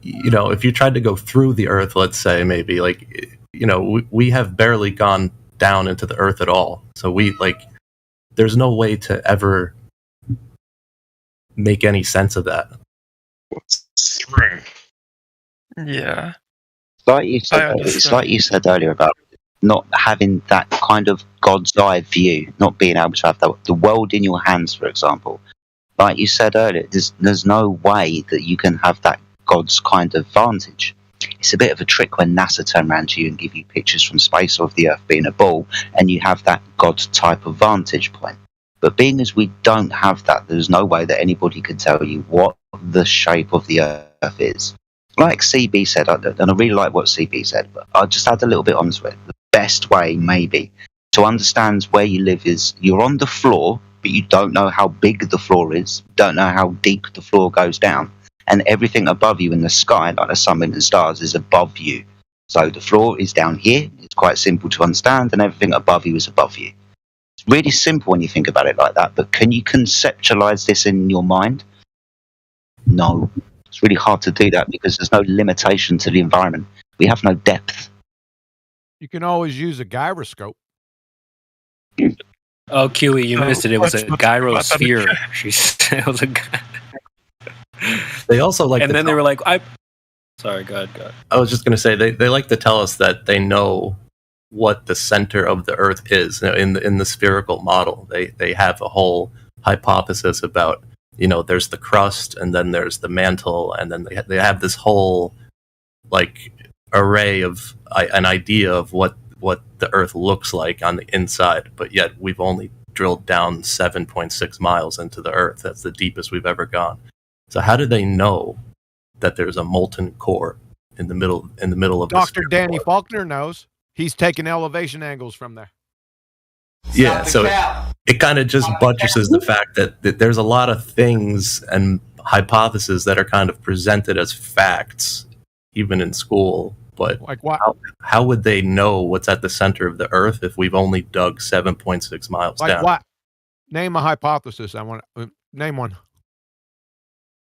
if you tried to go through the Earth, let's say, maybe, like, we have barely gone down into the Earth at all. So there's no way to ever make any sense of that. Yeah. It's like you said earlier about not having that kind of God's eye view, not being able to have the world in your hands, for example. Like you said earlier, there's no way that you can have that God's kind of vantage. It's a bit of a trick when NASA turn around to you and give you pictures from space of the Earth being a ball, and you have that God type of vantage point. But being as we don't have that, there's no way that anybody can tell you what the shape of the Earth is. Like CB said, and I really like what CB said, but I'll just add a little bit onto it. The best way, maybe, to understand where you live is you're on the floor, but you don't know how big the floor is, don't know how deep the floor goes down, and everything above you in the sky, like the sun and the stars, is above you. So the floor is down here, it's quite simple to understand, and everything above you is above you. It's really simple when you think about it like that, but can you conceptualize this in your mind? No. It's really hard to do that because there's no limitation to the environment. We have no depth. You can always use a gyroscope. Oh, QE, you missed it. It was a gyrosphere. It was a. They also like, and then they were like, Sorry, go ahead. I was just going to say they like to tell us that they know what the center of the Earth is in the spherical model. They have a whole hypothesis about, there's the crust, and then there's the mantle, and then they have this whole like array of an idea of what the Earth looks like on the inside, but yet we've only drilled down 7.6 miles into the Earth. That's the deepest we've ever gone. So how do they know that there's a molten core in the middle of Dr. Danny Faulkner knows. He's taking elevation angles from there. Yeah, so it kind of just buttresses the fact that there's a lot of things and hypotheses that are kind of presented as facts, even in school. But like what? How would they know what's at the center of the Earth if we've only dug 7.6 miles down? Like what? Name a hypothesis. I want name one.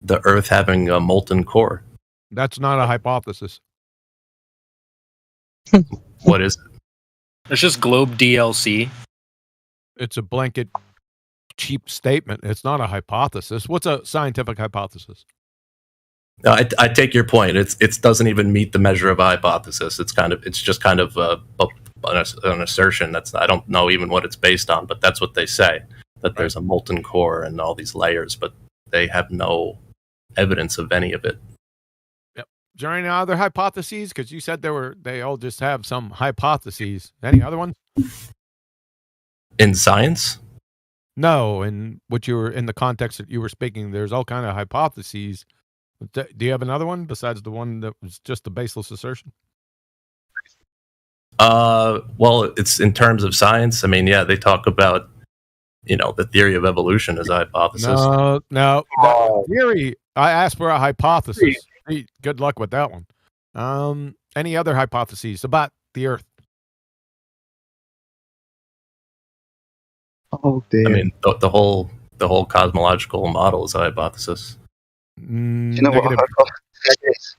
The Earth having a molten core. That's not a hypothesis. What is it? It's just globe DLC. It's a blanket, cheap statement. It's not a hypothesis. What's a scientific hypothesis? No, I take your point. It doesn't even meet the measure of a hypothesis. It's just kind of an assertion. I don't know even what it's based on, but that's what they say, that there's a molten core and all these layers, but they have no evidence of any of it. Yep. Is there any other hypotheses? Because you said they all just have some hypotheses. Any other ones? In science? No, in the context that you were speaking, there's all kind of hypotheses. Do you have another one besides the one that was just the baseless assertion? Well, it's in terms of science. I mean, yeah, they talk about, the theory of evolution as a hypothesis. No, theory. I asked for a hypothesis. Hey, good luck with that one. Any other hypotheses about the Earth? Oh dear. I mean, the whole cosmological model is a hypothesis. Do you know what a hypothesis is?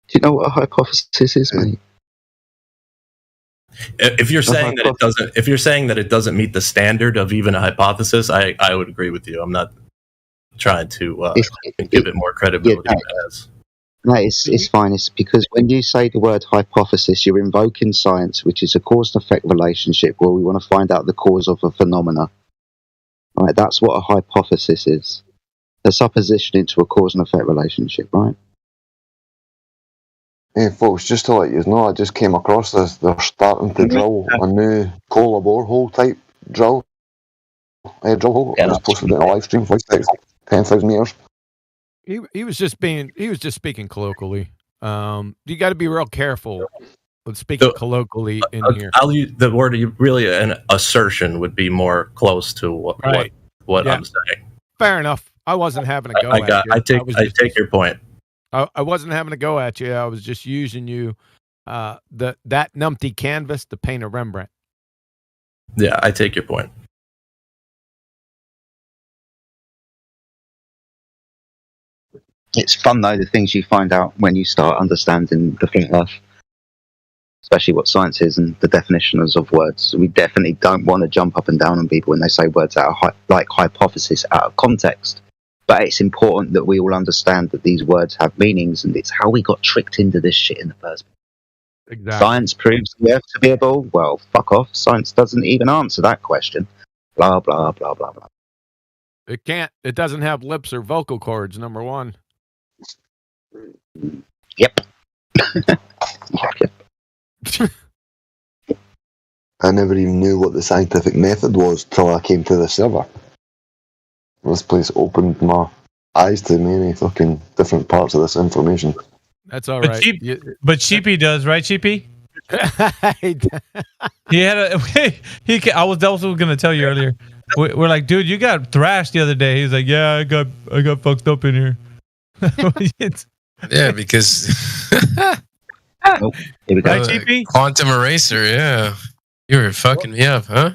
Do you know what a hypothesis is, mate? If you're saying that it doesn't meet the standard of even a hypothesis, I would agree with you. I'm not trying to give it more credibility than it has. No, it's fine. It's because when you say the word hypothesis, you're invoking science, which is a cause and effect relationship where we want to find out the cause of a phenomena. Right? That's what a hypothesis is. A supposition into a cause and effect relationship, right? Hey folks, just to let you know, I just came across this. They're starting to drill a new polar borehole type drill hole. I just posted it in a live stream, 10,000 meters. He was just speaking colloquially. You got to be real careful with speaking colloquially in here. I'll use the word really an assertion would be more close to what I'm saying. Fair enough. I wasn't having a go at you. I take your point. I wasn't having a go at you. I was just using you, that numpty canvas to paint a Rembrandt. Yeah, I take your point. It's fun though, the things you find out when you start understanding the flat Earth, especially what science is and the definitions of words. We definitely don't want to jump up and down on people when they say words out of like hypothesis out of context. But it's important that we all understand that these words have meanings, and it's how we got tricked into this shit in the first place. Exactly. Science proves the Earth to be a ball. Well, fuck off. Science doesn't even answer that question. Blah blah blah blah blah. It can't. It doesn't have lips or vocal cords. Number one. Yep. I never even knew what the scientific method was till I came to the server. This place opened my eyes to many fucking different parts of this information. That's all But right. But Cheapy does, right, Cheapy? He had a I was also going to tell you earlier. We're like, dude, you got thrashed the other day. He's like, yeah, I got fucked up in here. Yeah, because Oh, here we go. Right, Cheapy? Quantum Eraser, yeah. You were fucking me up, huh?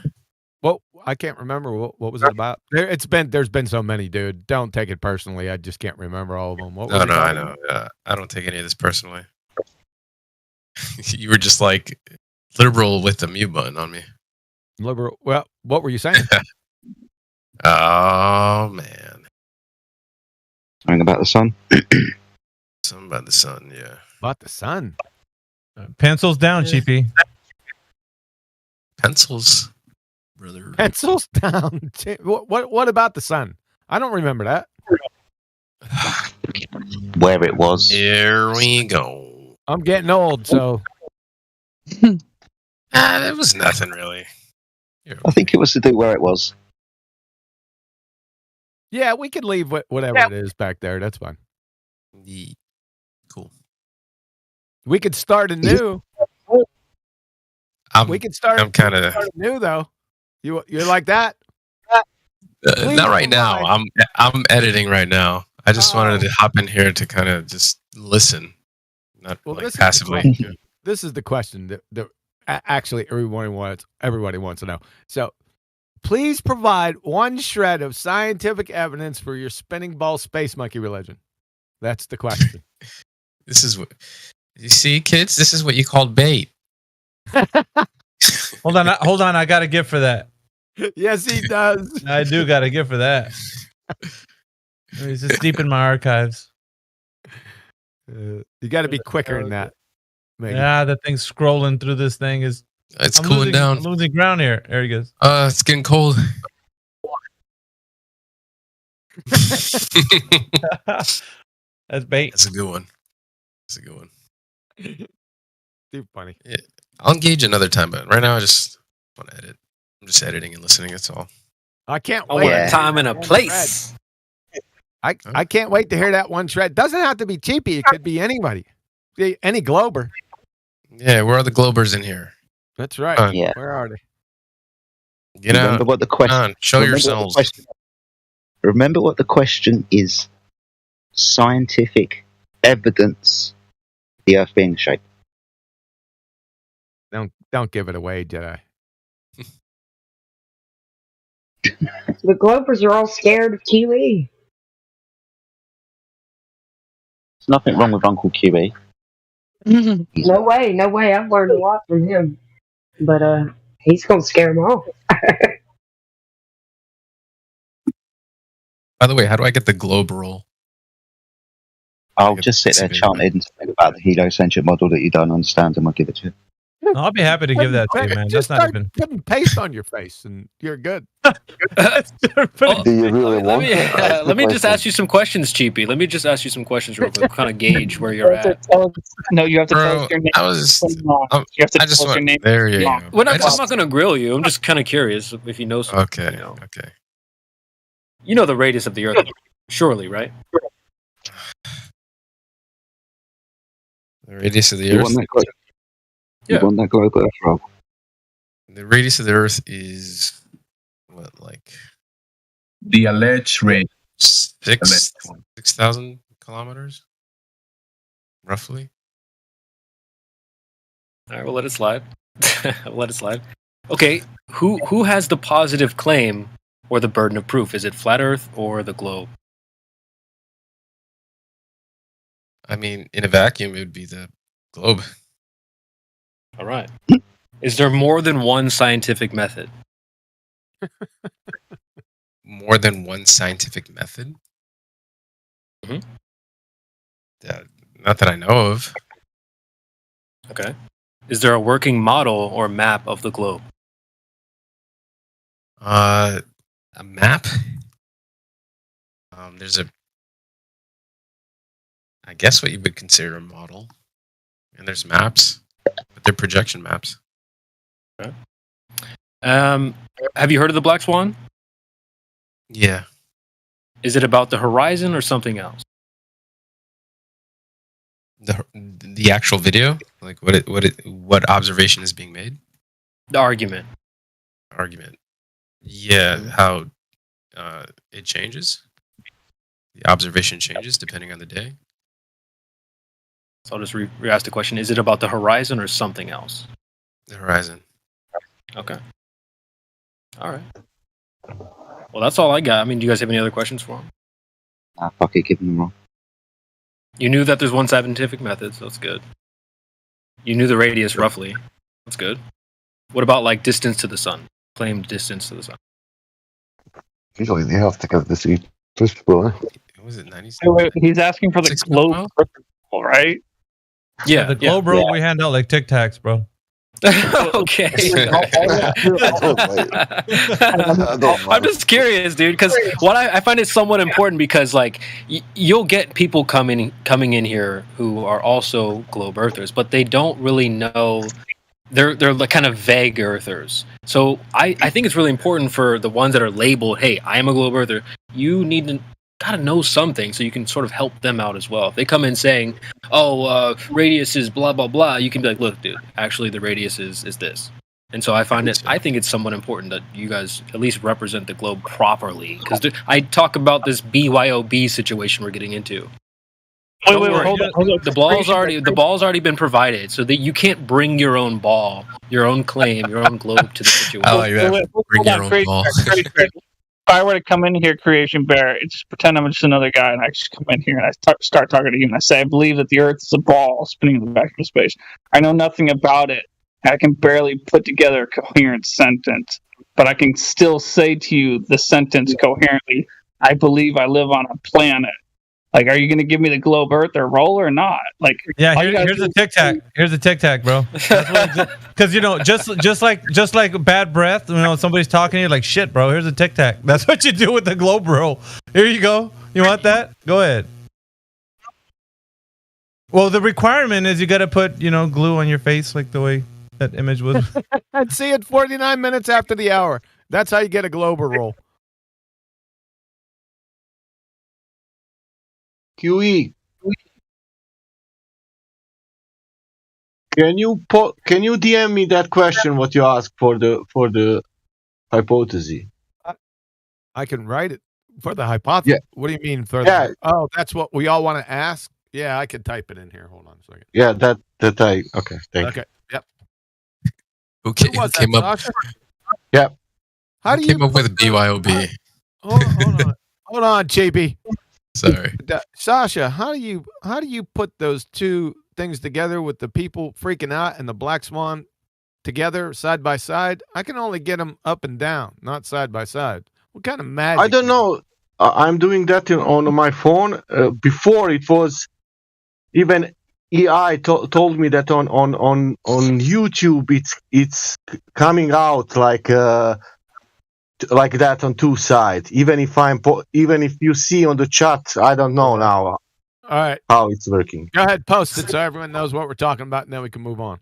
Well, I can't remember what was it about. There's been so many, dude. Don't take it personally. I just can't remember all of them. What No, was it I about? know. I don't take any of this personally. You were just like liberal with the mute button on me. Liberal. Well, what were you saying? Oh man, Something about the sun. something about the sun, yeah. About the sun. Pencils down, Cheapy. Pencils, brother. Pencils down. What about the sun? I don't remember that. Where it was. Here we go. I'm getting old, so That was nothing really. I think it was to do where it was. yeah, we could leave whatever it is back there. That's fine. Cool. We could start anew. We could start. I'm kind of new though. You're like that? not right now. I'm editing right now. I just wanted to hop in here to kind of just listen, not like passively. This is the question that actually everybody wants to know. So, please provide one shred of scientific evidence for your spinning ball space monkey religion. That's the question. This is what you see, kids. This is what you call bait. Hold on. I got a gift for that. Yes, he does. I do got a gift for that. It's just deep in my archives. You got to be quicker than that. Maybe. Yeah, the thing scrolling through this thing is. It's cooling down. I'm losing ground here. There he goes. It's getting cold. That's bait. That's a good one. Too funny. Yeah. I'll engage another time, but right now I just want to edit. I'm just editing and listening. That's all. I can't I wait. want a time and a place. I can't wait to hear that one shred. Doesn't have to be Cheapy. It could be anybody. Any Glober. Yeah, where are the Globers in here? That's right. Yeah. Where are they? Get out. Remember what the question. Show yourselves. Remember what the question is. Scientific evidence. The Earth being shaped. Don't give it away, Jedi. The Globers are all scared of QE. There's nothing wrong with Uncle QE. No way. I've learned a lot from him. But he's gonna scare them off. By the way, how do I get the globe roll? I'll just sit there chanting and think about the heliocentric model that you don't understand, and I'll give it to you. I'll be happy to give that to you, man. Just That's not start even. putting paste on your face, and you're good. Do you really want it? Let me just ask you some questions, Cheapy. Let me just ask you some questions real quick, kind of gauge where you're at. No, you have to tell Bro, us your name. I was. You have to I just tell us your want. name. There you go. I'm not going to grill you. I'm just kind of curious if you know something. Okay. You know. Okay. You know the radius of the Earth, surely, right? The radius of the You Earth. want that globe? Yeah. You want that globe Earth roll? The radius of the Earth is what, like the alleged rate 6,000 kilometers, roughly. All right, we'll let it slide. Okay, who has the positive claim or the burden of proof? Is it flat Earth or the globe? I mean, in a vacuum, it would be the globe. All right. Is there more than one scientific method? More than one scientific method? Mhm. Not that I know of. Okay. Is there a working model or map of the globe? A map? There's I guess what you would consider a model. And there's maps, but they're projection maps. Okay. Have you heard of the Black Swan? Yeah. Is it about the horizon or something else? The actual video, like what observation is being made? The argument. Yeah, how it changes. The observation changes depending on the day. So I'll just re-ask the question: is it about the horizon or something else? The horizon. Okay. All right. Well, that's all I got. I mean, do you guys have any other questions for him? Fuck it, give them wrong. You knew that there's one scientific method, so that's good. You knew the radius roughly. That's good. What about like distance to the sun? Claimed distance to the sun. Usually they have to give the sweetest, bro. Was it 90? He's asking for the globe, right? Yeah, the globe roll we hand out like Tic Tacs, bro. Okay. I'm just curious, dude, because what I find it somewhat important because like you'll get people coming in here who are also globe earthers, but they don't really know. They're like kind of vague earthers. So I think it's really important for the ones that are labeled, hey, I am a globe earther. You need to gotta know something so you can sort of help them out as well. If they come in saying, radius is blah blah blah, you can be like, look, dude, actually the radius is this. And so I think it's somewhat important that you guys at least represent the globe properly, because I talk about this BYOB situation we're getting into. Wait, hold on. The ball's already been provided, so that you can't bring your own ball, your own claim, your own globe to the situation. Oh, you have to bring your own ball. If I were to come in here, Creation Bear, just pretend I'm just another guy, and I just come in here and I start talking to you, and I say, I believe that the Earth is a ball spinning in the vacuum of space. I know nothing about it. I can barely put together a coherent sentence, but I can still say to you the sentence coherently. I believe I live on a planet. Like, are you going to give me the globe Earth or roll or not? Like, yeah, here's a Tic Tac. Here's a Tic Tac, bro. Because just like bad breath. Somebody's talking to you like shit, bro. Here's a Tic Tac. That's what you do with the globe roll. Here you go. You want that? Go ahead. Well, the requirement is you got to put glue on your face like the way that image was. I'd see it 49 minutes after the hour. That's how you get a globe roll. QE. Can you DM me that question what you asked for the hypothesis? I can write it for the hypothesis. Yeah. What do you mean for that? Oh, that's what we all want to ask. Yeah, I could type it in here. Hold on a second. Yeah, that I okay. Thank you. Yep. Who came up? Yep. How do you came up with BYOB? Hold on, JB. Sorry, Sasha. How do you put those two things together with the people freaking out and the Black Swan together side by side? I can only get them up and down, not side by side. What kind of magic? I don't know. I'm doing that on my phone. Before it was even EI told me that on YouTube it's coming out like that on two sides. Even if you see on the chat, I don't know now. All right, how it's working. Go ahead, post it so everyone knows what we're talking about, and then we can move on.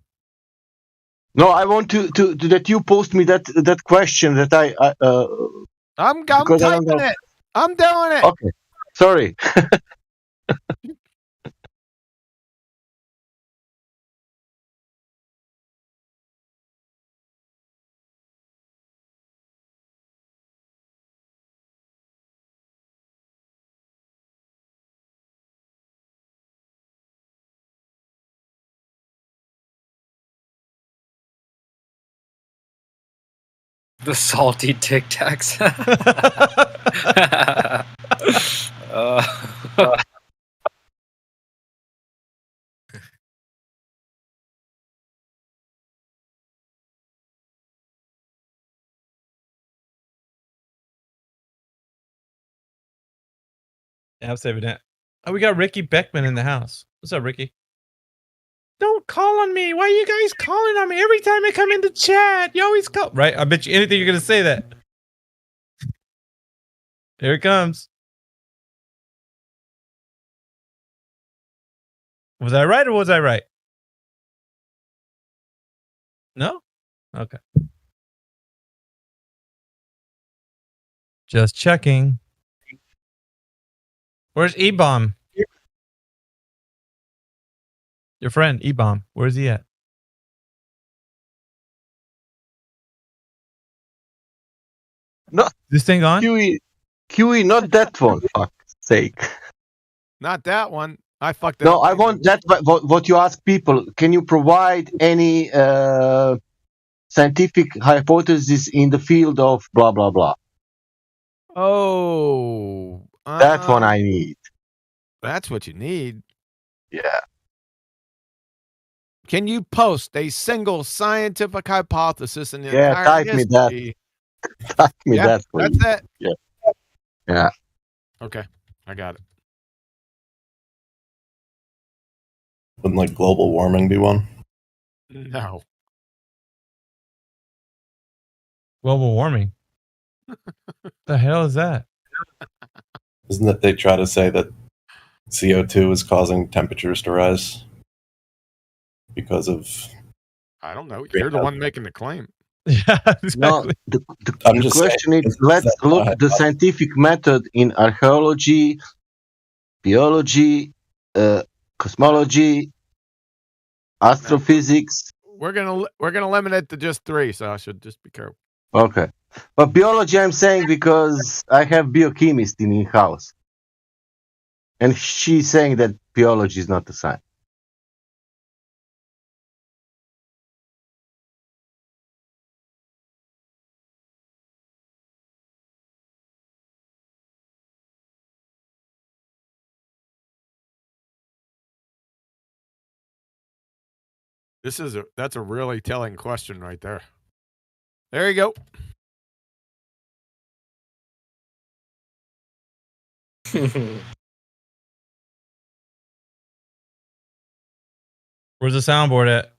No, I want to that you post me that question that I'm typing it. I'm doing it. Okay, sorry. The salty Tic Tacs. Yeah, I'm saving that. Oh, we got Ricky Beckman in the house. What's up, Ricky? Don't call on me. Why are you guys calling on me every time I come into chat? You always call. Right? I bet you anything you're gonna say that. Here it comes. Was I right or was I right? No? Okay. Just checking. Where's E-Bomb? Your friend, E-Bomb. Where's he at? No. This thing on? QE, not that one, fuck's sake. Not that one. I fucked it No, up. I want that. What you ask people, can you provide any scientific hypothesis in the field of blah, blah, blah? Oh. That one I need. That's what you need. Yeah. Can you post a single scientific hypothesis in the Yeah, entire type history? me that. Type me Yeah, that, please. that's it. Yeah. Yeah. Okay, I got it. Wouldn't like global warming be one? No. Global warming. The hell is that? Isn't that they try to say that CO2 is causing temperatures to rise because of? I don't know. You're the one making the claim. Yeah, No, exactly. the question is, let's look at the scientific method in archaeology, biology, cosmology, astrophysics. We're gonna limit it to just 3, so I should just be careful. Okay. But biology I'm saying because I have biochemist in house. And she's saying that biology is not a science. That's a really telling question right there. There you go. Where's the soundboard at?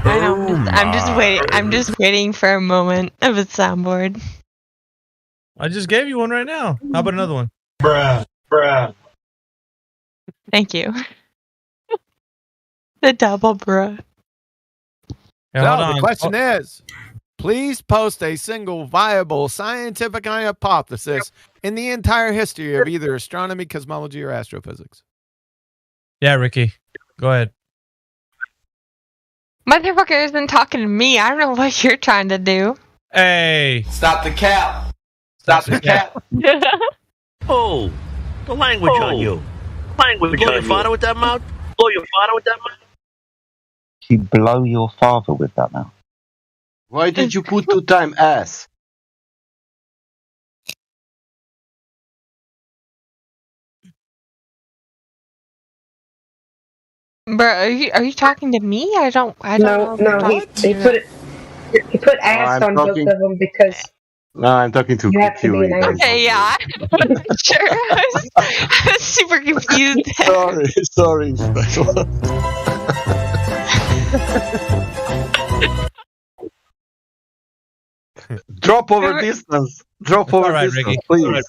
I know. I'm just waiting. I'm just waiting for a moment of a soundboard. I just gave you one right now. How about another one? Bruh. Thank you. The double bruh. Yeah, Now, hold on. the question is, please post a single viable scientific hypothesis in the entire history of either astronomy, cosmology, or astrophysics. Yeah, Ricky. Go ahead. Motherfucker isn't talking to me. I don't know what you're trying to do. Hey. Stop the cap. Stop the cap. Oh, the language on you. Language blow your father with that mouth? Blow your father with that mouth? You blow your father with that mouth. Why did you put 2 times ass? Bro, are you talking to me? I don't No, know. he put ass I'm on both talking- of them because No, I'm talking to You have to be QE. an Okay, yeah. Sure. I was super confused. Sorry. Drop over distance. Drop over distance, please.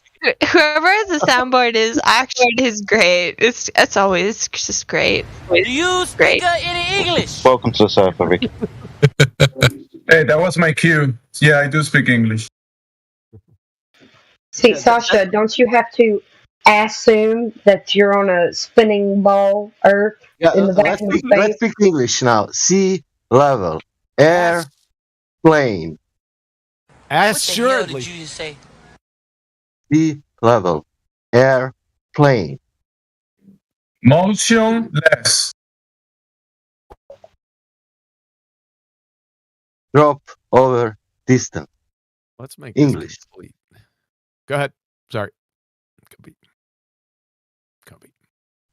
Whoever has the soundboard is great. It's always just great. Do you speak any English? Welcome to the server, Ricky. Hey, that was my cue. Yeah, I do speak English. see, Sasha, don't you have to assume that you're on a spinning ball Earth in the vacuum of let's space? speak English now. Sea level, air, plane. Assuredly. What the hell did you just say? Sea level, air, plane. Motionless. Drop over distance. Let's make English. this complete. Go ahead. Sorry. Copy.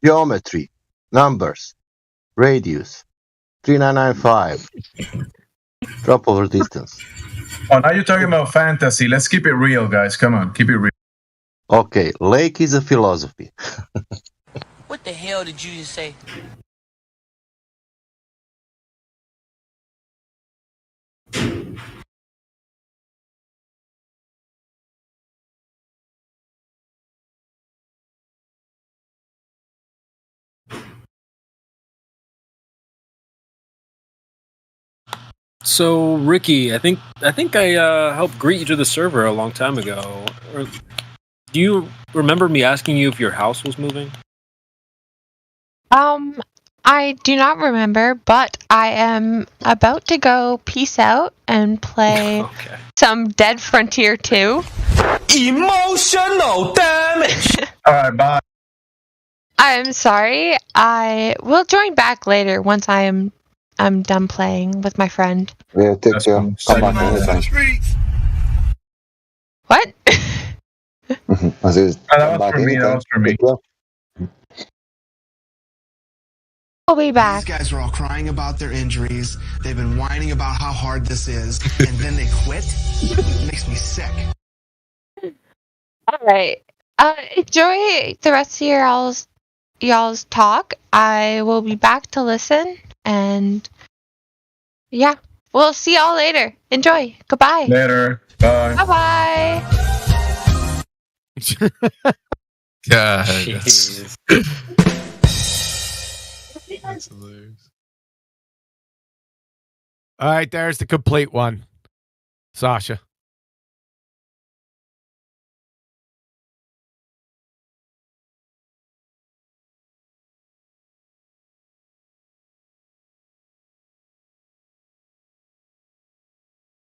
Geometry, numbers, radius, 3995. Drop over distance. Oh, now you're talking about fantasy. Let's keep it real, guys. Come on, keep it real. Okay, lake is a philosophy. What the hell did you just say? So Ricky, I think I helped greet you to the server a long time ago. Do you remember me asking you if your house was moving? I do not remember, but I am about to go peace out and play some Dead Frontier 2. Emotional damage. Alright, bye. I'm sorry. I will join back later once I'm done playing with my friend. Yeah, take care. Come back anytime. What? I says, that was for me. That was for me. We'll be back. These guys are all crying about their injuries. They've been whining about how hard this is, and then they quit. It makes me sick. All right. Enjoy the rest of y'all's talk. I will be back to listen, and yeah, we'll see y'all later. Enjoy. Goodbye. Later. Bye. Bye. God, that's hilarious. All right, there's the complete one. Sasha.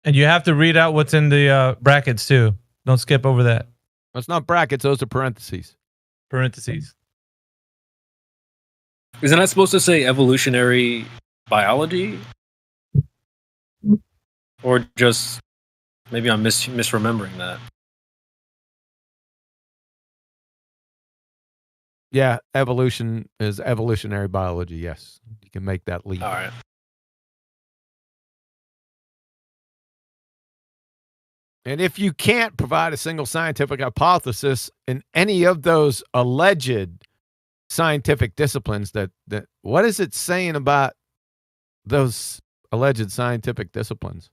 And you have to read out what's in the brackets too. Don't skip over that. That's not brackets. Those are parentheses. Parentheses. Isn't that supposed to say evolutionary biology? Or just maybe I'm misremembering that. Yeah, evolution is evolutionary biology. Yes, you can make that leap. All right. And if you can't provide a single scientific hypothesis in any of those alleged scientific disciplines, that what is it saying about those alleged scientific disciplines?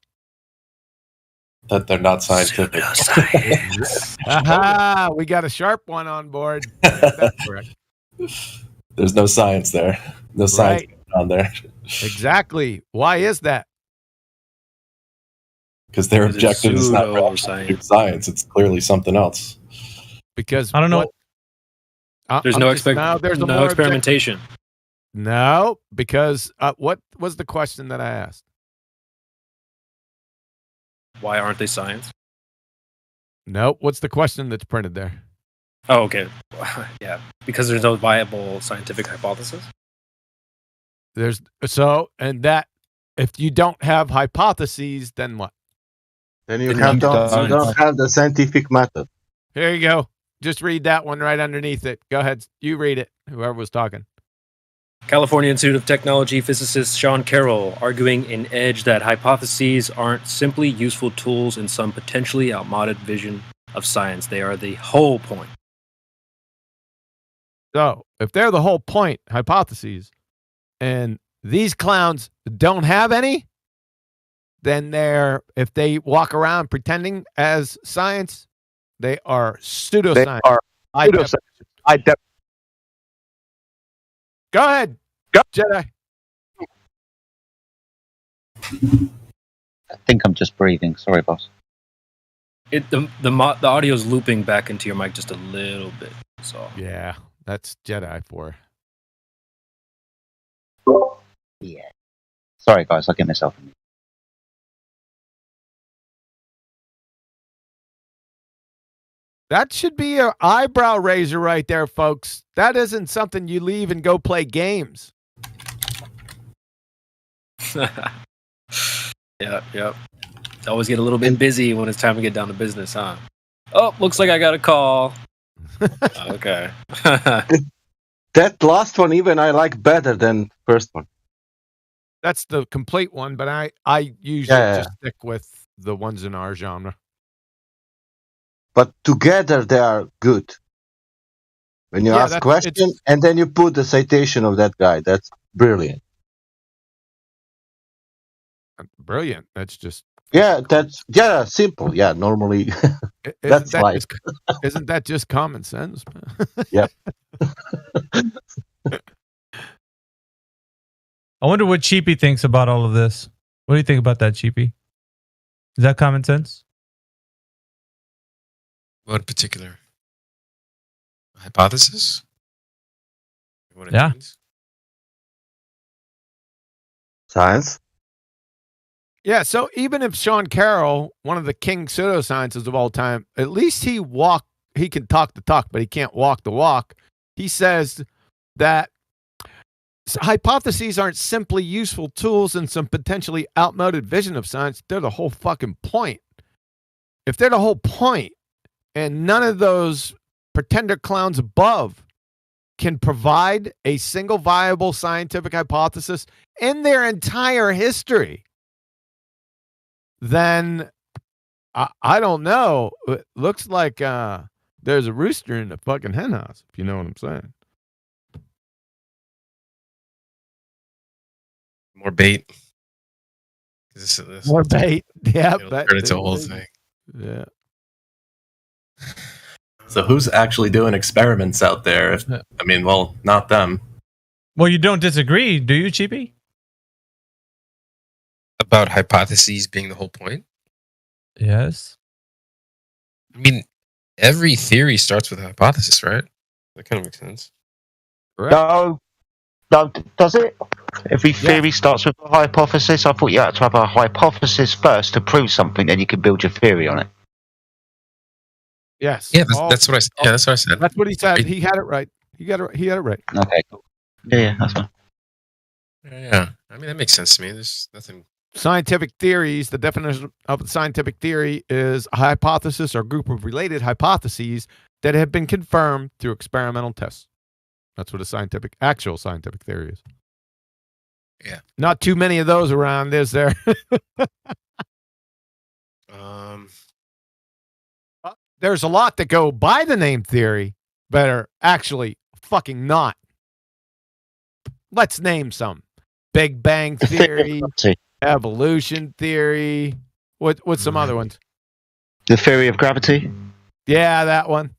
That they're not scientific. Aha! We got a sharp one on board. That's correct. There's no science there. No science on there. Exactly. Why is that? Because their objective is not really science. It's clearly something else. Because I don't know. There's no experimentation. No, because what was the question that I asked? Why aren't they science? No, what's the question that's printed there? Oh, okay. Yeah, because there's no viable scientific hypothesis. And that if you don't have hypotheses, then what? Then you don't have the scientific method. Here you go. Just read that one right underneath it. Go ahead. You read it. Whoever was talking. California Institute of Technology physicist Sean Carroll arguing in Edge that hypotheses aren't simply useful tools in some potentially outmoded vision of science. They are the whole point. So, if they're the whole point, hypotheses, and these clowns don't have any, then if they walk around pretending as science, they are pseudoscience. Go ahead. Go, Jedi. I think I'm just breathing. Sorry, boss. The audio is looping back into your mic just a little bit. So yeah, that's Jedi for. Yeah. Sorry, guys. I'll get myself in. That should be an eyebrow raiser right there, folks. That isn't something you leave and go play games. Yep. Always get a little bit busy when it's time to get down to business, huh? Oh, looks like I got a call. Okay. That last one even I like better than first one. That's the complete one, but I usually just stick with the ones in our genre. but together they are good. When you ask question and then you put the citation of that guy, that's brilliant. Brilliant. That's just simple. Yeah, normally that's life. Isn't that just common sense? Yep. I wonder what Cheapy thinks about all of this. What do you think about that, Cheapy? Is that common sense? What particular hypothesis? What it means? Science? Yeah, so even if Sean Carroll, one of the king pseudoscientists of all time, at least he can talk the talk, but he can't walk the walk. He says that hypotheses aren't simply useful tools in some potentially outmoded vision of science. They're the whole fucking point. If they're the whole point, and none of those pretender clowns above can provide a single viable scientific hypothesis in their entire history, then I don't know. It looks like there's a rooster in the fucking hen house, if you know what I'm saying. More bait. More bait. Yeah. Turn into a whole thing. Yeah. So who's actually doing experiments out there? Not them. Well, you don't disagree, do you, Cheapy? About hypotheses being the whole point? Yes. I mean, every theory starts with a hypothesis, right? That kind of makes sense. No, does it? Every theory starts with a hypothesis. I thought you had to have a hypothesis first to prove something, then you can build your theory on it. Yes. Yeah, that's what I said. Yeah, that's what I said. That's what he said. He had it right. He had it right. Okay, cool. Yeah, that's fine. Yeah, I mean, that makes sense to me. There's nothing. Scientific theories, the definition of scientific theory is a hypothesis or group of related hypotheses that have been confirmed through experimental tests. That's what a actual scientific theory is. Yeah. Not too many of those around, is there? There's a lot that go by the name theory, but are actually fucking not. Let's name some. Big Bang Theory, evolution theory. What's some other ones? The theory of gravity? Yeah, that one.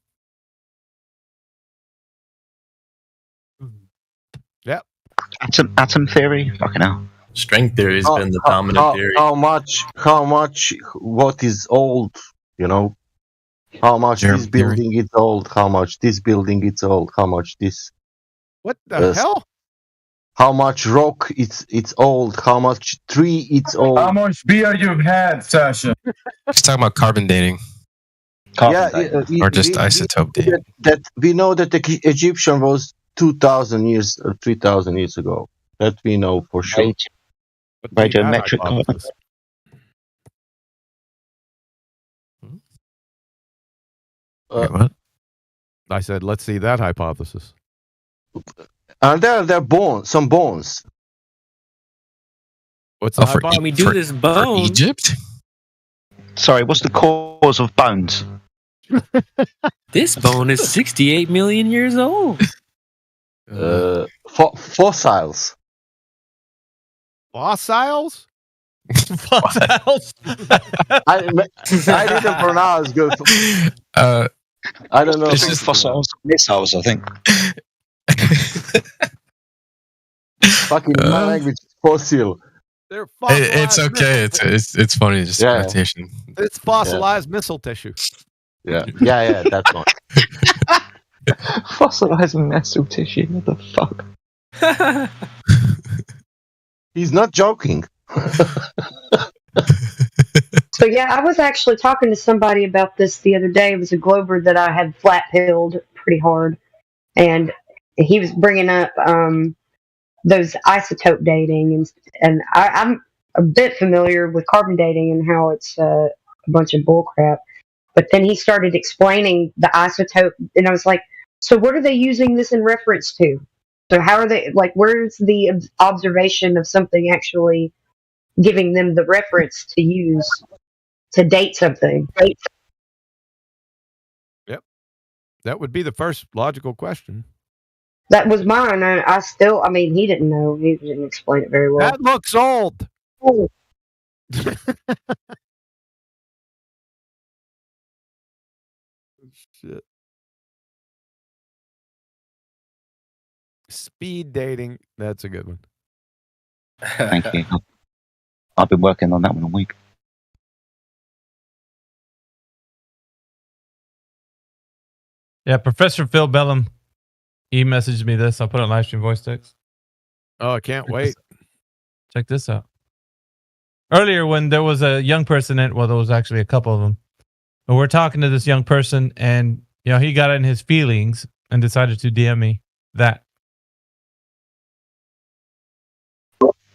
Yep. Atom theory? Fucking hell. String theory has been the dominant theory. How much, what is old, How much this building is old, how much this building is old, how much this... What the hell? How much rock it's old, how much tree it's old. How much beer you've had, Sasha? He's talking about carbon dating. Or just isotope dating. That we know that the Egyptian was 2,000 years or 3,000 years ago. That we know for sure. Radiometric carbon. What? I said, let's see that hypothesis. And there are bones, some bones. What's the hypothesis? Can we do this bone? For Egypt? Sorry, what's the cause of bones? This bone is 68 million years old. Fossils. Fossils? Fossils? I didn't pronounce good. I don't know. It's just fossils. Missiles, I think. Fucking my language is fossil. They're fossilized. It's okay. It's funny. Just pronunciation. It's fossilized missile tissue. Yeah, that's one. Fossilized missile tissue. What the fuck? He's not joking. So yeah, I was actually talking to somebody about this the other day. It was a Glober that I had flat-pilled pretty hard, and he was bringing up those isotope dating, and I'm a bit familiar with carbon dating and how it's a bunch of bullcrap. But then he started explaining the isotope, and I was like, so what are they using this in reference to? So how are they, where's the observation of something actually giving them the reference to use to date something? That would be the first logical question. That was mine. I mean, he didn't know. He didn't explain it very well. That looks old. Oh. Shit. Speed dating. That's a good one. Thank you. I've been working on that one a week. Yeah, Professor Phil Bellum, he messaged me this. I'll put it on live stream voice text. Oh, I can't wait. Check this out. Earlier, when there was a young person there was actually a couple of them. But we're talking to this young person, and he got in his feelings and decided to DM me that.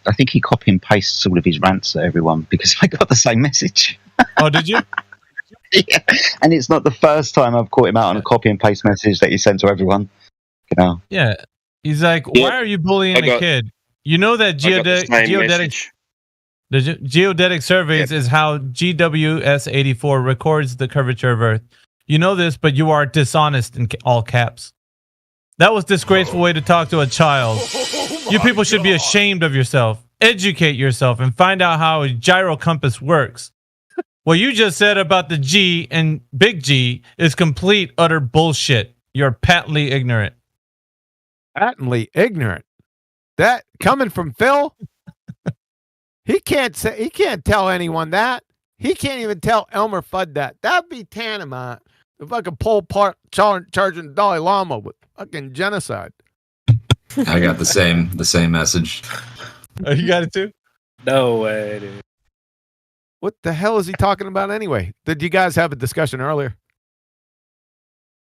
I think he copy and pastes all of his rants at everyone because I got the same message. Oh, did you? Yeah. And it's not the first time I've caught him out on a copy and paste message that he sent to everyone. Yeah. He's like, why are you bullying a kid? You know that geodetic surveys is how GWS-84 records the curvature of Earth. You know this, but you are dishonest in all caps. That was a disgraceful way to talk to a child. You people should be ashamed of yourself. Educate yourself and find out how a gyro compass works. What you just said about the G and big G is complete, utter bullshit. You're patently ignorant. Patently ignorant? That coming from Phil? He can't tell anyone that. He can't even tell Elmer Fudd that. That'd be tantamount to fucking Pol Pot charging Dalai Lama with fucking genocide. I got the same message. Oh, you got it too? No way, dude. What the hell is he talking about anyway? Did you guys have a discussion earlier?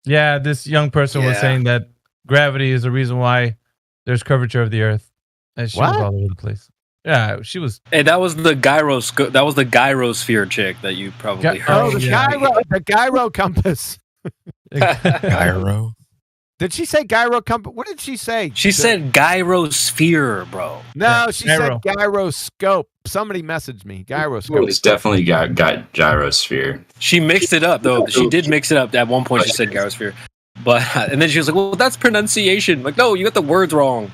Yeah, this young person was saying that gravity is the reason why there's curvature of the Earth. And she was all over the place. Yeah, she was. Hey, that was the gyrosphere chick that you probably heard. Oh, the gyro compass. Gyro. Did she say gyro compass? What did she say? She said gyrosphere, bro. No, she said gyroscope. Somebody messaged me. Gyroscope. It's definitely got gyrosphere. She mixed it up though. She did mix it up. At one point, she said gyrosphere, and then she was like, "Well, that's pronunciation." Like, no, you got the words wrong.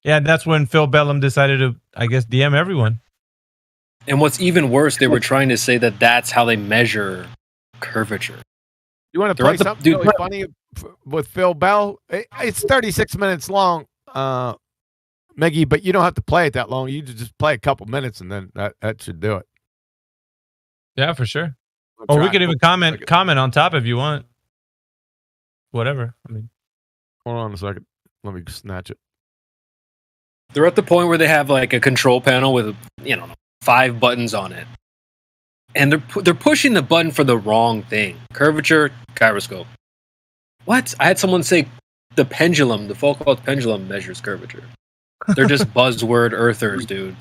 Yeah, that's when Phil Bellum decided to, I guess, DM everyone. And what's even worse, they were trying to say that that's how they measure curvature. You want to play something really funny with Phil Bell? It's 36 minutes long, Meggie, but you don't have to play it that long. You just play a couple minutes, and then that should do it. Yeah, for sure. Or we could even comment on top if you want. Whatever. I mean, hold on a second. Let me snatch it. They're at the point where they have like a control panel with 5 buttons on it, and they're pushing the button for the wrong thing. Curvature, gyroscope. What? I had someone say the pendulum, the Foucault pendulum measures curvature. They're just buzzword earthers, dude.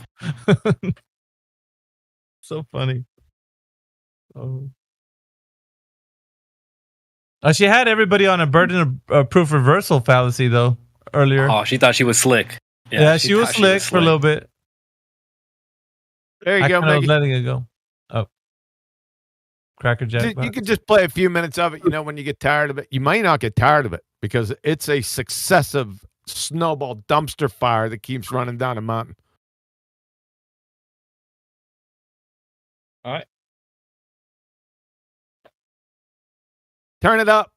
So funny. Oh. She had everybody on a burden of proof reversal fallacy though earlier. Oh, she thought she was slick. Yeah, she was slick for a little bit. There you go, I was letting it go. Oh. Cracker Jack. You could just play a few minutes of it, when you get tired of it. You might not get tired of it because it's a successive snowball dumpster fire that keeps running down a mountain. All right. Turn it up.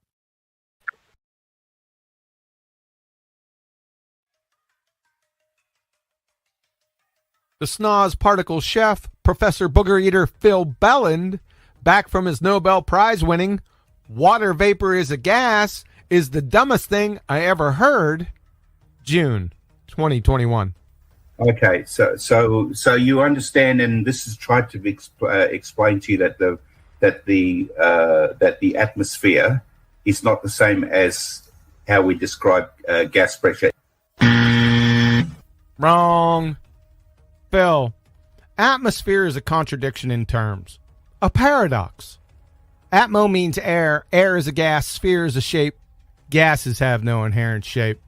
The Snoz Particle chef, Professor Booger Eater Phil Bellend, back from his Nobel Prize winning "Water Vapor is a Gas is the Dumbest Thing I Ever Heard," June 2021. Okay, so you understand, and this is tried to explain to you that the atmosphere is not the same as how we describe gas pressure. Wrong. Phil, atmosphere is a contradiction in terms. A paradox. Atmo means air. Air is a gas. Sphere is a shape. Gases have no inherent shape.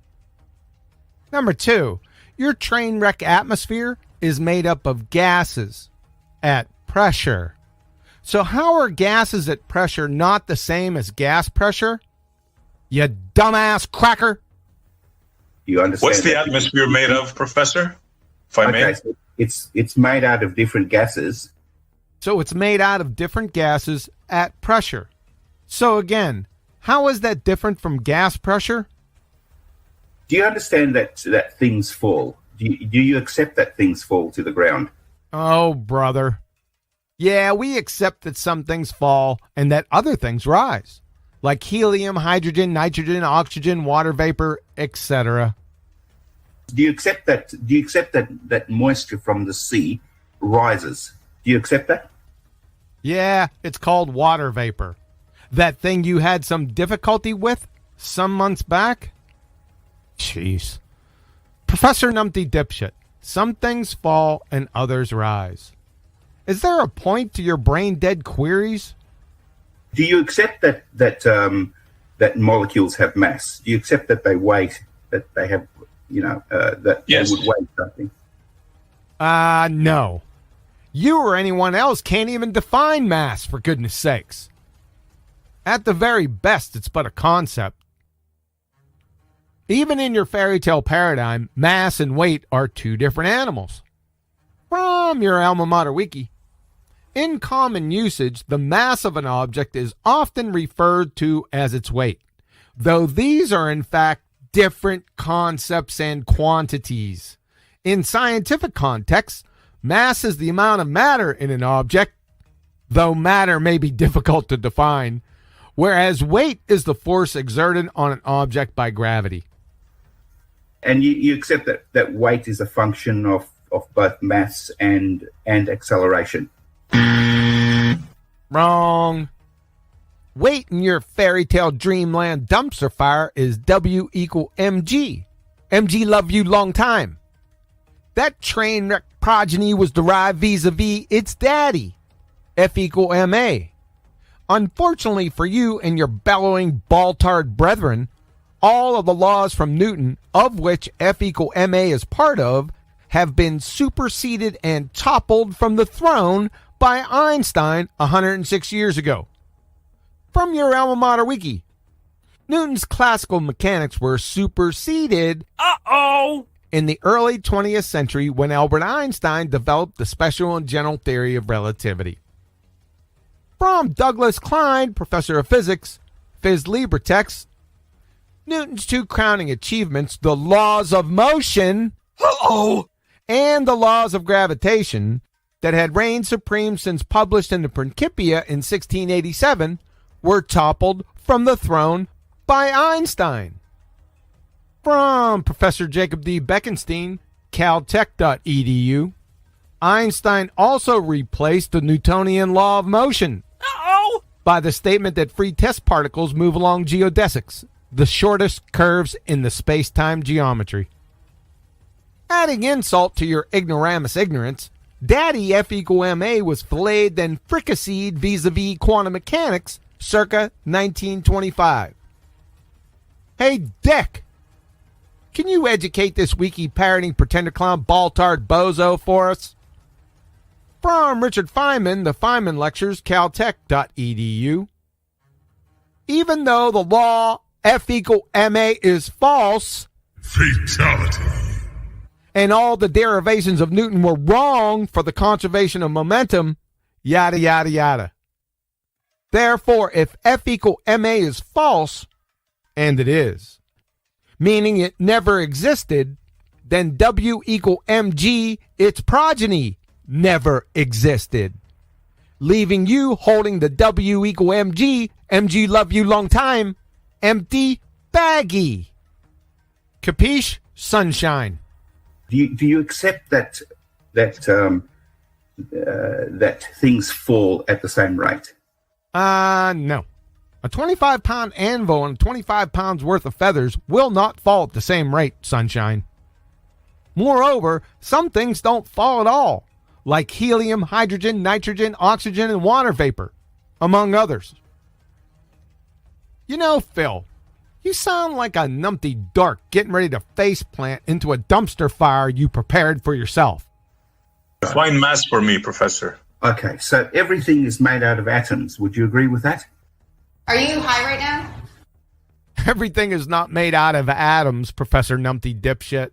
Number 2, your train wreck atmosphere is made up of gases. at pressure. So how are gases at pressure not the same as gas pressure? You dumbass cracker. You understand? What's the atmosphere made of, Professor? If I may. So it's made out of different gases. So it's made out of different gases at pressure. So again, how is that different from gas pressure? Do you understand that things fall? Do you accept that things fall to the ground? Oh, brother. Yeah, we accept that some things fall and that other things rise, like helium, hydrogen, nitrogen, oxygen, water vapor, etc. Do you accept that? Do you accept that moisture from the sea rises? Do you accept that? Yeah, it's called water vapor. That thing you had some difficulty with some months back? Jeez. Professor Numpty Dipshit, some things fall and others rise. Is there a point to your brain-dead queries? Do you accept that molecules have mass? Do you accept that they weigh, that they have, that yes. They would weigh something? No. You or anyone else can't even define mass, for goodness sakes. At the very best, it's but a concept. Even in your fairy tale paradigm, mass and weight are two different animals. From your alma mater wiki. In common usage, the mass of an object is often referred to as its weight, though these are in fact different concepts and quantities. In scientific contexts, mass is the amount of matter in an object, though matter may be difficult to define, whereas weight is the force exerted on an object by gravity. And you accept that weight is a function of both mass and acceleration? Wrong. Weight in your fairy tale dreamland dumpster fire is W equal mg. Mg love you long time. That train wreck progeny was derived vis-a-vis its daddy, F equal ma. Unfortunately for you and your bellowing ball-tarred brethren, all of the laws from Newton, of which F equal ma is part of, have been superseded and toppled from the throne by Einstein 106 years ago. From your alma mater wiki, Newton's classical mechanics were superseded in the early 20th century when Albert Einstein developed the special and general theory of relativity. From Douglas Klein, professor of physics, Phys Libre text, Newton's two crowning achievements, the laws of motion and the laws of gravitation, that had reigned supreme since published in the Principia in 1687, were toppled from the throne by Einstein. From Professor Jacob D. Bekenstein, caltech.edu, Einstein also replaced the Newtonian law of motion by the statement that free test particles move along geodesics, the shortest curves in the space-time geometry. Adding insult to your ignoramus ignorance, Daddy F equal ma was filleted then fricasseed vis-a-vis quantum mechanics circa 1925. Hey, Dick, can you educate this wiki parroting pretender clown ball-tard bozo for us? From Richard Feynman, the Feynman Lectures, caltech.edu. Even though the law F equal ma is false, fatality, and all the derivations of Newton were wrong for the conservation of momentum, yada, yada, yada. Therefore, if F equal ma is false, and it is, meaning it never existed, then W equal mg, its progeny, never existed, leaving you holding the W equal mg, mg love you long time, empty baggy. Capiche, sunshine? Do you accept that things fall at the same rate? No. A 25-pound anvil and 25 pounds worth of feathers will not fall at the same rate, sunshine. Moreover, some things don't fall at all, like helium, hydrogen, nitrogen, oxygen, and water vapor, among others. You know, Phil, you sound like a numpty dark getting ready to faceplant into a dumpster fire you prepared for yourself. Define mass for me, Professor. Okay, so everything is made out of atoms. Would you agree with that? Are you high right now? Everything is not made out of atoms, Professor Numpty Dipshit.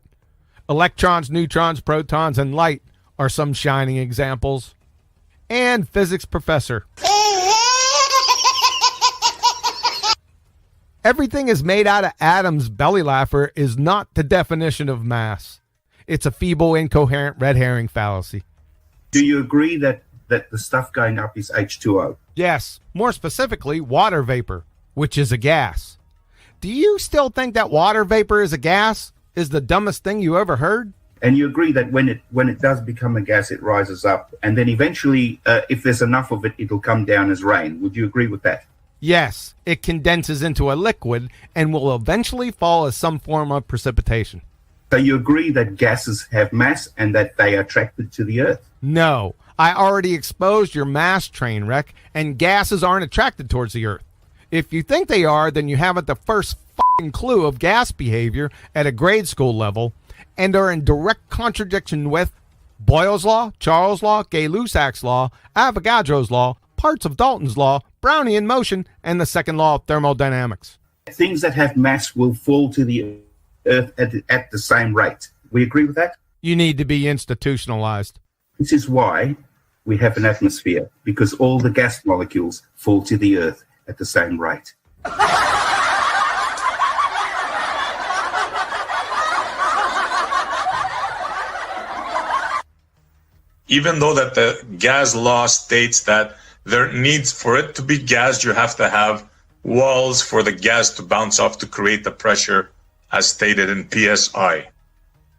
Electrons, neutrons, protons, and light are some shining examples. And physics professor. Everything is made out of atoms, belly laugher, is not the definition of mass. It's a feeble, incoherent red herring fallacy. Do you agree that the stuff going up is H2O? Yes, more specifically, water vapor, which is a gas. Do you still think that water vapor is a gas? Is the dumbest thing you ever heard? And you agree that when it does become a gas, it rises up, and then eventually, if there's enough of it, it'll come down as rain. Would you agree with that? Yes, it condenses into a liquid and will eventually fall as some form of precipitation. So you agree that gases have mass and that they are attracted to the Earth? No, I already exposed your mass train wreck, and gases aren't attracted towards the Earth. If you think they are, then you haven't the first fucking clue of gas behavior at a grade school level and are in direct contradiction with Boyle's Law, Charles' Law, Gay-Lussac's Law, Avogadro's Law, parts of Dalton's Law, Brownian motion, and the second law of thermodynamics. Things that have mass will fall to the Earth at the same rate. We agree with that? You need to be institutionalized. This is why we have an atmosphere, because all the gas molecules fall to the Earth at the same rate. Even though that the gas law states that there needs, for it to be gas, you have to have walls for the gas to bounce off to create the pressure as stated in PSI.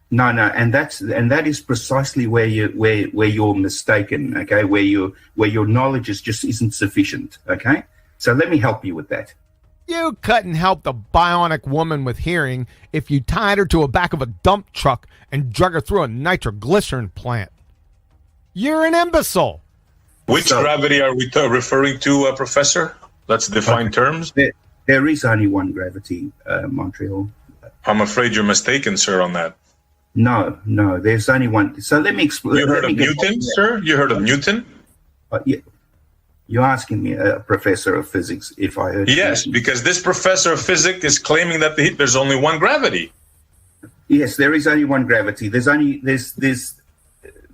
No, and that is precisely where you're mistaken, okay? Where your knowledge isn't sufficient, okay? So let me help you with that. You couldn't help the bionic woman with hearing if you tied her to the back of a dump truck and drug her through a nitroglycerin plant. You're an imbecile. Which gravity are we referring to, Professor? Let's define terms. There is only one gravity, Montreal. I'm afraid you're mistaken, sir, on that. No, there's only one. So let me explain. You heard of Newton, sir? You heard of Newton? Yeah. You're asking me, a professor of physics, if I heard. Yes, because this professor of physics is claiming that there's only one gravity. Yes, there is only one gravity. There's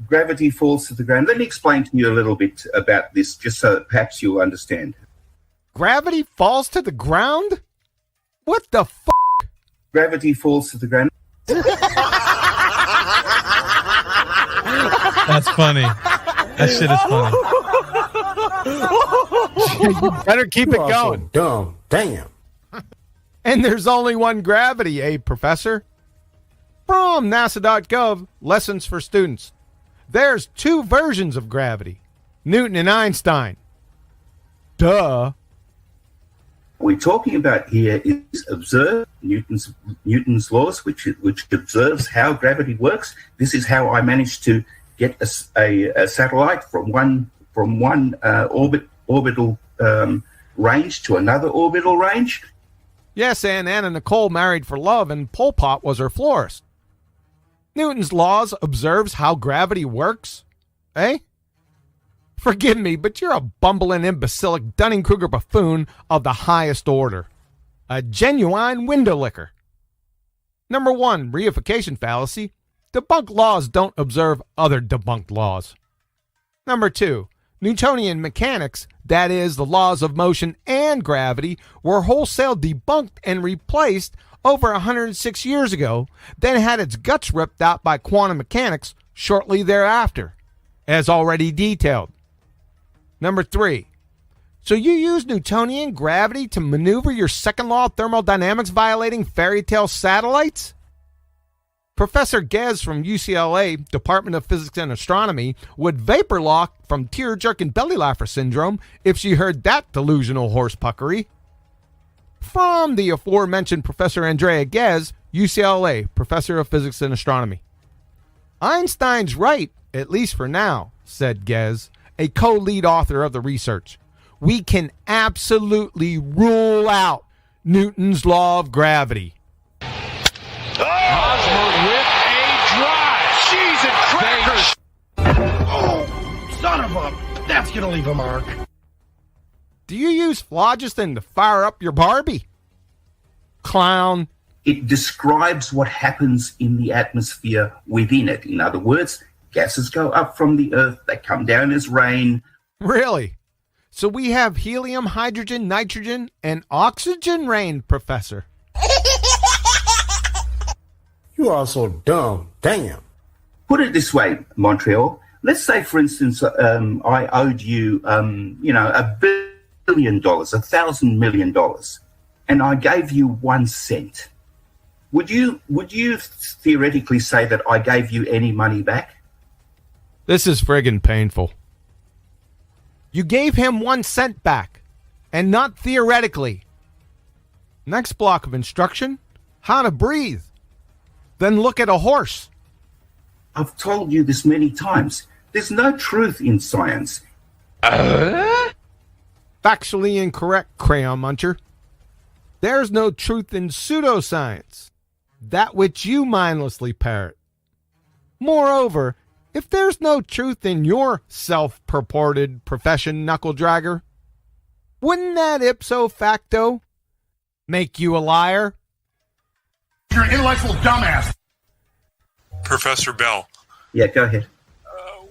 gravity falls to the ground. Let me explain to you a little bit about this, just so that perhaps you'll understand. Gravity falls to the ground? What the f***? Gravity falls to the ground. That's funny. That shit is funny. You better keep it going. Dumb. Damn. And there's only one gravity, Professor? From NASA.gov, lessons for students. There's two versions of gravity, Newton and Einstein. Duh. What we're talking about here is observe Newton's laws, which observes how gravity works. This is how I managed to get a satellite from one orbital range to another orbital range. Yes, and Anna Nicole married for love, and Pol Pot was her florist. Newton's laws observes how gravity works? Eh? Forgive me, but you're a bumbling, imbecilic, Dunning-Kruger buffoon of the highest order. A genuine window licker. Number 1, reification fallacy. Debunked laws don't observe other debunked laws. Number 2, Newtonian mechanics, that is, the laws of motion and gravity, were wholesale debunked and replaced over 106 years ago, then had its guts ripped out by quantum mechanics shortly thereafter, as already detailed. Number 3, so you use Newtonian gravity to maneuver your second law of thermodynamics violating fairy tale satellites? Professor Gez from UCLA, Department of Physics and Astronomy, would vapor lock from tear-jerking belly laugher syndrome if she heard that delusional horsepuckery. From the aforementioned Professor Andrea Ghez, UCLA, Professor of Physics and Astronomy. Einstein's right, at least for now, said Ghez, a co-lead author of the research. We can absolutely rule out Newton's law of gravity. Hosmer with a drive. Cheese and crackers. Oh, son of a... that's going to leave a mark. Do you use phlogiston to fire up your Barbie? Clown. It describes what happens in the atmosphere within it. In other words, gases go up from the Earth, they come down as rain. Really? So we have helium, hydrogen, nitrogen, and oxygen rain, Professor. You are so dumb. Damn. Put it this way, Montreal. Let's say, for instance, I owed you, $1 billion, $1,000 million, and I gave you 1 cent. Would you theoretically say that I gave you any money back? This is friggin' painful. You gave him 1 cent back, and not theoretically. Next block of instruction, how to breathe. Then look at a horse. I've told you this many times. There's no truth in science. Factually incorrect, Crayon Muncher. There's no truth in pseudoscience, that which you mindlessly parrot. Moreover, if there's no truth in your self-purported profession, knuckle-dragger, wouldn't that ipso facto make you a liar? You're an intellectual dumbass. Professor Bell. Yeah, go ahead.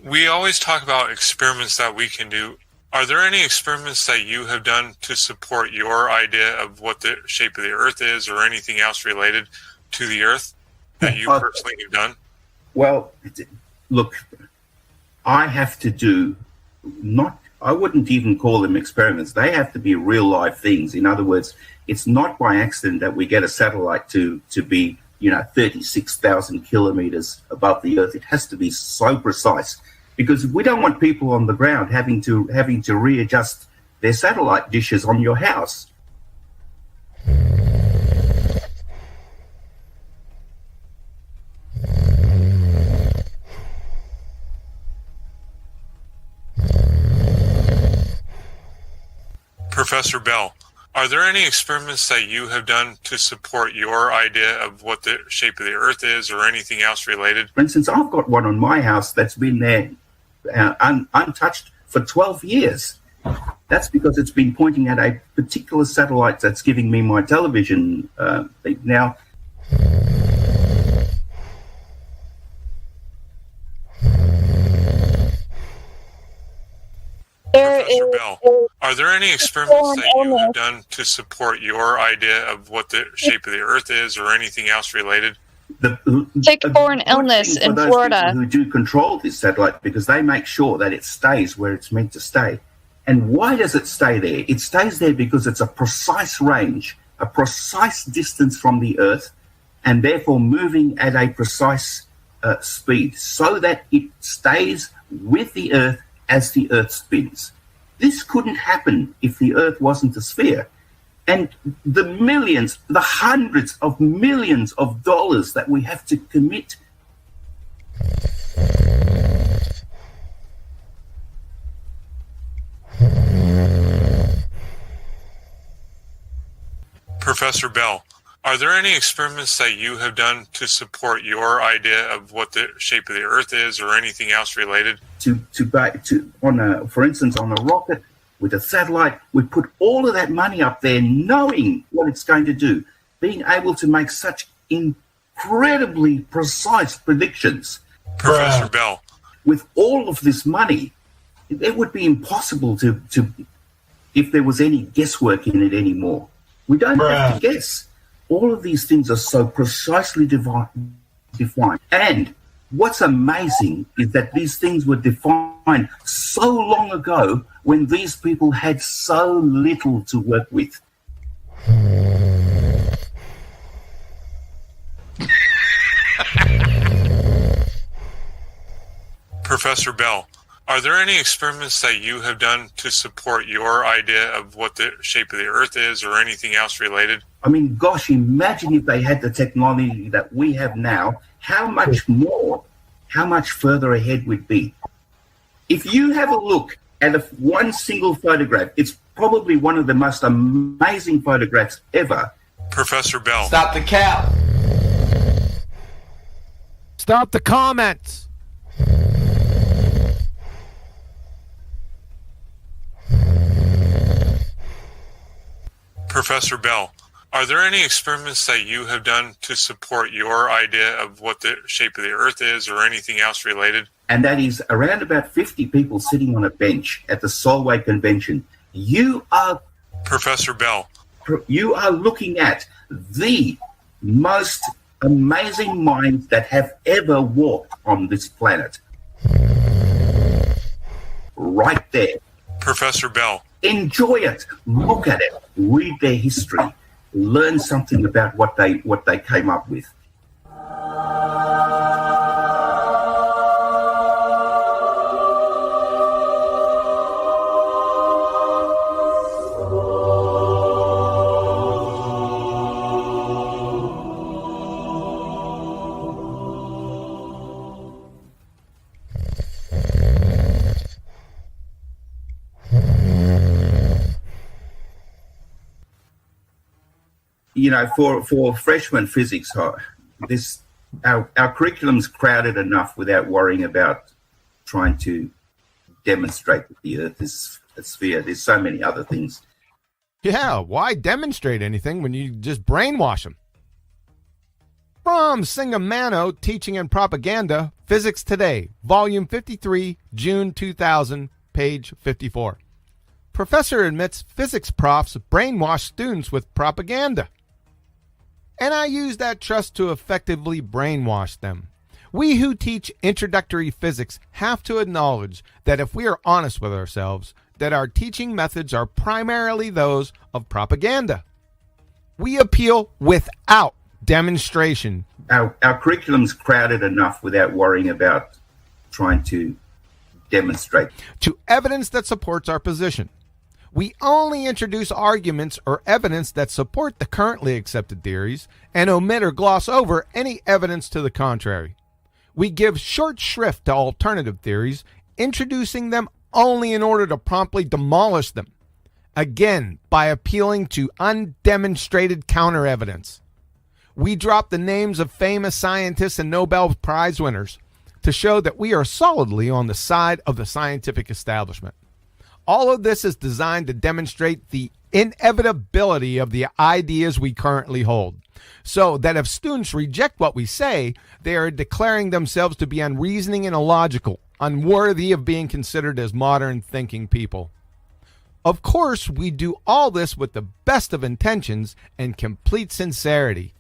We always talk about experiments that we can do. Are there any experiments that you have done to support your idea of what the shape of the Earth is or anything else related to the Earth that you personally have done? Well, look, I have to do I wouldn't even call them experiments. They have to be real life things. In other words, it's not by accident that we get a satellite to be 36,000 kilometers above the Earth. It has to be so precise because we don't want people on the ground having to readjust their satellite dishes on your house. Professor Bell, are there any experiments that you have done to support your idea of what the shape of the Earth is or anything else related? For instance, I've got one on my house that's been there untouched for 12 years. That's because it's been pointing at a particular satellite that's giving me my television thing. Now, Professor Bell, are there any experiments that you have done to support your idea of what the shape of the Earth is or anything else related? Tick-borne illness in Florida. Who do control this satellite because they make sure that it stays where it's meant to stay. And why does it stay there? It stays there because it's a precise range, a precise distance from the Earth, and therefore moving at a precise speed so that it stays with the Earth as the Earth spins. This couldn't happen if the Earth wasn't a sphere. And the millions, the hundreds of millions of dollars that we have to commit. Professor Bell, are there any experiments that you have done to support your idea of what the shape of the Earth is or anything else related? For instance, on a rocket with a satellite, we put all of that money up there knowing what it's going to do, being able to make such incredibly precise predictions. Professor Bell. With all of this money, it would be impossible to if there was any guesswork in it anymore. We don't have to guess. All of these things are so precisely defined. And what's amazing is that these things were defined so long ago when these people had so little to work with. Professor Bell, are there any experiments that you have done to support your idea of what the shape of the Earth is or anything else related? I mean, gosh, imagine if they had the technology that we have now, how much further ahead we'd be. If you have a look at one single photograph, it's probably one of the most amazing photographs ever. Professor Bell. Stop the cap. Stop the comments. Professor Bell, are there any experiments that you have done to support your idea of what the shape of the Earth is or anything else related? And that is around about 50 people sitting on a bench at the Solway Convention. You are... Professor Bell. You are looking at the most amazing minds that have ever walked on this planet. Right there. Professor Bell. Enjoy it. Look at it. Read their history. Learn something about what they came up with. You know, for freshman physics, our curriculum's crowded enough without worrying about trying to demonstrate that the Earth is a sphere. There's so many other things. Yeah, why demonstrate anything when you just brainwash them? From Singamano, Teaching and Propaganda, Physics Today, Volume 53, June 2000, page 54. Professor admits physics profs brainwash students with propaganda. And I use that trust to effectively brainwash them. We who teach introductory physics have to acknowledge that if we are honest with ourselves, that our teaching methods are primarily those of propaganda. We appeal without demonstration. Our curriculum's crowded enough without worrying about trying to demonstrate. To evidence that supports our position. We only introduce arguments or evidence that support the currently accepted theories and omit or gloss over any evidence to the contrary. We give short shrift to alternative theories, introducing them only in order to promptly demolish them, again by appealing to undemonstrated counter evidence. We drop the names of famous scientists and Nobel Prize winners to show that we are solidly on the side of the scientific establishment. All of this is designed to demonstrate the inevitability of the ideas we currently hold, so that if students reject what we say, they are declaring themselves to be unreasoning and illogical, unworthy of being considered as modern thinking people. Of course, we do all this with the best of intentions and complete sincerity.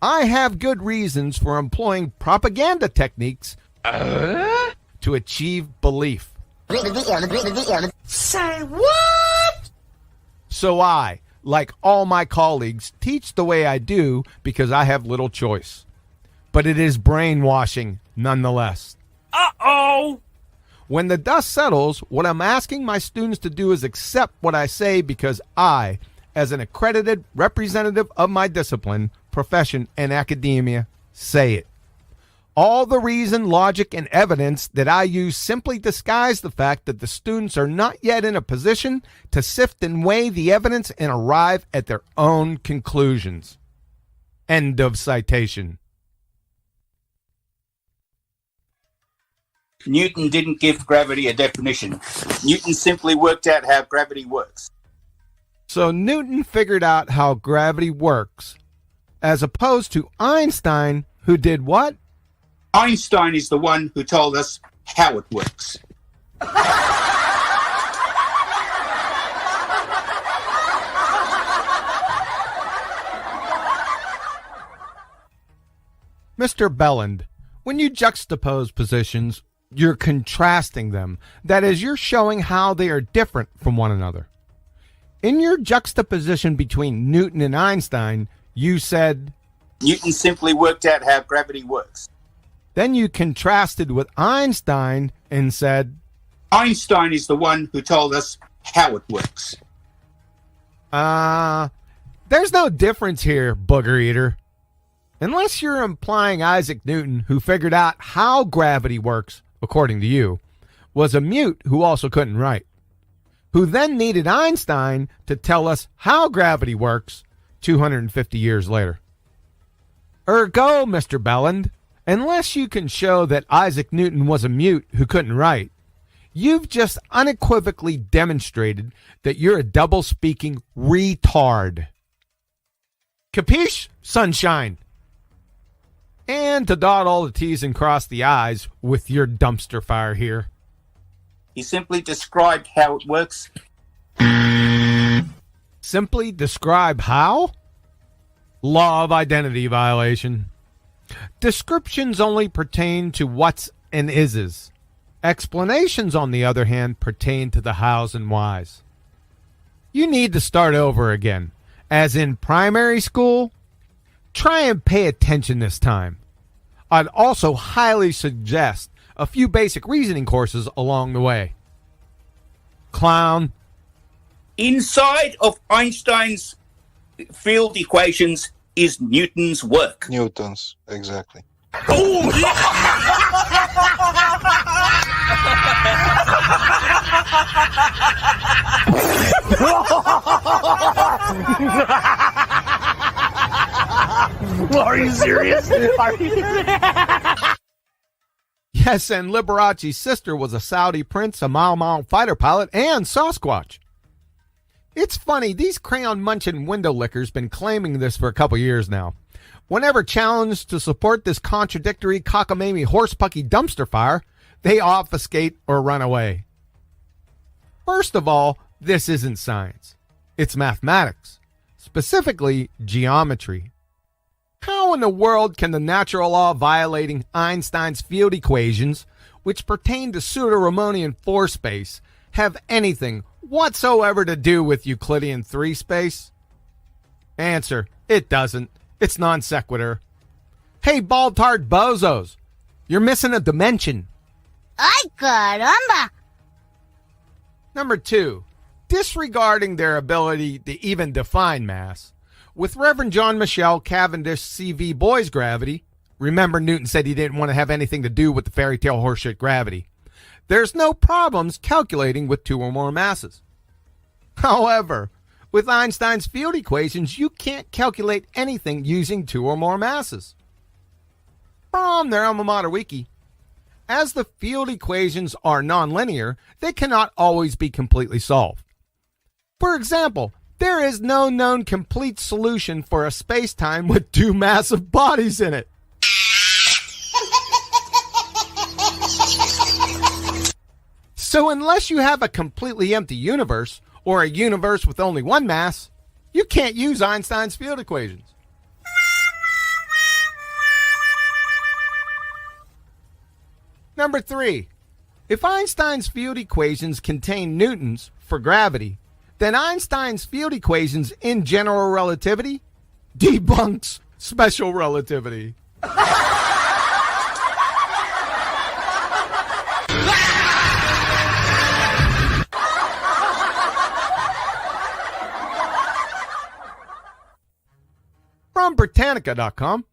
I have good reasons for employing propaganda techniques to achieve belief. Say what? So I, like all my colleagues, teach the way I do because I have little choice. But it is brainwashing nonetheless. Uh-oh! When the dust settles, what I'm asking my students to do is accept what I say because I, as an accredited representative of my discipline, profession, and academia, say it. All the reason, logic, and evidence that I use simply disguise the fact that the students are not yet in a position to sift and weigh the evidence and arrive at their own conclusions. End of citation. Newton didn't give gravity a definition. Newton simply worked out how gravity works. So Newton figured out how gravity works, as opposed to Einstein, who did what? Einstein is the one who told us how it works. Mr. Belland, when you juxtapose positions, you're contrasting them. That is, you're showing how they are different from one another. In your juxtaposition between Newton and Einstein, you said, Newton simply worked out how gravity works. Then you contrasted with Einstein and said, Einstein is the one who told us how it works. There's no difference here, booger eater. Unless you're implying Isaac Newton, who figured out how gravity works, according to you, was a mute who also couldn't write, who then needed Einstein to tell us how gravity works 250 years later. Ergo, Mr. Belland, unless you can show that Isaac Newton was a mute who couldn't write, you've just unequivocally demonstrated that you're a double-speaking retard. Capiche, sunshine? And to dot all the T's and cross the I's with your dumpster fire here. He simply described how it works. Simply describe how? Law of identity violation. Descriptions only pertain to what's and is's. Explanations, on the other hand, pertain to the hows and whys. You need to start over again. As in primary school, try and pay attention this time. I'd also highly suggest a few basic reasoning courses along the way. Clown. Inside of Einstein's field equations is Newton's work. Newton's, exactly. Are you serious? Are you Yes, and Liberace's sister was a Saudi prince, a Mau Mau fighter pilot, and Sasquatch. It's funny, these crayon-munching window lickers been claiming this for a couple years now. Whenever challenged to support this contradictory cockamamie horsepucky dumpster fire, they obfuscate or run away. First of all, this isn't science. It's mathematics, specifically geometry. How in the world can the natural law violating Einstein's field equations, which pertain to pseudo-Riemannian 4 space, have anything whatsoever to do with Euclidean 3 space? Answer: it doesn't. It's non sequitur. Hey, bald-tart bozos, you're missing a dimension. Ay, caramba! Number 2, disregarding their ability to even define mass. With Reverend John Michel Cavendish CV Boy's gravity, remember Newton said he didn't want to have anything to do with the fairy tale horseshit gravity, there's no problems calculating with 2 or more masses. However, with Einstein's field equations, you can't calculate anything using 2 or more masses. From their alma mater wiki, as the field equations are nonlinear, they cannot always be completely solved. For example, there is no known complete solution for a space-time with 2 massive bodies in it. So unless you have a completely empty universe, or a universe with only 1 mass, you can't use Einstein's field equations. Number 3, if Einstein's field equations contain Newton's for gravity, then Einstein's field equations in general relativity debunks special relativity. From Britannica.com,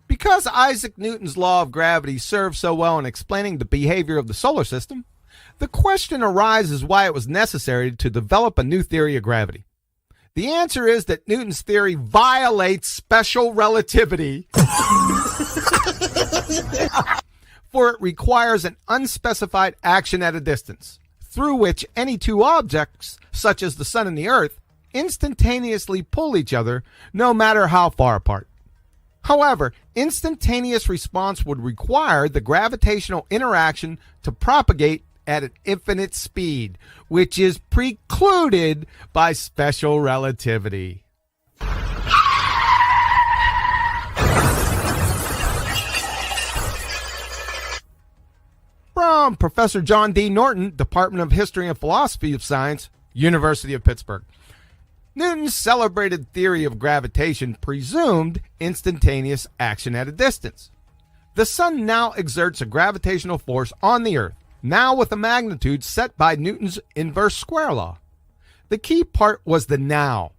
because Isaac Newton's law of gravity serves so well in explaining the behavior of the solar system, the question arises why it was necessary to develop a new theory of gravity. The answer is that Newton's theory violates special relativity, for it requires an unspecified action at a distance, through which any 2 objects, such as the sun and the earth, instantaneously pull each other, no matter how far apart. However, instantaneous response would require the gravitational interaction to propagate at an infinite speed, which is precluded by special relativity. From Professor John D. Norton, Department of History and Philosophy of Science, University of Pittsburgh. Newton's celebrated theory of gravitation presumed instantaneous action at a distance. The sun now exerts a gravitational force on the earth, now with a magnitude set by Newton's inverse square law. The key part was the now.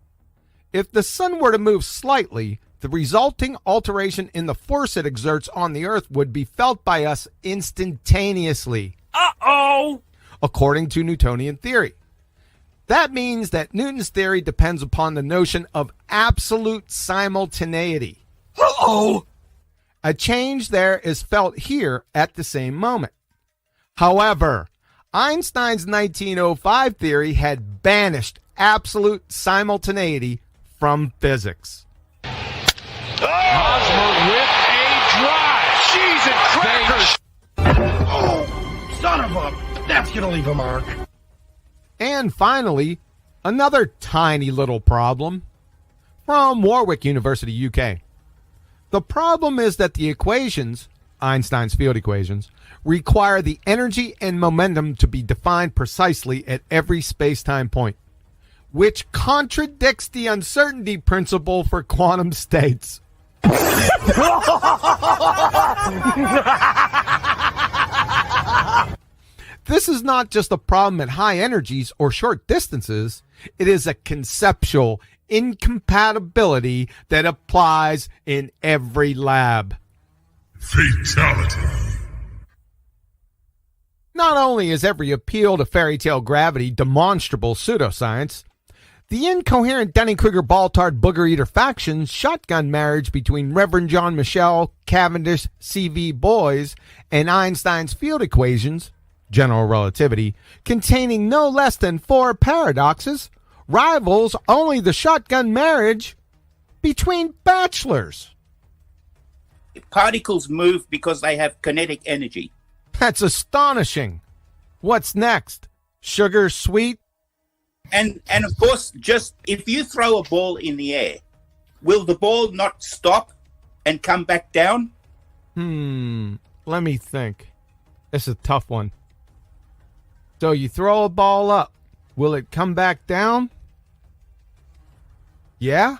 If the sun were to move slightly, the resulting alteration in the force it exerts on the earth would be felt by us instantaneously. Uh-oh! According to Newtonian theory. That means that Newton's theory depends upon the notion of absolute simultaneity. Uh-oh! A change there is felt here at the same moment. However, Einstein's 1905 theory had banished absolute simultaneity from physics. Hosmer with a drive. Cheese and crackers. Oh, son of a... That's going to leave a mark. And finally, another tiny little problem from Warwick University, UK. The problem is that the equations, Einstein's field equations, require the energy and momentum to be defined precisely at every space-time point, which contradicts the uncertainty principle for quantum states. This is not just a problem at high energies or short distances. It is a conceptual incompatibility that applies in every lab. Fatality. Not only is every appeal to fairy tale gravity demonstrable pseudoscience, the incoherent Dunning-Kruger-Baltard-Booger-Eater faction's shotgun marriage between Reverend John Michel, Cavendish, C.V. Boys, and Einstein's field equations, general relativity, containing no less than 4 paradoxes, rivals only the shotgun marriage between bachelors. Particles move because they have kinetic energy. That's astonishing. What's next? Sugar sweet? And of course, just if you throw a ball in the air, will the ball not stop and come back down? Let me think. This is a tough one. So you throw a ball up. Will it come back down? Yeah?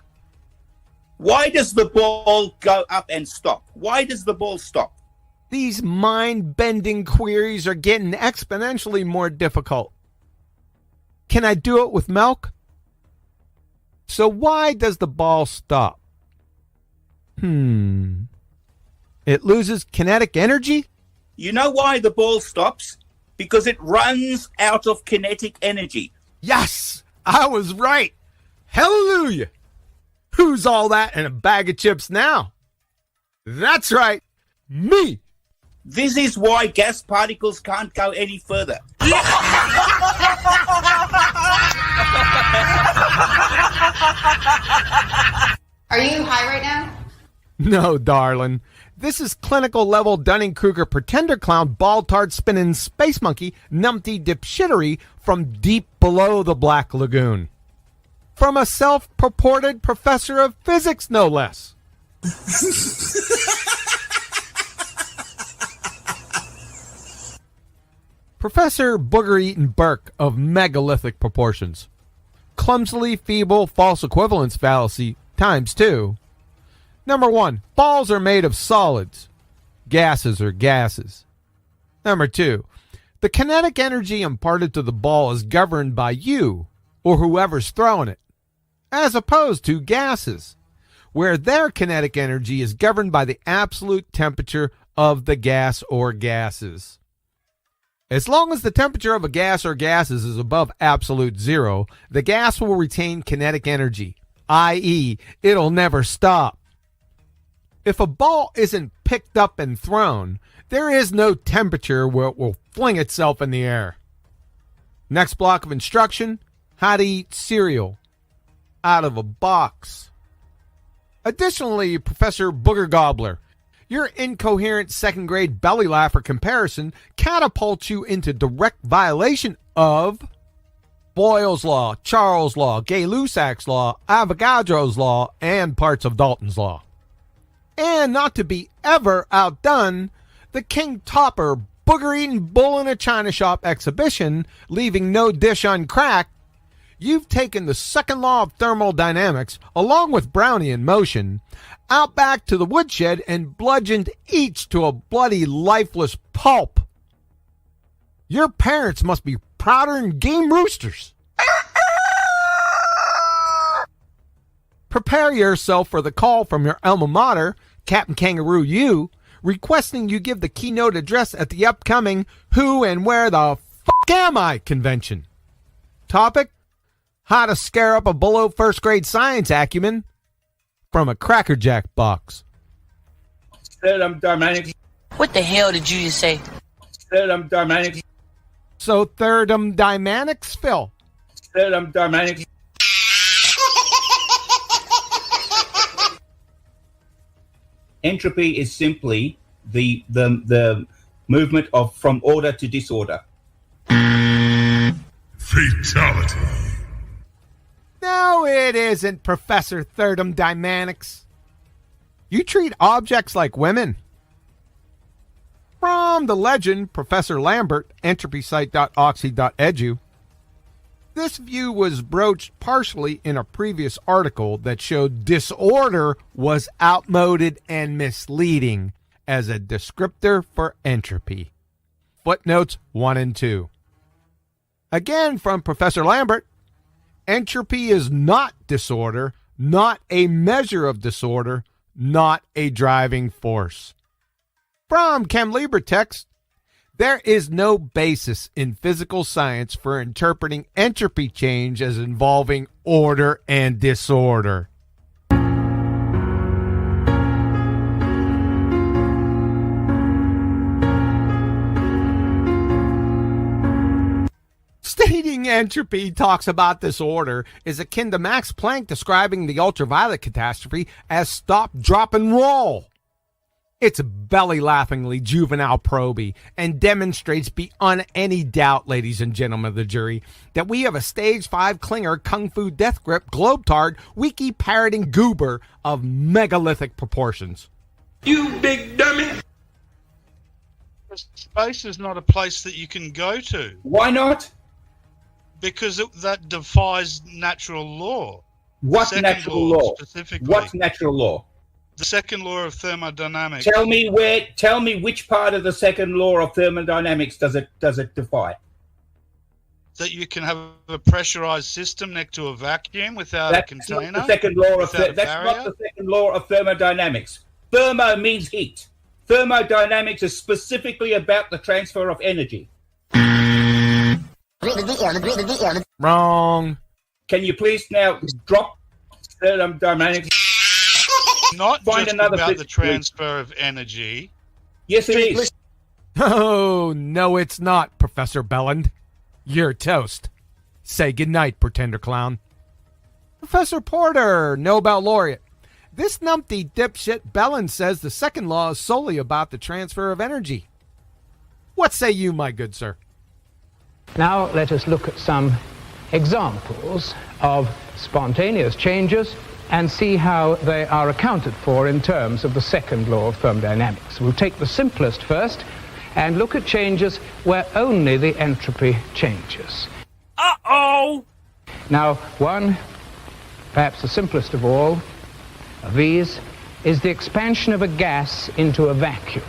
Why does the ball go up and stop? Why does the ball stop? These mind-bending queries are getting exponentially more difficult. Can I do it with milk? So why does the ball stop? It loses kinetic energy? You know why the ball stops? Because it runs out of kinetic energy. Yes! I was right! Hallelujah! Who's all that in a bag of chips now? That's right, me! This is why gas particles can't go any further. Are you high right now? No, darling. This is clinical level Dunning-Kruger pretender clown ball-tart spinning space monkey numpty dipshittery from deep below the Black Lagoon. From a self-purported professor of physics, no less. Professor Booger-Eaton Burke of megalithic proportions. Clumsily feeble false equivalence fallacy times 2. Number 1, balls are made of solids. Gases are gases. Number 2, the kinetic energy imparted to the ball is governed by you, or whoever's throwing it, as opposed to gases, where their kinetic energy is governed by the absolute temperature of the gas or gases. As long as the temperature of a gas or gases is above absolute zero, the gas will retain kinetic energy, i.e., it'll never stop. If a ball isn't picked up and thrown, there is no temperature where it will fling itself in the air. Next block of instruction, how to eat cereal out of a box. Additionally, Professor Booger Gobbler, your incoherent second grade belly laugher comparison catapults you into direct violation of Boyle's Law, Charles' Law, Gay-Lussac's Law, Avogadro's Law, and parts of Dalton's Law. And not to be ever outdone, the King Topper booger-eating bull in a china shop exhibition, leaving no dish uncracked, you've taken the second law of thermodynamics, along with Brownian motion, out back to the woodshed and bludgeoned each to a bloody lifeless pulp. Your parents must be prouder than game roosters. Prepare yourself for the call from your alma mater, Captain Kangaroo U, requesting you give the keynote address at the upcoming Who and Where the Fuck Am I convention. Topic: how to scare up a below first grade science acumen from a Cracker Jack box. What the hell did you just say? So thermodynamics, Phil. Entropy is simply the movement of from order to disorder. Fatality. No, it isn't, Professor Thermodynamics. You treat objects like women. From the legend, Professor Lambert, entropysite.oxy.edu. This view was broached partially in a previous article that showed disorder was outmoded and misleading as a descriptor for entropy. Footnotes 1 and 2. Again, from Professor Lambert, entropy is not disorder, not a measure of disorder, not a driving force. From Chem Libre text, there is no basis in physical science for interpreting entropy change as involving order and disorder. Stating entropy talks about disorder is akin to Max Planck describing the ultraviolet catastrophe as stop, drop, and roll. It's belly-laughingly juvenile proby and demonstrates beyond any doubt, ladies and gentlemen of the jury, that we have a stage 5 clinger kung fu death grip globetard wiki-parroting goober of megalithic proportions. You big dummy! Space is not a place that you can go to. Why not? Because that defies natural law. What natural law? Specifically. What natural law? The second law of thermodynamics. Tell me which part of the second law of thermodynamics does it defy? That you can have a pressurized system next to a vacuum without a container. Not the second law of that's not the second law of thermodynamics. Thermo means heat. Thermodynamics is specifically about the transfer of energy. Wrong. Can you please now drop thermodynamics? Not Find just another about the transfer of energy. Yes, it is. Oh, no, it's not, Professor Belland. You're toast. Say goodnight, pretender clown. Professor Porter, Nobel laureate. This numpty dipshit Belland says the second law is solely about the transfer of energy. What say you, my good sir? Now let us look at some examples of spontaneous changes and see how they are accounted for in terms of the second law of thermodynamics. We'll take the simplest first and look at changes where only the entropy changes. Uh-oh! Now, one, perhaps the simplest of all, of these, is the expansion of a gas into a vacuum.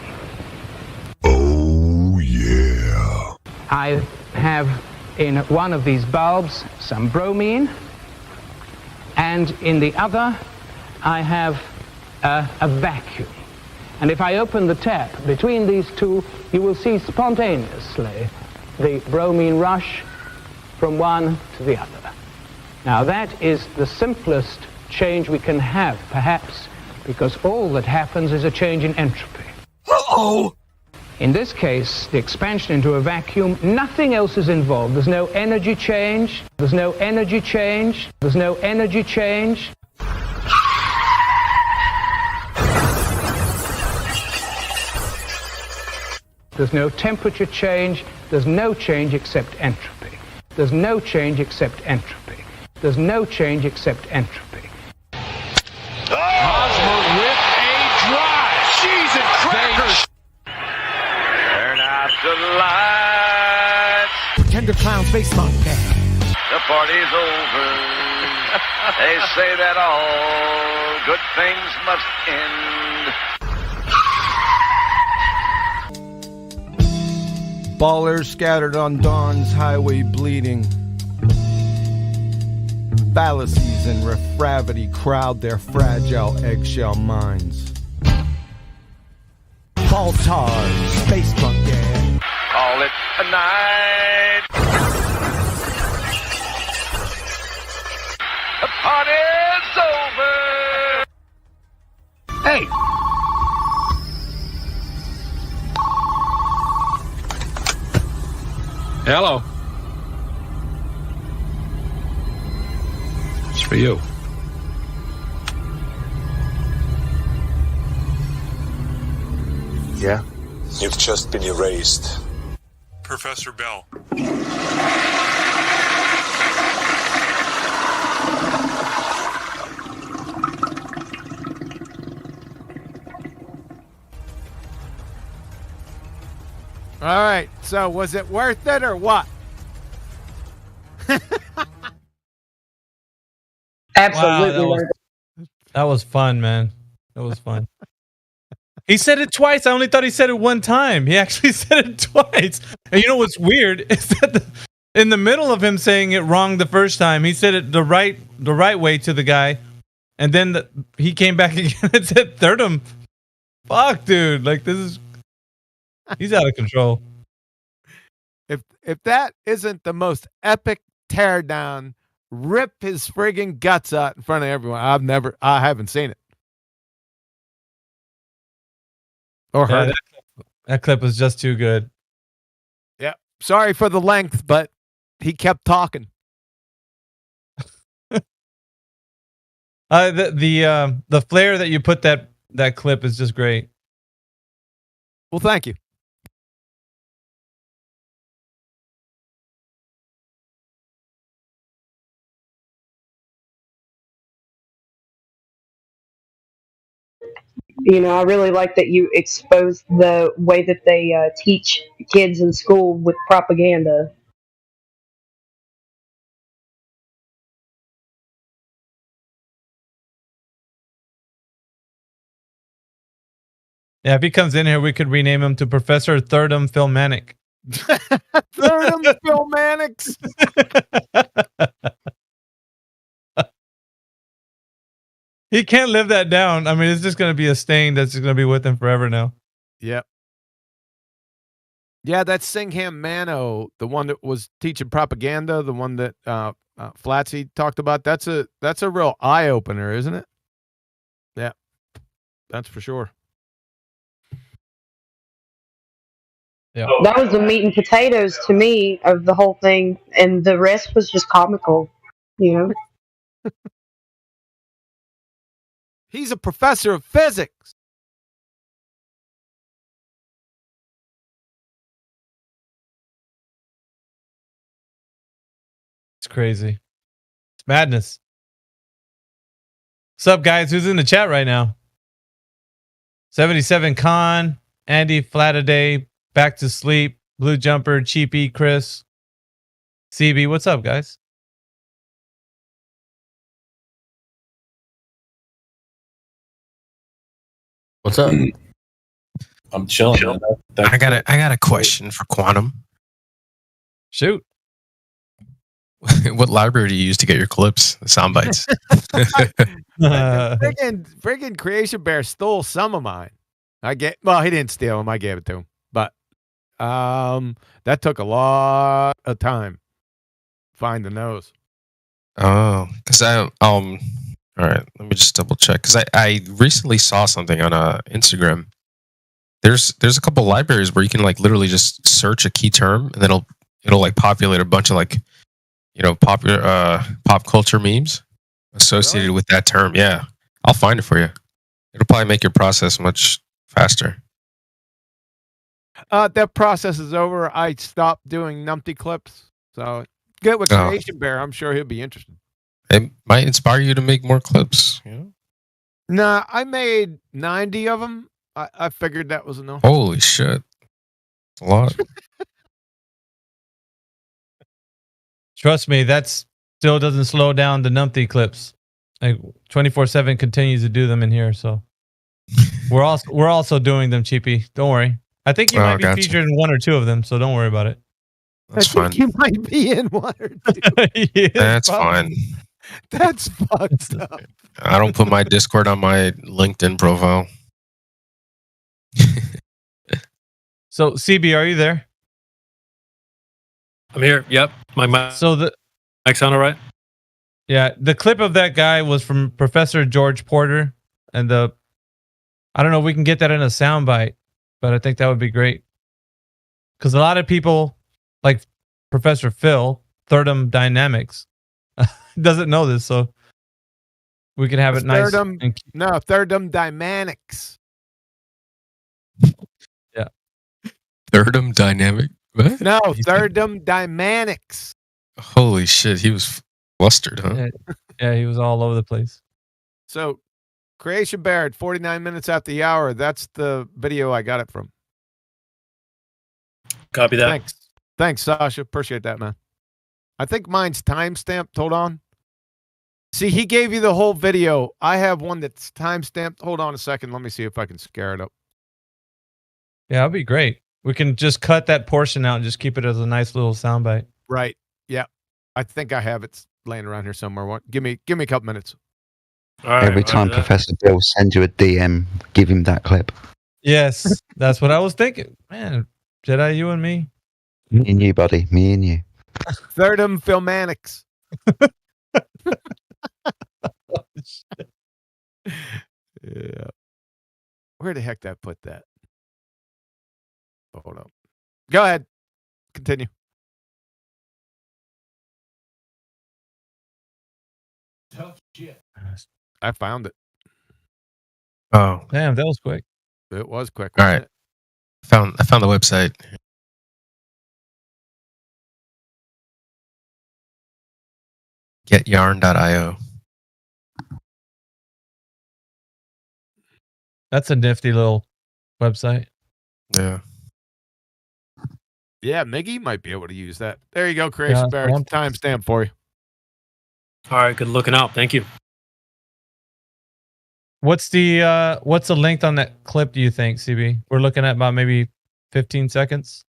Oh, yeah. I have in one of these bulbs some bromine, and in the other I have a vacuum. And if I open the tap between these two, you will see spontaneously the bromine rush from one to the other. Now that is the simplest change we can have, perhaps, because all that happens is a change in entropy. Uh-oh! In this case, the expansion into a vacuum, nothing else is involved. There's no energy change. There's no energy change. There's no energy change. There's no temperature change. There's no change except entropy. There's no change except entropy. There's no change except entropy. Hosmer with a drive. Cheese and crackers. Turn out the lights. Pretender clown face monkey. The party's over. They say that all good things must end. Ballers scattered on dawn's highway bleeding. Fallacies and refravity crowd their fragile eggshell minds. Baltard, space monkey. Call it a night. The party's over. Hey! Hello. It's for you. Yeah? You've just been erased. Professor Bell. All right. So was it worth it or what? Absolutely. Wow, that was fun, man. That was fun. He said it twice. I only thought he said it one time. He actually said it twice. And you know what's weird is that in the middle of him saying it wrong the first time, he said it the right way to the guy, and then he came back again and said thirdum. Fuck, dude! Like he's out of control. If that isn't the most epic teardown, rip his friggin' guts out in front of everyone. I haven't seen it. Or heard it. That clip was just too good. Yeah. Sorry for the length, but he kept talking. The flair that you put that clip is just great. Well, thank you. You know, I really like that you expose the way that they teach kids in school with propaganda. Yeah, if he comes in here, we could rename him to Professor Thirdum Philmanic. Thirdum Philmanics. He can't live that down. I mean, it's just going to be a stain that's just going to be with him forever now. Yep. Yeah, that's Singham Mano, the one that was teaching propaganda, the one that Flatsy talked about. That's a real eye opener, isn't it? Yeah, that's for sure. Yeah, that was the meat and potatoes to me of the whole thing, and the rest was just comical. You know. He's a professor of physics. It's crazy. It's madness. What's up, guys? Who's in the chat right now? 77 Con, Andy Flataday, Back to Sleep, Blue Jumper, Cheapy, Chris, CB. What's up, guys? What's up? I'm chilling. Man. I got a question for Quantum. Shoot. What library do you use to get your clips, the sound bites? Friggin' Creation Bear stole some of mine. He didn't steal them. I gave it to him. But that took a lot of time finding those. Oh, because all right, let me just double check because I recently saw something on Instagram. There's a couple libraries where you can like literally just search a key term and then it'll like populate a bunch of like popular pop culture memes associated with that term. Yeah, I'll find it for you. It'll probably make your process much faster. That process is over. I stopped doing numpty clips, so get with Creation Bear. I'm sure he'll be interested. It might inspire you to make more clips. You know? Nah, I made 90 of them. I figured that was enough. Holy shit. That's a lot. Trust me, that still doesn't slow down the numpty clips. Like 24/7 continues to do them in here, so we're also doing them, Cheapy. Don't worry. I think you might be featured in one or two of them, so don't worry about it. That's fine. You might be in one or two. Yeah, that's fine. That's fucked up. I don't put my Discord on my LinkedIn profile. So, CB, are you there? I'm here. Yep. My mic. So the mic sound all right? Yeah, the clip of that guy was from Professor George Porter, and I don't know if we can get that in a soundbite, but I think that would be great because a lot of people like Professor Phil Thirdum Dynamics doesn't know this, so we can have it nice. Thirdum Dynamics. Thirdum Dynamic. What? No, Thirdum Dynamics. Holy shit, he was flustered, huh? Yeah, he was all over the place. So, Creation Barrett, 49 minutes after the hour. That's the video I got it from. Copy that. Thanks, Sasha. Appreciate that, man. I think mine's timestamped. Hold on. See, he gave you the whole video. I have one that's timestamped. Hold on a second. Let me see if I can scare it up. Yeah, that'd be great. We can just cut that portion out and just keep it as a nice little soundbite. Right. Yeah. I think I have it laying around here somewhere. Give me a couple minutes. Every time Professor Bill sends you a DM, give him that clip. Yes, that's what I was thinking. Man, Jedi, you and me. Me and you, buddy. Me and you. Thirdum Filmatics. Yeah. Where the heck did I put that? Hold on. Go ahead. Continue. Tough shit. I found it. Oh, damn, that was quick. It was quick. All right. I found the website. Getyarn.io. That's a nifty little website. Yeah. Yeah, Miggy might be able to use that. There you go, Creation Yeah, Barrett. Timestamp for you. All right, good looking out. Thank you. What's the length on that clip, do you think, CB? We're looking at about maybe 15 seconds,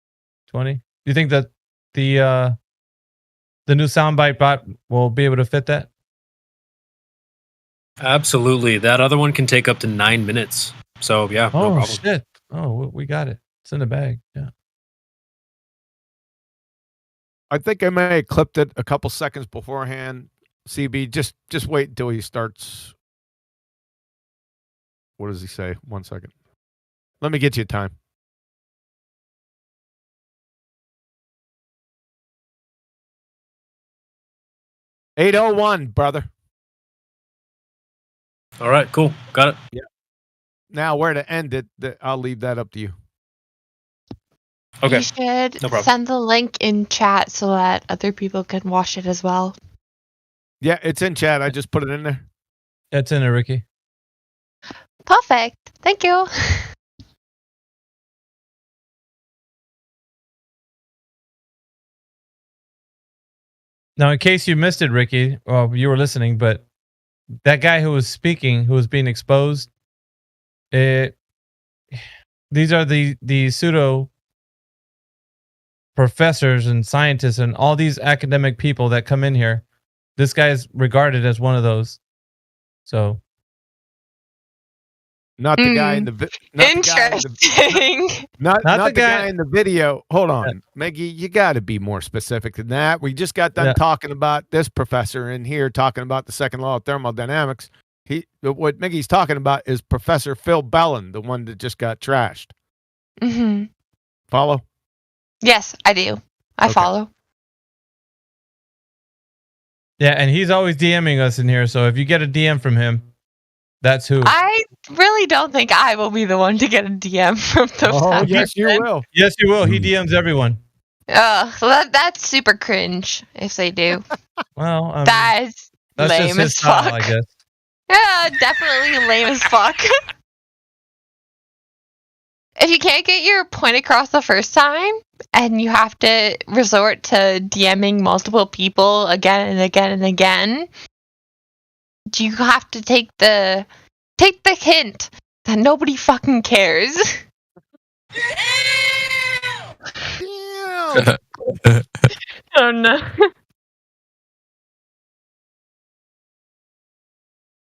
20. Do you think that the new soundbite bot will be able to fit that? Absolutely. That other one can take up to 9 minutes. So yeah, no Oh problem. shit. Oh, we got it. It's in the bag. Yeah. I think I may have clipped it a couple seconds beforehand. CB, just wait until he starts. What does he say? 1 second. Let me get you a time. $8:01, brother. All right, cool. Got it. Yeah. Now, where to end it, I'll leave that up to you. Okay. You should No problem. send the link in chat so that other people can watch it as well. Yeah, it's in chat. I just put it in there. It's in there, Ricky. Perfect. Thank you. Now, in case you missed it, Ricky, well, you were listening, but that guy who was speaking, who was being exposed, these are the pseudo professors and scientists and all these academic people that come in here. This guy is regarded as one of those. So, not the guy in the Interesting. not the guy in the video. Hold on, Maggie, you got to be more specific than that. We just got done talking about this professor in here, talking about the second law of thermodynamics. What Mickey's talking about is Professor Phil Bellin, the one that just got trashed. Mm-hmm. Follow? Yes, I do. I follow. yeah, and he's always DMing us in here. So if you get a DM from him, that's who. I really don't think I will be the one to get a DM from the person. Yes, you will. Yes, you will. He DMs everyone. So that's super cringe if they do. Well, I mean, that's lame just as his style, fuck. I guess. Yeah, definitely lame as fuck. If you can't get your point across the first time and you have to resort to DMing multiple people again and again and again, you have to take the hint that nobody fucking cares. Oh no.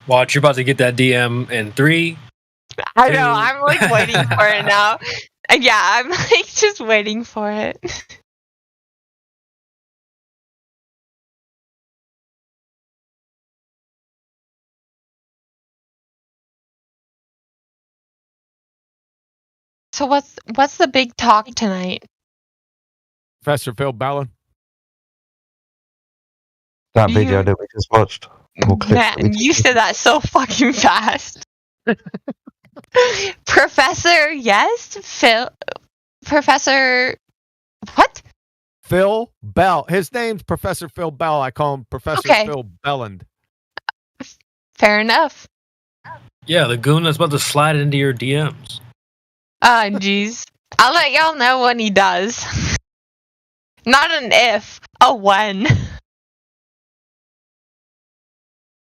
Watch, you're about to get that DM in 3. I know, I'm like waiting for it now. Yeah, I'm like just waiting for it. So what's the big talk tonight? Professor Phil Bellin. That video that we just watched. Or clip that we Man, just you said that so fucking fast. Professor, yes. Professor. What? Phil Bell. His name's Professor Phil Bell. I call him Professor Okay. Phil Belland. Fair enough. Yeah, the goon that's about to slide into your DMs. Oh, jeez. I'll let y'all know when he does. Not an if, a when.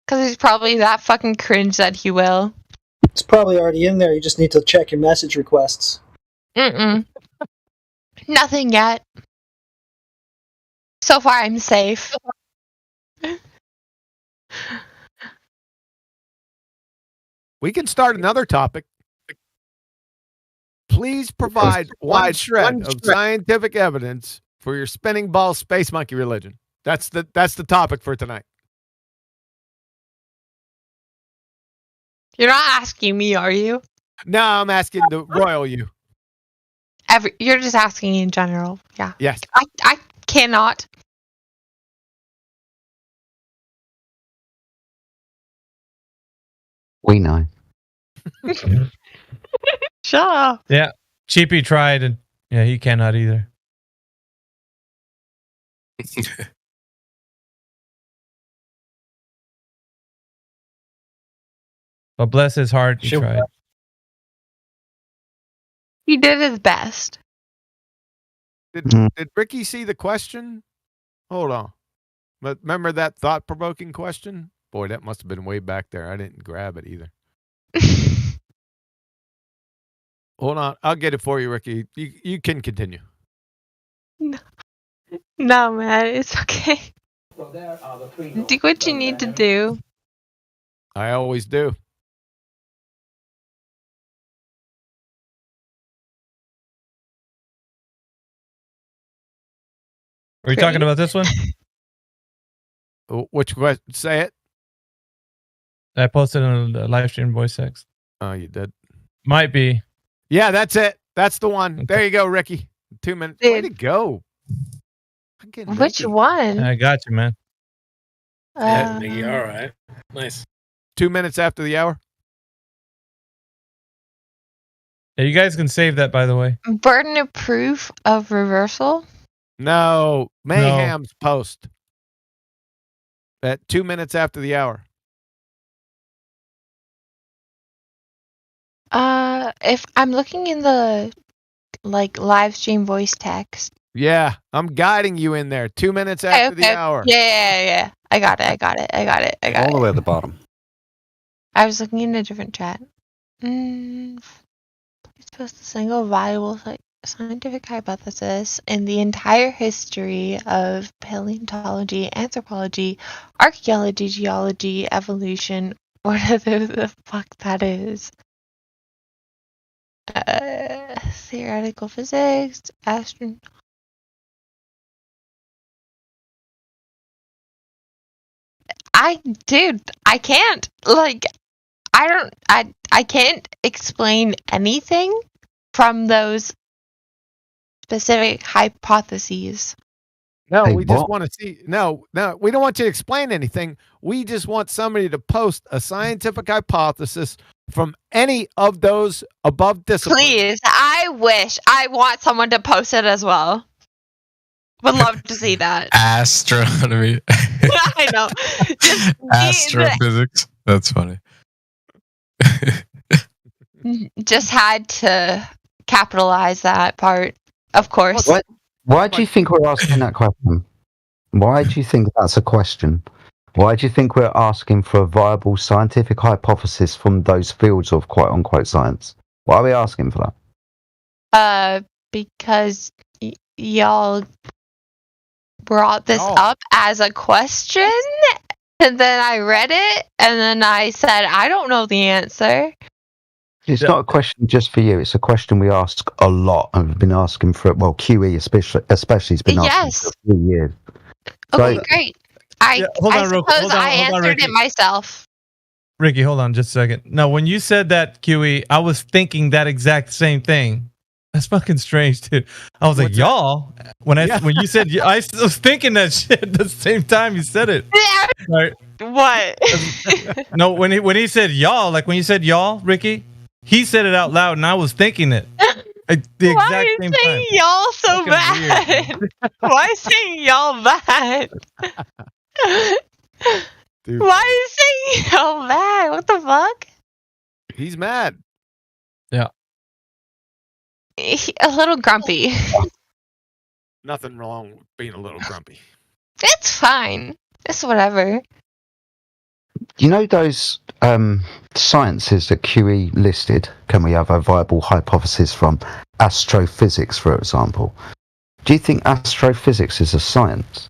Because he's probably that fucking cringe that he will. It's probably already in there. You just need to check your message requests. Mm-mm. Nothing yet. So far, I'm safe. We can start another topic. Please provide one shred of scientific evidence for your spinning ball space monkey religion. That's the topic for tonight. You're not asking me, are you? No, I'm asking the royal you. You're just asking in general. Yeah. Yes. I cannot. We know. Shut up. Yeah. Cheapy tried, and yeah, he cannot either. But bless his heart, he tried. He did his best. Did Ricky see the question? Hold on. But remember that thought-provoking question? Boy, that must have been way back there. I didn't grab it either. Hold on. I'll get it for you, Ricky. You can continue. No, man. It's okay. Do what you need to do. I always do. Are we talking about this one? Which question? Say it. I posted on the live stream voice text. Oh, you did? Might be. Yeah, that's it. That's the one. There you go, Ricky. 2 minutes. Way to go. Which one? I got you, man. Yeah, Mickey, all right. Nice. 2 minutes after the hour. Yeah, you guys can save that, by the way. Burden of proof of reversal? No. Mayhem's post. At 2 minutes after the hour. If I'm looking in the live stream voice text. Yeah, I'm guiding you in there. 2 minutes after the hour. Yeah. I got it. All the way at the bottom. I was looking in a different chat. Please post a single viable scientific hypothesis in the entire history of paleontology, anthropology, archaeology, geology, evolution, whatever the fuck that is. Theoretical physics, I can't. I can't explain anything from those specific hypotheses. No, we just want to see. No, we don't want you to explain anything. We just want somebody to post a scientific hypothesis from any of those above disciplines. Please, I want someone to post it as well. Would love to see that. Astronomy. I know. Astrophysics. That's funny. Just had to capitalize that part, of course. Why do you think we're asking that question? Why do you think that's a question? Why do you think we're asking for a viable scientific hypothesis from those fields of quote-unquote science? Why are we asking for that? Because y'all brought this up as a question, and then I read it, and then I said, I don't know the answer. It's not a question just for you. It's a question we ask a lot, and we've been asking for it. Well, QE especially has been asking for a few years. Okay, great. I suppose I answered it myself. Ricky, hold on just a second. No, when you said that, QE, I was thinking that exact same thing. That's fucking strange, dude. I was like, y'all. When you said, I was thinking that shit at the same time you said it. Right. What? No, when he said y'all, like when you said y'all, Ricky, he said it out loud, and I was thinking it. At the Why exact are same you time. saying y'all so Fucking bad? Why are you saying y'all bad? Dude, Why are you saying y'all bad? What the fuck? he's mad. Yeah. A little grumpy. Nothing wrong with being a little grumpy. It's fine. It's whatever. You know those sciences that QE listed? Can we have a viable hypothesis from astrophysics, for example? Do you think astrophysics is a science?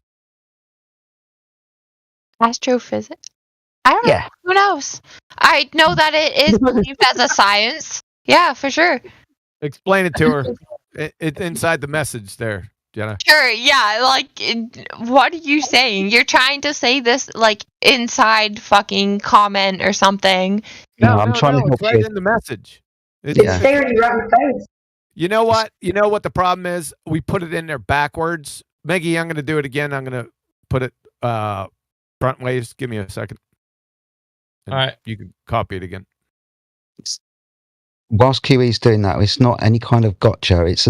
Astrophysics? I don't know. Who knows? I know that it is believed as a science. Yeah, for sure. Explain it to her. It's inside the message there, Jenna. Sure, yeah, like, what are you saying? You're trying to say this, like, inside fucking comment or something. No, I'm trying to help it's right you. in the message. It's staring you right in the face. You know what? You know what the problem is? We put it in there backwards. Meggie, I'm going to do it again. I'm going to put it front ways. Give me a second. And all right. You can copy it again. Whilst QE's doing that, it's not any kind of gotcha. It's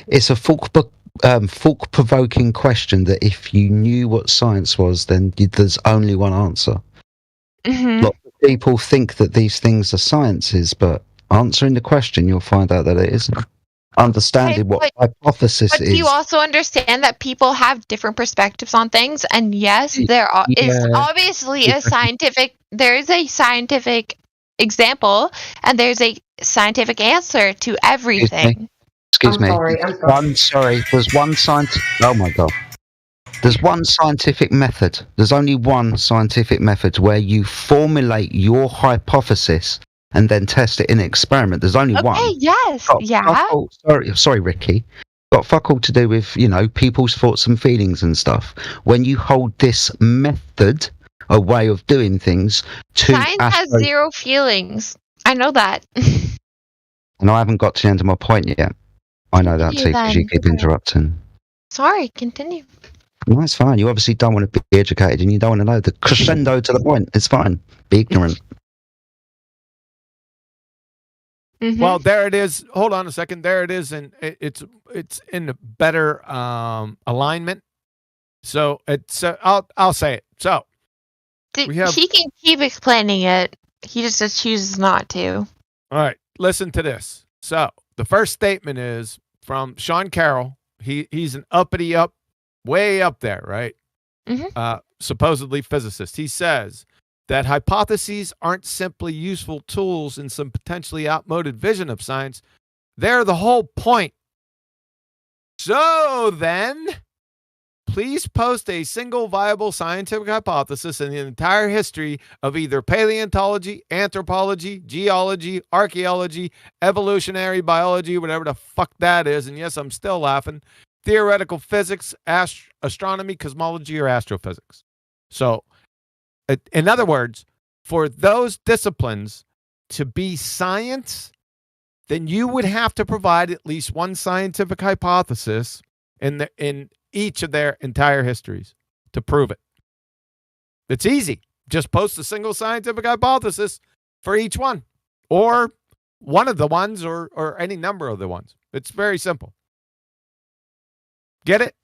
it's a thought-provoking question that if you knew what science was, then there's only one answer. Mm-hmm. Lots of people think that these things are sciences, but answering the question, you'll find out that it isn't. Understanding what hypothesis But is. do you also understand that people have different perspectives on things? And yes, there is obviously a scientific. There is a scientific example, and there's a scientific answer to everything. Excuse me. I'm sorry. There's one scientific. Oh my god. There's one scientific method. There's only one scientific method where you formulate your hypothesis and then test it in an experiment. There's only one. Okay, yes, yeah. Sorry, Ricky. Got fuck all to do with, people's thoughts and feelings and stuff. When you hold this method, a way of doing things, to Science has zero feelings. I know that. And I haven't got to the end of my point yet. I know that too, because you then. keep interrupting. Sorry, continue. No, it's fine. You obviously don't want to be educated and you don't want to know the crescendo to the point. It's fine. Be ignorant. Mm-hmm. Well, there it is. Hold on a second. There it is, and it's in a better alignment. So it's I'll say it. So we have. He can keep explaining it. He just chooses not to. All right, listen to this. So the first statement is from Sean Carroll. He's an uppity way up there, right? Mm-hmm. Supposedly physicist. He says that hypotheses aren't simply useful tools in some potentially outmoded vision of science. They're the whole point. So then, please post a single viable scientific hypothesis in the entire history of either paleontology, anthropology, geology, archaeology, evolutionary biology, whatever the fuck that is. And yes, I'm still laughing. Theoretical physics, astronomy, cosmology, or astrophysics. So, in other words, for those disciplines to be science, then you would have to provide at least one scientific hypothesis in each of their entire histories to prove it. It's easy. Just post a single scientific hypothesis for each one, or one of the ones, or any number of the ones. It's very simple. Get it?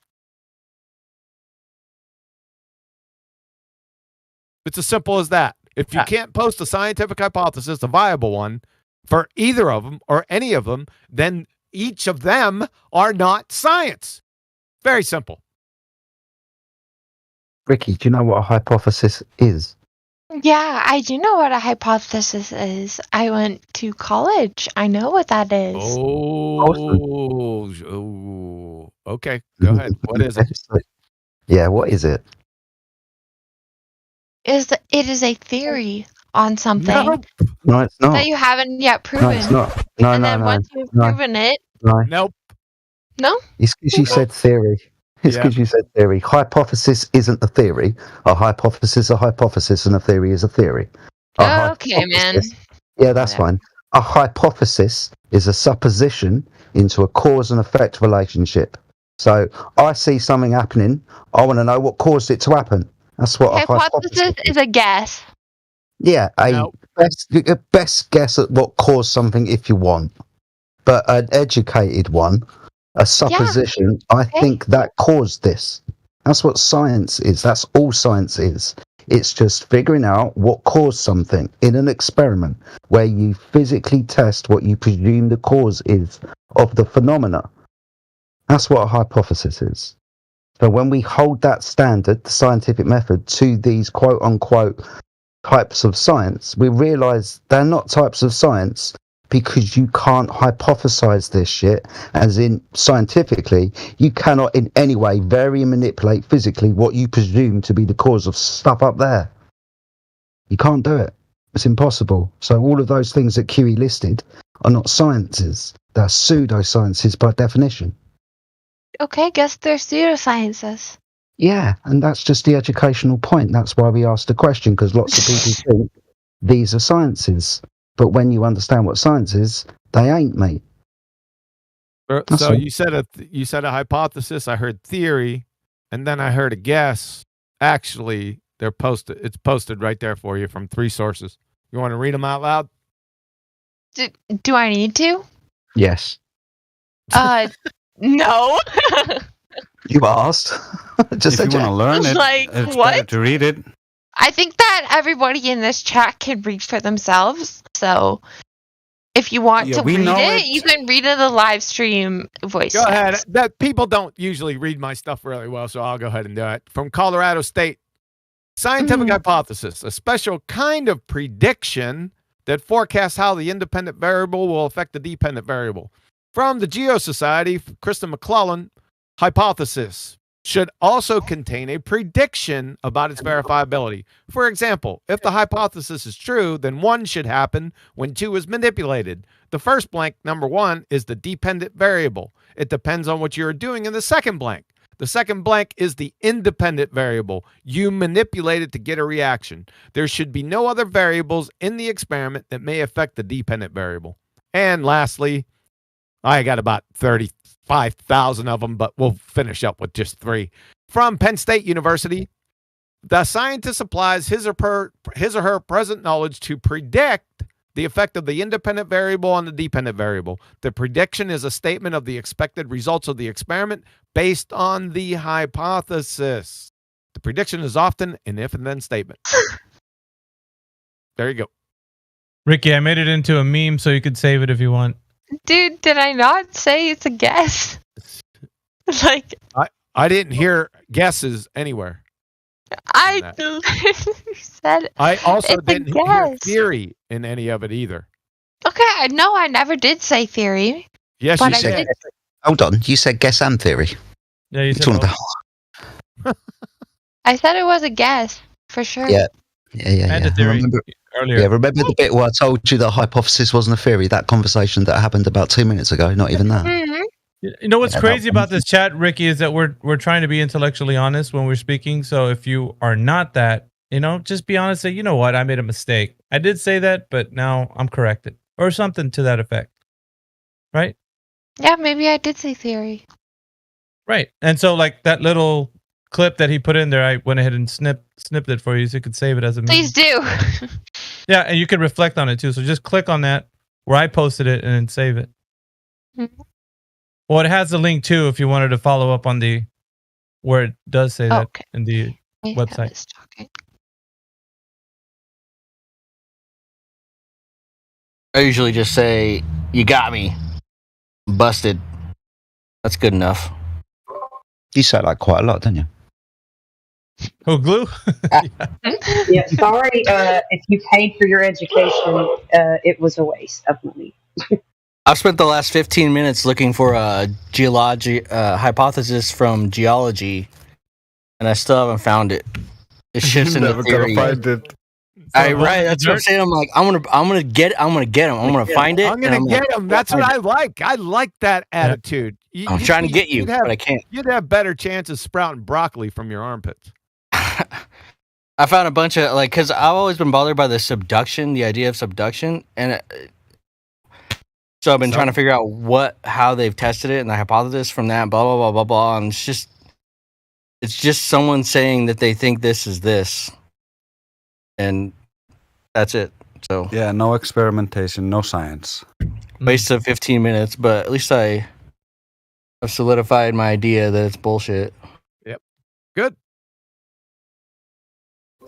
It's as simple as that. If you can't post a scientific hypothesis, a viable one, for either of them or any of them, then each of them are not science. Very simple. Ricky, do you know what a hypothesis is? Yeah, I do know what a hypothesis is. I went to college. I know what that is. Oh, okay. Go ahead. What is it? Yeah, what is it? It is a theory on something No, it's not. that you haven't yet proven. No, it's not. No, and no, then no. once you've no. proven it, No. Nope. No? It's because you said theory. It's because you said theory. Hypothesis isn't a theory. A hypothesis is a hypothesis, and a theory is a theory. Okay, man. Yeah, that's fine. A hypothesis is a supposition into a cause and effect relationship. So I see something happening. I want to know what caused it to happen. That's what a Hypothesis is a guess. Yeah, a best guess at what caused something if you want. but an educated one, a supposition, I think that caused this. That's what science is. That's all science is. It's just figuring out what caused something in an experiment where you physically test what you presume the cause is of the phenomena. That's what a hypothesis is. So when we hold that standard, the scientific method, to these quote-unquote types of science, we realize they're not types of science because you can't hypothesize this shit, as in scientifically, you cannot in any way vary and manipulate physically what you presume to be the cause of stuff up there. You can't do it. It's impossible. So all of those things that QE listed are not sciences. They're pseudosciences by definition. Okay, guess they're pseudosciences. Yeah, and that's just the educational point. That's why we asked the question, because lots of people think these are sciences. But when you understand what science is, they ain't, mate. That's So all. you said a hypothesis. I heard theory, and then I heard a guess. Actually, they're posted. It's posted right there for you from 3 sources. You want to read them out loud? Do I need to? Yes. No. You asked. Just if you want to learn it, Like, it's what? better to read it. I think that everybody in this chat can read for themselves. So if you want to we read know it, it. you can read it in the live stream voice. Go ahead. text. That people don't usually read my stuff really well, so I'll go ahead and do it. From Colorado State, scientific hypothesis, a special kind of prediction that forecasts how the independent variable will affect the dependent variable. From the Geo Society, Kristen McClellan, hypothesis should also contain a prediction about its verifiability. For example, if the hypothesis is true, then 1 should happen when 2 is manipulated. The first blank, number 1, is the dependent variable. It depends on what you're doing in the second blank. The second blank is the independent variable. You manipulate it to get a reaction. There should be no other variables in the experiment that may affect the dependent variable. And lastly, I got about 35,000 of them, but we'll finish up with just 3. From Penn State University, the scientist applies his or her present knowledge to predict the effect of the independent variable on the dependent variable. The prediction is a statement of the expected results of the experiment based on the hypothesis. The prediction is often an if and then statement. There you go. Ricky, I made it into a meme so you could save it if you want. Dude, did I not say it's a guess? Like, I didn't hear guesses anywhere. I said I also it's a didn't hear guess. theory in any of it either. Okay, no, I never did say theory. Yes, but you I said. did. Hold on. You said guess and theory. Yeah, you What are you talking about? I said it was a guess for sure. Yeah. Yeah. And a theory Remember, earlier. yeah, remember the bit where I told you the hypothesis wasn't a theory? That conversation that happened about 2 minutes ago. Not even that. Mhm. You know what's Yeah, crazy that about this chat, Ricky, is that we're trying to be intellectually honest when we're speaking. So if you are not that, just be honest. Say, you know what, I made a mistake. I did say that, but now I'm corrected, or something to that effect. Right? Yeah, maybe I did say theory. Right. And so, like that little clip that he put in there, I went ahead and snipped it for you, so you could save it as a meme. Please do. Yeah, and you can reflect on it too. So just click on that where I posted it and then save it. Mhm. Well, it has the link too if you wanted to follow up on the where it does say that Okay. in the Yeah, website. it's talking. I usually just say, "You got me, busted." That's good enough. You say that quite a lot, don't you? Oh, glue? Yeah, sorry if you paid for your education, it was a waste of money. I've spent the last 15 minutes looking for a geology hypothesis from geology, and I still haven't found it. It's just in the Never gonna theory. find it. Right, that's what I'm saying. I'm like, I'm gonna get him. I'm gonna find it. I'm going to get him. That's what I like. I like that attitude. I'm trying to get you, but I can't. You'd have better chances sprouting broccoli from your armpits. I found a bunch of because I've always been bothered by the idea of subduction, and so I've been trying to figure out how they've tested it and the hypothesis from that. Blah blah blah blah blah. And it's just someone saying that they think this is this, and that's it. So Yeah, no experimentation, no science. Waste of 15 minutes, but at least I have solidified my idea that it's bullshit. Yep. Good.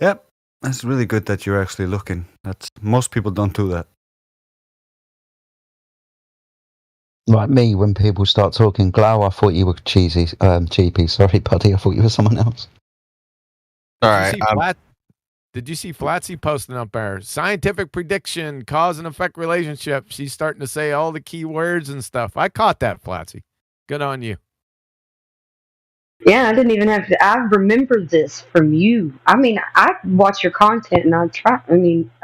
Yep. That's really good that you're actually looking. That's most people don't do that. Like me, when people start talking Glow, I thought you were cheapy. Sorry, buddy. I thought you were someone else. Did you see Flatsy posting up there? Scientific prediction, cause and effect relationship. She's starting to say all the key words and stuff. I caught that, Flatsy. Good on you. Yeah, I didn't even have to. I remember this from you. I mean, I watch your content and I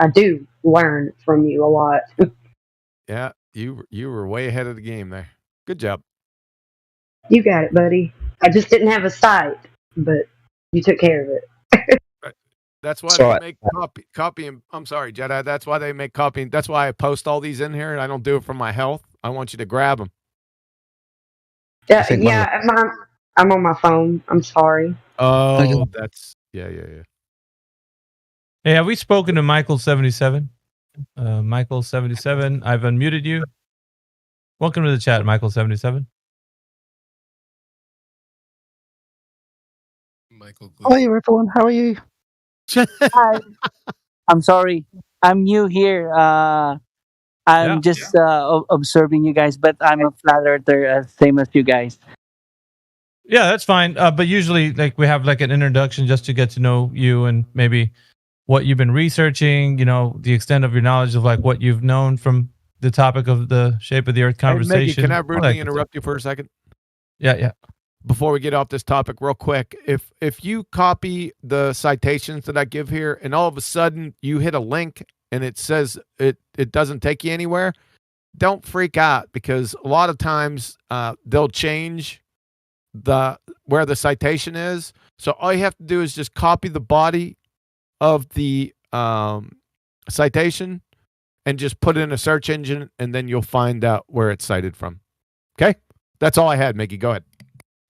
do learn from you a lot. Yeah, you were way ahead of the game there. Good job. You got it, buddy. I just didn't have a site, but you took care of it. That's why they make copying. I'm sorry, Jedi. That's why they make copying. That's why I post all these in here. I don't do it for my health. I want you to grab them. Yeah, I'm on my phone. I'm sorry. Oh, that's yeah. Hey, have we spoken to Michael77? Michael77, I've unmuted you. Welcome to the chat, Michael77. Michael. Hi everyone, how are you? Hi. I'm sorry. I'm new here. I'm just observing you guys, but I'm a flat earther, same as you guys. Yeah, that's fine. But usually, like, we have like an introduction just to get to know you and maybe what you've been researching. You know, the extent of your knowledge of like what you've known from the topic of the shape of the Earth conversation. Hey, Maggie, can I all brutally that interrupt you for a second? Yeah. Before we get off this topic, real quick, if you copy the citations that I give here, and all of a sudden you hit a link and it says it doesn't take you anywhere, don't freak out, because a lot of times they'll change where the citation is. So all you have to do is just copy the body of the citation and just put it in a search engine, and then you'll find out where it's cited from. Okay, that's all I had. Mickey, go ahead.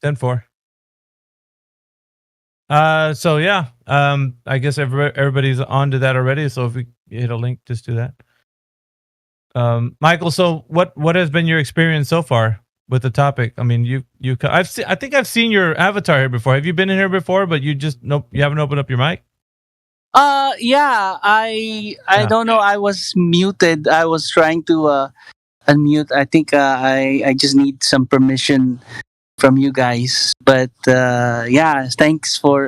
10-4. So yeah, I guess everybody's on to that already. So if we hit a link, just do that. Michael, so what has been your experience so far with the topic? I mean, I think I've seen your avatar here before. Have you been in here before? But you haven't opened up your mic. Yeah, I don't know. I was muted. I was trying to unmute. I think I just need some permission from you guys. But yeah, thanks for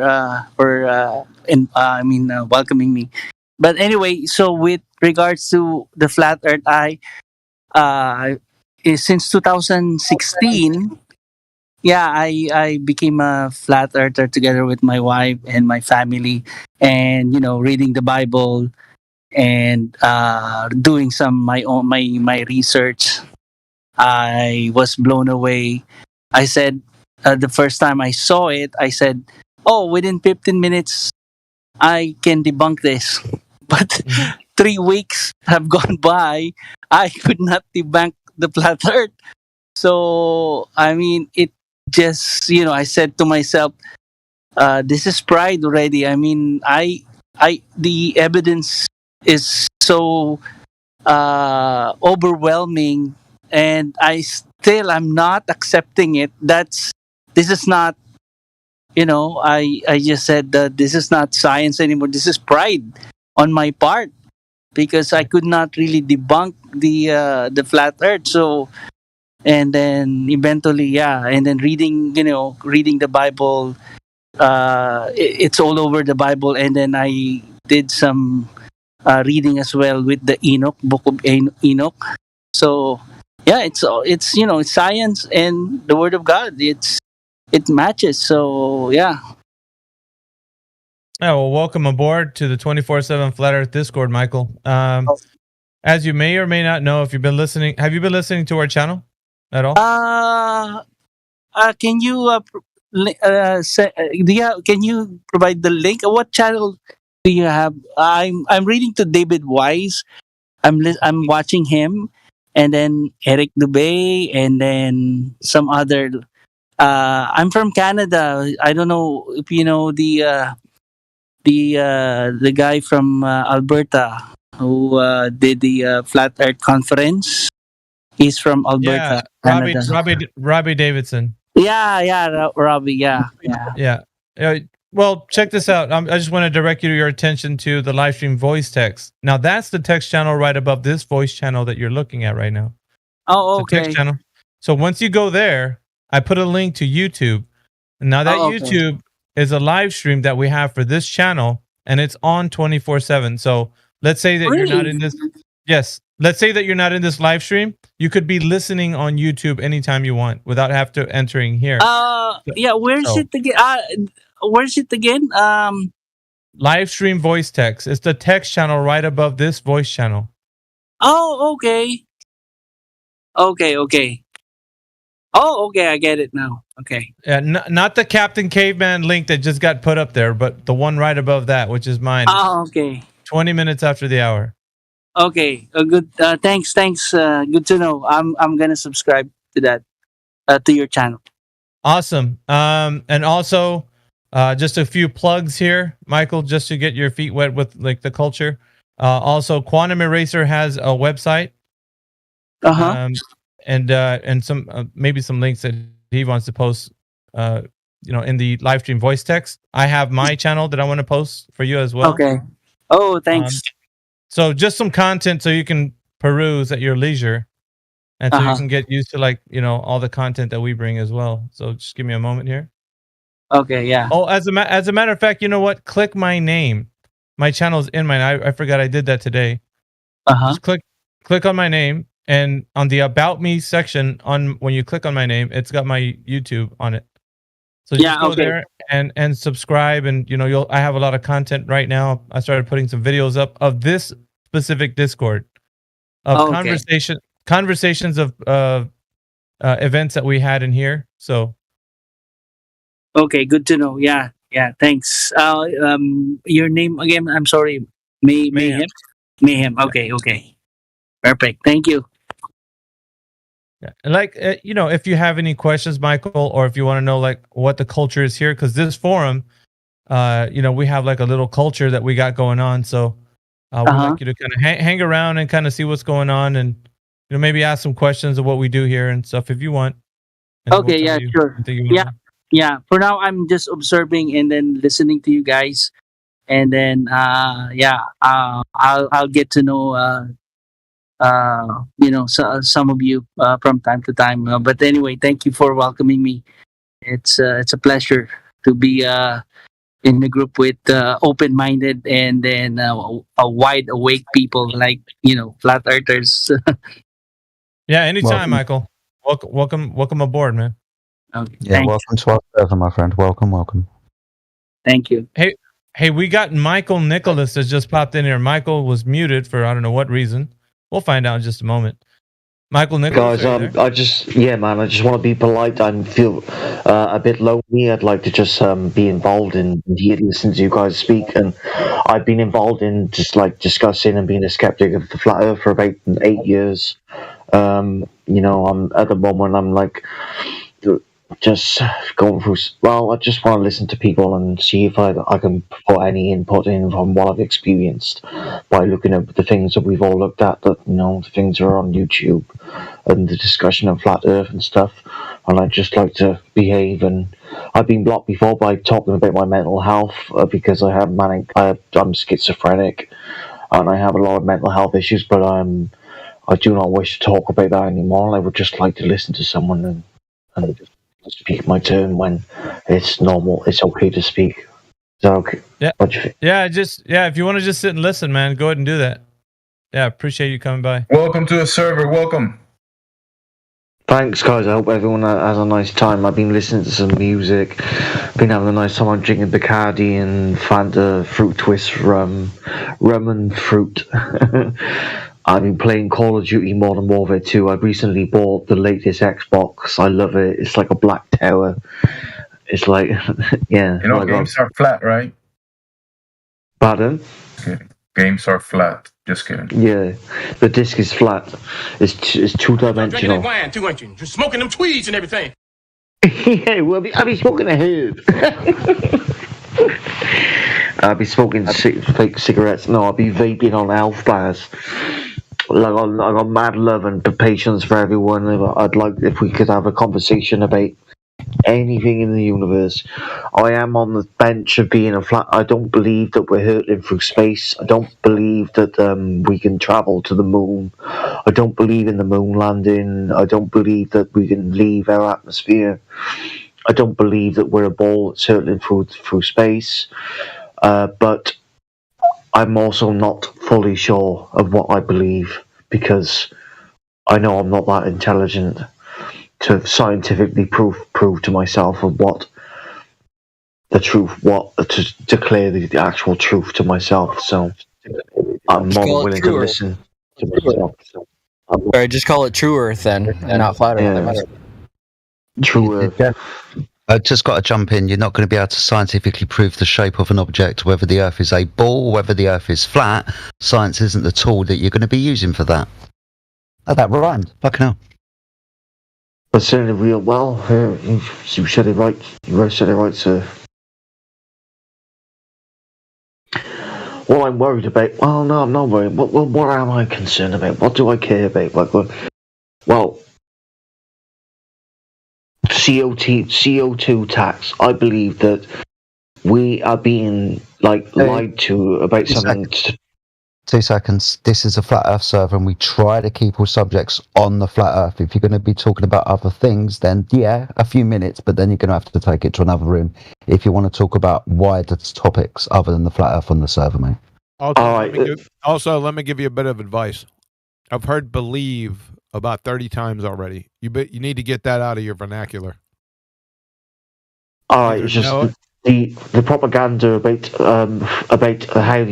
welcoming me. But anyway, so with regards to the flat Earth, since 2016, I became a flat earther together with my wife and my family, and reading the Bible and doing some my research. I was blown away. I said the first time I saw it, I said, "Oh, within 15 minutes, I can debunk this." But 3 weeks have gone by. I could not debunk the flat Earth. So I mean, it just I said to myself, "This is pride already." I mean, the evidence is so overwhelming, and I'm not accepting it. This is not, I just said that this is not science anymore. This is pride on my part, because I could not really debunk the flat Earth. So, and then eventually, and then reading the Bible, it's all over the Bible, and then I did some reading as well with the book of Enoch. So yeah, it's it's science and the Word of God. It matches. So yeah. Yeah, well, welcome aboard to the 24/7 Flat Earth Discord, Michael. As you may or may not know, if you've been listening, have you been listening to our channel at all? Can you can you provide the link? What channel do you have? I'm reading to David Wise. I'm watching him, and then Eric Dubay, and then some other. I'm from Canada. I don't know if you know the guy from Alberta who did the Flat Earth conference. He's from Alberta, Canada. Robbie Davidson. Robbie. Yeah. Well, check this out. I just want to direct your attention to the live stream voice text. Now, that's the text channel right above this voice channel that you're looking at right now. Oh, it's a text channel. So once you go there, I put a link to YouTube. And now that YouTube is a live stream that we have for this channel, and it's on 24/7. So let's say that you're not in this. Yes. Let's say that you're not in this live stream. You could be listening on YouTube anytime you want without have to entering here. Where's it again? Where's it again? Live stream voice text. It's the text channel right above this voice channel. Oh, okay. Okay. Oh, okay. I get it now. Okay. Yeah, not the Captain Caveman link that just got put up there, but the one right above that, which is mine. Oh, okay. 20 minutes after the hour. Okay. Good. Thanks. Good to know. I'm gonna subscribe to that, to your channel. Awesome. And also, just a few plugs here, Michael, just to get your feet wet with like the culture. Also, Quantum Eraser has a website. And some maybe some links that he wants to post, in the live stream voice text. I have my channel that I want to post for you as well. Okay. Oh, thanks. So just some content so you can peruse at your leisure, and so you can get used to all the content that we bring as well. So just give me a moment here. Okay. Yeah. Oh, as a matter of fact, you know what? Click my name. My channel's in mine. I forgot I did that today. Just click on my name. And on the About Me section, when you click on my name, it's got my YouTube on it. So just go there and subscribe, and I have a lot of content right now. I started putting some videos up of this specific Discord of conversations of events that we had in here. So okay, good to know. Yeah, thanks. Your name again? I'm sorry, Mayhem. Mayhem. Okay. Perfect. Thank you. Yeah. And if you have any questions, Michael, or if you want to know what the culture is here, because this forum, we have a little culture that we got going on. So we'd like you to kind of hang around and kind of see what's going on, and maybe ask some questions of what we do here and stuff if you want. Okay. Sure. Yeah. For now, I'm just observing and then listening to you guys, and then I'll get to know. Some of you from time to time. But anyway, thank you for welcoming me. It's a pleasure to be in the group with open-minded and then a wide-awake people like flat earthers. Yeah, anytime, Michael. Welcome aboard, man. Okay, yeah, welcome to our server, my friend. Welcome. Thank you. Hey, we got Michael Nicholas that just popped in here. Michael was muted for I don't know what reason. We'll find out in just a moment. Michael Nicholas. Guys, I just want to be polite. I feel a bit lonely. I'd like to just be involved in listening to you guys speak. And I've been involved in just discussing and being a skeptic of the flat Earth for about 8 years. I'm at the moment I'm just going through. Well, I just want to listen to people and see if I can put any input in from what I've experienced by looking at the things that we've all looked at. That the things that are on YouTube and the discussion of flat Earth and stuff. And I'd just like to behave. And I've been blocked before by talking about my mental health because I have I'm schizophrenic and I have a lot of mental health issues. But I do not wish to talk about that anymore. I would just like to listen to someone and just speak my turn when it's normal. It's okay to speak. Is that okay? Yeah. What do you think? If you want to just sit and listen, man, go ahead and do that. Yeah, appreciate you coming by. Welcome to the server. Welcome. Thanks, guys. I hope everyone has a nice time. I've been listening to some music. Been having a nice time. I'm drinking Bacardi and Fanta fruit twist rum and fruit. I've been playing Call of Duty Modern Warfare 2. I've recently bought the latest Xbox. I love it. It's like a black tower. It's like, yeah. Games are flat, right? Pardon? Games are flat. Just kidding. Yeah, the disc is flat. It's two-dimensional. You're smoking them tweeds and everything. Yeah, well, I'll be smoking a herb. I'll be smoking fake cigarettes. No, I'll be vaping on Alf bars. I got mad love and patience for everyone. I'd like if we could have a conversation about anything in the universe. I am on the bench of being a flat. I don't believe that we're hurtling through space. I don't believe that we can travel to the moon. I don't believe in the moon landing. I don't believe that we can leave our atmosphere. I don't believe that we're a ball that's hurtling through space. But I'm also not fully sure of what I believe, because I know I'm not that intelligent to scientifically prove to myself of what the truth, to declare the actual truth to myself. So I'm more than willing to listen to myself. So Sorry, just call it True Earth then, and not Flat Earth. yeah, True Earth. I just got to jump in. You're not going to be able to scientifically prove the shape of an object, whether the Earth is a ball, whether the Earth is flat. Science isn't the tool that you're going to be using for that. Oh, that rhymed. Fucking hell. But certainly real well. You said it right. You said it right, sir. What I'm worried about. Well, no, I'm not worried. What am I concerned about? What do I care about? Well, CO2 tax. I believe that we are being lied to about something. 2 seconds. This is a flat Earth server, and we try to keep all subjects on the flat Earth. If you're going to be talking about other things, then yeah, a few minutes, but then you're going to have to take it to another room if you want to talk about wider topics other than the flat Earth on the server, mate. Also, let me give you a bit of advice. I've heard "believe" about 30 times already. You need to get that out of your vernacular. All right, it's just the propaganda about how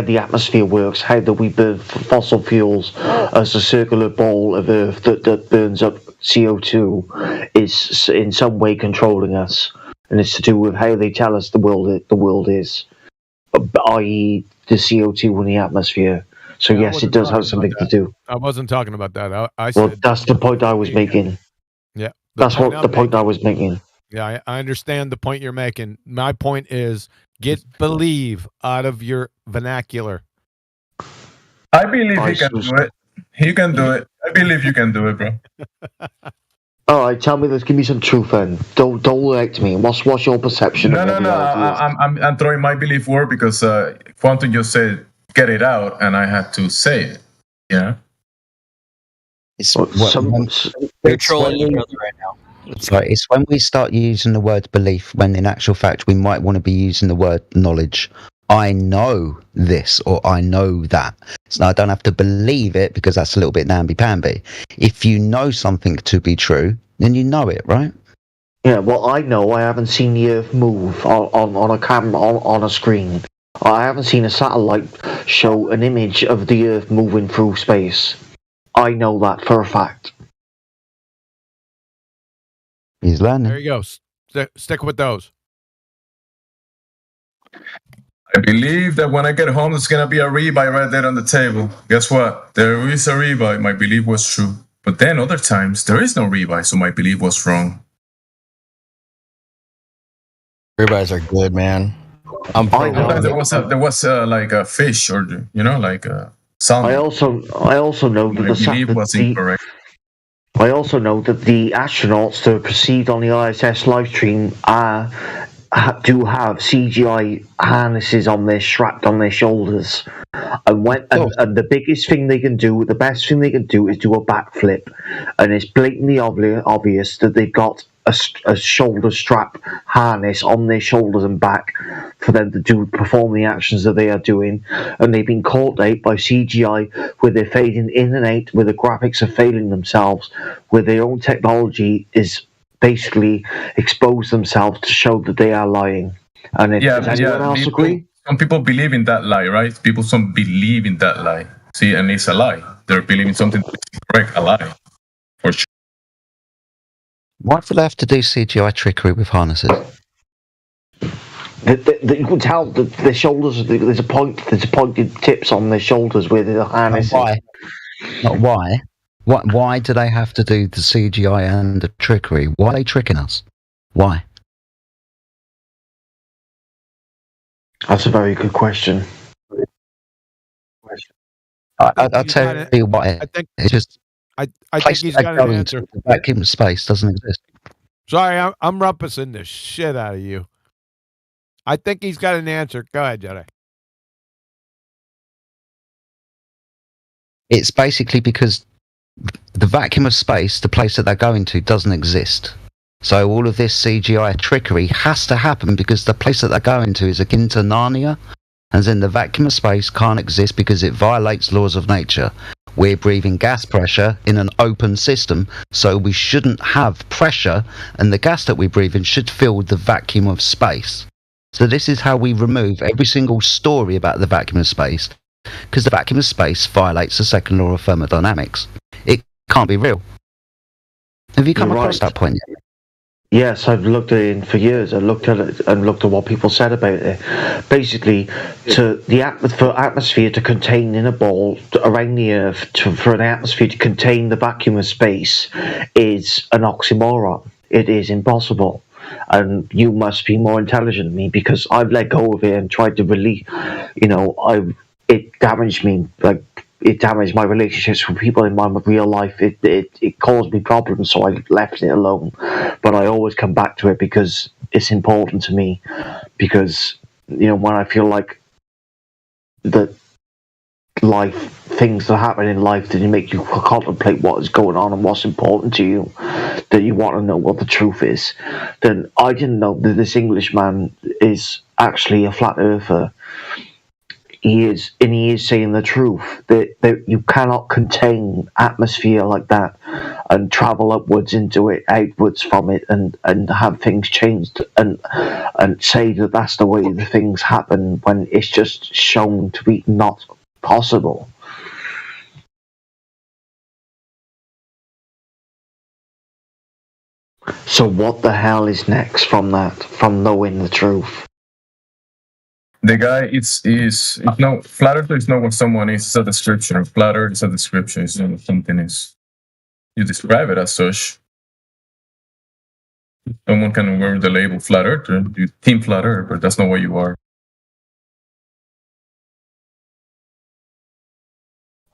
the atmosphere works, how that we burn fossil fuels as a circular ball of Earth that burns up CO2 is in some way controlling us, and it's to do with how they tell us the world is, i.e. the CO2 in the atmosphere. So Yeah, I yes, it wasn't does talking have something about to do. I wasn't talking about that. I Well, said that's the point I was making. Yeah, That's point what the I'm point making- I was making. Yeah, I understand the point you're making. My point is get "believe" out of your vernacular. I believe he can do it. He can do it. I believe you can do it, bro. All right, tell me this. Give me some truth, then. Don't lie to me. What's your perception? No, of no, what no. reality is? I'm throwing my belief word because Quantum just said get it out, and I had to say it. Yeah. You're trolling each other right now. It's when we start using the word belief, when in actual fact we might want to be using the word knowledge. I know this, or I know that. So I don't have to believe it, because that's a little bit namby-pamby. If you know something to be true, then you know it, right? Yeah, well, I know I haven't seen the Earth move on a camera, on a screen. I haven't seen a satellite show an image of the Earth moving through space. I know that for a fact. He's learning. There you go. Stick with those. I believe that when I get home, there's gonna be a ribeye right there on the table. Guess what? There is a ribeye. My belief was true. But then other times there is no ribeye, so my belief was wrong. Ribeyes are good, man. Sometimes there was like a fish, or like salmon. I also know that My belief was incorrect. I also know that the astronauts that are perceived on the ISS live stream do have CGI harnesses on strapped on their shoulders, and the biggest thing they can do, the best thing they can do, is do a backflip, and it's blatantly obvious that they've got a shoulder strap harness on their shoulders and back for them to perform the actions that they are doing, and they've been caught out by CGI where they're fading in and out, where the graphics are failing themselves, where their own technology is basically expose themselves to show that they are lying. And does anyone else agree? Some people believe in that lie, right? People some believe in that lie. See, and it's a lie. They're believing something that is correct, a lie, for sure. Why do they have to do CGI trickery with harnesses? You can tell that their shoulders. There's pointed tips on their shoulders where the harness. Why? Not why. Why do they have to do the CGI and the trickery? Why are they tricking us? Why? That's a very good question. I'll tell you what. I think it's just I think place he's that got an going answer. to the vacuum of space doesn't exist. Sorry, I'm rumpusing the shit out of you. I think he's got an answer. Go ahead, Jedi. It's basically because the vacuum of space, the place that they're going to, doesn't exist. So all of this CGI trickery has to happen because the place that they're going to is akin to Narnia, as in the vacuum of space can't exist because it violates laws of nature. We're breathing gas pressure in an open system, so we shouldn't have pressure, and the gas that we breathe in should fill the vacuum of space. So this is how we remove every single story about the vacuum of space, because the vacuum of space violates the second law of thermodynamics. It can't be real. Have you come across that point yet? Yes, I've looked at it for years. I looked at it and looked at what people said about it. Basically, for atmosphere to contain in a ball around the Earth, for an atmosphere to contain the vacuum of space, is an oxymoron. It is impossible. And you must be more intelligent than me because I've let go of it and tried to release. It damaged me. It damaged my relationships with people in my real life. It caused me problems, so I left it alone. But I always come back to it because it's important to me. Because when I feel like that things that happen in life that make you contemplate what is going on and what's important to you, that you want to know what the truth is. Then I didn't know that this Englishman is actually a flat earther. He is saying the truth that you cannot contain atmosphere like that and travel upwards into it, outwards from it, and have things changed and say that that's the way the things happen when it's just shown to be not possible. So what the hell is next from that? From knowing the truth? The guy is no flat earth is not what someone is. It's a description. Flat earth is a description. It's not what something is. You describe it as such. Someone can wear the label flat earther. You team flat earth, but that's not what you are.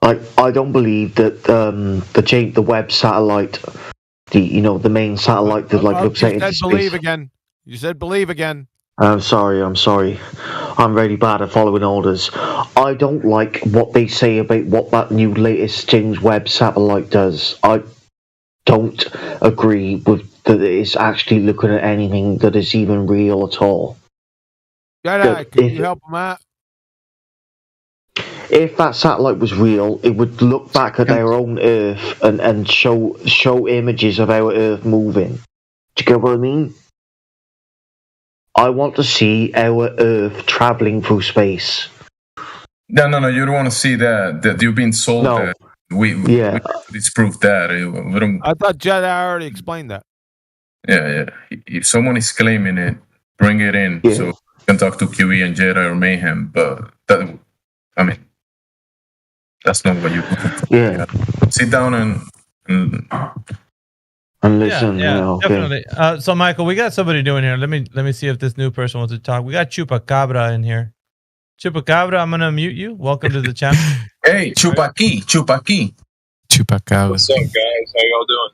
I don't believe that the Webb satellite, the main satellite that looks out into space. You said believe again. You said believe again. I'm sorry. I'm really bad at following orders. I don't like what they say about what that new latest James Webb satellite does. I don't agree with that it's actually looking at anything that is even real at all. Can you help him out? If that satellite was real, it would look back at our own Earth and show images of our Earth moving. Do you get what I mean? I want to see our Earth traveling through space. No, you don't want to see that. That you've been sold that. We disprove that. We don't. I thought Jedi already explained that. Yeah. If someone is claiming it, bring it in so you can talk to QE and Jedi or Mayhem. But that's not what you. Yeah. Sit down and listen. Definitely. So Michael, we got somebody doing here. Let me see if this new person wants to talk. We got Chupacabra in here. Chupacabra, I'm gonna mute you. Welcome to the channel. Hey, Chupaqui. Chupacabra. What's up, guys? How y'all doing?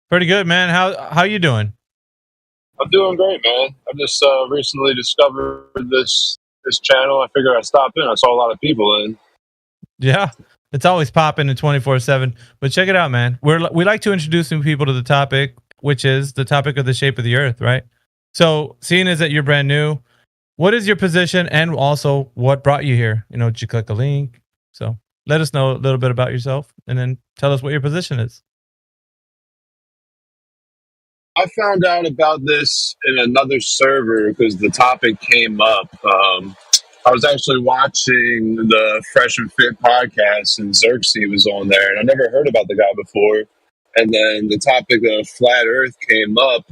Pretty good, man. How you doing? I'm doing great, man. I just recently discovered this channel. I figured I'd stop in. I saw a lot of people in. Yeah, it's always popping in 24/7. But check it out, man. We like to introduce new people to the topic, which is the topic of the shape of the Earth, right? So, seeing as that you're brand new, what is your position, and also what brought you here? Did you click a link? So, let us know a little bit about yourself, and then tell us what your position is. I found out about this in another server because the topic came up. I was actually watching the Fresh and Fit podcast, and Xerxes was on there, and I never heard about the guy before. And then the topic of flat Earth came up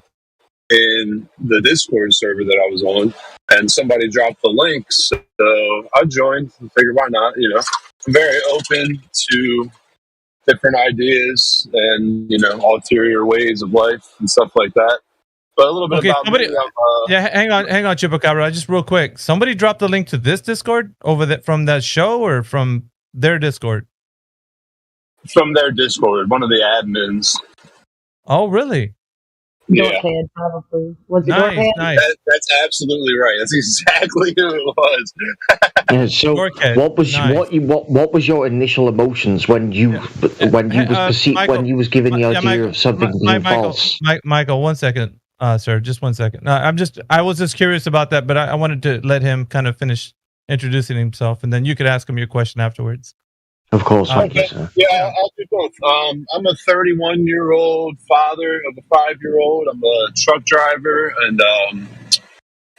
in the Discord server that I was on, and somebody dropped the link, so I joined and figured, why not? I'm very open to different ideas and ulterior ways of life and stuff like that. But a little bit about me. Hang on, Chupacabra. Just real quick. Somebody dropped the link to this Discord from that show or from their Discord? From their Discord, one of the admins. Oh, really? Yeah. Dorkhead, probably. Was it Nice, Dorkhead? nice. That's absolutely right. That's exactly who it was. Yeah, so what was what was your initial emotions when you when you was given the idea of something being false? Michael, 1 second, sir, just 1 second. I was just curious about that, but I wanted to let him kind of finish introducing himself, and then you could ask him your question afterwards. Of course, Okay. Yeah, I'll do both. I'm a 31-year-old father of a 5-year-old. I'm a truck driver, and I'm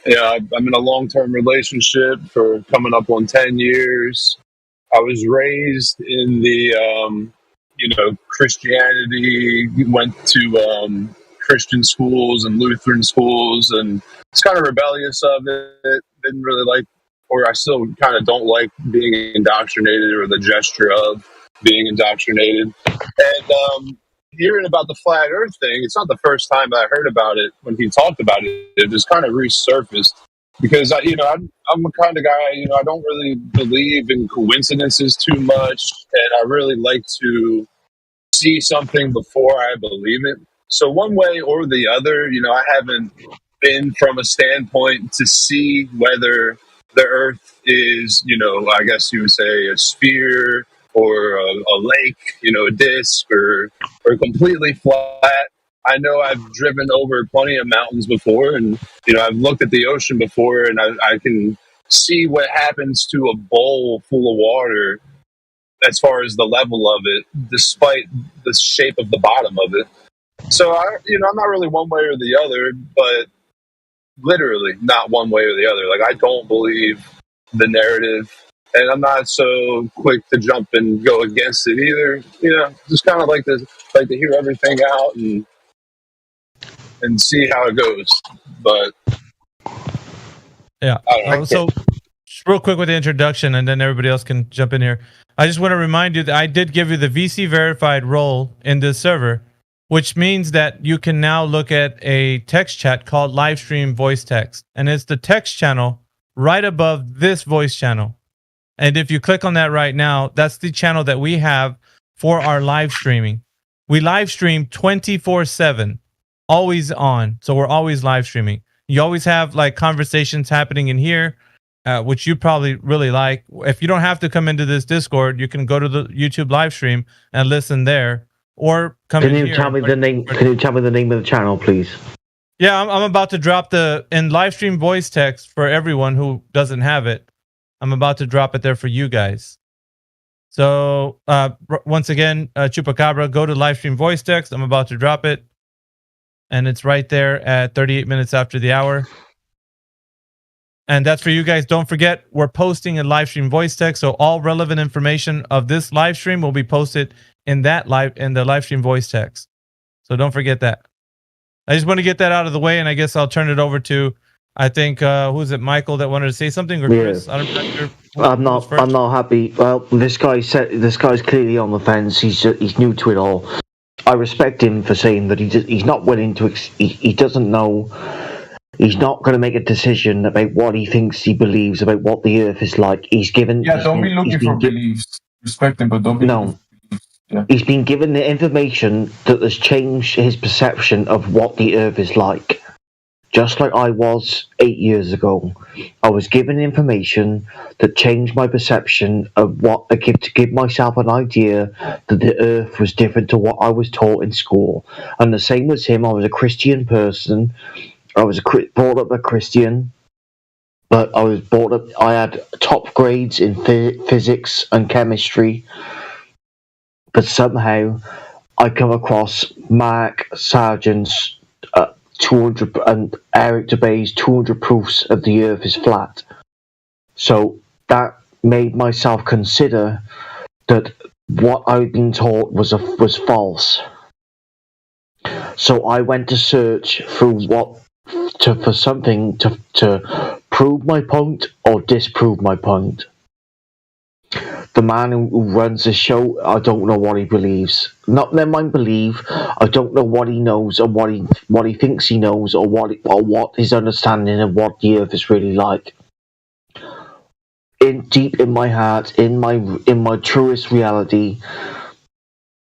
in a long-term relationship for coming up on 10 years. I was raised in the, Christianity. Went to Christian schools and Lutheran schools, and it's kind of rebellious of it. Didn't really like, or I still kind of don't like being indoctrinated or the gesture of being indoctrinated. And hearing about the flat Earth thing, it's not the first time I heard about it. When he talked about it, it just kind of resurfaced because I'm the kind of guy, I don't really believe in coincidences too much, and I really like to see something before I believe it. So one way or the other, I haven't been from a standpoint to see whether the Earth is, I guess you would say a sphere or a lake, a disc or completely flat. I know I've driven over plenty of mountains before, and I've looked at the ocean before, and I can see what happens to a bowl full of water as far as the level of it, despite the shape of the bottom of it. So I'm not really one way or the other, but literally not one way or the other. Like, I don't believe the narrative, and I'm not so quick to jump and go against it either. Just kind of like to hear everything out and see how it goes. But yeah. So real quick with the introduction, and then everybody else can jump in here. I just want to remind you that I did give you the VC verified role in this server, which means that you can now look at a text chat called Livestream Voice Text. And it's the text channel right above this voice channel. And if you click on that right now, that's the channel that we have for our live streaming. We live stream 24/7, always on. So we're always live streaming. You always have like conversations happening in here, which you probably really like. If you don't have to come into this Discord, you can go to the YouTube live stream and listen there. Or come Can in you here. tell me the name? Can you tell me the name of the channel, please? Yeah, I'm about to drop in live stream voice text for everyone who doesn't have it. I'm about to drop it there for you guys. So once again, Chupacabra, go to live stream voice text. I'm about to drop it, and it's right there at 38 minutes after the hour. And that's for you guys. Don't forget, we're posting a live stream voice text, so all relevant information of this live stream will be posted in the live stream voice text. So don't forget that. I just want to get that out of the way, and I guess I'll turn it over to, I think, who is it, Michael, that wanted to say something, or Chris? Yeah. I'm not happy. Well, this guy's clearly on the fence. He's new to it all. I respect him for saying that he's not willing to. He doesn't know. He's not going to make a decision about what he thinks he believes about what the Earth is like. Don't be looking for beliefs. Respect him, but don't be. No. Yeah. He's been given the information that has changed his perception of what the Earth is like. Just like I was 8 years ago. I was given information that changed my perception of what I give to give myself an idea that the Earth was different to what I was taught in school. And the same was him. I was a Christian person. I was brought up a Christian, but I was brought up. I had top grades in physics and chemistry, but somehow I come across Mark Sargent's 200 and Eric Dubay's 200 proofs of the Earth is flat. So that made myself consider that what I'd been taught was false. So I went to search for something to prove my point or disprove my point. The man who runs the show, I don't know what he believes. Not never mind believe. I don't know what he knows or what he thinks he knows or what his understanding of what the Earth is really like. deep in my heart, in my truest reality,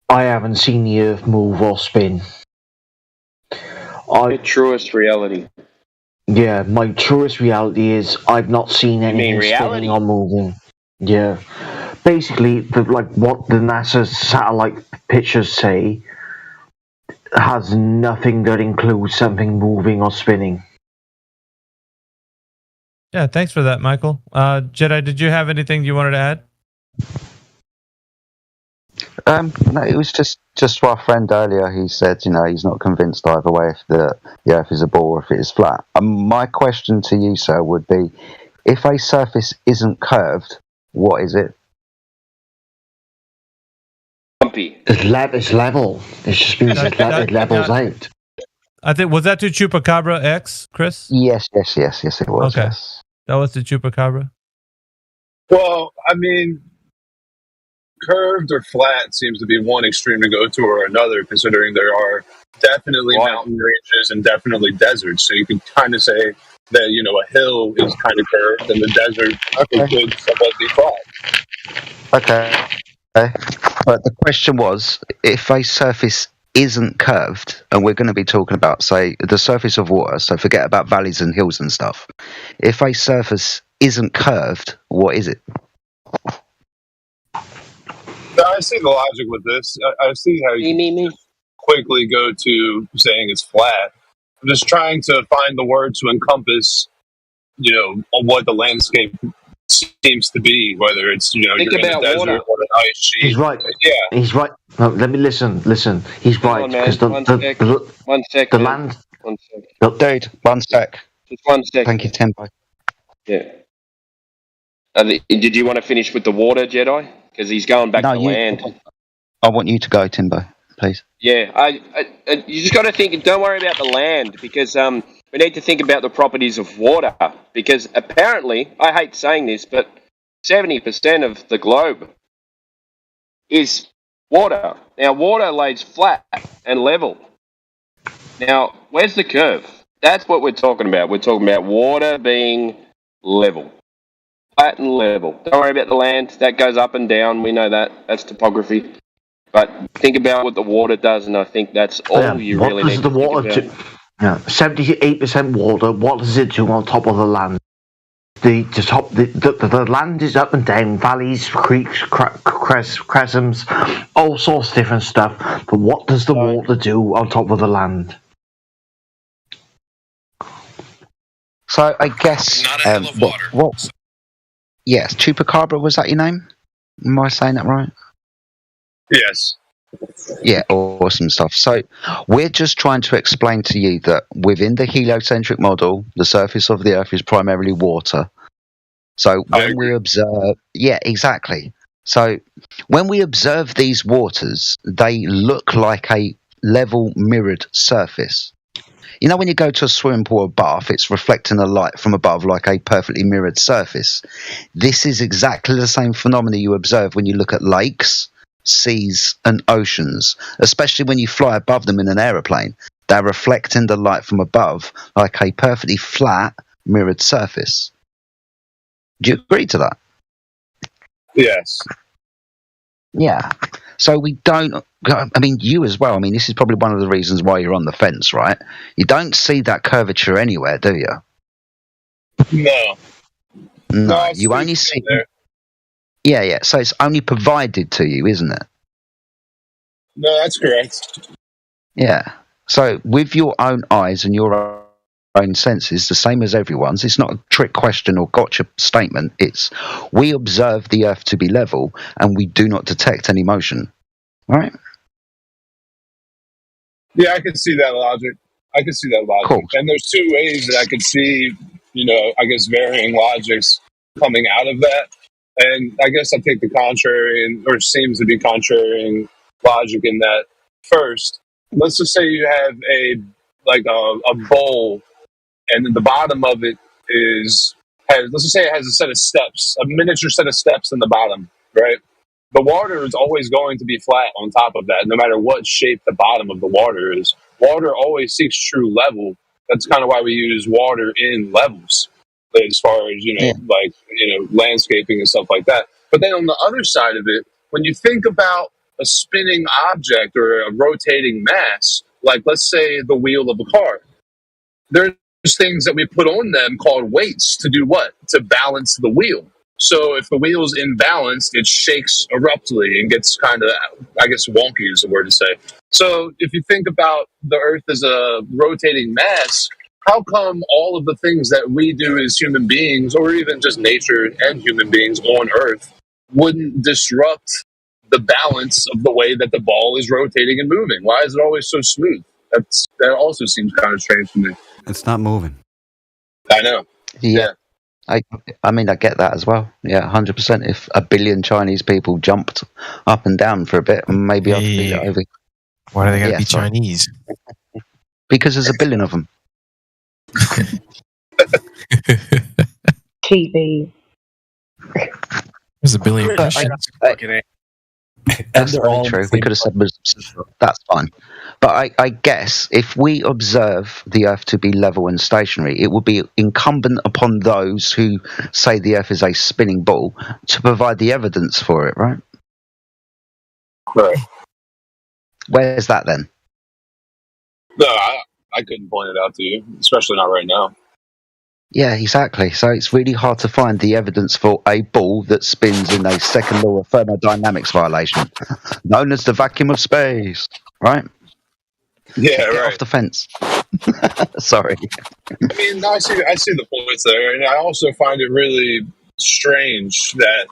I haven't seen the Earth move or spin. Your truest reality. Yeah, my truest reality is I've not seen anything spinning or moving. Yeah. Basically, what the NASA satellite pictures say has nothing that includes something moving or spinning. Yeah, thanks for that, Michael. Jedi, did you have anything you wanted to add? No, it was just to our friend earlier. He said, he's not convinced either way if the Earth is a ball or if it is flat. My question to you, sir, would be: if a surface isn't curved, what is it? Bumpy. It's level. It just means it levels out. I think, was that to Chupacabra X, Chris? Yes, it was. Okay, yes. that was to Chupacabra. Well, I mean, curved or flat seems to be one extreme to go to or another, considering there are definitely mountain ranges and definitely deserts. So you can kind of say that, a hill is kind of curved and the desert could somewhat be flat. Okay. But the question was, if a surface isn't curved, and we're going to be talking about, say, the surface of water, so forget about valleys and hills and stuff. If a surface isn't curved, what is it? I see the logic with this. I see how you quickly go to saying it's flat. I'm just trying to find the word to encompass, what the landscape seems to be, whether it's, you're in a desert or an ice sheet. He's right. Yeah. He's right. No, let me listen. He's right. Because the land... One sec. Dude, 1 sec. Just 1 sec. Thank you, Tempo. Yeah. Did you want to finish with the water, Jedi? Because he's going back to land. I want you to go, Timbo, please. Yeah, you just got to think. Don't worry about the land, because we need to think about the properties of water. Because apparently, I hate saying this, but 70% of the globe is water. Now, water lays flat and level. Now, where's the curve? That's what we're talking about. We're talking about water being level. Flat and level. Don't worry about the land. That goes up and down. We know that. That's topography. But think about what the water does, and I think that's all you really need to think about. 78% water. What does it do on top of the land? The land is up and down, valleys, creeks, chasms, all sorts of different stuff. But what does the water do on top of the land? So I guess what? Yes, Chupacabra, was that your name? Am I saying that right? Yes. Yeah, awesome stuff. So we're just trying to explain to you that within the heliocentric model, the surface of the Earth is primarily water. So when we observe... Yeah, exactly. So when we observe these waters, they look like a level mirrored surface. When you go to a swimming pool or bath, it's reflecting the light from above like a perfectly mirrored surface. This is exactly the same phenomena you observe when you look at lakes, seas, and oceans, especially when you fly above them in an aeroplane. They're reflecting the light from above like a perfectly flat, mirrored surface. Do you agree to that? Yes. Yeah. So we don't... I mean, you as well. I mean, this is probably one of the reasons why you're on the fence, right? You don't see that curvature anywhere, do you? No, you only see... Yeah. So it's only provided to you, isn't it? No, that's correct. Yeah. So with your own eyes and your own senses, the same as everyone's, it's not a trick question or gotcha statement. It's we observe the Earth to be level and we do not detect any motion. All right? Yeah, I can see that logic. Cool. And there's two ways that I could see, I guess varying logics coming out of that. And I guess I take the contrary, or seems to be contrary logic in that. First, let's just say you have a bowl, and the bottom of it let's just say it has a set of steps, a miniature set of steps in the bottom, right? The water is always going to be flat on top of that, no matter what shape the bottom of the water is. Water always seeks true level. That's kind of why we use water in levels. as far as landscaping and stuff like that. But then on the other side of it, when you think about a spinning object or a rotating mass, like let's say the wheel of a car, there's things that we put on them called weights to do what? To balance the wheel. So if the wheel's imbalanced, it shakes abruptly and gets kind of, I guess, wonky is the word to say. So if you think about the Earth as a rotating mass, how come all of the things that we do as human beings, or even just nature and human beings on Earth, wouldn't disrupt the balance of the way that the ball is rotating and moving? Why is it always so smooth? That also seems kind of strange to me. It's not moving. I know. Yeah. I mean, I get that as well. Yeah, 100%. If a billion Chinese people jumped up and down for a bit, maybe I'd be over. Why do they got to be Chinese? Because there's a billion of them. TV. There's a billion Christians. That's very true. We could have said Muslims. That's fine. But I guess if we observe the Earth to be level and stationary, it would be incumbent upon those who say the Earth is a spinning ball to provide the evidence for it, right? Right. Where's that then? No, I couldn't point it out to you, especially not right now. Yeah, exactly. So it's really hard to find the evidence for a ball that spins in a second law of thermodynamics violation, known as the vacuum of space, right? Yeah, Get right. off the fence. Sorry. I mean, I see the points there, and I also find it really strange that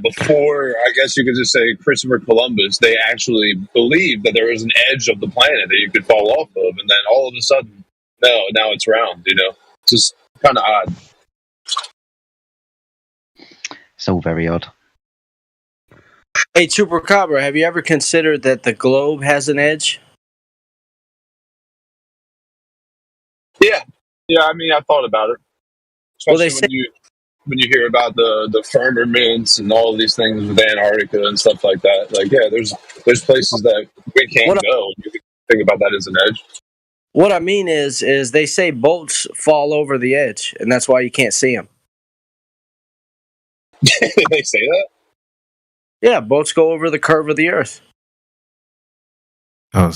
before, I guess you could just say Christopher Columbus, they actually believed that there was an edge of the planet that you could fall off of, and then all of a sudden, now it's round. It's just kind of odd. It's all very odd. Hey, Chupacabra, have you ever considered that the globe has an edge? Yeah. I mean, I thought about it. Especially when you hear about the firmaments and all of these things with Antarctica and stuff like that. Like, yeah, there's places that we can't go. You can think about that as an edge. What I mean is they say boats fall over the edge, and that's why you can't see them. They say that? Yeah, boats go over the curve of the Earth. Oh,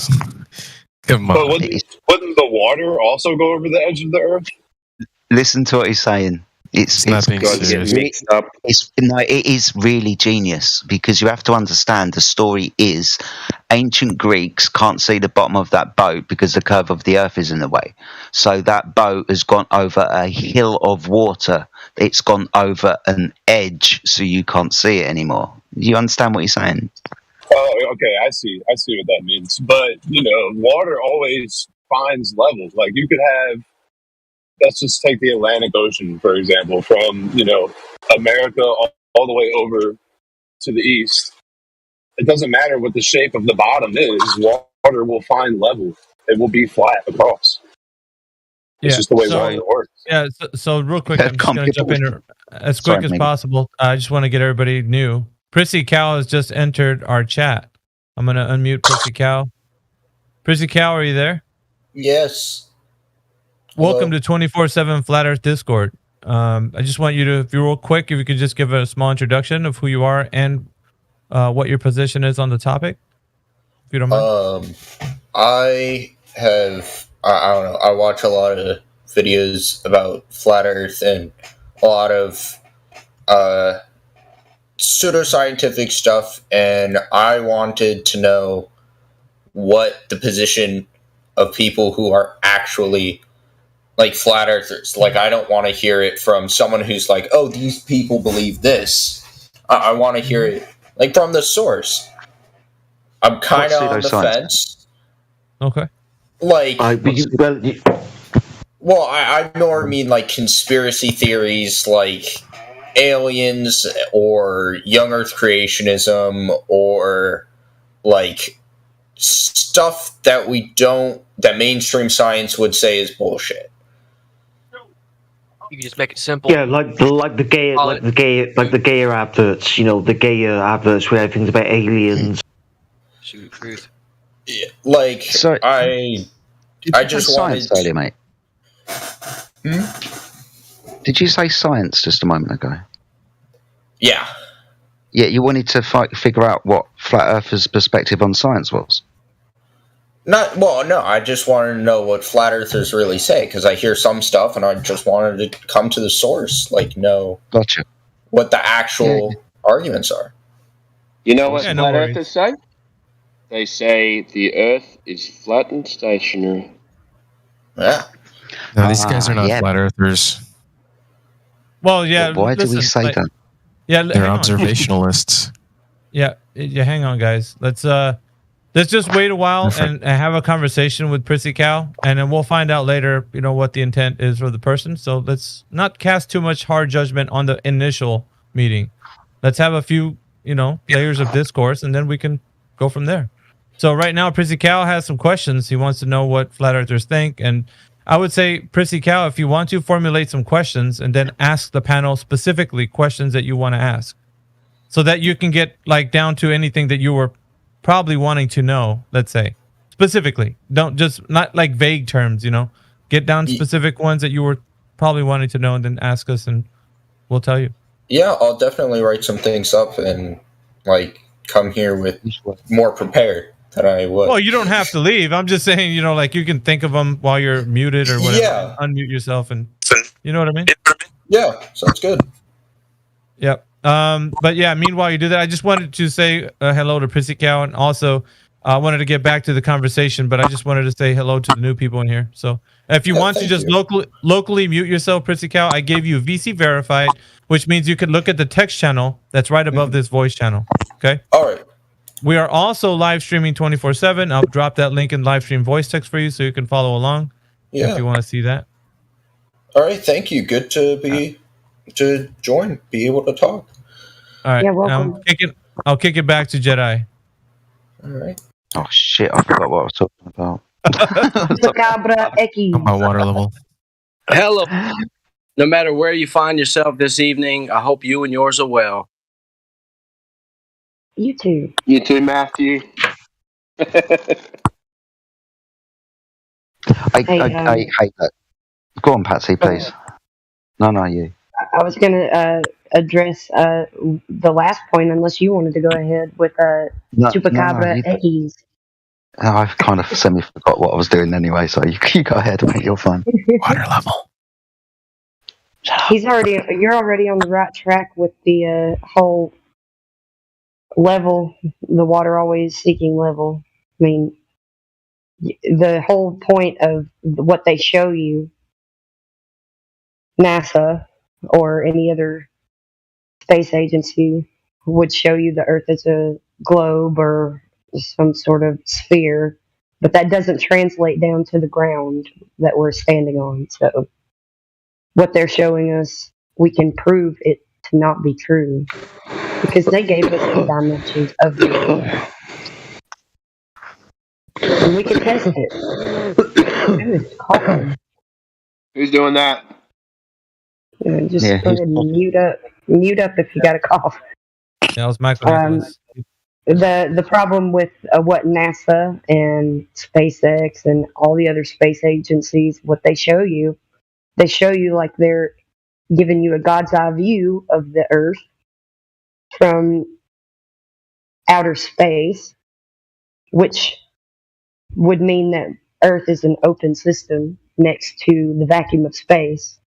come on. But wouldn't the water also go over the edge of the Earth? Listen to what he's saying. It's not being serious. Mixed up. It is really genius, because you have to understand the story is ancient Greeks can't see the bottom of that boat because the curve of the Earth is in the way. So that boat has gone over a hill of water. It's gone over an edge, so you can't see it anymore. You understand what he's saying? Oh, okay, I see what that means. But water always finds levels. Like you could have. Let's just take the Atlantic Ocean, for example, from, America all the way over to the east. It doesn't matter what the shape of the bottom is. Water will find level. It will be flat across. It's just the way water works. Yeah, so real quick, I'm just going to jump in as quick as possible. I just want to get everybody new. Prissy Cow has just entered our chat. I'm going to unmute Prissy Cow. Prissy Cow, are you there? Yes. Welcome to 24/7 Flat Earth Discord. I just want you to, if you're real quick, if you could just give a small introduction of who you are and what your position is on the topic, if you don't mind. I don't know. I watch a lot of videos about Flat Earth and a lot of pseudoscientific stuff, and I wanted to know what the position of people who are actually like flat earthers. Like, I don't want to hear it from someone who's like, oh, these people believe this. I want to hear it like from the source. I'm kind of on the fence. Okay. Like, I more mean like conspiracy theories, like aliens or young Earth creationism, or like stuff that that mainstream science would say is bullshit. You can just make it simple. Yeah, like the gayer adverts, the gayer adverts where everything's about aliens. Shoot, truth. Yeah, like, so, I just wanted earlier, mate. Did you say science just a moment ago? Yeah. Yeah, you wanted to figure out what flat earthers' perspective on science was. No, I just wanted to know what flat earthers really say, because I hear some stuff and I just wanted to come to the source, like know Gotcha. what the actual arguments are. You know what Yeah, flat no worries. earthers say? They say the Earth is flat and stationary. Yeah. No, these guys are not yeah. flat earthers. Well, yeah. But why do we say that? Yeah, They're hang on. observationalists. Yeah, hang on, guys. Let's just wait a while and have a conversation with Prissy Cow, and then we'll find out later, what the intent is for the person. So let's not cast too much hard judgment on the initial meeting. Let's have a few, layers of discourse, and then we can go from there. So right now, Prissy Cow has some questions. He wants to know what flat earthers think, and I would say, Prissy Cow, if you want to formulate some questions and then ask the panel specifically questions that you want to ask, so that you can get down to anything that you were probably wanting to know, let's say, specifically. Don't just, not like vague terms, get down to specific ones that you were probably wanting to know, and then ask us and we'll tell you. Yeah, I'll definitely write some things up and come here with more prepared than I would. Well, you don't have to leave. I'm just saying, you can think of them while you're muted or whatever. Yeah. Unmute yourself, and you know what I mean? Yeah, sounds good. Yep. But yeah, meanwhile you do that, I just wanted to say hello to Prissy Cow, and also I wanted to get back to the conversation, but I just wanted to say hello to the new people in here. So if you want to just locally mute yourself, Prissy Cow, I gave you VC verified, which means you can look at the text channel that's right above this voice channel. Okay. All right. We are also live streaming 24/7. I'll drop that link in live stream voice text for you so you can follow along. Yeah. If you want to see that. All right, thank you. Good to be able to talk. All right. Yeah, welcome. I'll kick it back to Jedi. All right. Oh shit! I forgot what I was talking about. Chupacabra Eki. My water level. Hello. No matter where you find yourself this evening, I hope you and yours are well. You too. You too, Matthew. I hate that. Go on, Patsy, please. No, you. I was going to address the last point, unless you wanted to go ahead with Chupacabra Ekis. I've kind of semi-forgot what I was doing anyway, so you go ahead, mate. You're fine. Water level. You're already on the right track with the whole level, the water always seeking level. I mean, the whole point of what they show you, NASA or any other space agency would show you the Earth as a globe or some sort of sphere, but that doesn't translate down to the ground that we're standing on. So what they're showing us, we can prove it to not be true because they gave us the dimensions of the Earth. And we can test it. Who's doing that? Just go ahead and mute up if you got a cough. That was Michael. The problem with what NASA and SpaceX and all the other space agencies, what they show you like they're giving you a God's eye view of the Earth from outer space, which would mean that Earth is an open system next to the vacuum of space,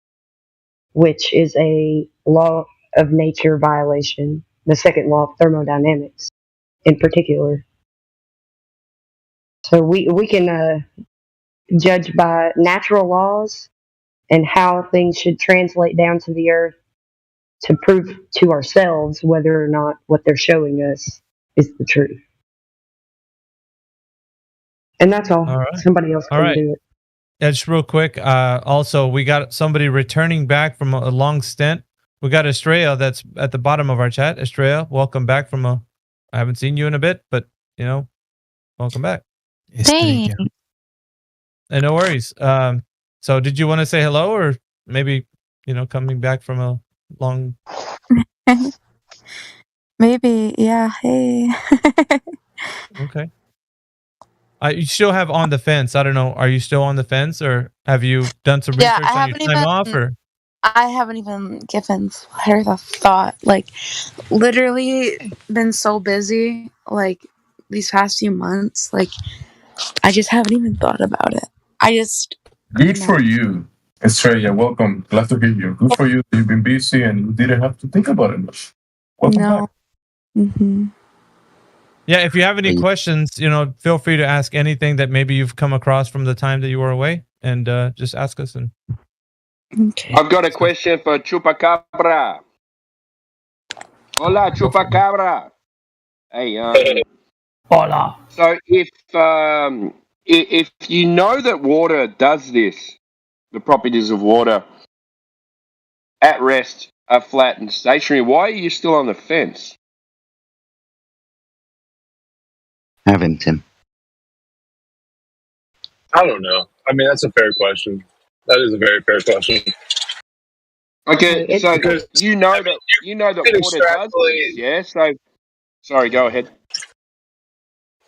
which is a law of nature violation, the second law of thermodynamics in particular. So we can judge by natural laws and how things should translate down to the Earth to prove to ourselves whether or not what they're showing us is the truth. And that's all. Right. Somebody else can do it. Yeah, just real quick. Also, we got somebody returning back from a long stint. We got Estrella that's at the bottom of our chat. Estrella, welcome back from I haven't seen you in a bit, but welcome back. Thanks. And no worries. So did you want to say hello, or maybe coming back from a long? Maybe, yeah. Hey. Okay. You still have on the fence. I don't know. Are you still on the fence, or have you done some research on your time off? Or I haven't even given her the thought. Like, literally been so busy, like, these past few months. Like, I just haven't even thought about it. I just. Good for you, Estrella. Welcome. Glad to hear you. Good for you. You've been busy and you didn't have to think about it much. Welcome back. Mm-hmm. Yeah, if you have any questions, feel free to ask anything that maybe you've come across from the time that you were away, and just ask us. And okay. I've got a question for Chupacabra. Hola, Chupacabra. Hey, Hola. So if you know that water does this, the properties of water, at rest, are flat and stationary, why are you still on the fence? Having Tim. I don't know. I mean, that's a fair question. That is a very fair question. Okay, so you know that water does this, yeah? So, sorry, go ahead.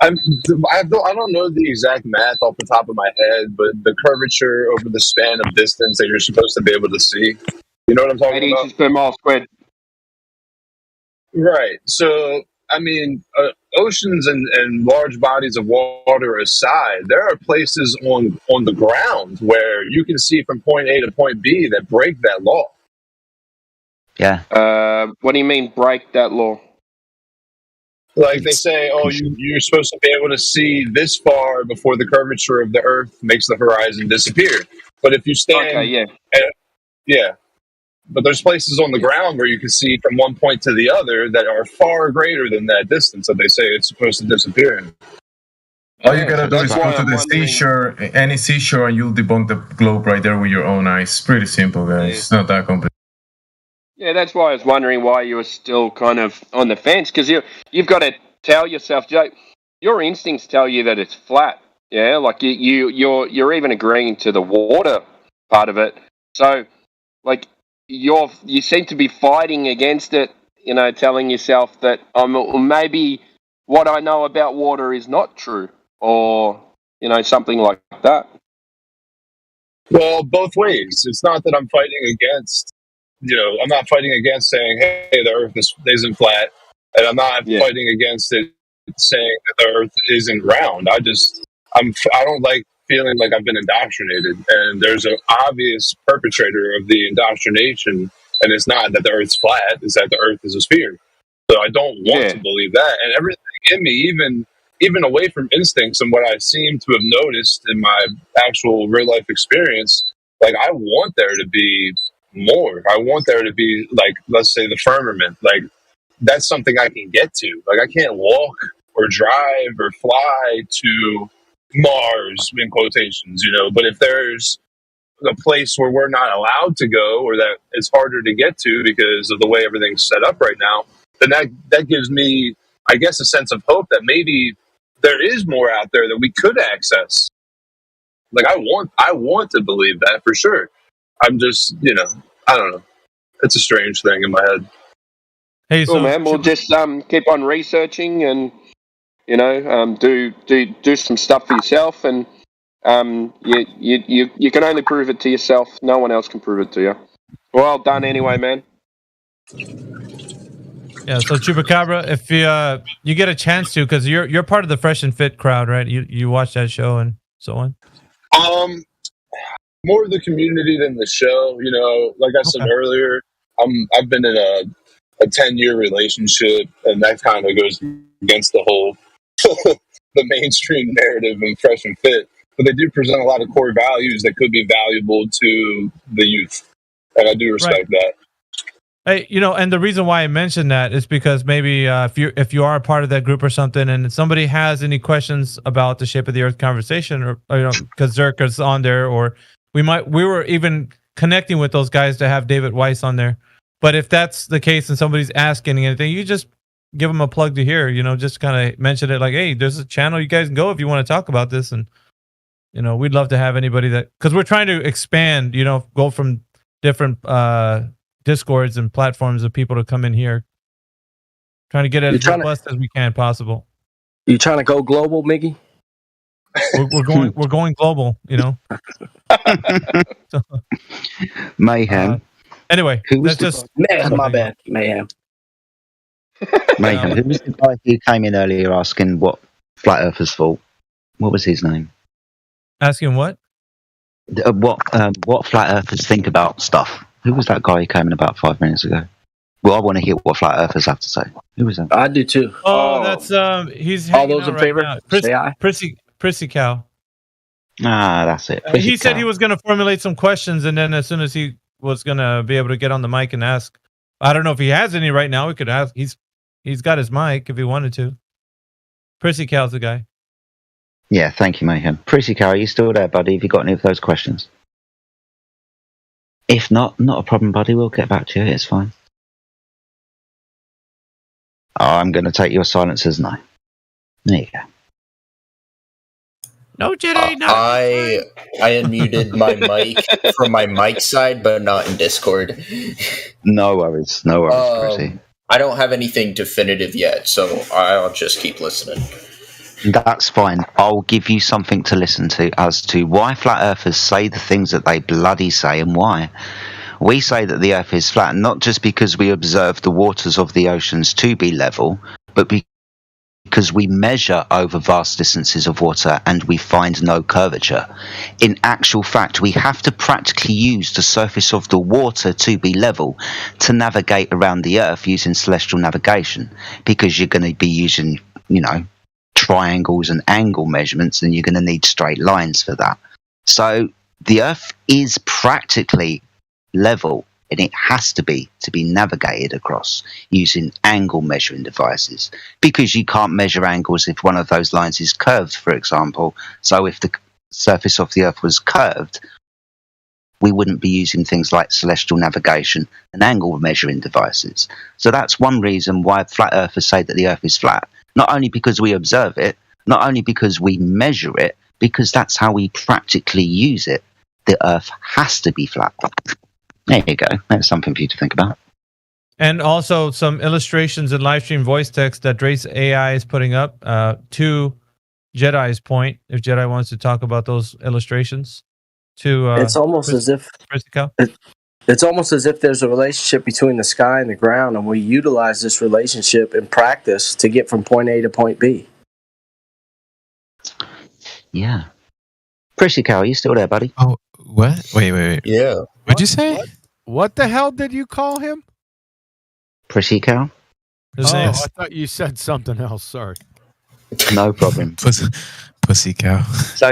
I don't know the exact math off the top of my head, but the curvature over the span of distance that you're supposed to be able to see. You know what I'm talking 8 about? inches per mile squared. Right. So, I mean, oceans and large bodies of water aside, there are places on the ground where you can see from point A to point B that break that law. Yeah. What do you mean break that law? Like they say, oh, you're supposed to be able to see this far before the curvature of the Earth makes the horizon disappear. But if you stand, yeah. But there's places on the ground where you can see from one point to the other that are far greater than that distance that they say it's supposed to disappear in. All you gotta do is go to the seashore, any seashore, and you'll debunk the globe right there with your own eyes. It's pretty simple, guys. It's not that complicated. Yeah, that's why I was wondering why you were still kind of on the fence, because you've got to tell yourself, Jake, your instincts tell you that it's flat. Yeah, like you're even agreeing to the water part of it. So, like you seem to be fighting against it. Telling yourself that maybe what I know about water is not true, or something like that. Well, both ways. It's not that I'm fighting against. I'm not fighting against saying, "Hey, the Earth isn't flat," and I'm not fighting against it saying that the Earth isn't round. I don't like feeling like I've been indoctrinated, and there's an obvious perpetrator of the indoctrination, and it's not that the Earth's flat; it's that the Earth is a sphere. So I don't want to believe that, and everything in me, even away from instincts and what I seem to have noticed in my actual real life experience, like I want there to be more. I want there to be, like, let's say the firmament. Like, that's something I can get to. Like, I can't walk or drive or fly to Mars, in quotations, but if there's a place where we're not allowed to go, or that it's harder to get to because of the way everything's set up right now, then that gives me, I guess, a sense of hope that maybe there is more out there that we could access. Like, I want to believe that for sure. I'm just, I don't know. It's a strange thing in my head. Hey, cool, man. We'll just keep on researching and do some stuff for yourself, and you can only prove it to yourself. No one else can prove it to you. Well done, anyway, man. Yeah. So Chupacabra, if you get a chance to, because you're part of the Fresh and Fit crowd, right? You watch that show and so on. More of the community than the show. Like I said earlier, I've been in a 10-year relationship, and that kind of goes against the whole the mainstream narrative in Fresh and Fit. But they do present a lot of core values that could be valuable to the youth, and I do respect that. Hey, and the reason why I mentioned that is because maybe if you are a part of that group or something, and somebody has any questions about the Shape of the Earth conversation, or because Zerk is on there, or we were even connecting with those guys to have David Weiss on there. But if that's the case and somebody's asking anything, you just give them a plug to hear. Just kind of mention it like, hey, there's a channel you guys can go if you want to talk about this, and we'd love to have anybody because we're trying to expand. Go from different Discords and platforms of people to come in here, trying to get it as robust as we can possible. You trying to go global, Miggy? We're going global. So, Mayhem. Anyway, Who was that's the- just My bad. Mayhem. Mayhem. Who was the guy who came in earlier asking what flat earthers thought? What was his name? asking what? What flat earthers think about stuff? Who was that guy who came in about 5 minutes ago? Well, I want to hear what flat earthers have to say. Who was that? I do too. Oh, that's he's All hanging those out in right favor, now. say aye. Prissy Cow. Ah, that's it. He said he was going to formulate some questions, and then as soon as he was going to be able to get on the mic and ask, I don't know if he has any right now. We could ask. He's got his mic if he wanted to. Prissy Cow's the guy. Yeah, thank you, Mayhem. Prissy Cow, are you still there, buddy? Have you got any of those questions? If not, not a problem, buddy. We'll get back to you. It's fine. I'm going to take your silence as no. There you go. No Jedi, no. I unmuted my mic from my mic side, but not in Discord. No worries. No worries, Prissy. I don't have anything definitive yet, so I'll just keep listening. That's fine. I'll give you something to listen to as to why flat earthers say the things that they bloody say and why. We say that the earth is flat, not just because we observe the waters of the oceans to be level, but because we measure over vast distances of water and we find no curvature. In actual fact, we have to practically use the surface of the water to be level to navigate around the earth using celestial navigation, because you're going to be using, triangles and angle measurements, and you're going to need straight lines for that. So the earth is practically level, and it has to be navigated across using angle measuring devices, because you can't measure angles if one of those lines is curved, for example. So if the surface of the earth was curved, we wouldn't be using things like celestial navigation and angle measuring devices. So that's one reason why flat earthers say that the earth is flat. Not only because we observe it, not only because we measure it, because that's how we practically use it. The earth has to be flat. There you go. That's something for you to think about. And also some illustrations and live stream voice text that Drace AI is putting up to Jedi's point, if Jedi wants to talk about those illustrations. It's almost as if it's almost as if there's a relationship between the sky and the ground, and we utilize this relationship in practice to get from point A to point B. Yeah. Prissy Cow, are you still there, buddy? Oh, what? Wait. Yeah. What'd you say? What the hell did you call him? Prissy Cow? I thought you said something else. Sorry. No problem. Pussy Cow. So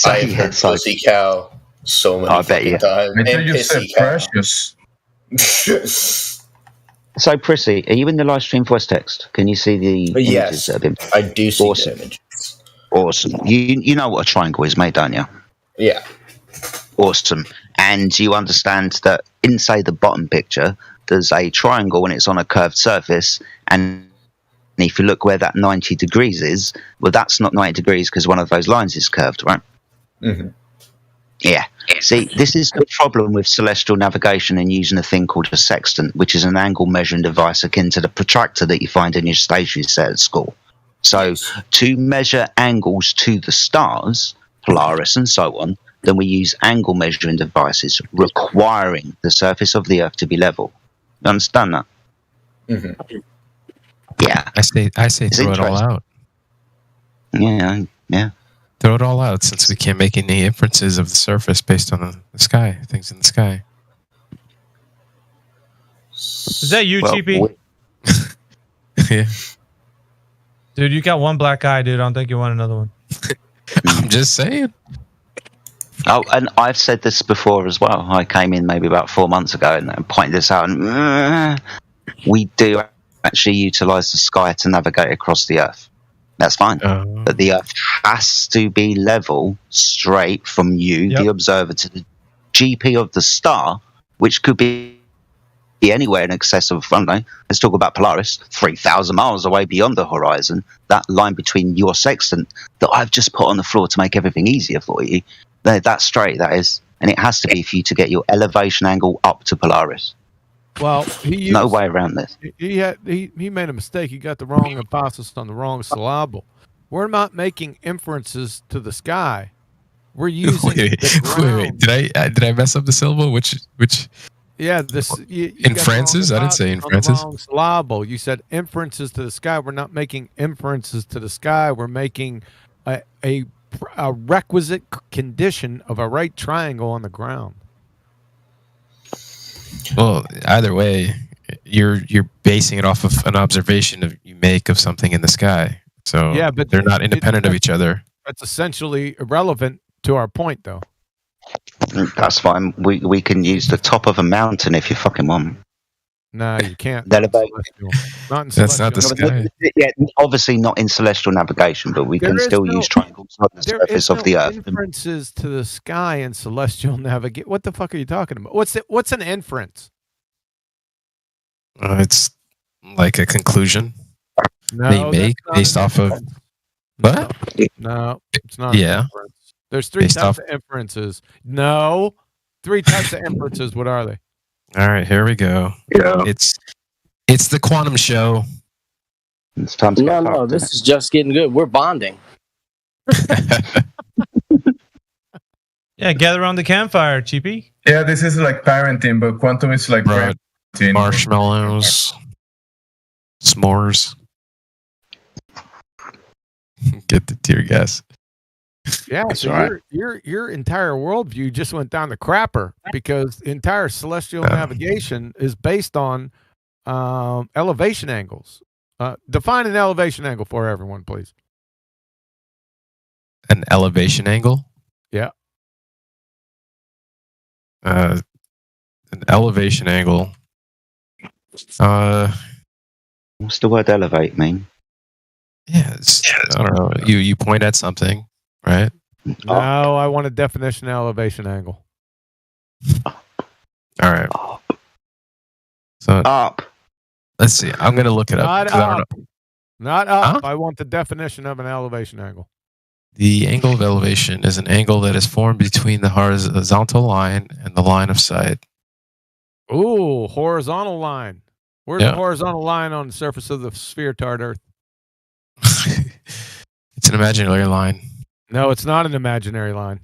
I've heard pussy cow so many times. I And thought you said pissy cow. precious. So, Prissy, are you in the live stream voice text? Can you see the images Yes, that have been? I do see Awesome. the images. Awesome. You know what a triangle is, mate, don't you? Yeah. Awesome. And you understand that in, say, the bottom picture, there's a triangle and it's on a curved surface. And if you look where that 90 degrees is, well, that's not 90 degrees because one of those lines is curved, right? Mm-hmm. Yeah. See, this is the problem with celestial navigation and using a thing called a sextant, which is an angle measuring device akin to the protractor that you find in your stationary set at school. So to measure angles to the stars, Polaris and so on, then we use angle measuring devices requiring the surface of the Earth to be level. You understand that? Mm-hmm. Yeah. I say It's throw it all interesting. out. Yeah. Throw it all out, since we can't make any inferences of the surface based on the sky, things in the sky. Is that you, Well, GP? Yeah. Dude, you got one black eye, dude. I don't think you want another one. I'm just saying. Oh, and I've said this before as well. I came in maybe about 4 months ago and pointed this out. And we do actually utilize the sky to navigate across the Earth. That's fine. But the Earth has to be level, straight from you, the observer, to the GP of the star, which could be anywhere in excess of, I don't know, let's talk about Polaris, 3,000 miles away beyond the horizon. That line between your sextant that I've just put on the floor to make everything easier for you, that's straight, that is. And it has to be for you to get your elevation angle up to Polaris. Well, No way around this. He made a mistake. He got the wrong emphasis on the wrong syllable. We're not making inferences to the sky. We're using the ground. Wait. Did I mess up the syllable? Which Yeah, this you got the wrong Inferences? I didn't say on the inferences. wrong syllable. You said inferences to the sky. We're not making inferences to the sky. We're making a requisite condition of a right triangle on the ground. Well, either way, you're basing it off of an observation you make of something in the sky. So Yeah, but they're not independent of each other. That's essentially irrelevant to our point, though. That's fine. We can use the top of a mountain if you fucking want. No, you can't. Elevate. Not in That's not the celestial. sky. Yeah, obviously not in celestial navigation, but we There can is still no- use triangles on the There surface is of no the Earth. inferences to the sky in celestial navigation. What the fuck are you talking about? What's an inference? It's like a conclusion No, they make that's not based an off of inference. what? No, it's not. An Yeah. inference. There's three Based types off- of inferences. No, three types of inferences. What are they? All right, here we go. Yeah. It's the quantum show. It's time to No, no, this is just getting good. We're bonding. Yeah, gather around the campfire, Cheapy. Yeah, this is like parenting, but quantum is like Right. parenting. Marshmallows, s'mores. Get the tear gas. Yeah, That's so right. your entire worldview just went down the crapper because the entire celestial navigation is based on elevation angles. Define an elevation angle for everyone, please. An elevation angle. Yeah. An elevation angle. What's the word elevate mean? Yeah, I don't know. You point at something, right? No, I want a definition of elevation angle. All right. So up. Let's see. I'm gonna look it up. Not 'cause I don't up. know. Not up. I want the definition of an elevation angle. The angle of elevation is an angle that is formed between the horizontal line and the line of sight. Ooh, horizontal line. Where's Yeah. the horizontal line on the surface of the sphere tart Earth? It's an imaginary line. No, it's not an imaginary line.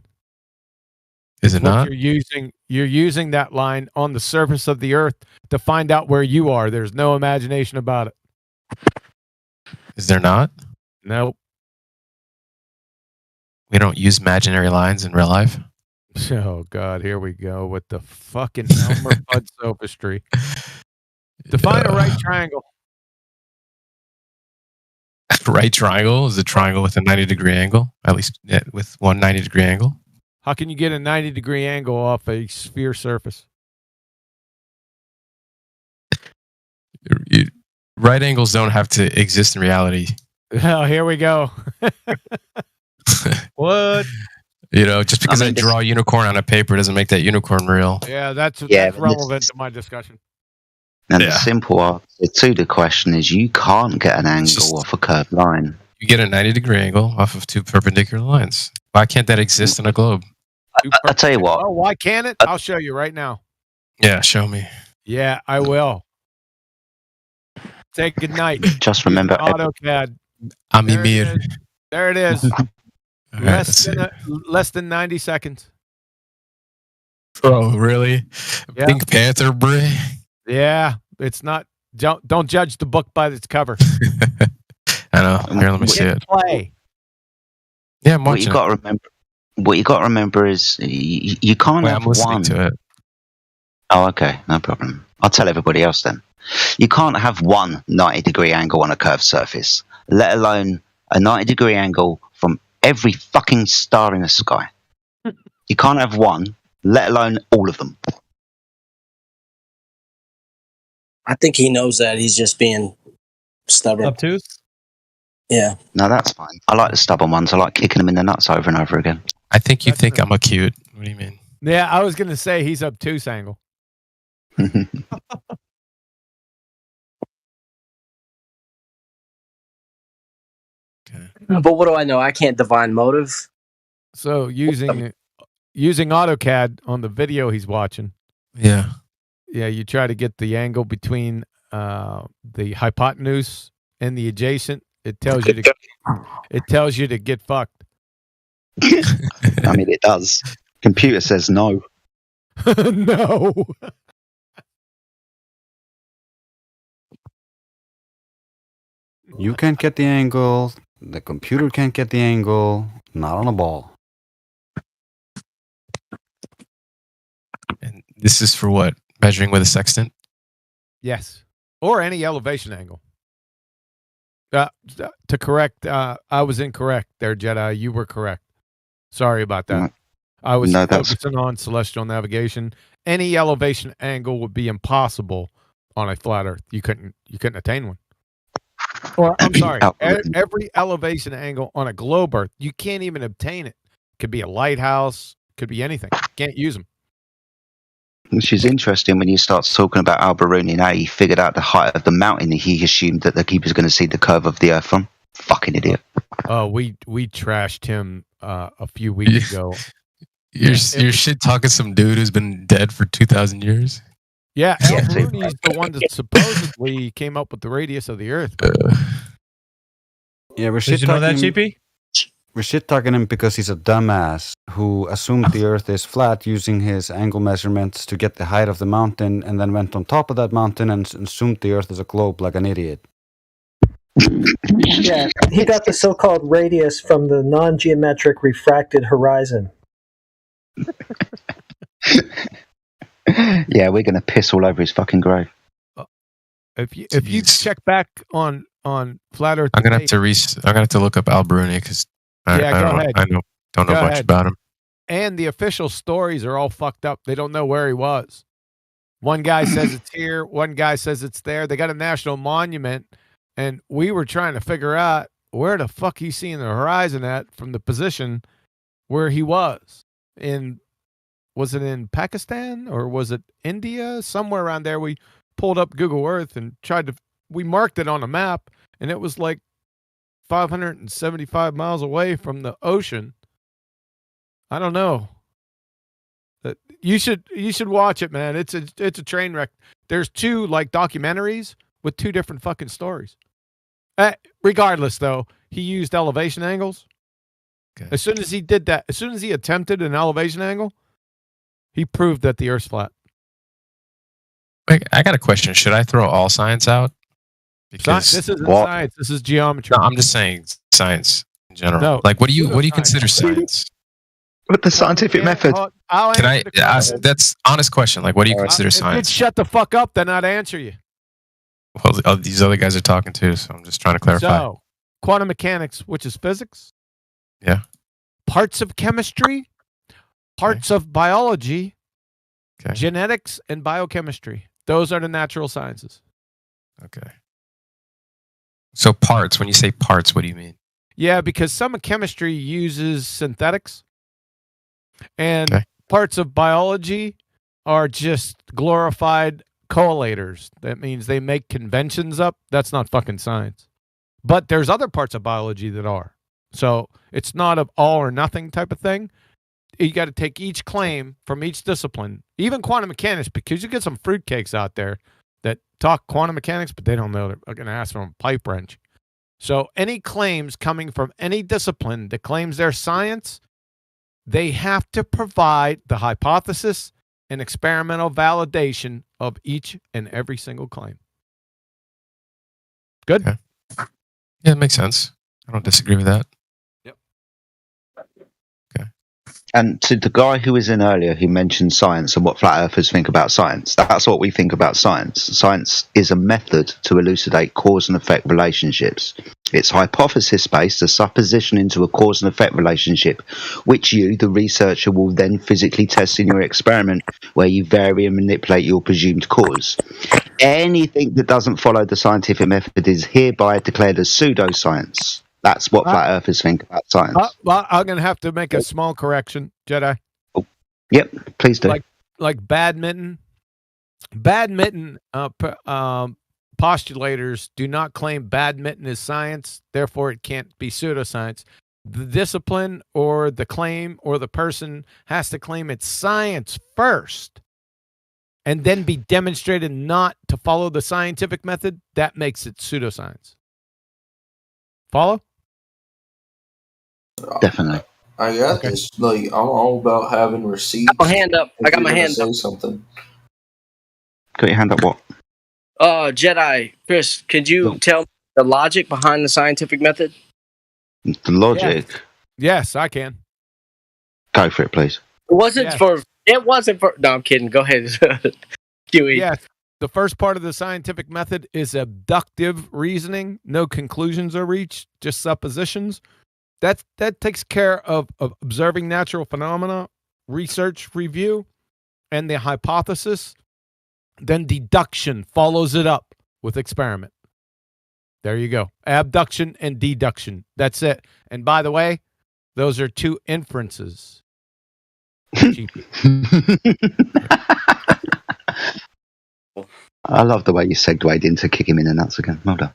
Is it What not? You're using that line on the surface of the Earth to find out where you are. There's no imagination about it. Is there not? Nope. We don't use imaginary lines in real life. Oh God, here we go with the fucking Elmer Fudd sophistry. Define a right triangle. Right triangle is a triangle with a 90-degree angle, at least with one 90-degree angle. How can you get a 90-degree angle off a sphere surface? Right angles don't have to exist in reality. Oh, here we go. What? You know, just because I draw a unicorn on a paper doesn't make that unicorn real. Yeah, that's Yeah, but relevant to my discussion. And the Yeah. simple answer to the question is you can't get an angle off a curved line. You get a 90-degree angle off of two perpendicular lines. Why can't that exist in a globe? I'll tell you what. Oh, why can't it? I'll show you right now. Yeah, show me. Yeah, I will. Say good night. Just remember, AutoCAD. I'm There it Emir. is. There it is. Less than 90 seconds. Oh, really? Yeah. Pink Panther, bray? Yeah, it's not. Don't judge the book by its cover. I know. Here, let me see Hit it. play. Yeah, I'm what watching you got to remember. What you got to remember is you can't Wait, have I'm listening one. to it. Oh, okay, no problem. I'll tell everybody else then. You can't have one 90-degree angle on a curved surface, let alone a 90-degree angle from every fucking star in the sky. You can't have one, let alone all of them. I think he knows that. He's just being stubborn. Obtuse? Yeah. No, that's fine. I like the stubborn ones. I like kicking them in the nuts over and over again. I think you think I'm a cute. What do you mean? Yeah, I was gonna say he's obtuse angle. But what do I know? I can't divine motive. So using AutoCAD on the video he's watching. Yeah. Yeah, you try to get the angle between the hypotenuse and the adjacent. It tells you to get fucked. I mean, it does. Computer says no. No. You can't get the angle. The computer can't get the angle. Not on a ball. And this is for what? Measuring with a sextant? Yes, or any elevation angle. To correct, I was incorrect there, Jedi. You were correct. Sorry about that. I was focusing on celestial navigation. Any elevation angle would be impossible on a flat Earth. You couldn't attain one. Or I'm sorry, every elevation angle on a globe Earth, you can't even obtain it. Could be a lighthouse, could be anything. Can't use them. Which is interesting when you start talking about Al-Biruni and how he figured out the height of the mountain he assumed that the keeper's going to see the curve of the Earth from. Fucking idiot. Oh, we trashed him a few weeks ago. You're shit talking some dude who's been dead for 2,000 years? Yeah, Al-Biruni is the one that supposedly came up with the radius of the Earth. Yeah, we're Did you know that, GP? We're shit talking him because he's a dumbass who assumed the Earth is flat using his angle measurements to get the height of the mountain, and then went on top of that mountain and assumed the Earth is a globe like an idiot. Yeah, he got the so-called radius from the non-geometric refracted horizon. Yeah, we're going to piss all over his fucking grave. If you check back on Flat Earth, I'm gonna have to look up Al-Biruni because I don't know much about him. And the official stories are all fucked up. They don't know where he was. One guy says it's here. One guy says it's there. They got a national monument, and we were trying to figure out where the fuck he's seeing the horizon at from the position where he was. Was it in Pakistan or was it India? Somewhere around there. We pulled up Google Earth and we marked it on a map, and it was like 575 miles away from the ocean. I don't know. You should watch it, man. It's a train wreck. There's two like documentaries with two different fucking stories. Regardless, though, he used elevation angles. Okay. As soon as he did that, as soon as he attempted an elevation angle, he proved that the Earth's flat. Wait, I got a question. Should I throw all science out? Because this isn't science. This is geometry. No, I'm just saying science in general. No, like, what do you consider science? With the scientific method. Can I ask? That's honest question. Like, what do you consider science? Shut the fuck up, then I'd answer you. Well, these other guys are talking too, so I'm just trying to clarify. So, quantum mechanics, which is physics. Yeah. Parts of chemistry, parts of biology, genetics, and biochemistry. Those are the natural sciences. Okay. So parts, when you say parts, what do you mean? Yeah, because some of chemistry uses synthetics, and parts of biology are just glorified correlators. That means they make conventions up. That's not fucking science. But there's other parts of biology that are. So it's not an all or nothing type of thing. You got to take each claim from each discipline, even quantum mechanics, because you get some fruitcakes out there that talk quantum mechanics, but they don't know. They're going to ask from a pipe wrench. So any claims coming from any discipline that claims they're science, they have to provide the hypothesis and experimental validation of each and every single claim. Good? Okay. Yeah, it makes sense. I don't disagree with that. And to the guy who was in earlier who mentioned science and what flat earthers think about science, that's what we think about science. Science is a method to elucidate cause and effect relationships. It's hypothesis-based, a supposition into a cause and effect relationship, which you, the researcher, will then physically test in your experiment where you vary and manipulate your presumed cause. Anything that doesn't follow the scientific method is hereby declared as pseudoscience. That's what flat earthers think about science. Well, I'm going to have to make a small correction, Jedi. Oh, yep, please do. Like badminton. Badminton postulators do not claim badminton is science, therefore it can't be pseudoscience. The discipline or the claim or the person has to claim it's science first and then be demonstrated not to follow the scientific method. That makes it pseudoscience. Follow? Definitely. I got this. Like, I'm all about having receipts. I got my hand up. I got my hand up. Something. Got your hand up what? Jedi, Chris, could you tell me the logic behind the scientific method? The logic. Yes, I can. Go for it, please. It wasn't Yes. for. It wasn't for. No, I'm kidding. Go ahead, Huey. Yes. The first part of the scientific method is abductive reasoning. No conclusions are reached, just suppositions. That takes care of observing natural phenomena, research, review, and the hypothesis. Then deduction follows it up with experiment. There you go. Abduction and deduction. That's it. And by the way, those are two inferences. I love the way you segued into kick him in the nuts again. Well done.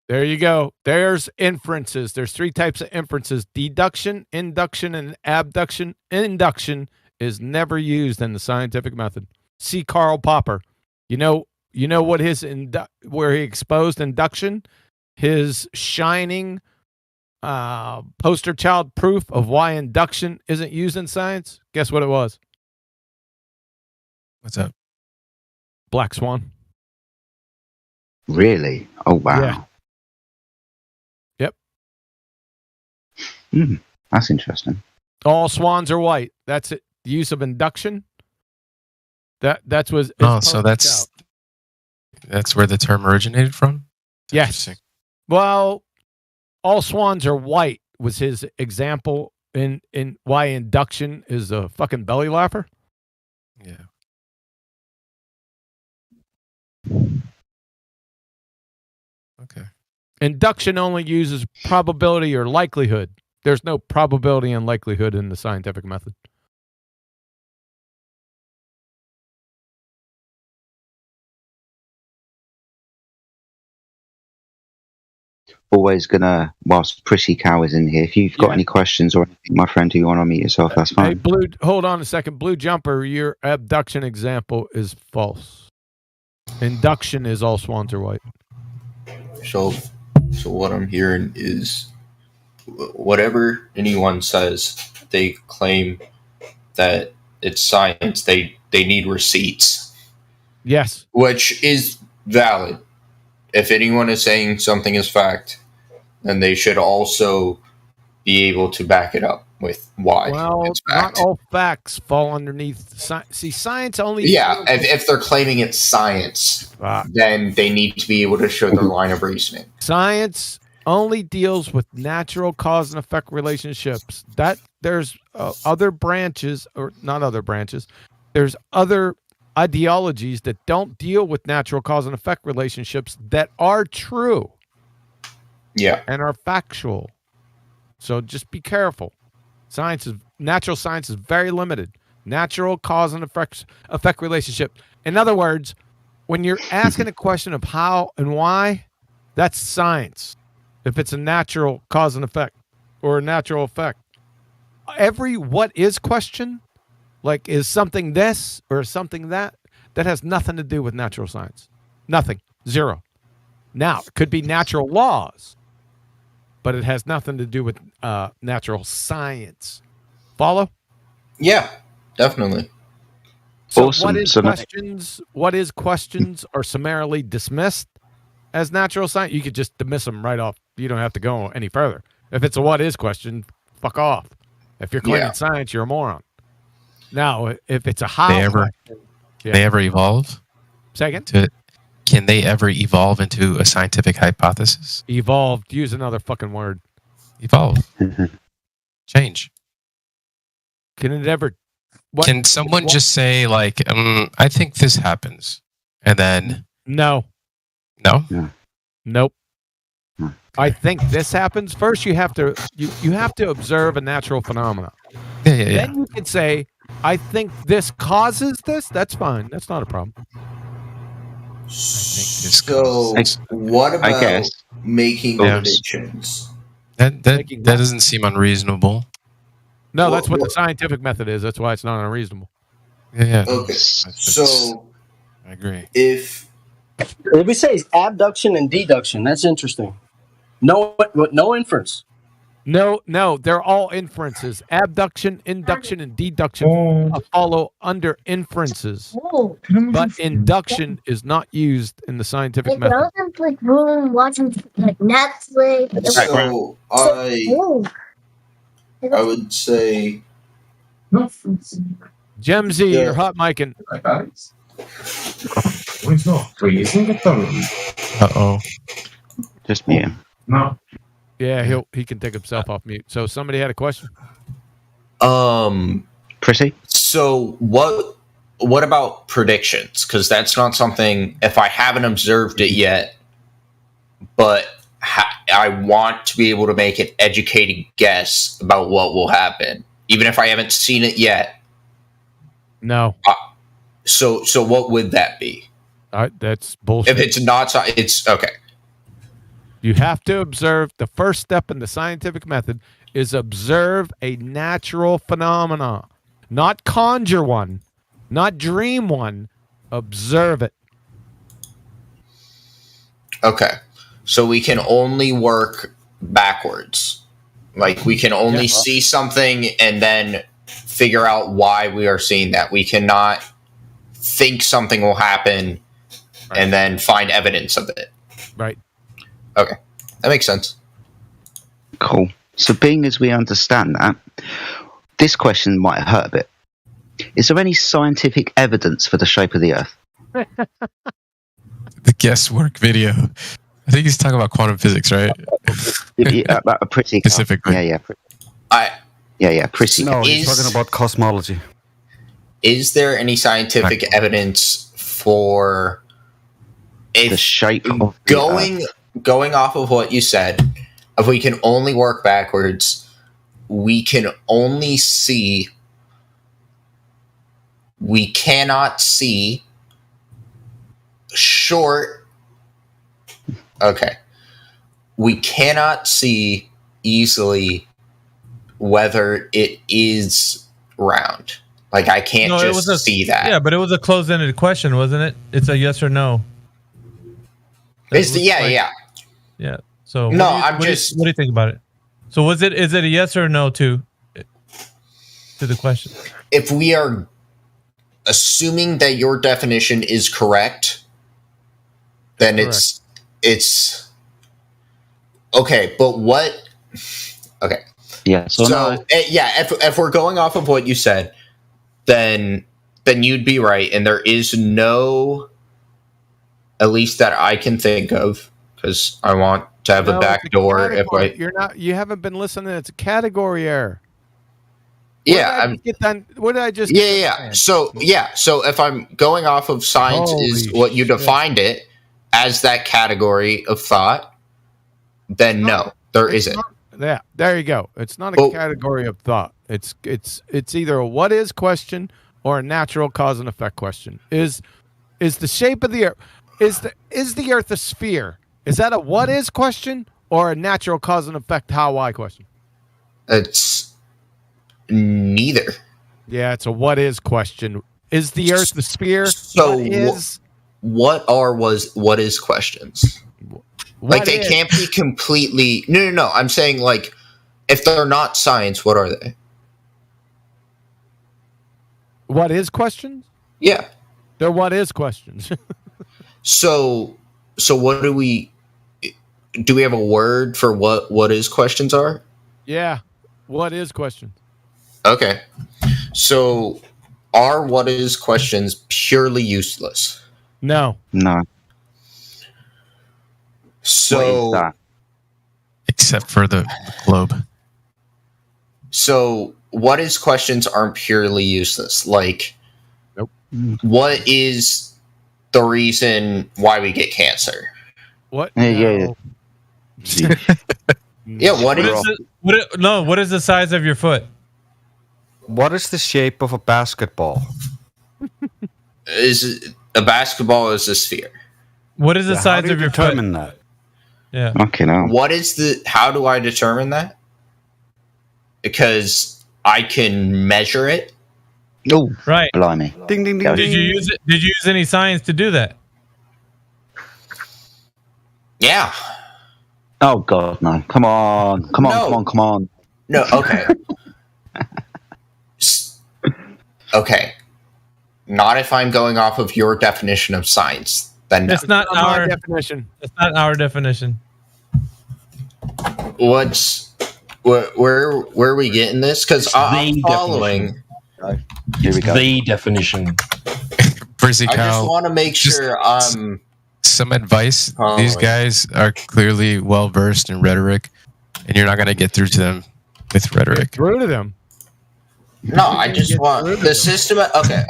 There you go. There's inferences. There's three types of inferences: deduction, induction, and abduction. Induction is never used in the scientific method. See Karl Popper. You know what his where he exposed induction, his shining poster child proof of why induction isn't used in science. Guess what it was? What's up? Black Swan. Really? Oh, wow. Yeah. Yep. That's interesting. All swans are white. That's it. The use of induction. That's was. Oh, so that's where the term originated from? Yes. Well, all swans are white was his example in why induction is a fucking belly laugher. Yeah. Okay. Induction only uses probability or likelihood. There's no probability and likelihood in the scientific method. Always gonna, whilst Prissy Cow is in here, if you've got any questions or anything, my friend, do you want to unmute yourself? That's Hey, fine. Blue, hold on a second. Blue Jumper, your abduction example is false. Induction is all swans are white. So what I'm hearing is whatever anyone says, they claim that it's science. They need receipts. Yes. Which is valid. If anyone is saying something is fact, then they should also be able to back it up with why Well, it's fact. not all facts fall underneath. See, science only. Yeah, if they're claiming it's science, then they need to be able to show their line of reasoning. Science only deals with natural cause and effect relationships. That there's other branches, or not other branches. There's other ideologies that don't deal with natural cause and effect relationships that are true. Yeah. And are factual. So just be careful. Natural science is very limited. Natural cause and effect relationship. In other words, when you're asking a question of how and why, that's science. If it's a natural cause and effect or a natural effect. Every what is question, like is something this or something that has nothing to do with natural science. Nothing. Zero. Now, it could be natural laws, but it has nothing to do with natural science. Follow? Yeah, definitely. So Awesome. what is questions are summarily dismissed as natural science? You could just dismiss them right off. You don't have to go any further. If it's a what is question, fuck off. If you're claiming science, you're a moron. Now, if it's a how question, they ever evolve? Second? Can they ever evolve into a scientific hypothesis? Evolved. Use another fucking word. Evolve. Change. Can it ever? Can someone just say like, I think this happens, and then no, nope. I think this happens. First, you have to you have to observe a natural phenomenon. Yeah. Then you can say, I think this causes this. That's fine. That's not a problem. So, what about making predictions? That doesn't seem unreasonable. No, that's what the scientific method is. That's why it's not unreasonable. Yeah. Okay. So, I agree. If Let me say abduction and deduction. That's interesting. No inference. No, they're all inferences. Abduction, induction, and deduction follow under inferences. But induction is not used in the scientific method. I was like room watching like Netflix. So I would say Gemsy, you're hot micing. Uh-oh. Just mute him. No. Yeah, he can take himself off mute. So somebody had a question. Pretty. So what about predictions? Because that's not something, if I haven't observed it yet, but I want to be able to make an educated guess about what will happen, even if I haven't seen it yet. No. So what would that be? That's bullshit. If it's not, it's okay. You have to observe. The first step in the scientific method is observe a natural phenomena, not conjure one, not dream one. Observe it. Okay. So we can only work backwards. Like we can only see something and then figure out why we are seeing that. We cannot think something will happen and then find evidence of it. Right. Okay. That makes sense. Cool. So being as we understand that, this question might hurt a bit. Is there any scientific evidence for the shape of the Earth? The guesswork video. I think he's talking about quantum physics, right? Pretty specifically. Yeah. Pretty. No, he's talking about cosmology. Is there any scientific evidence for the shape of going off of what you said? If we can only work backwards, we can only see. We cannot see short. Okay. We cannot see easily whether it is round. Like I can't see that. Yeah, but it was a closed-ended question, wasn't it? It's a yes or no. Yeah. So no, what do you think about it? So is it a yes or no to the question? If we are assuming that your definition is correct, then it's okay. But what? Okay. Yeah. So no. If we're going off of what you said, then you'd be right, and there is no, at least that I can think of, because I want to have a back door. You haven't been listening. It's a category error. What did I just? Yeah. So if I'm going off of science is what you defined it as that category of thought, then no, there isn't. Yeah, there you go. It's not a category of thought. It's either a what is question or a natural cause and effect question. Is the shape of the Earth is the Earth a sphere? Is that a what is question or a natural cause and effect how why question? It's neither. Yeah, it's a what is question. Is the Earth the sphere? So what is questions? They can't be completely. No. I'm saying like if they're not science, what are they? What is questions? Yeah, they're what is questions. So what do we have a word for what is questions are? Yeah, what is questions? Okay, so are what is questions purely useless? No. So, except for the globe. So, what is questions aren't purely useless. Like, nope. What is the reason why we get cancer? What? Yeah. What is the size of your foot? What is the shape of a basketball? Is a basketball is a sphere? What is the size of your foot? Determine that. Yeah. Okay. Now. What is how do I determine that? Because I can measure it. Oh, right. Blimey. Ding ding ding. Did you use any science to do that? Yeah. Oh God, no! Come on! Come on! No. Come on! Come on! No, okay. Okay. Not if I'm going off of your definition of science. Then no. It's not my our definition. It's not our definition. Where are we getting this? Because I'm following. Here we go. The definition. Percy I just Kyle, want to make sure some advice. Oh, These guys are clearly well versed in rhetoric, and you're not going to get through to them with rhetoric. Through to them. No, I just want the system. Okay.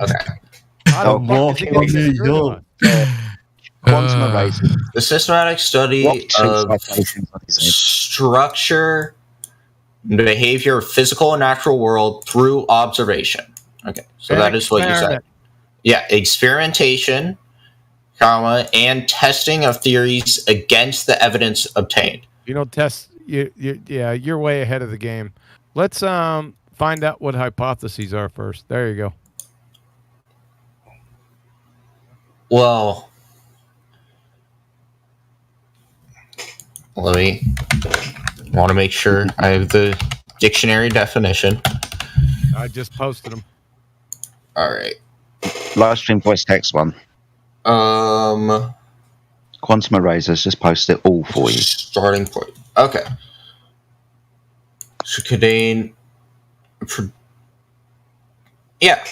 Quantum erasers. The systematic study of structure and behavior of physical and natural world through observation. Okay, so that is what you said. Yeah, experimentation, comma, and testing of theories against the evidence obtained. You don't test. You're way ahead of the game. Let's find out what hypotheses are first. There you go. Well, let me want to make sure I have the dictionary definition. I just posted them. All right. Live stream voice text one. Quantum erasers. Just post it all for you. Starting point. Okay. So contain. Yeah.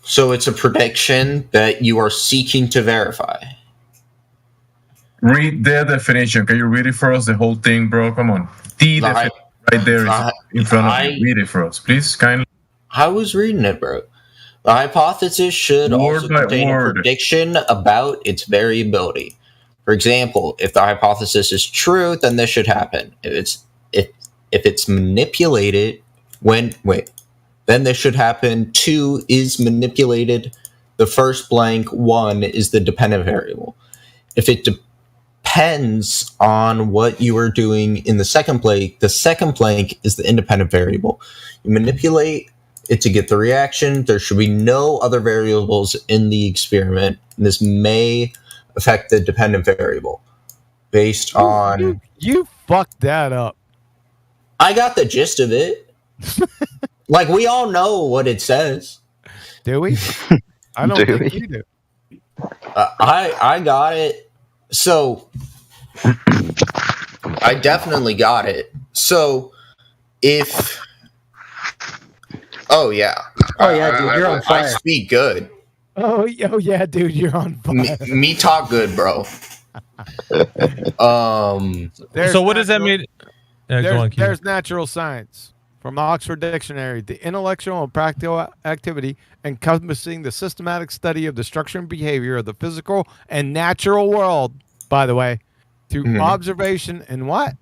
So it's a prediction that you are seeking to verify. Read the definition. Can you read it for us? The whole thing, bro. Come on. The definition right there is in front of you. Read it for us, please. Kindly. I was reading it, bro. The hypothesis should also contain a prediction about its variability. For example, if the hypothesis is true, then this should happen. If it's manipulated, then this should happen. 2 is manipulated. The first blank 1 is the dependent variable. If it depends on what you are doing in the second blank is the independent variable. You manipulate it to get the reaction. There should be no other variables in the experiment. This may affect the dependent variable based on... You fucked that up. I got the gist of it. Like, we all know what it says. Do we? I don't think you do. I got it. So, I definitely got it. So, if... Oh, yeah. Oh, yeah, dude, you're on fire. I speak good. Oh, yeah, dude, you're on fire. Me talk good, bro. So what does that mean? There's natural science from the Oxford Dictionary. The intellectual and practical activity encompassing the systematic study of the structure and behavior of the physical and natural world, by the way, through observation and what?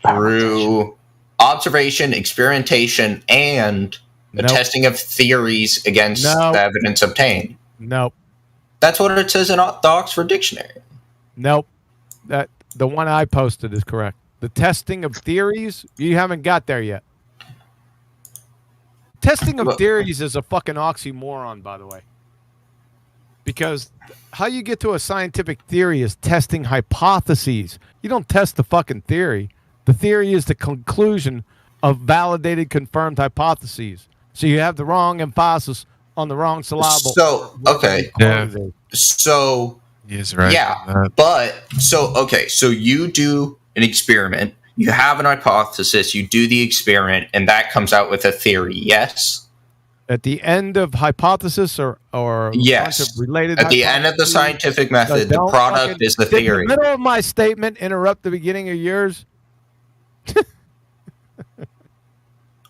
Through observation, experimentation, and the testing of theories against the evidence obtained. Nope. That's what it says in the Oxford Dictionary. Nope. The one I posted is correct. The testing of theories, you haven't got there yet. Testing of theories is a fucking oxymoron, by the way. Because how you get to a scientific theory is testing hypotheses. You don't test the fucking theory. The theory is the conclusion of validated, confirmed hypotheses. So you have the wrong emphasis on the wrong syllable. So, okay. Yeah. So, He's right. Yeah, but so you do an experiment, you have an hypothesis, you do the experiment, and that comes out with a theory. Yes. At the end of hypothesis or yes, related. At the end of the scientific method, the product is the theory. In the middle of my statement, interrupt the beginning of yours.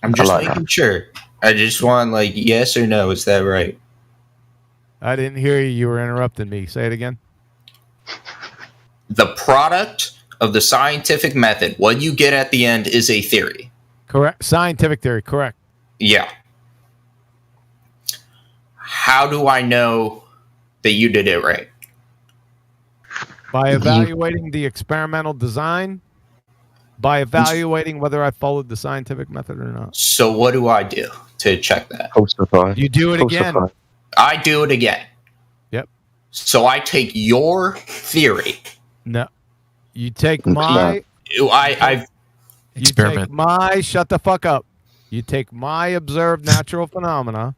I'm just making sure. I just want yes or no. Is that right? I didn't hear you. You were interrupting me. Say it again. The product of the scientific method, what you get at the end, is a theory. Correct. Scientific theory. Correct. Yeah. How do I know that you did it right? By evaluating the experimental design. By evaluating whether I followed the scientific method or not. So what do I do to check that? You do it again. I do it again. Yep. So I take your theory. No, you take my. You take my. Shut the fuck up. You take my observed natural phenomena.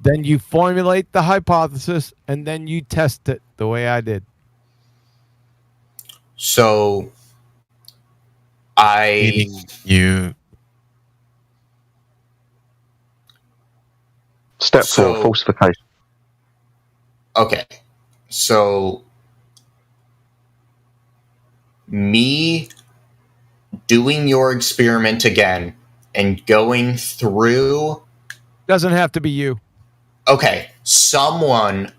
Then you formulate the hypothesis, and then you test it the way I did. So you. Step 4, falsification. Okay. So me doing your experiment again and going through. Doesn't have to be you. Okay. Someone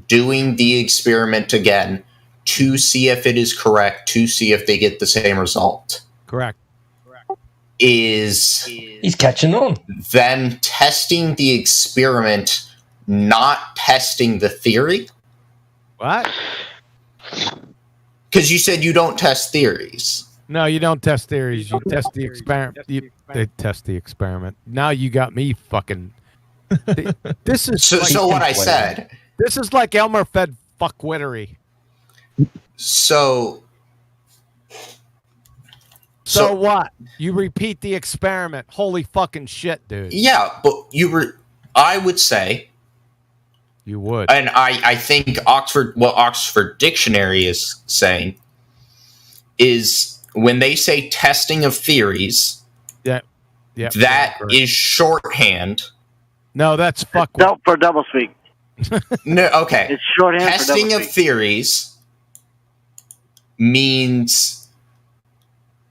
doing the experiment again to see if it is correct, to see if they get the same result. Correct. He's catching on. Them testing the experiment, not testing the theory. What? Because you said you don't test theories. No, you don't test theories. You test the experiment. They test the experiment. Now you got me fucking. This is so what I said. This is like Elmer fed fuckwittery. So what? You repeat the experiment. Holy fucking shit, dude. Yeah, but I would say. You would. And I think Oxford Dictionary is saying is when they say testing of theories, that is shorthand. No, that's fuck. For doublespeak. No, okay. It's shorthand testing for of theories means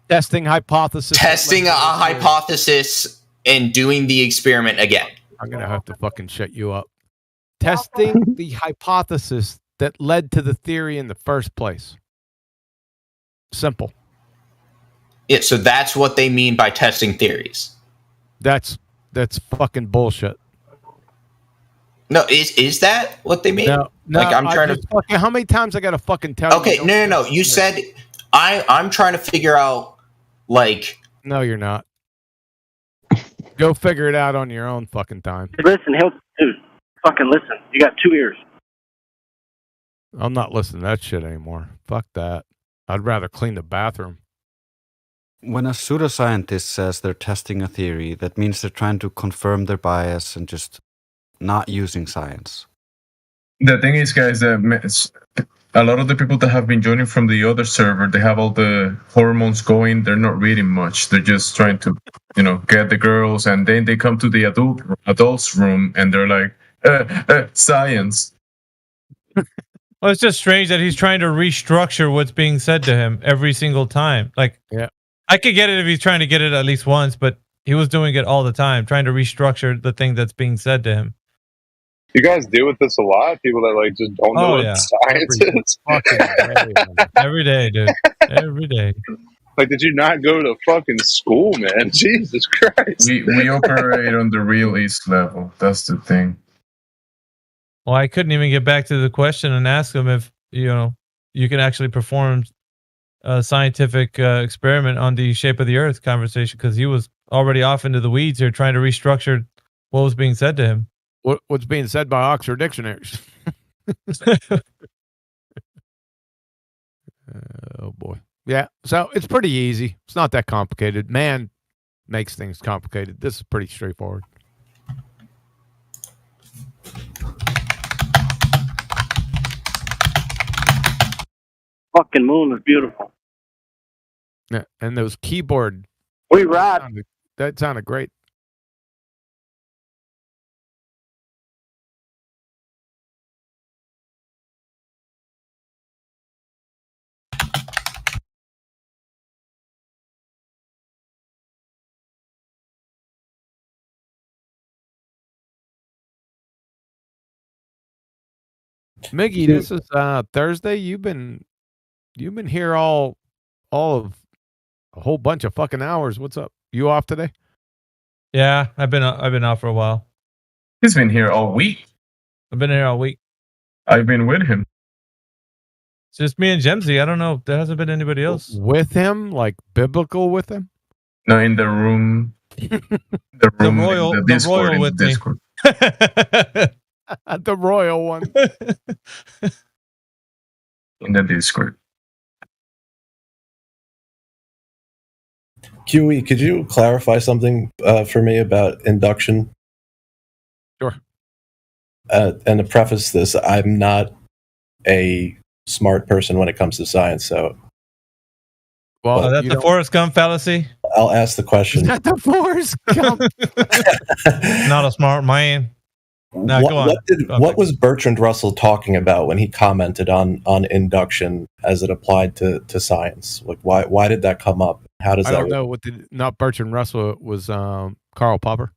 testing hypothesis. Testing a hypothesis and doing the experiment again. I'm gonna have to fucking shut you up. Testing the hypothesis that led to the theory in the first place. Simple. Yeah, so that's what they mean by testing theories. That's fucking bullshit. No, is that what they mean? No, like I'm trying to. Fucking, how many times I gotta fucking tell you? Okay, no. You said I'm trying to figure out like. No, you're not. Go figure it out on your own fucking time. Listen, dude, fucking listen. You got 2 ears. I'm not listening to that shit anymore. Fuck that. I'd rather clean the bathroom. When a pseudoscientist says they're testing a theory, that means they're trying to confirm their bias and just not using science. The thing is, guys, that a lot of the people that have been joining from the other server, they have all the hormones going. They're not reading much. They're just trying to, get the girls, and then they come to the adults room, and they're like, science. Well, it's just strange that he's trying to restructure what's being said to him every single time. Like, yeah, I could get it if he's trying to get it at least once, but he was doing it all the time, trying to restructure the thing that's being said to him. You guys deal with this a lot? People that just don't know what science is? Every day, dude. Every day. Like, did you not go to fucking school, man? Jesus Christ. We operate on the real East level. That's the thing. Well, I couldn't even get back to the question and ask him if, you can actually perform a scientific experiment on the shape of the Earth conversation, because he was already off into the weeds here trying to restructure what was being said to him. What's being said by Oxford dictionaries? Oh boy. Yeah. So it's pretty easy. It's not that complicated. Man makes things complicated. This is pretty straightforward. Fucking moon is beautiful. Yeah. And those keyboard. We ride. That sounded great. Miggy, this is Thursday. You've been here all of a whole bunch of fucking hours. What's up? You off today? Yeah, I've been off for a while. He's been here all week. I've been here all week. I've been with him. It's just me and Gemsy. I don't know. There hasn't been anybody else. With him? Like biblical with him? No, in the room. The royal with Discord. The royal one. In the Discord. QE, could you clarify something for me about induction? Sure. And to preface this, I'm not a smart person when it comes to science, so. Well, that's the Forrest Gump fallacy. I'll ask the question. Is that the Forrest Gump? Not a smart man. No, go on. What was Bertrand Russell talking about when he commented on induction as it applied to science? Like, why did that come up? How does I that? don't know. What did not Bertrand Russell? It was Karl Popper.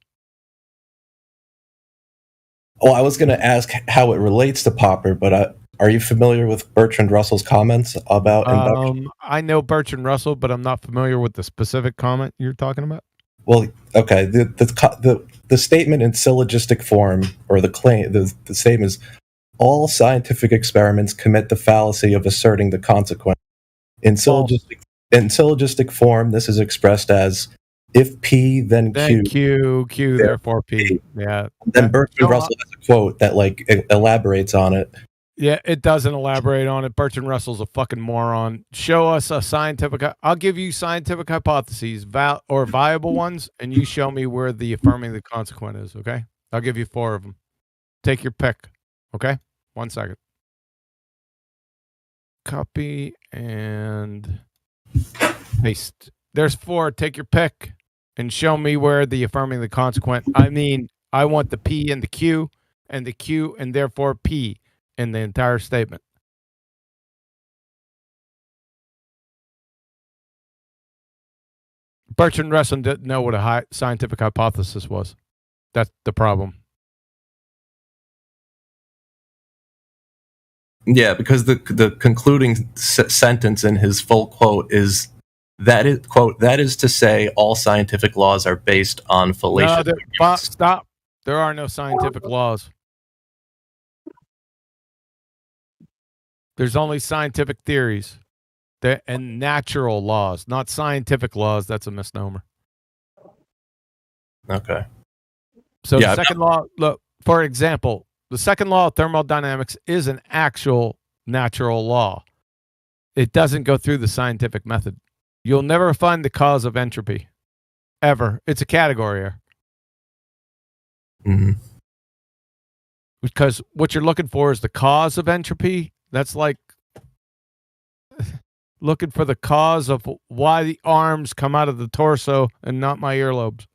Well, I was going to ask how it relates to Popper, but are you familiar with Bertrand Russell's comments about induction? I know Bertrand Russell, but I'm not familiar with the specific comment you're talking about. Well, okay. The statement in syllogistic form, or the claim, the statement is, all scientific experiments commit the fallacy of asserting the consequence. In syllogistic form, this is expressed as, if P, then Q. Q, therefore P. Yeah. Then Bertrand Russell has a quote that elaborates on it. Yeah, it doesn't elaborate on it. Bertrand Russell's a fucking moron. Show us a scientific. I'll give you scientific hypotheses, or viable ones, and you show me where the affirming the consequent is. Okay, I'll give you 4 of them. Take your pick. Okay, 1 second. Copy and paste. There's 4. Take your pick and show me where the affirming the consequent. I mean, I want the P and the Q and therefore P in the entire statement. Bertrand Russell didn't know what a scientific hypothesis was. That's the problem. Yeah, because the concluding sentence in his full quote is, that is, quote, that is to say all scientific laws are based on fallacious arguments. Stop. There are no scientific laws. There's only scientific theories and natural laws, not scientific laws. That's a misnomer. Okay. So the second law, look, for example, the second law of thermodynamics is an actual natural law. It doesn't go through the scientific method. You'll never find the cause of entropy, ever. It's a category error. Mm-hmm. Because what you're looking for is the cause of entropy. That's like looking for the cause of why the arms come out of the torso and not my earlobes.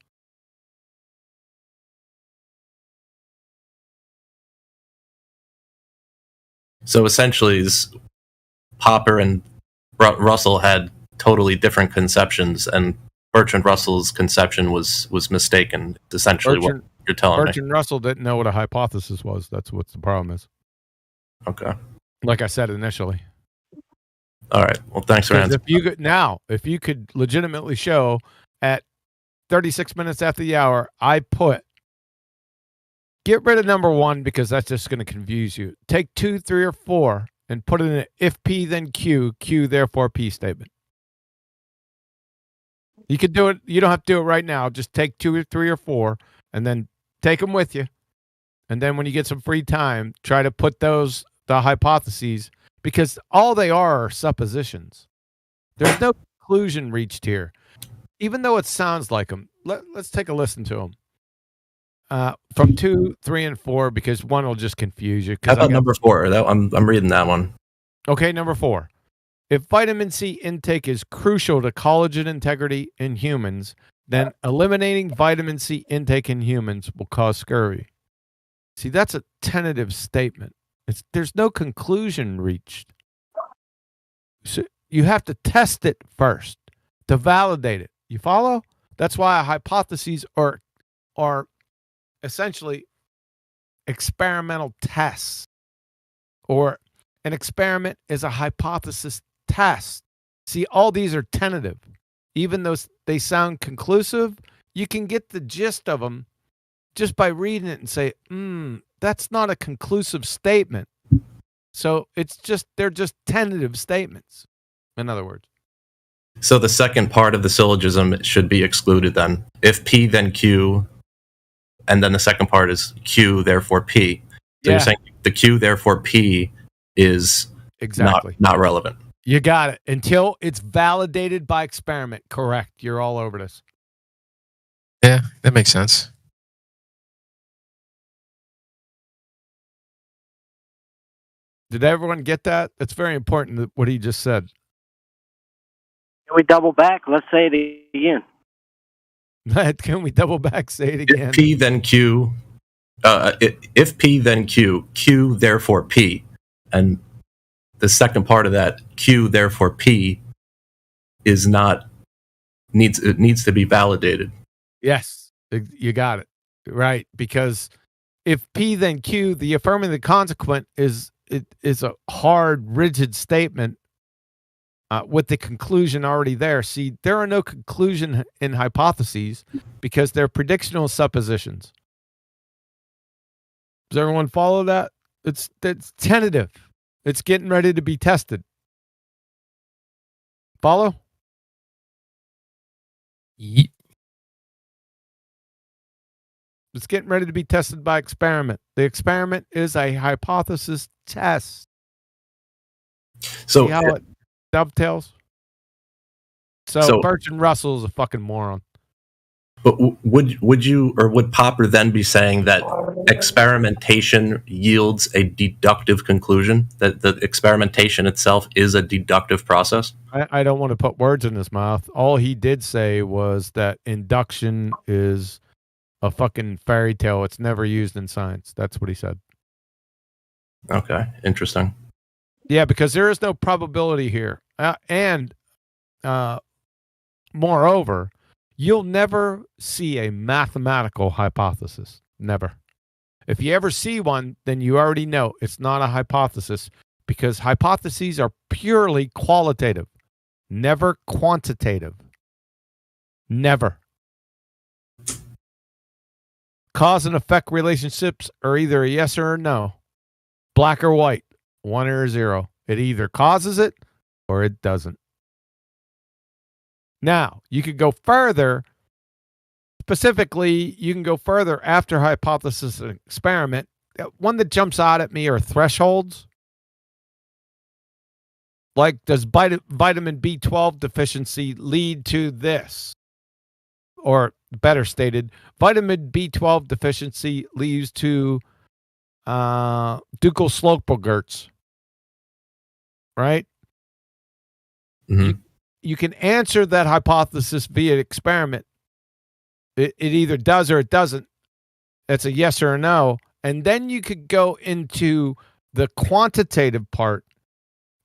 So essentially, Popper and Russell had totally different conceptions, and Bertrand Russell's conception was mistaken. Essentially, what you're telling me. Bertrand Russell didn't know what a hypothesis was. That's what the problem is. Okay. Like I said initially. All right. Well, thanks for answering. If you could legitimately show at 36 minutes after the hour, get rid of number 1 because that's just going to confuse you. Take 2, 3, or 4 and put it in an if P then Q, Q therefore P statement. You could do it. You don't have to do it right now. Just take 2 or 3 or 4 and then take them with you. And then when you get some free time, try to put the hypotheses, because all they are suppositions. There's no conclusion reached here, even though it sounds like them. Let's take a listen to them. From 2, 3, and 4, because 1 will just confuse you. How about number 4? I'm reading that one. Okay, number 4. If vitamin C intake is crucial to collagen integrity in humans, then eliminating vitamin C intake in humans will cause scurvy. See, that's a tentative statement. There's no conclusion reached. So you have to test it first to validate it. You follow? That's why hypotheses are essentially experimental tests, or an experiment is a hypothesis test. See, all these are tentative. Even though they sound conclusive, you can get the gist of them just by reading it and say, that's not a conclusive statement. So they're just tentative statements, in other words. So the second part of the syllogism should be excluded then. If P, then Q, and then the second part is Q, therefore P. So Yeah. you're saying the Q, therefore P, is Exactly. not relevant. You got it. Until it's validated by experiment. Correct. You're all over this. Yeah, that makes sense. Did everyone get that? It's very important what he just said. Can we double back? Let's say it again. Can we double back? Say it again. If P, then Q. If P, then Q. Q, therefore P. And the second part of that, Q, therefore P, is not it needs to be validated. Yes, you got it right. Because if P then Q, the affirmative consequent is a hard, rigid statement with the conclusion already there. See, there are no conclusion in hypotheses because they're predictional suppositions. Does everyone follow that? It's tentative. It's getting ready to be tested. Follow? Yeet. It's getting ready to be tested by experiment. The experiment is a hypothesis test. So see how it dovetails? So Bertrand Russell is a fucking moron. But would you or would Popper then be saying that experimentation yields a deductive conclusion? That the experimentation itself is a deductive process? I don't want to put words in his mouth. All he did say was that induction is a fucking fairy tale. It's never used in science. That's what he said. Okay, interesting. Yeah, because there is no probability here. And moreover, you'll never see a mathematical hypothesis. Never. If you ever see one, then you already know it's not a hypothesis because hypotheses are purely qualitative, never quantitative. Never. Cause and effect relationships are either a yes or a no, black or white, 1 or 0. It either causes it or it doesn't. Now, you could go further. Specifically, you can go further after hypothesis and experiment. One that jumps out at me are thresholds. Like, does vitamin B12 deficiency lead to this? Or better stated, vitamin B12 deficiency leads to Dunkel-Slocum-Gertz. Right? Mm-hmm. You can answer that hypothesis via experiment. It either does or it doesn't. It's a yes or a no. And then you could go into the quantitative part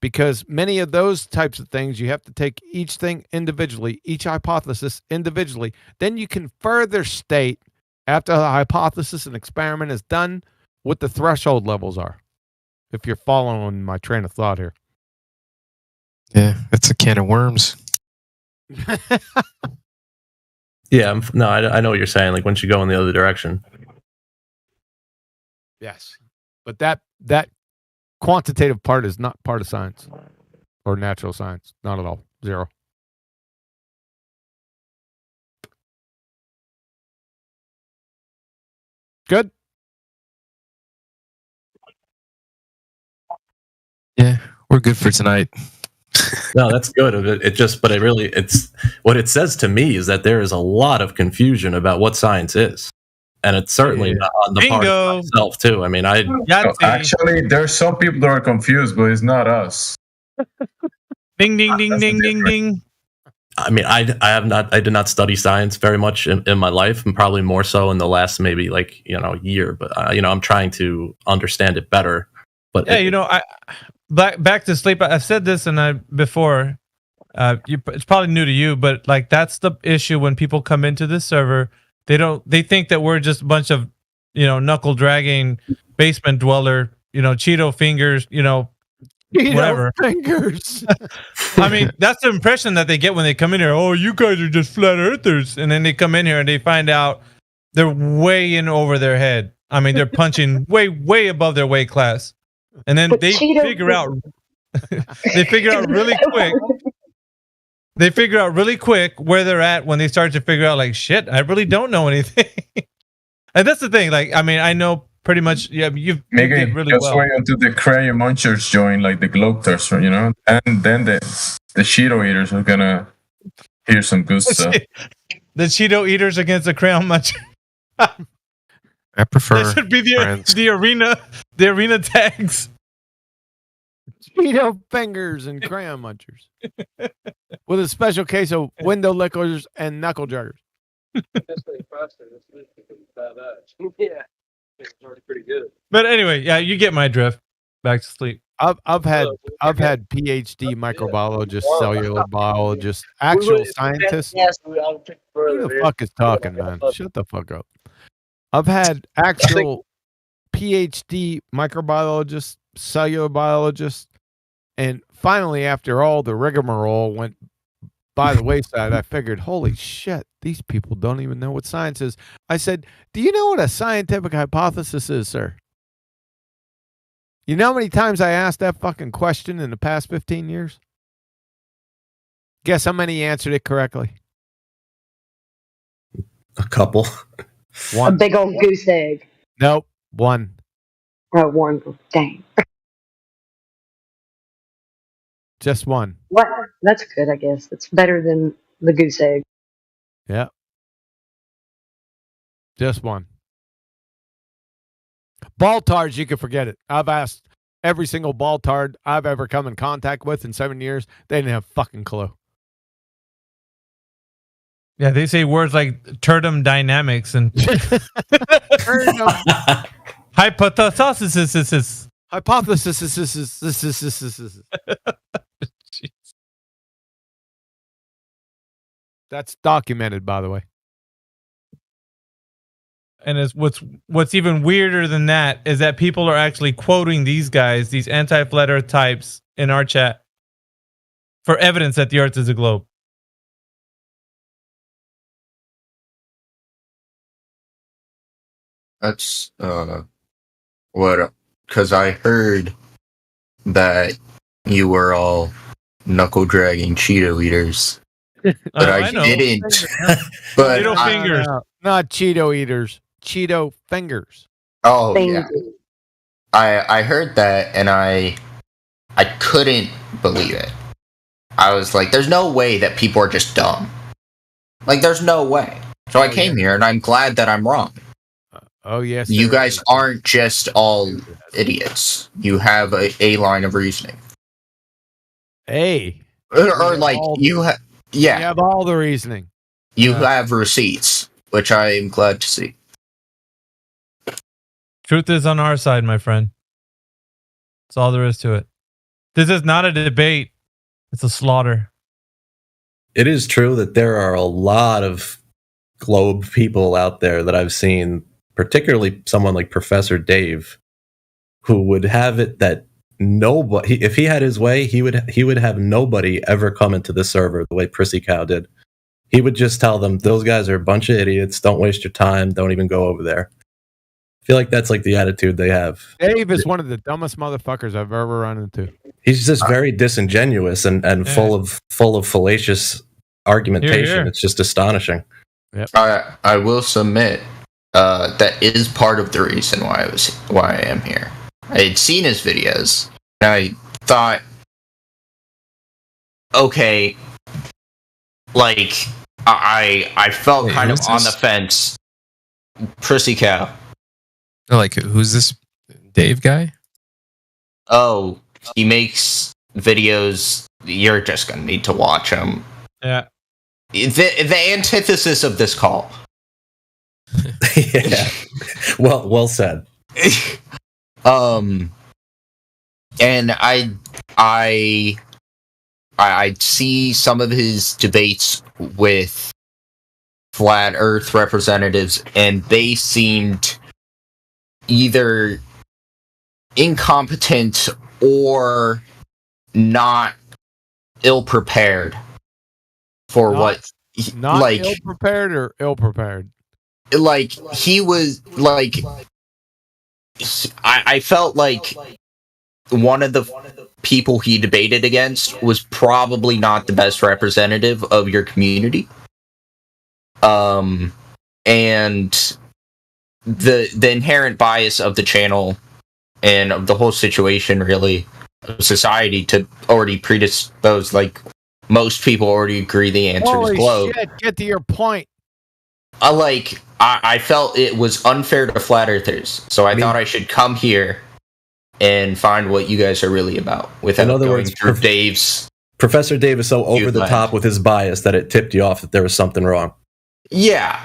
because many of those types of things, you have to take each thing individually, each hypothesis individually. Then you can further state after the hypothesis and experiment is done what the threshold levels are. If you're following my train of thought here. Yeah, that's a can of worms. Yeah, I know what you're saying. Like once you go in the other direction. Yes, but that quantitative part is not part of science or natural science. Not at all. 0. Good. Yeah, we're good for tonight. No, that's good. It's what it says to me is that there is a lot of confusion about what science is, and it's certainly not on the part of myself too. I mean, actually, there's some people that are confused, but it's not us. Ding ding ding ding ding ding. I mean, I did not study science very much in my life, and probably more so in the last maybe year. But I'm trying to understand it better. But yeah, back to sleep. I've said this before. It's probably new to you, but like that's the issue when people come into this server. They think that we're just a bunch of knuckle dragging basement dweller, Cheeto fingers, whatever fingers. I mean, that's the impression that they get when they come in here. Oh, you guys are just flat earthers, and then they come in here and they find out they're way in over their head. I mean, they're punching way above their weight class. And then they figure out really quick. They figure out really quick where they're at when they start to figure out like, shit, I really don't know anything. And that's the thing. Like, I mean, I know pretty much. Yeah, you Make did it really just well. wait until the Crayon Munchers join, like the Globetrotters, you know, and then the Cheeto Eaters are gonna hear some good stuff. The Cheeto Eaters against the Crayon Muncher. I prefer. That should be friends. the arena tags. Cheeto fingers and crayon munchers. With a special case of window lickers and knuckle joggers. Yeah. It's already pretty good. But anyway, yeah, you get my drift. Back to sleep. I've had PhD microbiologists, cellular biologists, actual scientists. Who the fuck is talking, man? Shut the fuck up. I've had actual PhD microbiologists, cellular biologists, and finally, after all the rigmarole went by the wayside, I figured, holy shit, these people don't even know what science is. I said, do you know what a scientific hypothesis is, sir? You know how many times I asked that fucking question in the past 15 years? Guess how many answered it correctly? A couple. A big old goose egg. Nope. One. Oh, one. Dang. Just one. What? That's good, I guess. That's better than the goose egg. Yeah. Just one. Baltards, you can forget it. I've asked every single Baltard I've ever come in contact with in 7 years. They didn't have a fucking clue. Yeah, they say words like tertum dynamics and hypothesis. Hypothesis. That's documented, by the way. And it's what's even weirder than that is that people are actually quoting these guys, these anti-flat Earth types, in our chat for evidence that the Earth is a globe. That's what, because I heard that you were all knuckle dragging Cheeto eaters, but I didn't. But Cheeto fingers, not Cheeto eaters, Cheeto fingers. Oh yeah, I heard that and I couldn't believe it. I was like, "There's no way that people are just dumb. Like, there's no way." So I came here, and I'm glad that I'm wrong. Oh yes, You guys aren't just all idiots. You have a line of reasoning. Hey, or like you have, yeah, you have all the reasoning. You have receipts, which I am glad to see. Truth is on our side, my friend. That's all there is to it. This is not a debate. It's a slaughter. It is true that there are a lot of globe people out there that I've seen, particularly someone like Professor Dave, who would have it that nobody, if he had his way, he would have nobody ever come into the server the way Prissy Cow did. He would just tell them, those guys are a bunch of idiots, don't waste your time, don't even go over there. I feel like that's like the attitude they have. Dave is one of the dumbest motherfuckers I've ever run into. He's just very disingenuous and full of fallacious argumentation. Here. It's just astonishing. Yep. I will submit that is part of the reason why I am here. I had seen his videos, and I thought, okay, like I felt kind of on the fence. Prissy Cow. Like, who's this Dave guy? Oh, he makes videos. You're just gonna need to watch him. Yeah. The antithesis of this call. Yeah. Well said. And I see some of his debates with flat Earth representatives, and they seemed either incompetent or not ill prepared for Not like ill prepared or ill prepared. like he was like I felt like one of the people he debated against was probably not the best representative of your community. And the inherent bias of the channel and of the whole situation, really, of society, to already predispose. Like, most people already agree the answer Holy is globe. shit! Get to your point. I felt it was unfair to flat earthers, so I thought I should come here and find what you guys are really about without In other going words, through Dave's. Professor Dave is so over the lens. top with his bias that it tipped you off that there was something wrong. Yeah.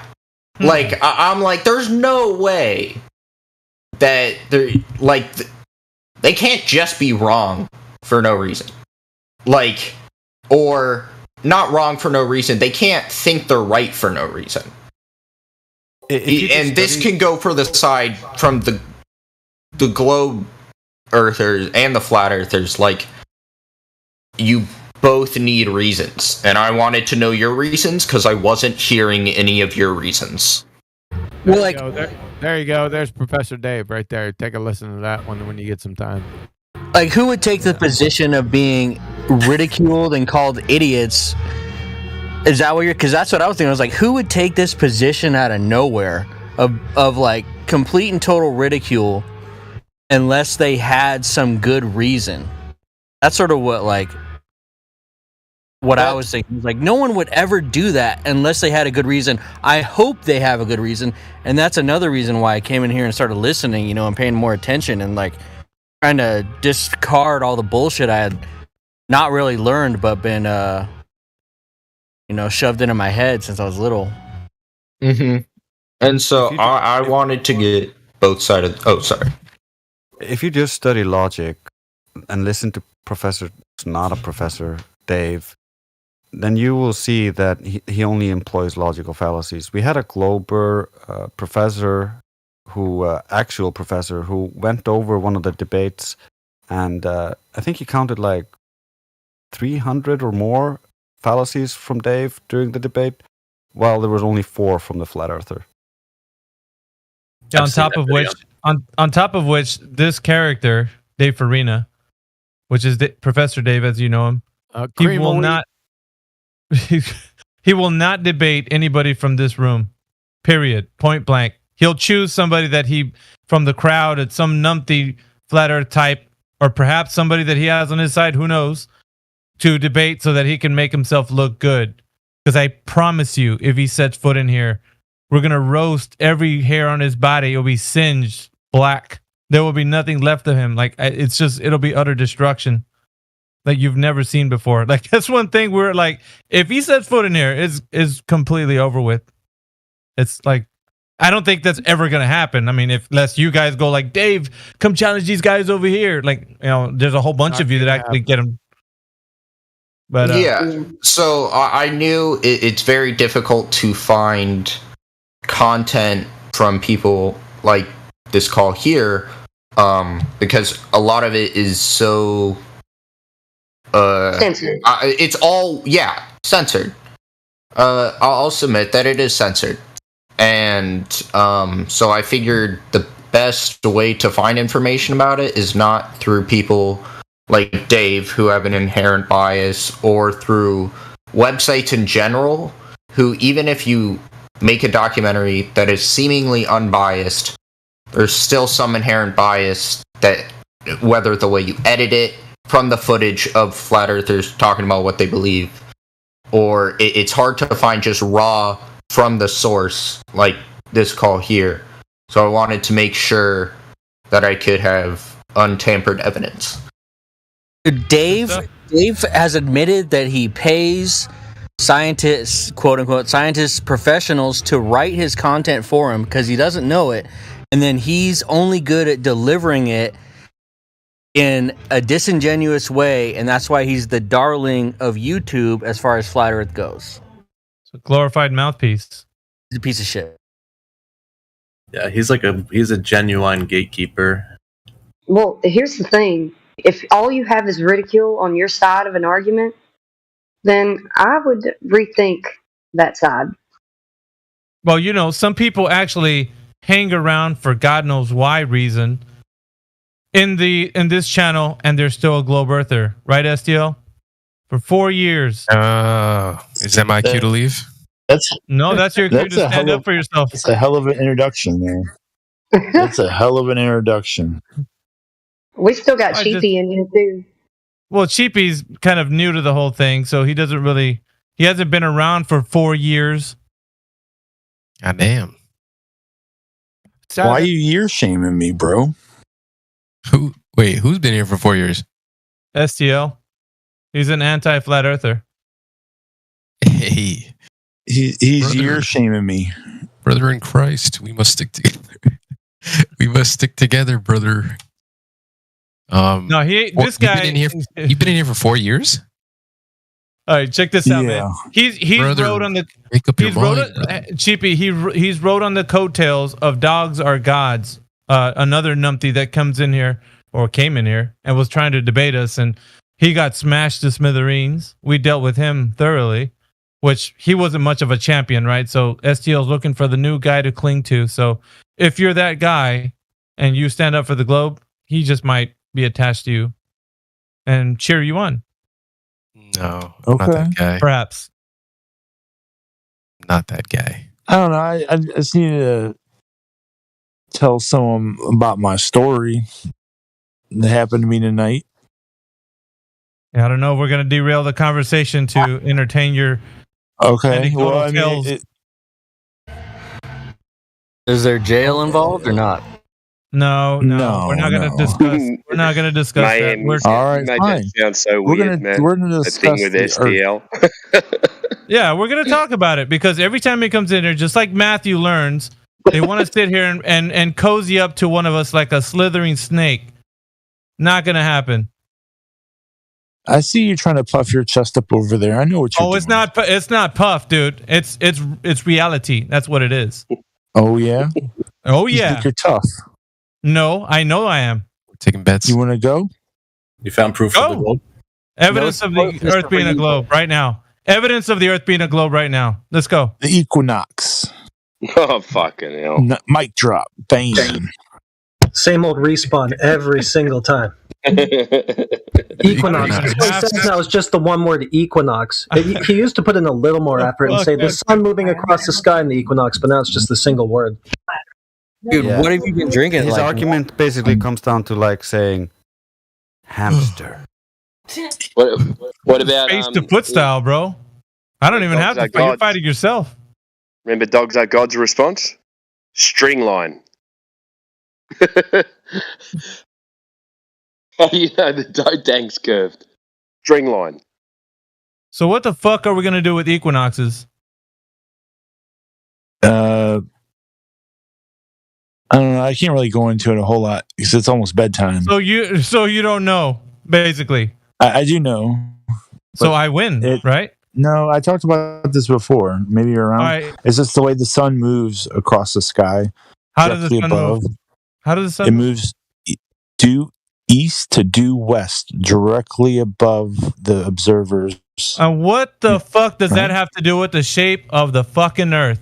Like, I'm like, there's no way that they're, like, they can't just be wrong for no reason. Like, or not wrong for no reason. They can't think they're right for no reason. And this can go for the side from the globe earthers and the flat earthers. Like, you both need reasons, and I wanted to know your reasons because I wasn't hearing any of your reasons. Well, like, there you go. There's Professor Dave right there. Take a listen to that one when you get some time. Like, who would take the position of being ridiculed and called idiots? Is that what you're? Because that's what I was thinking. I was like, who would take this position out of nowhere of like complete and total ridicule unless they had some good reason? That's sort of what I was thinking. Like, no one would ever do that unless they had a good reason. I hope they have a good reason, and that's another reason why I came in here and started listening, and paying more attention and like trying to discard all the bullshit I had not really learned but been shoved into my head since I was little. Mm-hmm. And so I wanted to get both sides of... Oh, sorry. If you just study logic and listen to Professor, not a Professor, Dave, then you will see that he only employs logical fallacies. We had a Glober professor, actual professor, who went over one of the debates, and I think he counted like 300 or more fallacies from Dave during the debate, while there was only 4 from the flat earther. On top of which, this character, Dave Farina, which is Professor Dave, as you know him, he will not. He will not debate anybody from this room. Period. Point blank. He'll choose somebody that from the crowd, at some numpty flat earth type, or perhaps somebody that he has on his side, who knows, to debate so that he can make himself look good. Because I promise you, if he sets foot in here, we're going to roast every hair on his body. It'll be singed black. There will be nothing left of him. Like, it'll be utter destruction. Like you've never seen before. Like, that's one thing we're like, if he sets foot in here, is completely over with. It's like, I don't think that's ever going to happen. I mean, unless you guys go like, Dave, come challenge these guys over here. Like, there's a whole bunch of you that actually get them. But yeah, so I knew it's very difficult to find content from people like this call here, because a lot of it is so censored. It's all censored. I'll submit that it is censored, and so I figured the best way to find information about it is not through people like Dave, who have an inherent bias, or through websites in general, who, even if you make a documentary that is seemingly unbiased, there's still some inherent bias that, whether the way you edit it, from the footage of flat earthers talking about what they believe, or it's hard to find just raw from the source, like this call here. So I wanted to make sure that I could have untampered evidence. Dave has admitted that he pays scientists, quote unquote, scientists, professionals to write his content for him because he doesn't know it. And then he's only good at delivering it in a disingenuous way. And that's why he's the darling of YouTube as far as flat earth goes. It's a glorified mouthpiece. He's a piece of shit. Yeah, he's a genuine gatekeeper. Well, here's the thing. If all you have is ridicule on your side of an argument, then I would rethink that side. Well, some people actually hang around for God knows why reason in this channel, and they're still a globe earther, right, STL? For 4 years. Is that my cue to leave? That's your cue to stand up for yourself. It's a hell of an introduction, man. That's a hell of an introduction. We still got I Cheapy just- in here too. Well, Cheapy's kind of new to the whole thing, so he hasn't been around for 4 years. God damn. Why are you year shaming me, bro? Who's been here for 4 years? STL. He's an anti-flat earther. Hey. He's Brother. year shaming me. Brother in Christ, we must stick together. We must stick together, brother. No, this guy. You've been in here for 4 years? All right, check this out, Yeah. man. He's Brother, rode on the make up your he's rode mind, brother. Cheapy. He's rode on the coattails of Dogs Are Gods, another numpty that comes in here or came in here and was trying to debate us, and he got smashed to smithereens. We dealt with him thoroughly, which he wasn't much of a champion, right? So STL's looking for the new guy to cling to. So if you're that guy and you stand up for the globe, he just might be attached to you and cheer you on. No, I'm not that guy. Perhaps. Not that guy. I don't know. I just need to tell someone about my story that happened to me tonight. Yeah, I don't know if we're going to derail the conversation to entertain your Okay. anecdotal Well, I mean, tales. Is there jail involved or not? No, we're not going to discuss. We're not going to discuss that. We're, All right, made fine. that sound so We're weird, gonna- man. we're gonna The thing discuss with the STL. yeah, we're going to talk about it because every time he comes in here, just like Matthew learns, they want to sit here and cozy up to one of us like a slithering snake. Not going to happen. I see you trying to puff your chest up over there. I know what you're Oh, it's not puff, dude. It's reality. That's what it is. Oh, yeah? Oh, You yeah. think you're tough. No, I know I am. Taking bets. You want to go? You found proof of the globe? Evidence of the Earth being a globe right now. Evidence of the Earth being a globe right now. Let's go. The equinox. Oh, fucking hell. Mic drop. Bang. Same old respawn every single time. Equinox. What he says now is just the one word equinox. He used to put in a little more effort and say the sun moving across the sky in the equinox, but now it's just the single word. Dude, Yeah. what have you been drinking? His like, argument basically comes down to like saying hamster. What about Face to foot style, bro? I don't even have Dogs to are fight. You're gods. fighting yourself. Remember Dogs Are God's response? String line. How do you know the Dodang's curved? String line. So what the fuck are we gonna do with equinoxes? I don't know. I can't really go into it a whole lot because it's almost bedtime. So you don't know, basically. I do know. So but I win, right? No, I talked about this before. Maybe you're around. All right. It's just the way the sun moves across the sky. How does the directly sun move? How does the sun It move? moves due east to due west, directly above the observers. And what the fuck does that have to do with the shape of the fucking Earth?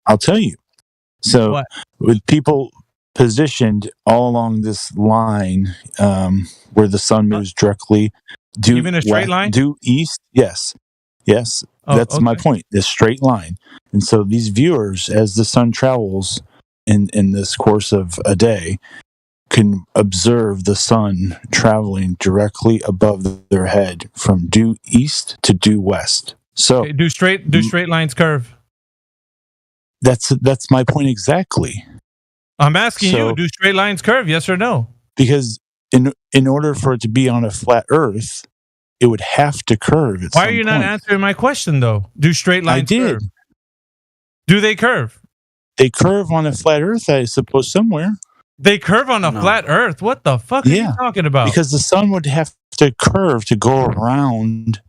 I'll tell you. So, What? with people positioned all along this line, where the sun moves directly due You mean a straight line? due east, yes, Oh, that's my okay. point. This straight line, and so these viewers, as the sun travels in this course of a day, can observe the sun traveling directly above their head from due east to due west. So Okay, do straight lines curve? that's my point exactly. I'm asking So- you, do straight lines curve? Yes or no? Because in order for it to be on a flat Earth, it would have to curve. At Why some are you not point. answering my question though? Do straight lines I did. curve? Do they curve? They curve on a flat Earth, I suppose, somewhere. They curve on a flat Earth. What the fuck are you talking about? Because the sun would have to curve to go around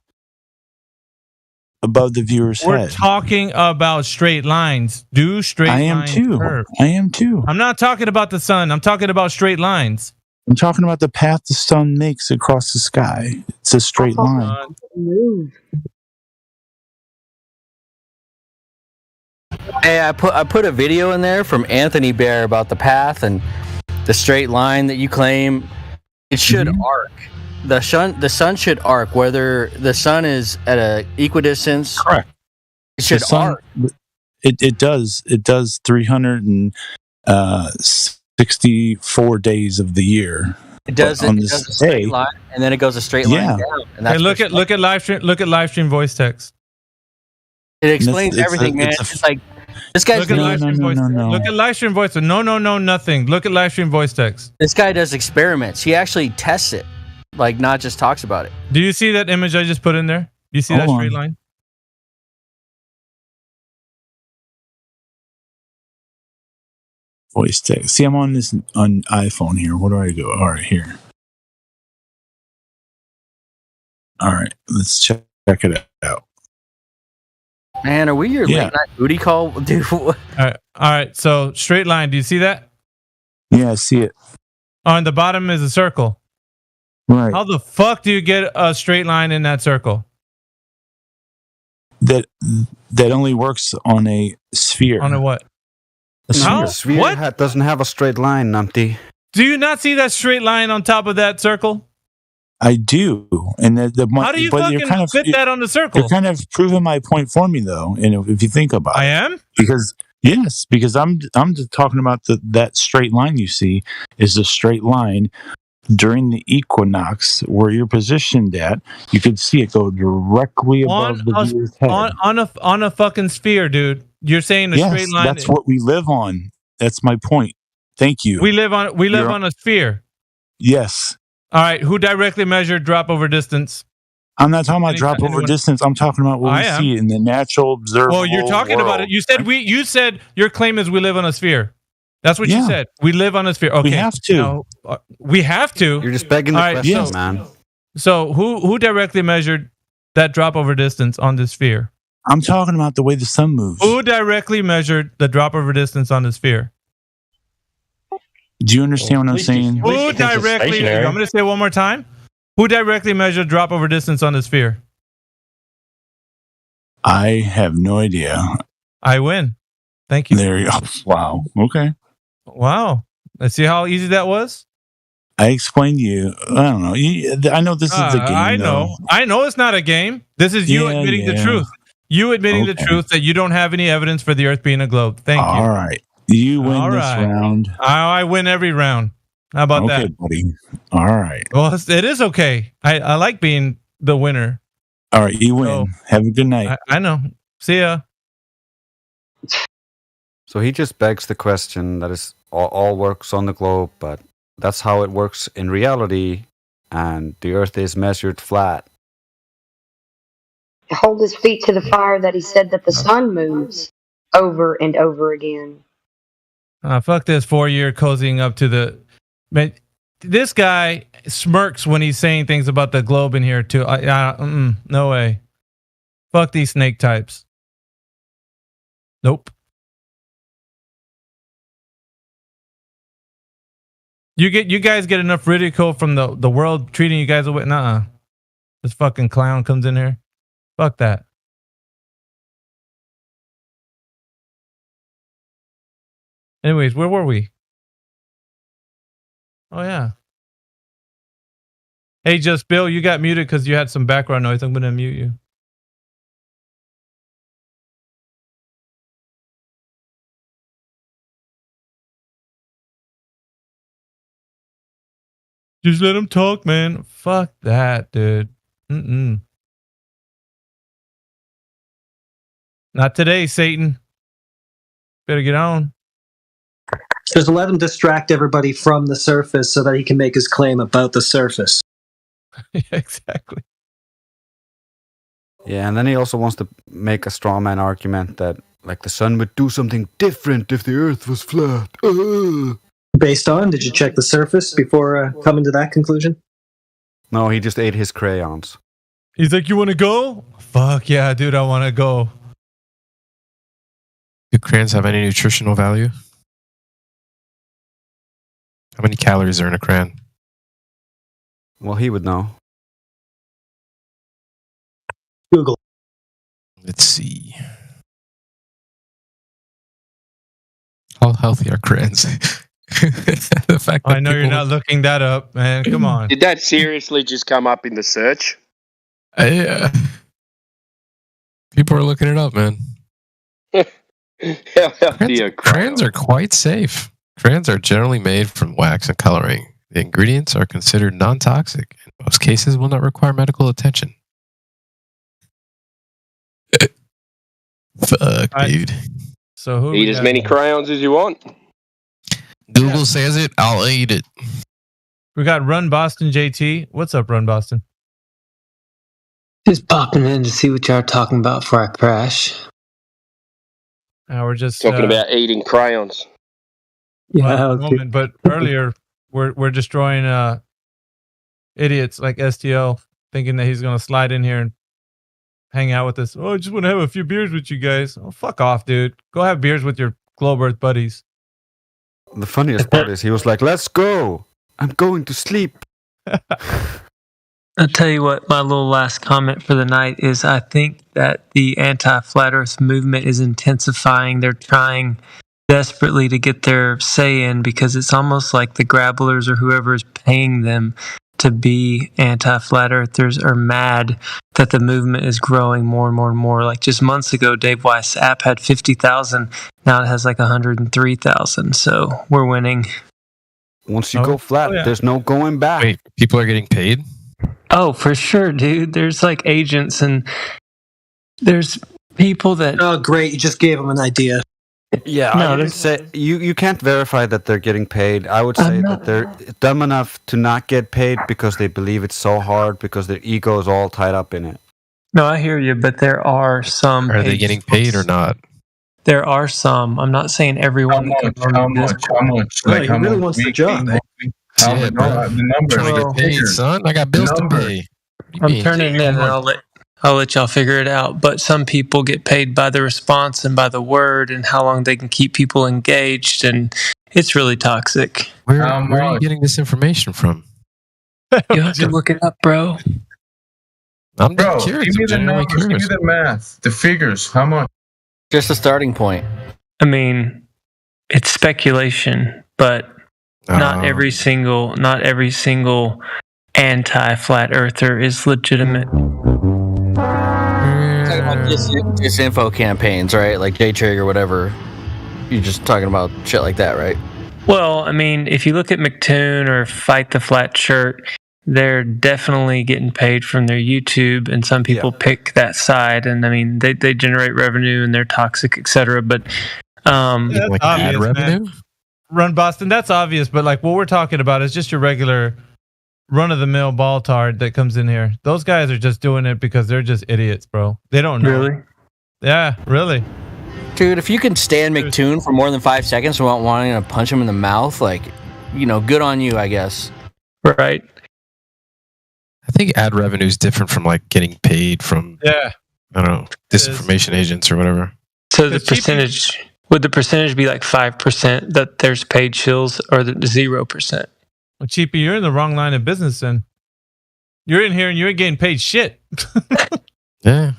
above the viewer's We're head. talking about straight lines. Do straight I am lines too. curve? I am too. I'm not talking about the sun. I'm talking about straight lines. I'm talking about the path the sun makes across the sky. It's a straight line. Hey, I put a video in there from Anthony Bear about the path and the straight line that you claim. It should arc. The sun should arc, whether the sun is at a equidistance. Correct. It should The sun- arc. It does. It does 300 and 64 days of the year. It does. But on It this does a straight day, line, and then it goes a straight line Yeah. down. And Hey, that's look at live stream. Look at live stream voice text. It explains it's a- everything, man. it's a- It's like this guy's Look at live stream voice. no. Look at live stream voice. No, nothing. Look at live stream voice text. This guy does experiments. He actually tests it, like not just talks about it. Do you see that image I just put in there? Do you see Hold that straight on. line? Voice text. See, I'm on iPhone here. Where do I go? All right, here. All right, let's check it out. Man, are we your Yeah. late night booty call, dude? All right. So straight line. Do you see that? Yeah, I see it. On the bottom is a circle. Right. How the fuck do you get a straight line in that circle? That only works on a sphere. On a what? A How? sphere. What? Doesn't have a straight line, Numpty. Do you not see that straight line on top of that circle? I do, and How do you fucking fit that on the circle? You're kind of proving my point for me, though. And if you think about it, I am because I'm just talking about that straight line you see is a straight line during the equinox where you're positioned at. You could see it go directly above the viewer's head. on a fucking sphere, dude. You're saying a Yes, straight line. that's what we live on. That's my point. Thank you. we live on. You're- On a sphere. Yes. All right. Who directly measured drop over distance? I'm not talking about Anytime- drop over anyone- distance. I'm talking about what I we am. see in the natural observable Well, you're talking about it. You said You said your claim is we live on a sphere. That's what you Yeah. said. We live on a sphere. Okay. We have to. No, we have to. You're just begging the All right, question, so- man. So who directly measured that drop over distance on the sphere? I'm talking about the way the sun moves. Who directly measured the drop over distance on the sphere? Do you understand what I'm saying? Who directly? I'm going to say it one more time. Who directly measured drop over distance on the sphere? I have no idea. I win. Thank you. There you go. Wow. Okay. Wow. Let's see how easy that was. I explained to you. I don't know. I know this is the game. I know. though. I know it's not a game. This is you Yeah, admitting the yeah. truth. You admitting the Okay. truth that you don't have any evidence for the Earth being a globe. Thank you. All right. You win All this right. round. I win every round. How about Okay, that? buddy. All right. Well, it is okay. I like being the winner. All right. You win. So, Have a good night. I know. See ya. So he just begs the question that is all works on the globe, but that's how it works in reality, and the Earth is measured flat. Hold his feet to the fire that he said that the sun moves over and over again. Fuck this 4-year cozying up to the. Man, this guy smirks when he's saying things about the globe in here too. No way. Fuck these snake types. Nope. You guys get enough ridicule from the world treating you guys away. Nuh-uh. This fucking clown comes in here. Fuck that. Anyways, where were we? Oh yeah. Hey, Just Bill, you got muted because you had some background noise. I'm gonna mute you. Just let him talk, man. Fuck that, dude. Mm-mm. Not today, Satan. Better get on. Just let him distract everybody from the surface so that he can make his claim about the surface. Yeah, exactly. Yeah, and then he also wants to make a straw man argument that like the sun would do something different if the Earth was flat. Based on, did you check the surface before coming to that conclusion? No, he just ate his crayons. He's like, you want to go? Fuck yeah, dude, I want to go. Do crayons have any nutritional value? How many calories are in a crayon? Well, he would know. Google. Let's see. How healthy are crayons? The fact that I know you're people- not looking that up, man. Come on. Did that seriously just come up in the search? Yeah. People are looking it up, man. How healthy are Crayons are quite safe. Strands are generally made from wax and coloring. The ingredients are considered non-toxic. In most cases, will not require medical attention. Fuck, dude. So who? Eat as many crayons as you want. Google says it. I'll eat it. We got Run Boston JT. What's up, Run Boston? Just popping in to see what y'all are talking about before I crash. We're just Talking about eating crayons. Yeah, at the okay. moment, but earlier we're destroying idiots like STL, thinking that he's gonna slide in here and hang out with us. Oh, I just want to have a few beers with you guys. Oh, fuck off, dude. Go have beers with your Globe Earth buddies. The funniest part is he was like, "Let's go. I'm going to sleep." I'll tell you what, my little last comment for the night is I think that the anti-flat earth movement is intensifying. They're trying desperately to get their say in because it's almost like the grabblers or whoever is paying them to be anti-flat earthers are mad that the movement is growing more and more and more. Like just months ago, Dave Weiss' app had 50,000. Now it has like 103,000. So we're winning. Once you go flat, there's no going back. Wait, people are getting paid? Oh, for sure, dude. There's like agents and there's people that. Oh, great. You just gave them an idea. Yeah, No, I would say you can't verify that they're getting paid. I would say that they're dumb enough to not get paid because they believe it's so hard because their ego is all tied up in it. No, I hear you, but there are some. Are they getting paid or not? There are some. I'm not saying everyone. How much? No, Like he how really much wants the weekly, job. monthly? How Yeah, much? bro. No, the number. Trying to get paid, son. I got bills to pay. I'm turning in, and I'll let y'all figure it out. But some people get paid by the response and by the word, and how long they can keep people engaged, and it's really toxic. Where are you getting this information from? You have to look it up, bro. I'm Bro, curious. give me I'm the genuinely numbers, give me curious. the math, the figures. How much? Just a starting point. I mean, it's speculation, but not every single anti-flat earther is legitimate. Talking about disinfo campaigns, right? Like J-Trig or whatever. You're just talking about shit like that, right? Well, I mean, if you look at McToon or Fight the Flat Shirt, they're definitely getting paid from their YouTube, and some people pick that side. And I mean, they generate revenue and they're toxic, etc. But That's obvious, man. Run Boston, that's obvious, but like what we're talking about is just your regular run-of-the-mill ball-tard that comes in here. Those guys are just doing it because they're just idiots, bro. They don't know. Really? Yeah, really. Dude, if you can stand McToon for more than 5 seconds without wanting to punch him in the mouth, like, good on you, I guess. Right. I think ad revenue is different from like getting paid from, I don't know, disinformation agents or whatever. So the percentage, would the percentage be like 5% that there's paid shills or the 0%? Well, Cheapy, you're in the wrong line of business then. You're in here and you ain't getting paid shit. Yeah.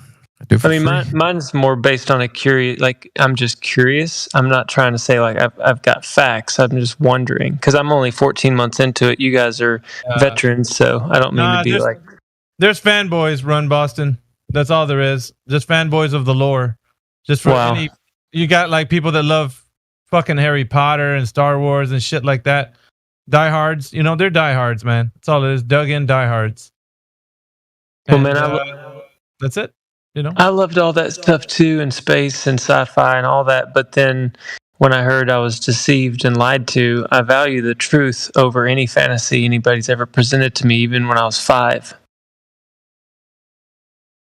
I mean, mine's more based on I'm just curious. I'm not trying to say like I've got facts. I'm just wondering because I'm only 14 months into it. You guys are veterans, so I don't mean to be like. There's fanboys, Run Boston. That's all there is. Just fanboys of the lore. Just for any, you got like people that love fucking Harry Potter and Star Wars and shit like that. Diehards, they're diehards, man. That's all it is. Dug in diehards. Well, man, that's it. I loved all that stuff too, and space and sci-fi and all that. But then when I heard I was deceived and lied to, I value the truth over any fantasy anybody's ever presented to me, even when I was 5.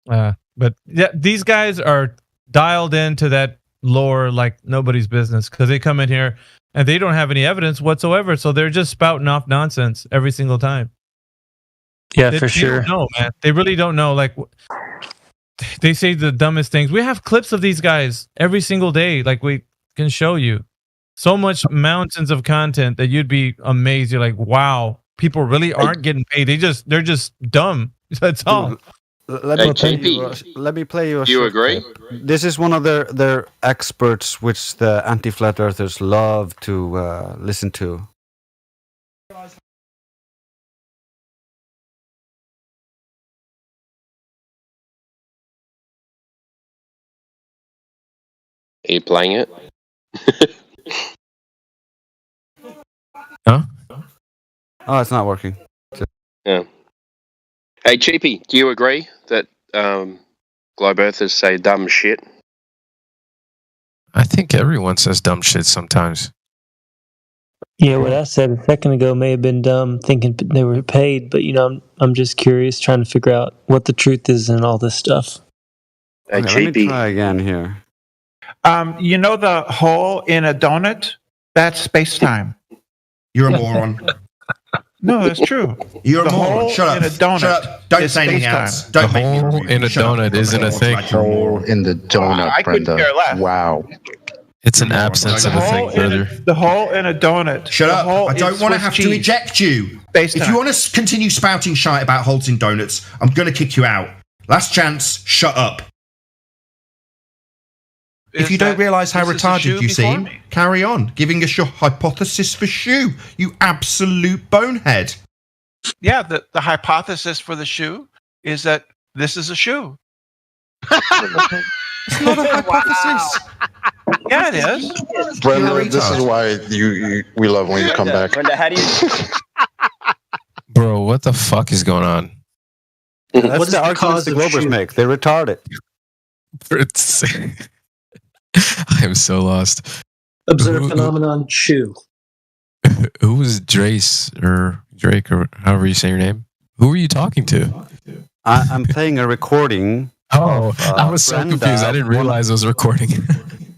But yeah, these guys are dialed into that lore like nobody's business because they come in here and they don't have any evidence whatsoever. So they're just spouting off nonsense every single time. Yeah, they sure. Don't know, man. They really don't know. Like, they say the dumbest things. We have clips of these guys every single day. Like, we can show you so much mountains of content that you'd be amazed. You're like, wow, people really aren't getting paid. They're just dumb. That's all. Let me play you a Do you agree? clip. This is one of their experts, which the anti-flat earthers love to listen to. Are you playing it? Huh? Oh, it's not working. Yeah. Hey, Cheapy, do you agree that globe earthers say dumb shit? I think everyone says dumb shit sometimes. Yeah, what I said a second ago may have been dumb, thinking they were paid, but I'm just curious, trying to figure out what the truth is in all this stuff. Hey, Okay, let me try again here. You know the hole in a donut? That's space-time. You're a moron. No, that's true. You're a The moron. hole Shut up. in a donut Shut up. Don't is say anything space-time. else. Don't make me hole rude. in a Shut up. donut isn't a thing. Hole in the donut, I couldn't Brenda. care less. Wow. It's an absence of a thing, further. The hole in a donut. Shut The up. hole I in don't want to Swiss have to cheese. eject you. Space If time. you want to continue spouting shite about holes in donuts, I'm going to kick you out. Last chance, shut up. If you don't realise how retarded you seem, carry on giving us your hypothesis for shoe, you absolute bonehead. Yeah, the hypothesis for the shoe is that this is a shoe. It's not a hypothesis. Yeah, it is. Brenda, this is why we love when you come back. Brenda, how do you? Bro, what the fuck is going on? That's What is the the arguments cause the of Globers shoe? make. They're retarded. I am so lost. Observe Who- phenomenon shoe. Who was Drace or Drake or however you say your name? Who were you talking to? I'm playing a recording. Oh, of, I was so Brenda, confused. I didn't realize it was recording.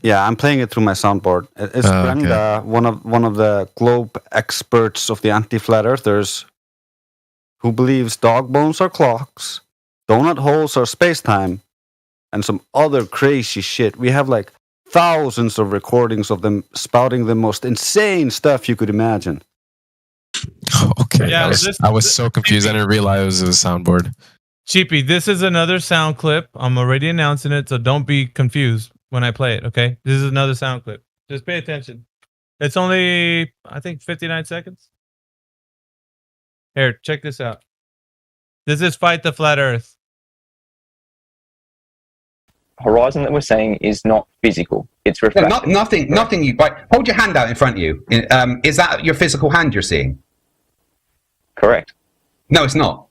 Yeah, I'm playing it through my soundboard. It's Oh, okay. Brenda, one of the globe experts of the anti-flat earthers, who believes dog bones are clocks, donut holes are space-time, and some other crazy shit. We have like thousands of recordings of them spouting the most insane stuff you could imagine. Okay, Yeah, I was so confused. I didn't realize it was a soundboard. Cheapy, this is another sound clip. I'm already announcing it, so don't be confused when I play it, okay? This is another sound clip. Just pay attention. It's only, I think, 59 seconds. Here, check this out. This is Fight the Flat Earth. Horizon that we're saying is not physical. It's No, refractive. nothing. You hold your hand out in front of you. Is that your physical hand you're seeing? Correct. No, it's not.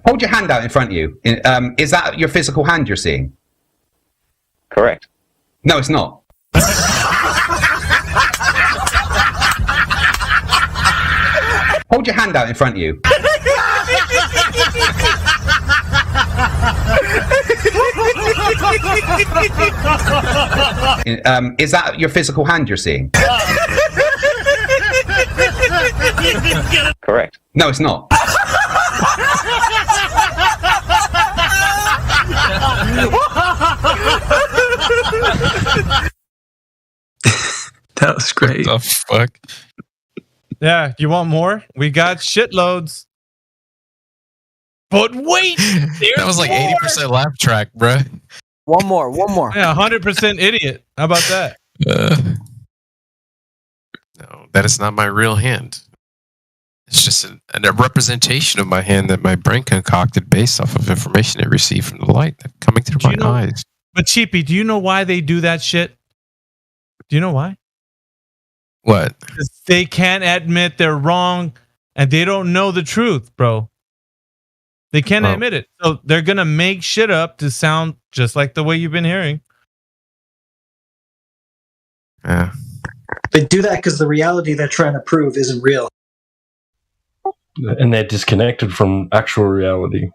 Hold your hand out in front of you. Is that your physical hand you're seeing? Correct. No, it's not. Hold your hand out in front of you. Is that your physical hand you're seeing? Correct. No, it's not. That was great. What the fuck? Yeah, you want more? We got shitloads. But wait! That was like more! 80% laugh track, bruh. One more. Yeah, 100% idiot. How about that? No, that is not my real hand. It's just a representation of my hand that my brain concocted based off of information it received from the light that coming through my eyes. But Cheapy, do you know why they do that shit? Do you know why? What? 'Cause they can't admit they're wrong and they don't know the truth, bro. They can't Well- admit it. So they're going to make shit up to sound just like the way you've been hearing. Yeah. They do that because the reality they're trying to prove isn't real. And they're disconnected from actual reality.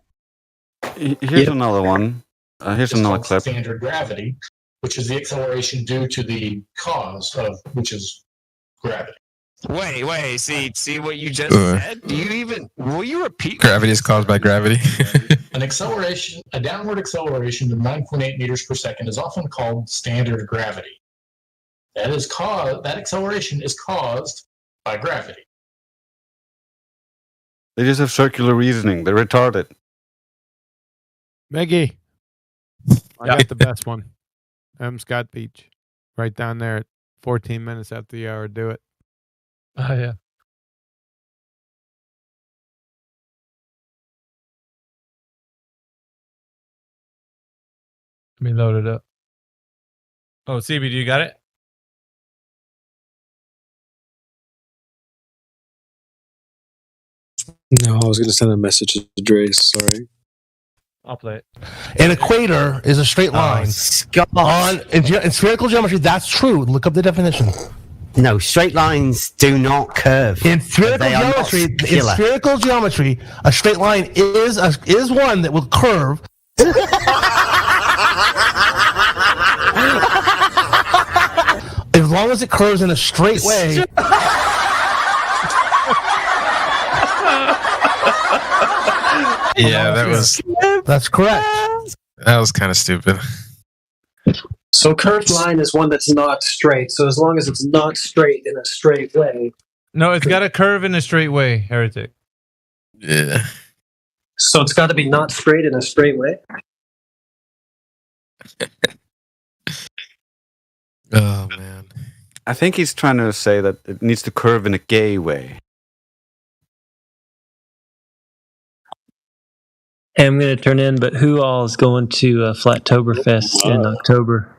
Here's another one. Here's It's another called clip. standard gravity, which is the acceleration due to the cause of which is gravity. Wait, see what you just Uh. said? Do you even will you repeat? Gravity is caused by gravity. A downward acceleration of 9.8 meters per second is often called standard gravity. That acceleration is caused by gravity. They just have circular reasoning. They're retarded. Meggie, I got the best one. Scott Beach, right down there at 14 minutes after the hour. Do it. Oh, yeah. Let me load it up. Oh, CB, do you got it? No, I was going to send a message to Drace. Sorry. I'll play it. An equator is a straight line. In spherical geometry, that's true. Look up the definition. No, straight lines do not curve. In spherical geometry, a straight line is one that will curve. As long as it curves in a straight way. Yeah, that's correct. That was kind of stupid. So curved line is one that's not straight. So as long as it's not straight in a straight way. No, it's got a curve in a straight way, Heretic. Yeah. So it's got to be not straight in a straight way. Oh man. I think he's trying to say that it needs to curve in a gay way. Hey, I'm going to turn in, but who all is going to Flattoberfest in October?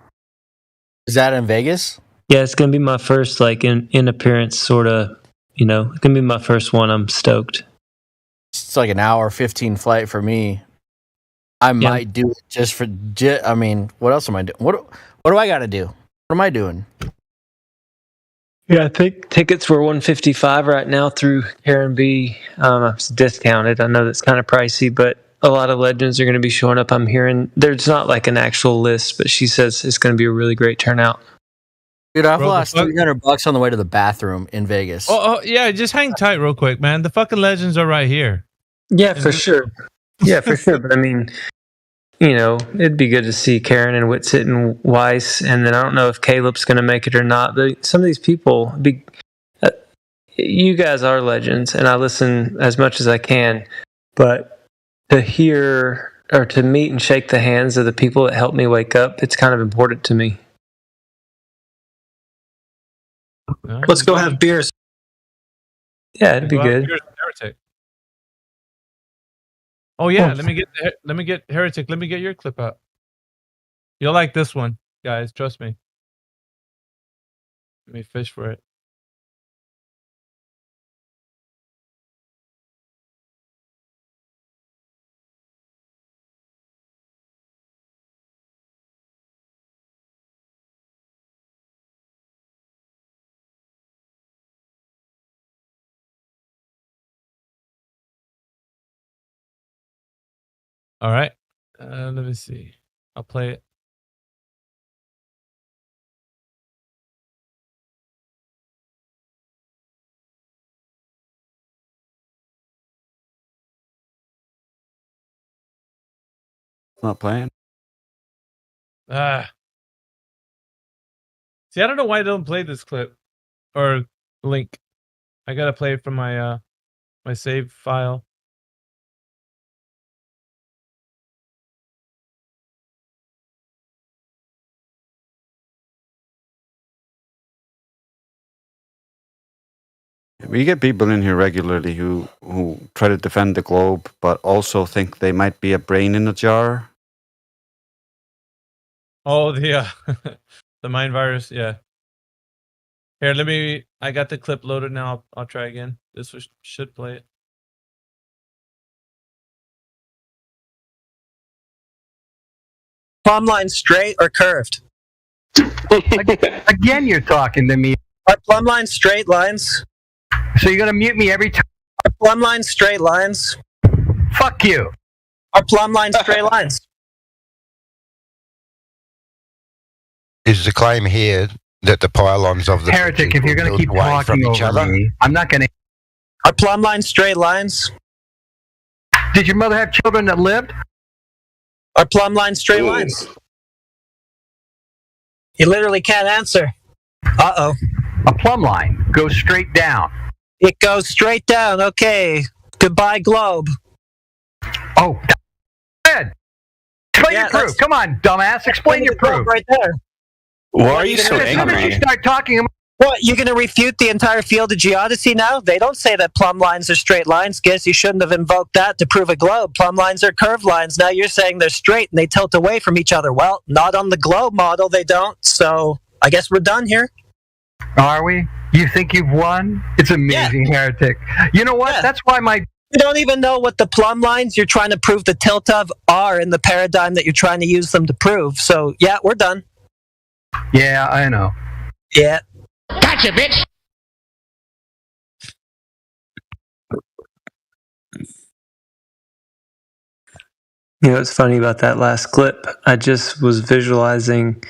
Is that in Vegas? Yeah, it's going to be my first in appearance sort of, it's going to be my first one. I'm stoked. It's like an hour 15 flight for me. I might do it just for I mean, what else am I doing? What do I got to do? What am I doing? Yeah, I think tickets were $155 right now through Karen B. It's discounted. I know that's kind of pricey, but a lot of legends are going to be showing up. I'm hearing there's not like an actual list, but she says it's going to be a really great turnout. Dude, I've lost $300 on the way to the bathroom in Vegas. Oh, yeah, just hang tight real quick, man. The fucking legends are right here. Yeah, for sure. Yeah, for sure. But I mean, it'd be good to see Karen and Whitsitt and Weiss, and then I don't know if Caleb's going to make it or not. But some of these people, you guys are legends, and I listen as much as I can. But to hear or to meet and shake the hands of the people that helped me wake up, it's kind of important to me. Let's go have beers. Yeah, it'd be good. Heretic. Oh yeah, let me get Heretic. Let me get your clip out. You'll like this one, guys. Trust me. Let me fish for it. All right. Let me see. I'll play it. Not playing. See, I don't know why I don't play this clip or link. I gotta play it from my my save file. We get people in here regularly who try to defend the globe, but also think they might be a brain in a jar. Oh, the the mind virus. Yeah. Here, I got the clip loaded now. I'll try again. This should play it. Plumb line straight or curved? Again, you're talking to me. Are plumb lines straight lines? So you're gonna mute me every time? Are plumb lines straight lines? Fuck you. Are plumb lines straight lines? Is the claim here that the pylons of the Heretic, if you're gonna keep talking over me, I'm not gonna. Are plumb lines straight lines? Did your mother have children that lived? Are plumb lines straight lines? You literally can't answer. Uh-oh. A plumb line goes straight down. It goes straight down. Okay. Goodbye, globe. Oh, Ed, explain your proof. Come on, dumbass. Explain your proof. Right there. Why are you so As soon as you angry? start talking, What, you're going to refute the entire field of geodesy now? They don't say that plumb lines are straight lines. Guess you shouldn't have invoked that to prove a globe. Plumb lines are curved lines. Now you're saying they're straight and they tilt away from each other. Well, not on the globe model, they don't. So I guess we're done here. Are we? You think you've won? It's amazing, heretic. You know what? That's why my... You don't even know what the plumb lines you're trying to prove the tilt of are in the paradigm that you're trying to use them to prove. So, yeah, we're done. Yeah, I know. Yeah. Gotcha, bitch! You know what's funny about that last clip? I just was visualizing.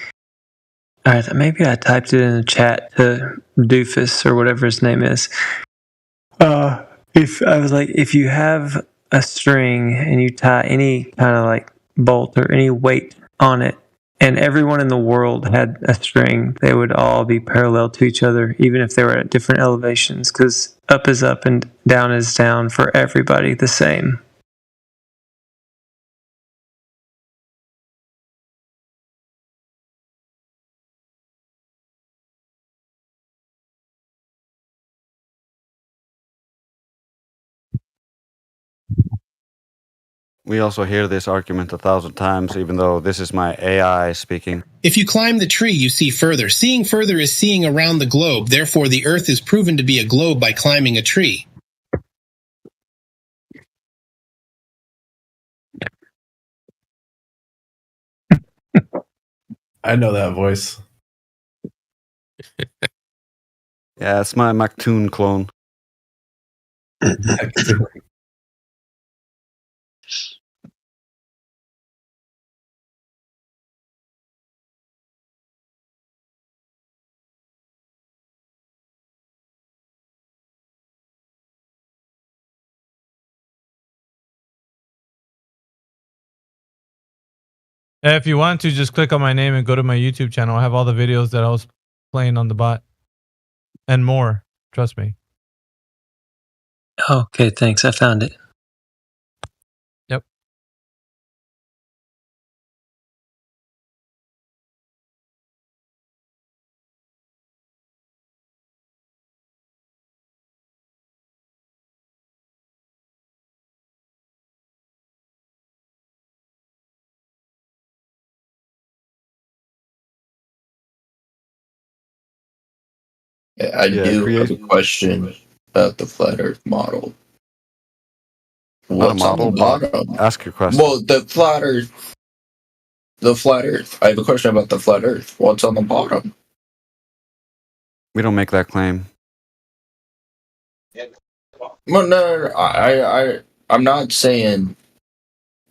Maybe I typed it in the chat to Doofus or whatever his name is. If I was like, if you have a string and you tie any kind of like bolt or any weight on it, and everyone in the world had a string, they would all be parallel to each other, even if they were at different elevations, because up is up and down is down for everybody the same. We also hear this argument 1,000 times, even though this is my AI speaking. If you climb the tree, you see further. Seeing further is seeing around the globe. Therefore, the Earth is proven to be a globe by climbing a tree. I know that voice. Yeah, it's my Mactoon clone. If you want to, just click on my name and go to my YouTube channel. I have all the videos that I was playing on the bot and more. Trust me. Okay, thanks. I found it. Yep. I do have a question about the flat Earth model. What's on the bottom? Ask your question. Well, the flat Earth. The flat Earth. I have a question about the flat Earth. What's on the bottom? We don't make that claim. Well, no. I'm not saying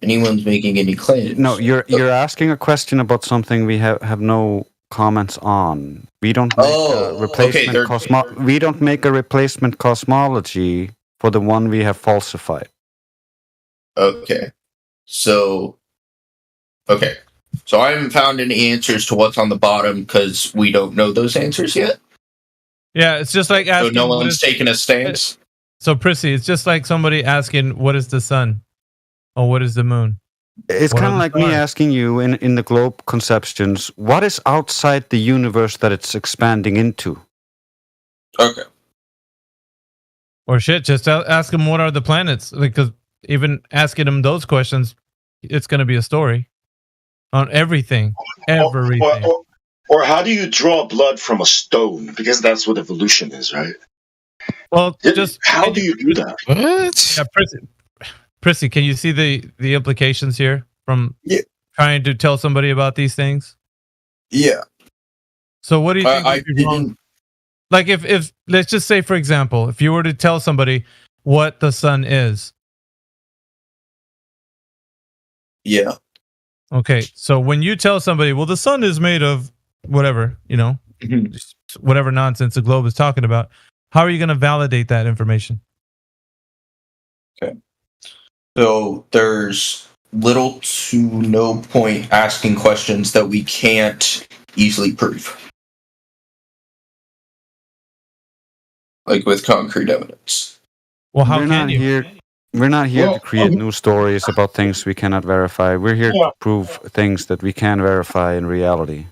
anyone's making any claims. No, you're asking a question about something we have no comments on. We don't make a replacement we don't make a replacement cosmology for the one we have falsified. Okay. So I haven't found any answers to what's on the bottom because we don't know those answers yet. Yeah, it's just like asking. So no one's taking a stance. So Prissy, it's just like somebody asking, "What is the sun?" or "What is the moon?" It's kind of like me asking you in the globe conceptions, what is outside the universe that it's expanding into? Okay. Or shit, just ask them what are the planets, because even asking them those questions, it's going to be a story on everything, everything. Or how do you draw blood from a stone? Because that's what evolution is, right? Well, just how do you do that? What? Yeah, Prissy, can you see the implications here from trying to tell somebody about these things? Yeah. So what do you think? Like if let's just say, for example, if you were to tell somebody what the sun is. Yeah. Okay, so when you tell somebody, well, the sun is made of whatever, just whatever nonsense the globe is talking about, how are you going to validate that information? Okay. So there's little to no point asking questions that we can't easily prove. Like with concrete evidence. Well, how we're can not you? We're not here to create new stories about things we cannot verify. We're here to prove things that we can verify in reality.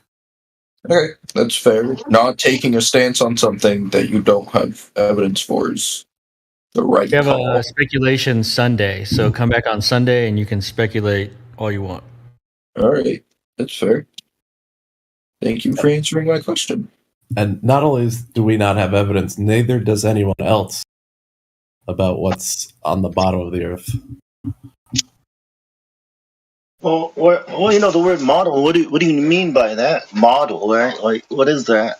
Okay, that's fair. Not taking a stance on something that you don't have evidence for is the right We have call. a speculation Sunday, so come back on Sunday and you can speculate all you want. All right, that's fair. Thank you for answering my question. And not only do we not have evidence, neither does anyone else about what's on the bottom of the earth. Well, the word model. What do you mean by that? Model, right? Like, what is that?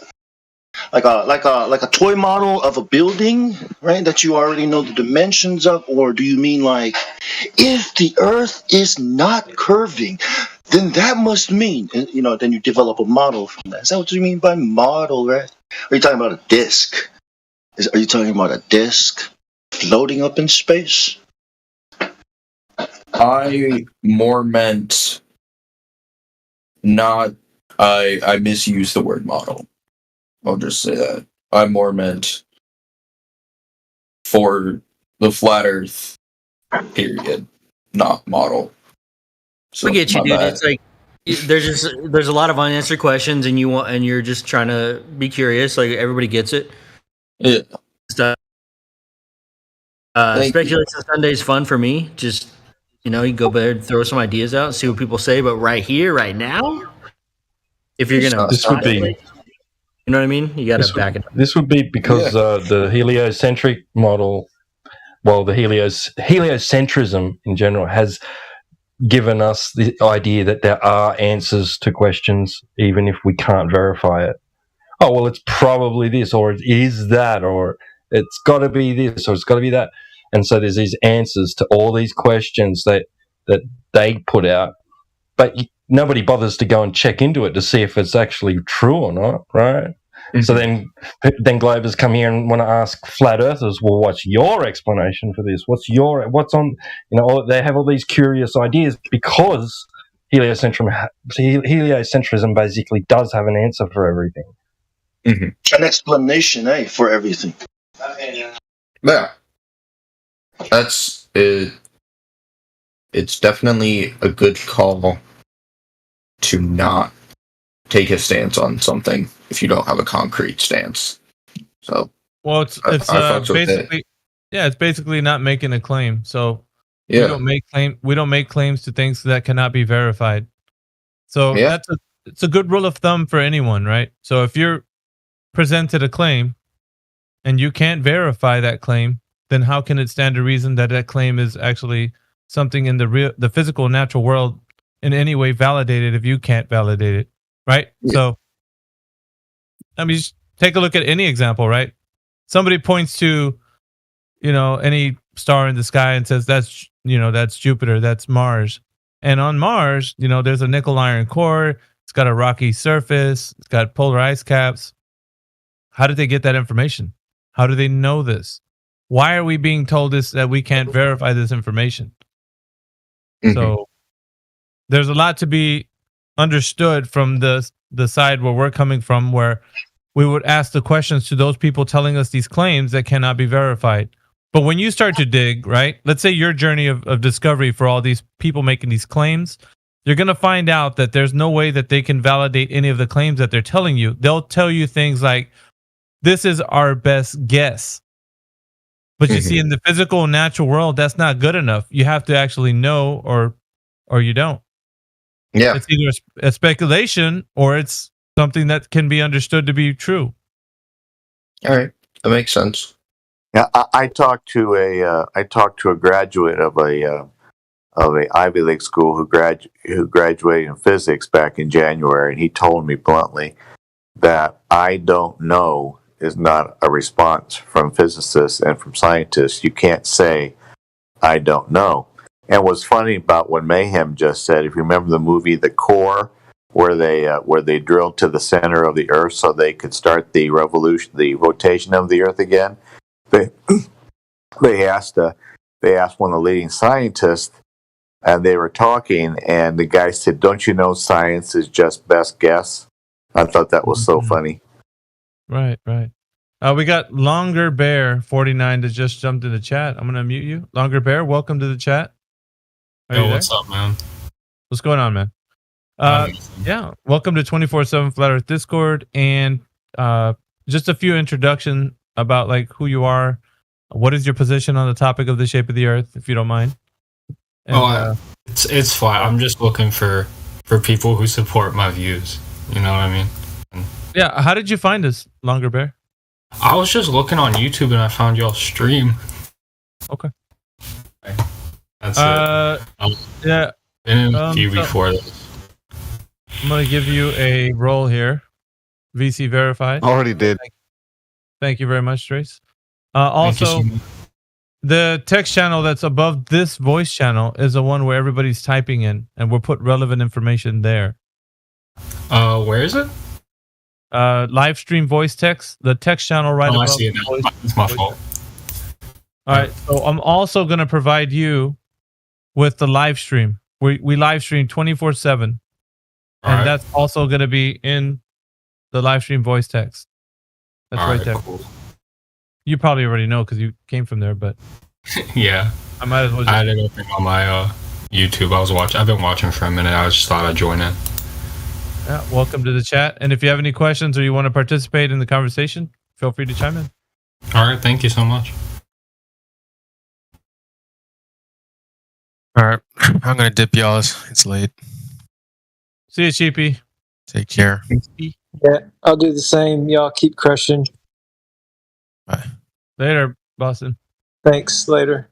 Like a toy model of a building, right? That you already know the dimensions of, or do you mean like, if the Earth is not curving, then that must mean, then you develop a model from that. Is that what you mean by model, right? Are you talking about a disc? Are you talking about a disc floating up in space? I more meant not. I misused the word model. I'll just say that. I more meant for the flat Earth, period, not model. So We get you, my dude. bad. It's like there's a lot of unanswered questions, and you're just trying to be curious. Like everybody gets it. Yeah. Stuff. Speculation Sunday is fun for me. Just you go there and throw some ideas out and see what people say. But right here, right now, if you're gonna, This would be- you know what I mean? You got to back it up. This would be because the heliocentric model, well, the heliocentrism in general has given us the idea that there are answers to questions, even if we can't verify it. Oh, well, it's probably this, or it is that, or it's got to be this, or it's got to be that. And so there's these answers to all these questions that they put out, but nobody bothers to go and check into it to see if it's actually true or not, right? Mm-hmm. So then Globers come here and want to ask flat earthers, well, what's your explanation for this? What's on? They have all these curious ideas because heliocentrism basically does have an answer for everything. Mm-hmm. An explanation, for everything. Yeah. That's it. It's definitely a good call to not take a stance on something if you don't have a concrete stance. So, well, it's basically it's basically not making a claim. So we don't make claims to things that cannot be verified. So it's a good rule of thumb for anyone, right? So if you're presented a claim and you can't verify that claim, then how can it stand to reason that that claim is actually something in the physical natural world in any way validated if you can't validate it, right? Yeah. So, I mean, just take a look at any example, right? Somebody points to, any star in the sky and says that's Jupiter, that's Mars, and on Mars, there's a nickel iron core, it's got a rocky surface, it's got polar ice caps. How did they get that information? How do they know this? Why are we being told that we can't verify this information? Mm-hmm. So there's a lot to be understood from the side where we're coming from, where we would ask the questions to those people telling us these claims that cannot be verified. But when you start to dig, right, let's say your journey of discovery for all these people making these claims, you're going to find out that there's no way that they can validate any of the claims that they're telling you. They'll tell you things like, this is our best guess. But you see, in the physical and natural world, that's not good enough. You have to actually know or you don't. Yeah. It's either a speculation or it's something that can be understood to be true. All right. That makes sense. Yeah, I talked to a graduate of a Ivy League school who graduated in physics back in January, and he told me bluntly that I don't know is not a response from physicists and from scientists. You can't say I don't know. And what's funny about what Mayhem just said, if you remember the movie The Core, where they drilled to the center of the Earth so they could start the rotation of the Earth again, they asked one of the leading scientists, and they were talking, and the guy said, "Don't you know science is just best guess?" I thought that was so funny. Right. We got Longer Bear 49 that just jumped in the chat. I'm gonna mute you. Longer Bear, welcome to the chat. Yo, what's up, man? What's going on, man? Yeah. Welcome to 24/7 Flat Earth Discord, and just a few introduction about like who you are. What is your position on the topic of the shape of the Earth, if you don't mind? And, it's flat. I'm just looking for people who support my views. You know what I mean? Yeah. How did you find us, Longer Bear? I was just looking on YouTube and I found y'all stream. Okay. That's it. Yeah. Been in a few so before this. I'm gonna give you a role here. VC verified. Already did. Thank you very much, Trace. Also, the text channel that's above this voice channel is the one where everybody's typing in, and we'll put relevant information there. Where is it? Live stream voice text. The text channel right above. I see it now. It's my fault. All right. So I'm also going to provide you with the live stream. We live stream 24/7, and that's also going to be in the live stream voice text. That's right there. Cool. You probably already know because you came from there, but Yeah. I might as well. Just... I had it open on my YouTube. I've been watching for a minute. I just thought I'd join in. Yeah, welcome to the chat. And if you have any questions or you want to participate in the conversation, feel free to chime in. All right. Thank you so much. All right. I'm going to dip y'all. It's late. See you, Cheapy. Take care. Yeah, I'll do the same. Y'all keep crushing. Later, Boston. Thanks. Later.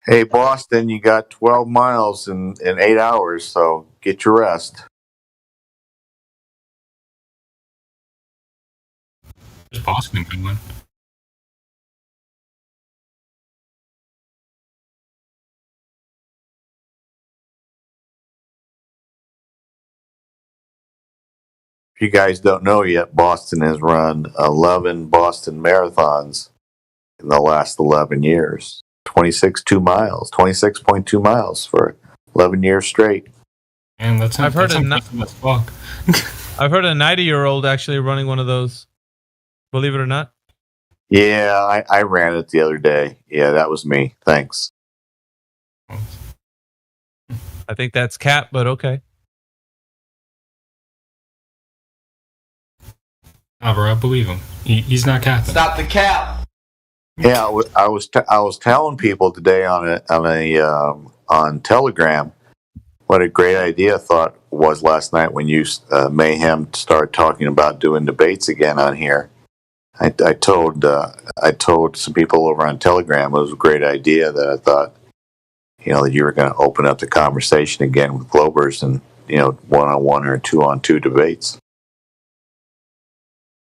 Hey, Boston, you got 12 miles in 8 hours, so get your rest. Is Boston a good one? If you guys don't know yet, Boston has run 11 Boston marathons in the last 11 years. 26.2 miles for 11 years straight. And that's I've heard that's a impressive as fuck. I've heard a 90-year-old actually running one of those. Believe it or not. Yeah, I ran it the other day. Yeah, that was me. Thanks. I think that's Cap, but okay. I believe him. He's not capping. Stop the cap. Yeah, I was telling people today on Telegram what a great idea I thought was last night when you Mayhem started talking about doing debates again on here. I told some people over on Telegram it was a great idea that I thought that you were going to open up the conversation again with Globers and 1-on-1 or 2-on-2 debates.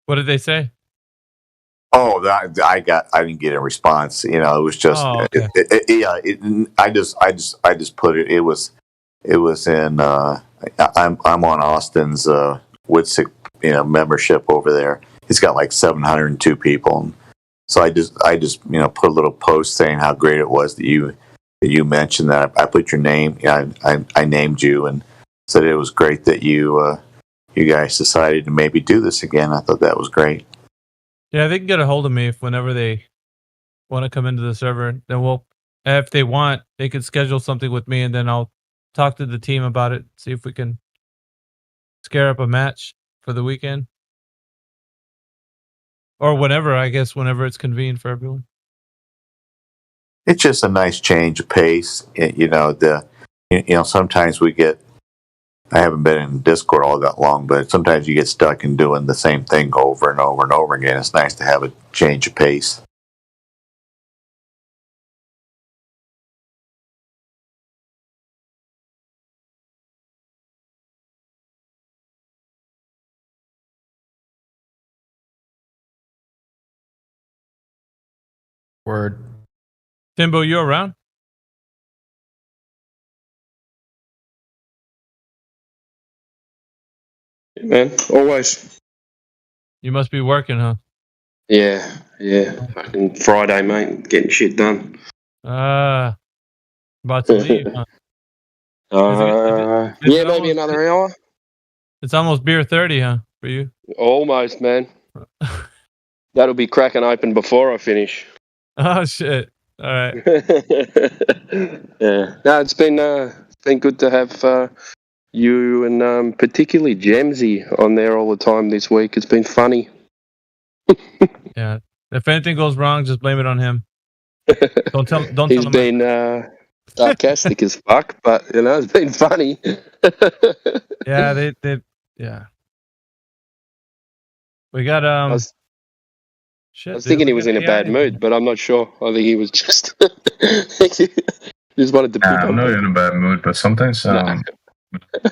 What did they say? Oh, I didn't get a response. It was just, okay. I just put it. It was in. I'm on Austin's Witsick, membership over there. He's got like 702 people. So I just put a little post saying how great it was that you mentioned that. I put your name. I named you and said it was great that you guys decided to maybe do this again. I thought that was great. Yeah, they can get a hold of me whenever they want to come into the server. Then if they want, they could schedule something with me, and then I'll talk to the team about it. See if we can scare up a match for the weekend, or whenever. I guess whenever it's convenient for everyone. It's just a nice change of pace. Sometimes we get. I haven't been in Discord all that long, but sometimes you get stuck in doing the same thing over and over and over again. It's nice to have a change of pace. Word. Timbo, you around? Man, always. You must be working, huh? Yeah. Fucking Friday, mate. Getting shit done. About to leave, huh? Yeah, maybe another hour. It's almost beer 30, huh, for you? Almost, man. That'll be cracking open before I finish. Oh, shit. All right. Yeah. No, it's been good to have you and particularly Jamesy on there all the time this week. It's been funny. Yeah. If anything goes wrong, just blame it on him. Don't tell He's him. been sarcastic as fuck, but it's been funny. Yeah, they yeah. We got shit. I was thinking he was in a bad mood, but I'm not sure. I think he was just just wanted to pick I'm not in a bad mood, but sometimes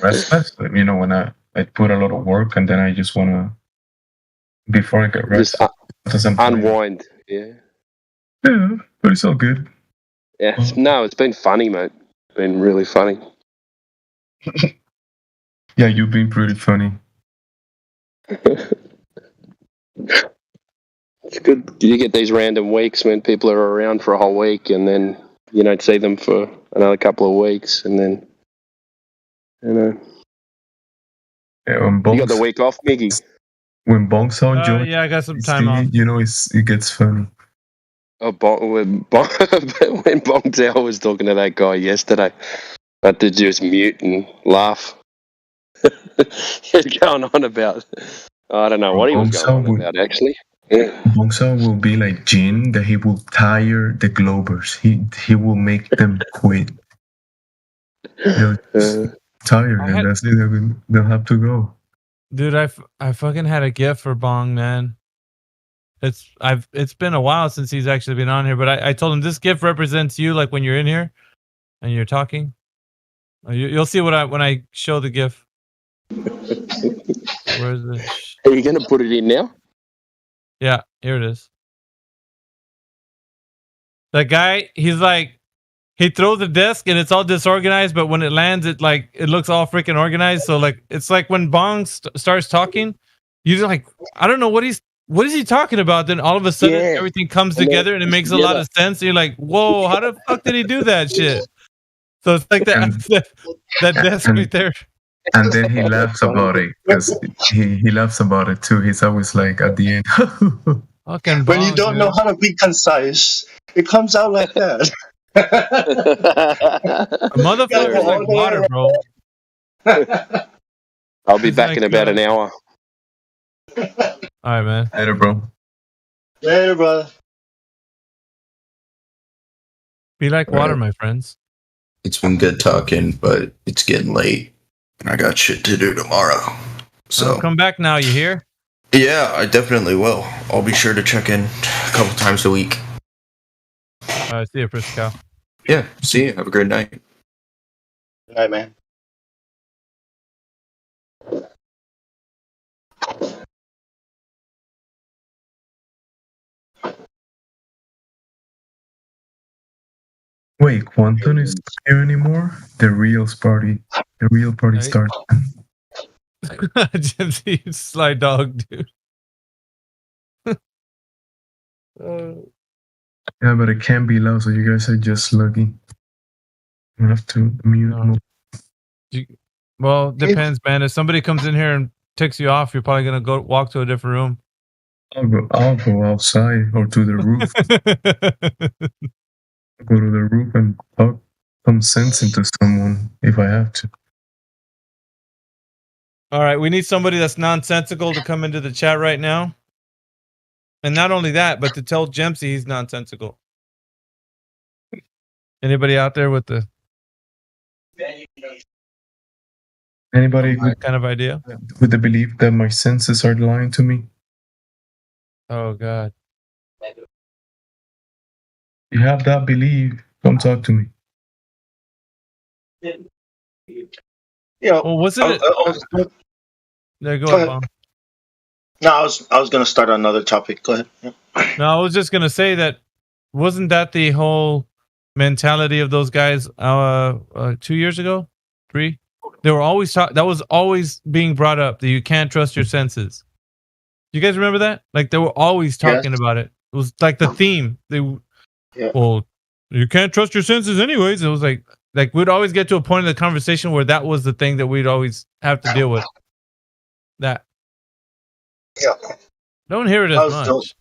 restless. When I put a lot of work and then I just want to, before I get restless, unwind. Yeah. Yeah, but it's all good. Yeah. No, it's been funny, mate. It's been really funny. Yeah, you've been pretty funny. It's good. You get these random weeks when people are around for a whole week, and then you don't see them for another couple of weeks, and then Yeah, when you got the week off, Miggy. When Bongso joins, yeah, I got some time off. It gets funny. Oh, when Bong Tao was talking to that guy yesterday, I had to just mute and laugh. He's going on about, I don't know what he was going on about, actually. Yeah. Bongso will be like Jin, that he will tire the Globers. He will make them quit. They'll just tire, and that's it. They'll have to go. Dude, I fucking had a gift for Bong, man. It's been a while since he's actually been on here, but I told him this gift represents you, like when you're in here and you're talking. You'll see when I show the gift. Where's this? Are you gonna put it in now? Yeah, here it is. That guy, he's like, he throws the desk and it's all disorganized, but when it lands, it looks all freaking organized. So like, it's like when Bong starts talking, you're like, I don't know what is he talking about? Then all of a sudden everything comes together and it makes a lot of sense. And you're like, whoa, how the fuck did he do that shit? So it's like that desk right there. And then he laughs about it because he laughs about it too. He's always like at the end. Fucking when you don't know how to be concise, it comes out like that. A motherfucker's like water, bro. I'll be back in about an hour. All right, man. Later, bro. Later, brother. Be like water, my friends. It's been good talking, but it's getting late. I got shit to do tomorrow. So come back now, you hear? Yeah, I definitely will. I'll be sure to check in a couple times a week. All right, see you, Frisco. Yeah, see you. Have a great night. Good night, man. Wait, Quantum is not here anymore? The real party starts. Just you sly dog, dude. Yeah, but it can't be loud, so you guys are just lucky. I have to mute. Well, depends, man. If somebody comes in here and takes you off, you're probably gonna walk to a different room. I'll go outside or to the roof. Go to the roof and talk some sense into someone if I have to. All right, we need somebody that's nonsensical to come into the chat right now. And not only that, but to tell Jemsy he's nonsensical. Anybody out there with the Anybody with kind of idea? With the belief that my senses are lying to me? Oh God. You have that belief, come talk to me. Well, wasn't it? There, go ahead, Bob. No, I was going to start on another topic. Go ahead. Yep. No, I was just going to say that wasn't that the whole mentality of those guys 2 years ago? 3? They were always that was always being brought up that you can't trust your senses. You guys remember that? Like they were always talking about it. It was like the theme. Well, you can't trust your senses anyways. It was like we'd always get to a point in the conversation where that was the thing that we'd always have to deal with. That. Yeah. Don't hear it as much.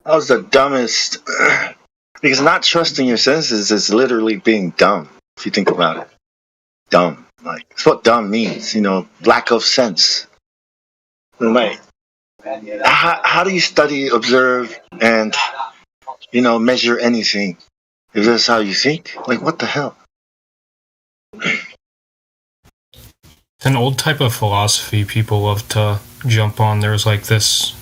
That was the dumbest. Because not trusting your senses is literally being dumb. If you think about it, dumb. Like, it's what dumb means, lack of sense. Like, how do you study, observe, and, measure anything? If that's how you think? Like, what the hell? It's an old type of philosophy people love to jump on. There was like this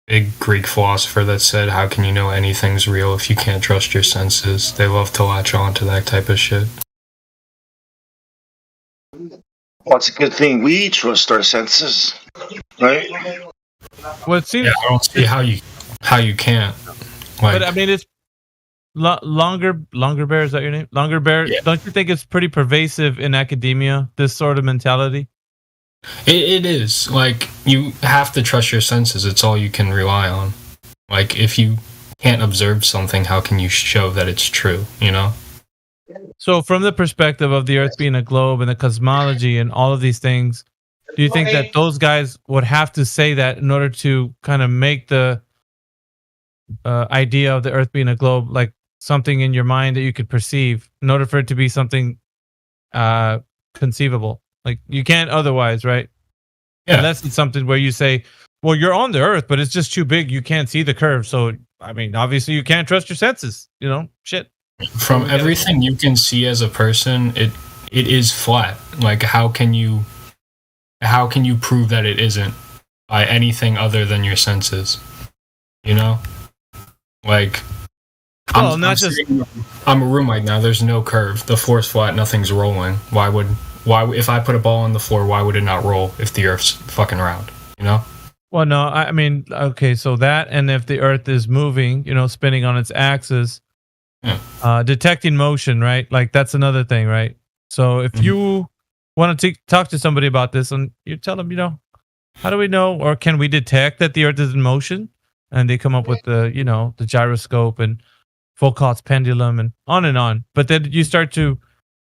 big Greek philosopher that said, how can you know anything's real if you can't trust your senses? They love to latch on to that type of shit. Well, it's a good thing we trust our senses, right? Well, it seems. Yeah, I don't see how you can't. But I mean, it's longer bear. Is that your name? Longer bear. Yeah. Don't you think it's pretty pervasive in academia? This sort of mentality. It is. Like, you have to trust your senses. It's all you can rely on. Like, if you can't observe something, how can you show that it's true? So, from the perspective of the Earth being a globe and the cosmology and all of these things, do you think that those guys would have to say that in order to kind of make the idea of the Earth being a globe like something in your mind that you could perceive, in order for it to be something conceivable? Like, you can't otherwise, right? Yeah. Unless it's something where you say, well, you're on the Earth, but it's just too big. You can't see the curve. So, I mean, obviously you can't trust your senses, shit. From everything you can see as a person, it is flat. Like, how can you prove that it isn't by anything other than your senses? Like, I'm a room right now. There's no curve. The floor's flat. Nothing's rolling. Why if I put a ball on the floor, why would it not roll if the Earth's fucking round? Well, no, I mean, okay, so that, and if the Earth is moving, spinning on its axis, detecting motion, right? Like, that's another thing, right? So if you want to talk to somebody about this, and you tell them, how do we know, or can we detect that the Earth is in motion? And they come up with the gyroscope and Foucault's pendulum and on. But then you start to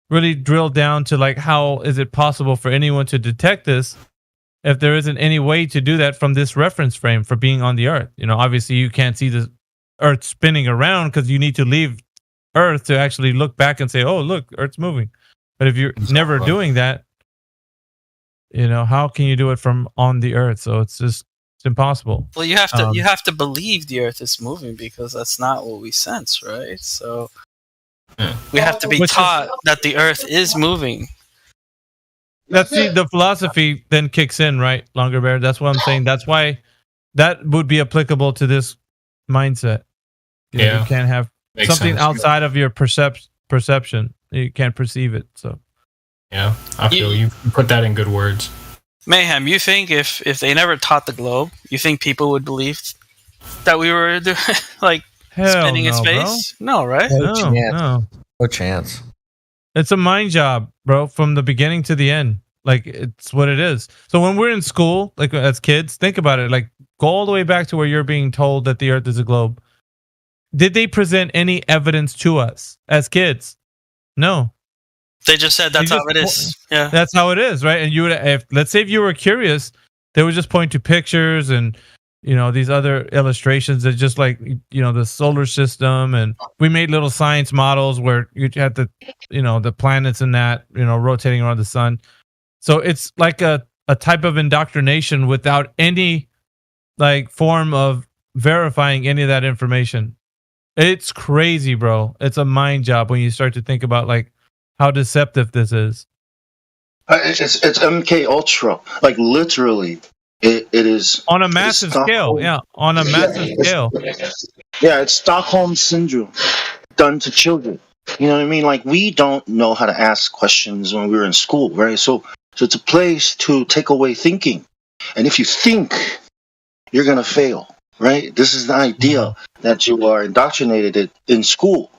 really drill down to, like, how is it possible for anyone to detect this if there isn't any way to do that from this reference frame for being on the Earth? Obviously you can't see the Earth spinning around because you need to leave Earth to actually look back and say, oh, look, Earth's moving. But if you're never doing that, how can you do it from on the Earth? So it's impossible. Well, you have to believe the Earth is moving, because that's not what we sense, right? So we have to be taught that the Earth is moving. That's the philosophy then kicks in, right, Longer Bear? That's what I'm saying. That's why that would be applicable to this mindset. You can't have something outside of your perception. You can't perceive it. So yeah, I feel you put that in good words. Mayhem, you think if they never taught the globe, you think people would believe that we were like spinning in space? Bro. No, right? No chance. It's a mind job, bro, from the beginning to the end. Like, it's what it is. So when we're in school, like as kids, think about it. Like, go all the way back to where you're being told that the Earth is a globe. Did they present any evidence to us as kids? No. They just said that's how it is. Yeah, that's how it is, right? And you would, let's say if you were curious, they would just point to pictures and these other illustrations that just like the solar system, and we made little science models where you had the planets and that rotating around the sun. So it's like a type of indoctrination without any like form of verifying any of that information. It's crazy, bro. It's a mind job when you start to think about like how deceptive this is. It's MK Ultra, like literally. It is on a massive scale. Yeah, on a massive scale. Yeah, it's Stockholm syndrome done to children. You know what I mean? Like, we don't know how to ask questions when we were in school, right? So it's a place to take away thinking. And if you think, you're gonna fail, right? This is the idea that you are indoctrinated in school.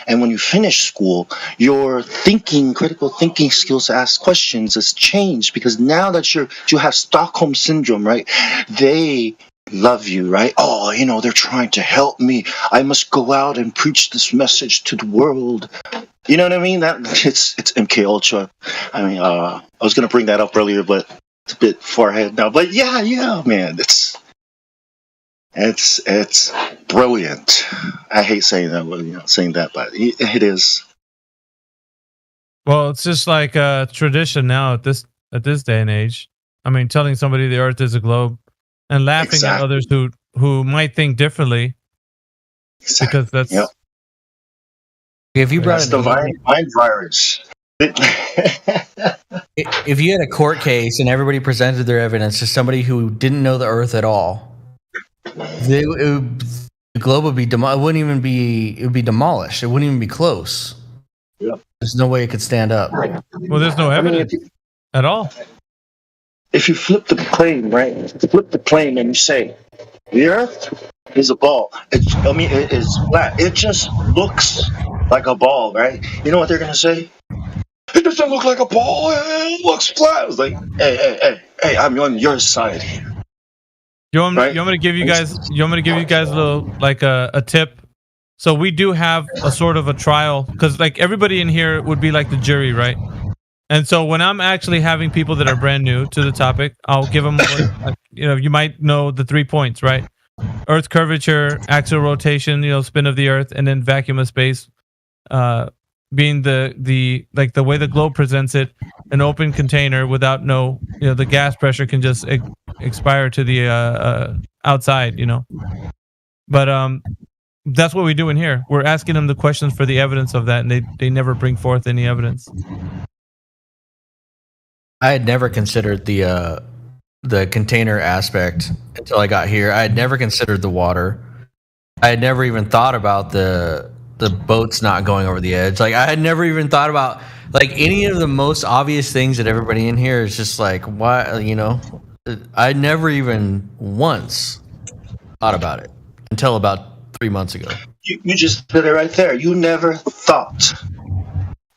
And when you finish school, your critical thinking skills to ask questions has changed, because now that you have Stockholm syndrome, right? They love you, right? Oh, they're trying to help me. I must go out and preach this message to the world. You know what I mean? It's MK Ultra. I mean, I was gonna bring that up earlier, but it's a bit far ahead now. But yeah, man, it's brilliant. I hate saying that, but it is. Well, it's just like a tradition now at this day and age. I mean, telling somebody the Earth is a globe and laughing at others who might think differently, because that's if you brought That's the mind virus. If you had a court case and everybody presented their evidence to somebody who didn't know the Earth at all, the globe would be it wouldn't even be, it would be demolished. It wouldn't even be close. Yep. There's no way it could stand up. Well, there's no evidence at all. If you flip the plane, right? Flip the plane and you say, the Earth is a ball. It is flat. It just looks like a ball, right? You know what they're gonna say? It doesn't look like a ball. It looks flat. It's like, hey, I'm on your side here. You want me to give you guys a little like a tip? So we do have a sort of a trial, because like everybody in here would be like the jury, right? And so when I'm actually having people that are brand new to the topic, I'll give them, you might know the 3 points, right? Earth curvature, axial rotation, spin of the Earth, and then vacuum of space, being the way the globe presents it, an open container without the gas pressure can just expire to the outside, But that's what we do in here. We're asking them the questions for the evidence of that, and they never bring forth any evidence. I had never considered the container aspect until I got here. I had never considered the water. I had never even thought about the boats not going over the edge. Like, I had never even thought about like any of the most obvious things that everybody in here is just like, why, I never even once thought about it until about 3 months ago. You just put it right there. You never thought,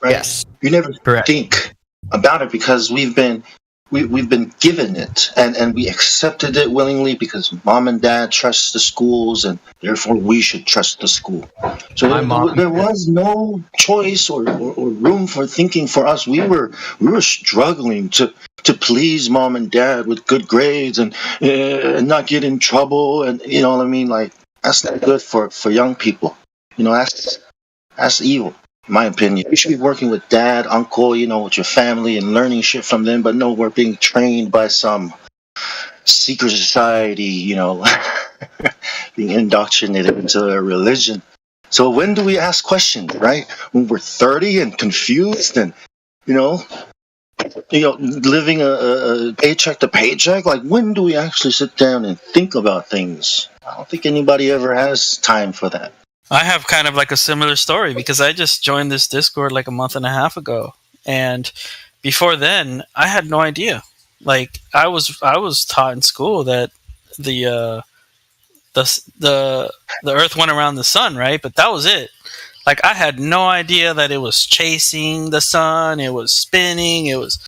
right? Yes. You never think about it because we've been given it, and we accepted it willingly because mom and dad trust the schools, and therefore we should trust the school. So there was no choice or room for thinking for us. We were struggling to please mom and dad with good grades and not get in trouble, and you know what I mean. Like, that's not good for young people. That's evil. In my opinion, you should be working with dad, uncle, with your family and learning shit from them. But no, we're being trained by some secret society, being indoctrinated into a religion. So when do we ask questions, right? When we're 30 and confused and, living a paycheck to paycheck? Like, when do we actually sit down and think about things? I don't think anybody ever has time for that. I have kind of like a similar story because I just joined this Discord like a month and a half ago, and before then I had no idea. Like, I was taught in school that the Earth went around the sun, right? But that was it. Like, I had no idea that it was chasing the sun, it was spinning, it was,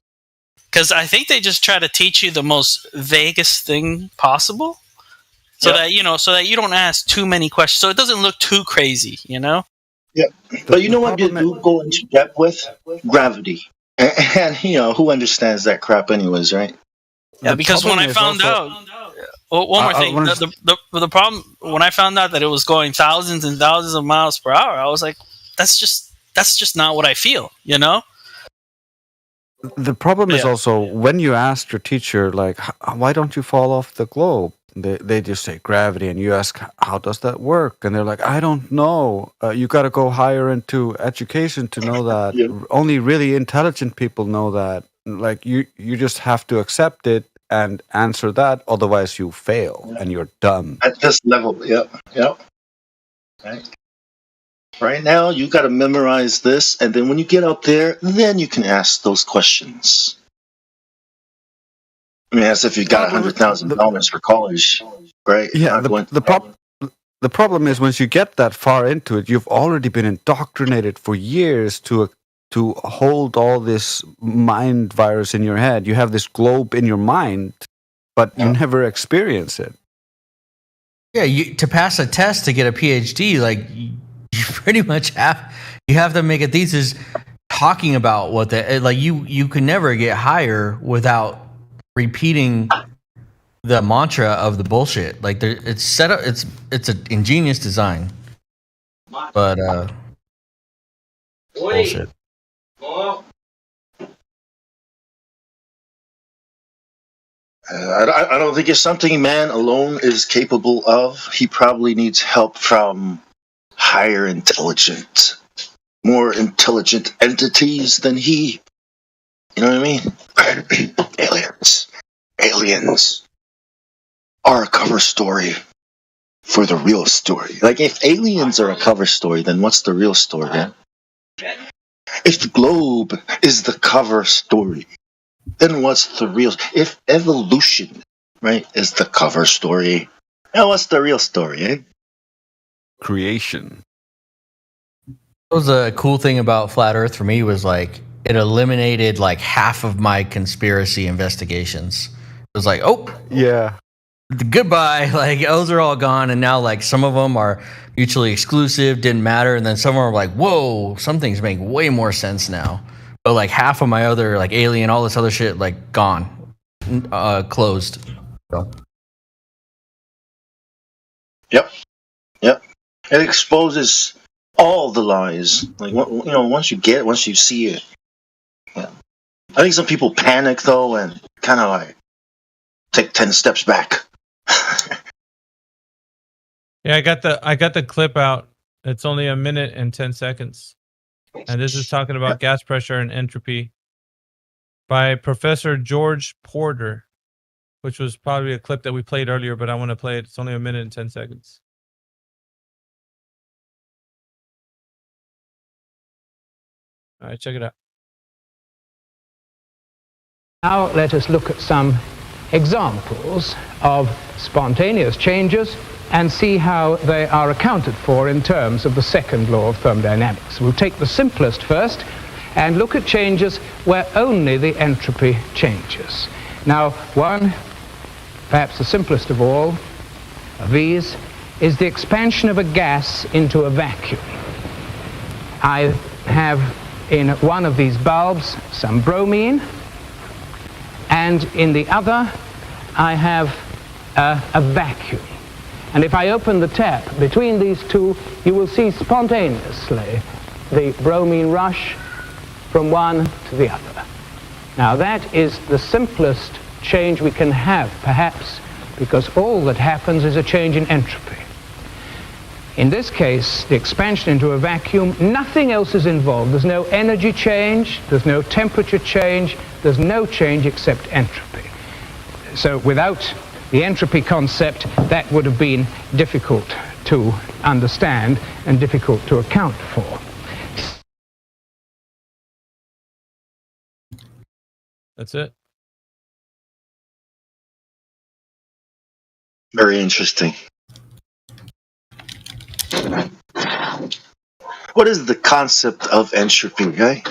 because I think they just try to teach you the most vaguest thing possible. So that you don't ask too many questions, so it doesn't look too crazy, Yeah, but you know what you do go into depth with? Gravity, and who understands that crap, anyways, right? Yeah, because when I found out, one more thing, the problem when I found out that it was going thousands and thousands of miles per hour, I was like, that's just not what I feel, The problem is also when you ask your teacher, like, why don't you fall off the globe? They just say gravity, and you ask, how does that work? And they're like, I don't know. You got to go higher into education to know that. Only really intelligent people know that. Like, you just have to accept it and answer that. Otherwise, you fail and you're dumb. At this level, yep. Right now, you got to memorize this, and then when you get up there, then you can ask those questions. I mean, as if you got $100,000 for college, right? Yeah, the problem is once you get that far into it, you've already been indoctrinated for years to hold all this mind virus in your head. You have this globe in your mind, but you never experience it. Yeah, to pass a test to get a PhD, like, you pretty much have to make a thesis talking about what you can never get higher without repeating the mantra of the bullshit. Like, it's set up, it's an ingenious design, but bullshit. I don't think it's something man alone is capable of. He probably needs help from higher intelligent, more intelligent entities than he. You know what I mean? Aliens are a cover story for the real story. Like, if aliens are a cover story, then what's the real story? Eh? If the globe is the cover story, then what's the real? If evolution, right, is the cover story, then what's the real story? Eh? Creation. What was a cool thing about Flat Earth for me was like it eliminated like half of my conspiracy investigations. It was like, oh, yeah, goodbye. Like those are all gone, and now like some of them are mutually exclusive, didn't matter, and then some are like, whoa, some things make way more sense now. But like half of my other like alien, all this other shit, like gone, closed. So. Yep. It exposes all the lies. Like, you know, once you see it. Yeah. I think some people panic though and kind of like take 10 steps back. Yeah, I got the clip out. It's only 1 minute and 10 seconds. And this is talking about gas pressure and entropy by Professor George Porter, which was probably a clip that we played earlier, but I want to play it. It's only 1 minute and 10 seconds. All right, check it out. Now let us look at some examples of spontaneous changes and see how they are accounted for in terms of the second law of thermodynamics. We'll take the simplest first and look at changes where only the entropy changes. Now, one, perhaps the simplest of all of these, is the expansion of a gas into a vacuum. I have in one of these bulbs some bromine, and in the other I have a vacuum. And if I open the tap between these two, you will see spontaneously the bromine rush from one to the other. Now that is the simplest change we can have, perhaps, because all that happens is a change in entropy. In this case, the expansion into a vacuum, nothing else is involved. There's no energy change, there's no temperature change, there's no change except entropy. So without the entropy concept, that would have been difficult to understand and difficult to account for. That's it. Very interesting. What is the concept of entropy, okay?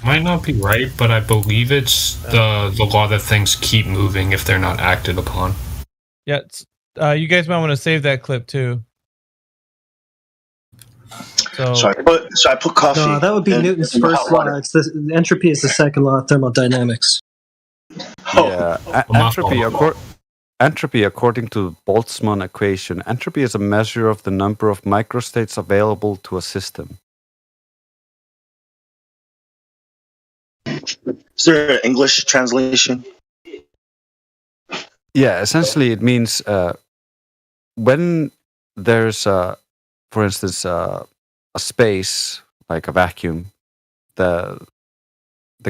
Might not be right, but I believe it's the law that things keep moving if they're not acted upon. Yeah, you guys might want to save that clip too. So I put coffee. No, that would be Newton's first law. It's the entropy is the second law of thermodynamics. Yeah, entropy, according to the Boltzmann equation, entropy is a measure of the number of microstates available to a system. Is there an English translation? Yeah, essentially it means when there's, for instance, a space, like a vacuum, the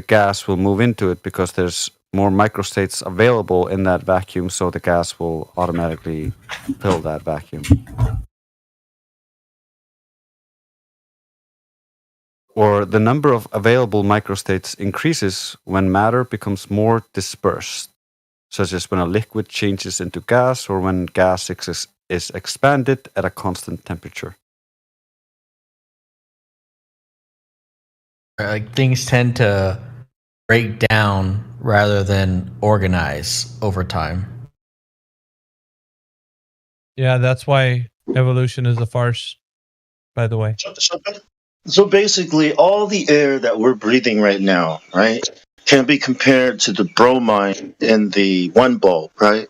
gas will move into it because there's more microstates available in that vacuum, so the gas will automatically fill that vacuum. Or the number of available microstates increases when matter becomes more dispersed, such as when a liquid changes into gas or when gas is expanded at a constant temperature. Like things tend to break down rather than organize over time. Yeah, that's why evolution is a farce, by the way. So basically, all the air that we're breathing right now, right, can be compared to the bromine in the one bulb, right?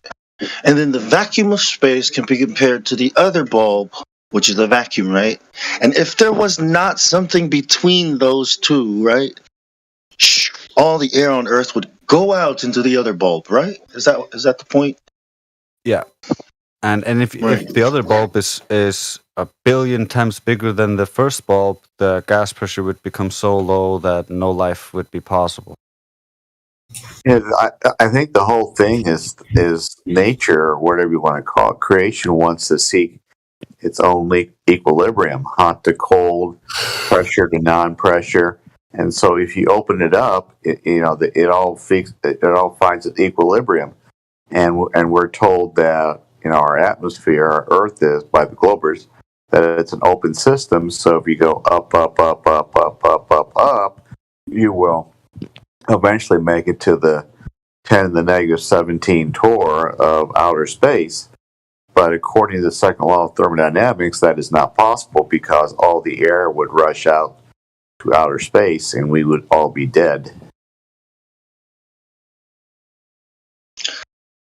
And then the vacuum of space can be compared to the other bulb which is the vacuum, right? And if there was not something between those two, right, all the air on Earth would go out into the other bulb, right? Is that the point? Yeah. And if the other bulb is 1 billion times bigger than the first bulb, the gas pressure would become so low that no life would be possible. Yeah, I think the whole thing is nature, or whatever you want to call it. Creation wants to seek its own equilibrium, hot to cold, pressure to non-pressure, and so if you open it up, it all finds its equilibrium, and we're told that our atmosphere, our Earth is by the Globers, that it's an open system. So if you go up, up, up, up, up, up, up, up, you will eventually make it to the 10⁻17 torr of outer space. But according to the second law of thermodynamics, that is not possible because all the air would rush out to outer space and we would all be dead.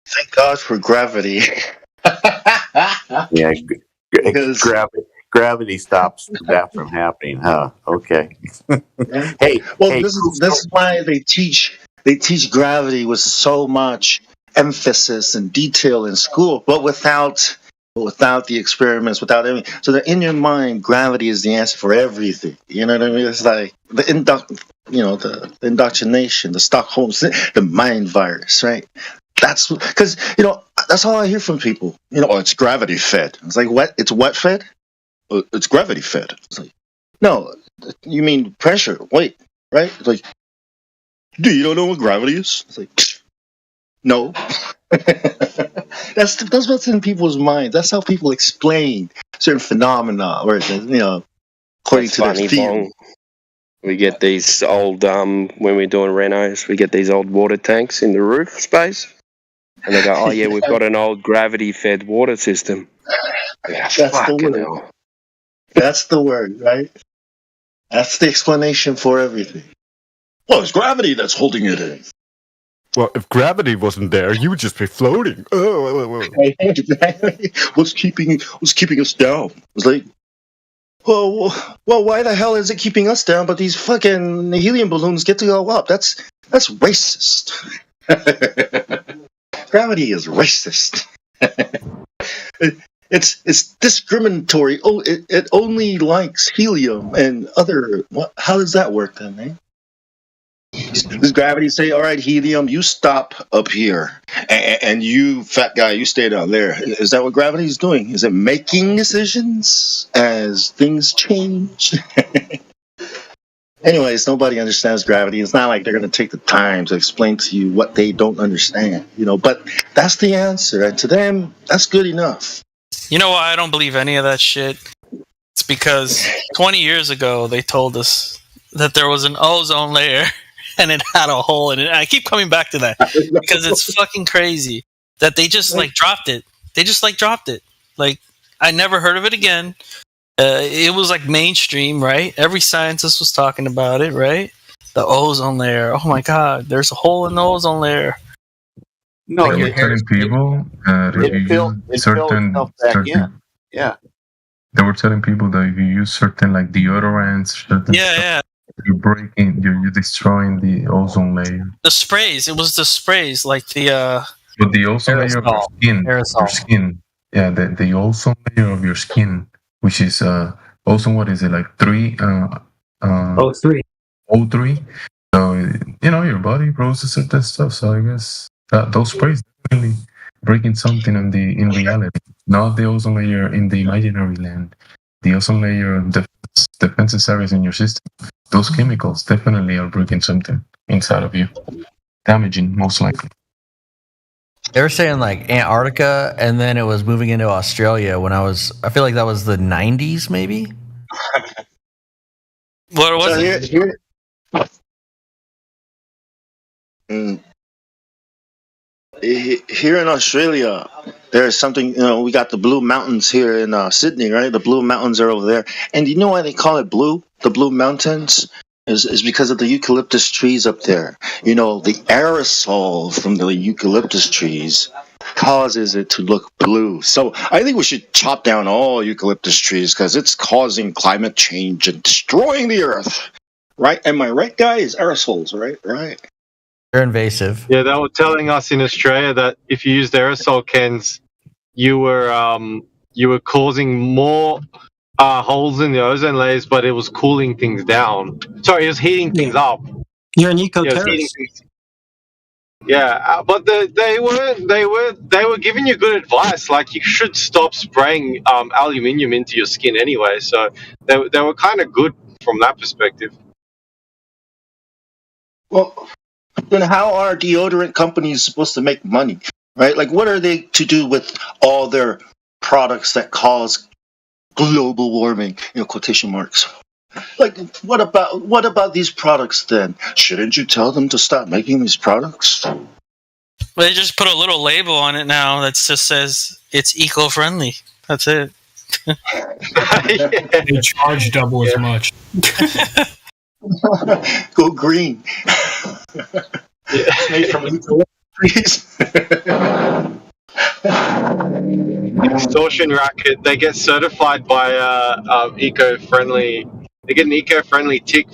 Thank God for gravity. Yeah, gravity stops that from happening, huh? Okay. This is why they teach gravity with so much emphasis and detail in school, but without the experiments, without everything. So that in your mind, gravity is the answer for everything. You know what I mean? It's like the indoctrination, the Stockholm, the mind virus, right? That's because that's all I hear from people. It's gravity fed. It's like, what? It's what fed? It's gravity fed. It's like, no, you mean pressure? Wait, right? It's like, you don't know what gravity is? It's like, no. That's what's in people's minds. That's how people explain certain phenomena, or according to their theory. We get these old when we're doing renos, we get these old water tanks in the roof space. And they go, oh yeah, we've got an old gravity-fed water system. That's the word. That's the word, right? That's the explanation for everything. Well, it's gravity that's holding it in. Well, if gravity wasn't there, you would just be floating. What's keeping us down? It's like, well, why the hell is it keeping us down? But these fucking helium balloons get to go up. That's racist. Gravity is racist. It's discriminatory. Oh, it only likes helium and other. How does that work then, man? Does gravity say, all right, helium, you stop up here, and you, fat guy, you stay down there? Is that what gravity is doing? Is it making decisions as things change? Anyways, nobody understands gravity. It's not like they're going to take the time to explain to you what they don't understand, but that's the answer. And to them, that's good enough. You know why I don't believe any of that shit? It's because 20 years ago, they told us that there was an ozone layer and it had a hole in it. I keep coming back to that because it's fucking crazy that they just dropped it. They just dropped it. I never heard of it again. It was mainstream, right? Every scientist was talking about it, right? The ozone layer. Oh my God, there's a hole in the ozone layer. No, they were telling people They were telling people that if you use certain deodorants, you're destroying the ozone layer. The sprays. It was the sprays, But the ozone layer of your skin. Your skin. Yeah, the ozone layer of your skin. Which is ozone, what is it, 3? O3. O3. So, your body processes certain stuff. So I guess those sprays definitely breaking something in reality. Not the ozone layer in the imaginary land. The ozone layer of defensive areas in your system. Those chemicals definitely are breaking something inside of you. Damaging, most likely. They were saying Antarctica, and then it was moving into Australia I feel like that was the 90s, maybe? What was it? Here in Australia, there's something, we got the Blue Mountains here in Sydney, right? The Blue Mountains are over there. And you know why they call it blue? The Blue Mountains? Is because of the eucalyptus trees up there. The aerosol from the eucalyptus trees causes it to look blue. So I think we should chop down all eucalyptus trees because it's causing climate change and destroying the earth. Right? Am I right, guys? Aerosols, right? Right. They're invasive. Yeah, they were telling us in Australia that if you used aerosol cans, you were causing more holes in the ozone layers, but it was cooling things down. Sorry, it was heating things up. You're an Yeah, it was heating eco-terrorist. things. Yeah, but they were giving you good advice. Like you should stop spraying aluminium into your skin anyway. So they were kind of good from that perspective. Well, then how are deodorant companies supposed to make money? Right? Like, what are they to do with all their products that cause global warming? Quotation marks. Like, what about these products then? Shouldn't you tell them to stop making these products? They just put a little label on it now that just says it's eco-friendly. That's it. They charge double as much. Go green. Made from trees. Extortion racket. They get certified by eco-friendly. They get an eco-friendly tick.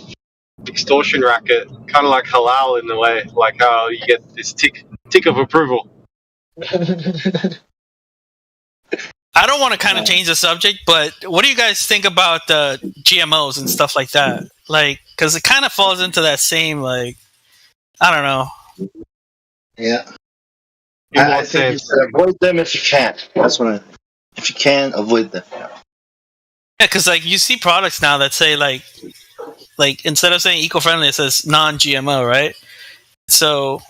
Extortion racket, kind of like halal in a way, like how you get this tick of approval. I don't want to kind of change the subject, but what do you guys think about GMOs and stuff like that? Like, because it kind of falls into that same, like, I don't know. Yeah. I think you should avoid them if you can. That's what if you can, avoid them. Yeah, because like you see products now that say like instead of saying eco-friendly, it says non-GMO, right? So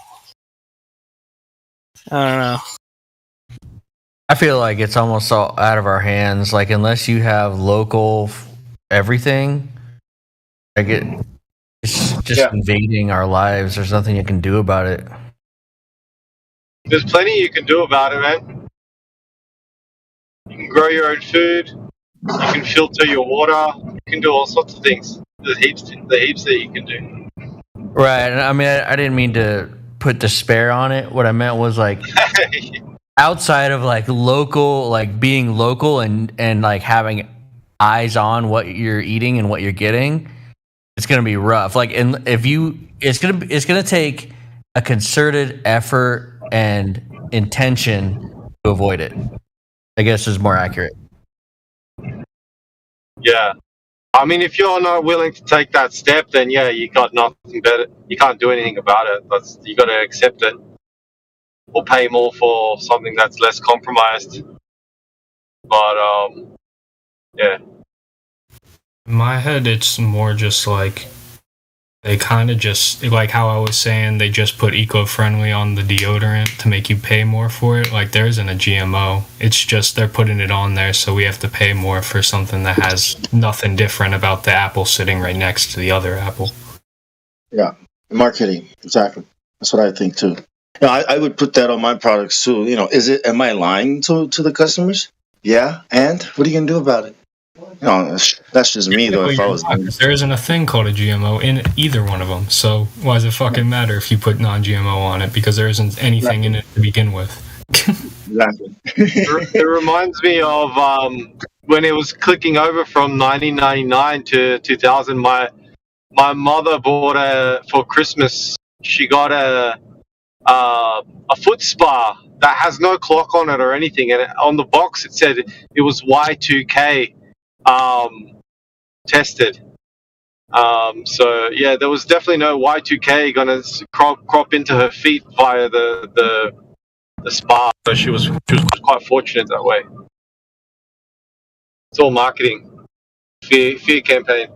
I don't know. I feel like it's almost all out of our hands. Like unless you have local everything, like it's just invading our lives. There's nothing you can do about it. There's plenty you can do about it, man. You can grow your own food. You can filter your water. You can do all sorts of things. There's heaps that you can do. Right. I mean, I didn't mean to put despair on it. What I meant was like outside of like local, like being local and like having eyes on what you're eating and what you're getting, it's gonna be rough. Like, and it's gonna take a concerted effort and intention to avoid it, I guess is more accurate. Yeah. I mean, if you're not willing to take that step, then yeah, you got nothing better. You can't do anything about it. You got to accept it, or pay more for something that's less compromised. But yeah. In my head, it's more just like they kind of just, like how I was saying, they just put eco-friendly on the deodorant to make you pay more for it. Like there isn't a GMO. It's just they're putting it on there so we have to pay more for something that has nothing different about the apple sitting right next to the other apple. Yeah, marketing, exactly. That's what I think too. I would put that on my products too. Am I lying to the customers? Yeah, and what are you gonna do about it? That's just me though. If I was, there isn't a thing called a GMO in either one of them. So why does it fucking matter if you put non-GMO on it? Because there isn't anything in it to begin with. Exactly. It reminds me of when it was clicking over from 1999 to 2000. My mother bought for Christmas. She got a foot spa that has no clock on it or anything, and on the box it said it was Y2K tested. So yeah, there was definitely no Y2K gonna crop into her feet via the spa. So she was quite fortunate that way. It's all marketing, fear campaign.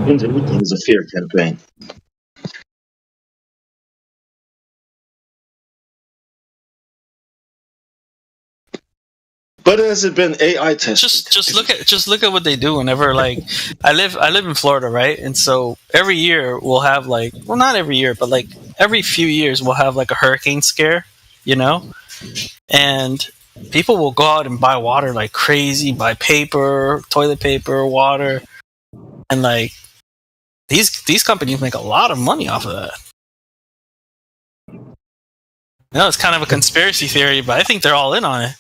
Everything is a fear campaign. But has it been AI tested? Just look at what they do whenever, like, I live in Florida, right? And so every year we'll have not every year, but like every few years we'll have like a hurricane scare, and people will go out and buy water like crazy, buy paper, toilet paper, water, And like these companies make a lot of money off of that. I know it's kind of a conspiracy theory, but I think they're all in on it.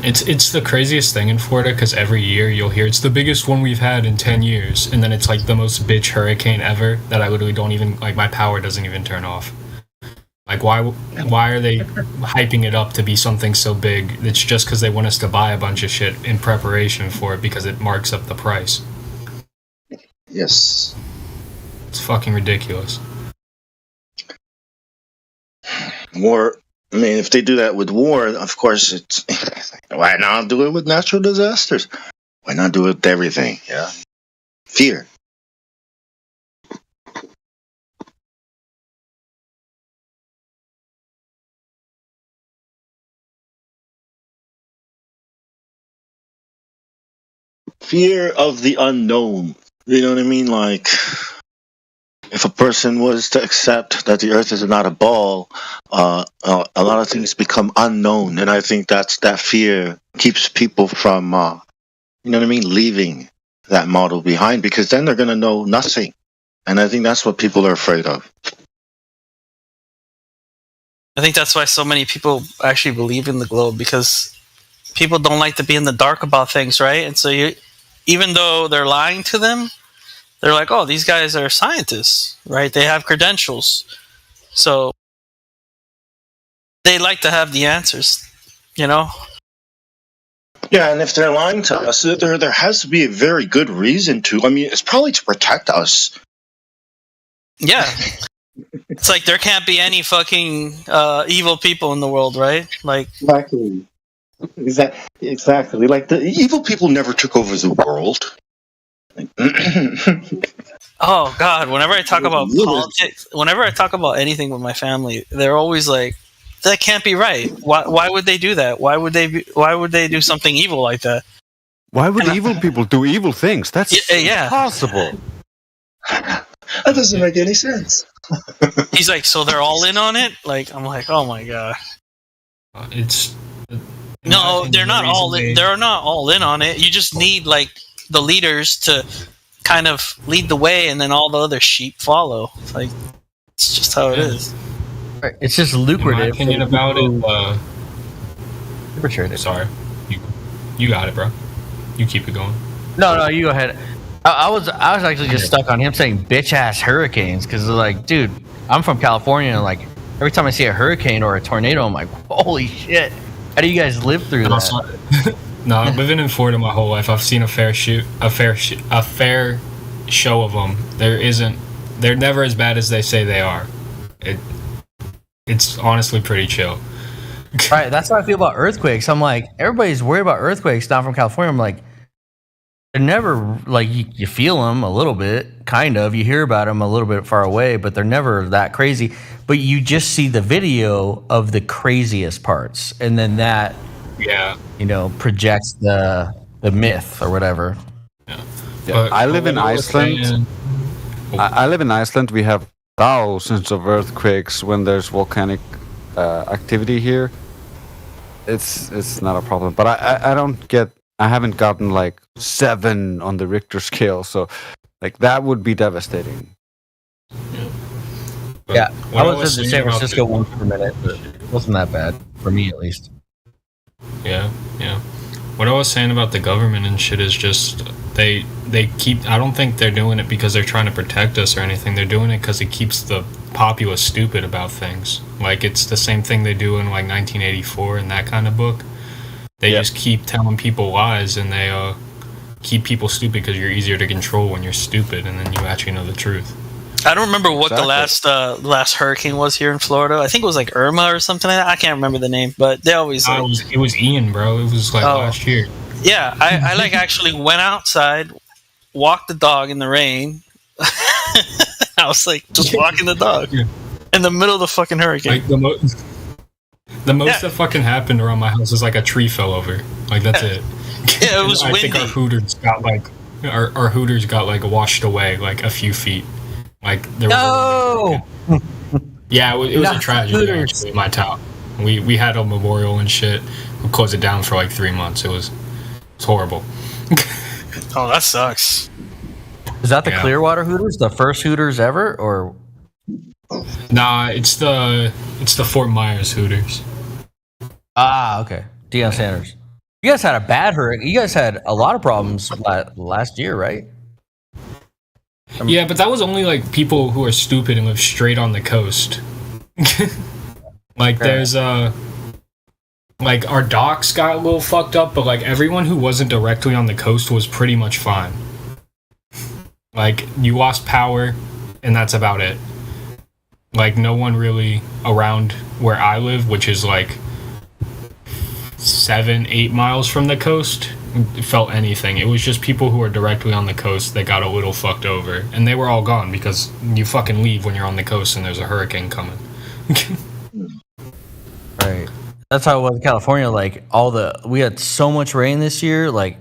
It's the craziest thing in Florida because every year you'll hear it's the biggest one we've had in 10 years, and then it's like the most bitch hurricane ever that I literally don't even like. My power doesn't even turn off. Like why are they hyping it up to be something so big? It's just because they want us to buy a bunch of shit in preparation for it because it marks up the price. Yes. It's fucking ridiculous. War. I mean, if they do that with war, of course, it's why not do it with natural disasters? Why not do it with everything? Yeah, fear. Fear of the unknown. You know what I mean? Like, if a person was to accept that the Earth is not a ball, a lot of things become unknown, and I think that fear keeps people from, you know what I mean, leaving that model behind, because then they're going to know nothing, and I think that's what people are afraid of. I think that's why so many people actually believe in the globe, because people don't like to be in the dark about things, right? And so even though they're lying to them, they're like, oh, these guys are scientists, right? They have credentials. So they like to have the answers, you know? Yeah, and if they're lying to us, there has to be a very good reason to. I mean, it's probably to protect us. Yeah. It's like there can't be any fucking evil people in the world, right? Like Exactly. Like the evil people never took over the world. Oh God! Whenever I talk about politics, whenever I talk about anything with my family, they're always like, "That can't be right. Why would they do that? Why would they do something evil like that? Why would evil people do evil things? That's impossible. That doesn't make any sense." He's like, "So they're all in on it?" Like, I'm like, "Oh my God!" It's no, they're not all. They're not all in on it. You just need like the leaders to kind of lead the way, and then all the other sheep follow. Like, it's just how it is. Right. It's just lucrative. My opinion about it. Sorry, you got it, bro. You keep it going. No, you go ahead. I was actually just stuck on him saying bitch ass hurricanes, because like, dude, I'm from California, and like every time I see a hurricane or a tornado, I'm like, holy shit! How do you guys live through that? No, I've living in Florida my whole life. I've seen a fair show of them. They're never as bad as they say they are. It's honestly pretty chill. Right, that's how I feel about earthquakes. I'm like, everybody's worried about earthquakes down from California. I'm like, they're never like you feel them a little bit, kind of. You hear about them a little bit far away, but they're never that crazy. But you just see the video of the craziest parts, and then that. Yeah, projects the myth or whatever. Yeah. I live in Iceland. I live in Iceland. We have thousands of earthquakes when there's volcanic activity here. It's not a problem, but I haven't gotten like 7 on the Richter scale, so like that would be devastating. Yeah, I was in San Francisco once per minute, but it wasn't that bad for me at least. Yeah. What I was saying about the government and shit is just they keep. I don't think they're doing it because they're trying to protect us or anything. They're doing it because it keeps the populace stupid about things. Like it's the same thing they do in like 1984 in that kind of book. They just keep telling people lies, and they keep people stupid because you're easier to control when you're stupid, and then you actually know the truth. I don't remember what the last hurricane was here in Florida. I think it was like Irma or something like that. I can't remember the name, but they always. It was Ian, bro. It was like last year. Yeah, I like actually went outside, walked the dog in the rain. I was like just walking the dog in the middle of the fucking hurricane. Like the most that fucking happened around my house is like a tree fell over. Like that's it. Yeah, it was windy. I think our Hooters got like washed away like a few feet. Like there was yeah, it was a tragedy actually in my town. We had a memorial and shit. We closed it down for like 3 months. It's horrible. Oh, that sucks. Is that the Yeah. Clearwater Hooters, the first Hooters ever, or? Nah, it's the Fort Myers Hooters. Ah, okay. Deion Sanders. You guys had a bad hurricane. You guys had a lot of problems last year, right? Yeah, but that was only like people who are stupid and live straight on the coast. Like there's like our docks got a little fucked up, but like everyone who wasn't directly on the coast was pretty much fine. Like you lost power and that's about it. Like no one really around where I live, which is like 7-8 miles from the coast, felt anything. It was just people who are directly on the coast that got a little fucked over, and they were all gone because you fucking leave when you're on the coast and there's a hurricane coming. Right. That's how it was in California. Like we had so much rain this year, like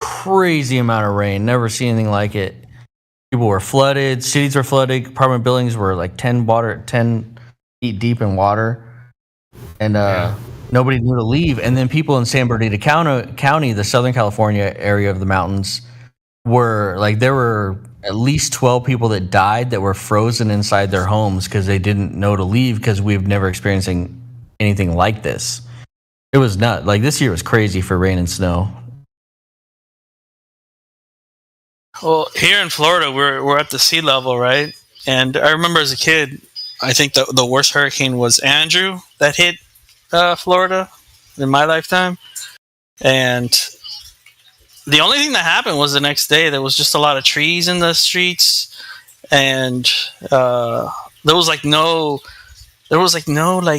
crazy amount of rain. Never seen anything like it. People were flooded. Cities were flooded. Apartment buildings were like 10 feet deep in water, and nobody knew to leave. And then people in San Bernardino County, the Southern California area of the mountains, were like there were at least 12 people that died that were frozen inside their homes because they didn't know to leave because we've never experienced anything like this. It was nuts. Like this year was crazy for rain and snow. Well, here in Florida, we're at the sea level, right? And I remember as a kid, I think the worst hurricane was Andrew that hit Florida in my lifetime. And the only thing that happened was the next day there was just a lot of trees in the streets, and there was no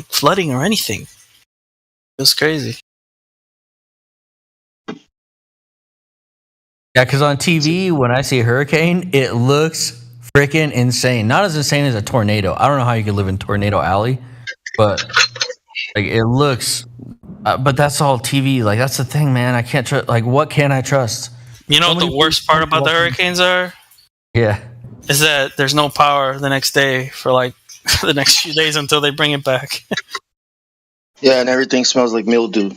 flooding or anything. It was crazy. Yeah, because on TV, when I see a hurricane, it looks freaking insane. Not as insane as a tornado. I don't know how you could live in Tornado Alley, but like it looks. But that's all TV. Like that's the thing, man. I can't trust. Like, what can I trust? You know what the worst part about the hurricanes are? Yeah, is that there's no power the next day for like the next few days until they bring it back. Yeah, and everything smells like mildew.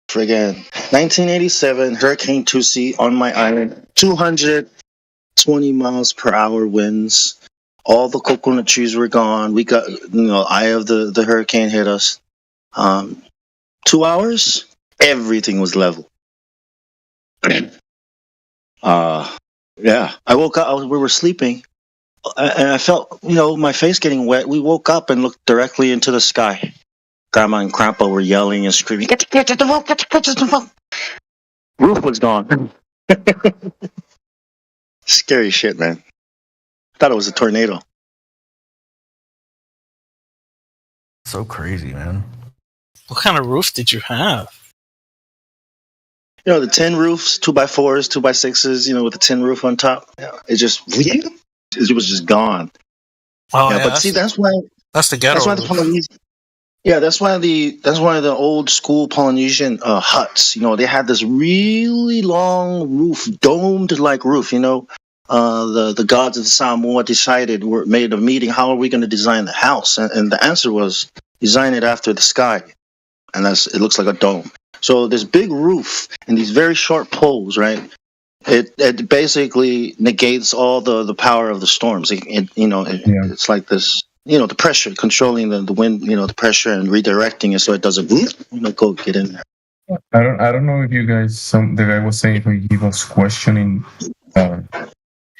Friggin' 1987 Hurricane Tusi on my island. 220 miles per hour winds. All the coconut trees were gone. We got, eye of the hurricane hit us. 2 hours, everything was level. Yeah, I woke up. We were sleeping, and I felt, my face getting wet. We woke up and looked directly into the sky. Grandma and Grandpa were yelling and screaming, "Get to the phone! Get to the phone!" Roof was gone. Scary shit, man. I thought it was a tornado. So crazy, man. What kind of roof did you have? The tin roofs, 2x4s, 2x6s, with the tin roof on top. It was just gone. Oh, yeah, but see, that's why the ghetto. That's why the Polynesian. Yeah, that's why the old school Polynesian huts. They had this really long roof, domed like roof. The gods of the Samoa made a meeting. How are we going to design the house? And the answer was design it after the sky, and it looks like a dome. So this big roof and these very short poles, right? It basically negates all the power of the storms. It's like this. The pressure, controlling the wind, the pressure and redirecting it so it doesn't go get in there. I don't know if you guys, the guy was saying he was questioning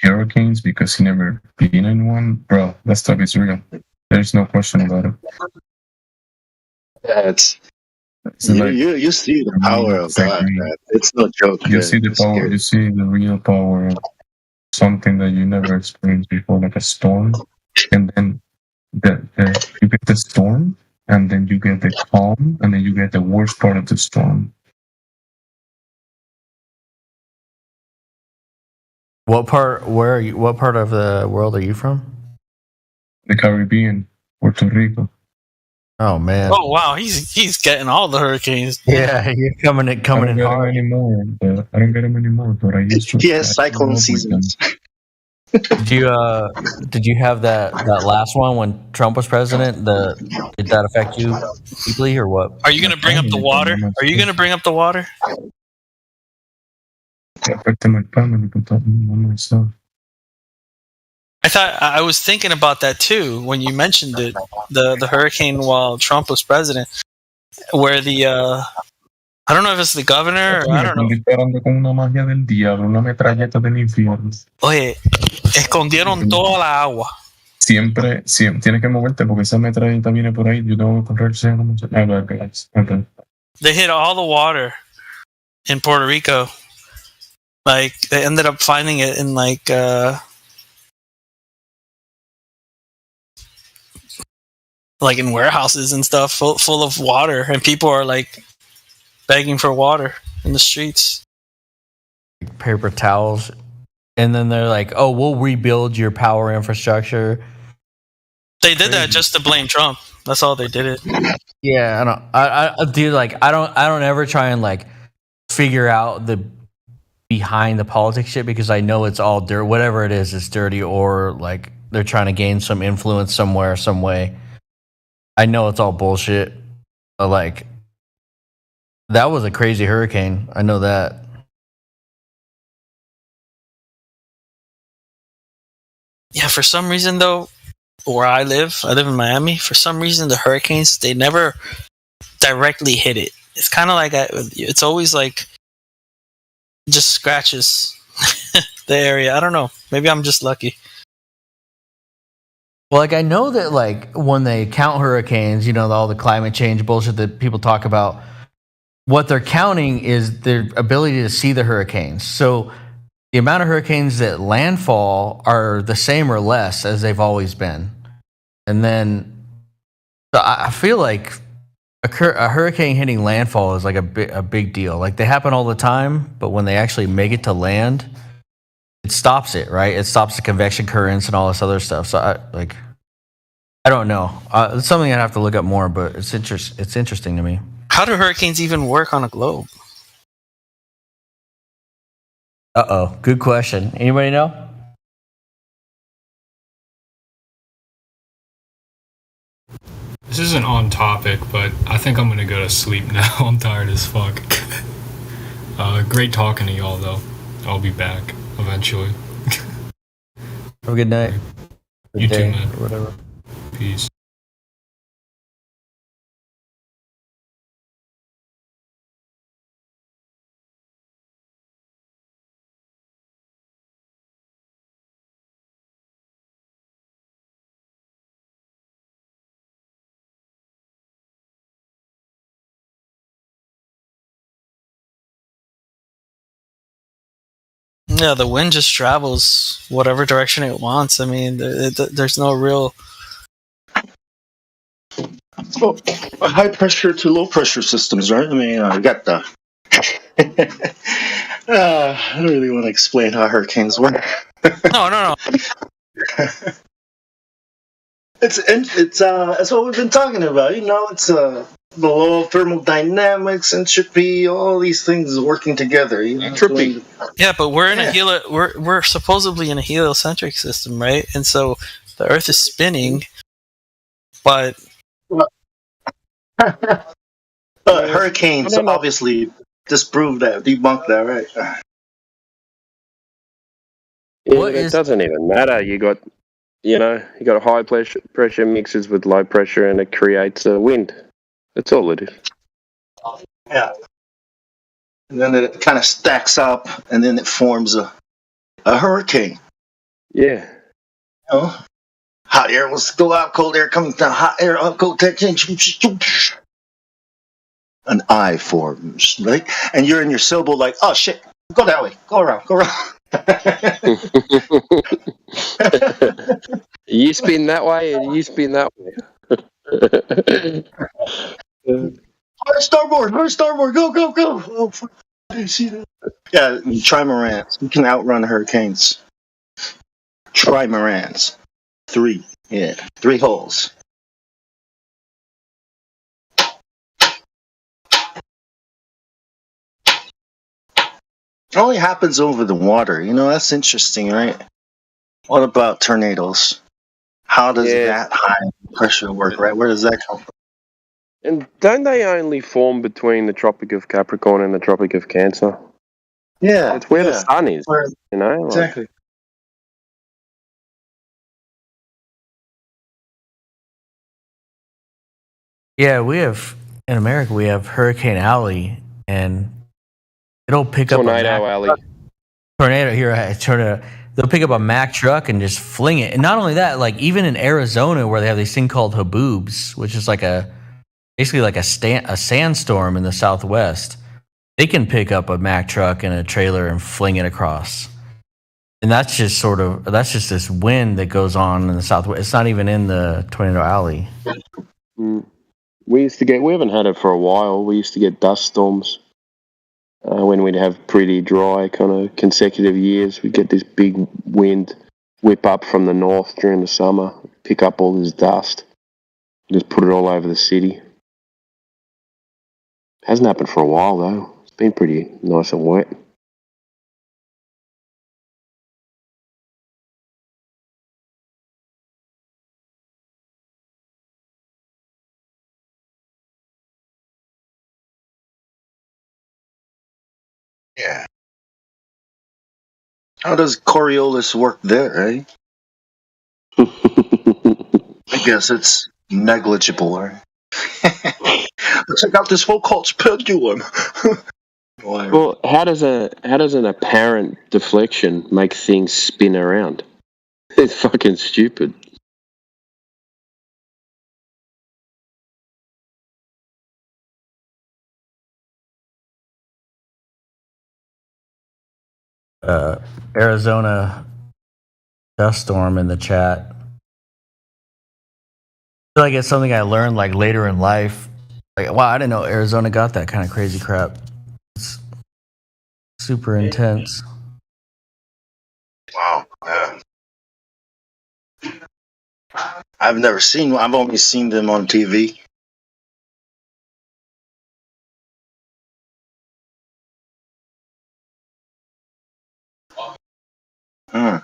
hurricanes because he never been in one. Bro, that stuff is real. There's no question about it. Yeah, you see the power of God, man. It's no joke. You see the power. Scary. You see the real power of something that you never experienced before, like a storm, and then you get the storm, and then you get the calm, and then you get the worst part of the storm. What part of the world are you from? The Caribbean, Puerto Rico. Oh man! Oh wow, he's getting all the hurricanes. Yeah, you're coming in hard. I don't get them anymore, but I used to. Yes, cyclone seasons. Did you have that last one when Trump was president? Did that affect you deeply or what? Are you going to bring up the water? affecting my family, but not myself. I was thinking about that too when you mentioned it, the hurricane while Trump was president, where the I don't know if it's the governor or I don't know. Disparando con una magia del diablo, una metralleta del infierno. Oye, escondieron toda la agua. Siempre tienes que moverte porque esa metralleta viene por ahí. Yo tengo que correr. Okay. They hit all the water in Puerto Rico. Like they ended up finding it in like in warehouses and stuff full of water, and people are like begging for water in the streets. Paper towels, and then they're like, "Oh, we'll rebuild your power infrastructure." They did that just to blame Trump. That's all they did it. Yeah, I don't. I dude, like, I don't ever try and like figure out the behind the politics shit because I know it's all dirt. Whatever it is, it's dirty, or like they're trying to gain some influence somewhere, some way. I know it's all bullshit. But like, that was a crazy hurricane. I know that. Yeah, for some reason though, where I live in Miami. For some reason, the hurricanes, they never directly hit it. It's kind of like it's always like just scratches the area. I don't know. Maybe I'm just lucky. Well, like I know that like when they count hurricanes, you know, all the climate change bullshit that people talk about, what they're counting is their ability to see the hurricanes. So the amount of hurricanes that landfall are the same or less as they've always been. And then so I feel like a hurricane hitting landfall is like a big deal. Like they happen all the time, but when they actually make it to land, it stops it, right? It stops the convection currents and all this other stuff. So I don't know. It's something I'd have to look up more, but it's interesting to me. How do hurricanes even work on a globe? Good question. Anybody know? This isn't on topic, but I think I'm gonna go to sleep now. I'm tired as fuck. Great talking to y'all, though. I'll be back eventually. Have a good night. You too, man. Or whatever. Peace. Yeah, the wind just travels whatever direction it wants. I mean, there's no real. Well, high pressure to low pressure systems, right? I mean, you got the. I don't really want to explain how hurricanes work. No. It's that's what we've been talking about. You know, it's the law of thermodynamics, entropy, all these things working together. You know? Entropy. Yeah, but we're in a we're supposedly in a heliocentric system, right? And so the Earth is spinning, but hurricanes obviously disprove that, debunk that, right? Yeah, it doesn't even matter. You got high pressure mixes with low pressure, and it creates a wind. That's all it is. Yeah. And then it kind of stacks up, and then it forms a hurricane. Yeah. You know? Hot air wants to go out, cold air comes down, hot air up, cold air, an eye forms, right? And you're in your sailboat like, oh shit, go that way, go around. You spin that way, and you spin that way. Hard starboard, go. Oh, fuck. I didn't see that. Yeah, trimarans. You can outrun hurricanes. Trimarans. 3 holes. It only happens over the water. You know, that's interesting, right? What about tornadoes? How does that high pressure work, right? Where does that come from? And don't they only form between the Tropic of Capricorn and the Tropic of Cancer? Yeah, it's where the sun is. You know, like, exactly. Yeah, we have in America we have Hurricane Alley, and it'll pick up a Tornado Mack Alley. tornado here. Tornado. They'll pick up a Mack truck and just fling it. And not only that, like even in Arizona where they have this thing called haboobs, which is basically like a sandstorm in the Southwest, they can pick up a Mack truck and a trailer and fling it across. And that's just this wind that goes on in the Southwest. It's not even in the Tornado Alley. We haven't had it for a while. We used to get dust storms when we'd have pretty dry kind of consecutive years. We'd get this big wind whip up from the north during the summer, pick up all this dust, just put it all over the city. Hasn't happened for a while though. It's been pretty nice and wet. Yeah. How does Coriolis work there, eh? I guess it's negligible, right? Check out this Foucault's pendulum. Well, how does an apparent deflection make things spin around? It's fucking stupid. Arizona dust storm in the chat. I feel like it's something I learned like later in life. Like, wow, I didn't know Arizona got that kind of crazy crap. It's super intense. Wow. I've never seen one. I've only seen them on TV. How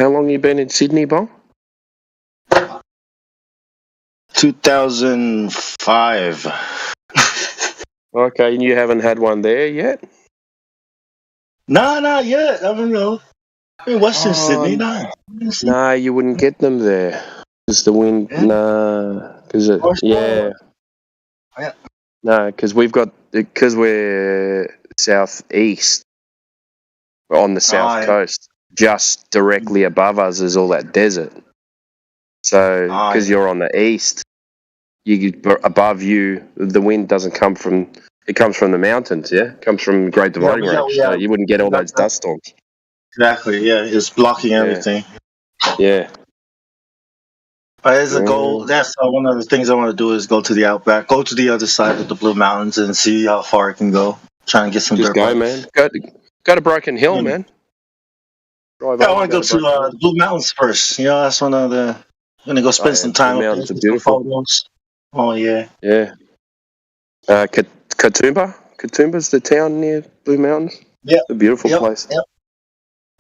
long you been in Sydney, Bob? 2005. Okay, and you haven't had one there yet? Nah, not yet. I don't know. In Western Sydney, nah. Nah, you wouldn't get them there. Because the wind, yeah. No, because we're southeast, on the south coast. Just directly above us is all that desert. So, because you're on the east, above you, the wind doesn't come from. It comes from the mountains. Yeah, it comes from Great Dividing Range. So you wouldn't get all those dust storms. Exactly. Yeah, it's blocking everything. Yeah. As a goal, that's one of the things I want to do is go to the outback, go to the other side of the Blue Mountains, and see how far I can go. Try and get some Just dirt go, bikes. man. Go to Broken Hill, man. I want to go to the Blue Mountains first. You know, that's one of the. I'm gonna go spend some time. Blue up Mountains there, are beautiful. photos. Oh yeah. Yeah. Katoomba. Katoomba's the town near Blue Mountains. Yeah. It's a beautiful place.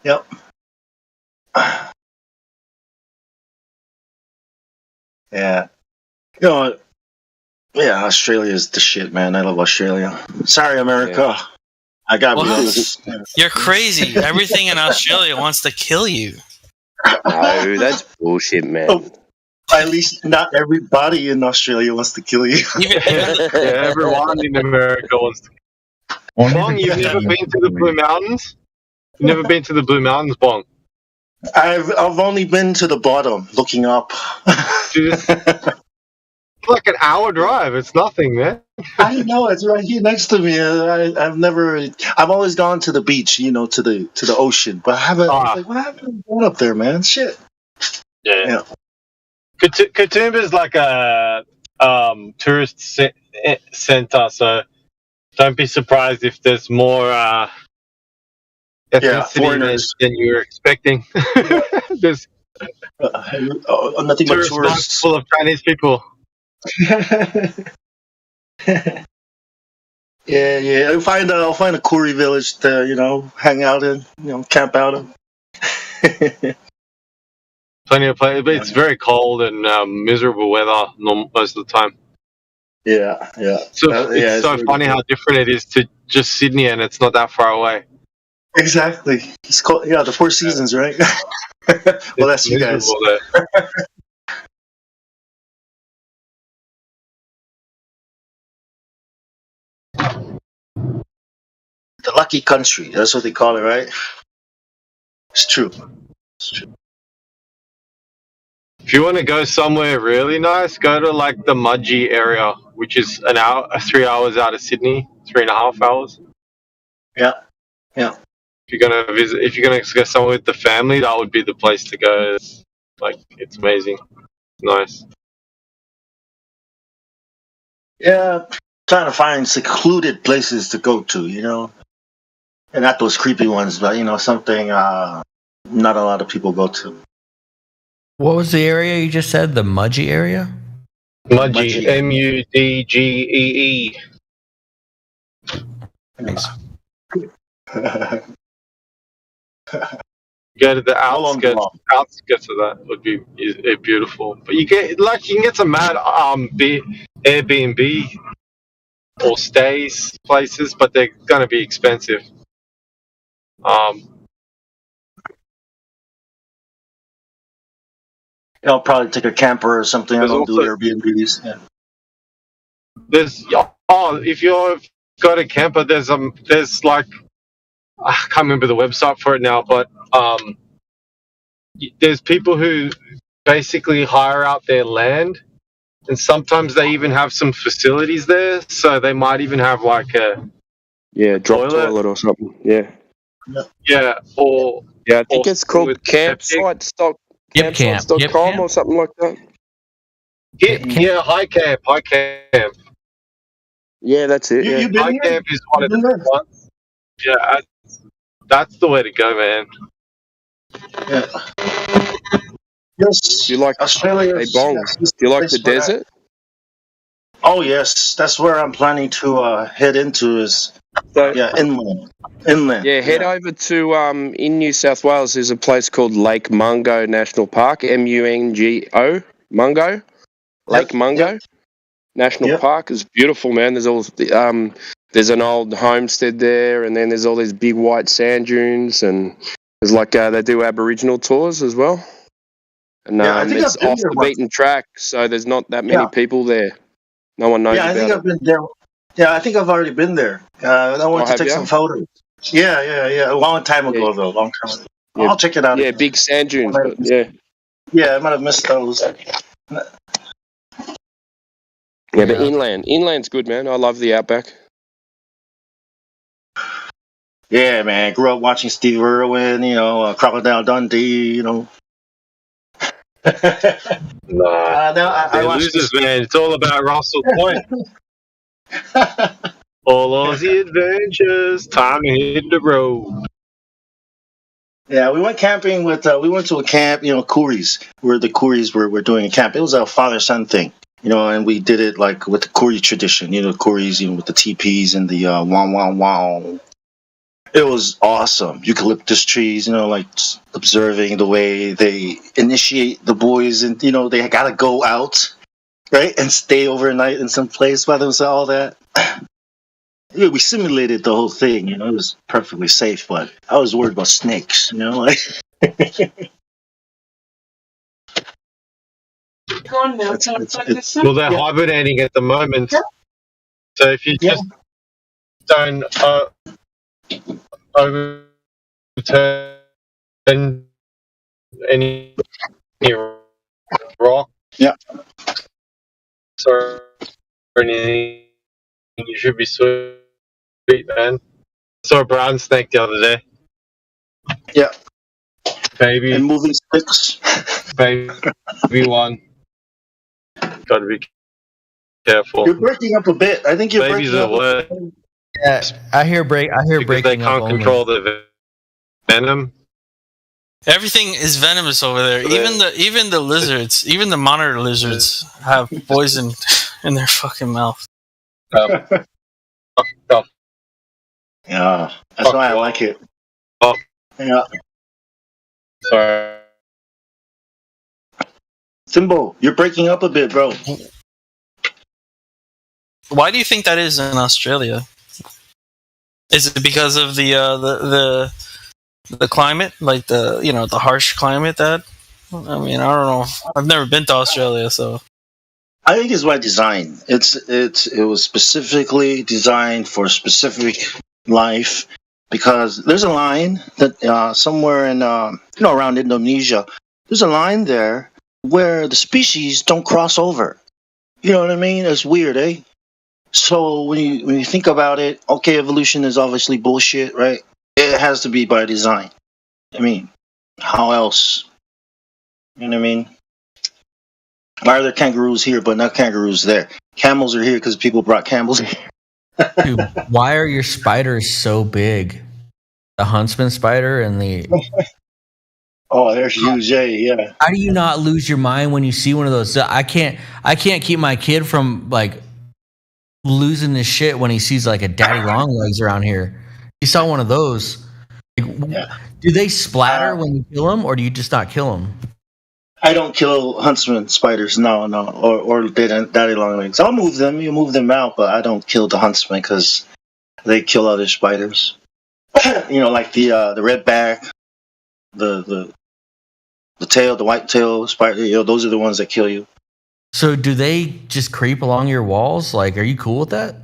Yep. Yeah. You know, yeah, Australia's the shit, man. I love Australia. Sorry, America. Yeah. I got What? You're crazy. Everything in Australia wants to kill you. No, that's bullshit, man. Oh, at least not everybody in Australia wants to kill you. Everyone in America wants to. Bong, you've never been to the Blue Mountains? You've never been to the Blue Mountains, Bong? I've only been to the bottom, looking up. It's like an hour drive. It's nothing, man. I know it's right here next to me. I've always gone to the beach, you know, to the ocean, but I haven't. I was like, what happened going up there, man? Shit. Yeah. Katoomba is like a tourist center, so don't be surprised if there's more ethnicity than you were expecting. There's nothing but tourists full of Chinese people. Yeah. I'll find a Koori village to, you know, hang out in, you know, camp out in. Plenty of places, but it's very cold and miserable weather most of the time. Yeah. So it's so funny how different it is to just Sydney, and it's not that far away. Exactly. It's called the Four Seasons, right? Well, that's you guys. The lucky country. That's what they call it, right? It's true. It's true. If you want to go somewhere really nice, go to like the Mudgee area, which is 3 hours out of Sydney, 3.5 hours. Yeah, yeah. If you're gonna visit, if you're gonna go somewhere with the family, that would be the place to go. It's amazing, nice. Yeah, trying to find secluded places to go to, and not those creepy ones, but something not a lot of people go to. What was the area you just said? The Mudgee area? Mudgee, Mudgee. Nice. Go to the outskirts of that would be beautiful. But you can get some mad Airbnb or stays places, but they're gonna be expensive. I'll probably take a camper or something. I don't do Airbnbs. Yeah. If you've got a camper, there's like, I can't remember the website for it now, but there's people who basically hire out their land, and sometimes they even have some facilities there, so they might even have like a drop toilet or something. Yeah, or I think it's called campsites.com or something like that. High camp. Yeah, that's it. High camp is one of the big ones. Yeah, that's the way to go, man. Yeah. Yes. Do you like Australia? Hey, Bong, do you like the desert? Oh yes, that's where I'm planning to head into. Inland. Yeah, head over to in New South Wales. There's a place called Lake Mungo National Park. Mungo, Mungo, Lake Mungo National Park is beautiful, man. There's all there's an old homestead there, and then there's all these big white sand dunes, and there's like they do Aboriginal tours as well. And it's off the beaten track, so there's not that many people there. No one knows about it. Yeah, I think I've been there. Yeah, I think I've already been there. I went to take some photos. Yeah. A long time ago, though. Long time ago. I'll check it out. Yeah, big sand dunes. Yeah, I might have missed those. Yeah, but inland's good, man. I love the outback. Yeah, man. Grew up watching Steve Irwin, Crocodile Dundee, They're losers, man. It's all about Russell Point. All Aussie adventures, time to hit the road. Yeah, we went camping with. We went to a camp, Kooris, where the Kooris were doing a camp. It was a father-son thing, and we did it like with the Koori tradition, Kooris, with the teepees and the wow. It was awesome. Eucalyptus trees, like observing the way they initiate the boys, and they gotta go out, right, and stay overnight in some place by themselves. All that. Yeah, we simulated the whole thing. It was perfectly safe, but I was worried about snakes. Like. Well, they're hibernating at the moment, so if you just don't overturn any rock, or anything, you should be sweet, man. Saw a brown snake the other day. Yeah. Baby. And moving sticks. Baby one. Gotta be careful. You're breaking up a bit. I think you're Babies breaking are up. worse. Yeah, I hear breaking They can't up control the venom. Everything is venomous over there. Even the lizards, even the monitor lizards have poison in their fucking mouth. Yeah, that's why I like it. Yeah. Sorry. Simbo, you're breaking up a bit, bro. Why do you think that is in Australia? Is it because of the the climate, like the the harsh climate. That I mean, I don't know. I've never been to Australia, so I think it's by design. It was specifically designed for specific life because there's a line that somewhere in around Indonesia, there's a line there where the species don't cross over. You know what I mean? It's weird, eh? So when you think about it, okay, evolution is obviously bullshit, right? It has to be by design. I mean, how else? You know what I mean? Why are there kangaroos here but not kangaroos there? Camels are here because people brought camels here. Dude, why are your spiders so big? The huntsman spider and the Oh, there's huge, yeah. How do you not lose your mind when you see one of those? I can't keep my kid from like losing his shit when he sees like a daddy long legs around here. He saw one of those. Like, do they splatter when you kill them, or do you just not kill them? I don't kill huntsman spiders, no, or daddy long legs. I'll move them, you move them out, but I don't kill the huntsman because they kill other spiders. Like the redback, the tail, the white tail spider. Those are the ones that kill you. So do they just creep along your walls? Like, are you cool with that?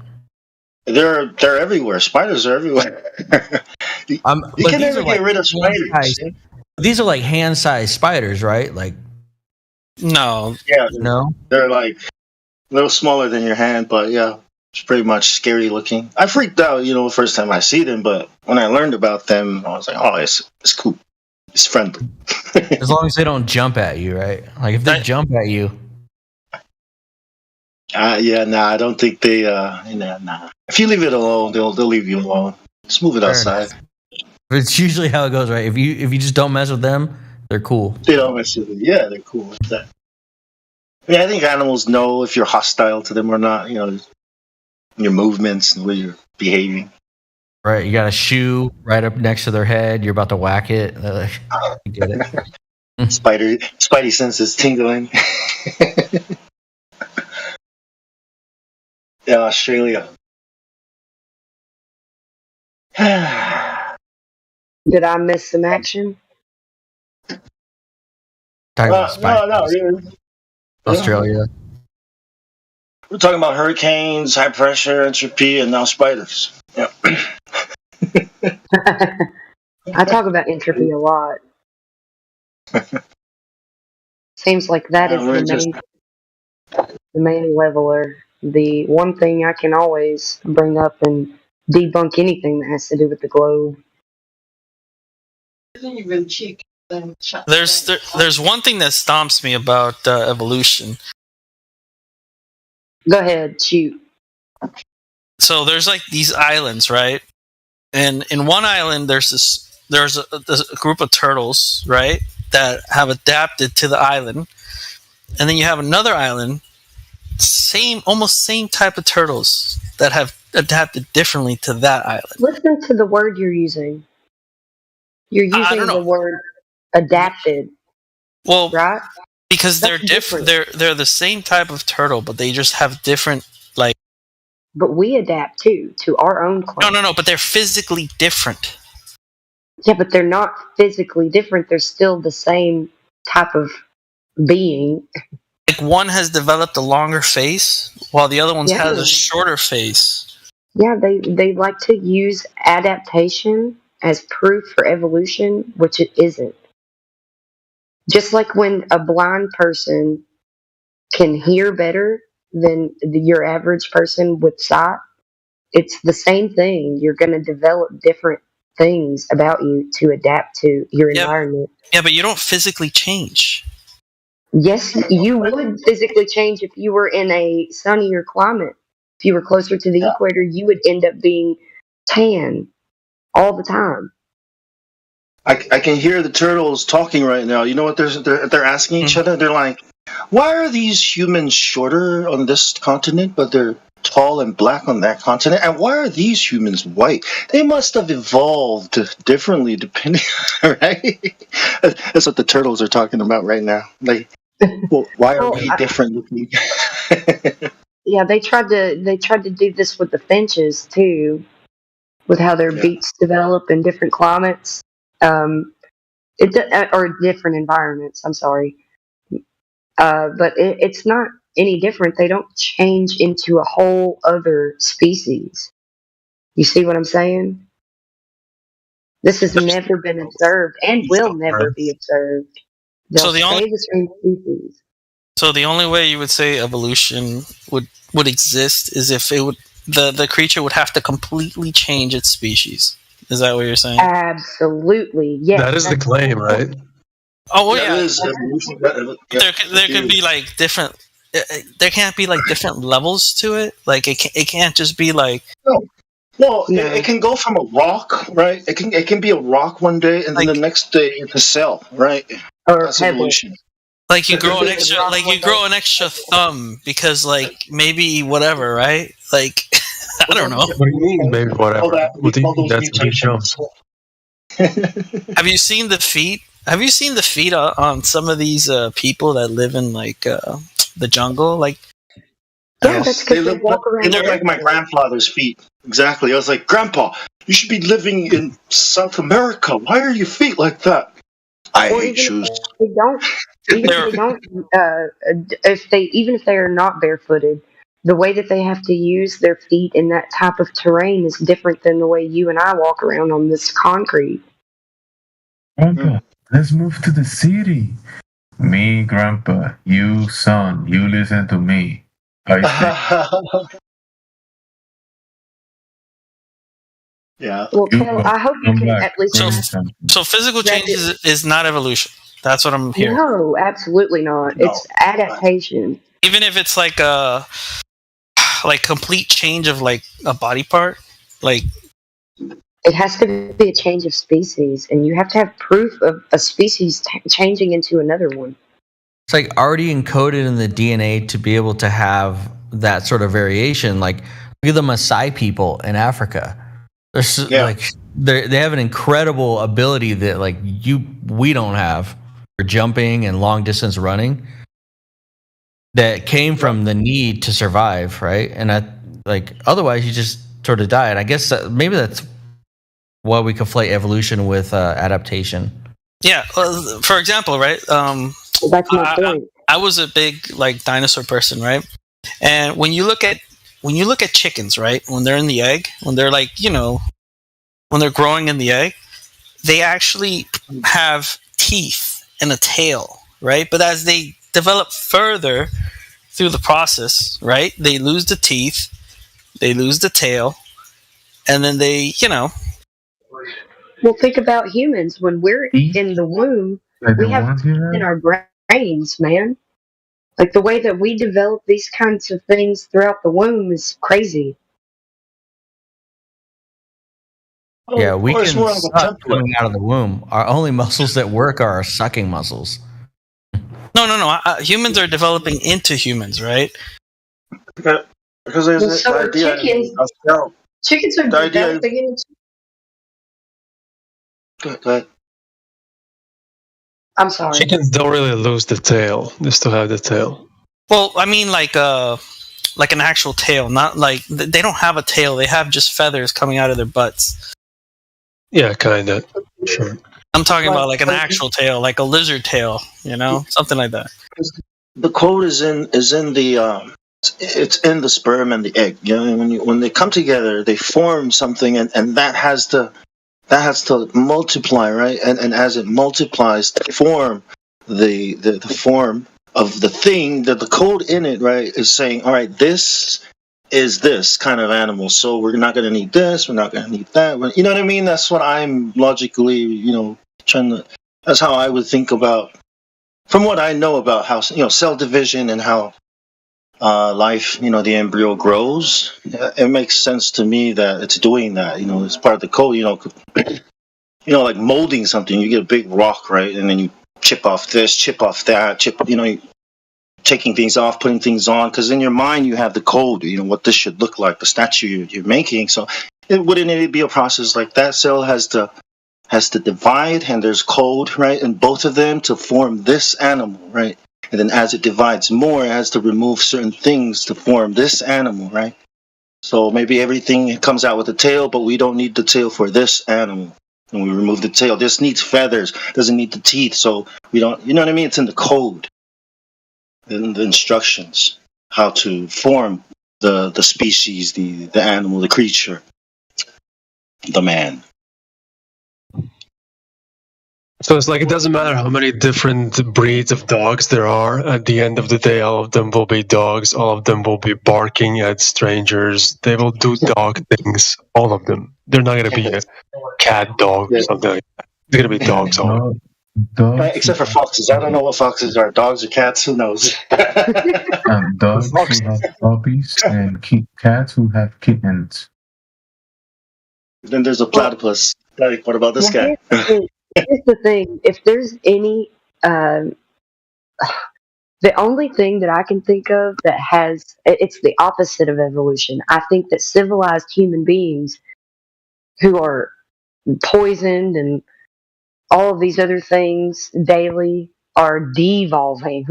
They're everywhere. Spiders are everywhere. You can never get rid of spiders. These are like hand-sized spiders, right? Like, no, yeah, no, they're like a little smaller than your hand, but yeah, it's pretty much scary looking. I freaked out, the first time I see them, but when I learned about them, I was like, oh, it's cool, it's friendly. As long as they don't jump at you, right? Like if they jump at you. I don't think they. Nah. If you leave it alone, they'll leave you alone. Just move it outside. It's usually how it goes, right? If you just don't mess with them, they're cool. They don't mess with you. Yeah, they're cool with that. I think animals know if you're hostile to them or not. Your movements and the way you're behaving. Right, you got a shoe right up next to their head. You're about to whack it. You get it. Spidey senses tingling. Yeah, Australia. Did I miss some action? No, really. Australia. We're talking about hurricanes, high pressure, entropy, and now spiders. Yeah. I talk about entropy a lot. Seems like that is the main leveler. The one thing I can always bring up and debunk anything that has to do with the globe. There's one thing that stomps me about evolution. Go ahead, shoot. So there's like these islands, right? And in one island, there's a group of turtles, right, that have adapted to the island, and then you have another island, almost same type of turtles that have adapted differently to that island. Listen to the word you're using. You're using the word adapted. Well, right? Because they're different. They're the same type of turtle, but they just have different like. But we adapt too to our own climate. No. But they're physically different. Yeah, but they're not physically different. They're still the same type of being. Like one has developed a longer face, while the other one has a shorter face. Yeah, they like to use adaptation as proof for evolution, which it isn't. Just like when a blind person can hear better than your average person with sight, it's the same thing. You're going to develop different things about you to adapt to your environment. Yeah, but you don't physically change. Yes, you would physically change if you were in a sunnier climate. If you were closer to the equator, you would end up being tan all the time. I can hear the turtles talking right now. You know what they're asking each other? They're like, why are these humans shorter on this continent, but they're tall and black on that continent? And why are these humans white? They must have evolved differently depending, right? That's what the turtles are talking about right now. Like, well, why are we different looking? Yeah, they tried to do this with the finches too, with how their beaks develop in different climates. Or different environments. I'm sorry, but it's not any different. They don't change into a whole other species. You see what I'm saying? This has never been observed and will never be observed. They'll stay the same species. So the only way you would say evolution would exist is if it would the creature would have to completely change its species. Is that what you're saying? Absolutely, yes. That is the claim, right? Oh well, yeah. There could be like different. There can't be like different levels to it. Like it can't just be like. Well, it can go from a rock, right? It can be a rock one day, and then the next day it's a cell, right? That's evolution. Like you grow an extra thumb because like maybe whatever, right? Like I don't know. What do you mean, maybe whatever? What do you mean that's being shown? Have you seen the feet? Have you seen the feet on some of these people that live in like the jungle? Like, They look like my grandfather's feet. Exactly. I was like, Grandpa, you should be living in South America. Why are your feet like that? I hate shoes. They don't. Even if they are not barefooted, the way that they have to use their feet in that type of terrain is different than the way you and I walk around on this concrete. Grandpa, let's move to the city. Me, Grandpa, you, son, you listen to me. Yeah. Well, Kel, I hope you can at least. So physical change is not evolution. That's what I'm hearing. No, absolutely not. No. It's adaptation. Even if it's like a complete change of like a body part, like it has to be a change of species, and you have to have proof of a species changing into another one. It's like already encoded in the DNA to be able to have that sort of variation. Like look at the Maasai people in Africa. They have an incredible ability that like we don't have for jumping and long distance running. That came from the need to survive, right? And otherwise you just sort of die. And I guess maybe that's why we conflate evolution with adaptation. Yeah. For example, right? That's my point. I was a big like dinosaur person, right? And when you look at chickens, right? When they're in the egg, when they're like, when they're growing in the egg, they actually have teeth and a tail, right? But as they develop further through the process, right? They lose the teeth, they lose the tail, and then they, Well, think about humans. When we're in the womb, we have in our brains, man. Like the way that we develop these kinds of things throughout the womb is crazy. Yeah, we can suck coming out of the womb. Our only muscles that work are our sucking muscles. No. Humans are developing into humans, right? Because there's this idea chickens are developing into. Go ahead. I'm sorry. Chickens don't really lose the tail; they still have the tail. Well, I mean, like an actual tail, not like they don't have a tail. They have just feathers coming out of their butts. Yeah, kind of. Sure. I'm talking about like an actual tail, like a lizard tail, something like that. The code is in the it's in the sperm and the egg. When they come together, they form something, and that has to multiply, right? And as it multiplies, to form the form of the thing that the code in it, right, is saying, all right, this is this kind of animal, so we're not going to need this, we're not going to need that. You know what I mean? That's what I'm logically, trying to. That's how I would think about, from what I know about how cell division and how life, the embryo grows. It makes sense to me that it's doing that. It's part of the code. Like molding something. You get a big rock, right, and then you chip off this, chip off that, taking things off, putting things on, because in your mind you have the code, what this should look like, the statue you're making. So wouldn't it be a process like that? Cell has to divide, and there's code, right, and both of them to form this animal, right? And then as it divides more, it has to remove certain things to form this animal, right? So maybe everything comes out with a tail, but we don't need the tail for this animal. and we remove the tail. This needs feathers, doesn't need the teeth. So we don't, you know what I mean? It's in the code, in the instructions, how to form the species, the animal, the creature, the man. So it's like it doesn't matter how many different breeds of dogs there are. At the end of the day, all of them will be dogs. All of them will be barking at strangers. They will do dog things. All of them. They're not going to be a cat dog or something like that. They're going to be dogs. All Right, except for foxes. I don't know what foxes are. Dogs or cats? Who knows? Dogs who have puppies and cats who have kittens. Then there's a platypus. Like, what about this guy? Here's the thing. If there's any, the only thing that I can think of that it's the opposite of evolution. I think that civilized human beings who are poisoned and all of these other things daily are devolving.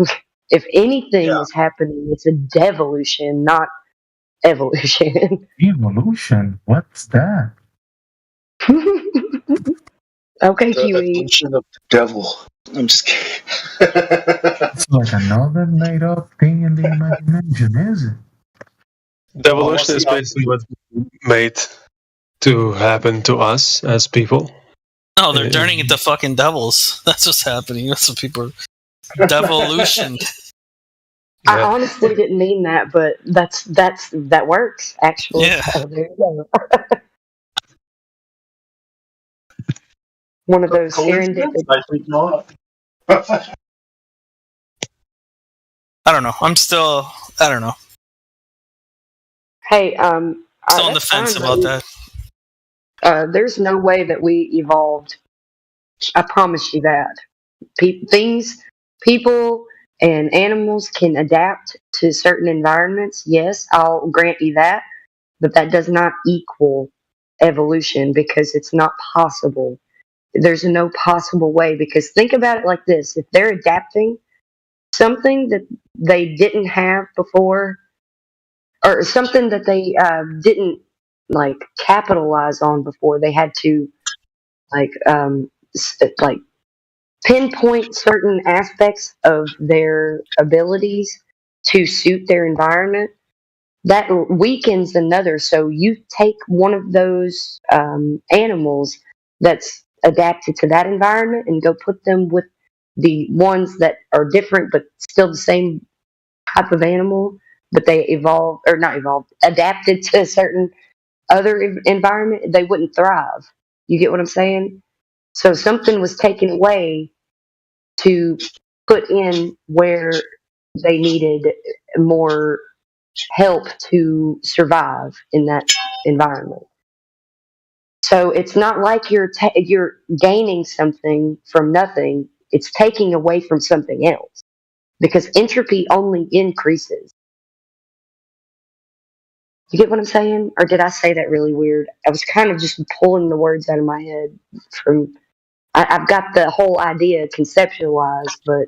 If anything is happening, it's a devolution, not evolution. Evolution? What's that? Okay, The Kiwi. evolution of the devil. I'm just kidding. It's like another made up thing in the imagination, is it? Devolution is basically what's made to happen to us as people. No, they're turning into fucking devils. That's what's happening. That's what people are. Devolution. I honestly didn't mean that, but that works actually. Yeah. So there you go. One of those serendipity. I think not. I don't know. I don't know. Hey, Still on the fence about that. There's no way that we evolved. I promise you that. People, and animals can adapt to certain environments. Yes, I'll grant you that, but that does not equal evolution because it's not possible. There's no possible way because think about it like this: if they're adapting something that they didn't have before, or something that they didn't like capitalize on before, they had to like pinpoint certain aspects of their abilities to suit their environment. That weakens another. So you take one of those animals that's adapted to that environment and go put them with the ones that are different but still the same type of animal, but they adapted to a certain other environment, they wouldn't thrive. You get what I'm saying? So something was taken away to put in where they needed more help to survive in that environment. So it's not like you're gaining something from nothing. It's taking away from something else because entropy only increases. You get what I'm saying? Or did I say that really weird? I was kind of just pulling the words out of my head from. I've got the whole idea conceptualized, but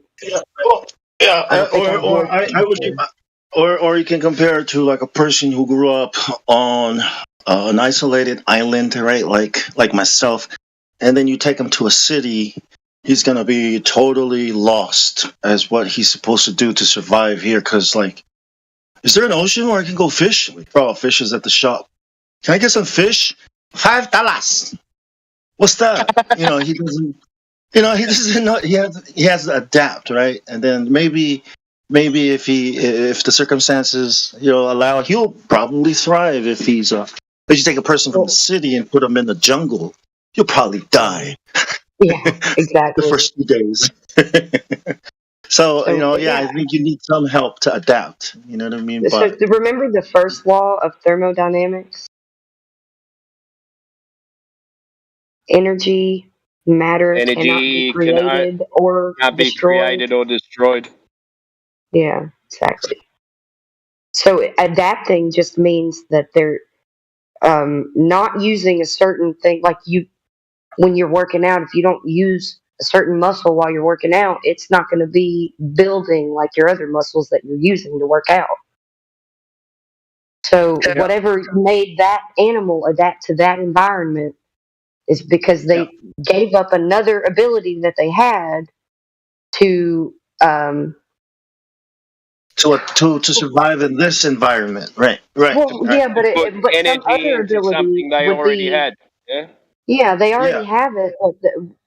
or you can compare it to like a person who grew up on an isolated island, right? Like myself, and then you take him to a city, he's gonna be totally lost as what he's supposed to do to survive here. Because like, is there an ocean where I can go fish? Like, oh, fish is at the shop. Can I get some fish? $5. What's that? He doesn't. He doesn't know. He has to adapt, right? And then maybe if the circumstances allow, he'll probably thrive. If he's but you take a person from the city and put him in the jungle, he'll probably die. Yeah, exactly. The first few days. So I think you need some help to adapt. You know what I mean? So remember the first law of thermodynamics? Energy, matter cannot be created or destroyed. Yeah, exactly. So adapting just means that they're not using a certain thing. Like when you're working out, if you don't use a certain muscle while you're working out, it's not going to be building like your other muscles that you're using to work out. So whatever made that animal adapt to that environment Is because they gave up another ability that they had to to survive in this environment. Right. well, yeah, but but some energy other into ability something they would already be had. Yeah. yeah, they already Yeah. have it. But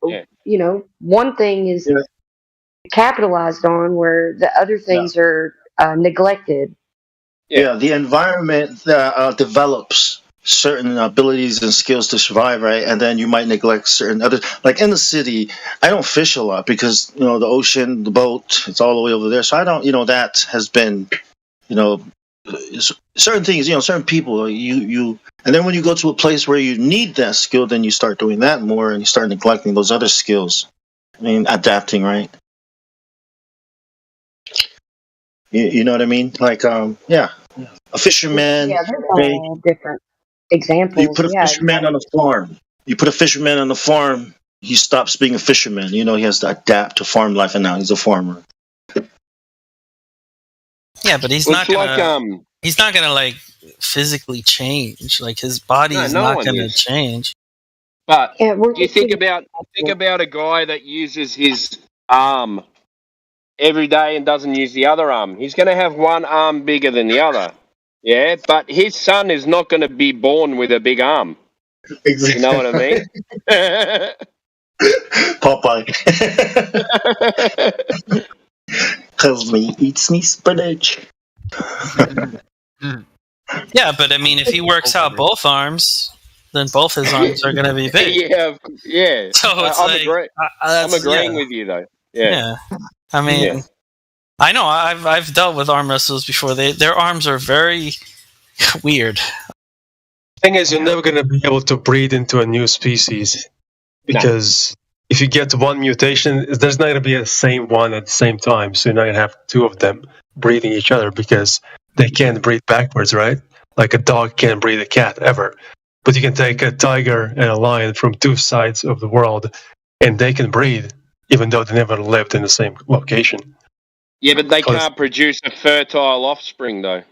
Yeah. you know, one thing is Yeah. capitalized on, where the other things are neglected. Yeah, the environment develops certain abilities and skills to survive, right? And then you might neglect certain others. Like in the city, I don't fish a lot because the ocean, the boat, it's all the way over there. So I don't, that has been, certain things, certain people, and then when you go to a place where you need that skill, then you start doing that more, and you start neglecting those other skills. I mean, adapting, right? You know what I mean? Like, a fisherman. Yeah, there's all different examples. You put a fisherman on a farm. He stops being a fisherman. He has to adapt to farm life, and now he's a farmer. Yeah, but he's not gonna. He's not gonna like physically change. Like his body is not gonna change. But you think about a guy that uses his arm every day and doesn't use the other arm. He's going to have one arm bigger than the other. Yeah, but his son is not going to be born with a big arm. Exactly. You know what I mean? Popeye. Because me eats me spinach. Yeah, but I mean, if he works out both arms, then both his arms are going to be big. Yeah. So it's I'm agreeing with you, though. Yeah. I mean, I know I've dealt with arm wrestlers before. Their arms are very weird. Thing is, you're never going to be able to breed into a new species because if you get one mutation, there's not going to be the same one at the same time. So you're not going to have two of them breeding each other because they can't breed backwards, right? Like a dog can't breed a cat ever. But you can take a tiger and a lion from two sides of the world and they can breed even though they never lived in the same location. Yeah, but they can't produce a fertile offspring, though.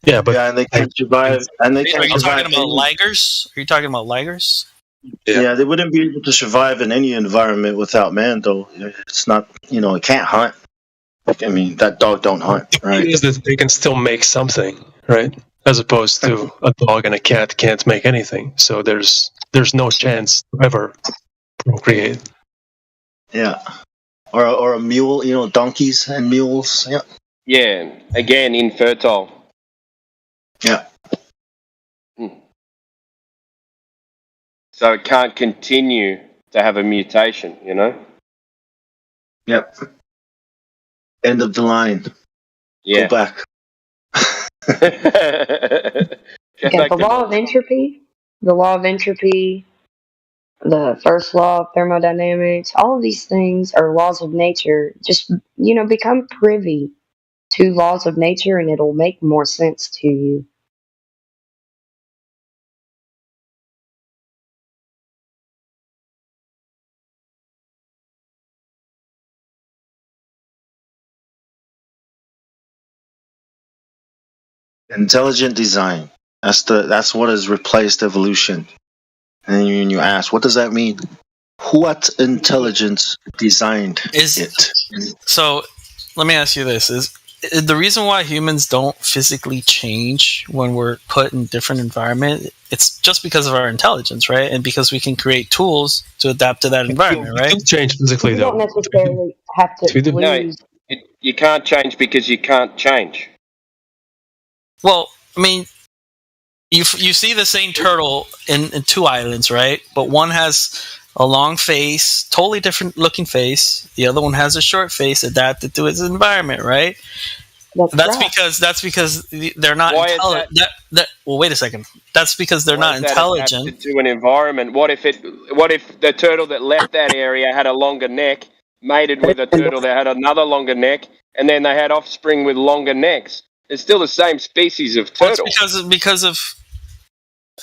Yeah, but and they can't survive. And they can't Are you survive. talking about ligers? Are you talking about ligers? Yeah, they wouldn't be able to survive in any environment without man, though. It's not, it can't hunt. I mean, that dog don't hunt, right? Is that they can still make something, right? As opposed to a dog and a cat can't make anything. So there's no chance to ever procreate. Yeah. Or a mule, donkeys and mules. Yeah. Yeah, again, infertile. Yeah. So it can't continue to have a mutation, Yep. End of the line. Yeah. Go back. Yeah, the law of entropy, the first law of thermodynamics, all of these things are laws of nature. Just, become privy to laws of nature and it'll make more sense to you. Intelligent design. That's what has replaced evolution. And when you ask, what does that mean? What intelligence designed it? So, let me ask you this: is the reason why humans don't physically change when we're put in different environment? It's just because of our intelligence, right? And because we can create tools to adapt to that environment, right? Change physically, You don't necessarily have to lose. You can't change because you can't change. Well, I mean, you see the same turtle in two islands, right? But one has a long face, totally different looking face. The other one has a short face adapted to its environment, right? That's because they're not intelligent. Well, wait a second. That's because they're not intelligent. To an environment. What if the turtle that left that area had a longer neck, mated with a turtle that had another longer neck, and then they had offspring with longer necks? It's still the same species of turtle.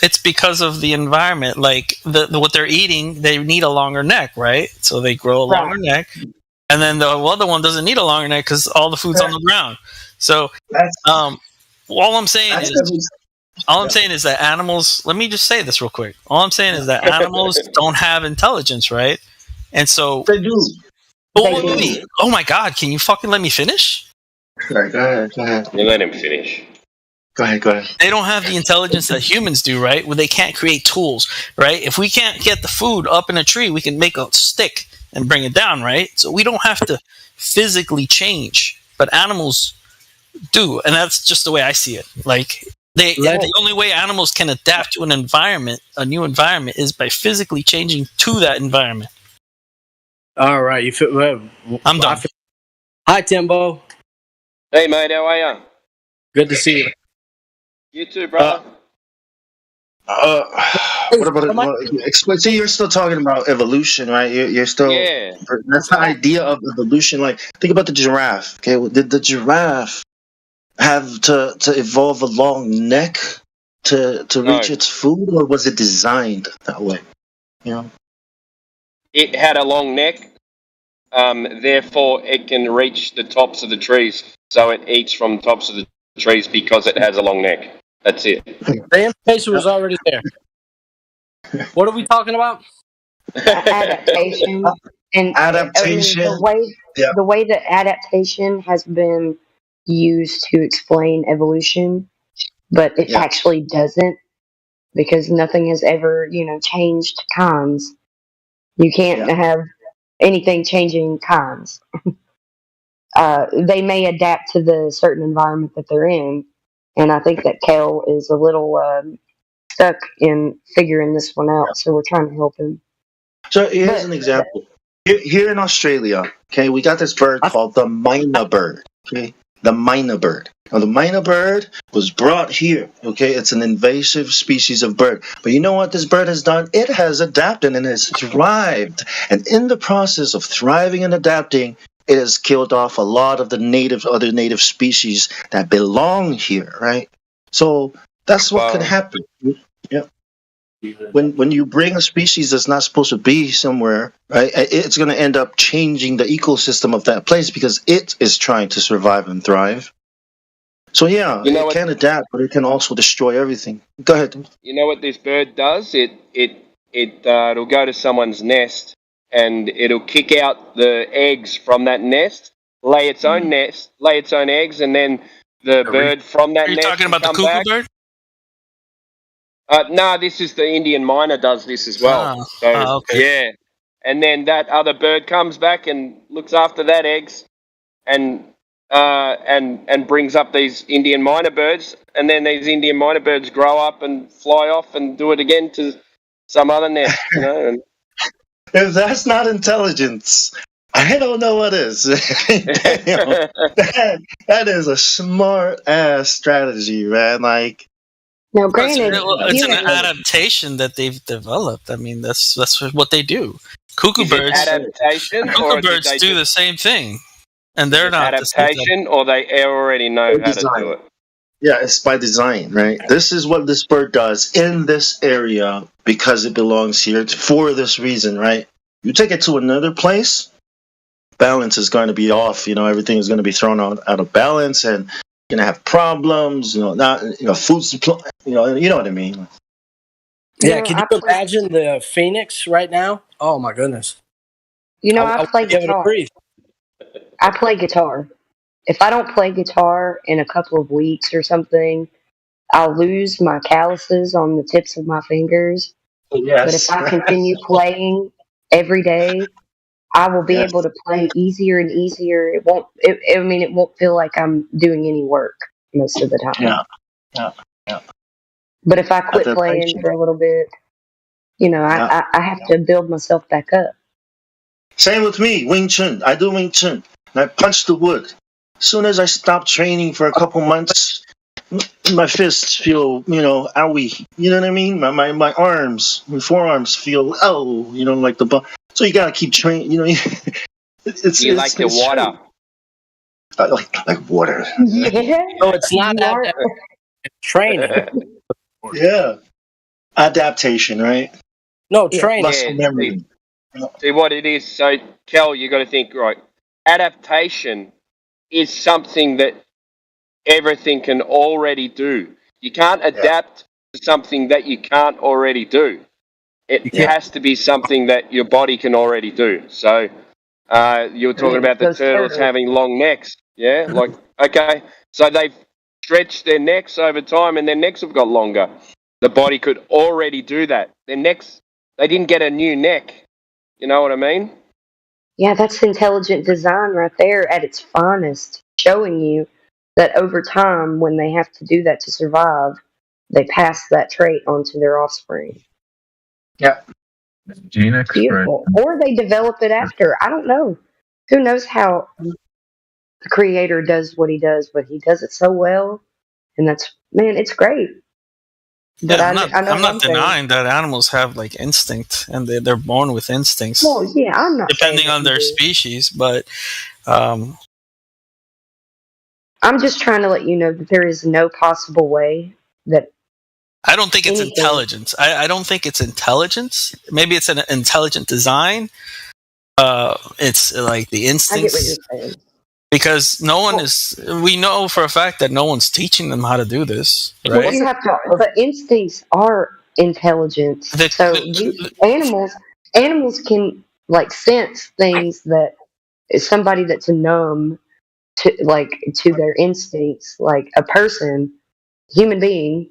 It's because of the environment. Like what they're eating, they need a longer neck, right? So they grow a longer neck, and then the other one doesn't need a longer neck because all the food's on the ground. So, all I'm saying is All I'm saying is that animals. Let me just say this real quick. All I'm saying is that animals don't have intelligence, right? And so they do. Wait. Oh my God! Can you fucking let me finish? Sorry, go ahead. You let him finish. Go ahead. They don't have the intelligence that humans do, right? Well, they can't create tools, right? If we can't get the food up in a tree, we can make a stick and bring it down, right? So we don't have to physically change, but animals do, and that's just the way I see it. Like the only way animals can adapt to an environment, a new environment, is by physically changing to that environment. All right, you feel? I'm done. Hi, Timbo. Hey, mate, how are you? Good to see you. You too, brother. What about explain? See, you're still talking about evolution, right? You're still. Yeah. That's the idea of evolution. Like, think about the giraffe. Okay, well, did the giraffe have to evolve a long neck to reach its food, or was it designed that way? You know, It had a long neck, therefore it can reach the tops of the trees. So it eats from tops of the trees because it has a long neck. That's it. The information was already there. What are we talking about? Adaptation. And adaptation. The way that adaptation has been used to explain evolution, but it actually doesn't, because nothing has ever, changed kinds. You can't have anything changing kinds. They may adapt to the certain environment that they're in, and I think that Kel is a little stuck in figuring this one out, so we're trying to help him. So here's an example. Here in Australia, okay, we got this bird called the myna bird. Okay, the myna bird. Now, the myna bird was brought here. Okay, it's an invasive species of bird. But you know what this bird has done? It has adapted and has thrived. And in the process of thriving and adapting, it has killed off a lot of the other native species that belong here. Right. So that's what could happen. Yeah. When you bring a species that's not supposed to be somewhere, right, it's going to end up changing the ecosystem of that place because it is trying to survive and thrive. So yeah, it can adapt, but it can also destroy everything. Go ahead. You know what this bird does? It'll go to someone's nest and it'll kick out the eggs from that nest, lay its own nest, lay its own eggs, and then the bird from that nest. Are you talking about the cuckoo bird? No, this is the Indian myna does this as well. Okay. Yeah, and then that other bird comes back and looks after that eggs, and brings up these Indian myna birds, and then these Indian myna birds grow up and fly off and do it again to some other nest. And if that's not intelligence, I don't know what is. Damn, that is a smart ass strategy, man. Like. Now, granted, it's an adaptation that they've developed. I mean, that's what they do. Cuckoo birds. Adaptation. Cuckoo birds do the same thing, and they're not adaptation, or they already know how to do it. Yeah, it's by design, right? This is what this bird does in this area because it belongs here for this reason, right? You take it to another place, balance is going to be off. Everything is going to be thrown out of balance, and you're gonna have problems. Food supply. You know what I mean. Yeah, can you imagine the phoenix right now? Oh my goodness. I play guitar. I play guitar. If I don't play guitar in a couple of weeks or something, I'll lose my calluses on the tips of my fingers. Yes. But if I continue playing every day, I will be able to play easier and easier. It won't feel like I'm doing any work most of the time. Yeah. But if I quit playing for a little bit, I have to build myself back up. Same with me, Wing Chun. I do Wing Chun, and I punch the wood. As soon as I stop training for a couple months, my fists feel, owie. You know what I mean? My arms, my forearms feel, like the bump. So you gotta keep training. It's like the water. Like water. Yeah. No, it's not that. Training. Yeah. Adaptation, right? No, training. Muscle memory. See what it is. So, Kel, you got to think, right? Adaptation is something that everything can already do. You can't adapt to something that you can't already do. It has to be something that your body can already do. So you were talking about the turtles having long necks. Yeah, like, okay. So they've stretched their necks over time and their necks have got longer. The body could already do that. Their necks, they didn't get a new neck. You know what I mean? Yeah, that's intelligent design right there at its finest, showing you that over time, when they have to do that to survive, they pass that trait onto their offspring. Yeah. Gene expression. Beautiful. Or they develop it after. I don't know. Who knows how the creator does what he does, but he does it so well. And it's great. But Yeah, I'm not denying that animals have like instinct, and they're born with instincts. Well, yeah, I'm not depending on their species, but I'm just trying to let you know that there is no possible way that I don't think it's intelligence. I don't think it's intelligence. Maybe it's an intelligent design. It's like the instincts. I get what you're saying. Because we know for a fact that no one's teaching them how to do this, right? Well, you have to, but instincts are intelligent. So animals can like sense things that somebody that's numb to their instincts, like a person, human being.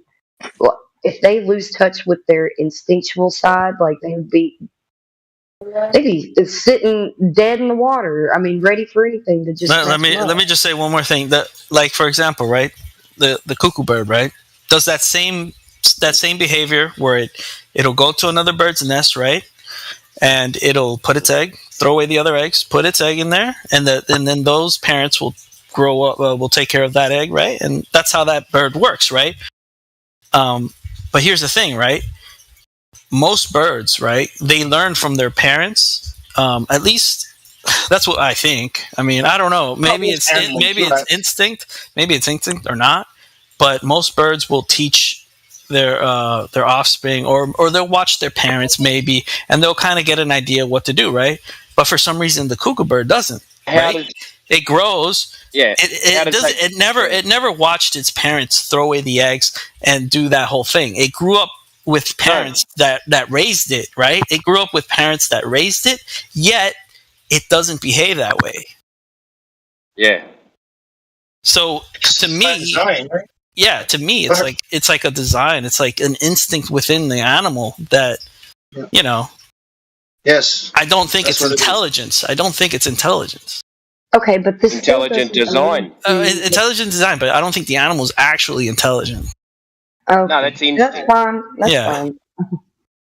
If they lose touch with their instinctual side, like they'd be sitting dead in the water. I mean, ready for anything to just. Let me just say one more thing. That, like, for example, right, the cuckoo bird, right, does that same behavior where it'll go to another bird's nest, right, and it'll put its egg, throw away the other eggs, put its egg in there, and then those parents will grow up, will take care of that egg, right, and that's how that bird works, right. But here's the thing, right? Most birds, right, they learn from their parents. At least that's what I think. I mean, I don't know. Maybe it's instinct or not. But most birds will teach their offspring, or they'll watch their parents maybe, and they'll kind of get an idea what to do, right? But for some reason, the cuckoo bird doesn't. Right? It grows. Yeah. It never watched its parents throw away the eggs and do that whole thing. It grew up with parents that raised it, right? It grew up with parents that raised it, yet it doesn't behave that way. Yeah. So to me, design, right? Yeah, to me, it's like a design. It's like an instinct within the animal that, you know. Yes. I don't think it's intelligence. I don't think it's intelligence. Okay, but this intelligent design. Intelligent design, but I don't think the animal is actually intelligent. Okay. No, that's instinct. That's fine. That's fine.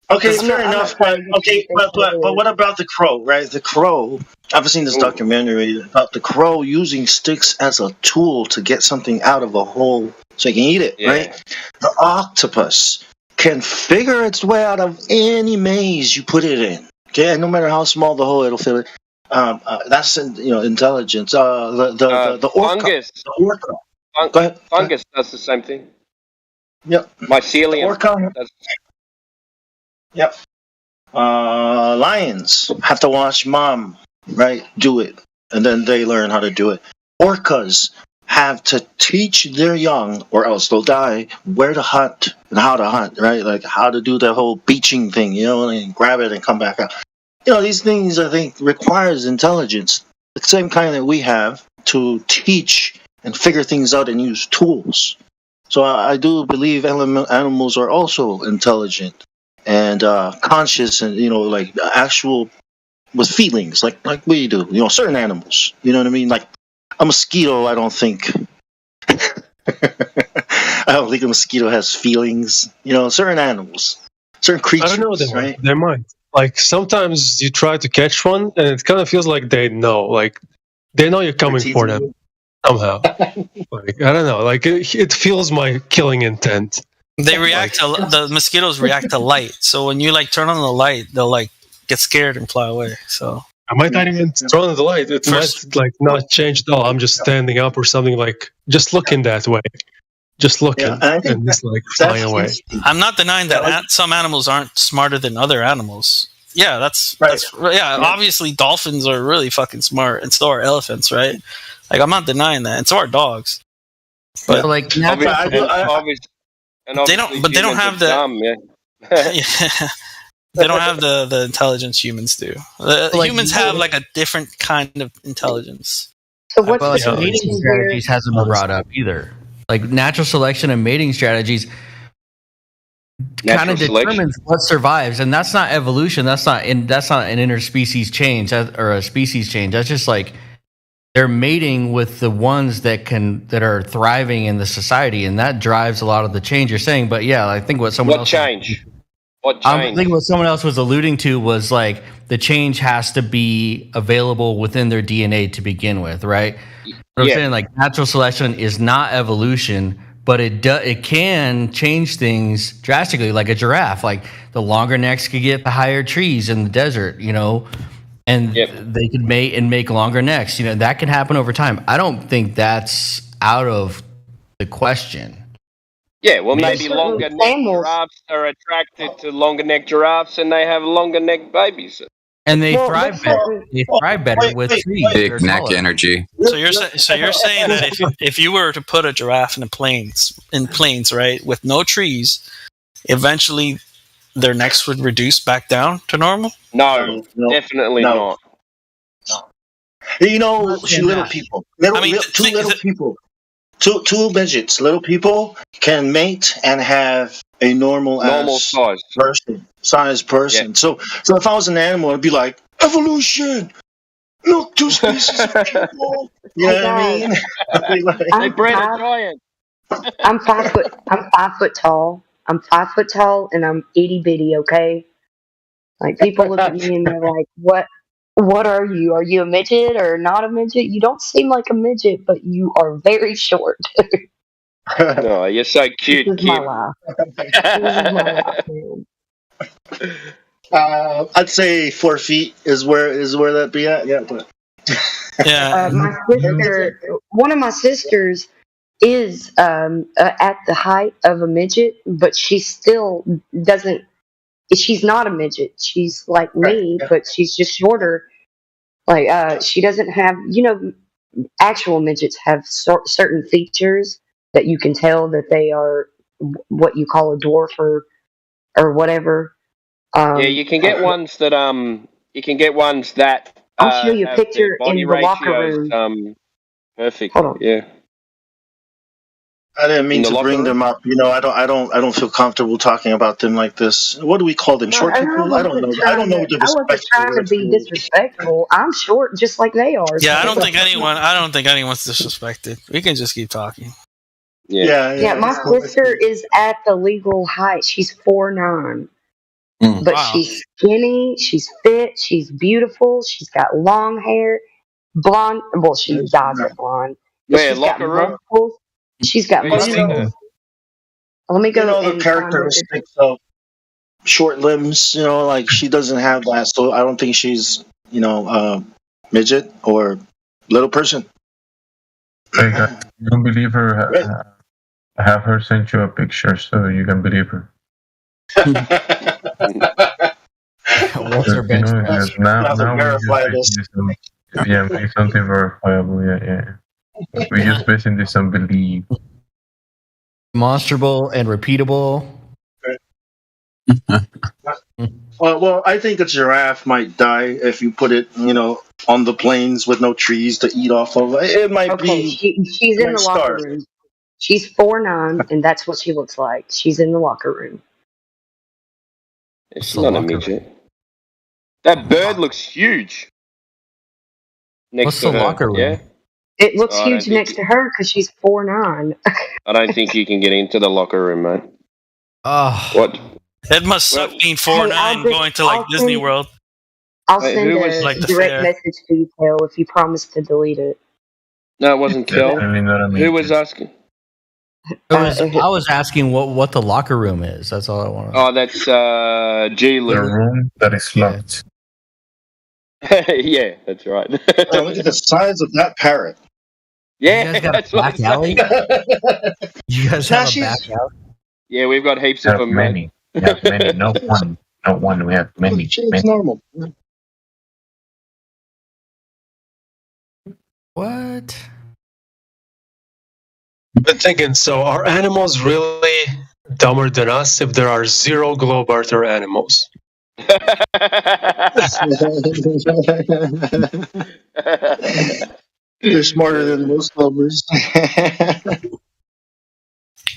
Okay, fair enough. But what about the crow, right? The crow. I've seen this documentary about the crow using sticks as a tool to get something out of a hole so he can eat it, right? The octopus can figure its way out of any maze you put it in. Okay, and no matter how small the hole, it'll fill it. That's intelligence. The orca. Fungus. The orca. Go ahead. Fungus does the same thing. Yep. Mycelium. Orca. Yep. Lions have to watch mom, right, do it, and then they learn how to do it. Orcas have to teach their young, or else they'll die, where to hunt and how to hunt, right? Like how to do the whole beaching thing, and grab it and come back out. These things, I think, requires intelligence, the same kind that we have to teach and figure things out and use tools. So I do believe animals are also intelligent and conscious, and like actual with feelings, like we do. Certain animals. You know what I mean? Like a mosquito, I don't think. I don't think a mosquito has feelings. Certain animals, certain creatures. I don't know. Right? They might. Like sometimes you try to catch one, and it kind of feels like they know. Like they know you're coming for them somehow. Like I don't know. Like it feels my killing intent. They react to the mosquitoes react to light. So when you turn on the light, they'll get scared and fly away. So I might not even turn on the light. It might not change at all. I'm just standing up or something, just looking that way. Just looking and just flying away. I'm not denying that some animals aren't smarter than other animals. Yeah, that's obviously dolphins are really fucking smart, and so are elephants, right? I'm not denying that, and so are dogs. But And They don't. obviously But they don't humans have the. are dumb, yeah. Yeah. They don't have the intelligence humans do. Humans have like a different kind of intelligence. So what's But like the mating solution strategies here? hasn't been brought up either. Like natural selection and mating strategies kind of determines what survives, and that's not evolution. That's not an interspecies change or a species change. That's just like they're mating with the ones that are thriving in the society, and that drives a lot of the change you're saying. But yeah, I think what someone else change? What change? I think what someone else was alluding to was like the change has to be available within their DNA to begin with, right? But I'm saying like natural selection is not evolution, but it can change things drastically, like a giraffe. Like the longer necks could get the higher trees in the desert, you know, and they could mate and make longer necks. You know, that can happen over time. I don't think that's out of the question. Yeah, well, maybe longer neck giraffes are attracted to longer neck giraffes, and they have longer neck babies. And they thrive better. They thrive better with trees. Big neck energy. So you're saying that if you were to put a giraffe in the plains, right, with no trees, eventually their necks would reduce back down to normal? No, definitely not. You know, little people, two midgets, little people can mate and have a normal size person. Yeah. So if I was an animal, I'd be like, evolution. Look, two species of people. You know what I mean? They bred a giant. I'm 5 foot. I'm 5 foot tall. I'm 5 foot tall, and I'm itty bitty. Okay, like people look at me and they're like, "What? What are you? Are you a midget or not a midget? You don't seem like a midget, but you are very short." No, you're so cute, This is my life. This is my life, man. I'd say 4 feet is where that be at. Yeah, but My sister, one of my sisters, is at the height of a midget, but she still doesn't. She's not a midget. She's like me, but she's just shorter. Like she doesn't have, actual midgets have certain features that you can tell that they are what you call a dwarf or whatever. Yeah, you can get ones that I'll show you a have picture their body in the locker ratios, room. Perfect. Hold on. Yeah. I didn't mean to bring them up. I don't feel comfortable talking about them like this. What do we call them? Short people? I don't know. I don't know what the I wasn't trying to be disrespectful. I'm short, just like they are. Yeah, I don't think anyone's disrespected. We can just keep talking. Yeah. My sister is at the legal height. She's 4'9", but she's skinny. She's fit. She's beautiful. She's got long hair, blonde. Well, she dyes it blonde. Where, locker room? She's got muscles. Let me go. The characteristics of short limbs. Like she doesn't have that, so I don't think she's midget or little person. Hey guys, you don't believe her? Have her send you a picture so you can believe her. What's her benchmark? Now make something verifiable. Yeah. We're just basing this on belief. Demonstrable and repeatable. Well, I think a giraffe might die if you put it, on the plains with no trees to eat off of. It might be. She's in the locker room. She's 4'9", and that's what she looks like. She's in the locker room. It's not a midget. That bird looks huge. What's the locker room? Yeah. It looks huge next to her because she's 4'9". I don't think you can get into the locker room, mate. Oh. What? It must suck being 4'9", going to Disney World. I'll send a direct message to you, Kel, if you promise to delete it. No, it wasn't Kel. Who was asking? I was asking what the locker room is. That's all I want to know. Oh, that's G-Lou. The room that is locked. Yeah, that's right. Look at the size of that parrot. Yeah, you guys got a back alley? You guys have a back alley? Yeah, we've got heaps of them. Many. We have many. Not one. We have many. It's normal. What? I've been thinking, so are animals really dumber than us if there are 0 globe earther animals. They're smarter than most lovers.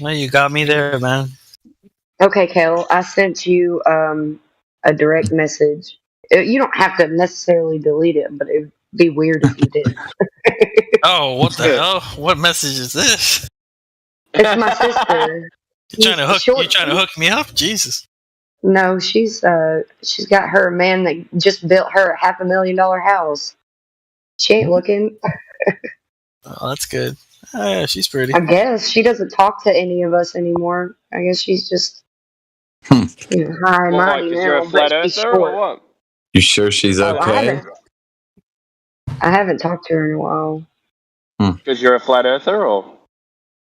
Well, you got me there, man. Okay, Kel, I sent you a direct message. You don't have to necessarily delete it, but it'd be weird if you did. Oh, what the hell? What message is this? It's my sister. You trying to hook me up? Jesus. No, she's got her man that just built her a $500,000 house. She ain't looking. Oh, that's good. Oh, yeah, she's pretty. I guess she doesn't talk to any of us anymore. I guess she's just high and Why? mighty Because you're a now, flat but she's earther short. or what? You sure she's Oh, okay? I haven't talked to her in a while. Because you're a flat earther or?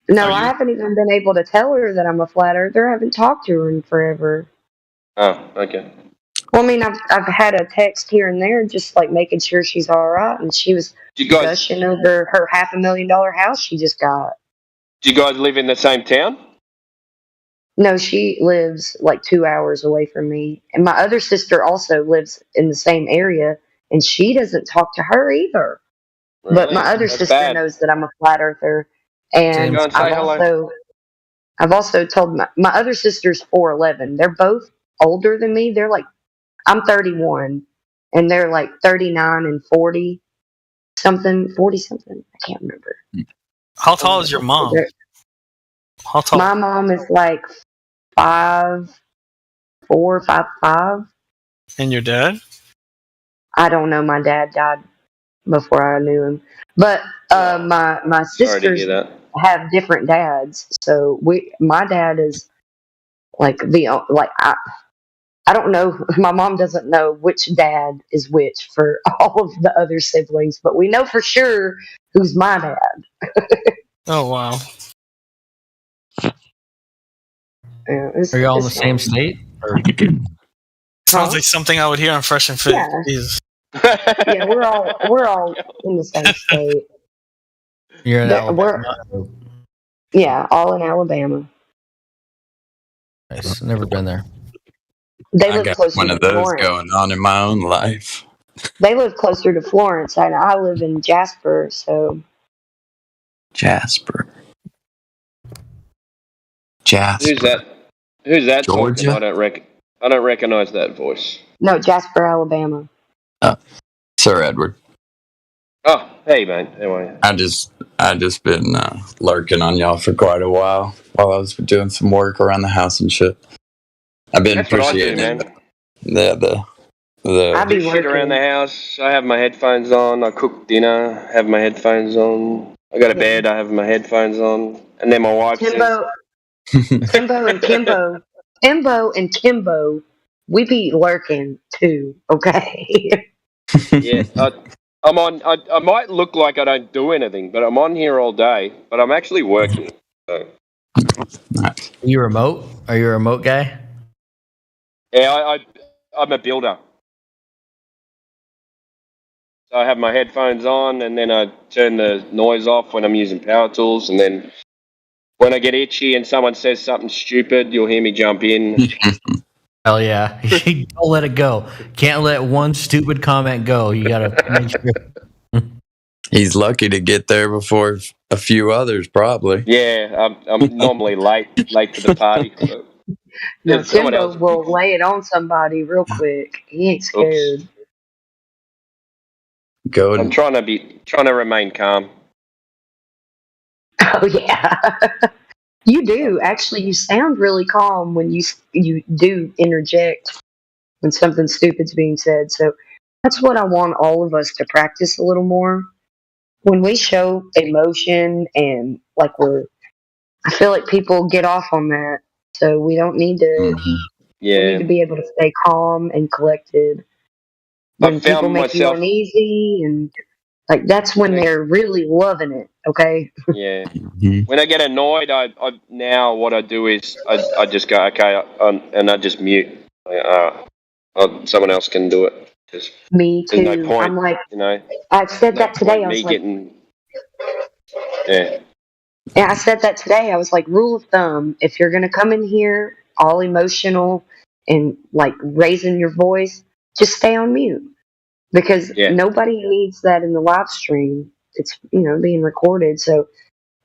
No, I haven't even been able to tell her that I'm a flat earther. I haven't talked to her in forever. Oh, okay. Well, I mean, I've had a text here and there, just like making sure she's all right, and she was You guys, gushing over her $500,000 house she just got. do you guys live in the same town? No, she lives like 2 hours away from me, and my other sister also lives in the same area, and she doesn't talk to her either. But my other That's sister bad. knows that I'm a flat earther, and Go and say hello. I've also told my other sister's 4'11". They're both older than me. They're like, I'm 31, and they're like 39 and 40 something. I can't remember. How tall is your mom? How tall? My mom is like 5'4", 5'5". And your dad? I don't know. My dad died before I knew him, but my Sorry to sisters hear that. have different dads. So my dad is like I don't know. My mom doesn't know which dad is which for all of the other siblings, but we know for sure who's my dad. Oh, wow. Yeah, Are you all in the same state? Or? Sounds like something I would hear on Fresh and Fit. Yeah. Jesus. Yeah, we're all in the same state. You're in We're- Alabama. Yeah, all in Alabama. Nice. Never been there. They I live got closer one to of those Florence. going on in my own life. They live closer to Florence, and I live in Jasper. So Jasper. Who's that? Who's that Georgia? talking? I don't recognize that voice. no, Jasper, Alabama. Sir Edward. Oh, hey man, how are you? I just been lurking on y'all for quite a while I was doing some work around the house and shit. I've been That's what I do, appreciating man. the I be Do shit around the house. I have my headphones on. I cook dinner. Have my headphones on. I go to bed. I have my headphones on, and then my wife says, Timbo and Kimbo, we be lurking too. Okay. "Yeah, I'm on. I might look like I don't do anything, but I'm on here all day. But I'm actually working." So. Are you remote? Are you a remote guy? Yeah, I'm a builder. So I have my headphones on, and then I turn the noise off when I'm using power tools, and then when I get itchy and someone says something stupid, you'll hear me jump in. Hell yeah. Don't let it go. Can't let one stupid comment go. You gotta make sure. He's lucky to get there before a few others, probably. Yeah, I'm normally late to the party. So. No, There's someone Timbo else. will lay it on somebody real quick. He ain't scared. I'm trying to remain calm. Oh yeah. You do. Actually, you sound really calm when you do interject when something stupid's being said. So that's what I want all of us to practice a little more. When we show emotion and like I feel like people get off on that. So we don't need to. We need to be able to stay calm and collected. When I people found make you myself. uneasy and like that's when they're really loving it. Okay. Yeah. When I get annoyed, I now what I do is I just go okay, and I just mute. Someone else can do it. Me too. There's no point. I'm like, you know. I said no that today. point I me was like, getting. Yeah. And I said that today. I was like, rule of thumb: if you're gonna come in here all emotional and like raising your voice, just stay on mute because nobody needs that in the live stream. It's being recorded, so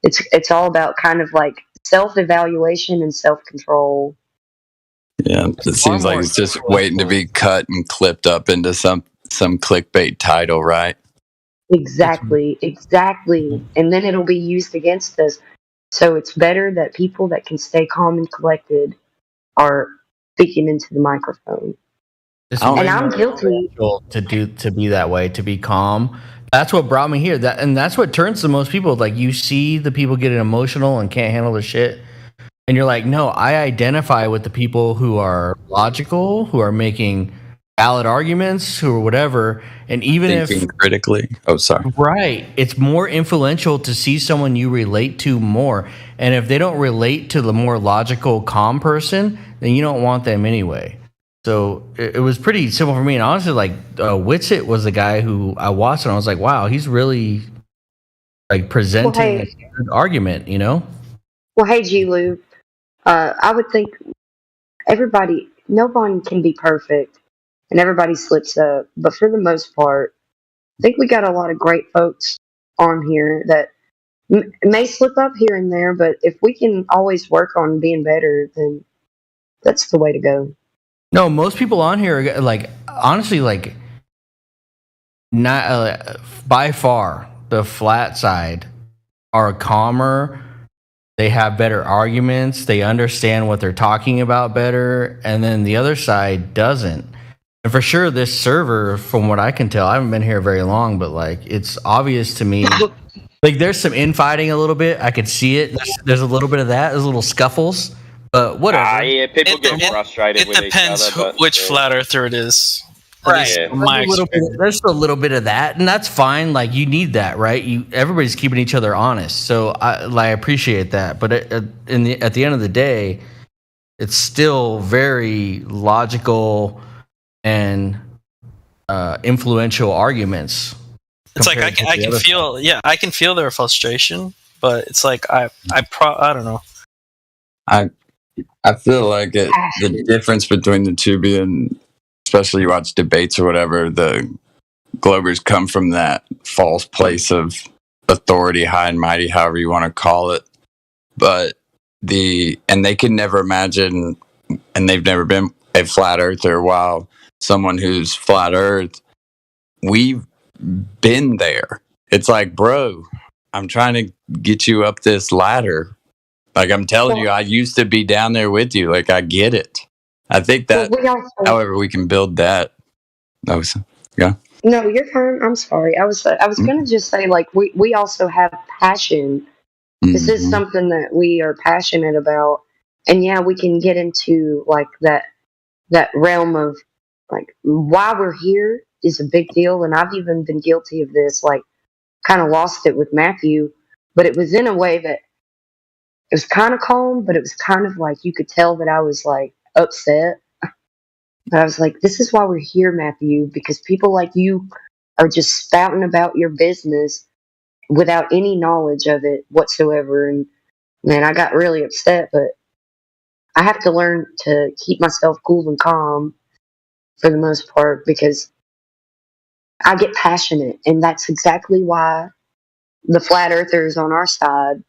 it's all about kind of like self-evaluation and self-control. Yeah, it seems like it's just waiting to be cut and clipped up into some clickbait title, right? Exactly. And then it'll be used against us. So it's better that people that can stay calm and collected are speaking into the microphone. And I'm guilty to be that way, to be calm. That's what brought me here. And that's what turns to most people. Like, you see the people getting emotional and can't handle the shit, and you're like, no, I identify with the people who are logical, who are making valid arguments, who are whatever. And even Thinking critically. Oh, sorry. Right. It's more influential to see someone you relate to more. And if they don't relate to the more logical, calm person, then you don't want them anyway. So it was pretty simple for me. And honestly, like, Witsit was the guy who I watched, and I was like, wow, he's really like presenting a good argument, Well, hey, G-Lou, I would think no one can be perfect, and everybody slips up. But for the most part, I think we got a lot of great folks on here that may slip up here and there, but if we can always work on being better, then that's the way to go. No, most people on here are like, honestly, like, not by far the flat side are calmer. They have better arguments. They understand what they're talking about better, and then the other side doesn't. And for sure, this server, from what I can tell, I haven't been here very long, but like, it's obvious to me. Like, there's some infighting a little bit. I could see it. There's a little bit of that. There's little scuffles. But whatever. Yeah, people get frustrated with each other. It depends which flat earther it is. Right. There's a little bit of that, and that's fine. Like, you need that, right? Everybody's keeping each other honest. So I appreciate that. But at the end of the day, it's still very logical and influential arguments. It's like I can feel their frustration, but it's like I don't know. I feel like the difference between the two being, especially you watch debates or whatever, the Globers come from that false place of authority, high and mighty, however you want to call it. But and they can never imagine, and they've never been a flat earther, while someone who's flat earth, we've been there. It's like, bro, I'm trying to get you up this ladder. Like, I'm telling you, I used to be down there with you. Like, I get it. I think that, however, we can build that. Yeah. No, you're fine. I'm sorry. I was going to just say, like, we also have passion. This is something that we are passionate about. And yeah, we can get into like that realm of like why we're here is a big deal. And I've even been guilty of this, like kind of lost it with Matthew, but it was in a way that it was kind of calm, but it was kind of like you could tell that I was like upset. But I was like, this is why we're here, Matthew, because people like you are just spouting about your business without any knowledge of it whatsoever. And man, I got really upset, but I have to learn to keep myself cool and calm for the most part because I get passionate. And that's exactly why the flat earthers on our side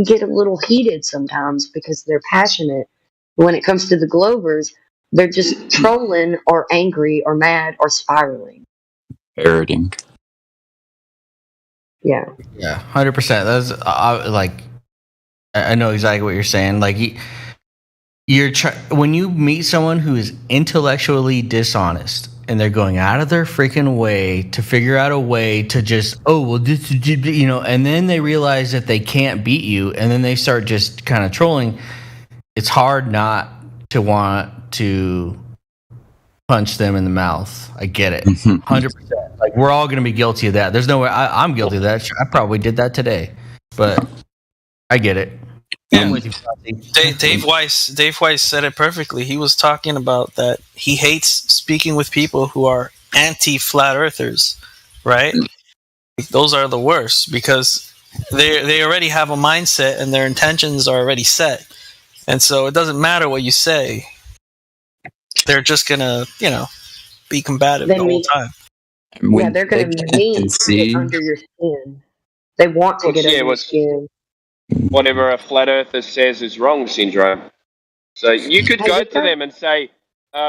get a little heated sometimes because they're passionate. When it comes to the Glovers, they're just trolling or angry or mad or spiraling. Parroting. Yeah. Yeah, 100%. That's like, I know exactly what you're saying. Like, when you meet someone who is intellectually dishonest and they're going out of their freaking way to figure out a way to just, and then they realize that they can't beat you, and then they start just kind of trolling. It's hard not to want to punch them in the mouth. I get it. 100%. Like, we're all going to be guilty of that. There's no way. I'm guilty of that. I probably did that today, but I get it. Yeah. Dave Weiss said it perfectly. He was talking about that he hates speaking with people who are anti-flat earthers, right? Those are the worst because they already have a mindset and their intentions are already set, and so it doesn't matter what you say. They're just gonna, be combative the whole time. Yeah, they're going to mean to get under your skin. They want to get under your skin. Whatever a flat earther says is wrong syndrome. So you could go to them and say,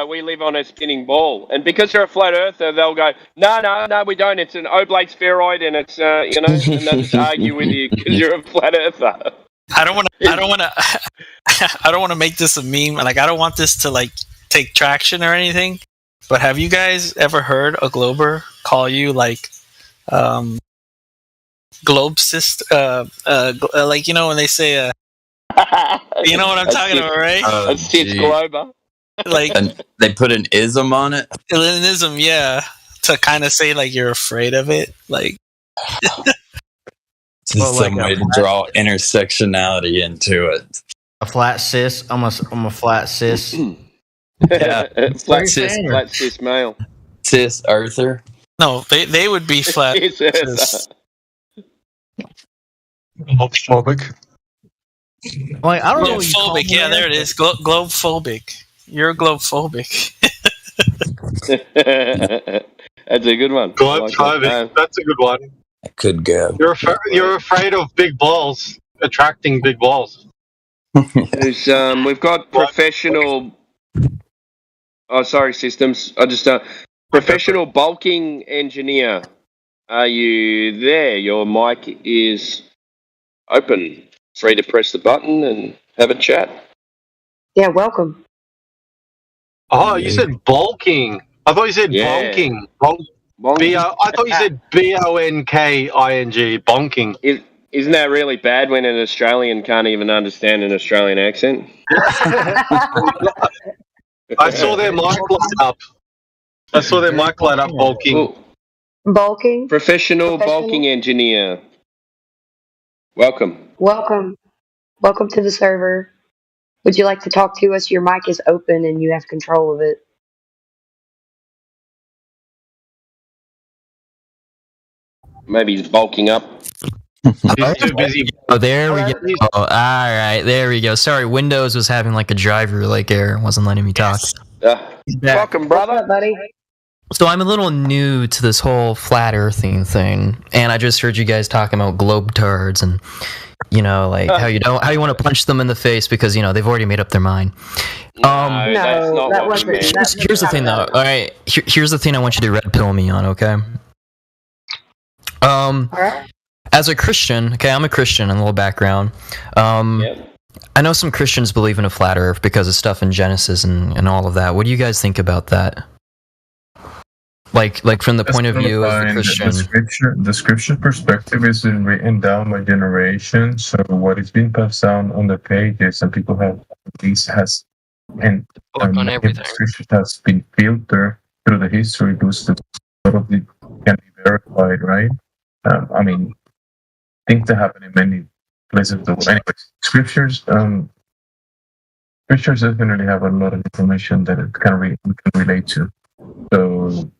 we live on a spinning ball. And because you're a flat earther, they'll go, no, we don't. It's an oblate spheroid, and it's, and they'll just argue with you because you're a flat earther. I don't want to make this a meme. Like, I don't want this to, like, take traction or anything. But have you guys ever heard a Glober call you, like, globecist? Like, when they say, you know what I'm talking about, right? A cis glober. Like, and they put an ism on it. An ism, yeah, to kind of say like you're afraid of it, like. Just some way to draw intersectionality into it. A flat cis. I'm a flat cis. Yeah, flat cis male. Cis earther. No, they would be flat. Homophobic. Like, I don't know. Globophobic. Yeah, there it is. Globophobic. You're globophobic. That's a good one. Globophobic. That's a good one. That could go. You're afraid of big balls attracting big balls. We've got professional. Oh, sorry, systems. I just professional bulking engineer. Are you there? Your mic is open. Free to press the button and have a chat. Yeah, welcome. Oh, you said bulking. I thought you said bonking. I thought you said bonking. Bonking. Isn't that really bad when an Australian can't even understand an Australian accent? I saw their mic light up. Bulking. Bulking. Professional bulking engineer. Welcome. Welcome to the server. Would you like to talk to us? Your mic is open and you have control of it. Maybe he's bulking up. He's too busy. Oh, there we go. Oh, all right, there we go. Sorry, Windows was having like a driver error, wasn't letting me talk. Welcome, brother. What's up, buddy? So I'm a little new to this whole flat earthing thing, and I just heard you guys talking about globe turds and like how you want to punch them in the face because they've already made up their mind. Here's the thing, though. All right, here's the thing. I want you to red pill me on, okay? All right. As a Christian, okay, I'm a Christian. A little background. I know some Christians believe in a flat Earth because of stuff in Genesis and all of that. What do you guys think about that? Like from the point of view of a Christian. The scripture perspective is written down by generations. So what is being passed down on the pages and people have the scripture has been filtered through the history. Those probably can be verified, right? Things that happen in many places of the world. Anyways, scriptures definitely have a lot of information that we can relate to. So,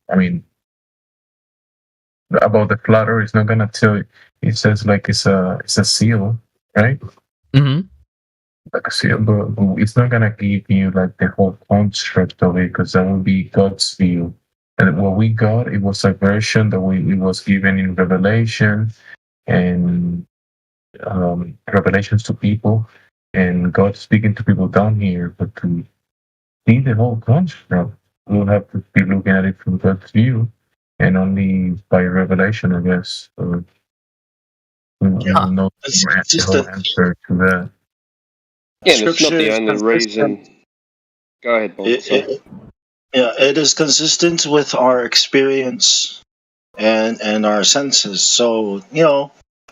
about the flat Earth, it's not gonna tell you. It says like it's a seal, right? Mm-hmm. Like a seal, but it's not gonna give you like the whole construct of it because that would be God's view. And what we got, it was a version that it was given in Revelation and revelations to people, and God speaking to people down here. But to see the whole construct, we'll have to be looking at it from God's view, and only by revelation, I guess. So we will know the whole answer to that. Yeah, that's not the only reason. Go ahead, Bob. It is consistent with our experience and our senses. So,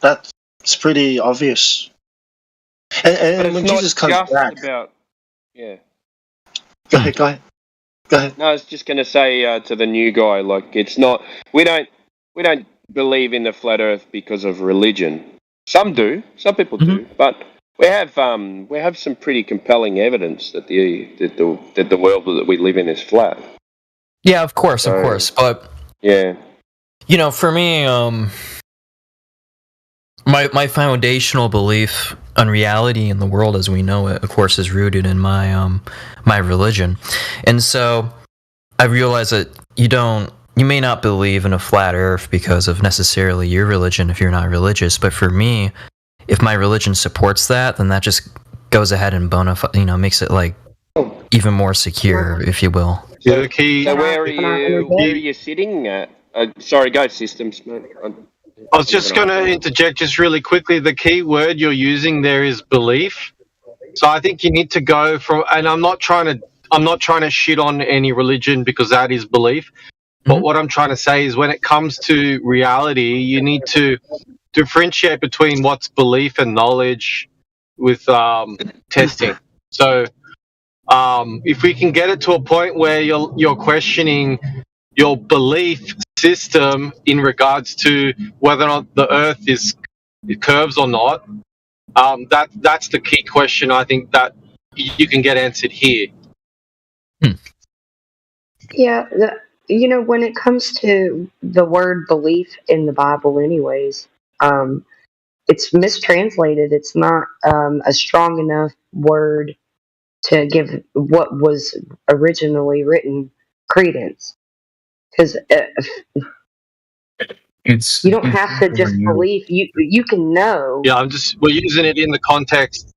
that's pretty obvious. And when Jesus comes back... Go ahead. No, I was just going to say to the new guy, like, it's not... We don't believe in the flat Earth because of religion. Some do. Some people do. But we have some pretty compelling evidence that the world that we live in is flat. Yeah, of course. But yeah, for me, my foundational belief on reality in the world as we know it, of course, is rooted in my my religion, and so I realize that you may not believe in a flat Earth because of necessarily your religion if you're not religious, but for me, if my religion supports that, then that just goes ahead and makes it like even more secure, if you will. So, where are you sitting at? Sorry, go Systems, mate. I was just going to interject just really quickly. The key word you're using there is belief. So I think you need to go from, and I'm not trying to shit on any religion because that is belief. But what I'm trying to say is when it comes to reality, you need to differentiate between what's belief and knowledge with testing. So if we can get it to a point where you're questioning your belief system in regards to whether or not the Earth it curves or not, that's the key question. I think that you can get answered here. Yeah, when it comes to the word belief in the Bible, anyways, it's mistranslated. It's not a strong enough word to give what was originally written credence. Because you don't have to just believe. You can know. Yeah, we're using it in the context.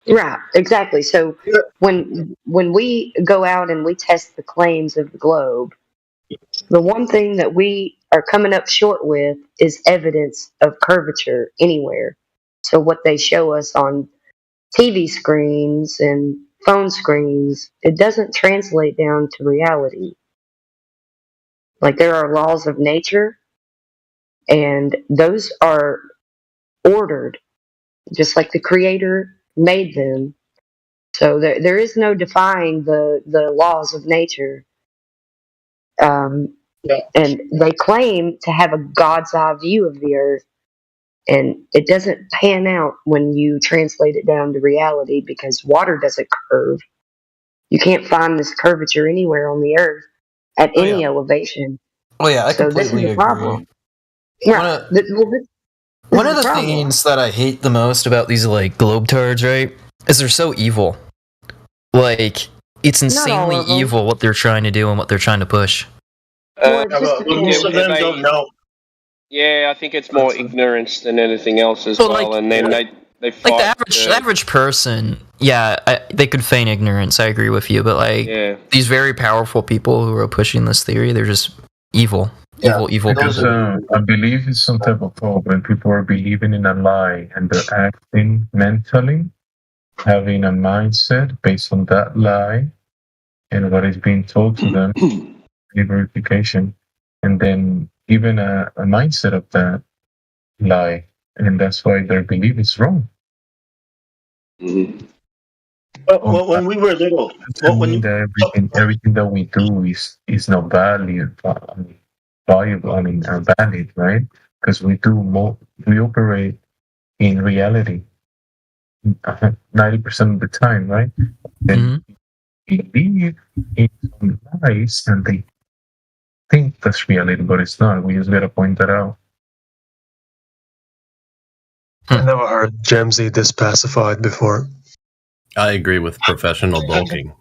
Right, exactly. So when we go out and we test the claims of the globe, the one thing that we are coming up short with is evidence of curvature anywhere. So what they show us on TV screens and phone screens, it doesn't translate down to reality. Like there are laws of nature, and those are ordered, just like the Creator made them. So there is no defying the laws of nature. And they claim to have a God's eye view of the earth, and it doesn't pan out when you translate it down to reality because water doesn't curve. You can't find this curvature anywhere on the earth at any elevation. Oh yeah, I so this completely is a agree. problem. Yeah, One of the things that I hate the most about these like globetards, right, is they're so evil. Like it's insanely evil what they're trying to do and what they're trying to push. Most of them don't know. Yeah, I think it's more ignorance than anything else as well. And then they fight. Like the average person, they could feign ignorance. I agree with you, but these very powerful people who are pushing this theory, they're just evil. Evil because, people. I believe it's some type of hope when people are believing in a lie and they're acting mentally, having a mindset based on that lie and what is being told to them, verification, and then even a mindset of that lie, and that's why their belief is wrong. Well, when we were little, everything that we do is not valuable, valid, right? Because we operate in reality 90% of the time, right? Then we believe in some lies, and they think that's reality, but it's not. We just gotta point that out. I never heard Jamesy this pacified before. I agree with professional bulking.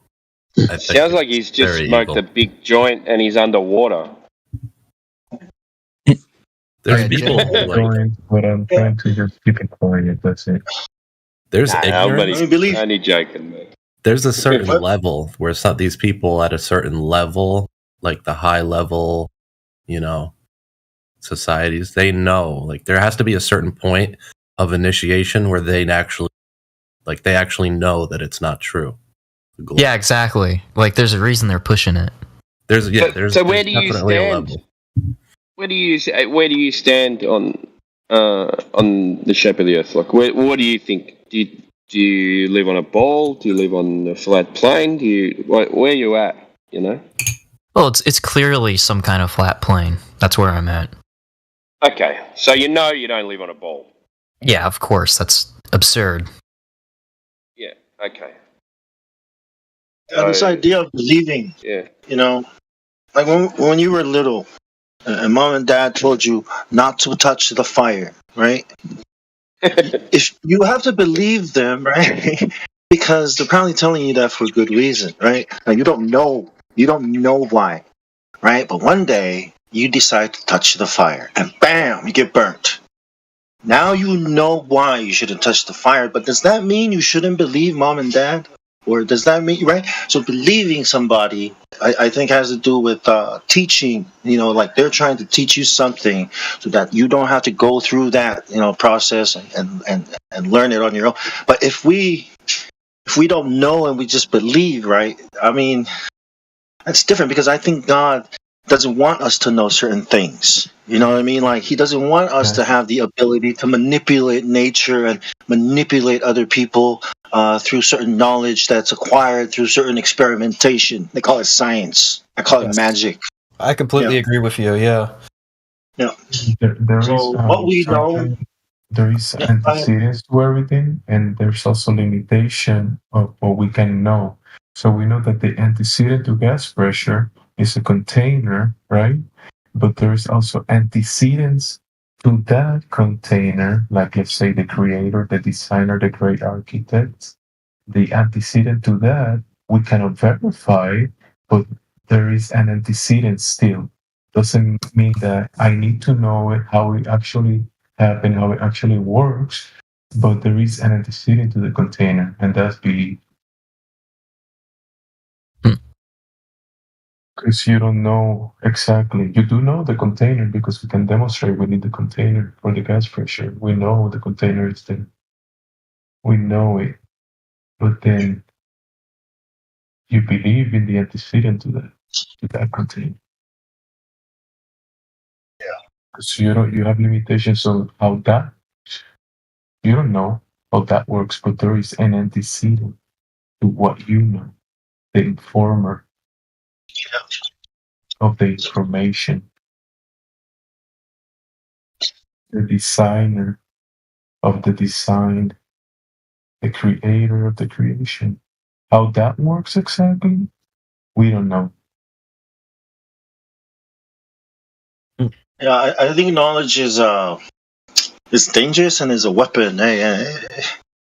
Sounds like he's just smoked a big joint and he's underwater. There's people but I'm trying to just keep it quiet. That's it. There's ignorance. Only joking, man. There's a certain level where it's not these people at a certain level, like the high level, societies. They know, like there has to be a certain point of initiation where they actually know that it's not true. Yeah, exactly. Like there's a reason they're pushing it. So where do you stand? Where do you stand on the shape of the Earth? Like, what do you think? Do you live on a ball? Do you live on a flat plane? Where are you at? Well, it's clearly some kind of flat plane. That's where I'm at. Okay, so you don't live on a ball. Yeah, of course. That's absurd. Yeah. Okay. This idea of believing, like when you were little, and mom and dad told you not to touch the fire, right? If you have to believe them, right? Because they're probably telling you that for good reason, right? Now you don't know why, right? But one day you decide to touch the fire, and bam, you get burnt. Now you know why you shouldn't touch the fire, but does that mean you shouldn't believe mom and dad? Or does that mean, right? So believing somebody, I think, has to do with teaching, like they're trying to teach you something so that you don't have to go through that, process and learn it on your own. But if we don't know and we just believe, right? I mean, that's different, because I think God doesn't want us to know certain things. You know what I mean? Like, he doesn't want us to have the ability to manipulate nature and manipulate other people through certain knowledge that's acquired through certain experimentation. They call it science. I call it magic. I completely agree with you. Yeah. Yeah. There So is what we know, there is antecedents to everything, and there's also limitation of what we can know. So we know that the antecedent to gas pressure is a container, right? But there's also antecedents to that container, like let's say the creator, the designer, the great architect. The antecedent to that we cannot verify, but there is an antecedent still. Doesn't mean that I need to know it, how it actually happened, how it actually works, but there is an antecedent to the container, and that's belief. Because you don't know exactly. You do know the container because we can demonstrate we need the container for the gas pressure. We know the container is there. We know it. But then you believe in the antecedent to that container. Yeah. Because you have limitations on how that works. You don't know how that works, but there is an antecedent to what you know. The informer of the information. The designer of the design, the creator of the creation. How that works exactly, we don't know. Yeah, I think knowledge is dangerous and is a weapon,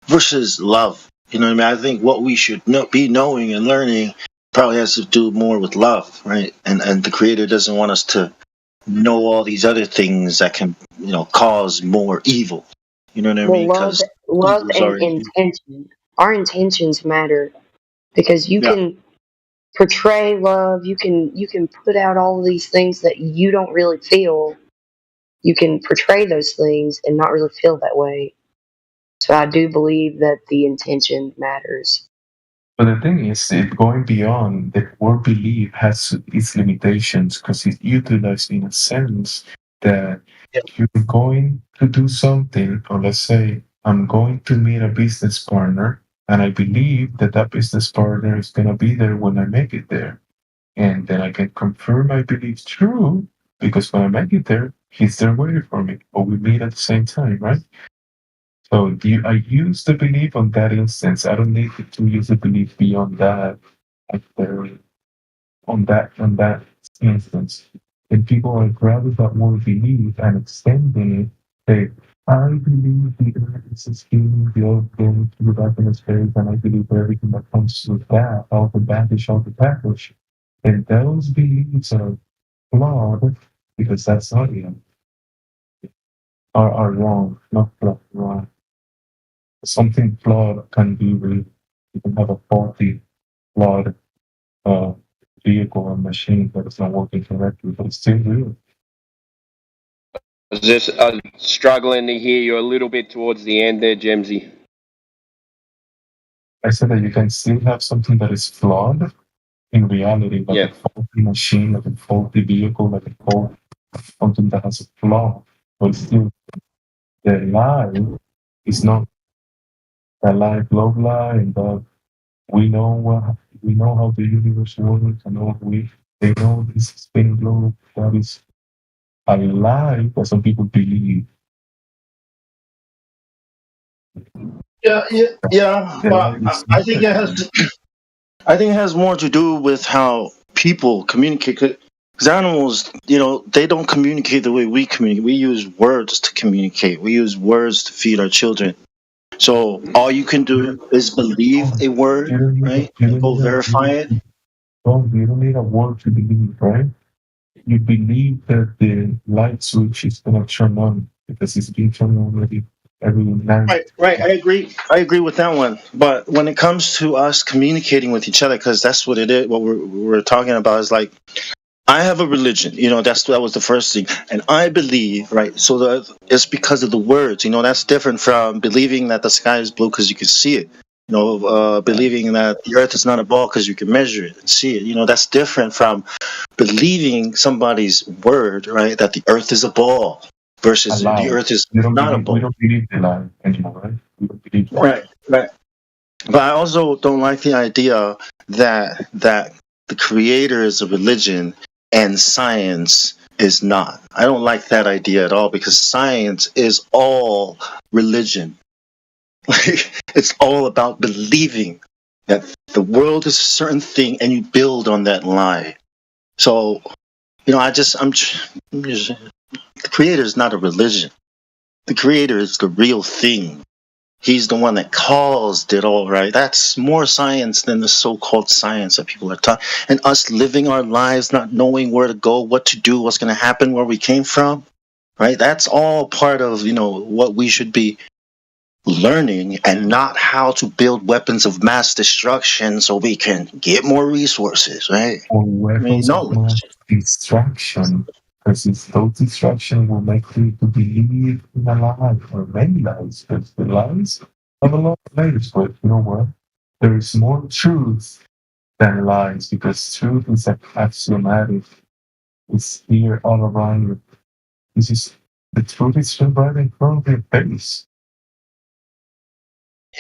versus love. You know what I mean? I think what we should be knowing and learning probably has to do more with love, right? And the Creator doesn't want us to know all these other things that can, cause more evil. You know what I mean? Love and intention. Our intentions matter, because you can portray love. You can put out all of these things that you don't really feel. You can portray those things and not really feel that way. So I do believe that the intention matters. But the thing is, it going beyond the word belief has its limitations, because it's utilized in a sense that you're going to do something, or let's say, I'm going to meet a business partner, and I believe that that business partner is going to be there when I make it there. And then I can confirm my belief true, because when I make it there, he's there waiting for me, or we meet at the same time, right? So I use the belief on that instance. I don't need to use the belief beyond that. On that instance. And people are grabbing that word belief and extending it. Say, I believe the earth is a spinning globe going through darkness space, and I believe everything that comes with that, all the baggage, all the package. And those beliefs are flawed, because that's not it. Are wrong, not flawed, wrong. Something flawed can be real. You can have a faulty, flawed vehicle or machine that is not working correctly, but it's still real. I was just struggling to hear you a little bit towards the end there, Gemsy. I said that you can still have something that is flawed in reality, like a faulty machine, like a faulty vehicle, like a faulty, something that has a flaw, but still the lie is not the lie, love lie, and we know how the universe works, and they know this spinning globe that is a lie that some people believe. Yeah. But I think it has. I think it has more to do with how people communicate. Because animals, they don't communicate the way we communicate. We use words to communicate. We use words to feed our children. So all you can do is believe a word, right? And go verify it. Well, you don't need a word to believe, right? You believe that the light switch is going to turn on because it's been turned on already every night. Right. I agree with that one. But when it comes to us communicating with each other, because that's what it is. What we're talking about is like, I have a religion. That was the first thing, and I believe, right. So that it's because of the words. That's different from believing that the sky is blue because you can see it. Believing that the earth is not a ball because you can measure it and see it. That's different from believing somebody's word, right? That the earth is a ball versus the earth is not a ball. We don't believe the lie anymore, right? We don't believe that. Right. But I also don't like the idea that the creator is a religion and science is not. I don't like that idea at all because science is all religion. It's all about believing that the world is a certain thing and you build on that lie. So, the creator is not a religion. The creator is the real thing. He's the one that caused it all, right? That's more science than the so-called science that people are talking. And us living our lives, not knowing where to go, what to do, what's going to happen, where we came from, right? That's all part of, what we should be learning, and not how to build weapons of mass destruction so we can get more resources, right? Or weapons of mass destruction. Because those distractions will make you to believe in a lie or many lies. Because the lies have a lot of layers, but you know what? There is more truth than lies because truth is axiomatic. It's here all around you. The truth is right in front of your face.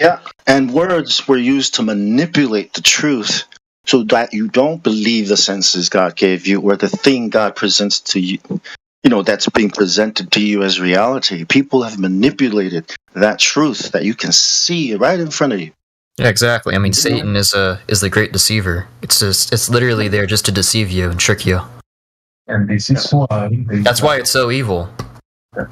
Yeah, and words were used to manipulate the truth so that you don't believe the senses God gave you or the thing God presents to you, that's being presented to you as reality. People have manipulated that truth that you can see right in front of you. Yeah, exactly. I mean, Satan is the great deceiver. It's literally there just to deceive you and trick you. And this is why that's why it's so evil.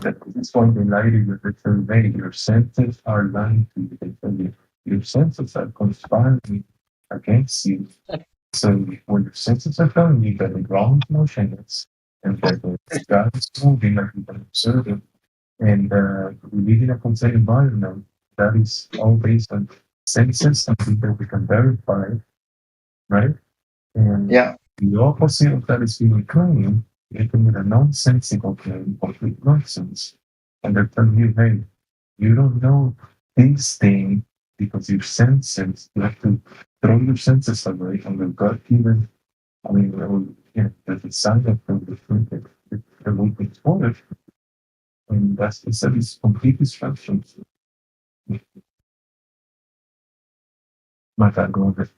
This is why they lie to you. They tell you your senses are lying to you. They tell you your senses are conspiring against you. So when your senses are telling you that the ground is motionless and that the sky is moving like you can observe it, and we live in a controlled environment that is all based on senses, something that we can verify, right? And the opposite of that is being claimed, making it a nonsensical claim, complete nonsense. And they're telling you, hey, you don't know this thing because your senses, you have to throw your senses away and the God-given, the design of the moving forward. And that's it's complete destruction. My God, go over.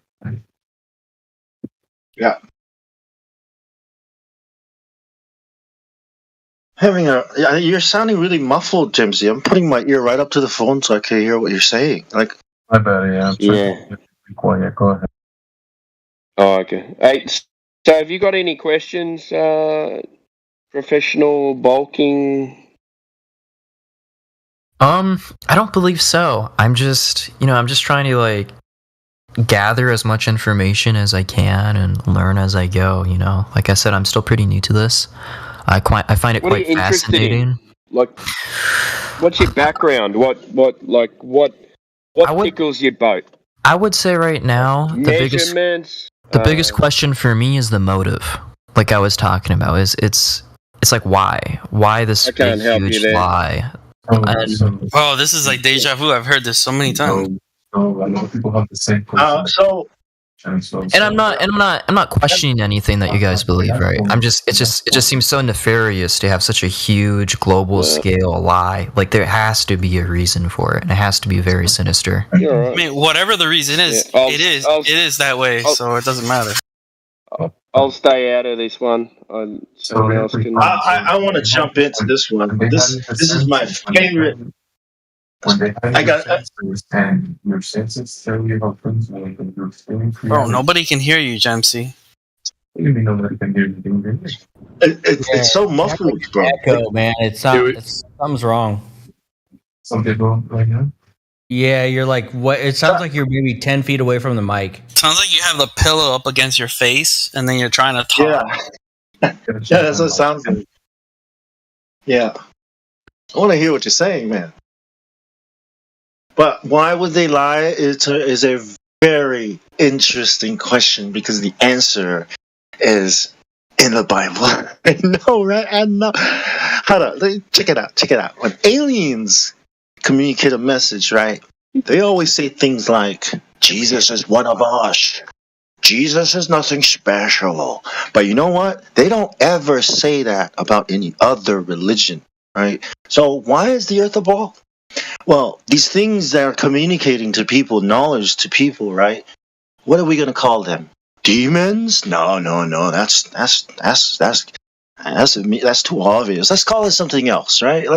Yeah. You're sounding really muffled, Jimsy. I'm putting my ear right up to the phone so I can hear what you're saying. Like, my bad, yeah. I'm trying to be quiet. Go ahead. Oh, okay. Hey, so have you got any questions, professional bulking? I don't believe so. I'm just trying to gather as much information as I can and learn as I go. Like I said, I'm still pretty new to this. I find it quite fascinating. Like, what's your background? What tickles your boat? I would say right now the biggest question for me is the motive. Like I was talking about, it's like why this big huge lie? Oh, this is like deja vu. I've heard this so many times. A lot of people have the same question. And I'm not questioning anything that you guys believe, right? It just seems so nefarious to have such a huge global scale lie. Like there has to be a reason for it, and it has to be very sinister. I mean, whatever the reason is, it is that way, so it doesn't matter. I'll stay out of this one. Someone else can. I want to jump into this one. This is my favorite. When they have your senses and your senses tell you about things like your experience. Bro, nobody can hear you, Jamsey. It's so muffled, bro. Echo, man. It's not. Something's wrong. Some people right now. Yeah, you're like what? It sounds like you're maybe 10 feet away from the mic. Sounds like you have the pillow up against your face, and then you're trying to talk. Yeah, that's what it sounds like. Yeah, I want to hear what you're saying, man. But why would they lie? Is a very interesting question because the answer is in the Bible. I know, right? I know. Hold on, check it out. Check it out. When aliens communicate a message, right? They always say things like, Jesus is one of us. Jesus is nothing special. But you know what? They don't ever say that about any other religion, right? So why is the earth a ball? Well, these things that are communicating to people, knowledge to people, right? What are we going to call them? Demons? No. That's too obvious. Let's call it something else, right?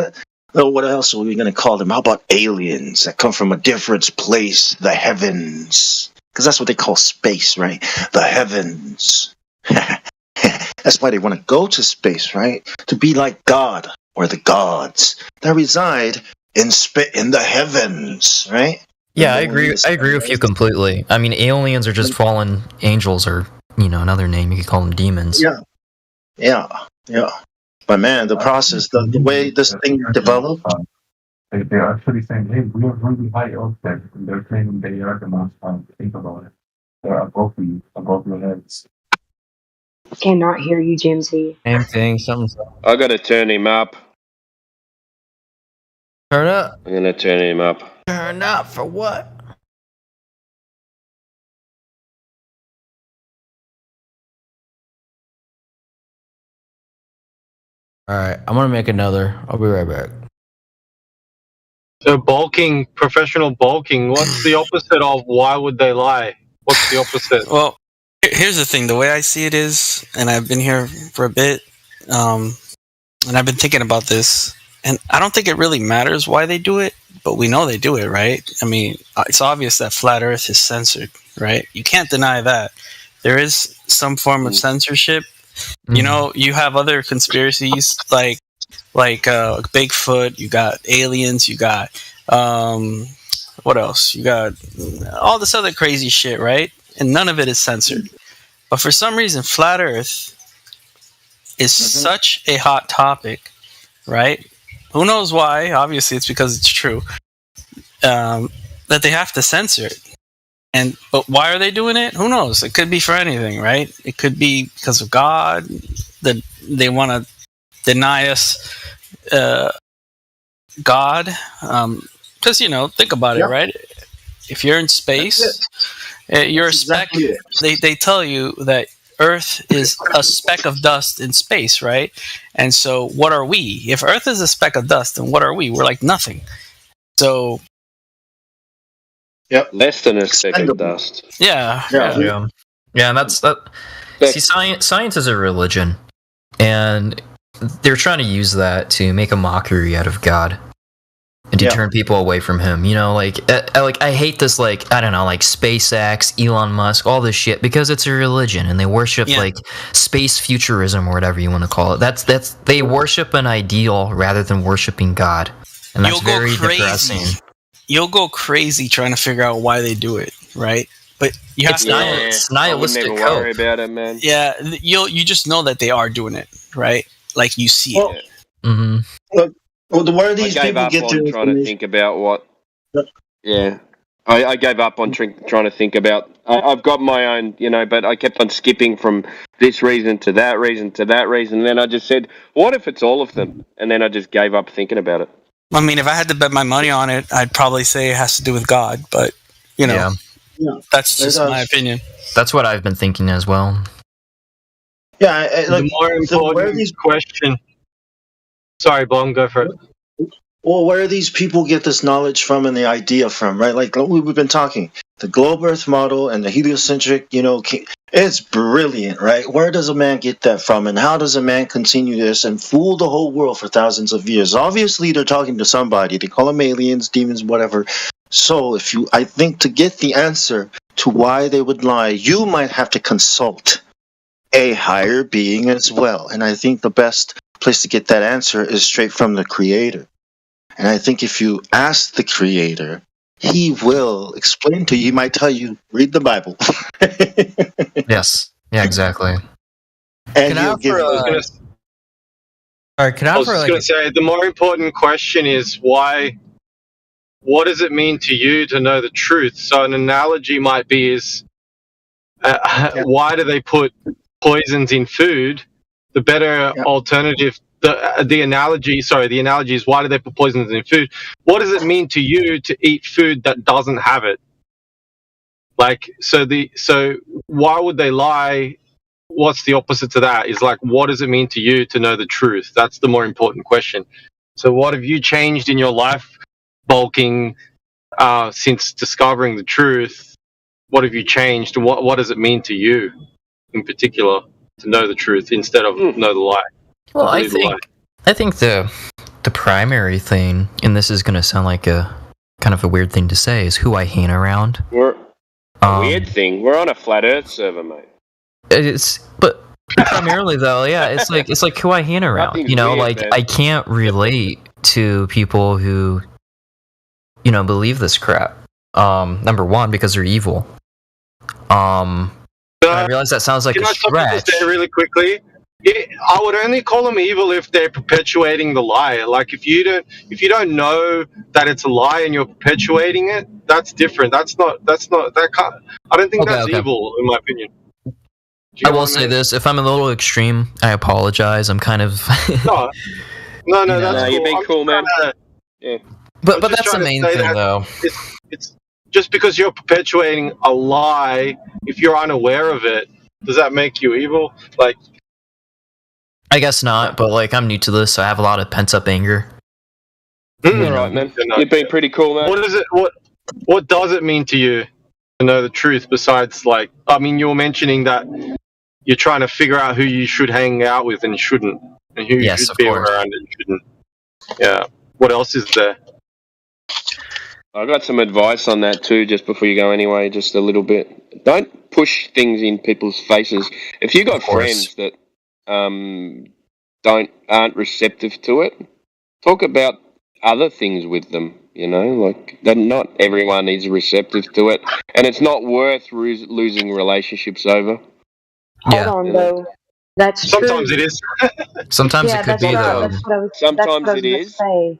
What else are we going to call them? How about aliens that come from a different place, the heavens? Because that's what they call space, right? The heavens. That's why they want to go to space, right? To be like God or the gods that reside in the heavens, right? Yeah, I agree with you completely. I mean, aliens are just fallen angels, or another name you could call them demons. Yeah. But man, the process, the way this thing developed. They're actually saying, hey, we are really high up there. And they're claiming they are the most fun. Think about it. They're above you, above your heads. Cannot hear you, Jimsy. Same thing. Something's I got to turn him up. Turn up. I'm gonna turn him up. Turn up for what? All right, I'm gonna make another. I'll be right back. So bulking, professional bulking. What's the opposite of why would they lie? What's the opposite? Well, here's the thing. The way I see it is, and I've been here for a bit, and I've been thinking about this, and I don't think it really matters why they do it, but we know they do it, right? I mean, it's obvious that Flat Earth is censored, right? You can't deny that. There is some form of censorship. You know, you have other conspiracies like Bigfoot, you got aliens, you got what else? You got all this other crazy shit, right? And none of it is censored. But for some reason, Flat Earth is such a hot topic, right? Who knows why? Obviously, it's because it's true. That they have to censor it. But why are they doing it? Who knows? It could be for anything, right? It could be because of God, that they want to deny us God. Because, think about it, right? If you're in space, you're a speck. They tell you that Earth is a speck of dust in space, right? And so what are we? If Earth is a speck of dust, then what are we? We're like nothing. So... Yep. Less than a speck of dust. Yeah, and that's that. See, science is a religion, and they're trying to use that to make a mockery out of God and to turn people away from Him. I hate this, I don't know, SpaceX, Elon Musk, all this shit, because it's a religion and they worship space futurism or whatever you want to call it. They worship an ideal rather than worshiping God, and that's very depressing. You'll go crazy trying to figure out why they do it, right? But you have it's nihilistic. I would never worry about it, man. Yeah, you just know that they are doing it, right? Like you see it. Look, where these people get to trying to think about what? Yeah, I gave up on trying to think about. I've got my own, but I kept on skipping from this reason to that reason to that reason. And then I just said, "What if it's all of them?" And then I just gave up thinking about it. I mean, if I had to bet my money on it, I'd probably say it has to do with God, but, that's just my opinion. That's what I've been thinking as well. Yeah, the more important question... Sorry, Blum, go for it. Well, where do these people get this knowledge from and the idea from, right? Like we've been talking, the globe Earth model and the heliocentric, it's brilliant, right? Where does a man get that from, and how does a man continue this and fool the whole world for thousands of years? Obviously, they're talking to somebody. They call them aliens, demons, whatever. So I think to get the answer to why they would lie, you might have to consult a higher being as well. And I think the best place to get that answer is straight from the Creator. And I think if you ask the Creator, He will explain to you. He might tell you, read the Bible. Yes. Yeah, exactly. And he'll give you. I was just going to say, the more important question is why. What does it mean to you to know the truth? So an analogy might be is why do they put poisons in food? The better alternative, the analogy is why do they put poisons in food? What does it mean to you to eat food that doesn't have it? Like, so why would they lie? What's the opposite to that? Is like, what does it mean to you to know the truth? That's the more important question. So what have you changed in your life, bulking, since discovering the truth? What have you changed, and what does it mean to you in particular to know the truth instead of know the lie? Well, I think the primary thing, and this is going to sound like a kind of a weird thing to say, is who I hang around. We're weird thing. We're on a flat Earth server, mate. But primarily though, yeah, it's like who I hang around. Nothing's You know, weird, like man. I can't relate to people who, believe this crap. Number one, because they're evil. And I realize that sounds like Can a I stop you stretch. to say really quickly? I would only call them evil if they're perpetuating the lie. Like if you don't know that it's a lie and you're perpetuating it, that's different. I don't think that's Okay. evil in my opinion. I will say this: if I'm a little extreme, I apologize. I'm kind of. No, know, that's cool. you're being cool, man. Yeah. But I'm just that's the trying to main say thing, that though. It's just because you're perpetuating a lie, if you're unaware of it, does that make you evil? Like, I guess not, but like I'm new to this, so I have a lot of pent up anger. all right, man. You've been pretty cool, man. What is it? What does it mean to you to know the truth? Besides, like, I mean, you were mentioning that you're trying to figure out who you should hang out with and you shouldn't, and who you should be around and shouldn't. Yeah. What else is there? I got some advice on that too, just before you go anyway, just a little bit. Don't push things in people's faces. If you got friends that aren't receptive to it, talk about other things with them, like that not everyone is receptive to it, and it's not worth losing relationships over. Hold on, though. That's Sometimes true. it is. Sometimes Yeah, it could that's be, what I- though. that's what I was- Sometimes that's what I was it gonna is. say.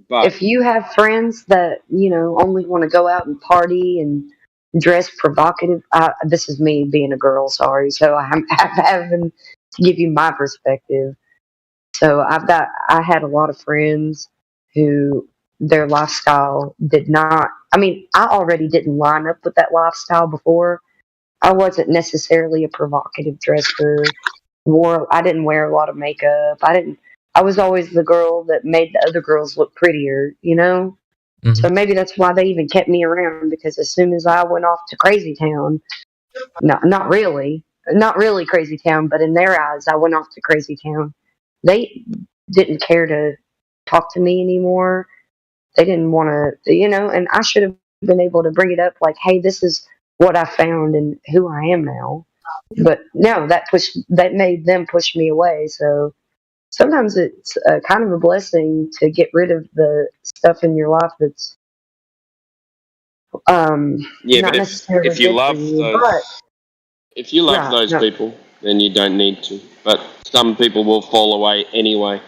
But If you have friends that only want to go out and party and dress provocative, this is me being a girl. Sorry, so I'm having to give you my perspective. So I had a lot of friends who their lifestyle did not. I mean, I already didn't line up with that lifestyle before. I wasn't necessarily a provocative dresser. I didn't wear a lot of makeup. I was always the girl that made the other girls look prettier, So maybe that's why they even kept me around, because as soon as I went off to Crazy Town, not really Crazy Town, but in their eyes, I went off to Crazy Town. They didn't care to talk to me anymore. They didn't want to, and I should have been able to bring it up like, hey, this is what I found and who I am now. But no, that made them push me away. So sometimes it's kind of a blessing to get rid of the stuff in your life that's yeah, not but necessarily if you good love for you, those, but if you love Right, those no. people, then you don't need to. But some people will fall away anyway.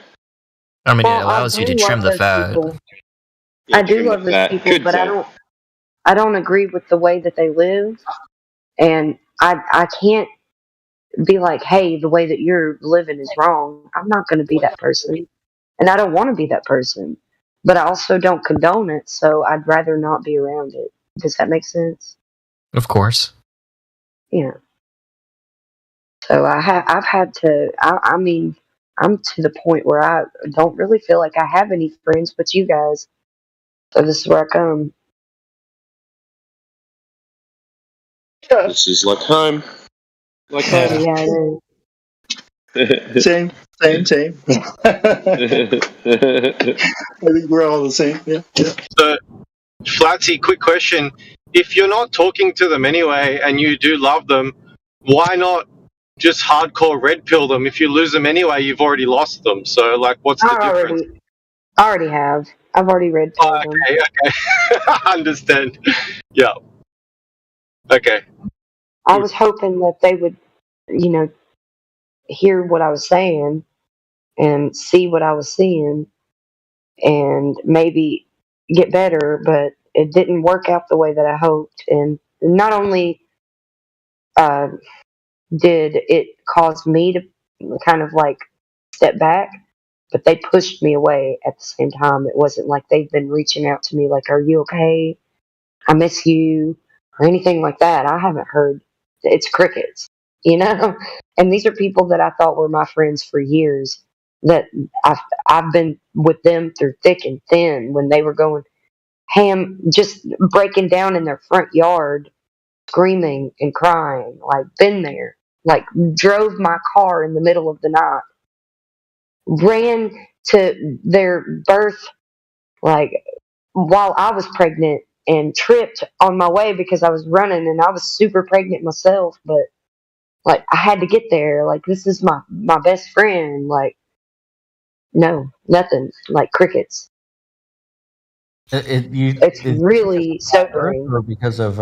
I mean, Well, it allows I you to do trim love the those fat. people. Yeah, I do trim the love those fat. people, Good but fat. I don't agree with the way that they live, and I can't be like, hey, the way that you're living is wrong. I'm not going to be that person, and I don't want to be that person, but I also don't condone it, so I'd rather not be around it. Does that make sense? Of course. Yeah. So I've had to. I mean, I'm to the point where I don't really feel like I have any friends but you guys. So this is where I come. This is like home. Like home. Yeah, it is. Same. I think we're all the same. Yeah. So, Flatsy, quick question. If you're not talking to them anyway and you do love them, why not just hardcore red pill them. If you lose them anyway, you've already lost them. So like, what's the difference? I already have. I've already red pilled them. Okay. I understand. Yeah. Okay. I was hoping that they would, hear what I was saying and see what I was seeing and maybe get better, but it didn't work out the way that I hoped. And not only did it cause me to kind of like step back, but they pushed me away at the same time. It wasn't like they've been reaching out to me like, "Are you okay? I miss you," or anything like that. I haven't heard. It's crickets, And these are people that I thought were my friends for years. That I've been with them through thick and thin when they were going ham, just breaking down in their front yard, screaming and crying. Like, been there. Like, drove my car in the middle of the night. Ran to their birth, like, while I was pregnant, and tripped on my way because I was running and I was super pregnant myself, but like I had to get there. Like, this is my best friend. Like, no, nothing. Like crickets. It's really sobering. Or because of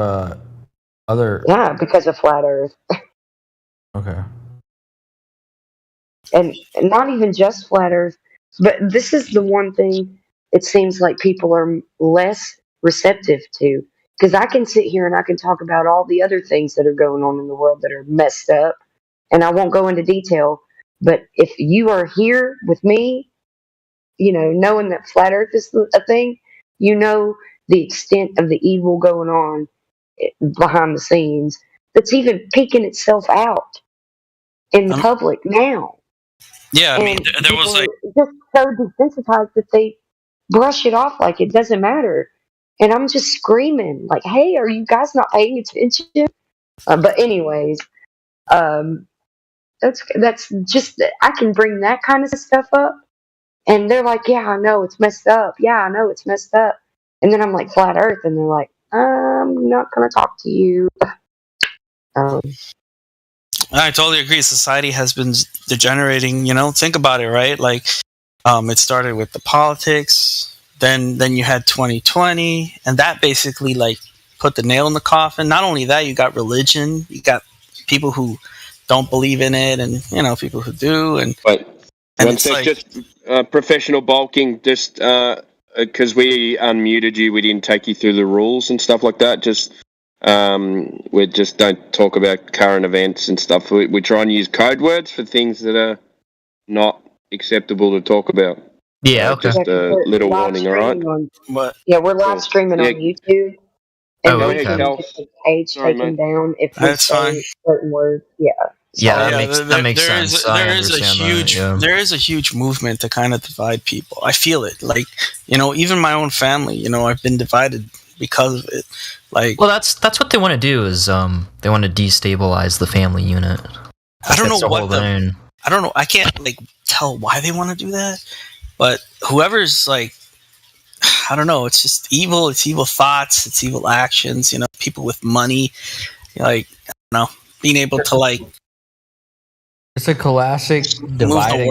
other? Yeah, because of flat Earth. Okay. And not even just flat Earth, but this is the one thing it seems like people are less receptive to. Because I can sit here and I can talk about all the other things that are going on in the world that are messed up, and I won't go into detail. But if you are here with me, knowing that flat Earth is a thing, the extent of the evil going on behind the scenes that's even peeking itself out in the public now. Yeah, I mean, there was like just so desensitized that they brush it off like it doesn't matter. And I'm just screaming, like, "Hey, are you guys not paying attention?" But anyways, that's just, I can bring that kind of stuff up, and they're like, "Yeah, I know it's messed up. Yeah, I know it's messed up." And then I'm like, "Flat Earth," and they're like, "I'm not gonna talk to you." I totally agree. Society has been degenerating. Think about it, right? Like, it started with the politics. Then you had 2020, and that basically like put the nail in the coffin. Not only that, you got religion. You got people who don't believe in it, and people who do. And one sec, just professional bulking. Just because we unmuted you, we didn't take you through the rules and stuff like that. Just we just don't talk about current events and stuff. We try and use code words for things that are not acceptable to talk about. Yeah, okay. Just a little warning, all right? Yeah, we're live streaming on YouTube. And okay. The page taken down if we say certain words. Yeah. Yeah, that makes sense. There is a huge movement to kind of divide people. I feel it. Like, even my own family, I've been divided because of it. Like, well, that's what they want to do is they want to destabilize the family unit. I don't know what I don't know. I can't tell why they want to do that. But whoever's like, I don't know. It's just evil. It's evil thoughts. It's evil actions. People with money, being able to It's a classic divide and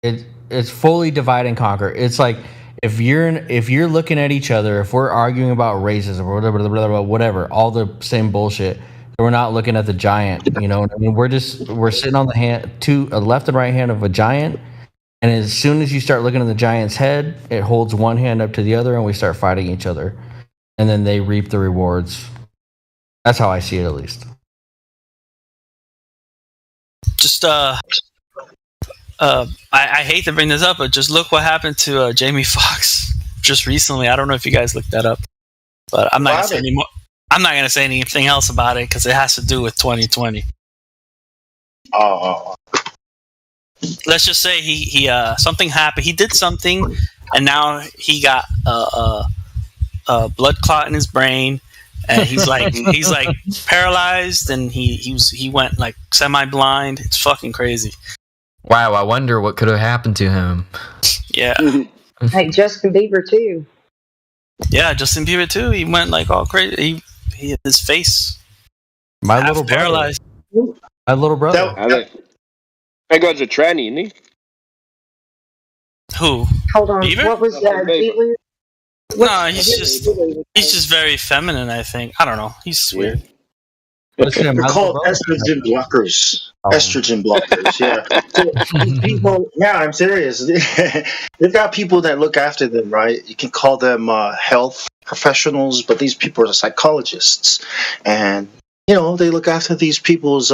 conquer. It's fully divide and conquer. It's like if you're looking at each other, if we're arguing about racism or whatever, all the same bullshit. We're not looking at the giant. I mean, we're sitting on the left and right hand of a giant. And as soon as you start looking at the giant's head, it holds one hand up to the other, and we start fighting each other. And then they reap the rewards. That's how I see it, at least. Just, I hate to bring this up, but just look what happened to Jamie Foxx just recently. I don't know if you guys looked that up, but I'm not going to say anymore. I'm not going to say anything else about it because it has to do with 2020. Oh. Let's just say he something happened. He did something, and now he got a blood clot in his brain, and he's like paralyzed, and he went like semi-blind. It's fucking crazy. Wow, I wonder what could have happened to him. Yeah. Hey, Justin Bieber too. Yeah, Justin Bieber too. He went like all crazy. His face. My little paralyzed. My little brother. That guy's a tranny, isn't he? Who? Hold on. Beaver? What was that? Beaver? No, he's just very feminine. I think. I don't know. He's weird. They're called estrogen blockers. Estrogen blockers, yeah. So these people, yeah, I'm serious. They've got people that look after them, right? You can call them health professionals, but these people are psychologists, and they look after these people's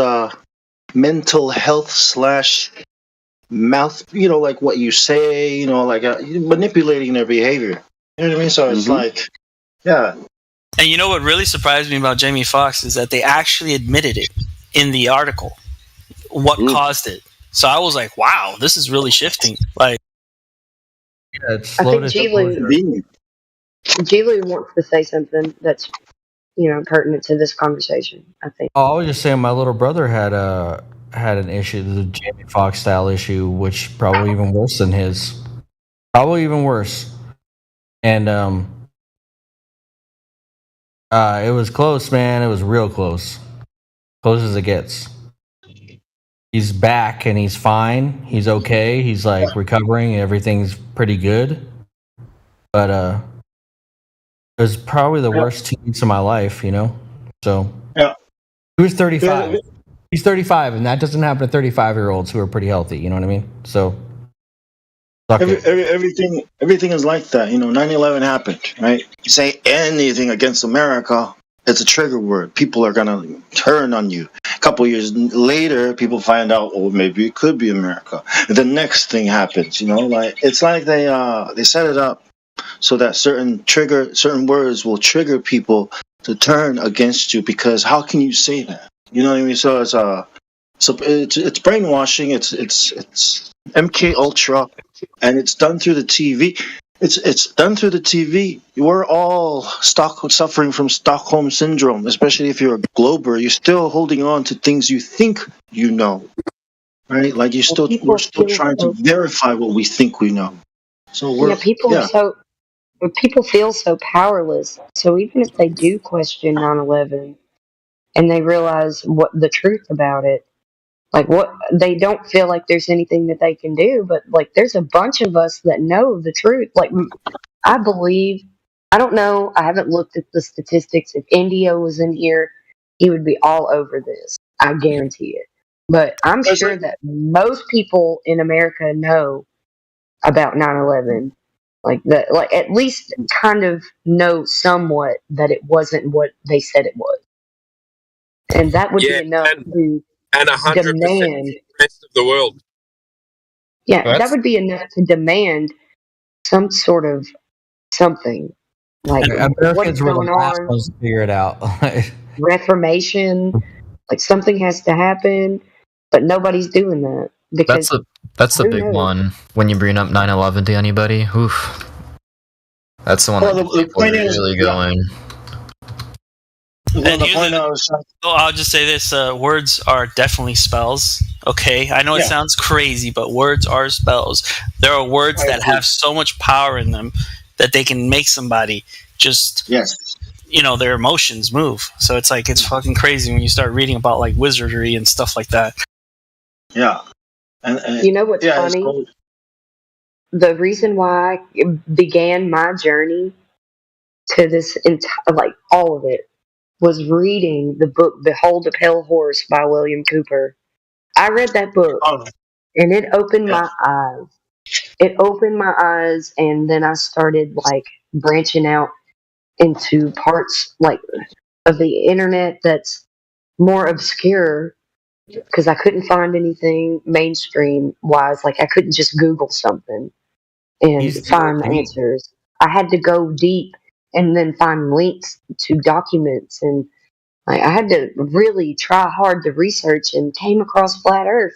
mental health / mouth. Like what you say. Like manipulating their behavior. You know what I mean? So it's like, yeah. And you know what really surprised me about Jamie Foxx is that they actually admitted it in the article, what caused it. So I was like, wow, this is really shifting. Like, I think Gilu wants to say something that's, pertinent to this conversation, I think. Oh, I was just saying my little brother had an issue, the Jamie Foxx style issue, which probably even worse than his. Probably even worse. And it was close, man. It was real close. Close as it gets. He's back and he's fine. He's okay. He's like recovering. Everything's pretty good. But it was probably the worst 2 weeks of my life, So he was 35. Yeah. He's 35, and that doesn't happen to 35-year-olds who are pretty healthy. You know what I mean? So everything is like that. 9/11 happened, right? You say anything against America, it's a trigger word. People are gonna turn on you. A couple years later, people find out, oh, maybe it could be America. The next thing happens. It's like they set it up so that certain words will trigger people to turn against you. Because how can you say that? You know what I mean? So it's brainwashing. It's MK Ultra, and it's done through the TV. It's done through the TV. We're all suffering from Stockholm syndrome, especially if you're a glober. You're still holding on to things you think you know, right? Like we're still trying to verify what we think we know. So people feel so powerless. So even if they do question 9/11 and they realize what the truth about it, like what they don't feel like there's anything that they can do, but like there's a bunch of us that know the truth. Like I don't know, I haven't looked at the statistics. If Indio was in here, he would be all over this. I guarantee it. But I'm sure that most people in America know about 9/11. Like at least kind of know somewhat that it wasn't what they said it was. And that would be enough to and 100% demand the rest of the world. Yeah, that would be enough to demand some sort of something. Like Americans what's were the going last on? ones to figure it out. Reformation, like something has to happen, but nobody's doing that because That's the who big knows? one. When you bring up 9/11 to anybody, oof. That's the one Well, that the people are point is- really going. Well, the point I was I'll just say this: words are definitely spells. Okay, I know it Yeah. sounds crazy, but words are spells. There are words I that agree. have so much power in them that they can make somebody just, their emotions move. So it's like it's fucking crazy when you start reading about like wizardry and stuff like that. Yeah. And You know what's yeah, it's funny? cool. The reason why I began my journey to this like all of it was reading the book Behold a Pale Horse by William Cooper. I read that book and it opened my eyes. It opened my eyes, and then I started like branching out into parts like of the internet that's more obscure because I couldn't find anything mainstream wise. Like I couldn't just Google something and find the answers. I had to go deep and then find links to documents, and like, I had to really try hard to research and came across Flat Earth.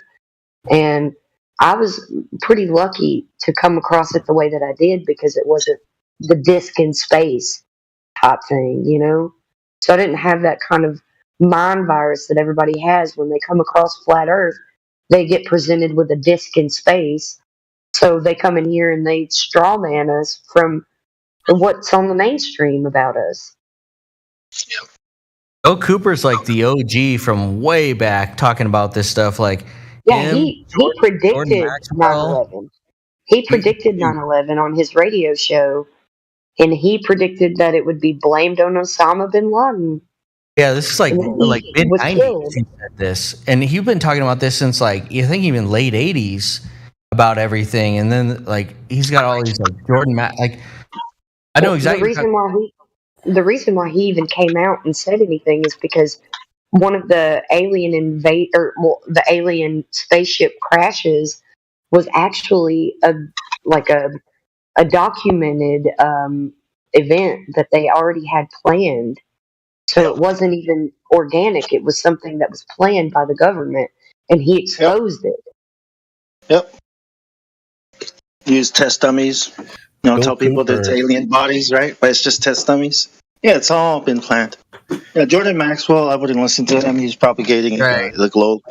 And I was pretty lucky to come across it the way that I did because it wasn't the disc in space type thing, So I didn't have that kind of mind virus that everybody has when they come across Flat Earth. They get presented with a disc in space. So they come in here and they straw man us from what's on the mainstream about us. Bill Cooper's like the OG from way back talking about this stuff. Like, Yeah, him, he Jordan predicted Maxwell. 9/11. He predicted 9/11 on his radio show, and he predicted that it would be blamed on Osama bin Laden. Yeah, this is like And then he mid was 90s. killed. He said this, and he's been talking about this since like I think even late 80s about everything. And then like he's got all these like like I know Well, exactly. The reason why he even came out and said anything is because one of the the alien spaceship crashes was actually a documented event that they already had planned. So it wasn't even organic. It was something that was planned by the government, and he exposed it. Yep. Use test dummies. Tell people that it's alien bodies, right? But it's just test dummies. Yeah, it's all been planned. Yeah, Jordan Maxwell, I wouldn't listen to him. He's propagating the globe.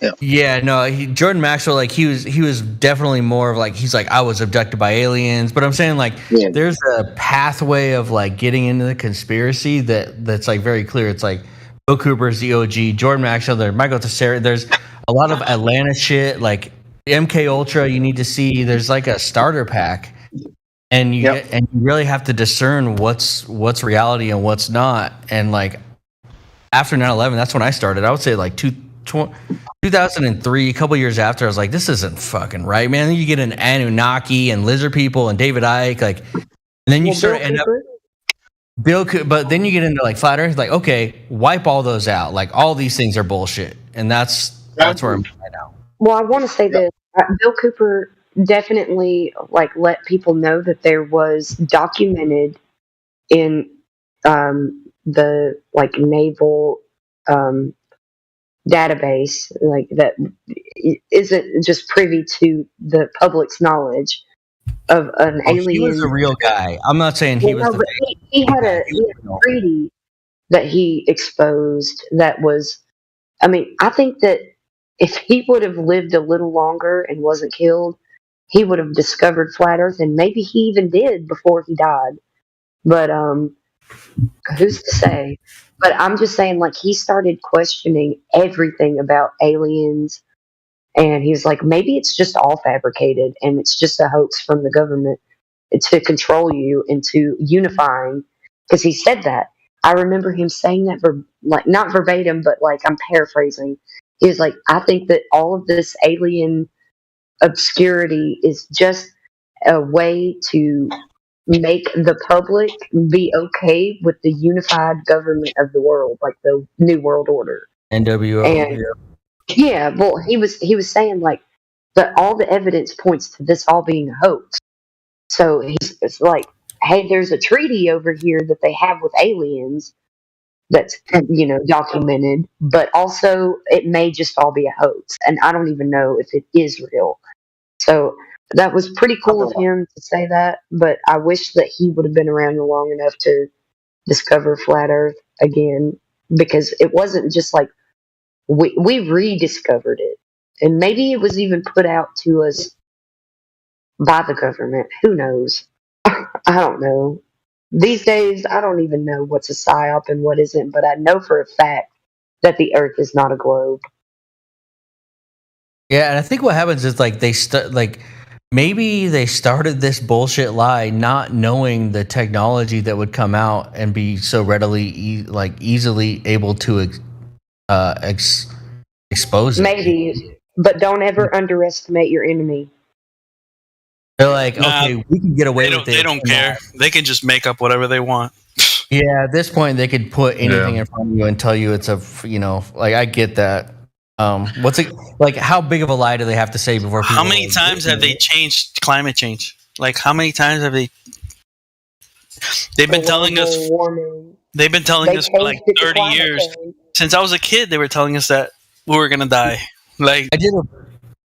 Yeah. Yeah, no, Jordan Maxwell, like he was definitely more of like he's like I was abducted by aliens, but I'm saying like there's a pathway of like getting into the conspiracy that's like very clear. It's like Bill Cooper's the OG, Jordan Maxwell, there, Michael Tessera. There's a lot of Atlanta shit, like MK Ultra. You need to see. There's like a starter pack, and you really have to discern what's reality and what's not. And like after 9/11, that's when I started. I would say like 2003, a couple years after, I was like, this isn't fucking right, man. Then you get an Anunnaki and lizard people and David Icke, like, and then you start end up but then you get into like flat Earth, like, okay, wipe all those out. Like all these things are bullshit, and that's where I'm at now. Well, I want to say this: Bill Cooper definitely like let people know that there was documented in the like naval database, like that isn't just privy to the public's knowledge of an alien. He was a real guy. I'm not saying he was. He had a treaty that he exposed. That was, I mean, I think that if he would have lived a little longer and wasn't killed, he would have discovered flat Earth, and maybe he even did before he died. But who's to say? But I'm just saying, like, he started questioning everything about aliens, and he was like, maybe it's just all fabricated, and it's just a hoax from the government to control you into unifying. Because he said that. I remember him saying that, like, not verbatim, but like I'm paraphrasing. He was like, I think that all of this alien obscurity is just a way to make the public be okay with the unified government of the world, like the New World Order. NWO. And yeah, well, he was saying like that all the evidence points to this all being a hoax. So it's like, hey, there's a treaty over here that they have with aliens that's documented, but also it may just all be a hoax, and I don't even know if it is real. So that was pretty cool of him to say that, but I wish that he would have been around long enough to discover flat Earth again, because it wasn't just like we rediscovered it, and maybe it was even put out to us by the government. Who knows? I don't know. These days, I don't even know what's a psyop and what isn't, but I know for a fact that the Earth is not a globe. Yeah, and I think what happens is like maybe they started this bullshit lie not knowing the technology that would come out and be so readily easily able to expose it. Maybe, but don't ever underestimate your enemy. They're like, okay, we can get away with it. They don't care. They can just make up whatever they want. Yeah, at this point, they could put anything in front of you and tell you it's like I get that. What's it like? How big of a lie do they have to say before people? How many times have they changed climate change? Like, how many times have they? They've been telling us. They've been telling us for like 30 years. Since I was a kid, they were telling us that we were gonna die. Like, I did a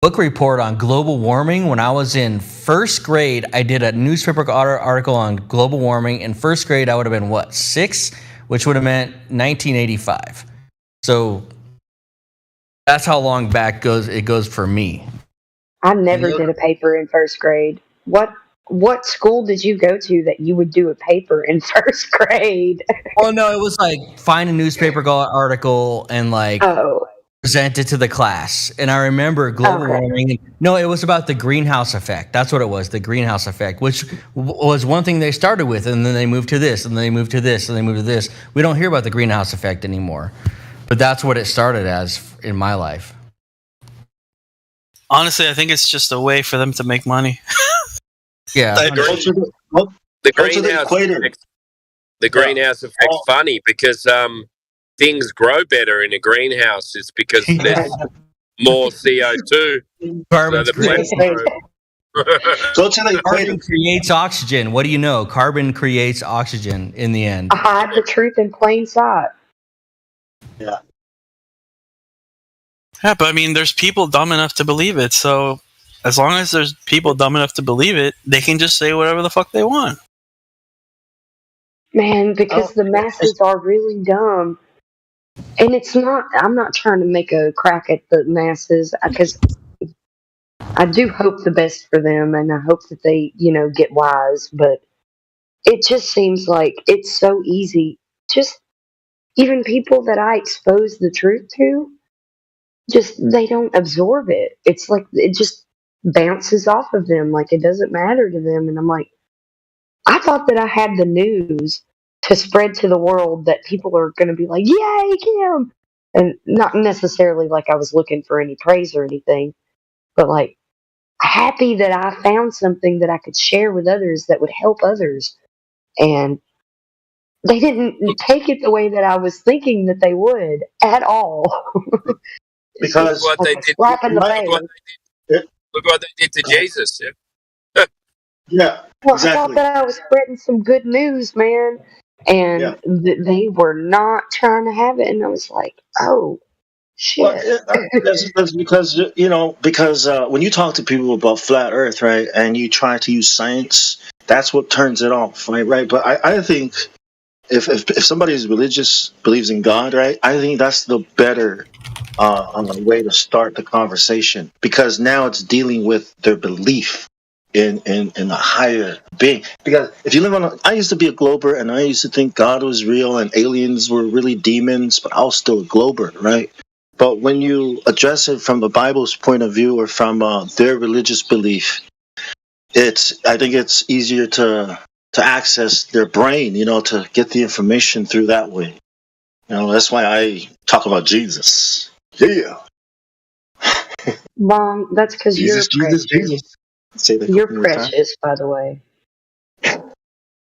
book report on global warming when I was in first grade. I did a newspaper article on global warming. In first grade, I would have been 6, which would have meant 1985. So that's how long back it goes for me. I never did a paper in first grade. What what school did you go to that you would do a paper in first grade? Oh no, it was like find a newspaper article and like present it to the class. And I remember global warming. No, it was about the greenhouse effect. That's what it was, the greenhouse effect, which was one thing they started with, and then they moved to this, and then they moved to this, and they moved to this. We don't hear about the greenhouse effect anymore, but that's what it started as in my life. Honestly, I think it's just a way for them to make money. Yeah. The greenhouse effect's funny because things grow better in a greenhouse. It's because there's more CO2. Carbon Carbon creates oxygen. What do you know? Carbon creates oxygen in the end. Hide the truth in plain sight. Yeah. Yeah, but I mean, there's people dumb enough to believe it. So as long as there's people dumb enough to believe it, they can just say whatever the fuck they want. Man, because the masses are really dumb. And it's not, I'm not trying to make a crack at the masses because I do hope the best for them and I hope that they, get wise. But it just seems like it's so easy. Just even people that I expose the truth to, they don't absorb it. It's like it just bounces off of them like it doesn't matter to them. And I'm like, I thought that I had the news to spread to the world that people are going to be like, yay, Kim! And not necessarily like I was looking for any praise or anything, but like happy that I found something that I could share with others that would help others. And they didn't take it the way that I was thinking that they would at all. Because look what they did. Look what they did to Jesus. Yeah, well, I thought that I was spreading some good news, man, and they were not trying to have it, and I was like, oh, shit. Well, that's because, because when you talk to people about flat Earth, right, and you try to use science, that's what turns it off, right? But I think if somebody is religious, believes in God, right, I think that's the better way to start the conversation, because now it's dealing with their belief in a higher being. Because if you live I used to be a glober, and I used to think God was real and aliens were really demons, but I was still a glober, right? But when you address it from the Bible's point of view or from their religious belief, I think it's easier to access their brain, to get the information through that way. That's why I talk about Jesus. Yeah. Mom, that's because you're precious. Jesus. You're precious, by the way.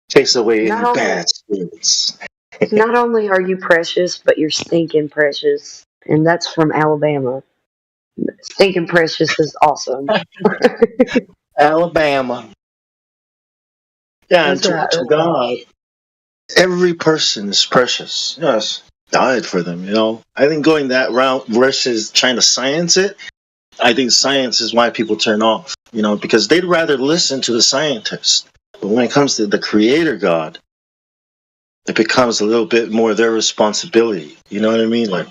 Takes away any bad spirits. Not only are you precious, but you're stinking precious. And that's from Alabama. Stinking precious is awesome. Alabama. Yeah, and to God, every person is precious. Yes, died for them, I think going that route versus trying to science it, I think science is why people turn off, because they'd rather listen to the scientists. But when it comes to the creator God, it becomes a little bit more their responsibility. You know what I mean? Like,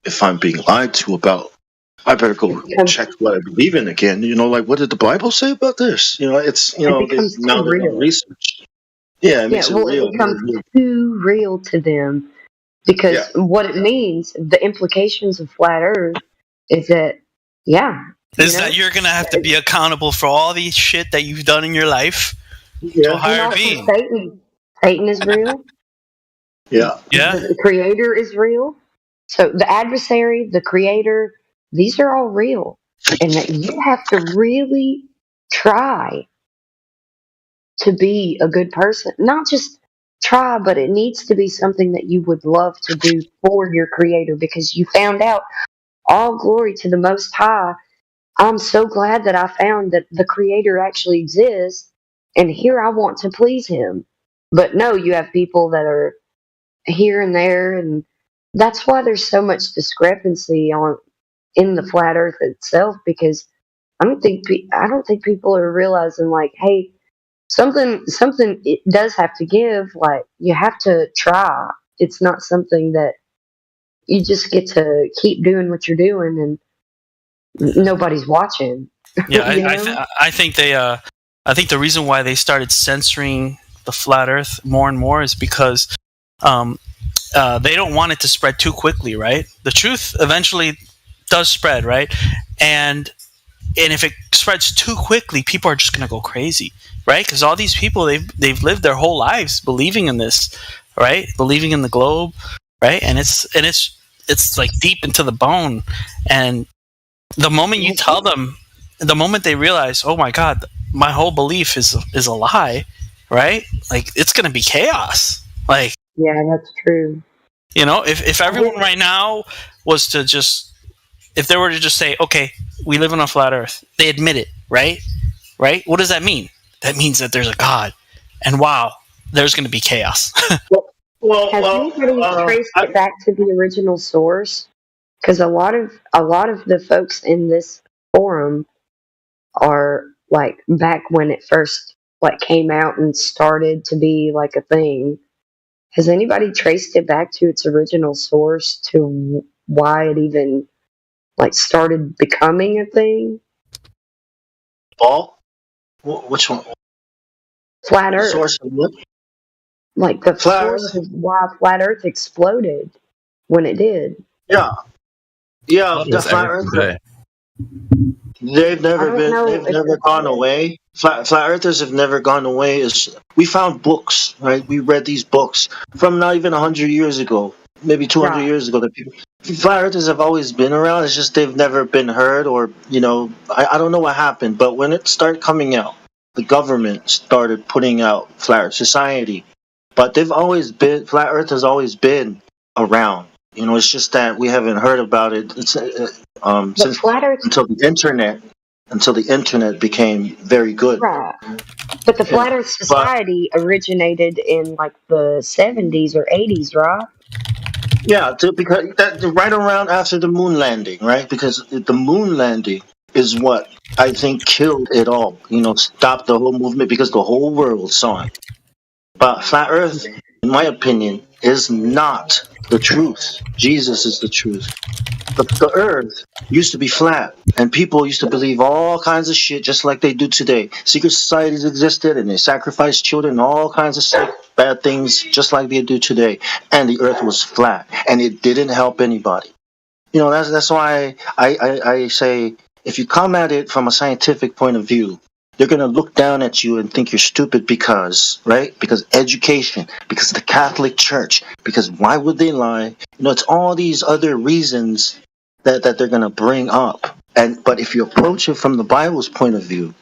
if I'm being lied to about, I better go check what I believe in again. Like, what did the Bible say about this? It's, becomes now too real. Research. Yeah, it makes it real. It becomes too real to them because what it means, the implications of flat Earth is that, that you're going to have to be accountable for all the shit that you've done in your life to a higher being. Satan is real. Yeah. The creator is real. So the adversary, the creator, these are all real. And that you have to really try to be a good person. Not just try, but it needs to be something that you would love to do for your creator because you found out. All glory to the Most High. I'm so glad that I found that the creator actually exists, and here I want to please him. But no, you have people that are here and there, and that's why there's so much discrepancy in the flat Earth itself, because I don't think people are realizing, like, hey, something it does have to give. Like, you have to try. It's not something that you just get to keep doing what you're doing and nobody's watching. Yeah, I think they I think the reason why they started censoring the flat Earth more and more is because they don't want it to spread too quickly, right? The truth eventually does spread, right? And if it spreads too quickly, people are just going to go crazy, right? Because all these people, they've lived their whole lives believing in this, right? Believing in the globe, right? And it's like deep into the bone. And the moment you tell them, the moment they realize, oh my God, my whole belief is a lie, right? Like, it's going to be chaos. Like, yeah, that's true. You know, if everyone right now was to just, if they were to just say, okay, we live on a flat Earth, they admit it, right? Right? What does that mean? That means that there's a God, and wow, there's going to be chaos. Has anybody traced it back to the original source? Because a lot of the folks in this forum are like back when it first like came out and started to be like a thing. Has anybody traced it back to its original source to why it even like started becoming a thing? Ball? Which one? Flat Earth. Source of what? Like the Flat source of why Flat Earth exploded when it did. Yeah. Yeah, the flat Earth. They've never gone away. Flat earthers have never gone away. We found books, right? We read these books from not even 100 years ago, maybe 200 years ago. That people, flat earthers have always been around. It's just they've never been heard, or I don't know what happened. But when it started coming out, the government started putting out Flat Earth Society. But they've always been, Flat Earth has always been around. It's just that we haven't heard about it since Flat Earth, until the internet became very good. Right. But the Flat Earth Society originated in like the 70s or 80s, right? Yeah, because that right around after the moon landing, right? Because the moon landing is what I think killed it all. Stopped the whole movement because the whole world saw it. But Flat Earth, in my opinion, is not the truth. Jesus is the truth. The Earth used to be flat, and people used to believe all kinds of shit just like they do today. Secret societies existed, and they sacrificed children, all kinds of sick, bad things just like they do today. And the Earth was flat, and it didn't help anybody. That's why I say, if you come at it from a scientific point of view, they're going to look down at you and think you're stupid because education, because the Catholic Church, because why would they lie? It's all these other reasons that they're going to bring up. But if you approach it from the Bible's point of view,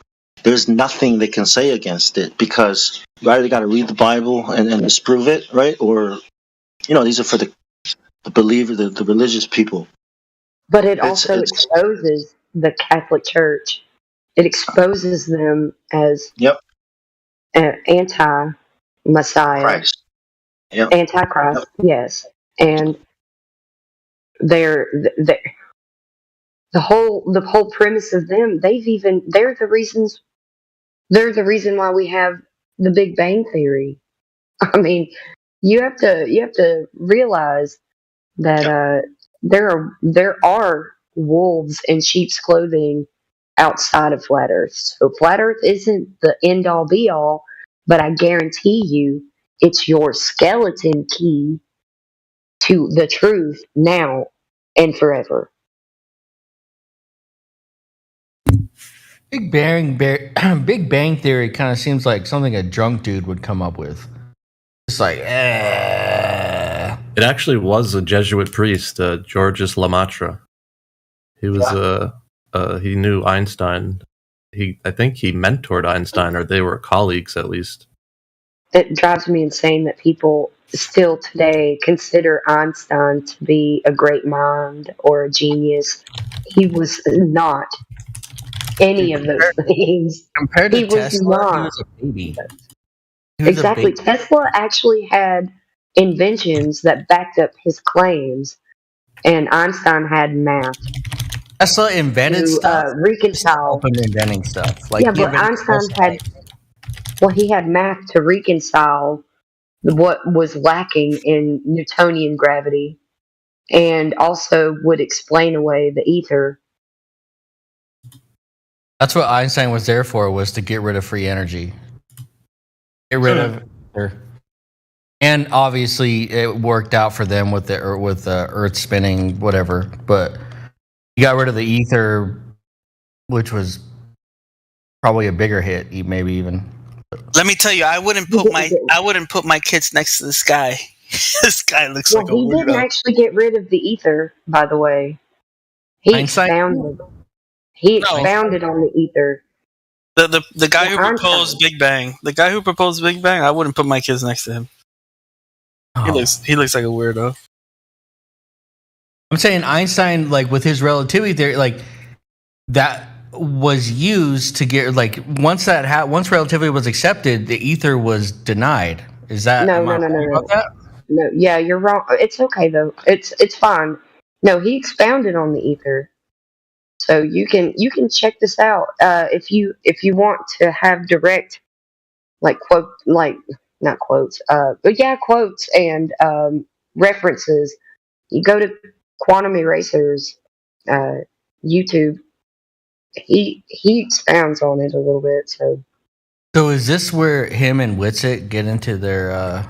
there's nothing they can say against it, because you either got to read the Bible and disprove it, right? Or, these are for the believer, the religious people. But it also exposes the Catholic Church. It exposes them as anti-Messiah, Antichrist, yes, and they're the whole premise of them. They're the reason why we have the Big Bang Theory. I mean, you have to realize that there are wolves in sheep's clothing outside of Flat Earth. So Flat Earth isn't the end all be all, but I guarantee you it's your skeleton key to the truth now and forever. Big Bang Theory kind of seems like something a drunk dude would come up with. It's like, It actually was a Jesuit priest, Georges Lemaitre. He was he knew Einstein. I think he mentored Einstein, or they were colleagues at least. It drives me insane that people still today consider Einstein to be a great mind or a genius. He was not any of those things. Compared to He was Tesla, not. he was a baby. Exactly. Tesla actually had inventions that backed up his claims, and Einstein had math. Tesla invented stuff. Reconcile. Open inventing stuff. Like Yeah, but Einstein he had math to reconcile what was lacking in Newtonian gravity, and also would explain away the ether. That's what Einstein was there for, was to get rid of free energy. Get rid of and obviously it worked out for them with the Earth spinning, whatever. But he got rid of the ether, which was probably a bigger hit, maybe even. Let me tell you, I wouldn't put my kids next to this guy. This guy looks like a he didn't weirdo. actually get rid of the ether, by the way. He expounded. He expounded on the ether. The guy who proposed Big Bang. The guy who proposed Big Bang. I wouldn't put my kids next to him. He looks like a weirdo. I'm saying Einstein, like with his relativity theory, like that was used to get once relativity was accepted, the ether was denied. Is that No. No, yeah, you're wrong. It's okay though. It's fine. No, he expounded on the ether. So you can check this out if you want to have direct quotes and references. You go to Quantum Erasers YouTube. He expounds on it a little bit. So is this where him and Witsit get into their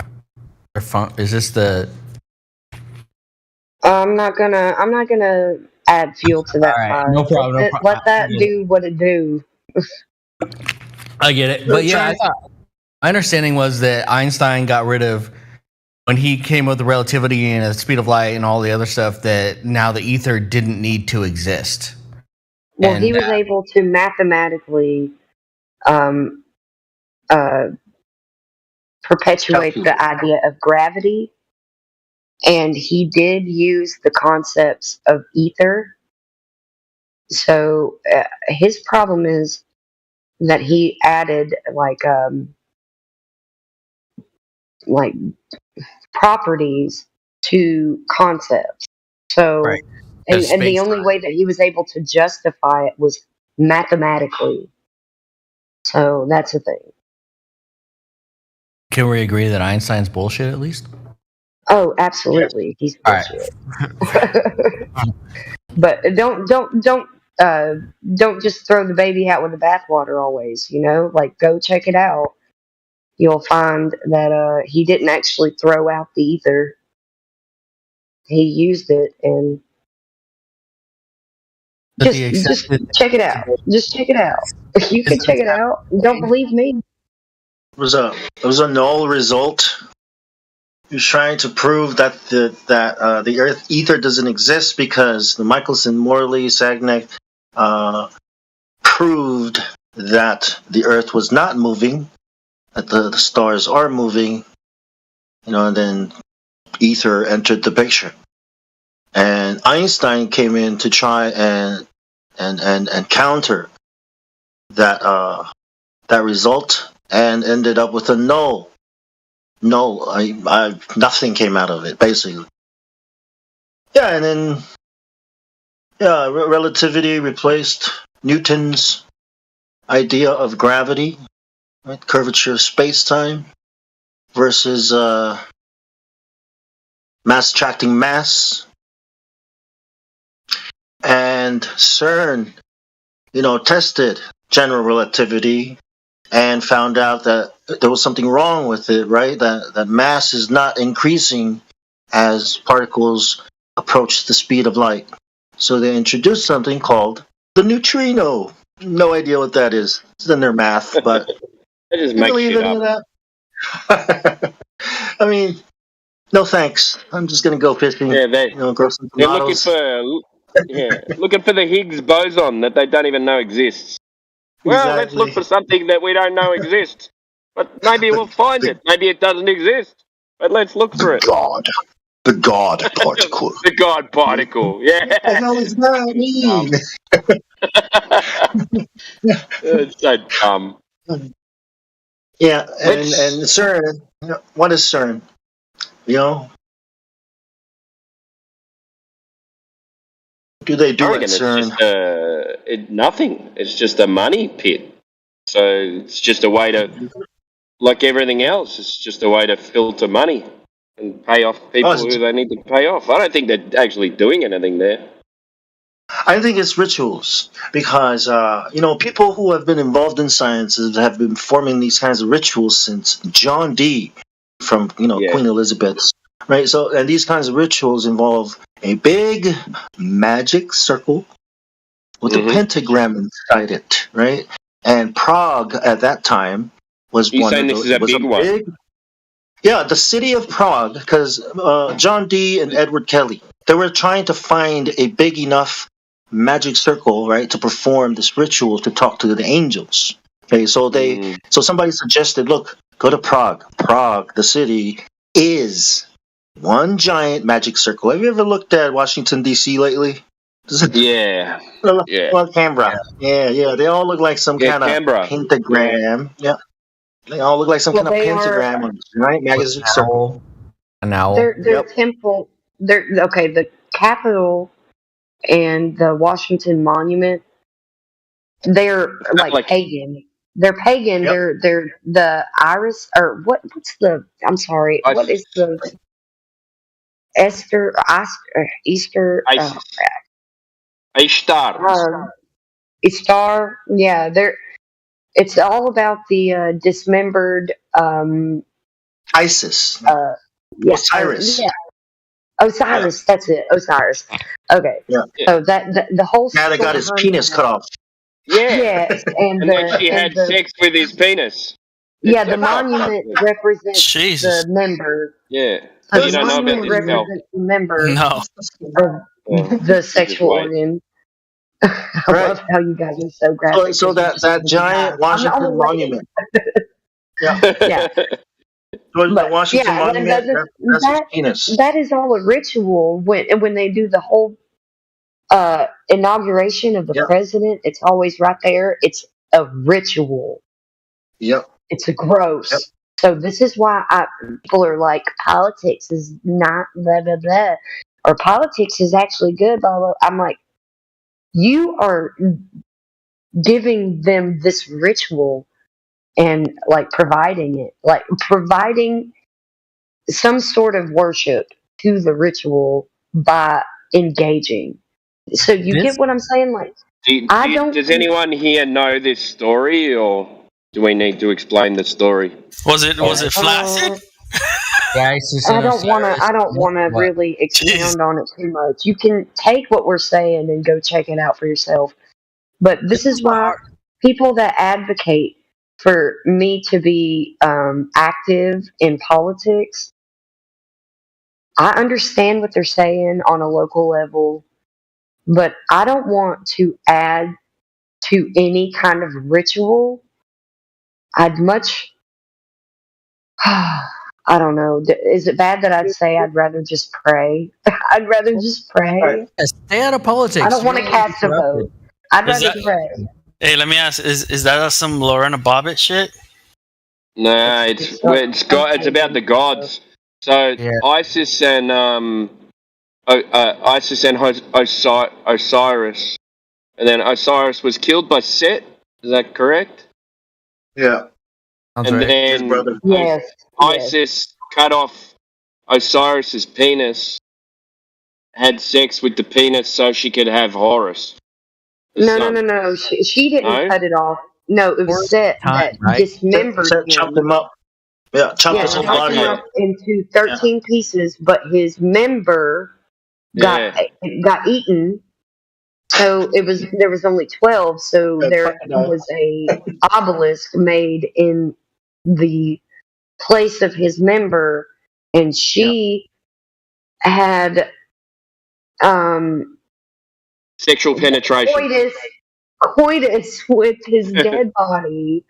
fun? Is this the? I'm not gonna add fuel to that fire. No problem. Let that do what it do. I get it, but yeah, my understanding was that Einstein got rid of when he came with the relativity and the speed of light and all the other stuff. That now the ether didn't need to exist. Well, he was able to mathematically perpetuate the idea of gravity. And he did use the concepts of ether. So his problem is that he added like properties to concepts. So and the only way that he was able to justify it was mathematically. So that's the thing. Can we agree that Einstein's bullshit at least? Oh, absolutely, he's bullshit. But don't just throw the baby out with the bathwater. Always, go check it out. You'll find that he didn't actually throw out the ether. He used it, and just check it out. Just check it out. You can check it out. Don't believe me? It was a null result. He was trying to prove that the Earth ether doesn't exist because the Michelson-Morley Sagnac proved that the Earth was not moving, that the stars are moving, and then ether entered the picture. And Einstein came in to try and counter that result and ended up with a null. Nothing came out of it, basically. Yeah, and then relativity replaced Newton's idea of gravity, right? Curvature of space-time versus mass attracting mass. And CERN, tested general relativity and found out that there was something wrong with it, right? That mass is not increasing as particles approach the speed of light. So they introduced something called the neutrino. No idea what that is. It's in their math, but I just you make believe shit any up. of that? I mean, no thanks. I'm just gonna go fishing. Yeah, grow some they're tomatoes. looking for the Higgs boson that they don't even know exists. Well, let's look for something that we don't know exists. But maybe we'll find it. Maybe it doesn't exist. But let's look for it. The God particle. The God particle. Yeah. What the hell does that mean? It's so dumb. Yeah, and CERN. What is CERN? Do they do I at reckon it's CERN? just nothing. It's just a money pit. So it's just a way to, like everything else, it's just a way to filter money and pay off people who they need to pay off. I don't think they're actually doing anything there. I think it's rituals because people who have been involved in sciences have been forming these kinds of rituals since John Dee from Queen Elizabeth's, right? So, and these kinds of rituals involve a big magic circle with a pentagram inside it, right? And Prague at that time was You're one saying of this those. is a big one? Yeah, the city of Prague, because John Dee and Edward Kelly, they were trying to find a big enough magic circle, right, to perform this ritual to talk to the angels. Okay, so somebody suggested, look, go to Prague. Prague, the city, is one giant magic circle. Have you ever looked at Washington D.C. lately? Yeah. Well, Canberra. Yeah. They all look like some kind of pentagram. Yeah. They all look like some kind of pentagram on a giant magic circle. An owl. Their temple. The Capitol and the Washington Monument. They're like pagan. They're pagan. They're the Iris or what's the? I'm sorry. What is the Easter? Ishtar. Ishtar. Yeah, it's all about the dismembered Isis. Osiris. Osiris. That's it. Osiris. Okay. Yeah. So the whole guy that got his penis cut off. Yeah. Yes, and then she had sex with his penis. Yeah, the monument represents the member. Yeah. So You the don't know about monument this, Mel. represents the member No. of the sexual organ. I love how you guys are so graphic. So that giant Washington Monument. Yeah. The Washington Monument represents his penis. That is all a ritual when they do the whole inauguration of the president. It's always right there. It's a ritual. Yep. It's a gross. Yep. So this is why people are like, politics is not blah blah blah, or politics is actually good. Blah blah. I'm like, you are giving them this ritual and like providing some sort of worship to the ritual by engaging. So you get what I'm saying? Like, Does anyone here know this story, or do we need to explain the story? Was it flaccid? I don't want to really expound on it too much. You can take what we're saying and go check it out for yourself. But this is why people that advocate for me to be active in politics, I understand what they're saying on a local level, but I don't want to add to any kind of ritual. I'd much... I don't know. Is it bad that I'd say I'd rather just pray? I'd rather just pray. Stay out of politics. I don't want to cast a vote. I'd rather pray. Hey, let me ask: Is that some Lorena Bobbitt shit? No, it's about the gods. So ISIS and Osiris, and then Osiris was killed by Set. Is that correct? Yeah. And then Isis cut off Osiris's penis, had sex with the penis so she could have Horus. No. She didn't cut it off. No, it was Set that dismembered him. Chopped him up. Yeah, chopped his whole body up into 13 pieces, but his member got eaten. So there was only 12. So there was a obelisk made in the place of his member, and she had sexual penetration, coitus with his dead body,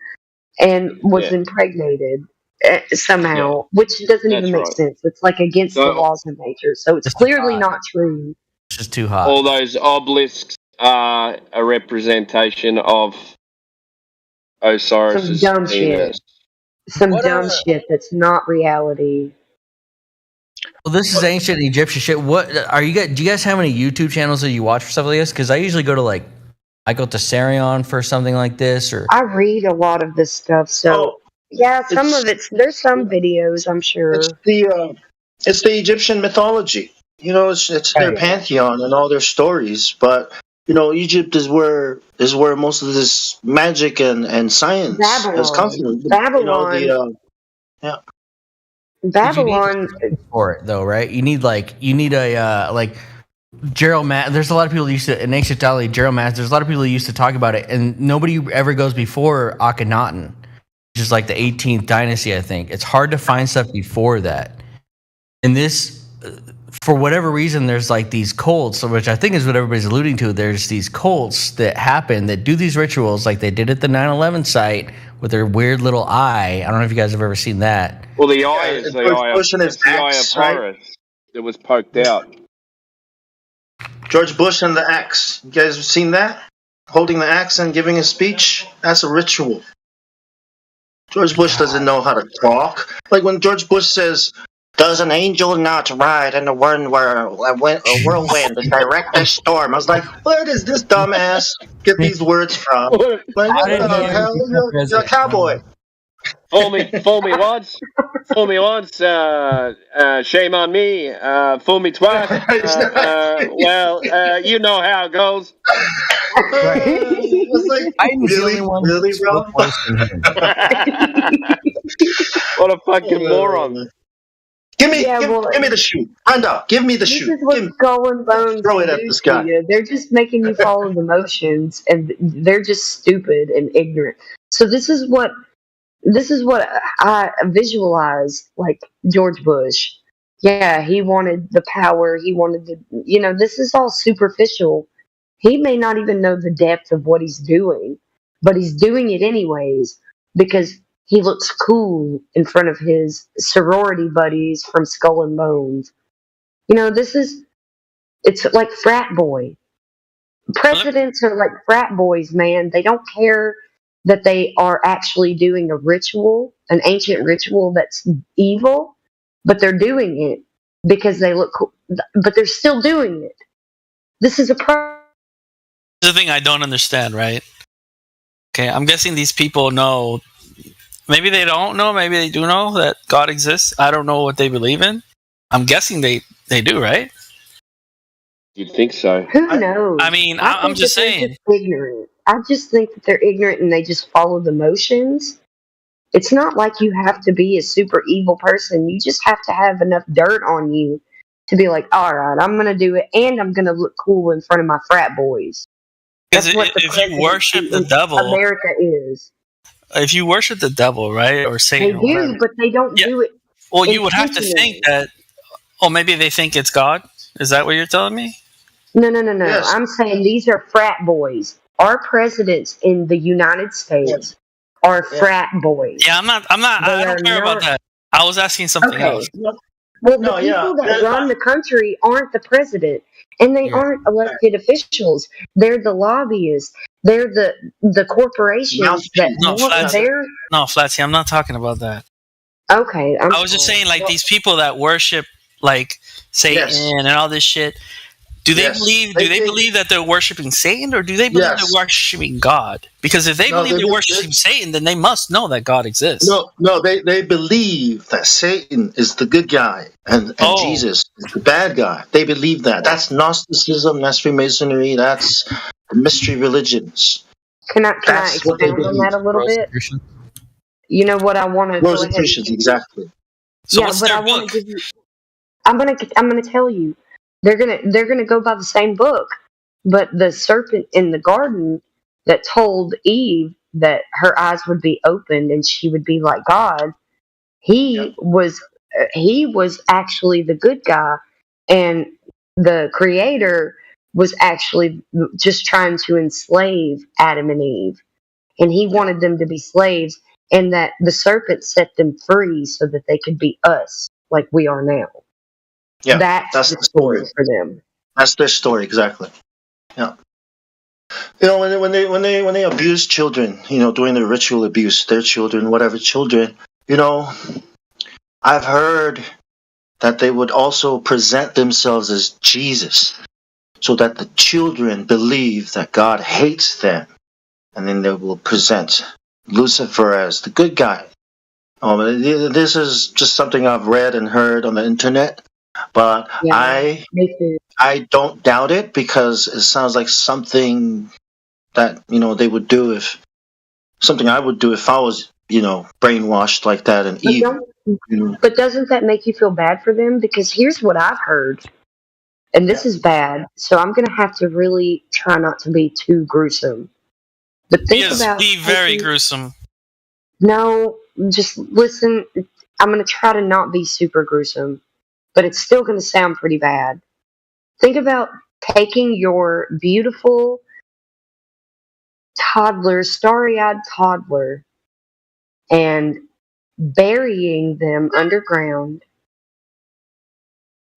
and was impregnated somehow, which doesn't even make sense. It's like against the laws of nature, so it's clearly not true. It's just too hot. All those obelisks are a representation of Osiris's Some dumb penis. shit. Some dumb shit that's not reality. Well, this is ancient Egyptian shit. What are you guys? Do you guys have any YouTube channels that you watch for stuff like this? Because I usually go to Sarion for something like this, or I read a lot of this stuff. So some of there's some videos, I'm sure. It's the Egyptian mythology. It's their pantheon and all their stories. But Egypt is where most of this magic and science has come from. Babylon. Yeah. Babylon for it though, right? You need a like Gerald Matt. There's a lot of people used to in ancient Italy. Gerald Matt. There's a lot of people who used to talk about it, and nobody ever goes before Akhenaten, which is like the 18th dynasty. I think it's hard to find stuff before that. And this, for whatever reason, there's like these cults, which I think is what everybody's alluding to. There's these cults that happen that do these rituals, like they did at the 9/11 site with their weird little eye. I don't know if you guys have ever seen that. Well, the eye is the eye of Horus that was poked out. George Bush and the axe. You guys have seen that? Holding the axe and giving a speech? That's a ritual. George Bush doesn't know how to talk. Like when George Bush says, "Does an angel not ride in a whirlwind to direct this storm?" I was like, where does this dumbass get these words from? Like, what the hell? You're a cowboy. Fool me once, shame on me. Fool me twice. You know how it goes. I was like, really, bro? What a fucking moron. Give me the shoe. Brenda, give me the shoe. This is what Skull and Bones throw it at this guy. They're just making you follow the motions, and they're just stupid and ignorant. So this is what I visualize, like George Bush. Yeah, he wanted the power. He wanted the, this is all superficial. He may not even know the depth of what he's doing, but he's doing it anyways because he looks cool in front of his sorority buddies from Skull and Bones. It's like frat boy. Presidents are like frat boys, man. They don't care that they are actually doing a ritual, an ancient ritual that's evil, but they're doing it because they look cool. But they're still doing it. This is a problem. The thing I don't understand, right? Okay, I'm guessing these people know. Maybe they don't know. Maybe they do know that God exists. I don't know what they believe in. I'm guessing they do, right? You'd think so. Who knows? I mean, I'm just saying. Ignorant. I just think that they're ignorant and they just follow the motions. It's not like you have to be a super evil person. You just have to have enough dirt on you to be like, all right, I'm going to do it, and I'm going to look cool in front of my frat boys. Because if you worship the devil, America is. If you worship the devil, right, or Satan, they do, but they don't do it. Well, you would have to think that. Oh, maybe they think it's God. Is that what you're telling me? No. Yes. I'm saying these are frat boys. Our presidents in the United States are frat boys. Yeah, I'm not. I don't care about that. I was asking something else. Well, the people that run the country aren't the president, and they aren't elected officials. They're the lobbyists. They're the corporations that Flatsy, I'm not talking about that. Okay, I was just saying, like, these people that worship like Satan and all this shit. Do they believe? Do they believe that they're worshiping Satan, or do they believe they're worshiping God? Because if they believe they're worshiping Satan, then they must know that God exists. No, they believe that Satan is the good guy and Jesus is the bad guy. They believe that. That's Gnosticism. That's Freemasonry. That's the mystery religions. Can I expand on that a little bit? You know what I want to. Rosicrucians, exactly. So what's their book? Give you. I'm gonna tell you. They're gonna go by the same book, but the serpent in the garden that told Eve that her eyes would be opened and she would be like God, he was actually the good guy, and the creator was actually just trying to enslave Adam and Eve, and he wanted them to be slaves, and that the serpent set them free so that they could be us like we are now. Yeah, that's the story for them. That's their story, exactly. Yeah. When they abuse children, doing the ritual abuse, their children, whatever children, I've heard that they would also present themselves as Jesus, so that the children believe that God hates them, and then they will present Lucifer as the good guy. This is just something I've read and heard on the internet. But Yeah, me too. I don't doubt it because it sounds like something that they would do if something I would do if I was brainwashed like that and But evil. but doesn't that make you feel bad for them? Because here's what I've heard, and this is bad. So I'm gonna have to really try not to be too gruesome. But think Yes, about be very taking- gruesome. No, just listen. I'm gonna try to not be super gruesome, but it's still gonna sound pretty bad. Think about taking your beautiful toddler, starry-eyed toddler, and burying them underground,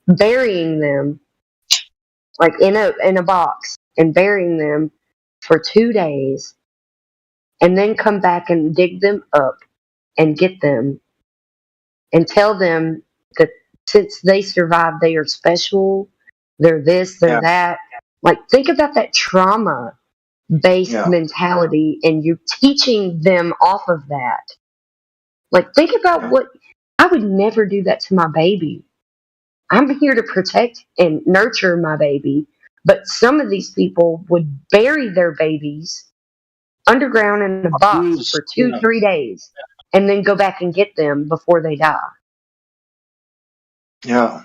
burying them like in a box, and burying them for 2 days, and then come back and dig them up and get them and tell them that since they survived, they are special. They're this, they're that. Like, think about that trauma based mentality, and you're teaching them off of that. Like, think about what I would never do that to my baby. I'm here to protect and nurture my baby, but some of these people would bury their babies underground in a box for 2-3 days and then go back and get them before they die. Yeah.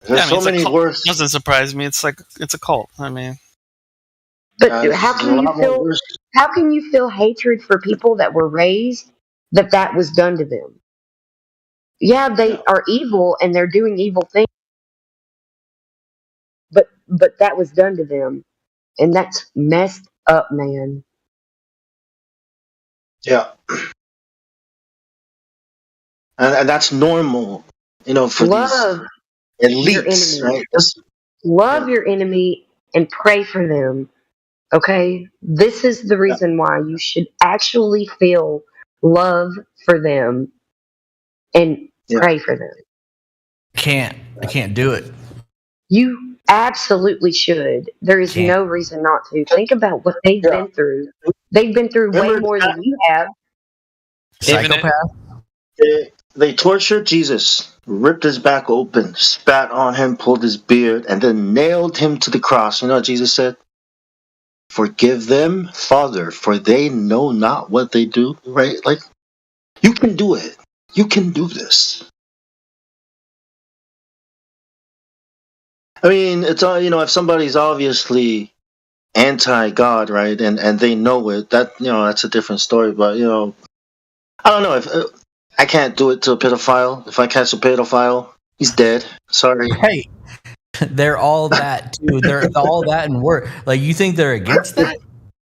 There's Yeah, I mean, so many worse. Doesn't surprise me. It's like it's a cult. I mean, But how can you feel hatred for people that were raised that was done to them? Yeah, they are evil and they're doing evil things, but that was done to them, and that's messed up, man. Yeah. And that's normal, for Love these your elites, enemy. right? Love your enemy and pray for them. Okay? This is the reason why you should actually feel love for them and pray for them. I can't do it. You absolutely should. There is no reason not to. Think about what they've been through. They've been through way more than you have. Psychopath. They tortured Jesus, ripped his back open, spat on him, pulled his beard, and then nailed him to the cross. You know what Jesus said? Forgive them, Father, for they know not what they do. Right? Like, you can do it. You can do this. I mean, it's all, if somebody's obviously anti-God, right, and they know it, that's a different story. But I don't know if I can't do it to a pedophile. If I catch a pedophile, he's dead. Sorry. Hey, they're all that too. They're all that and worse. Like, you think they're against that?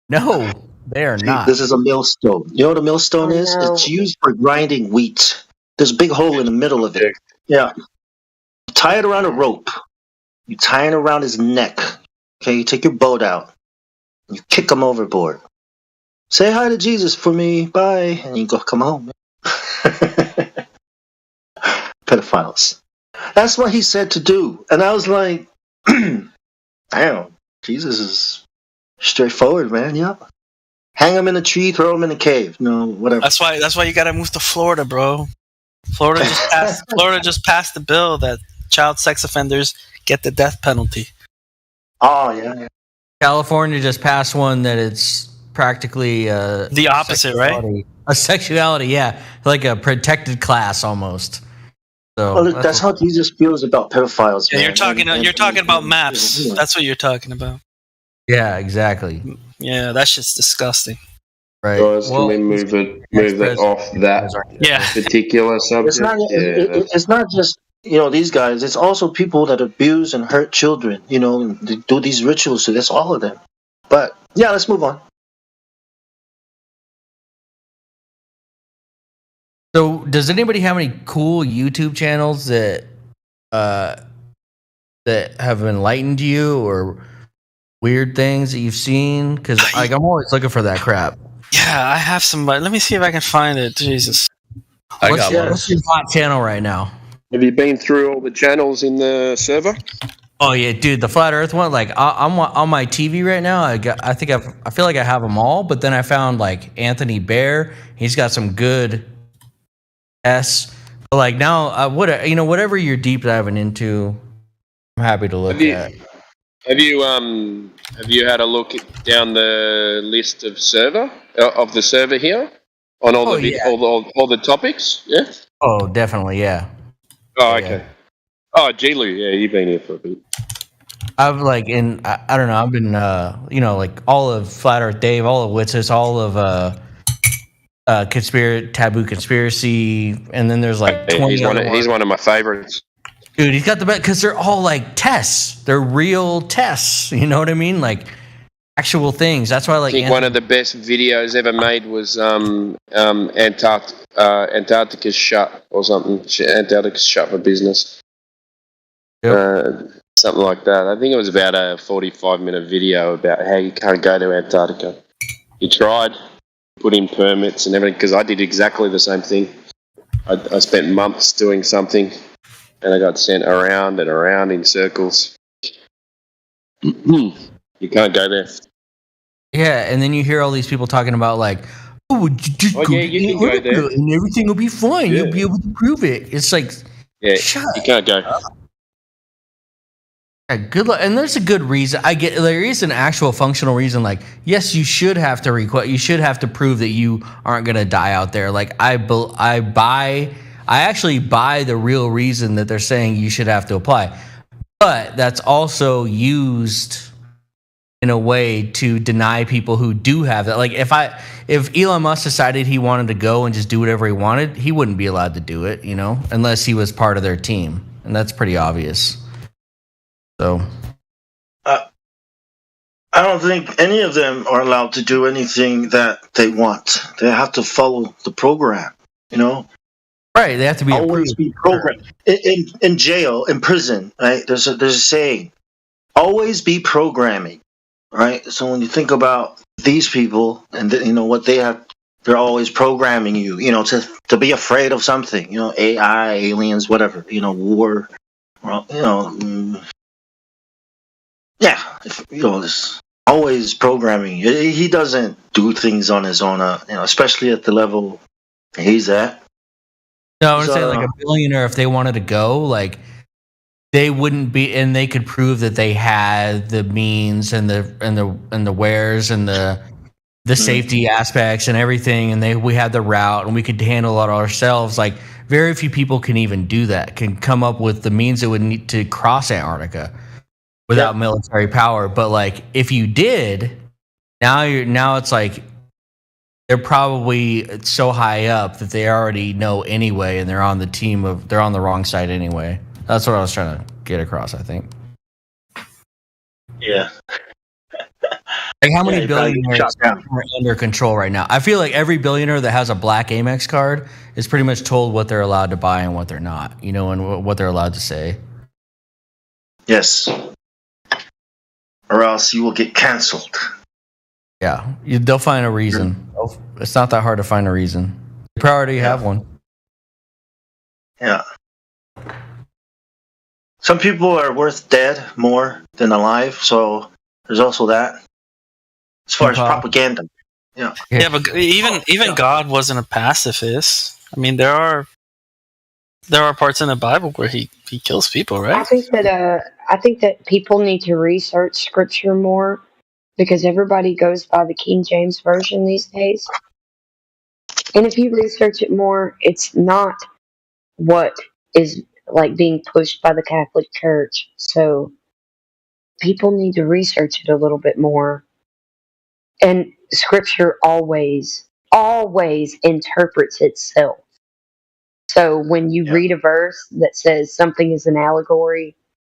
No, they are not. This is a millstone. You know what a millstone is? It's used for grinding wheat. There's a big hole in the middle of it. Yeah. Tie it around a rope. You tie it around his neck. Okay, you take your boat out. You kick him overboard. Say hi to Jesus for me. Bye. And you go come home. Pedophiles. That's what he said to do. And I was like, damn, Jesus is straightforward, man. Yeah. Hang him in a tree, throw him in a cave. No, whatever. that's why you got to move to Florida, bro. Florida just passed the bill that child sex offenders get the death penalty. Oh yeah. California just passed one that it's practically the opposite, right? A sexuality, yeah, like a protected class almost. So well, that's how Jesus feels about pedophiles. Yeah, man. you're talking about maps. Yeah. That's what you're talking about. Yeah, exactly. Yeah, that shit's disgusting. Right. Guys, can we move it off that particular subject? It's not just these guys. It's also people that abuse and hurt children. And they do these rituals. So that's all of them. But yeah, let's move on. So, does anybody have any cool YouTube channels that have enlightened you, or weird things that you've seen? Because I'm always looking for that crap. Yeah, I have somebody. Let me see if I can find it. Jesus, What's your hot channel right now? Have you been through all the channels in the server? Oh yeah, dude, the Flat Earth one. Like, I'm on my TV right now. I feel like I have them all, but then I found like Anthony Bear. He's got some good But like now, whatever you're deep diving into, I'm happy to look at. Have you had a look down the list of the server here on all all the topics? Yeah. Oh, definitely, yeah. Oh, okay. Oh, G-Lu, yeah, you've been here for a bit. I've I don't know. I've been like all of Flat Earth Dave, all of Witzes, all of Taboo Conspiracy, and then there's like 20. He's one of my favorites. Dude, he's got the best because they're all like tests. They're real tests. You know what I mean? Like actual things. That's why I think one of the best videos ever made was Antarctica's shut or something. Antarctica's shut for business. Yep. Something like that. I think it was about a 45-minute video about how you can't go to Antarctica. He tried, put in permits and everything, because I did exactly the same thing. I spent months doing something, and I got sent around and around in circles. You can't go there. Yeah, and then you hear all these people talking about like, you can go there, and everything will be fine. Yeah. You'll be able to prove it. It's like, you can't go. Good luck, and there's a good reason. I get there is an actual functional reason. Like, yes, you should have to you should have to prove that you aren't gonna die out there. Like, I actually buy the real reason that they're saying you should have to apply, but that's also used in a way to deny people who do have that. Like, if Elon Musk decided he wanted to go and just do whatever he wanted, he wouldn't be allowed to do it, unless he was part of their team, and that's pretty obvious. So, I don't think any of them are allowed to do anything that they want. They have to follow the program, Right, they have to be always be programmed. In jail, in prison, right? There's a saying, always be programming, right? So when you think about these people and what they have, they're always programming you, to be afraid of something, AI, aliens, whatever, war, yeah, it's always programming. He doesn't do things on his own, especially at the level he's at. No, I would say like a billionaire, if they wanted to go, like they wouldn't be, and they could prove that they had the means and the wares and the safety aspects and everything, and we had the route and we could handle it ourselves. Like very few people can even do that. Can come up with the means that would need to cross Antarctica without military power. But like if you did, now it's like they're probably so high up that they already know anyway, and they're on the wrong side anyway. That's what I was trying to get across, I think. Yeah. Like how many billionaires are under control right now? I feel like every billionaire that has a black Amex card is pretty much told what they're allowed to buy and what they're not, and what they're allowed to say. Yes. Or else you will get canceled. Yeah, they'll find a reason. It's not that hard to find a reason. They probably already have one. Yeah. Some people are worth dead more than alive, so there's also that. As far as propaganda. Yeah. Yeah, but even God wasn't a pacifist. I mean, there are parts in the Bible where he kills people, right? I think that people need to research scripture more, because everybody goes by the King James Version these days. And if you research it more, it's not what is like being pushed by the Catholic Church. So people need to research it a little bit more. And scripture always interprets itself. So when you read a verse that says something is an allegory,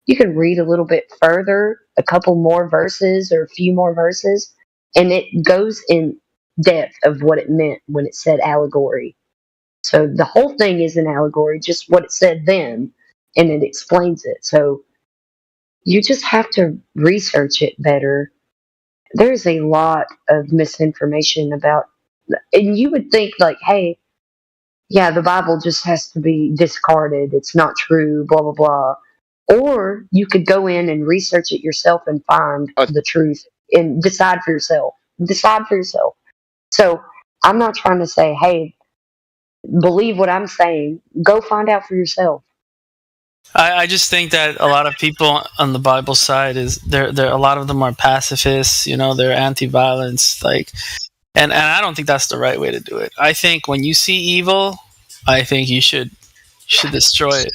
you can read a little bit further, a couple more verses or a few more verses, and it goes in depth of what it meant when it said allegory. So the whole thing is an allegory, just what it said then, and it explains it. So you just have to research it better. There's a lot of misinformation about, and you would think like, hey, yeah, the Bible just has to be discarded. It's not true, blah, blah, blah. Or you could go in and research it yourself and find the truth and decide for yourself. So I'm not trying to say, hey, believe what I'm saying. Go find out for yourself. I just think that a lot of people on the Bible side is there. A lot of them are pacifists. You know, they're anti-violence. Like, and I don't think that's the right way to do it. I think when you see evil, I think you should destroy it.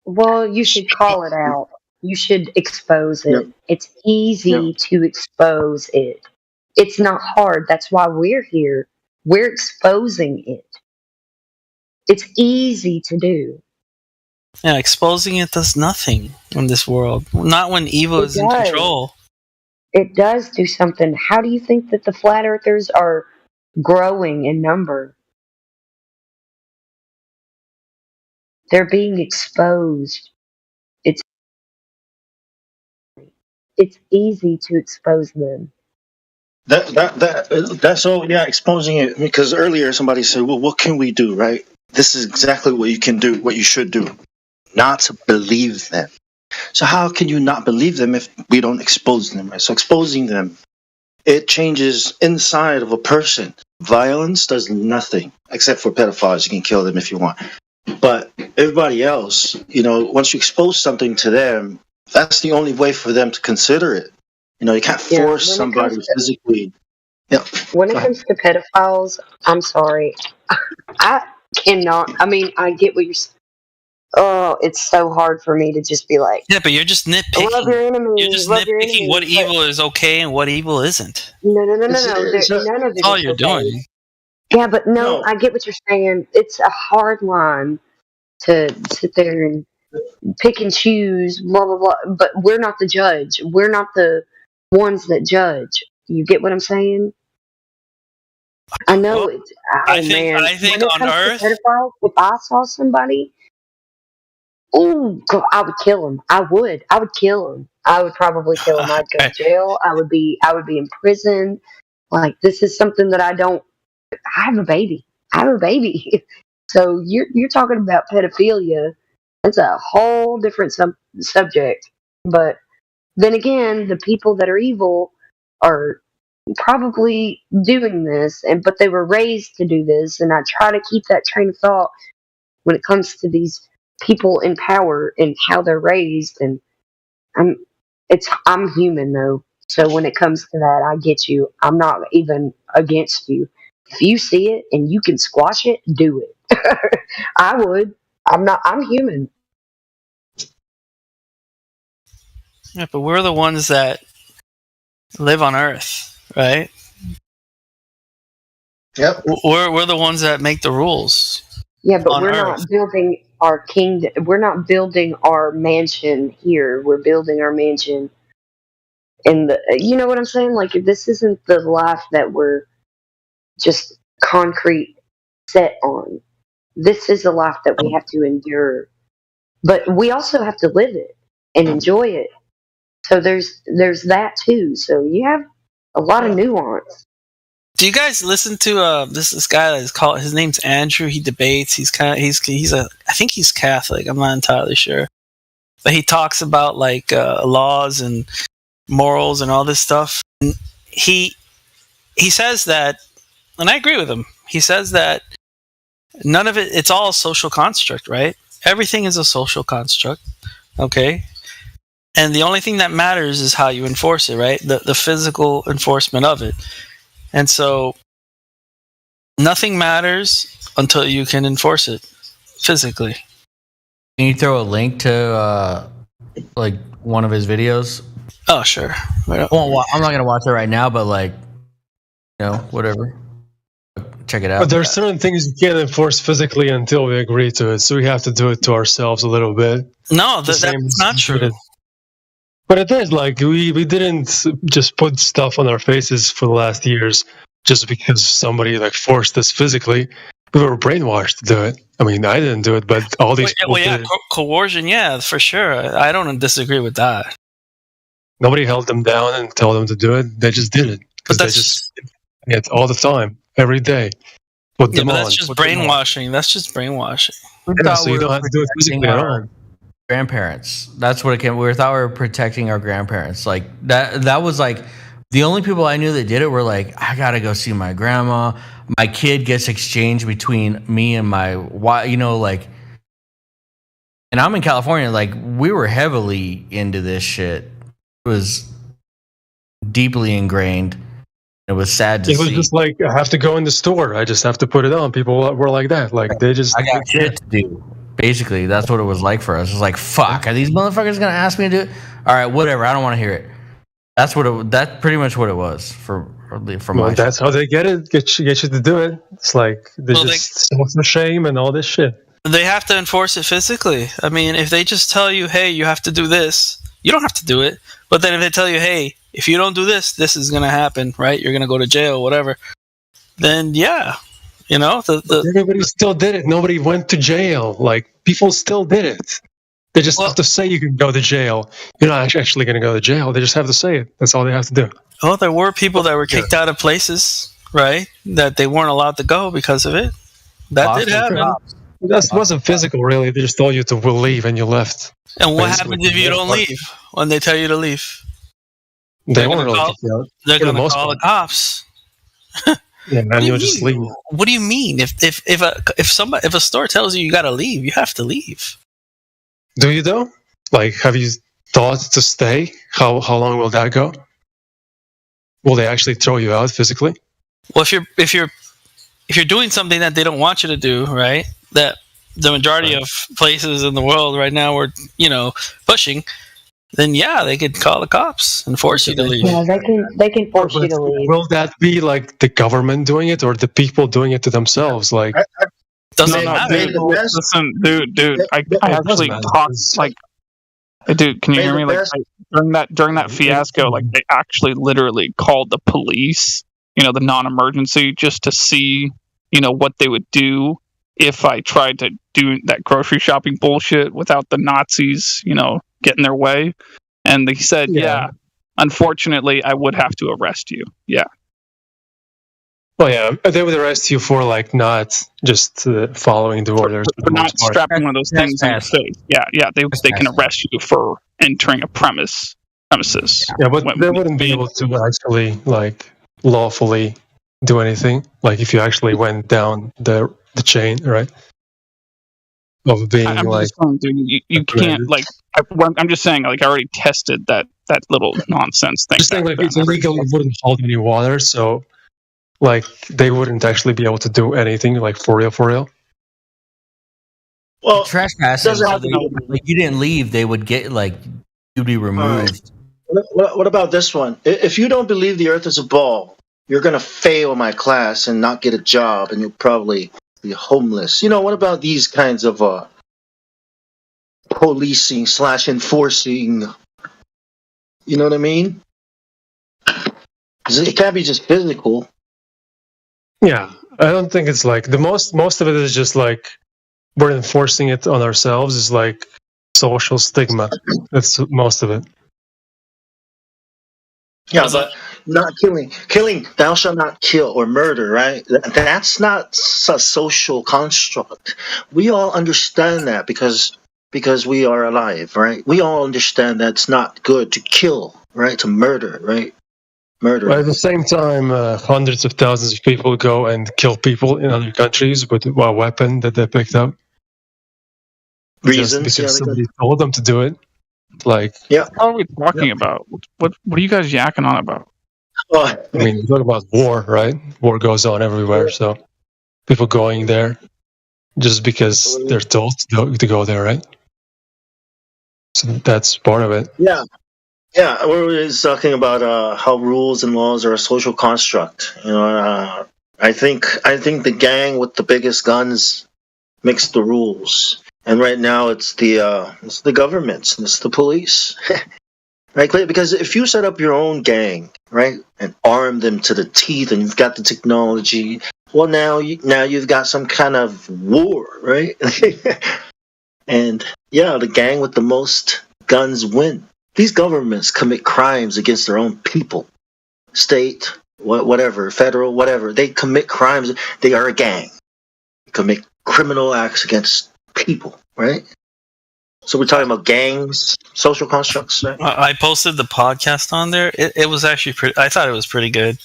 Well, you should call it out. You should expose it. Yep. It's easy to expose it. It's not hard. That's why we're here. We're exposing it. It's easy to do. Yeah, exposing it does nothing in this world. Not when evil is in control. It does do something. How do you think that the flat earthers are growing in number? They're being exposed. It's easy to expose them. That's all. Yeah, exposing it. Because earlier somebody said, "Well, what can we do?" Right? This is exactly what you can do. What you should do. Not to believe them. So how can you not believe them if we don't expose them? Right? So exposing them, it changes inside of a person. Violence does nothing except for pedophiles. You can kill them if you want. But everybody else, once you expose something to them, that's the only way for them to consider it. You can't force somebody physically. Yeah. When it comes to pedophiles, I'm sorry. I cannot. I mean, I get what you're saying. Oh, it's so hard for me to just be like. Yeah, but you're just nitpicking. Love your enemies. You're just nitpicking what evil is okay and what evil isn't. No. None of it. That's all you're doing. Yeah, but no, I get what you're saying. It's a hard line to sit there and pick and choose, blah, blah, blah. But we're not the judge. We're not the ones that judge. You get what I'm saying? I know. Well, I think on Earth, pedophiles, if I saw somebody, I would kill him. I would kill him. I would probably kill him. I'd go to jail. I would be in prison. Like, this is something that I have a baby. So you're talking about pedophilia. That's a whole different subject. But then again, the people that are evil are probably doing this, but they were raised to do this. And I try to keep that train of thought when it comes to these people in power and how they're raised. And I'm human though. So when it comes to that, I get you. I'm not even against you. If you see it and you can squash it, do it. I would. I'm human. Yeah, but we're the ones that live on Earth, right? Yep. We're the ones that make the rules. Yeah, but we're not building our kingdom. We're not building our mansion here. We're building our mansion in you know what I'm saying? Like, this isn't the life that we're just concrete set on. This is a life that we have to endure. But we also have to live it and enjoy it. So there's that too. So you have a lot of nuance. Do you guys listen to this guy that is called? His name's Andrew. He debates. I think he's Catholic. I'm not entirely sure, but he talks about like laws and morals and all this stuff. And he says that, and I agree with him. He says that none of it. It's all a social construct, right? Everything is a social construct. Okay. And the only thing that matters is how you enforce it, right? The physical enforcement of it. And so nothing matters until you can enforce it physically. Can you throw a link to like one of his videos? Oh, sure. Well, I'm not going to watch it right now, but like, whatever. Check it out. But there are certain things you can't enforce physically until we agree to it. So we have to do it to ourselves a little bit. No, that's not true. But it is like we didn't just put stuff on our faces for the last years just because somebody like forced us physically. We were brainwashed to do it. I mean, I didn't do it, but all these people did. Coercion, yeah, for sure. I don't disagree with that. Nobody held them down and told them to do it. They just did it because they just did it all the time, every day. Put them on. That's just brainwashing. That's just brainwashing. So you don't have to do it physically at all. Grandparents. That's what it came. We thought we were protecting our grandparents. Like that was like the only people I knew that did it were like, I gotta go see my grandma. my kid gets exchanged between me and my wife, like, and I'm in California, like, we were heavily into this shit. It was deeply ingrained. It was sad to see. It was just like, I have to go in the store. I just have to put it on. People were like that. Like, they just... I got shit to do. Basically, that's what it was like for us. It was like, fuck, are these motherfuckers going to ask me to do it? All right, whatever. I don't want to hear it. That's pretty much what it was for my that's how they get it. Get you to do it. It's like, there's just social shame and all this shit. They have to enforce it physically. I mean, if they just tell you, hey, you have to do this, you don't have to do it. But then if they tell you, hey, if you don't do this, this is going to happen, right? You're going to go to jail, whatever. Then, yeah. Everybody still did it. Nobody went to jail. Like, people still did it. They just have to say you can go to jail. You're not actually going to go to jail. They just have to say it. That's all they have to do. Oh, there were people that were kicked out of places, right? That they weren't allowed to go because of it. That did happen. That wasn't physical, really. They just told you to leave, and you left. And what happens if you don't leave when they tell you to leave? They weren't really kicked out. They're going to call the cops. Yeah, man, you'll just leave. What do you mean? If a store tells you got to leave, you have to leave. Do you though? Like, have you thought to stay? How long will that go? Will they actually throw you out physically? Well, if you're doing something that they don't want you to do, right? That the majority of places in the world right now are, pushing, then yeah, they could call the cops and force you to leave. Yeah, they can force you to leave. Will that be like the government doing it or the people doing it to themselves? Like, doesn't matter. Listen, dude, I actually talked like, dude, can you hear me? Like during that fiasco, like they actually literally called the police, the non-emergency, just to see, what they would do if I tried to do that grocery shopping bullshit without the Nazis, get in their way. And they said, yeah, unfortunately, I would have to arrest you. Yeah. Well, yeah, they would arrest you for like not just following the orders. For not strapping one of those things in your face. Yeah, they can arrest you for entering a premises. Yeah, but they wouldn't be able to actually like lawfully do anything. Like if you actually went down the chain, right? Of being I'm like, just saying, dude, you can't like. I'm just saying, like I already tested that little nonsense thing. Just saying, like it's illegal. It wouldn't hold any water, so. Like, they wouldn't actually be able to do anything, like, for real. Well, trespasses, like, you didn't leave, they would get, like, you'd be removed. Right. What about this one? If you don't believe the Earth is a ball, you're going to fail my class and not get a job, and you'll probably be homeless. What about these kinds of policing / enforcing? You know what I mean? It can't be just physical. Yeah, I don't think it's like most of it is just like we're enforcing it on ourselves. Is like social stigma. That's most of it. Yeah, but not killing. Thou shalt not kill or murder, right? That's not a social construct. We all understand that because we are alive, right? We all understand that it's not good to kill, right? To murder, right? Murder. But at the same time, hundreds of thousands of people go and kill people in other countries with a weapon that they picked up. Reasons, just because somebody told them to do it. Like, yeah. What are we talking about? What are you guys yakking on about? I mean, we're talking about war, right? War goes on everywhere, so people going there just because they're told to go there, right? So that's part of it. Yeah. Yeah, we're talking about how rules and laws are a social construct. I think the gang with the biggest guns makes the rules, and right now it's the governments, it's the police, right? Because if you set up your own gang, right, and arm them to the teeth, and you've got the technology, well, now you've got some kind of war, right? And yeah, the gang with the most guns win. These governments commit crimes against their own people, state, whatever, federal, whatever. They commit crimes. They are a gang. They commit criminal acts against people, right? So we're talking about gangs, social constructs. Right? I posted the podcast on there. It was actually pretty. I thought it was pretty good.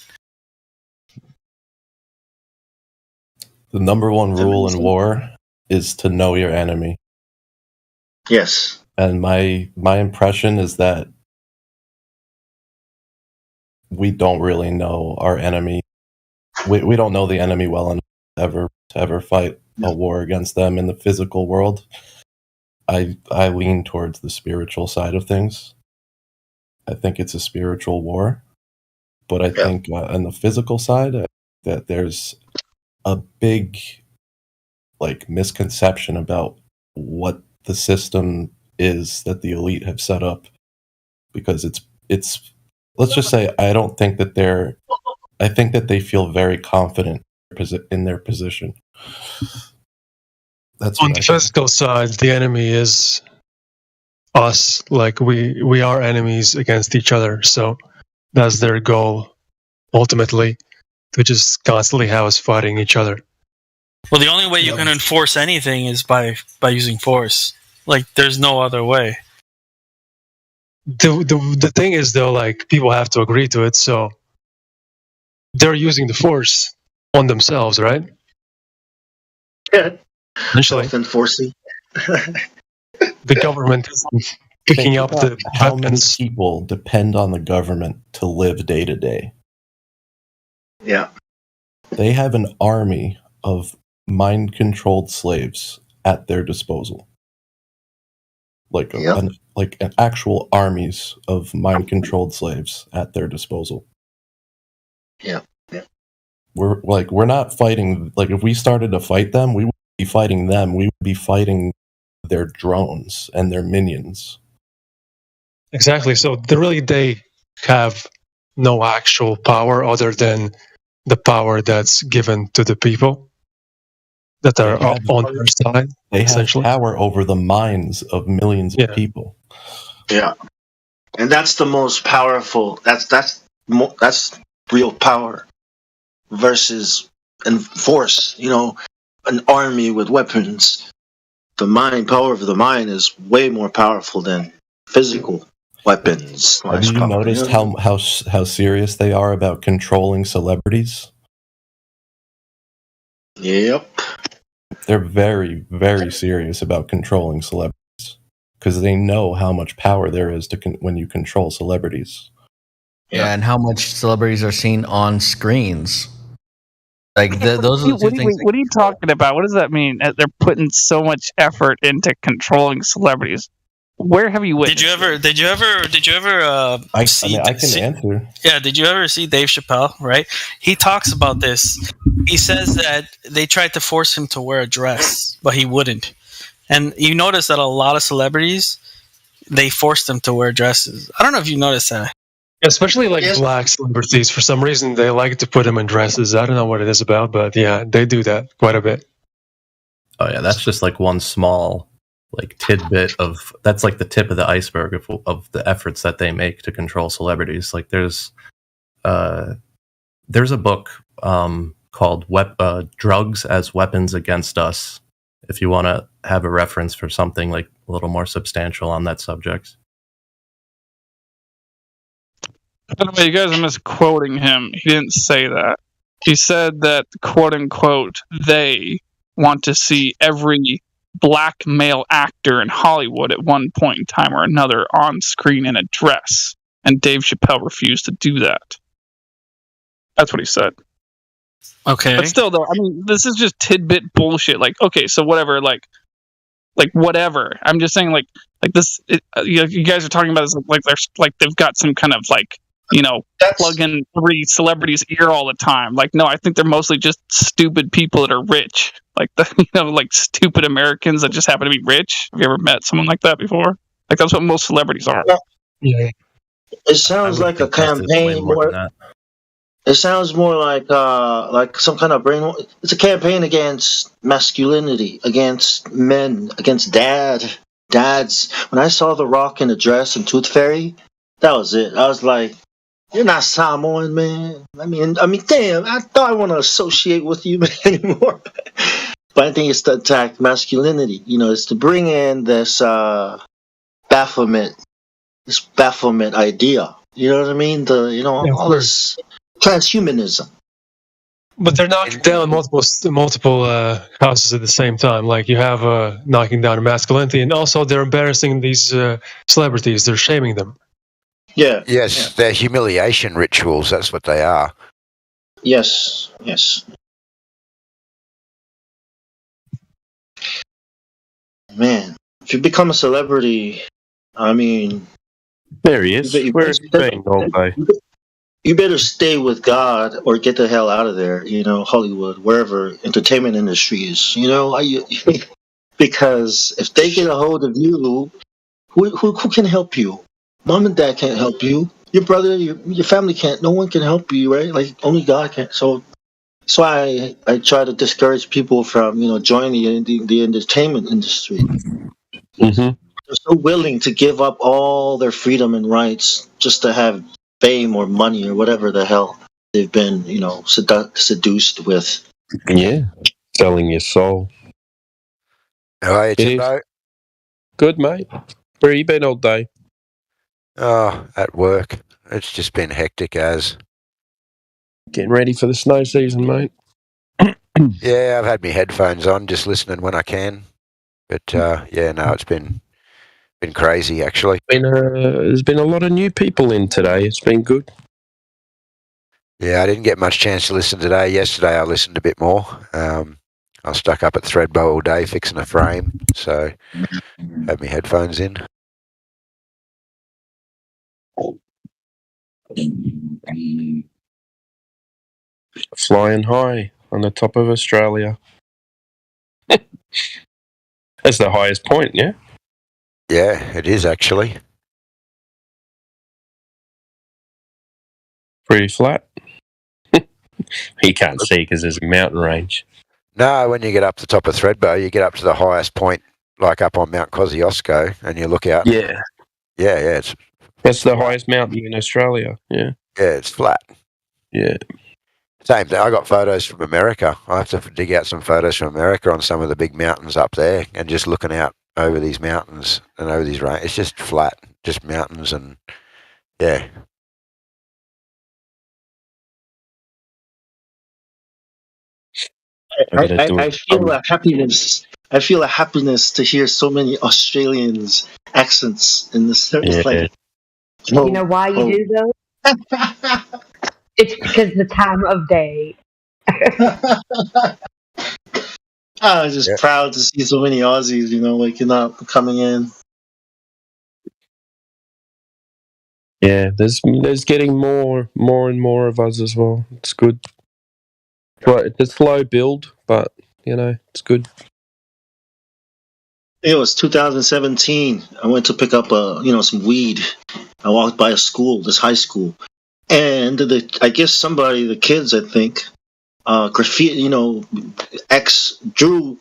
The number one rule in war is to know your enemy. Yes. And my impression is that we don't really know our enemy. We don't know the enemy well enough to ever fight a war against them in the physical world. I lean towards the spiritual side of things. I think it's a spiritual war, but I think on the physical side that there's a big misconception about what the system is that the elite have set up, because it's let's just say I think that they feel very confident in their position. That's on the physical side. The enemy is us. Like we are enemies against each other. So that's their goal, ultimately, to just constantly have us fighting each other. Well, the only way you can enforce anything is by using force. Like, there's no other way. The thing is, though, like, people have to agree to it, so they're using the force on themselves, right? Yeah. Essentially. Self-enforcing. The government is picking up the how many people depend on the government to live day to day. Yeah. They have an army of mind-controlled slaves at their disposal. An actual armies of mind-controlled slaves at their disposal. Yeah. Yeah. We're not fighting. Like, if we started to fight them, we wouldn't be fighting them. We would be fighting their drones and their minions. Exactly. So they have no actual power other than the power that's given to the people that are on their side. They have power over the minds of millions of people. Yeah. And that's the most powerful. That's real power versus force. An army with weapons. The power of the mind is way more powerful than physical weapons. Have you noticed how serious they are about controlling celebrities? Yep. They're very, very serious about controlling celebrities because they know how much power there is when you control celebrities. Yeah, and how much celebrities are seen on screens. Like those are the two things. What are you talking about? What does that mean? They're putting so much effort into controlling celebrities. Where have you witnessed? Did you ever? I can answer. Yeah. Did you ever see Dave Chappelle? Right. He talks about this. He says that they tried to force him to wear a dress, but he wouldn't. And you notice that a lot of celebrities, they forced them to wear dresses. I don't know if you noticed that. Especially black celebrities, for some reason they like to put them in dresses. I don't know what it is about, but yeah, they do that quite a bit. Oh yeah, that's just one small tidbit of that's the tip of the iceberg of the efforts that they make to control celebrities. There's a book called Drugs as Weapons Against Us, if you want to have a reference for something a little more substantial on that subject. By the way, you guys are misquoting him. He didn't say that. He said that, quote unquote, they want to see every black male actor in Hollywood at one point in time or another on screen in a dress. And Dave Chappelle refused to do that. That's what he said. Okay. But still, though, I mean, this is just tidbit bullshit. Okay, so whatever, whatever. I'm just saying, this. You guys are talking about this they've got some kind of plug in 3 celebrities' ear all the time. No, I think they're mostly just stupid people that are rich. Stupid Americans that just happen to be rich. Have you ever met someone like that before? That's what most celebrities are. Yeah. It sounds like a campaign more. It sounds more like some kind of brain. It's a campaign against masculinity, against men, against dads. When I saw The Rock in a dress and Tooth Fairy, that was it. I was like, "You're not Samoan, man." I mean, damn. I don't want to associate with you anymore. But I think it's to attack masculinity. It's to bring in this bafflement idea. You know what I mean? All this transhumanism. But they're knocking down multiple houses at the same time. Like you have knocking down masculinity, and also they're embarrassing these celebrities. They're shaming them. Yeah. Yes, they're humiliation rituals. That's what they are. Yes. Man, if you become a celebrity, I mean, there he is. Where's he been all day? You better stay with God or get the hell out of there. Hollywood, wherever entertainment industry is. Because if they get a hold of you, who can help you? Mom and dad can't help you. Your brother, your family can't. No one can help you, right? Like only God can. So I try to discourage people from joining the entertainment industry. Mm-hmm. They're so willing to give up all their freedom and rights just to have fame or money or whatever the hell they've been, seduced with. Yeah, selling your soul. How are you, Timbo? Good, mate. Where you been all day? Oh, at work. It's just been hectic as. Getting ready for the snow season, mate. Yeah, I've had my headphones on, just listening when I can. But it's been crazy actually. There's been a lot of new people in today. It's been good. Yeah, I didn't get much chance to listen today. Yesterday I listened a bit more. I was stuck up at Threadbow all day fixing a frame, so had my headphones in. Flying high on the top of Australia. That's the highest point, yeah? Yeah, it is actually. Pretty flat. You can't see because there's a mountain range. No, when you get up the top of Threadbow, you get up to the highest point, like up on Mount Kosciuszko, and you look out. Yeah. Yeah, That's the highest mountain in Australia, yeah. Yeah, it's flat. Yeah. Same thing. I got photos from America. I have to dig out some photos from America on some of the big mountains up there, and just looking out over these mountains and over these ranges. It's just flat, just mountains, and yeah. I feel a happiness. I feel a happiness to hear so many Australians accents in this. You know why you do those? It's because the time of day. I was just proud to see so many Aussies, waking up, coming in. Yeah, there's getting more and more of us as well. It's good. But it's a slow build, but it's good. It was 2017. I went to pick up some weed. I walked by a school, this high school, and I guess the kids, I think, graffiti. X Drew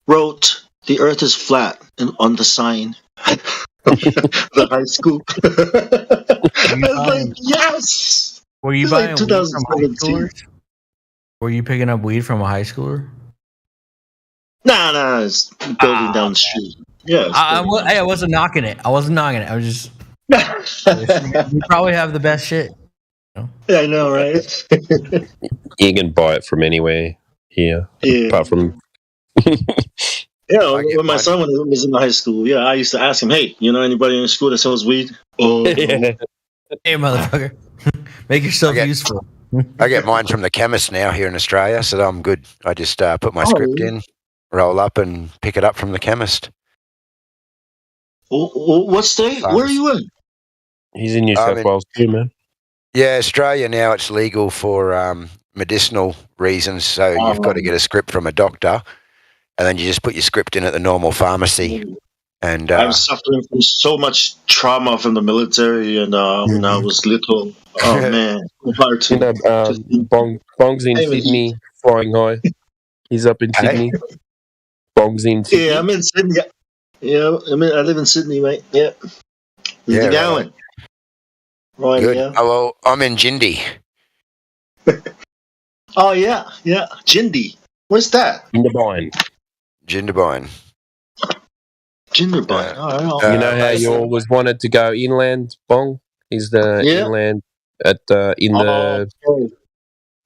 wrote "The Earth is flat" on the sign. The high school. I was like, yes. Were you It's buying like weed from high 2017. schoolers? Were you picking up weed from a high schooler? Nah, it's building down the street. Yeah. I wasn't knocking it. I was just. You probably have the best shit. Yeah, I know, right? You can buy it from anywhere here, apart from. Yeah, when my son was in high school, I used to ask him, "Hey, anybody in school that sells weed?" Oh, Hey, motherfucker, make yourself useful. I get mine from the chemist now here in Australia, so I'm good. I just put my script in, roll up, and pick it up from the chemist. What state? Where are you in? He's in New South Wales too, man. Yeah, Australia now it's legal for medicinal reasons, so you've got to get a script from a doctor, and then you just put your script in at the normal pharmacy. And I'm suffering from so much trauma from the military, and when I was little, oh man, hard to. Bong's in Sydney, flying high. He's up in Sydney. Bong's in Sydney. Yeah, I'm in Sydney. Yeah, I live in Sydney, mate. Yeah. How's it going? Right, good. yeah. Oh, well, I'm in Jindy. Oh yeah, Jindy. Where's that? Jindabyne. Jindabyne. You know how you always wanted to go inland, Bong? Is the inland at in the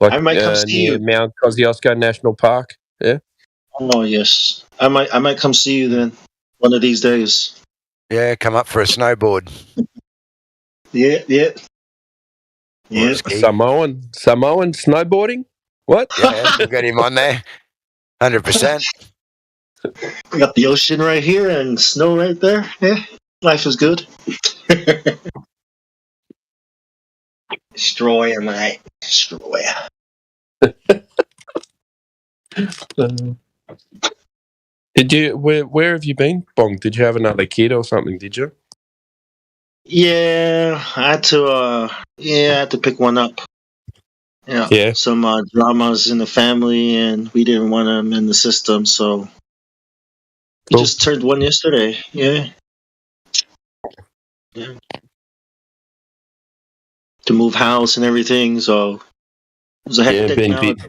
I might come see near you. Mount Kosciuszko National Park. Yeah. Oh yes, I might come see you then one of these days. Yeah, come up for a snowboard. Yeah. Yeah. Samoan snowboarding. What? Yeah, we've got him on there. 100%. We got the ocean right here and snow right there. Yeah, life is good. Destroyer, mate. Destroyer. Did you? Where have you been, Bong? Did you have another kid or something? Did you? Yeah, I had to pick one up. Yeah. Some dramas in the family, and we didn't want them in the system, so we just turned one yesterday. Yeah. To move house and everything, so it was a hectic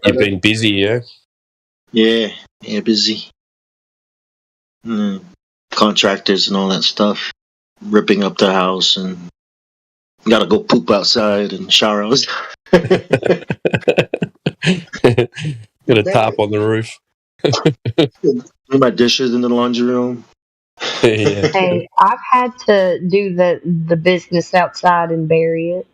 you've been busy, yeah. Yeah, busy. Contractors and all that stuff, ripping up the house, and gotta go poop outside and shower outside. Got a tarp on the roof. Put my dishes in the laundry room. Yeah. Hey, I've had to do the business outside and bury it.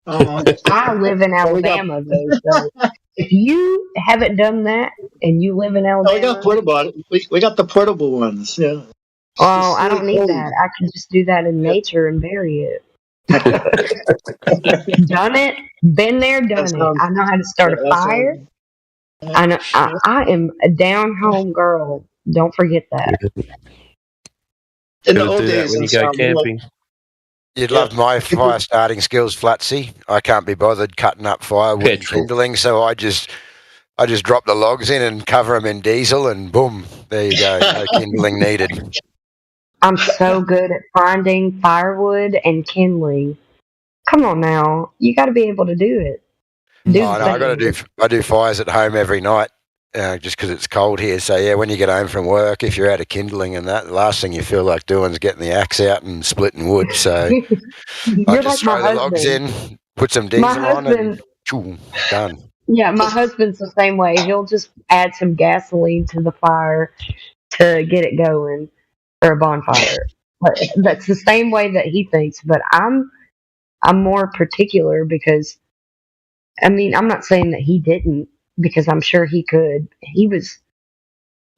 I live in Alabama, though. So if you haven't done that and you live in Alabama, we got portable. We got the portable ones. Yeah. Well, I don't need that. I can just do that in nature and bury it. Done it. Been there, done it. I know how to start a fire. I know. I am a down home girl. Don't forget that. In the old days, when you go camping. You'd love my fire starting skills, Flatsy. I can't be bothered cutting up firewood and kindling, so I just drop the logs in and cover them in diesel, and boom, there you go. No kindling needed. I'm so good at finding firewood and kindling. Come on now, you got to be able to do it. I do fires at home every night, just because it's cold here. So yeah, when you get home from work, if you're out of kindling and that, the last thing you feel like doing is getting the axe out and splitting wood. So I just throw the logs in, put some diesel on, and choo, done. Yeah, my husband's the same way. He'll just add some gasoline to the fire to get it going for a bonfire. But that's the same way that he thinks. But I'm more particular because, I mean, I'm not saying that he didn't, because I'm sure he could. He was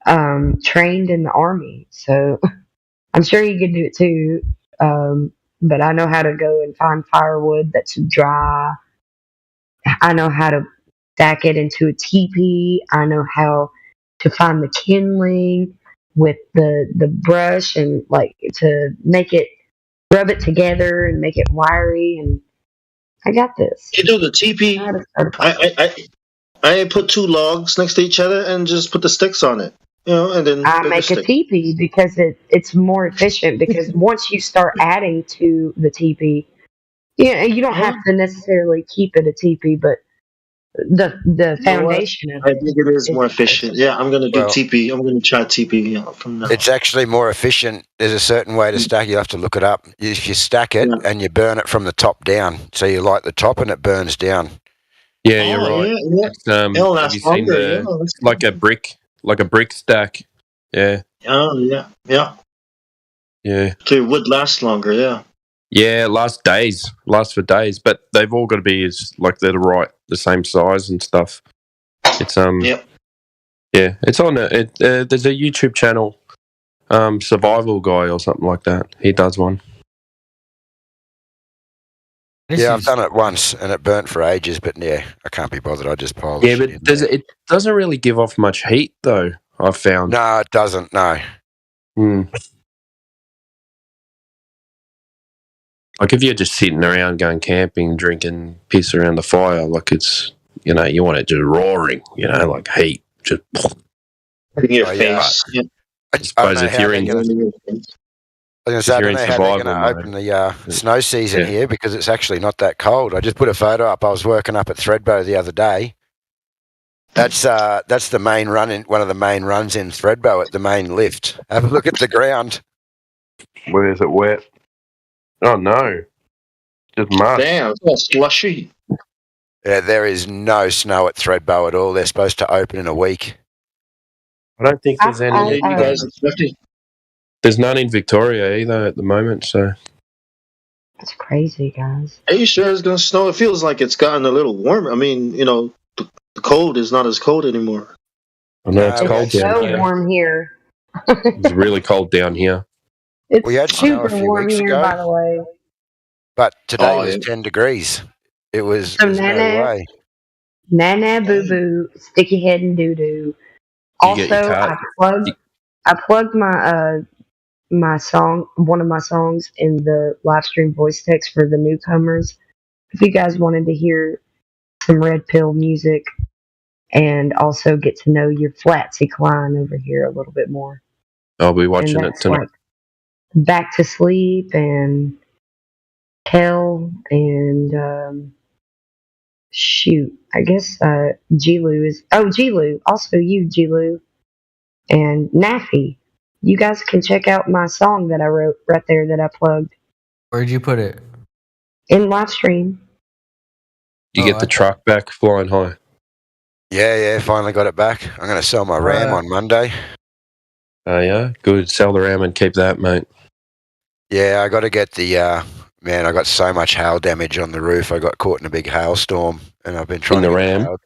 trained in the Army, so I'm sure he could do it too. But I know how to go and find firewood that's dry. I know how to stack it into a teepee. I know how to find the kindling with the brush and like to make it, rub it together and make it wiry, and I got this. You do the teepee. I put two logs next to each other and just put the sticks on it, and then I make a teepee because it's more efficient. Because once you start adding to the teepee, you don't have to necessarily keep it a teepee, but the foundation of it. I think it is more efficient. Yeah, I'm gonna do teepee. I'm gonna try teepee from now. It's actually more efficient. There's a certain way to stack. You have to look it up. If you stack it and you burn it from the top down, so you light the top and it burns down. Yeah, you're right. Yeah. Have you seen like a brick stack? Yeah. Oh yeah. Yeah. So your wood lasts longer. Yeah. Yeah, lasts for days, but they've all got to be they're the same size and stuff. It's yeah, it's on there's a YouTube channel, Survival Guy or something like that. He does one. Yeah, I've done it once and it burnt for ages, but yeah, I can't be bothered. I just pile. Yeah, but it doesn't really give off much heat though, I've found. No, it doesn't. No. Like if you're just sitting around going camping, drinking piss around the fire, like it's, you want it just roaring, like heat. Just in your face. I suppose if you're in... I was going to say, I don't know how they're going to open the snow season here, because it's actually not that cold. I just put a photo up. I was working up at Thredbo the other day. That's the main run in, one of the main runs in Thredbo at the main lift. Have a look at the ground. Where is it wet? Oh no, just mud. Damn, it's all slushy. Yeah, there is no snow at Thredbo at all. They're supposed to open in a week. I don't think there's any. You guys are 50. There's none in Victoria either at the moment. So That's crazy, guys. Are you sure it's gonna snow? It feels like it's gotten a little warmer. I mean, the cold is not as cold anymore. I know it's cold It's down so here. warm here. It's really cold down here. It's We had snow super a few warm weeks here, ago. by the way. But today Oh, was yeah. 10 degrees. It was So there's no Nana, way. Nana, boo boo, sticky head and doo doo. You get your Also, card. I plugged my song, one of my songs, in the live stream voice text for the newcomers. If you guys wanted to hear some Red Pill music and also get to know your Flatsy Klein over here a little bit more, I'll be and watching it that's tonight. like Back to Sleep and Hell and shoot, I guess Gilu is Gilu, also you Gilu and Naffy. You guys can check out my song that I wrote right there that I plugged Where'd you put it? in live stream. Do you get the truck back flying high? Yeah, finally got it back. I'm going to sell my Ram on Monday. Oh yeah, good. Sell the Ram and keep that, mate. Yeah, I got to get the man. I got so much hail damage on the roof. I got caught in a big hailstorm, and I've been trying In to the get Ram? out.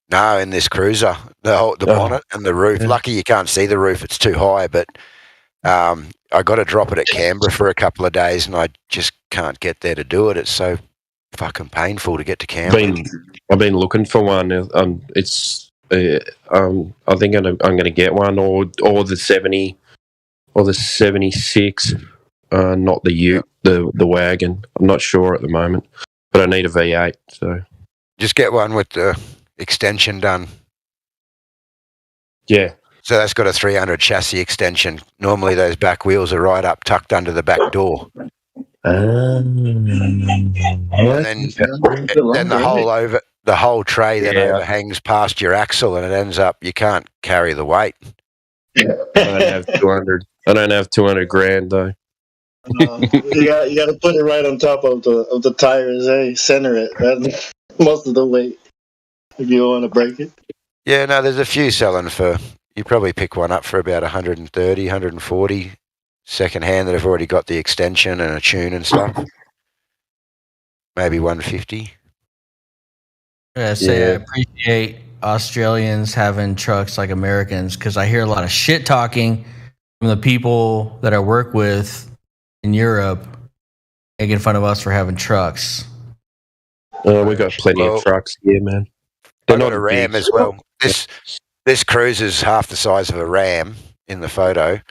No, in this cruiser, the bonnet and the roof. Lucky you can't see the roof; it's too high. But I got to drop it at Canberra for a couple of days, and I just can't get there to do it. It's so fucking painful to get to Canberra. I've been looking for one. It's I think I'm going to get one or the 70 or the 76. Not the Ute, the wagon. I'm not sure at the moment, but I need a V8. So Just get one with the extension done. yeah, So that's got a 300 chassis extension. Normally those back wheels are right up tucked under the back door. And then the whole tray then overhangs past your axle, and it ends up you can't carry the weight. I don't have 200. I don't have 200 grand though. You got to put it right on top of the tires. Center it. That's most of the weight. If you want to break it. Yeah, no, there's a few selling for. You probably pick one up for about 130, 140 second hand that have already got the extension and a tune and stuff. Maybe 150. I appreciate Australians having trucks like Americans because I hear a lot of shit talking from the people that I work with in Europe making fun of us for having trucks. We got plenty of trucks here, man. I got a Ram as well. This cruise is half the size of a Ram in the photo,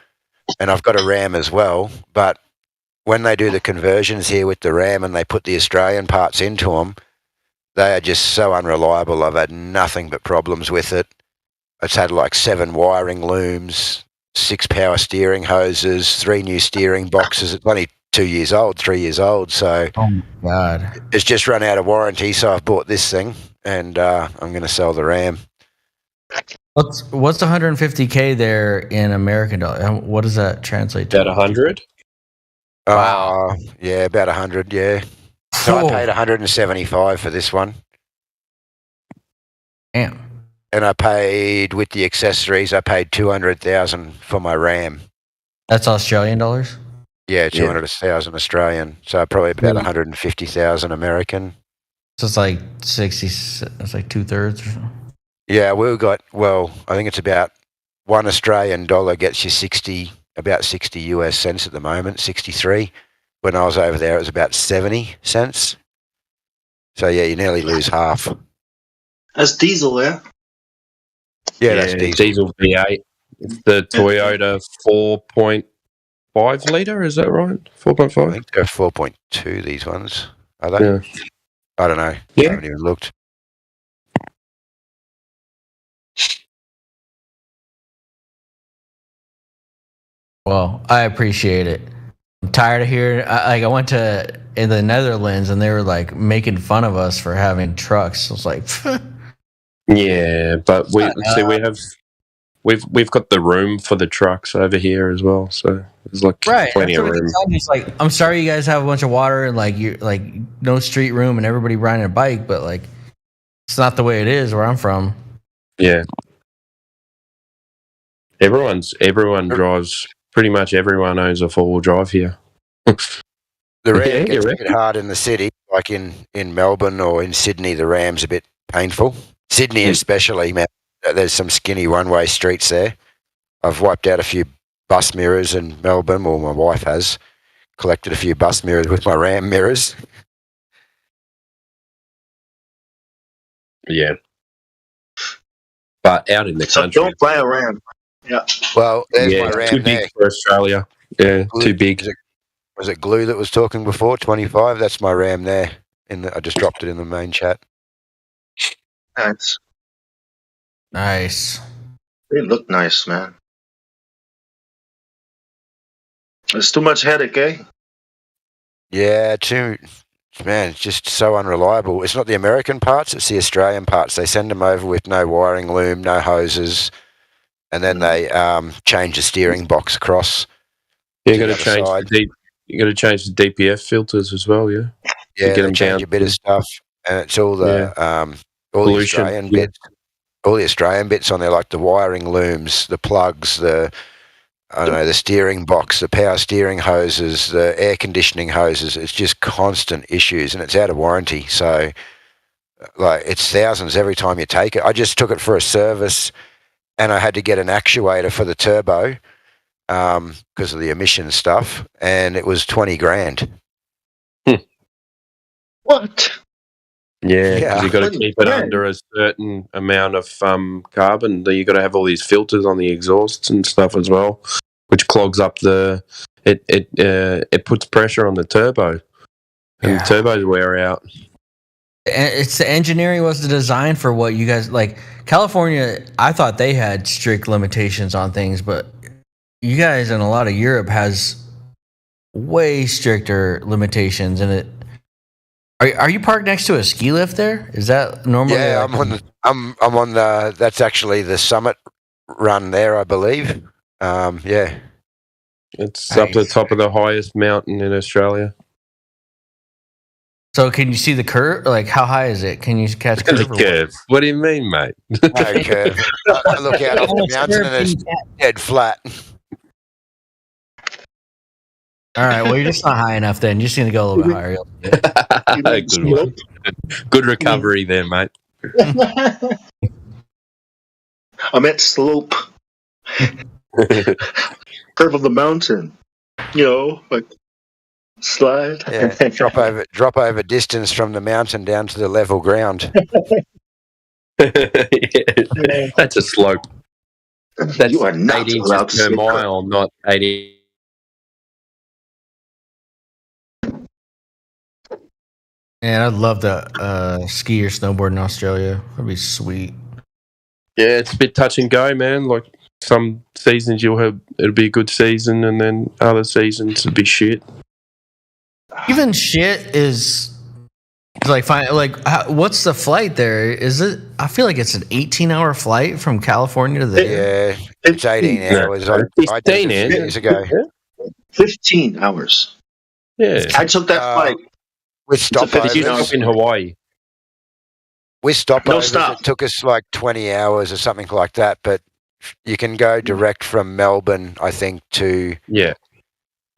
and I've got a Ram as well. But when they do the conversions here with the Ram and they put the Australian parts into them, they are just so unreliable. I've had nothing but problems with it. It's had like 7 wiring looms, 6 power steering hoses, 3 new steering boxes. It's only 3 years old. So oh my God, it's just run out of warranty. So I've bought this thing, and I'm going to sell the Ram. what's 150K there in American dollar? What does that translate to? About 100. Wow. Yeah, about 100. Yeah. So I paid 175 for this one. Damn. And I paid with the accessories. I paid 200,000 for my Ram. That's Australian dollars. Yeah, 200,000 Australian. So probably about 150,000 American. So it's like 60. It's like 2/3 or something. Yeah, I think it's about $1 Australian dollar gets you about 60 US cents at the moment, 63. When I was over there, it was about 70 cents. So yeah, you nearly lose half. That's diesel, yeah? Yeah, that's diesel. V8. It's the Toyota 4.5 litre, is that right? 4.5? I think they're 4.2, these ones. Are they? Yeah. I don't know. Yeah. I haven't even looked. Well, I appreciate it. I'm tired of hearing. I went to in the Netherlands and they were like making fun of us for having trucks. I was like, yeah, but we've got the room for the trucks over here as well, so there's like plenty of room. It's like, I'm sorry you guys have a bunch of water and like you like no street room and everybody riding a bike, but like It's not the way it is where I'm from. Yeah. Everyone drives. Pretty much everyone owns a 4-wheel drive here. The Ram Yeah, gets you a bit hard in the city, like in Melbourne or in Sydney. The Ram's a bit painful. Sydney especially, man. There's some skinny one-way streets there. I've wiped out a few bus mirrors in Melbourne, or my wife has. Collected a few bus mirrors with my Ram mirrors. Yeah. But out in the So country. don't buy a Ram. Yeah. Well, there's Yeah, my Ram too big there. for Australia. Yeah, too big. Was it Glue that was talking before? 25. That's my Ram there. I just dropped it in the main chat. Nice. Nice. They look nice, man. It's too much headache, eh? Yeah, man, it's just so unreliable. It's not the American parts, it's the Australian parts. They send them over with no wiring loom, no hoses, and then they change the steering box across. You got to change you got to change the DPF filters as well, yeah. Yeah, they change a bit of stuff, and it's all the all the Australian bits. All the Australian bits on there, like the wiring looms, the plugs, the steering box, the power steering hoses, the air conditioning hoses. It's just constant issues, and it's out of warranty. So, like, it's thousands every time you take it. I just took it for a service, and I had to get an actuator for the turbo because of the emission stuff, and it was 20 grand. What? Yeah, Yeah. because you got to keep it under a certain amount of carbon. You got to have all these filters on the exhausts and stuff as well, which clogs up it puts pressure on the turbo, and the turbos wear out. It's the engineering was the design for what you guys like. California, I thought they had strict limitations on things, but you guys and a lot of Europe has way stricter limitations, and it. Are you parked next to a ski lift there? Is that normally? Yeah, I'm on the. That's actually the summit run there, I believe. Yeah, it's up to the top of the highest mountain in Australia. So can you see the curve? Like, how high is it? Can you catch curve? The curve. What do you mean, mate? No curve. I look out off the mountain and it's dead flat. All right. Well, you're just not high enough. Then you just need to go a little bit higher. Good one. Good recovery there, mate. I'm at slope. Curve of the mountain. Like slide. Yeah, drop over distance from the mountain down to the level ground. Yeah, that's a slope. That's You are not 8 allowed inches to per say mile, not 80. Man, I'd love to ski or snowboard in Australia. That'd be sweet. Yeah, it's a bit touch and go, man. Like some seasons it'll be a good season, and then other seasons it'll be shit. Even shit is like fine. Like, what's the flight there? Is it? I feel like it's an 18-hour flight from California to there. Yeah, it's 18 hours. I did it a few years ago. 15 hours. Yeah, I took that flight. With stopovers in Hawaii. With stopovers, stop. it took us like 20 hours or something like that. But you can go direct from Melbourne, I think, to I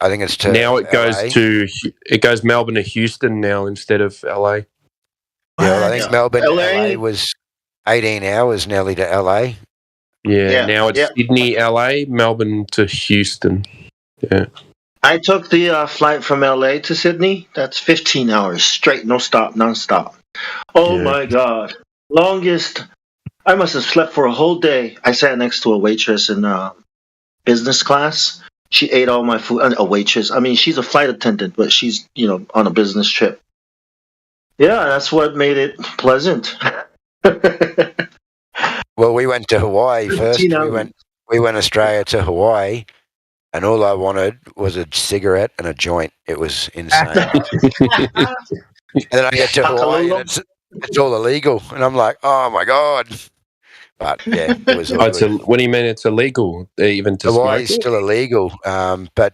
think it's to now it goes LA. it goes Melbourne to Houston now instead of LA. Yeah, well, I think Melbourne to LA was 18 hours nearly to LA. Yeah, now it's Sydney, LA, Melbourne to Houston. Yeah. I took the flight from LA to Sydney. That's 15 hours straight, no stop, non-stop. Oh my God. Longest. I must have slept for a whole day. I sat next to a waitress in business class. She ate all my food. A waitress. I mean, she's a flight attendant, but she's, on a business trip. Yeah, that's what made it pleasant. Well, we went to Hawaii first. We went Australia to Hawaii. And all I wanted was a cigarette and a joint. It was insane. And then I get to Hawaii and it's all illegal. And I'm like, oh my God. But yeah, it was all good. What do you mean it's illegal? Even to Hawaii's smoke? still illegal. And I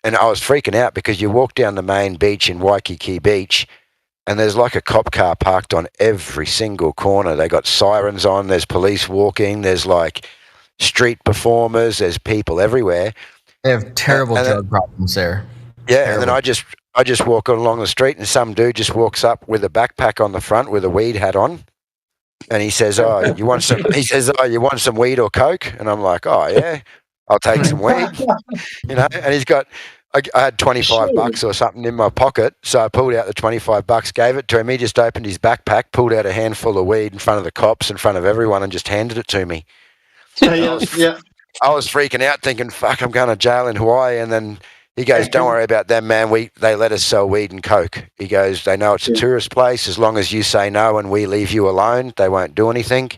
was freaking out because you walk down the main beach in Waikiki Beach and there's like a cop car parked on every single corner. They got sirens on. There's police walking. There's like street performers. There's people everywhere. They have terrible drug problems there. Yeah, and then I just walk along the street, and some dude just walks up with a backpack on the front with a weed hat on, and he says, "Oh, you want some?" He says, "Oh, you want some weed or coke?" And I'm like, "Oh yeah, I'll take some weed." You know, and he's got. I had $25 or something in my pocket, so I pulled out the $25, gave it to him. He just opened his backpack, pulled out a handful of weed in front of the cops, in front of everyone, and just handed it to me. Yeah. I was freaking out, thinking, "Fuck, I'm going to jail in Hawaii." And then he goes, "Don't worry about them, man. They let us sell weed and coke." He goes, "They know it's a tourist place. As long as you say no and we leave you alone, they won't do anything.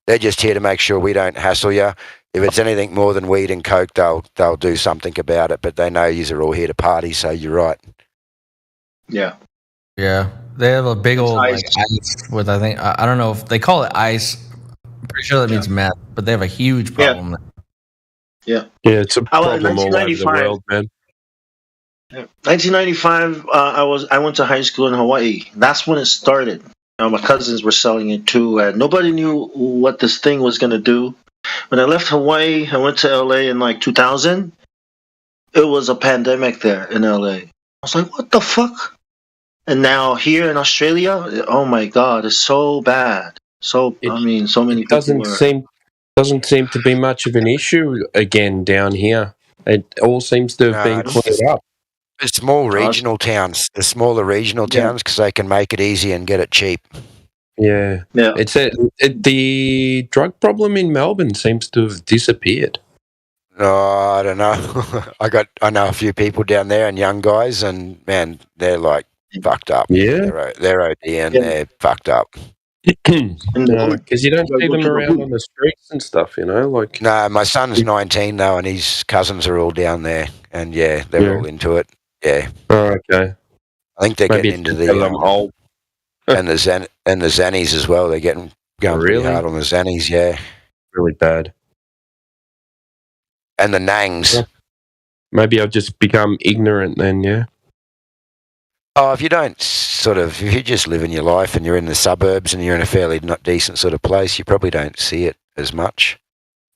They're just here to make sure we don't hassle you. If it's anything more than weed and coke, they'll do something about it. But they know you're all here to party, so you're right." Yeah. Yeah, they have a big old like, ice with I don't know if they call it ice. I'm pretty sure that means meth, but they have a huge problem. Yeah. Yeah, it's a I was- problem all over the 1995. world, man. 1995, I went to high school in Hawaii. That's when it started. My cousins were selling it too. Nobody knew what this thing was going to do. When I left Hawaii, I went to LA in like 2000. It was a pandemic there in LA. I was like, what the fuck? And now here in Australia, oh my God, it's so bad. So many people Doesn't seem to be much of an issue again down here. It all seems to have been cleared up. It's small regional towns. The smaller regional towns, because they can make it easy and get it cheap. Yeah. It's the drug problem in Melbourne seems to have disappeared. Oh, I don't know. I know a few people down there and young guys, and man, they're like fucked up. Yeah. They're OD and they're fucked up. Because you don't see them around on the streets and stuff, you know. Like No, my son's 19 though, and his cousins are all down there, and they're all into it. Yeah. Oh, okay. I think they're Maybe getting into it's because I'm the old. and the Xannies as well. They're going pretty hard on the Xannies, yeah. Really bad. And the Nangs. Maybe I've just become ignorant then, yeah. Oh, if you just live in your life and you're in the suburbs and you're in a fairly not decent sort of place, you probably don't see it as much.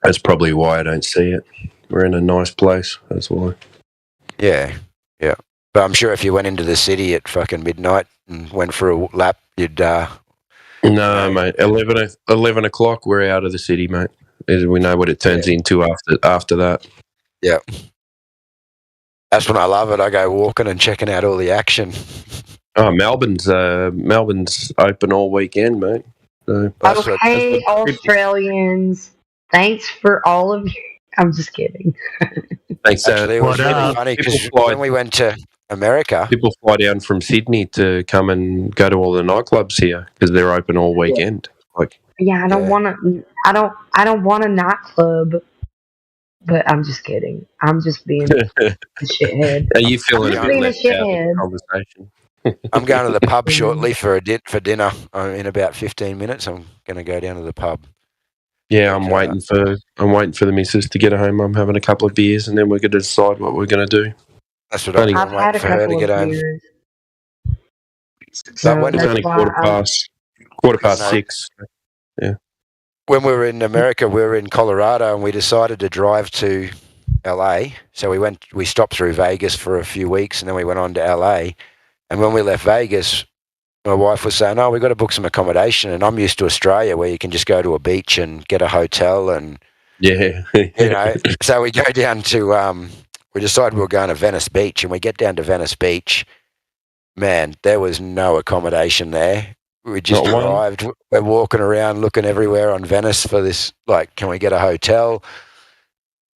That's probably why I don't see it. We're in a nice place, that's why. Yeah. But I'm sure if you went into the city at fucking midnight and went for a lap, you'd... No, mate. 11 o'clock, we're out of the city, mate. We know what it turns into after that. Yeah. That's when I love it. I go walking and checking out all the action. Oh, Melbourne's open all weekend, mate. So Okay, Australians. Thanks for all of you. I'm just kidding. Thanks. Actually, it was really funny because when we went to America, people fly down from Sydney to come and go to all the nightclubs here because they're open all weekend. Like, Yeah, I don't want to. I don't want a nightclub. But I'm just kidding. I'm just being a shithead. Are you feeling I'm just being a left out of the shithead. conversation? I'm going to the pub shortly for dinner. In about 15 minutes, I'm going to go down to the pub. Yeah, I'm waiting for the missus to get home. I'm having a couple of beers, and then we're going to decide what we're going to do. That's what I'm I've had a couple of beers. So when It's only quarter past 6. Yeah. When we were in America, we were in Colorado, and we decided to drive to LA. So we stopped through Vegas for a few weeks, and then we went on to LA. And when we left Vegas, my wife was saying, "Oh, we've got to book some accommodation." And I'm used to Australia, where you can just go to a beach and get a hotel, and so we go down to. We decided we were going to Venice Beach, and we get down to Venice Beach. Man, there was no accommodation there. We just arrived. We're walking around, looking everywhere on Venice for this. Like, can we get a hotel?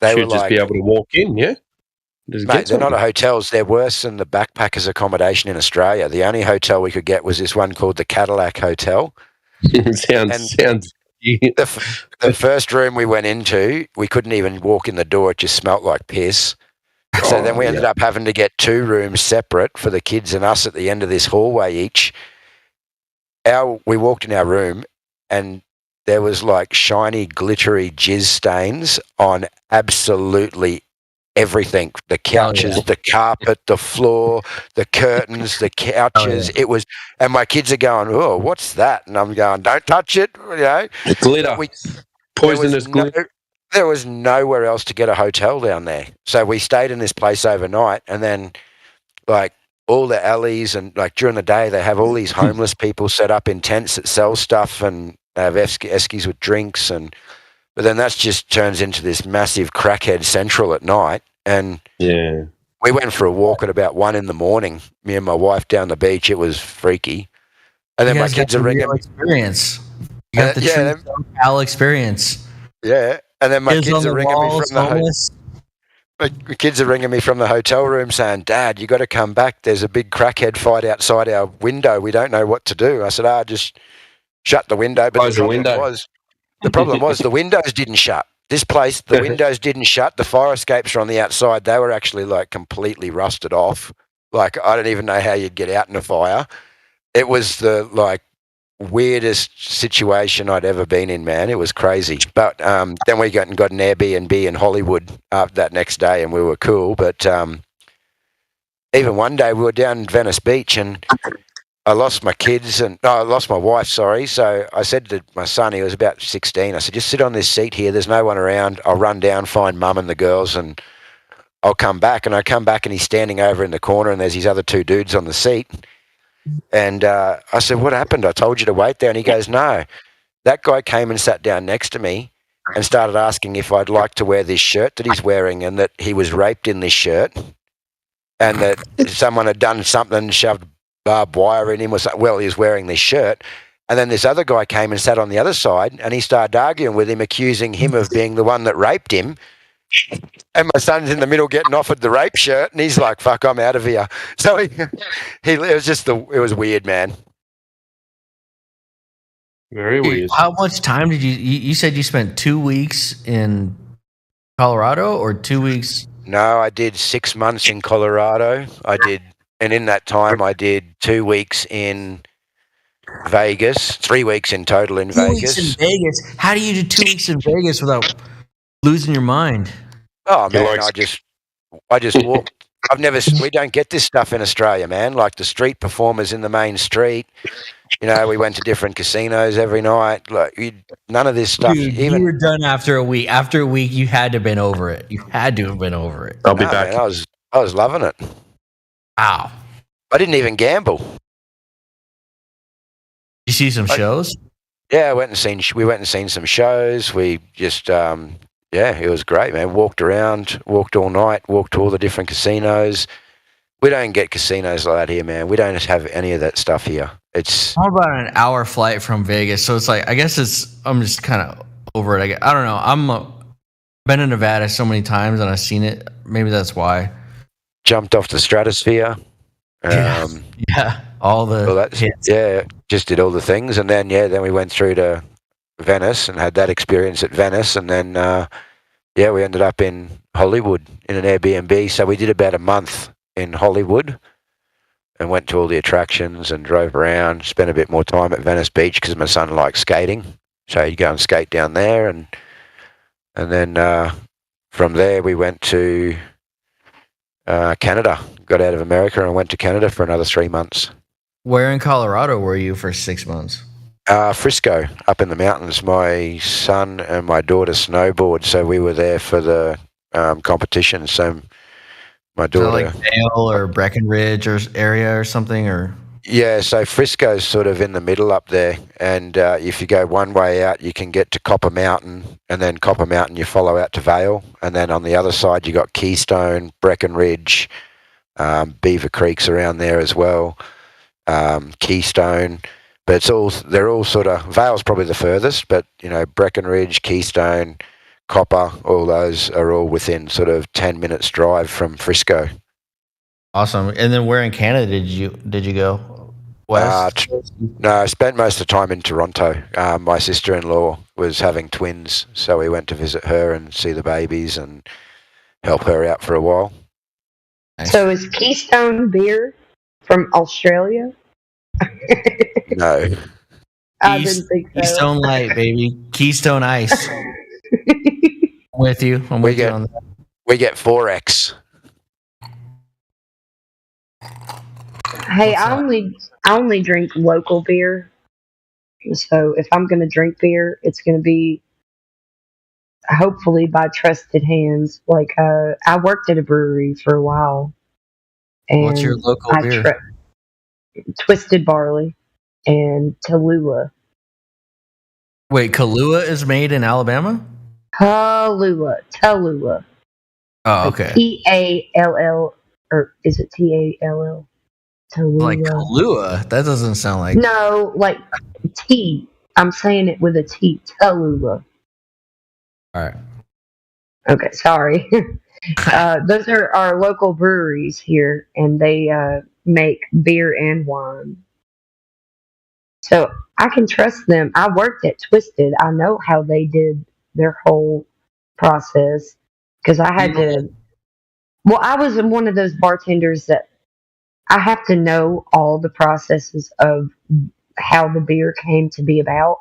They Should were just like, be able to walk in, yeah. Just mate, get they're not something. hotels. They're worse than the backpackers accommodation in Australia. The only hotel we could get was this one called the Cadillac Hotel. sounds. The first room we went into, we couldn't even walk in the door. It just smelt like piss. So then we ended up having to get 2 rooms separate for the kids and us at the end of this hallway each. We walked in our room, and there was like shiny, glittery jizz stains on absolutely everything: the couches, the carpet, the floor, the curtains, the couches. It was, and my kids are going, "Oh, what's that?" And I'm going, "Don't touch it," you know. Glitter. Poisonous glitter. There was nowhere else to get a hotel down there, so we stayed in this place overnight, and then like all the alleys and like during the day they have all these homeless people set up in tents that sell stuff, and they have eskies with drinks, but then that just turns into this massive crackhead central at night. And we went for a walk at about 1 a.m, me and my wife down the beach. It was freaky. And then my kids are ringing me. Experience. You got the true SoCal experience. Yeah. And then my kids are ringing me from the my kids are ringing me from the hotel room saying, "Dad, you got to come back. There's a big crackhead fight outside our window. We don't know what to do." I said, just shut the window. But the problem was the windows didn't shut. This place, the windows didn't shut. The fire escapes are on the outside. They were actually like completely rusted off. Like, I don't even know how you'd get out in a fire. It was the like weirdest situation I'd ever been in, man. It was crazy. But then we got an Airbnb in Hollywood that next day, and we were cool. But even one day we were down in Venice Beach, and I lost my kids, and I lost my wife, sorry. So I said to my son, he was about 16, I said, "Just sit on this seat here. There's no one around. I'll run down, find Mum and the girls, and I'll come back." And I come back, and he's standing over in the corner, and there's these other 2 dudes on the seat. And I said, "What happened? I told you to wait there." And he goes, "No, that guy came and sat down next to me and started asking if I'd like to wear this shirt that he's wearing, and that he was raped in this shirt, and that someone had done something, shoved barbed wire in him or something. Well, he was wearing this shirt." And then this other guy came and sat on the other side, and he started arguing with him, accusing him of being the one that raped him. And my son's in the middle getting offered the rape shirt, and he's like, "Fuck, I'm out of here." So it was weird, man. Very weird. How much time did you said you spent 2 weeks in Colorado or 2 weeks? No, I did 6 months in Colorado. And in that time I did 2 weeks in Vegas, 3 weeks in total in Vegas. 2 weeks in Vegas. How do you do 2 weeks in Vegas without losing your mind? Oh man, I just walked. We don't get this stuff in Australia, man. Like the street performers in the main street. You know, we went to different casinos every night. Like none of this stuff. Dude, you were done after a week. After a week, you had to have been over it. You had to have been over it. I'll be back. Man, I was loving it. Wow. I didn't even gamble. You see some shows? Yeah, we went and seen some shows. We just it was great, man. Walked around, walked all night, walked to all the different casinos. We don't get casinos like that here, man. We don't have any of that stuff here. It's how about an hour flight from Vegas? So it's like, I guess I'm just kind of over it. I don't know. I'm been in Nevada so many times and I've seen it. Maybe that's why. Jumped off the stratosphere. All the hits. Yeah, just did all the things, and then then we went through to Venice and had that experience at Venice, and then we ended up in Hollywood in an Airbnb. So we did about a month in Hollywood and went to all the attractions and drove around. Spent a bit more time at Venice Beach because my son likes skating, so he'd go and skate down there, and then from there we went to Canada. Got out of America and went to Canada for another 3 months. Where in Colorado were you for 6 months? Frisco, up in the mountains. My son and my daughter snowboard, so we were there for the competition. So my daughter, like Vail or Breckenridge or area or something, or so Frisco's sort of in the middle up there. And if you go one way out, you can get to Copper Mountain, and then Copper Mountain you follow out to Vail, and then on the other side you got Keystone, Breckenridge, Beaver Creek's around there as well. Keystone, but they're all sort of, Vail's probably the furthest, but you know, Breckenridge, Keystone, Copper, all those are all within sort of 10 minutes drive from Frisco. Awesome. And then where in Canada did you go? West? No, I spent most of the time in Toronto. My sister-in-law was having twins, so we went to visit her and see the babies and help her out for a while. So is Keystone beer from Australia? No. I didn't think so. Keystone Light, baby. Keystone Ice. I'm with you on that. We get 4X. Hey, I only drink local beer. So if I'm gonna drink beer, it's gonna be hopefully by trusted hands. Like I worked at a brewery for a while, and What's your local beer? Twisted Barley and Tallulah. Wait, Kahlua is made in Alabama? Tallulah. Oh, okay. Tall, or is it Tall? Tallulah. Like Kahlua? That doesn't sound like. No, like T. I'm saying it with a T. Tallulah. All right. Okay, sorry. Those are our local breweries here, and they make beer and wine. So I can trust them. I worked at Twisted. I know how they did their whole process because I had to. Well, I was one of those bartenders that I have to know all the processes of how the beer came to be about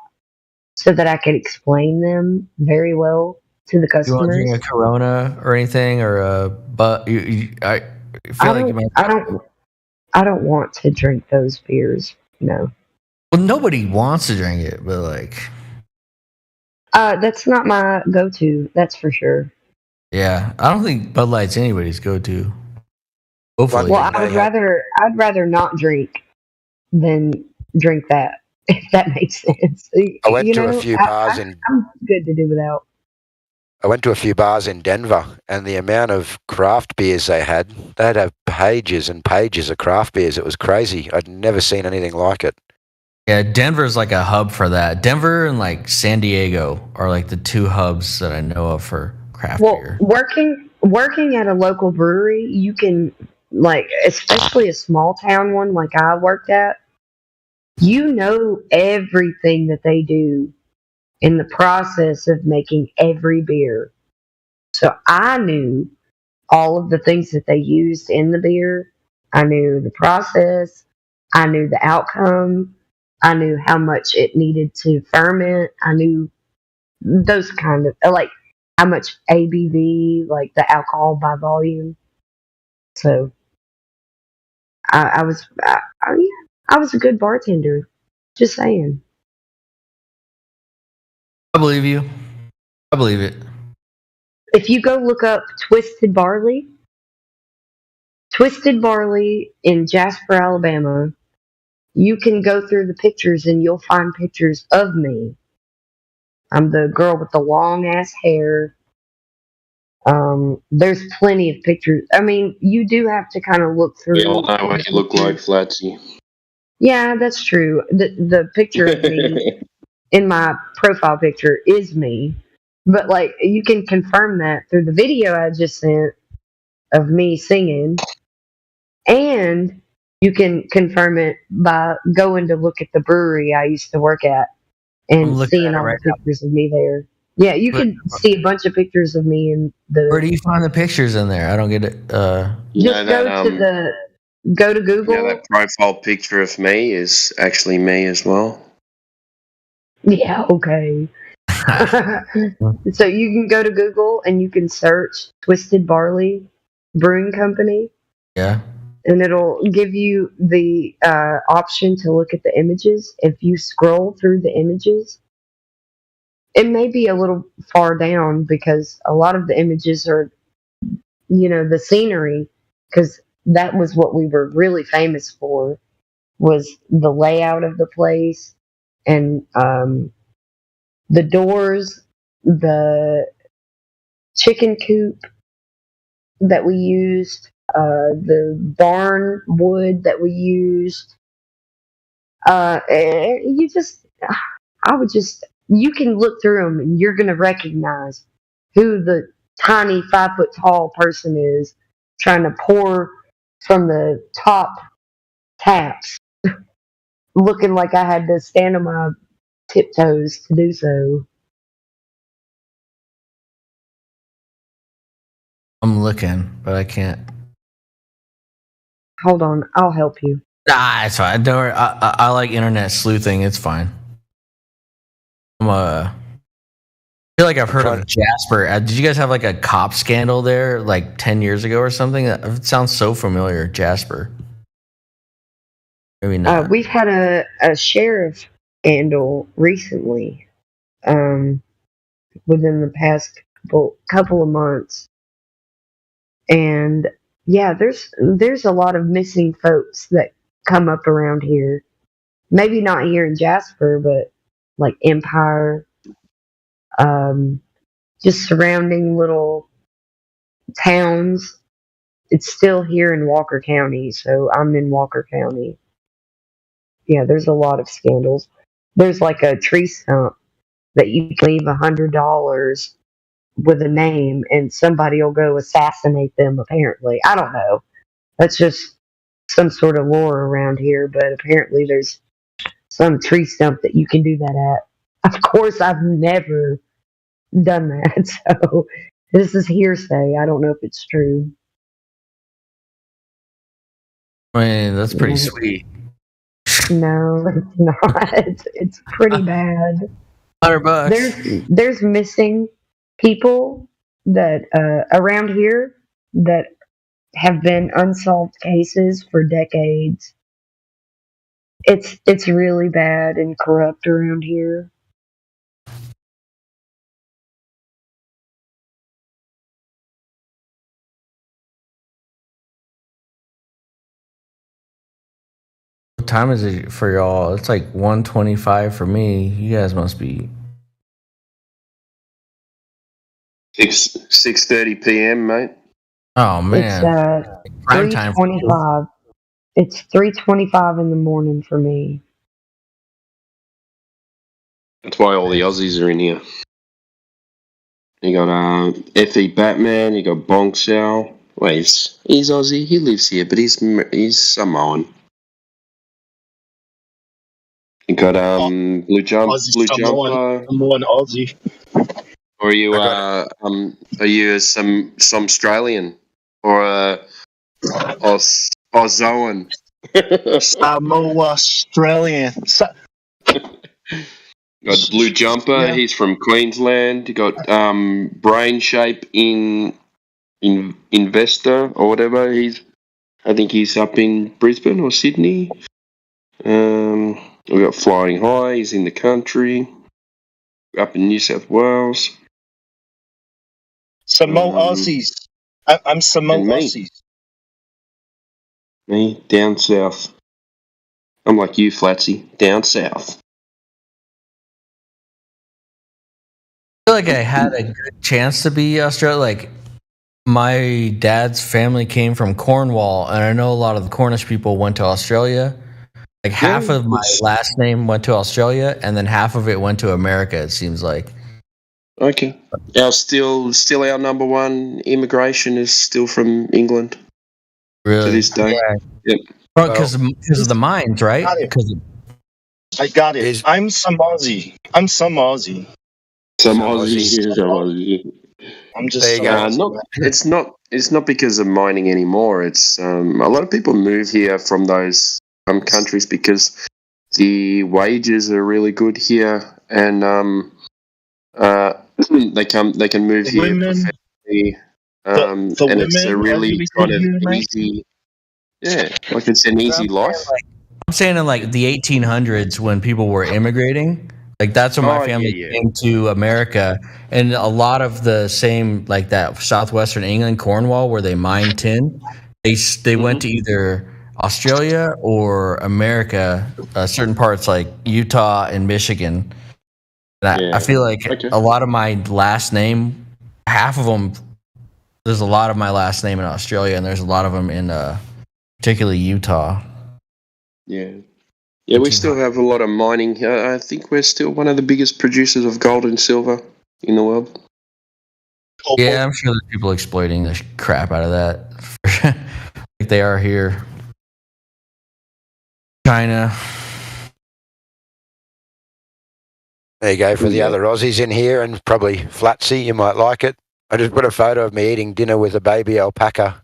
so that I could explain them very well to the Do you want to customers. drink a Corona or anything, or a but? I feel like you might. I don't want to drink those beers. No. Well, nobody wants to drink it, but like. That's not my go-to. That's for sure. Yeah, I don't think Bud Light's anybody's go-to. Hopefully. Well, I'd rather not drink than drink that. If that makes sense. I went to a few bars I'm good to do without. I went to a few bars in Denver, and the amount of craft beers they'd have pages and pages of craft beers. It was crazy. I'd never seen anything like it. Yeah, Denver's like a hub for that. Denver and like San Diego are like the two hubs that I know of for craft beer. Working at a local brewery, you can like, especially a small town one like I worked at, you know everything that they do in the process of making every beer. So I knew all of the things that they used in the beer. I knew the process. I knew the outcome. I knew how much it needed to ferment. I knew those kind of, like, how much ABV, like the alcohol by volume. So I was a good bartender. Just saying. I believe you. I believe it. If you go look up Twisted Barley in Jasper, Alabama, you can go through the pictures and you'll find pictures of me. I'm the girl with the long ass hair. There's plenty of pictures. I mean, you do have to kind of look through. We all know what you look like, Flatsy. Yeah, that's true. The picture of me in my profile picture is me. But like, you can confirm that through the video I just sent of me singing, and you can confirm it by going to look at the brewery I used to work at and seeing all the pictures of me there. Yeah, you can see a bunch of pictures of me in the. Where do you find the pictures in there? I don't get it. Just go to Google. Yeah, that profile picture of me is actually me as well. Yeah, okay. So you can go to Google and you can search Twisted Barley Brewing Company. Yeah. And it'll give you the option to look at the images. If you scroll through the images, it may be a little far down because a lot of the images are, the scenery, because that was what we were really famous for, was the layout of the place and the doors, the chicken coop that we used, the barn wood that we used. You can look through them and you're going to recognize who the tiny 5 foot tall person is trying to pour from the top taps, looking like I had to stand on my tiptoes to do so. I'm looking, but I can't. Hold on, I'll help you. It's fine. Don't worry. I like internet sleuthing. It's fine. feel like I've heard of Jasper. Did you guys have like a cop scandal there like 10 years ago or something? It sounds so familiar, Jasper. Maybe not. We've had a sheriff scandal recently, within the past couple of months, and yeah, there's a lot of missing folks that come up around here. Maybe not here in Jasper, but like Empire, just surrounding little towns. It's still here in Walker County, so I'm in Walker County. Yeah, there's a lot of scandals. There's like a tree stump that you can leave $100 with a name, and somebody will go assassinate them. Apparently, I don't know. That's just some sort of lore around here, but apparently there's some tree stump that you can do that at. Of course, I've never done that, so this is hearsay. I don't know if it's true. I mean, that's pretty sweet. No, it's not. It's pretty bad. $100. There's missing people that around here that have been unsolved cases for decades. It's really bad and corrupt around here. What time is it for y'all? It's like 1:25 for me. You guys must be 6:30 p.m., mate. Oh man, It's prime time for you. 3:25. It's 3:25 in the morning for me. That's why all the Aussies are in here. You got Effie Batman. You got Bonk Shao. Well, he's Aussie. He lives here, but he's Samoan. You got Blue Jumper. Samoan Aussie. Or are you some Australian or Auzoan? Samoa Australian. You got Blue Jumper. He's from Queensland. You got Brain Shape in Investor or whatever. I think he's up in Brisbane or Sydney. We got Flying High. He's in the country, up in New South Wales. Samoa Aussies. I'm Samoa Aussies. Me down south. I'm like you, Flatsy, down south. I feel like I had a good chance to be Australian. Like my dad's family came from Cornwall, and I know a lot of the Cornish people went to Australia. Like half of my last name went to Australia, and then half of it went to America. It seems like. Okay. Still our number one immigration is still from England. Really? To this day. Yeah. Yep. Because of the mines, right? I got it. I'm some Aussie. I'm some Aussie. Some Aussie. I'm just. It's not because of mining anymore. It's a lot of people move here from those countries because the wages are really good here, and they can move here professionally, and it's a really kind of easy. Yeah, like it's an easy life. I'm saying in like the 1800s when people were immigrating, like that's when my family came to America, and a lot of the same like that southwestern England, Cornwall, where they mine tin, they went to either Australia or America, certain parts like Utah and Michigan. And I feel like a lot of my last name, half of them, there's a lot of my last name in Australia, and there's a lot of them in particularly Utah. Yeah. Yeah, we still have a lot of mining. I think we're still one of the biggest producers of gold and silver in the world. Yeah, I'm sure there's people exploiting the crap out of that. Like they are here. China. There you go for the other Aussies in here, and probably Flatsy, you might like it. I just put a photo of me eating dinner with a baby alpaca.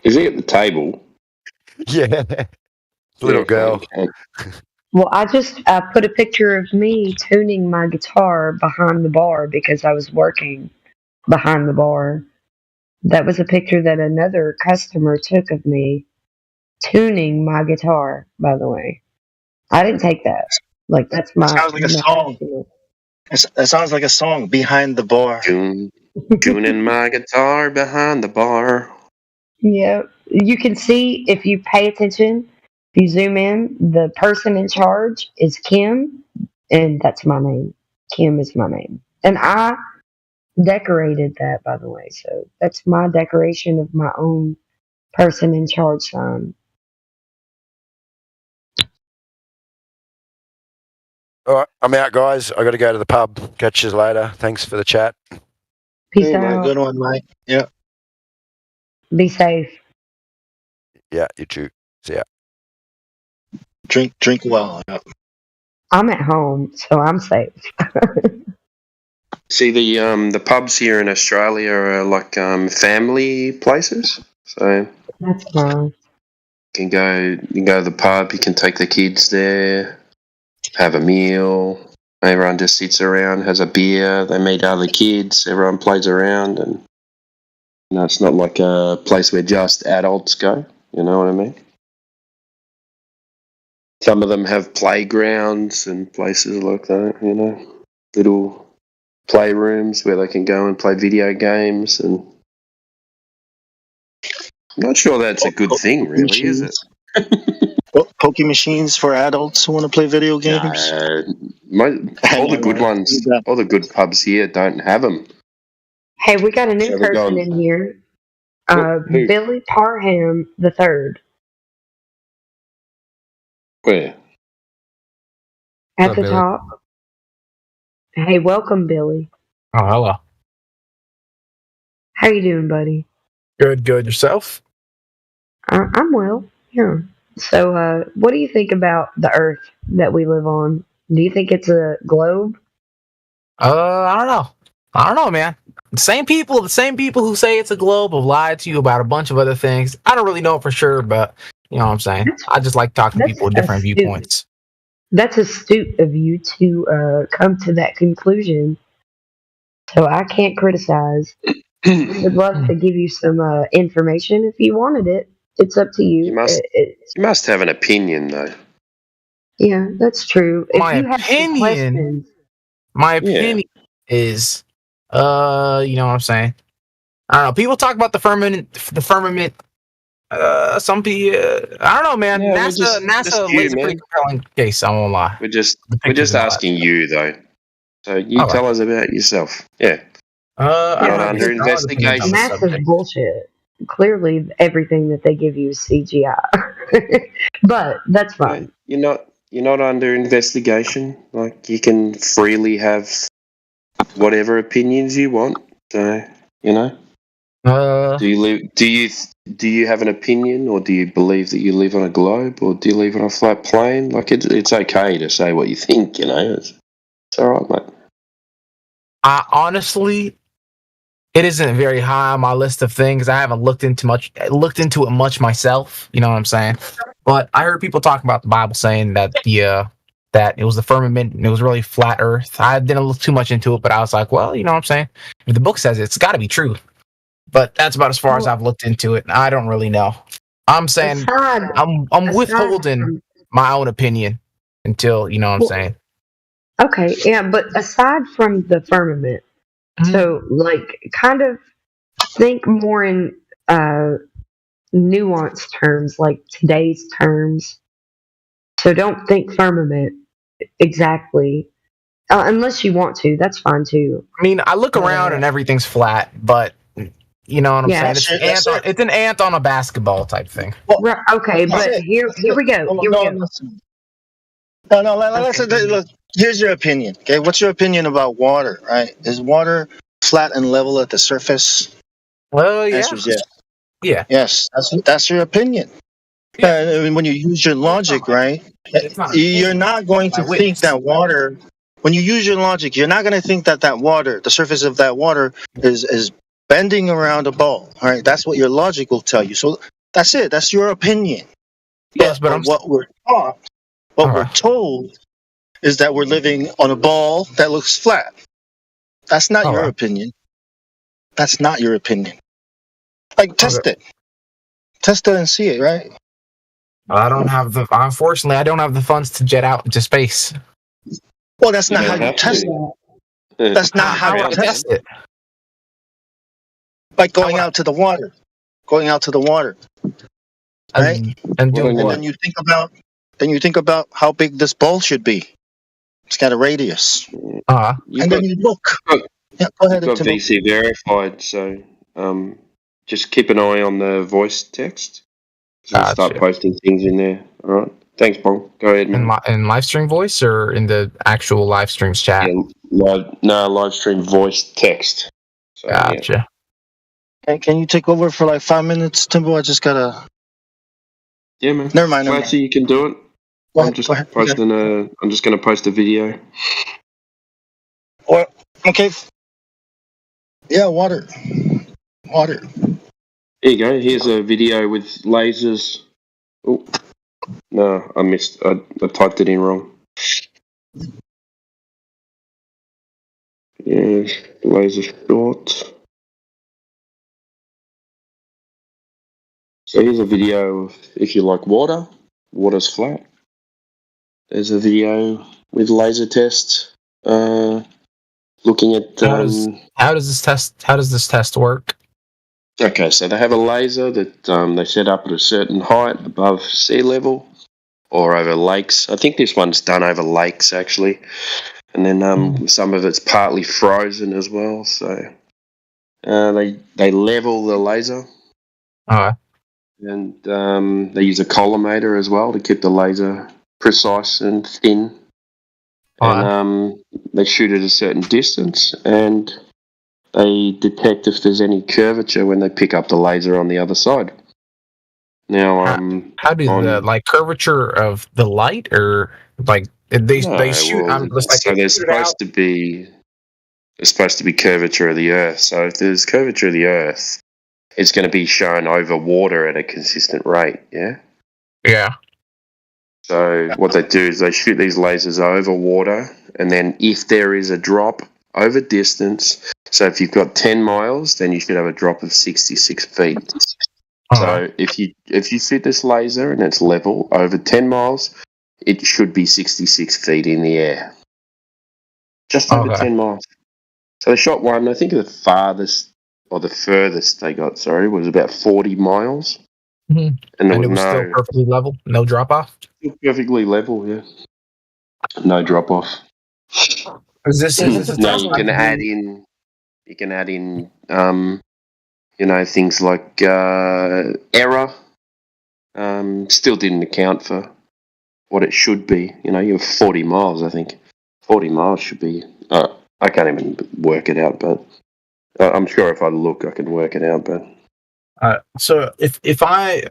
Is he at the table? Yeah. Little girl. Well, I just put a picture of me tuning my guitar behind the bar because I was working behind the bar. That was a picture that another customer took of me tuning my guitar, by the way. I didn't take that. Like, that's That sounds like a song. That sounds like a song, Behind the Bar. Tuning my guitar behind the bar. Yeah. You can see, if you pay attention, if you zoom in, the person in charge is Kim, and that's my name. Kim is my name. And I decorated that, by the way. So that's my decoration of my own person in charge sign. All right, I'm out, guys. I got to go to the pub. Catch you later. Thanks for the chat. Peace Hey, out. good one, Mike. Yeah. Be safe. Yeah, you too. See ya. Drink well. Yeah. I'm at home, so I'm safe. See, the pubs here in Australia are like family places. So That's nice. you can go to the pub. You can take the kids there, have a meal. Everyone just sits around, has a beer. They meet other kids. Everyone plays around, and it's not like a place where just adults go. You know what I mean? Some of them have playgrounds and places like that. Little playrooms where they can go and play video games, and I'm not sure that's a good thing, really, is it? Poke machines for adults who want to play video games. All the good ones, all the good pubs here don't have them. Hey, we got a new So we're person going- in here. Who? Billy Parham the third. Where? At What's up, the Billy? top. Hey, welcome, Billy. Oh, hello. How you doing, buddy? Good. Yourself? I'm well. Yeah. So, what do you think about the Earth that we live on? Do you think it's a globe? I don't know, man. The same people who say it's a globe have lied to you about a bunch of other things. I don't really know for sure, but you know what I'm saying. I just like talking to people with different astute. viewpoints. That's astute of you to come to that conclusion. So I can't criticize. Would love to give you some information if you wanted it. It's up to you. You must have an opinion, though. Yeah, that's true. If My you have some opinion- questions, My opinion is, you know what I'm saying. I don't know. People talk about the firmament. Some people, I don't know, man. Yeah, NASA just lays you, a pretty man. compelling case. I won't lie. We're just pictures and all that. asking you, though. So you All tell right. us about yourself. Yeah. I don't Not know. under investigation. massive bullshit. Clearly, everything that they give you is CGI. But that's fine. You're not under investigation. Like, you can freely have whatever opinions you want. So do you have an opinion, or do you believe that you live on a globe, or do you live on a flat plane? Like, it's okay to say what you think. It's all right, mate. I honestly, it isn't very high on my list of things. I haven't looked into it much myself. You know what I'm saying? But I heard people talk about the Bible saying that that it was the firmament and it was really flat Earth. I didn't look too much into it, but I was like, well, you know what I'm saying? If the book says it, it's got to be true. But that's about as far as I've looked into it. I don't really know. I'm saying I'm withholding my own opinion until you know what I'm saying. Okay, yeah, but aside from the firmament, so like kind of think more in nuanced terms, like today's terms. So don't think firmament exactly, unless you want to. That's fine too. I mean, I look around and everything's flat, but you know what I'm Yeah, saying? that's It's an ant on a basketball type thing. Right, okay, but here we go. Here we go. Look, here's your opinion. Okay, what's your opinion about water? Right? Is water flat and level at the surface? Well, yeah. Answer's yes. Yeah. Yes, that's your opinion. I mean, when you use your logic, right? You're not going to think that water. When you use your logic, you're not going to think that water, the surface of that water, is bending around a ball. All right, that's what your logic will tell you. So that's it. That's your opinion. Yes, but what we're taught What we're told is that we're living on a ball that looks flat. That's not your opinion. That's not your opinion. Like, test it. Test it and see it, right? Unfortunately, I don't have the funds to jet out into space. Well, that's not how you test it. That's not how you test it. Like going out to the water. Going out to the water. Right? And then you think about how big this ball should be. It's got a radius. And then you look. Yeah, go ahead. You've got VC verified, so just keep an eye on the voice text. I'll start posting things in there. All right. Thanks, Bong. Go ahead, man. In live stream voice or in the actual live streams chat? Live stream voice text. So, gotcha. Yeah. And can you take over for like 5 minutes, Timbo? I just gotta. Yeah, man. Never mind. Actually, you can do it. I'm just posting I'm just going to post a video. Okay. Yeah, water. Water. Here you go. Here's a video with lasers. Oh, no, I missed. I typed it in wrong. Yeah, laser short. So here's a video of if you like water, water's flat. There's a video with laser test, looking at how does this test work? Okay, so they have a laser that they set up at a certain height above sea level or over lakes. I think this one's done over lakes actually, and then some of it's partly frozen as well. So they level the laser. And they use a collimator as well to keep the laser precise and thin. And they shoot at a certain distance, and they detect if there's any curvature when they pick up the laser on the other side. Now, how do the curvature of the light, or like they shoot? So there's supposed to be curvature of the Earth. So if there's curvature of the Earth, it's going to be shown over water at a consistent rate, yeah? Yeah. So what they do is they shoot these lasers over water, and then if there is a drop over distance, so if you've got 10 miles, then you should have a drop of 66 feet. So if you shoot this laser and it's level over 10 miles, it should be 66 feet in the air. Just over 10 miles. So they shot one, I think the farthest, or the furthest they got, was about 40 miles. Mm-hmm. And it was still perfectly level? No drop-off? Perfectly level, yeah. No drop-off. Is this no, you can add in, things like error. Still didn't account for what it should be. You have 40 miles, I think. 40 miles should be... I can't even work it out, but... I'm sure if I look, I can work it out, but... So if I'm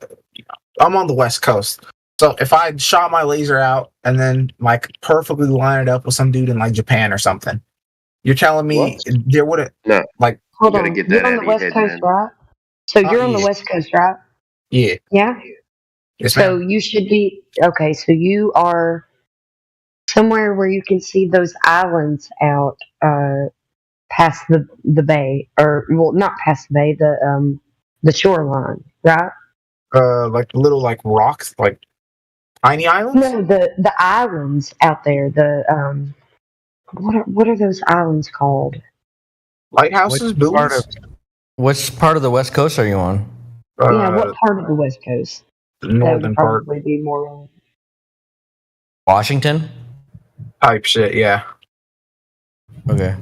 on the West Coast, so if I shot my laser out and then perfectly line it up with some dude in Japan or something, you're telling me there wouldn't... No. Hold on, you're on the West Coast, right? So you're on the West Coast, right? Yeah. Yeah? Yes, so you should be... Okay, so you are somewhere where you can see those islands out... past the bay, or not past the bay, the shoreline, right? Little rocks, tiny islands. No, the islands out there. The what are those islands called? Lighthouses, buildings. Which part of the West Coast are you on? Yeah, what part of the West Coast? The northern part. Probably be more. Washington. Type shit, yeah. Okay.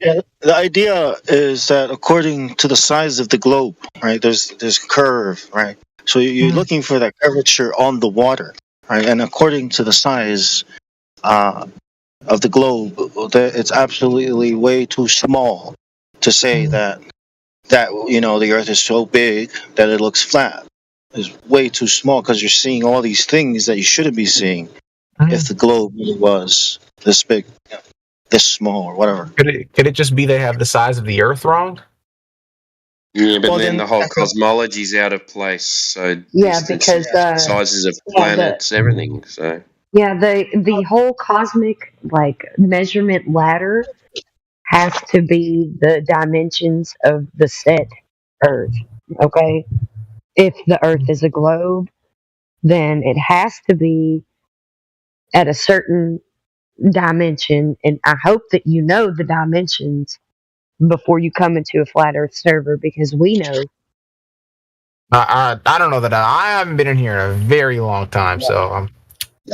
Yeah, the idea is that according to the size of the globe, right? There's curve, right? So you're looking for that curvature on the water, right? And according to the size of the globe, it's absolutely way too small to say that the Earth is so big that it looks flat. It's way too small because you're seeing all these things that you shouldn't be seeing if the globe really was this big. This small or whatever. Could it just be they have the size of the Earth wrong? Yeah, but Well, then then the whole I think- cosmology's out of place. So Yeah, distances, because sizes of yeah, planets, everything. So yeah, the whole cosmic like measurement ladder has to be the dimensions of the set Earth. Okay, if the Earth is a globe, then it has to be at a certain dimension, and I hope that you know the dimensions before you come into a flat Earth server, because we know. I don't know that I haven't been in here in a very long time, so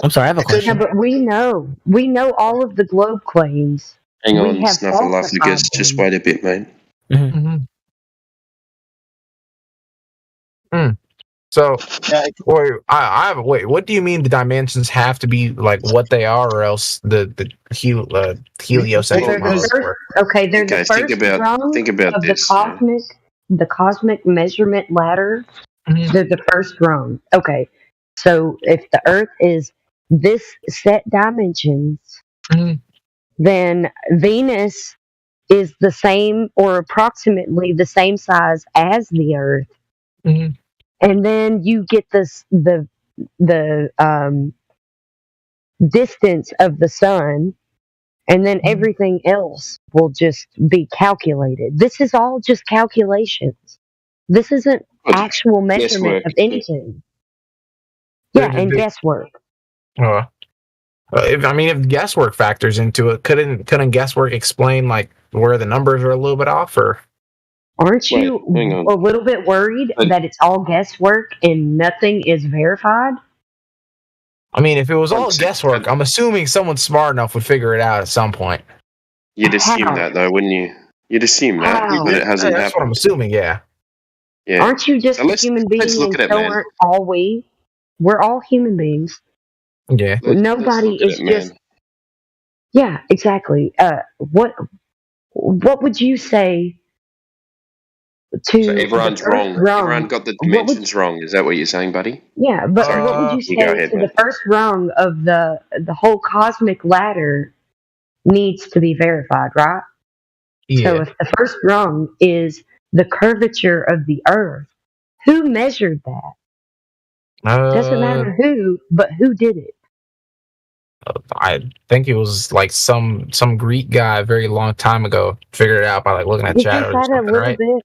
I'm sorry. I have a Yeah, question. but we know all of the globe claims. hang We on, have Snuffleupagus, falsified just them. wait a bit, mate. So, wait. What do you mean the dimensions have to be like what they are, or else the heliocentric They're model the doesn't work? they're the Okay, first rung think about of this. the cosmic measurement ladder. Mm-hmm. They're the first rung. Okay, so if the Earth is this set dimensions, Mm-hmm. then Venus is the same or approximately the same size as the Earth, Mm-hmm. and then you get the distance of the sun, and then everything else will just be calculated. This is all just calculations. This isn't actual measurement Guesswork. of anything. Yeah, and guesswork. If guesswork factors into it, couldn't guesswork explain like where the numbers are a little bit off, or Aren't you hang on. a little bit worried that it's all guesswork and nothing is verified? I mean, if it was all guesswork, I'm assuming someone smart enough would figure it out at some point. You'd assume How? that, though, wouldn't you? You'd assume that, How? but it hasn't That's what I'm happened. assuming. Yeah. Yeah. Aren't you just So a let's- human let's being, look and at it, so man. aren't all we? We're all human beings. Yeah. Nobody look at is it, man. just. Yeah, exactly. What would you say to So everyone's the first wrong. rung? Everyone got the What would- dimensions wrong. Is that what you're saying, buddy? Yeah, but what would you You go say ahead, to man. the first rung of the whole cosmic ladder needs to be verified, right? So Yeah. if the first rung is the curvature of the Earth, who measured that? Doesn't matter who, but who did it? I think it was like some Greek guy a very long time ago figured it out by like looking at Isn't shadows or that a something, little right? bit?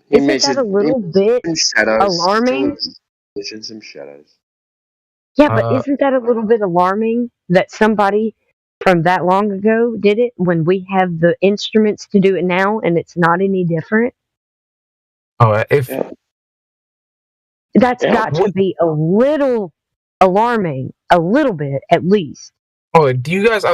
He Isn't that a little bit alarming? Measured some shadows. Yeah, but isn't that a little bit alarming that somebody from that long ago did it when we have the instruments to do it now and it's not any different? If That's got to be a little alarming, a little bit at least. do you guys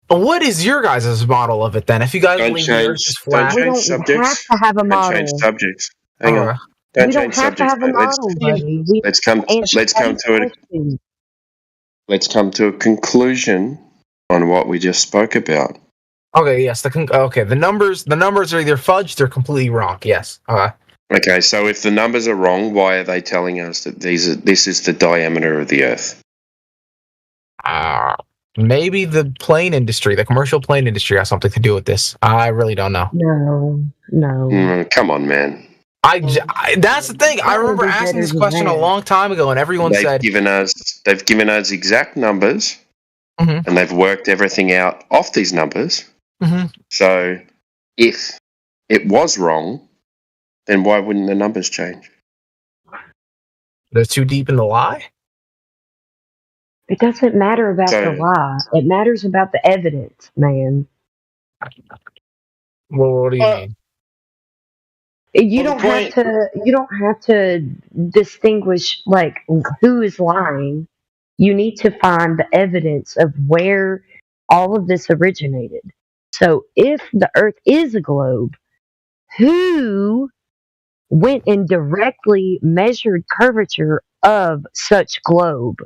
what is your guys' model of it then? If you guys Don't believe the Earth change, is don't flat, change subjects. have to have a Don't change model. subjects. Hang on. Don't We don't change have to subjects. have a mate. model, buddy. We Let's come. answer Let's come to it. questions. Let's come to a conclusion on what we just spoke about. okay, yes, the numbers are either fudged or completely wrong. Yes. Okay, so if the numbers are wrong, why are they telling us that this is the diameter of the Earth? Maybe the plane industry, the commercial plane industry, has something to do with this. I really don't know. No. Come on, man. That's the thing. I remember asking this question a long time ago, and everyone They've said, given us exact numbers, Mhm. and they've worked everything out off these numbers. Mhm. So, if it was wrong, then why wouldn't the numbers change? they're too deep in the lie. It doesn't matter about So- the lie. It matters about the evidence, man. Well, what do you mean? You don't have to distinguish like who is lying. You need to find the evidence of where all of this originated. So if the Earth is a globe, who went and directly measured curvature of such globe?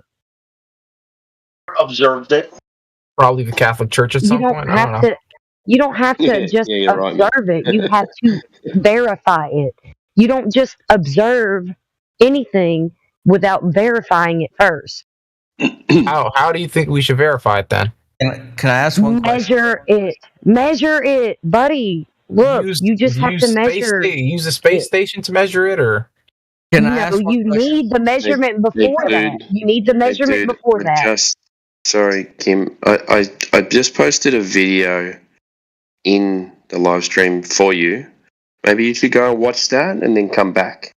Observed it. Probably the Catholic Church at You some don't point. I don't have know. to. You don't have to just Yeah, you're right, man. observe it. You have to verify it. You don't just observe anything without verifying it first. How do you think we should verify it then? Can I ask one question? Measure it, buddy. Look, you just have to measure. Use the space station to measure it, or No, you need the measurement before that. You need the measurement before that. Sorry, Kim. I just posted a video in the live stream for you. Maybe you should go and watch that and then come back.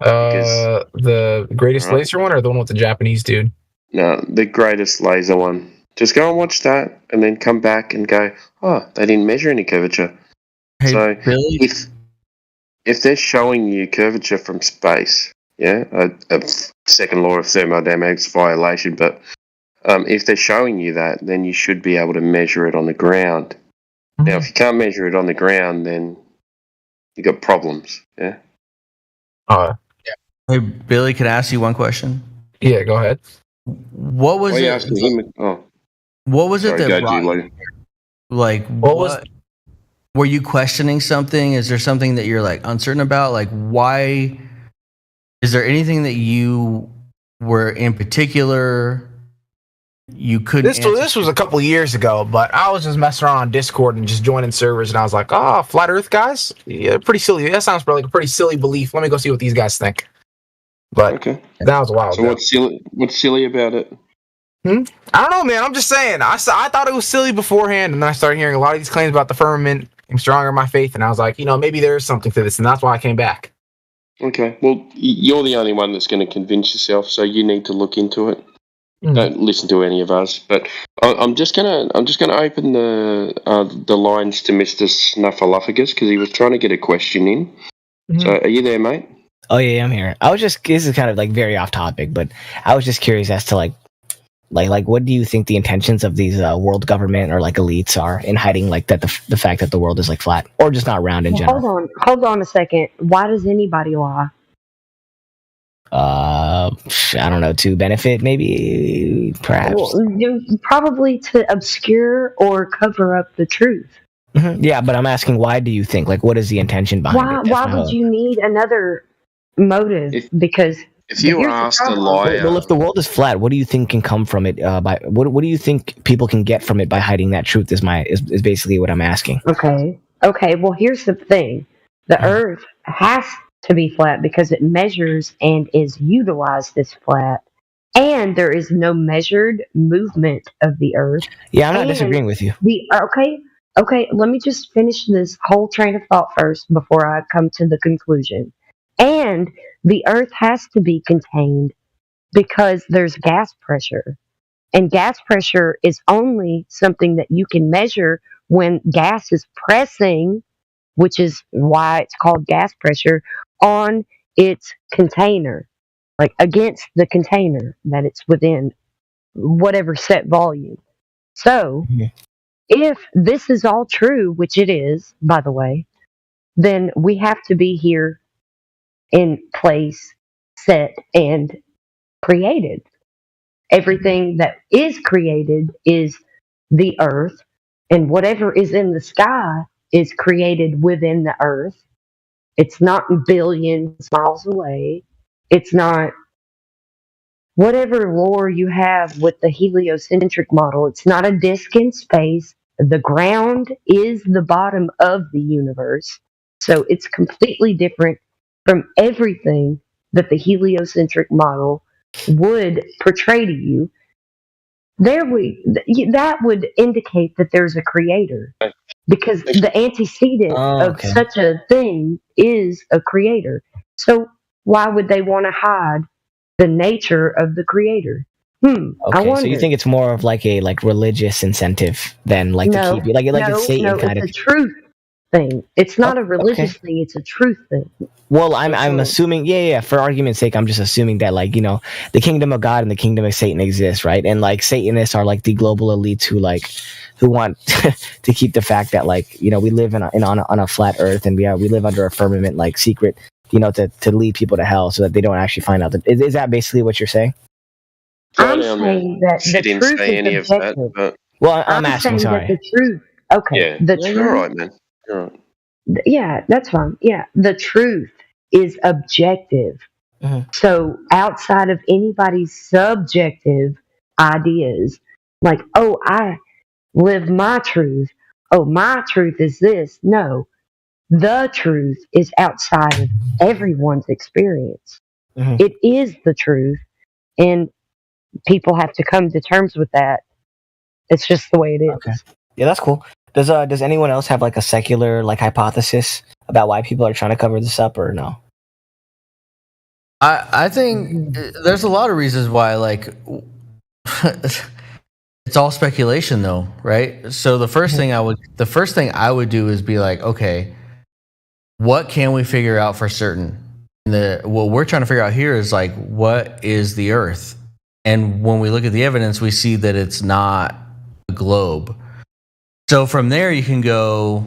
The greatest laser one, or the one with the Japanese dude? No, the greatest laser one. Just go and watch that and then come back and go, oh, they didn't measure any curvature. Hey, so Billy? if they're showing you curvature from space, yeah, a second law of thermodynamics violation, but if they're showing you that, then you should be able to measure it on the ground. Now, if you can't measure it on the ground, then you got problems, yeah? Hey, Billy, can I ask you one question? Yeah, go ahead. What was Why are you it? asking him? Oh. What was it Sorry, that go, G, brought, Logan. like what were you questioning something? Is there something that you're like uncertain about? Like, why is there anything that you were in particular you couldn't This was a couple of years ago, but I was just messing around on Discord and just joining servers, and I was like, "Oh, flat Earth guys, yeah, pretty silly. That sounds like a pretty silly belief. Let me go see what these guys think." But that was a while So ago. what's silly about it? I don't know, man. I'm just saying. I thought it was silly beforehand, and then I started hearing a lot of these claims about the firmament. I'm stronger in my faith, and I was like, maybe there is something to this, and that's why I came back. Okay, well, you're the only one that's going to convince yourself, so you need to look into it. Don't listen to any of us. But I'm just gonna open the lines to Mr. Snuffleupagus because he was trying to get a question in. So are you there, mate? Oh yeah, I'm here. This is kind of like very off topic, but I was just curious as to like what do you think the intentions of these world government or like elites are in hiding like that the fact that the world is like flat or just not round in general? Hold on a second. Why does anybody lie? I don't know, to benefit maybe, perhaps. Well, probably to obscure or cover up the truth. Yeah, but I'm asking, why do you think? Like, what is the intention behind it? Why would you need another motive? Because if you were asked to lie, well, if the world is flat, what do you think can come from it? By what do you think people can get from it by hiding that truth? Is basically what I'm asking. Okay. Well, here's the thing: the Earth has to be flat because it measures and is utilized as flat, and there is no measured movement of the Earth. Yeah, I'm not disagreeing with you. Okay, let me just finish this whole train of thought first before I come to the conclusion. And the Earth has to be contained because there's gas pressure. And gas pressure is only something that you can measure when gas is pressing, which is why it's called gas pressure, on its container, like against the container that it's within, whatever set volume. So, if this is all true, which it is, by the way, then we have to be here in place, set, and created. Everything that is created is the earth, and whatever is in the sky is created within the earth. It's not billions miles away. It's not whatever lore you have with the heliocentric model. It's not a disk in space. The ground is the bottom of the universe. So it's completely different from everything that the heliocentric model would portray to you. That would indicate that there's a creator, because the antecedent of such a thing is a creator. So why would they want to hide the nature of the creator? I Okay, wonder. so you think it's more of like a religious incentive than like to keep you it's Satan kind of. It's a truth thing. It's not a religious thing. It's a truth thing. Well, I'm assuming, for argument's sake, I'm just assuming that the kingdom of God and the kingdom of Satan exist, right? And Satanists are the global elites who want to keep the fact that we live on a flat earth, and we live under a firmament secret, to lead people to hell so that they don't actually find out. Is that basically what you're saying? I'm saying that She the didn't truth say is any of that, objective. but Well, I'm saying asking. Sorry. that the truth. Okay. yeah, The you're truth. all right, man. You're all right. Yeah, that's fine. Yeah, the truth is objective. So outside of anybody's subjective ideas, I live my truth. Oh, my truth is this. No, the truth is outside of everyone's experience. It is the truth, and people have to come to terms with that. It's just the way it is. Okay. Yeah, that's cool. Does anyone else have like a secular like hypothesis about why people are trying to cover this up, or no? I think there's a lot of reasons why, like, it's all speculation, though, right? So the first thing I would do is be like, okay, what can we figure out for certain? What we're trying to figure out here is like, what is the Earth? And when we look at the evidence, we see that it's not a globe. So from there, you can go,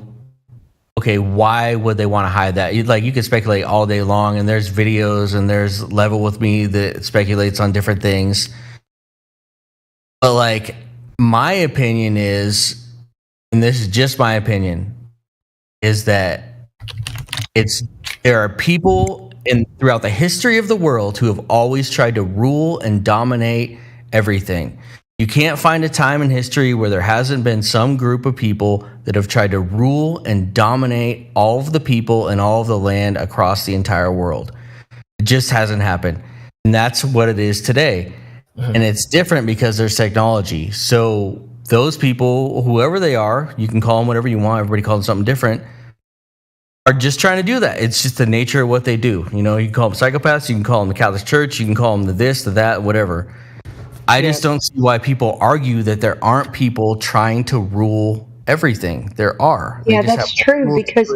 okay, why would they want to hide that? You could speculate all day long, and there's videos and there's Level With Me that speculates on different things. But like, my opinion is, and this is just my opinion, is that there are people throughout the history of the world who have always tried to rule and dominate everything. You can't find a time in history where there hasn't been some group of people that have tried to rule and dominate all of the people and all of the land across the entire world. It just hasn't happened. And that's what it is today. And it's different because there's technology. So those people, whoever they are, you can call them whatever you want. Everybody calls them something different. Are just trying to do that. It's just the nature of what they do. You know, you can call them psychopaths. You can call them the Catholic Church. You can call them the this, the that, whatever. I just don't see why people argue that there aren't people trying to rule everything. There are. Yeah, that's true because,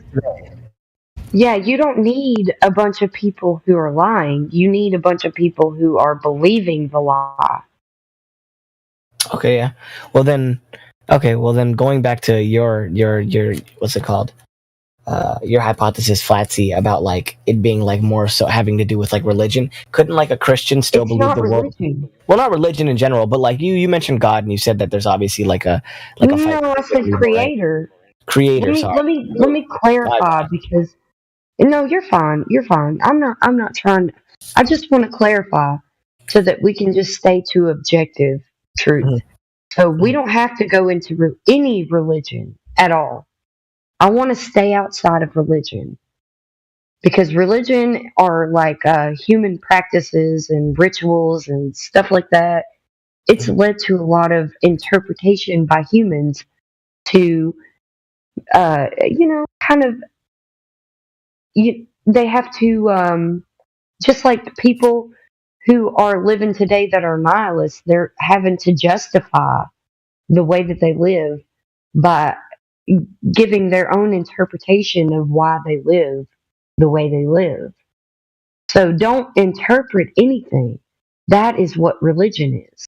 yeah, you don't need a bunch of people who are lying. You need a bunch of people who are believing the lie. Okay, yeah. Well then, going back to your what's it called? Your hypothesis, Flatsy, about like it being like more so having to do with like religion. Couldn't like a Christian still believe the world? Well, not religion in general, but like you mentioned God, and you said that there's obviously like a fight. No, I said creator. Creator. Let me clarify because no, you're fine. You're fine. I'm not trying. I just want to clarify so that we can just stay to objective truth. So we don't have to go into any religion at all. I want to stay outside of religion because religion are like human practices and rituals and stuff like that. It's led to a lot of interpretation by humans to, kind of, they have to, just like people who are living today that are nihilists, they're having to justify the way that they live by giving their own interpretation of why they live the way they live. So don't interpret anything. That is what religion is.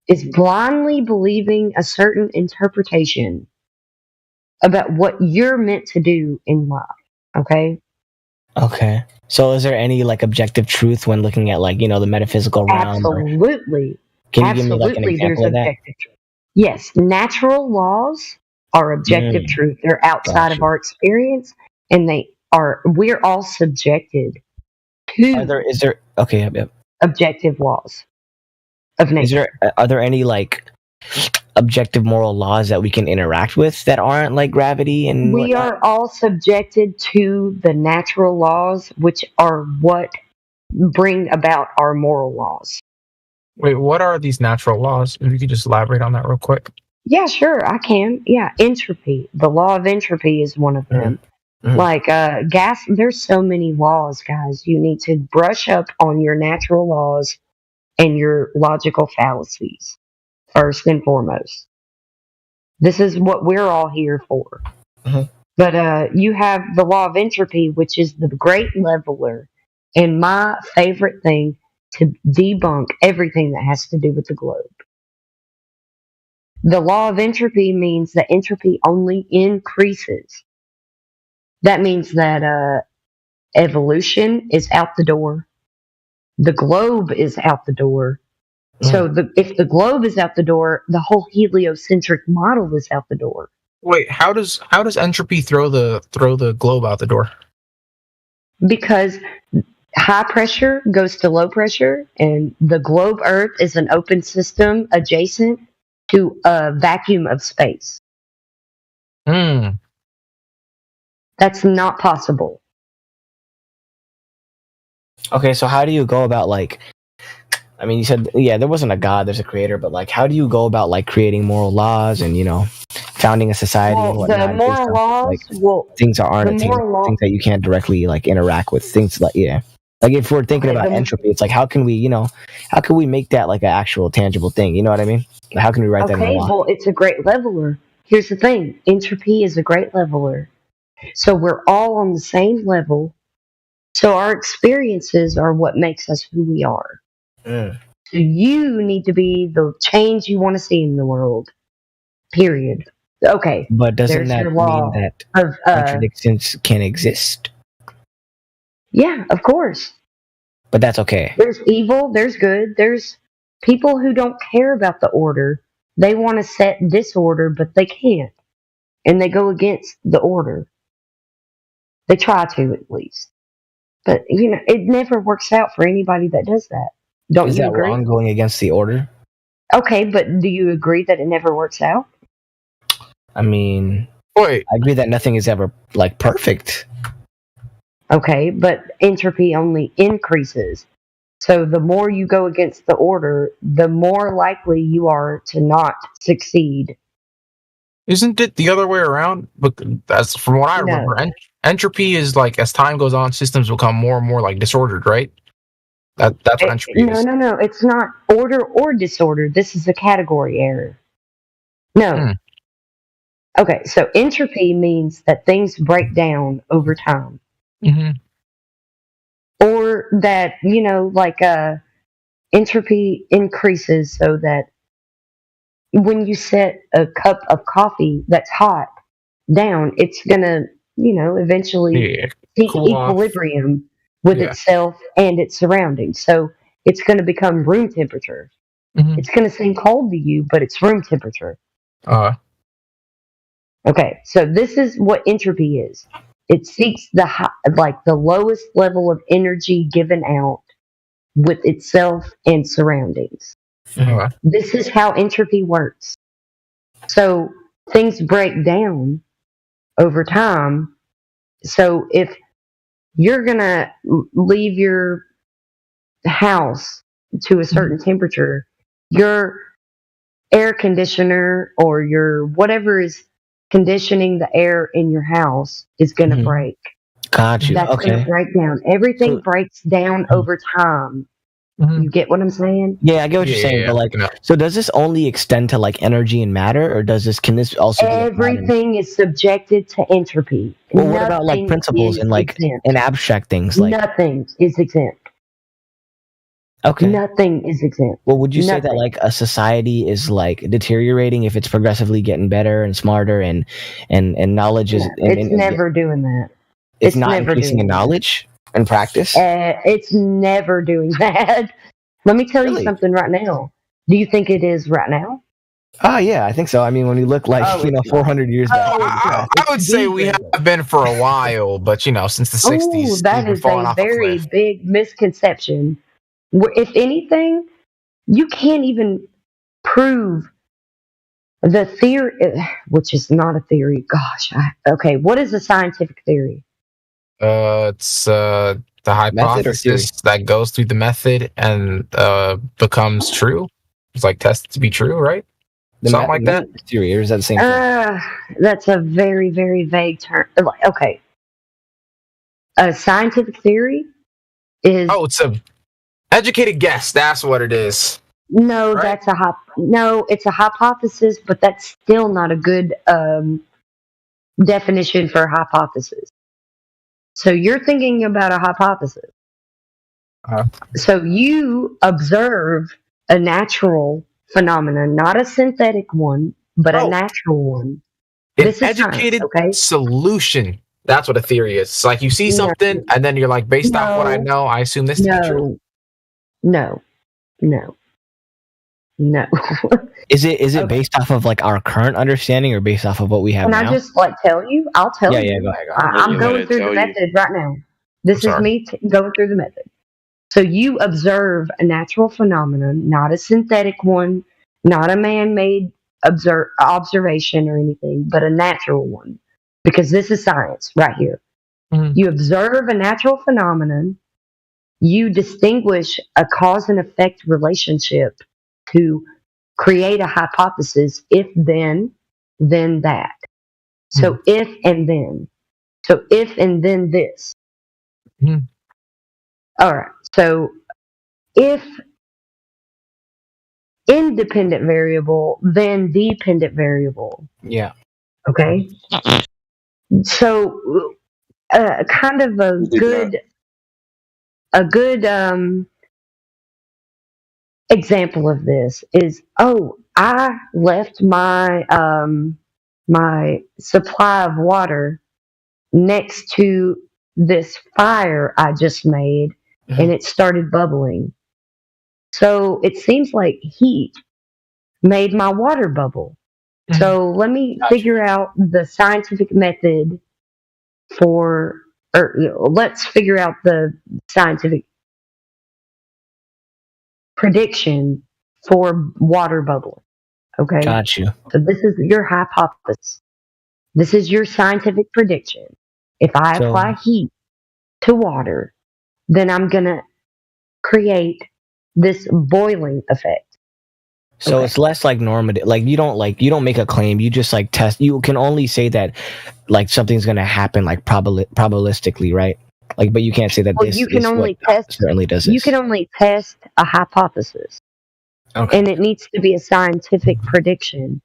Is blindly believing a certain interpretation about what you're meant to do in life. Okay? Okay. So is there any like objective truth when looking at like, the metaphysical realm? Absolutely. Can you give me like an example of that? Truth. Yes, natural laws are objective truth. They're outside of our experience, and we're all subjected to objective laws of nature. Are there any like objective moral laws that we can interact with that aren't like gravity and we are all subjected to the natural laws, which are what bring about our moral laws. Wait, what are these natural laws? If you could just elaborate on that real quick. Yeah, sure, I can. Yeah, entropy. The law of entropy is one of them. Like gas, there's so many laws, guys. You need to brush up on your natural laws and your logical fallacies first and foremost. This is what we're all here for. But you have the law of entropy, which is the great leveler, and my favorite thing to debunk everything that has to do with the globe. The law of entropy means that entropy only increases. That means that evolution is out the door. The globe is out the door. So if the globe is out the door, the whole heliocentric model is out the door. Wait, how does entropy throw the globe out the door? Because high pressure goes to low pressure, and the globe Earth is an open system adjacent to a vacuum of space. That's not possible. Okay, so how do you go about like? I mean, you said there wasn't a God, there's a creator, but like, how do you go about like creating moral laws and founding a society and Well, whatnot? the moral laws, things that aren't the attainable, moral law. things that you can't directly like interact with, things like like if we're thinking Okay, about the- entropy, it's like how can we make that like an actual tangible thing? You know what I mean? How can we write that in the Okay, law? well, it's a great leveler. Here's the thing: entropy is a great leveler. So we're all on the same level. So our experiences are what makes us who we are. Mm. So you need to be the change you want to see in the world. Period. Okay. But doesn't there's that your mean law that of contradictions can exist? yeah, of course. But that's okay. There's evil, there's good, there's people who don't care about the order. They want to set disorder, but they can't. And they go against the order. They try to, at least. But, it never works out for anybody that does that. Don't Is you that agree? wrong going against the order? Okay, but do you agree that it never works out? I mean, Wait. I agree that nothing is ever like perfect. Okay, but entropy only increases. So the more you go against the order, the more likely you are to not succeed. Isn't it the other way around? But that's from what I No. remember. Entropy is like as time goes on, systems become more and more like disordered, right? That's what entropy is. No, it's not order or disorder. This is a category error. No. Okay, so entropy means that things break down over time. Mm-hmm. Or that, entropy increases so that when you set a cup of coffee that's hot down, it's going to, eventually seek cool off. equilibrium with itself and its surroundings. So it's going to become room temperature. Mhm. It's going to seem cold to you, but it's room temperature. Okay, so this is what entropy is. It seeks the lowest level of energy given out with itself and surroundings. This is how entropy works. So things break down over time. So if you're gonna leave your house to a certain temperature, your air conditioner or your whatever is conditioning the air in your house is going to break. Got you. That's going Okay. to break down. Everything breaks down over time. You get what I'm saying? Yeah, I get what you're saying, but like, so does this only extend to like energy and matter, or can this also be applied in- Everything is subjected to entropy. Well, what about like Nothing principles is and like exempt. and abstract things like? Nothing is exempt. Okay. Nothing is exempt. Well, would you say that Nothing. like a society is like deteriorating if it's progressively getting better and smarter and knowledge is? It's never doing that. It's not never increasing in doing that. knowledge and practice. It's never doing that. Let me tell you something right now. Do you think it is right now? Oh yeah, I think so. I mean, when you look like 400 years back. I would say we have been for a while, but since the 60s, Ooh, that we've been is falling a off a very cliff. big misconception. If anything, you can't even prove the theory, which is not a theory. Gosh, okay. What is a scientific theory? It's the hypothesis that goes through the method and becomes true. It's like tested to be true, right? Something like that. Theory, or is that the same thing? That's a very, very vague term. Okay, a scientific theory is it's a educated guess. That's what it is. no, right? it's a hypothesis, but that's still not a good definition for a hypothesis. So you're thinking about a hypothesis. So you observe a natural phenomenon, not a synthetic one, but a natural one. An This is educated science, solution. That's what a theory is. It's like you see something, and then you're like, based off what I know, I assume this to be true. No. Is it based off of like our current understanding or based off of what we have Can now? I just tell you? I'll tell you. Yeah, go ahead. I'm going through the method right now. This is me going through the method. So you observe a natural phenomenon, not a synthetic one, not a man-made observation or anything, but a natural one. because this is science right here. You observe a natural phenomenon, you distinguish a cause and effect relationship to create a hypothesis, if then that. So if and then. So if and then this. All right. So if independent variable, then dependent variable. Yeah. Okay. So kind of a good example of this is, I left my my supply of water next to this fire I just made, and it started bubbling. So it seems like heat made my water bubble. So let me figure out the scientific method let's figure out the scientific prediction for water bubbling. Okay. Got you. So this is your hypothesis. This is your scientific prediction. If I apply heat to water, then I'm going to create this boiling effect. So it's less like normative. Like you don't make a claim. You just like test. You can only say that like something's going to happen like probabilistically, right? Like, but you can't say that. Well, you can only test. Certainly does this. You can only test a hypothesis. Okay. And it needs to be a scientific prediction.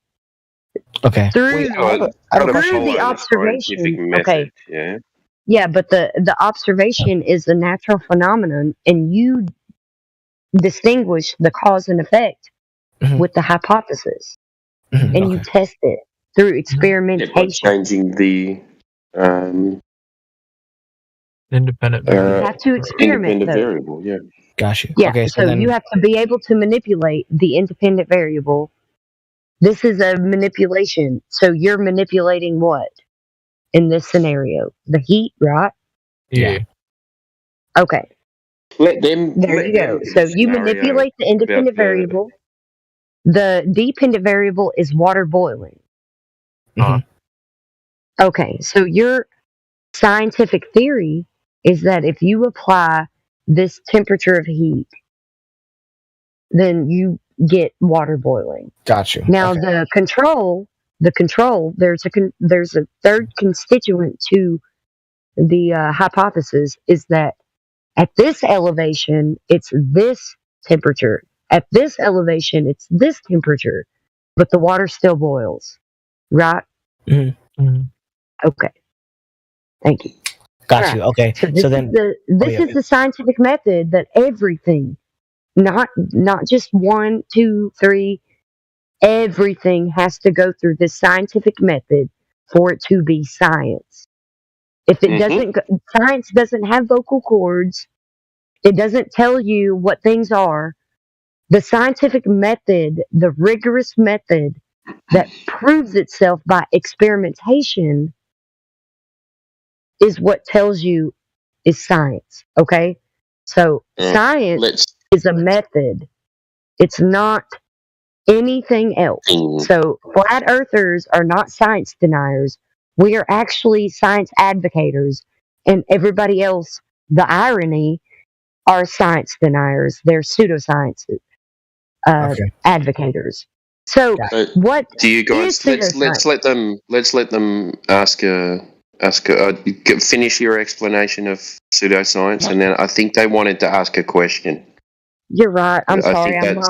Okay. Through the observation. Okay. Yeah. Yeah, but the observation is a natural phenomenon, and you distinguish the cause and effect with the hypothesis, and you test it through experimentation. By changing the independent you have to experiment independent though. variable. Yeah. Got you. Yeah, Okay, so then you have to be able to manipulate the independent variable. This is a manipulation. So you're manipulating what in this scenario? The heat, right? Yeah. Okay. Let them. There you go. So you manipulate the independent variable. The dependent variable is water boiling. Okay, so your scientific theory is that if you apply this temperature of heat, then you get water boiling. Got you. Now the control, there's a third constituent to the hypothesis, is that at this elevation, it's this temperature. At this elevation, it's this temperature, but the water still boils, right? Okay. Thank you. Got you. Okay. So then this is the scientific method that everything, not just 1, 2, 3, everything has to go through this scientific method for it to be science. If it doesn't, science doesn't have vocal cords. It doesn't tell you what things are. The scientific method, the rigorous method that proves itself by experimentation, is what tells you is science. Okay? So science is a method. It's not anything else. So flat earthers are not science deniers. We are actually science advocators. And everybody else, the irony, are science deniers. They're pseudoscience advocators. So what do you guys? Let's let them finish your explanation of pseudoscience, and then I think they wanted to ask a question. You're right. I'm sorry. I'm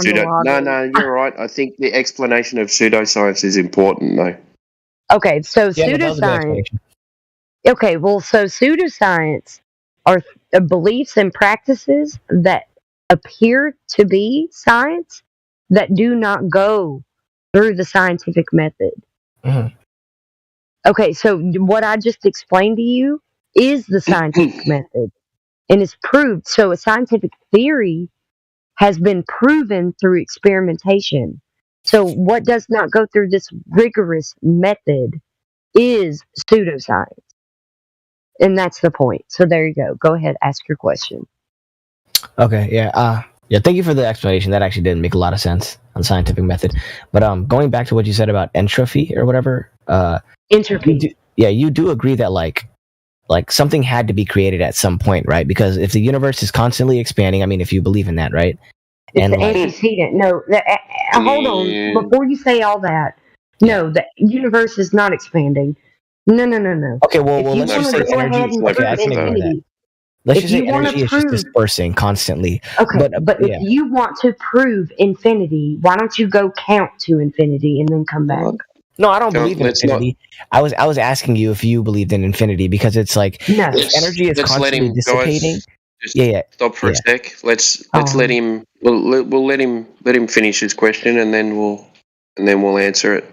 No, you're right. I think the explanation of pseudoscience is important, though. Okay, so pseudoscience. Okay, well, so pseudoscience are beliefs and practices that appear to be science that do not go through the scientific method. Okay, so what I just explained to you is the scientific method, and it's proved. So a scientific theory has been proven through experimentation. So what does not go through this rigorous method is pseudoscience. And that's the point. So there you go. Go ahead, ask your question. Okay, yeah. Thank you for the explanation. That actually did make a lot of sense on scientific method. But going back to what you said about entropy or whatever. Entropy. you do agree that like something had to be created at some point, right? Because if the universe is constantly expanding, I mean, if you believe in that, right? It's And the like, antecedent. No, hold on. Before you say all that, no, the universe is not expanding. No. okay, well, If you let's just want say to go energy. ahead and Okay, prove I can ignore that. infinity, Let's if just say you want energy to is just prove, dispersing constantly. okay, but yeah. if you want to prove infinity, why don't you go count to infinity and then come back? No, I don't believe in let's not- infinity. I was asking you if you believed in infinity because it's like No. if energy is Let's let constantly him, dissipating. guys. Just Yeah. stop for a yeah. sec. Let's let him. We'll let him finish his question, and then we'll answer it.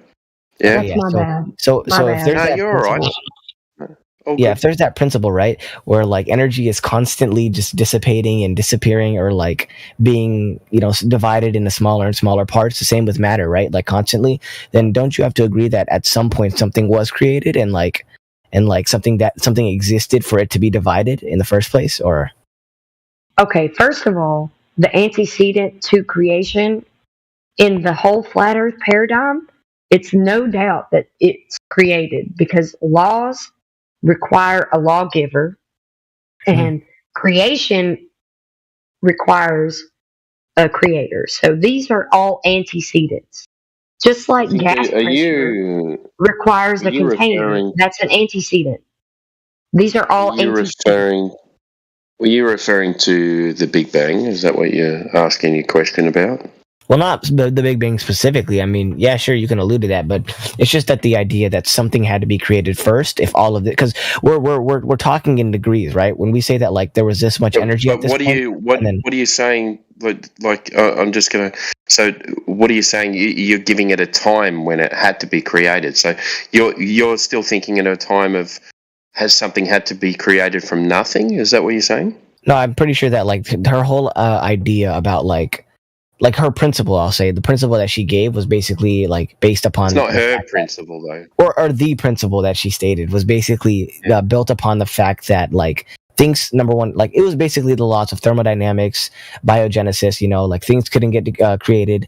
Yeah. That's my bad. So My if bad. there's No, that you're all right. principle, Yeah, if there's that principle, right, where like energy is constantly just dissipating and disappearing, or like being, divided into smaller and smaller parts, the same with matter, right? Like constantly, then don't you have to agree that at some point something was created and something existed for it to be divided in the first place, or? Okay, first of all, the antecedent to creation in the whole flat Earth paradigm, it's no doubt that it's created because laws require a lawgiver, and creation requires a creator. So these are all antecedents. Just like gas pressure requires a container, that's an antecedent. These are all antecedents. Were you referring to the Big Bang? Is that what you're asking your question about? Well, not the Big Bang specifically. I mean, yeah, sure, you can allude to that, but it's just that the idea that something had to be created first. If all of it, because we're talking in degrees, right? When we say that like there was this much energy at this What are you saying? I'm just gonna. So, what are you saying? You're giving it a time when it had to be created. So you're still thinking in a time of has something had to be created from nothing? Is that what you're saying? No, I'm pretty sure that like her whole idea about like her principle, I'll say the principle that she gave was basically like based upon. It's not her principle though, or the principle that she stated was basically built upon the fact that like things, number one, like it was basically the laws of thermodynamics, biogenesis, like things couldn't get created.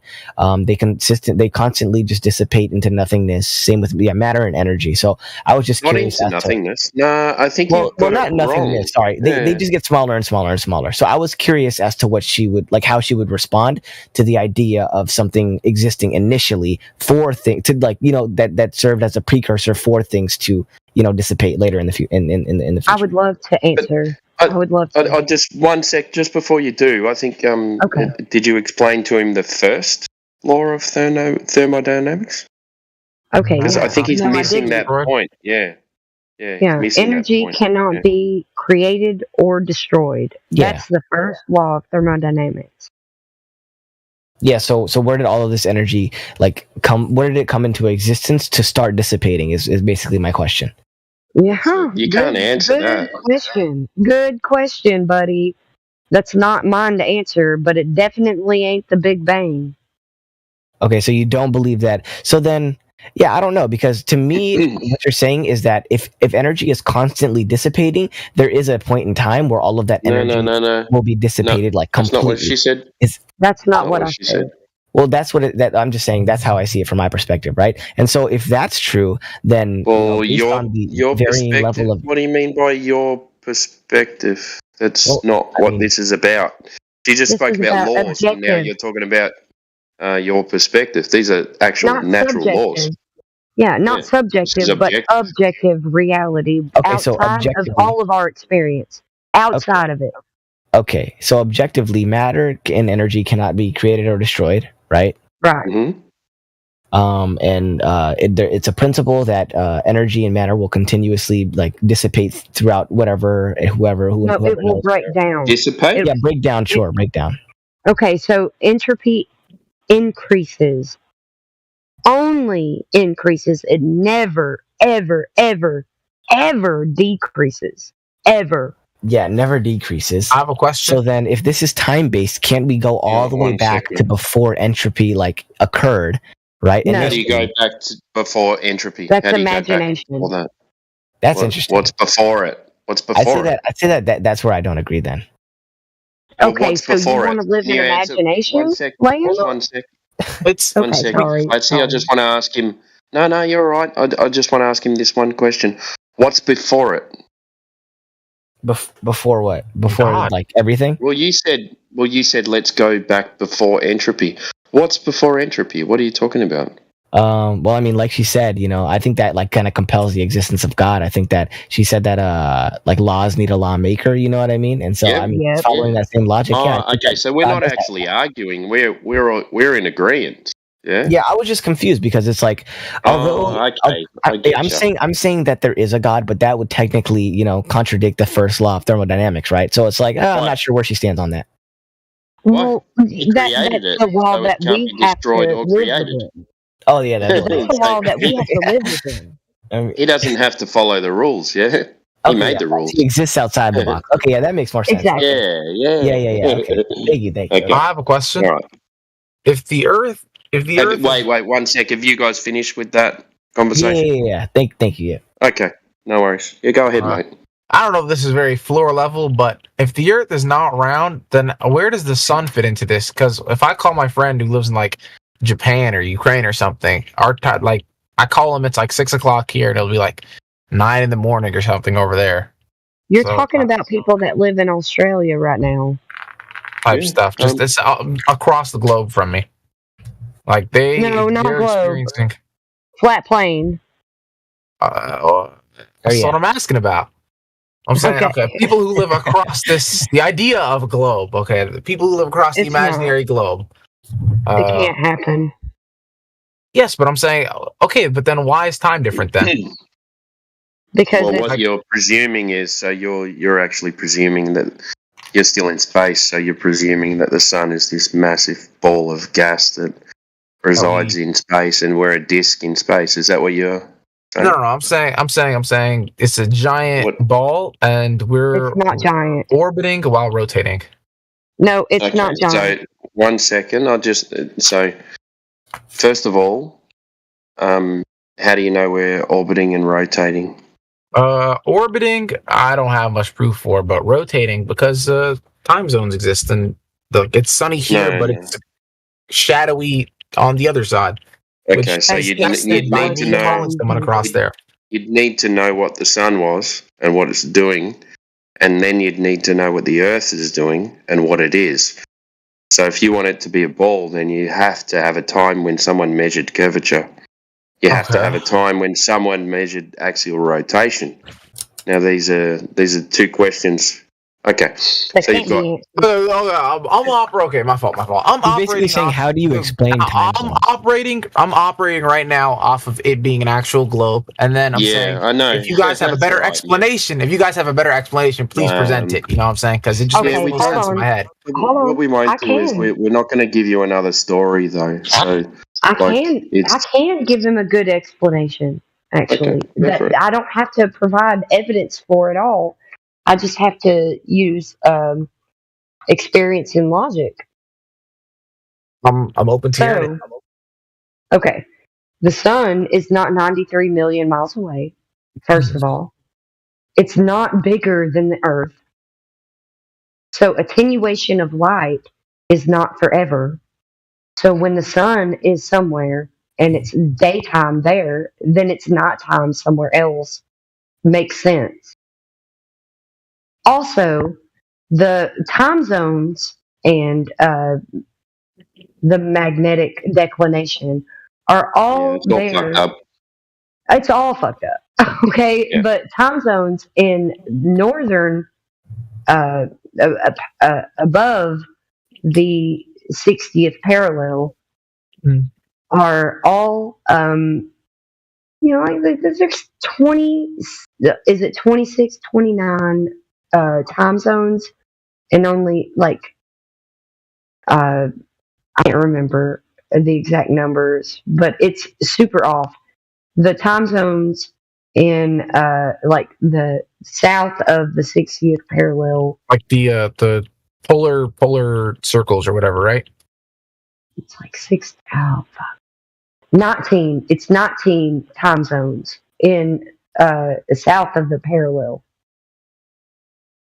They constantly just dissipate into nothingness. Same with matter and energy. So I was just not curious into nothingness. No, I think well, you've got not it nothingness. wrong. Sorry, they just get smaller and smaller and smaller. So I was curious as to what she would like, how she would respond to the idea of something existing initially for things to like that served as a precursor for things to dissipate later in the future. In the future. I would love to answer. I would love to. I just one sec, just before you do. I think. Okay. Did you explain to him the first law of thermodynamics? Okay. Because I think he's No, I missing that didn't. point. Yeah. He's Yeah, missing that energy point. cannot Yeah. be created or destroyed. Yeah. That's the first law of thermodynamics. Yeah, so where did all of this energy come? Where did it come into existence to start dissipating? Is basically my question. Yeah, You can't answer that. Good question, buddy. That's not mine to answer, but it definitely ain't the Big Bang. Okay, so you don't believe that. So then, yeah, I don't know, because to me, what you're saying is that if energy is constantly dissipating, there is a point in time where all of that energy No. will be dissipated No, that's completely. not what she said. That's not Not what what I she said. said. Well, that's what that I'm just saying. That's how I see it from my perspective, right? And so, if that's true, then Well, based on the your varying perspective. level of What do you mean by your perspective? That's not what this is about. She just This spoke is about about laws, and now objective. you're talking about your perspective. These are actual Not natural laws. subjective. Yeah, not subjective, This is but objective reality Okay, so outside of objectively- all of our experience. Outside of it. okay, so objectively, matter and energy cannot be created or destroyed, right? Right. Mm-hmm. It's a principle that energy and matter will continuously dissipate throughout whoever No, it will knows. break down. Dissipate? Yeah, break down. Sure, break down. Okay, so entropy increases. Only increases. It never, ever, ever, ever decreases. Ever. Yeah, it never decreases. I have a question. So then, if this is time based, can't we go all the way one back second. to before entropy occurred, right? No. How do you go back to before entropy? That's How do you go back imagination. before that? That's interesting. What's before it? What's I'd before say that's where I don't agree then. Okay, what's so you before want to it? live Can in you answer- imagination, One sec. Lance? One sec. It's One Okay, second. sorry. I see. I just want to ask him. No, you're right. I just want to ask him this one question. What's before it? Before what? Before God. like everything? Well, you said let's go back before entropy. What's before entropy? What are you talking about? Well, I mean, like she said, I think that like kind of compels the existence of God. I think that she said that like laws need a lawmaker. You know what I mean? And so Yep. I mean, Yep. following that same logic. Oh, yeah, I think okay. that So we're God not does that. actually arguing. We're in agreement. Yeah. Yeah, I was just confused because it's like, although okay. I get I'm ya. saying that there is a God, but that would technically, contradict the first law of thermodynamics, right? So it's like, I'm not sure where she stands on that. Well, He created it, that's the law so that it can't we be have destroyed to or live created. within. Oh yeah, that's That's the law that we have to live within. He doesn't have to follow the rules. Yeah. He Okay, made yeah, the rules. he exists outside the box. Okay, yeah, that makes more sense. Exactly. Yeah. Okay. Thank you. Okay. I have a question. All right. If the Earth Wait, 1 sec. Have you guys finished with that conversation? Yeah. Thank you. Yeah. Okay. No worries. Yeah, go ahead, Alright. mate. I don't know if this is very floor level, but if the Earth is not round, then where does the sun fit into this? Because if I call my friend who lives in like Japan or Ukraine or something, like I call him, it's like 6 o'clock here, and it'll be like 9 in the morning or something over there. You're So, talking about people that live in Australia right now. type stuff. Just it's across the globe from me. Like they're globe. experiencing. Flat plane. That's what I'm asking about. I'm saying, okay, people who live across the idea of a globe, okay, the people who live across the It's imaginary globe. It can't happen. Yes, but I'm saying, okay, but then why is time different then? Because Well, what you're presuming is, so you're actually presuming that you're still in space, so you're presuming that the sun is this massive ball of gas that resides in space, and we're a disk in space. Is that what you're saying? No, I'm saying it's a giant ball, and we're It's not giant. orbiting while rotating. No, it's not giant. So 1 second, so first of all, how do you know we're orbiting and rotating? Orbiting, I don't have much proof for, but rotating because time zones exist, and it's sunny here, but it's shadowy on the other side. Okay, so you'd need to know someone across there. You'd need to know what the sun was and what it's doing, and then you'd need to know what the Earth is doing and what it is. So if you want it to be a ball, then you have to have a time when someone measured curvature. You have to have a time when someone measured axial rotation. Now these are two questions. Okay, so you've got. Okay, my fault. I'm He's basically saying, how do you explain time? I'm operating right now off of it being an actual globe, and then I'm saying, I know. if you guys have a better explanation, please present it. You know what I'm saying? Because it just makes more sense in my head. What we won't do is we're not going to give you another story though. So I can give them a good explanation. Actually, I don't have to provide evidence for it all. I just have to use experience and logic. I'm open to hearing it. Okay, the sun is not 93 million miles away. First of all, it's not bigger than the Earth, so attenuation of light is not forever. So when the sun is somewhere and it's daytime there, then it's nighttime somewhere else. Makes sense. Also, the time zones and the magnetic declination are all it's all there. fucked up. It's all fucked up. Okay, but time zones in northern, above the 60th parallel, are all like there's 20. Is it 26, 29 time zones, and only like I can't remember the exact numbers, but it's super off. The time zones in like the south of the 60th parallel, like the polar circles or whatever, right? It's like 19. It's 19 time zones in the south of the parallel.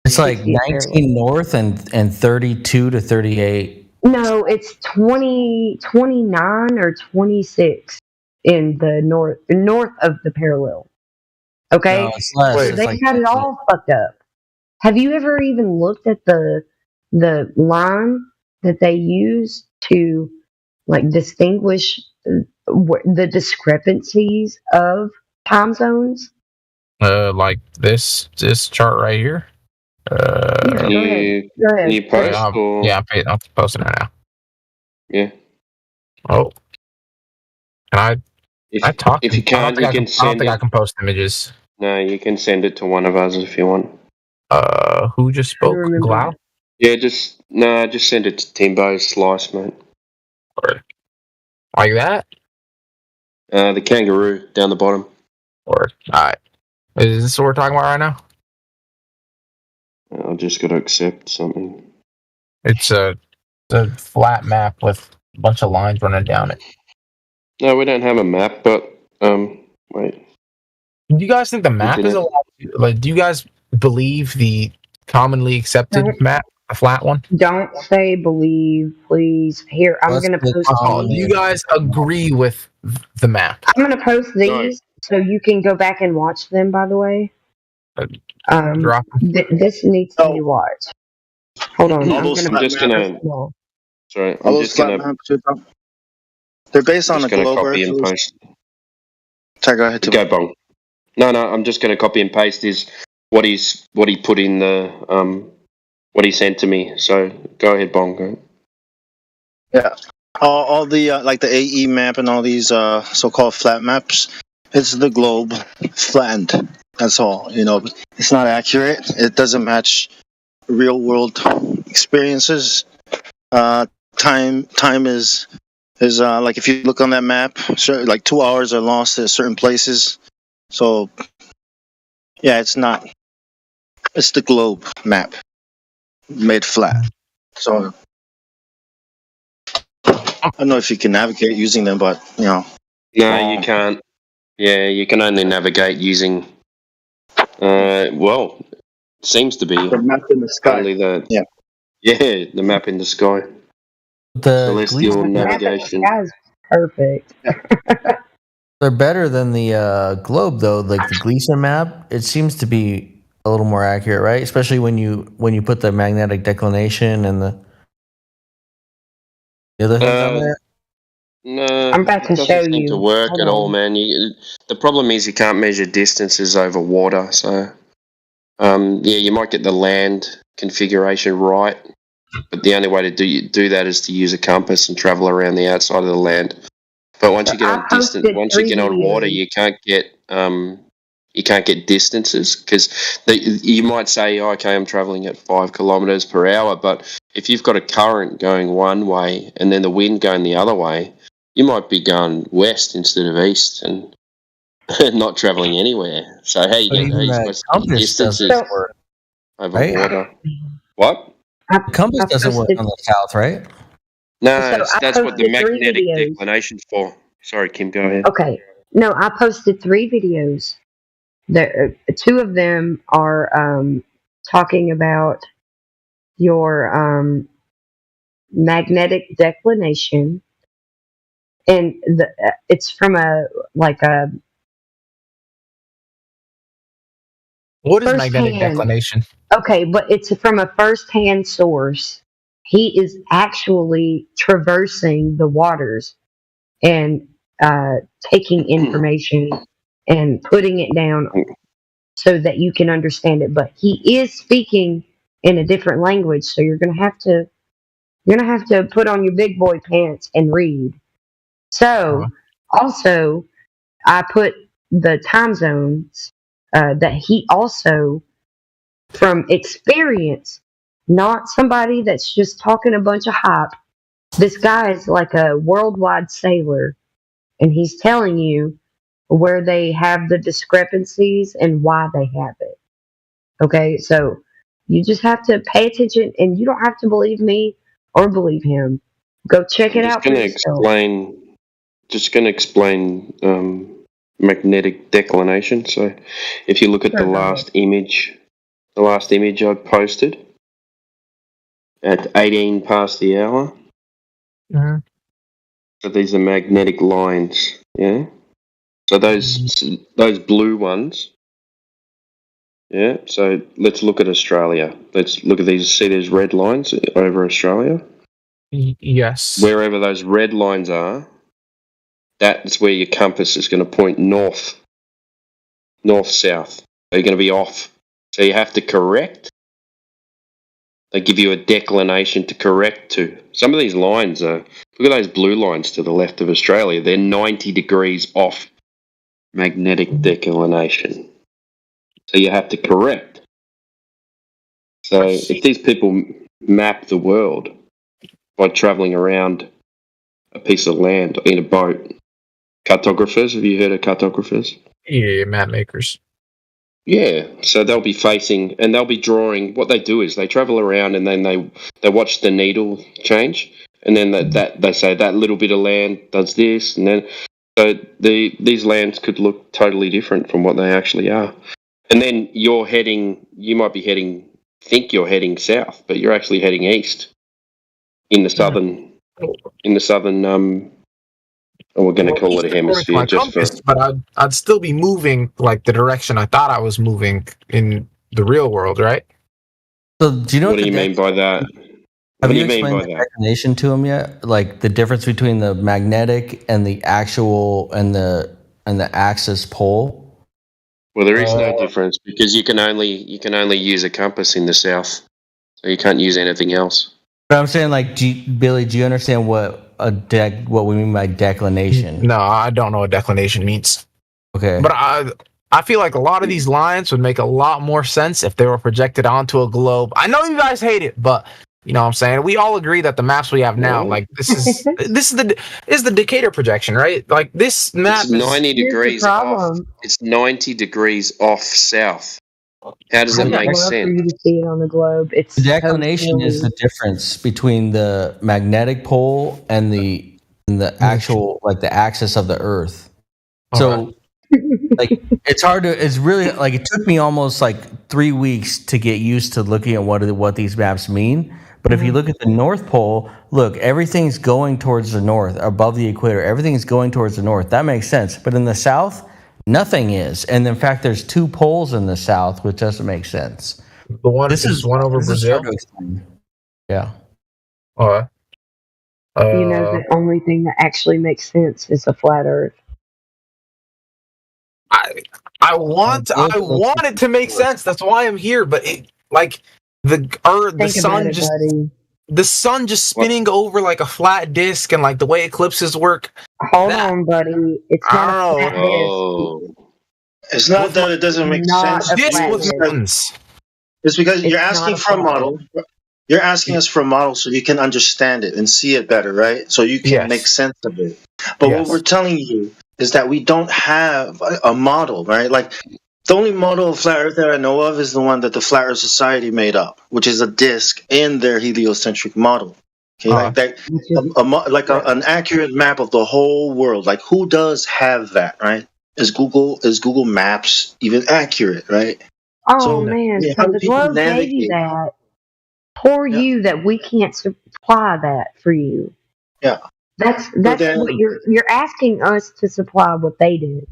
It's like 19 north and 32 to 38. No, it's 29 or 26 in the north of the parallel. Okay, No, it's less. so It's they like got it all fucked up. Have you ever even looked at the line that they use to like distinguish the discrepancies of time zones? Like this chart right here. Yeah, Can go ahead. Go can ahead. you post or Yeah, I'm posting it now. yeah? Oh, can I talk? If you I don't can't, you think can I don't send think I it. can post images. No, you can send it to one of us if you want. Who just spoke? Glau? Yeah, just send it to Timbo Slice, mate. Or like that? The kangaroo down the bottom. Or alright. Is this what we're talking about right now? I've just got to accept something. It's a flat map with a bunch of lines running down it. No, we don't have a map, but wait. Do you guys think the map is a lot? Like, do you guys believe the commonly accepted map, a flat one? Don't say believe, please. Here, I'm gonna post Do you guys agree with the map? I'm gonna post these so you can go back and watch them. By the way, this needs to be watched. Hold on, I'm just gonna. Sorry, I'm just gonna. They're based on just the gonna globe copy Earth. and paste. Sorry, go ahead. Go Bong. No, I'm just gonna copy and paste what he put in the what he sent to me. So go ahead, Bong. Go. Yeah, all the like the AE map and all these so-called flat maps. It's the globe flattened. That's all. You know, it's not accurate. It doesn't match real-world experiences. Time is like if you look on that map, like 2 hours are lost at certain places. So yeah, it's not. It's the globe map made flat. So I don't know if you can navigate using them, but you know. No, you can't. Yeah, you can only navigate using. Well, it seems to be the map in the sky. only the the map in the sky. The Celestial Gleason navigation. That's perfect. They're better than the globe though. Like the Gleason map, it seems to be a little more accurate, right? Especially when you put the magnetic declination and the other things on there. No, I'm about to it doesn't show seem you. to work Hold at all, on. man. The problem is you can't measure distances over water. So, you might get the land configuration right, but the only way to do that is to use a compass and travel around the outside of the land. But once you get on distance, once you get on water, you can't get distances because you might say, oh, okay, I'm traveling at 5 kilometers per hour, but if you've got a current going one way and then the wind going the other way, you might be going west instead of east and not traveling anywhere. So how you But get even these that compass distances doesn't work, over right? water? What? The compass doesn't work on the south, right? No, So I that's what the posted 3 magnetic videos. declination's for. Sorry, Kim, go ahead. Okay. No, I posted 3 videos. There, 2 of them are talking about your magnetic declination, and it's from a What is magnetic firsthand- declination? Okay, but it's from a first-hand source. He is actually traversing the waters and taking information and putting it down so that you can understand it. But he is speaking in a different language, so you're gonna have to put on your big boy pants and read. So also, I put the time zones that he also, from experience, not somebody that's just talking a bunch of hype. This guy is like a worldwide sailor, and he's telling you where they have the discrepancies and why they have it. Okay, so you just have to pay attention, and you don't have to believe me or believe him. Go check it out for yourself. Just going to explain magnetic declination. So, if you look at the last image I posted at 18 past the hour. Mm-hmm. So these are magnetic lines, yeah. So those blue ones. Yeah. So let's look at Australia. Let's look at these. See these red lines over Australia. Yes. Wherever those red lines are, that's where your compass is going to point north, south. So you're going to be off. So you have to correct. They give you a declination to correct to. Some of these lines are, look at those blue lines to the left of Australia. They're 90 degrees off magnetic declination. So you have to correct. So if these people map the world by travelling around a piece of land in a boat, cartographers, have you heard of cartographers? Yeah, map makers. Yeah, so they'll be facing and they'll be drawing. What they do is they travel around and then they watch the needle change, and then that they say that little bit of land does this, and then so these lands could look totally different from what they actually are. And then you might be think you're heading south, but you're actually heading east in the southern. We're going to call it a hemisphere, just compass, but I'd still be moving like the direction I thought I was moving in the real world, right? So do you know what do you mean by that? Have What do you you mean explained by the that? declination to him yet? Like the difference between the magnetic and the actual and the axis pole? Well, there is no difference because you can only use a compass in the south, so you can't use anything else. But I'm saying, like, Billy, do you understand what we mean by declination? No, I don't know what declination means. Okay, but I feel like a lot of these lines would make a lot more sense if they were projected onto a globe. I know you guys hate it, but you know what I'm saying? We all agree that the maps we have now, like this is the Decatur projection, right? Like this map It's 90 degrees off. It's 90 degrees off south. How does it make sense? For you to see it on the globe. It's the declination is the difference between the magnetic pole and the actual, like, the axis of the Earth. So, like, it's really, like, it took me almost like 3 weeks to get used to looking at what these maps mean. But if you look at the North Pole, look, everything's going towards the north, above the equator. Everything's going towards the north. That makes sense. But in the south, nothing is. And in fact, there's 2 poles in the south, which doesn't make sense. This is one over Brazil. Yeah. All right. You know, the only thing that actually makes sense is a flat Earth. I want it to make sense. That's why I'm here. But the sun just spinning over like a flat disc, and like the way eclipses work. Hold on, buddy. It's not a flat disc. It's not that it doesn't make sense. It's because you're asking for a model. You're asking us for a model so you can understand it and see it better, right? So you can make sense of it. But what we're telling you is that we don't have a model, right? Like the only model of flat Earth that I know of is the one that the Flat Earth Society made up, which is a disc in their heliocentric model. Okay, like that, an accurate map of the whole world. Like who does have that, right? Is Google Maps even accurate, right? Oh man, so the globe gave you that. Poor you that we can't supply that for you. Yeah. That's what you're asking us to supply what they did.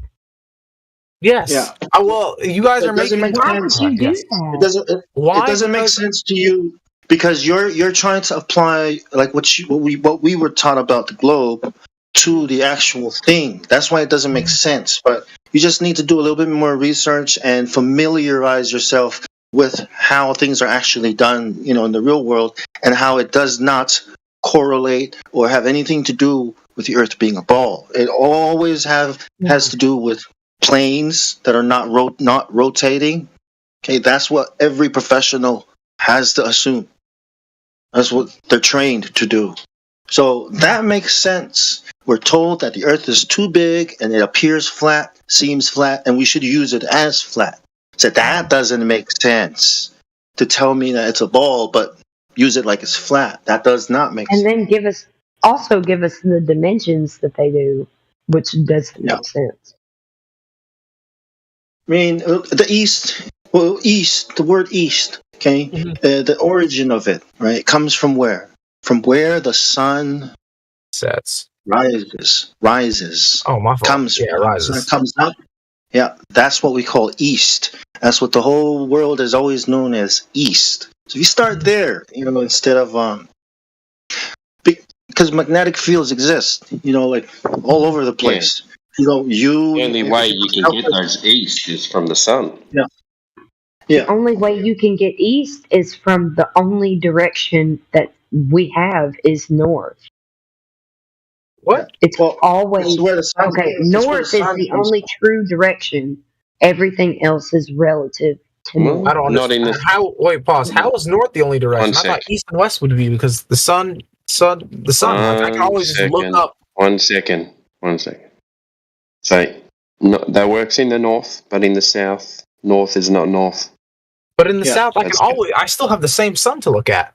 Yes. Yeah. Well, you guys are making. Why would you do that? It doesn't make sense to you because you're trying to apply like what we were taught about the globe to the actual thing. That's why it doesn't make sense. But you just need to do a little bit more research and familiarize yourself with how things are actually done, in the real world, and how it does not correlate or have anything to do with the Earth being a ball. It always has to do with planes that are not rotating. Okay, that's what every professional has to assume. That's what they're trained to do. So that makes sense. We're told that the Earth is too big and it appears flat, seems flat, and we should use it as flat. So that doesn't make sense to tell me that it's a ball, but use it like it's flat. That does not make sense. And then give us the dimensions that they do, which doesn't make sense. I mean, the word east, okay? The origin of it, right? It comes from where? From where the sun sets. rises. Oh, my fault. Comes, Yeah, rises. comes up. Yeah, that's what we call east. That's what the whole world has always known as east. So if you start there, instead of because magnetic fields exist, like all over the place. The only way you can get those east is from the sun. Yeah. The only way you can get east is from the only direction that we have is north. What? It's always it's where the sun okay. is. It's where North the is sun the comes only true direction. Everything else is relative to north. I don't Not in understand. Wait, pause. How is north the only direction? One I thought sec. east and west would be because the sun. Like, I can always just look up. 1 second. So, that works in the north, but in the south, north is not north. But in the south, that's I still have the same sun to look at.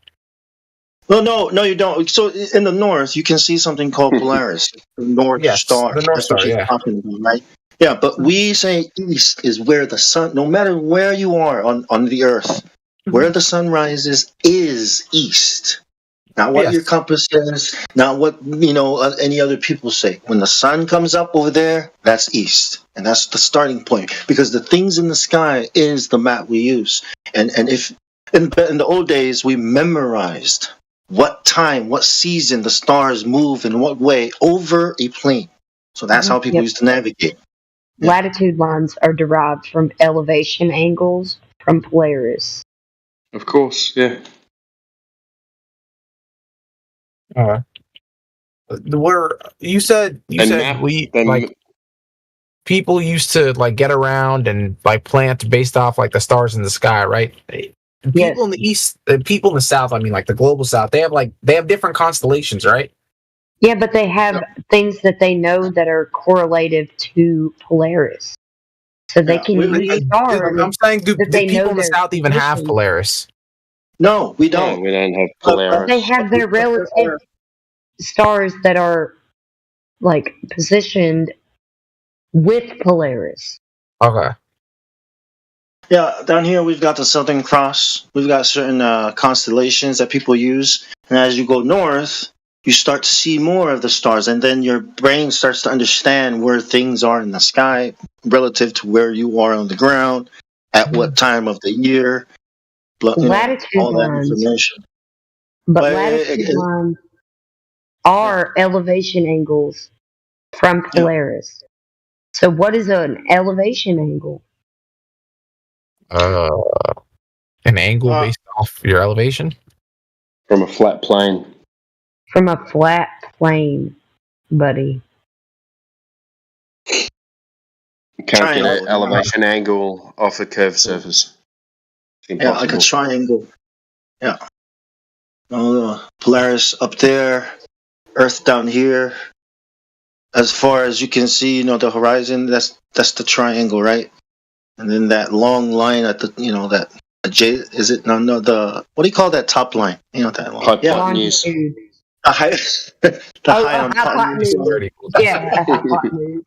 Well, no, you don't. So in the north, you can see something called Polaris, the North Star. the North That's what Star, you're yeah. talking about, right? Yeah, but we say east is where the sun, no matter where you are on the earth, where the sun rises is east. Not what your compass says, not what any other people say. When the sun comes up over there, that's east, and that's the starting point. Because the things in the sky is the map we use, and if in the old days we memorized what time, what season the stars move in what way over a plane. So that's how people used to navigate. Latitude lines are derived from elevation angles from Polaris. Of course, yeah. Where you said people used to like get around and like plant based off like the stars in the sky, right? People in the east, people in the south, I mean like the global south, they have different constellations, right? Yeah, but they have things that they know that are correlative to Polaris. So they can use stars. I'm saying, do they know people in the their south even have position. Polaris? No, we don't. No, we don't have Polaris. They have their relative stars that are like positioned with Polaris. Okay. Yeah, down here we've got the Southern Cross. We've got certain constellations that people use, and as you go north, you start to see more of the stars, and then your brain starts to understand where things are in the sky relative to where you are on the ground, at what time of the year, Latitude all that lines. information. But But latitude lines are elevation angles from Polaris. So what is an elevation angle? An angle based off your elevation? From a flat plane. From a flat plane, buddy. You can't get an elevation angle off a curved surface. It's Yeah, like a impossible. triangle. Yeah. Polaris up there, Earth down here. As far as you can see, the horizon, that's the triangle, right? And then that long line at the, that is it? No, the what do you call that top line? That line. Hypotenuse. The high, hypotenuse. Yeah, hypotenuse.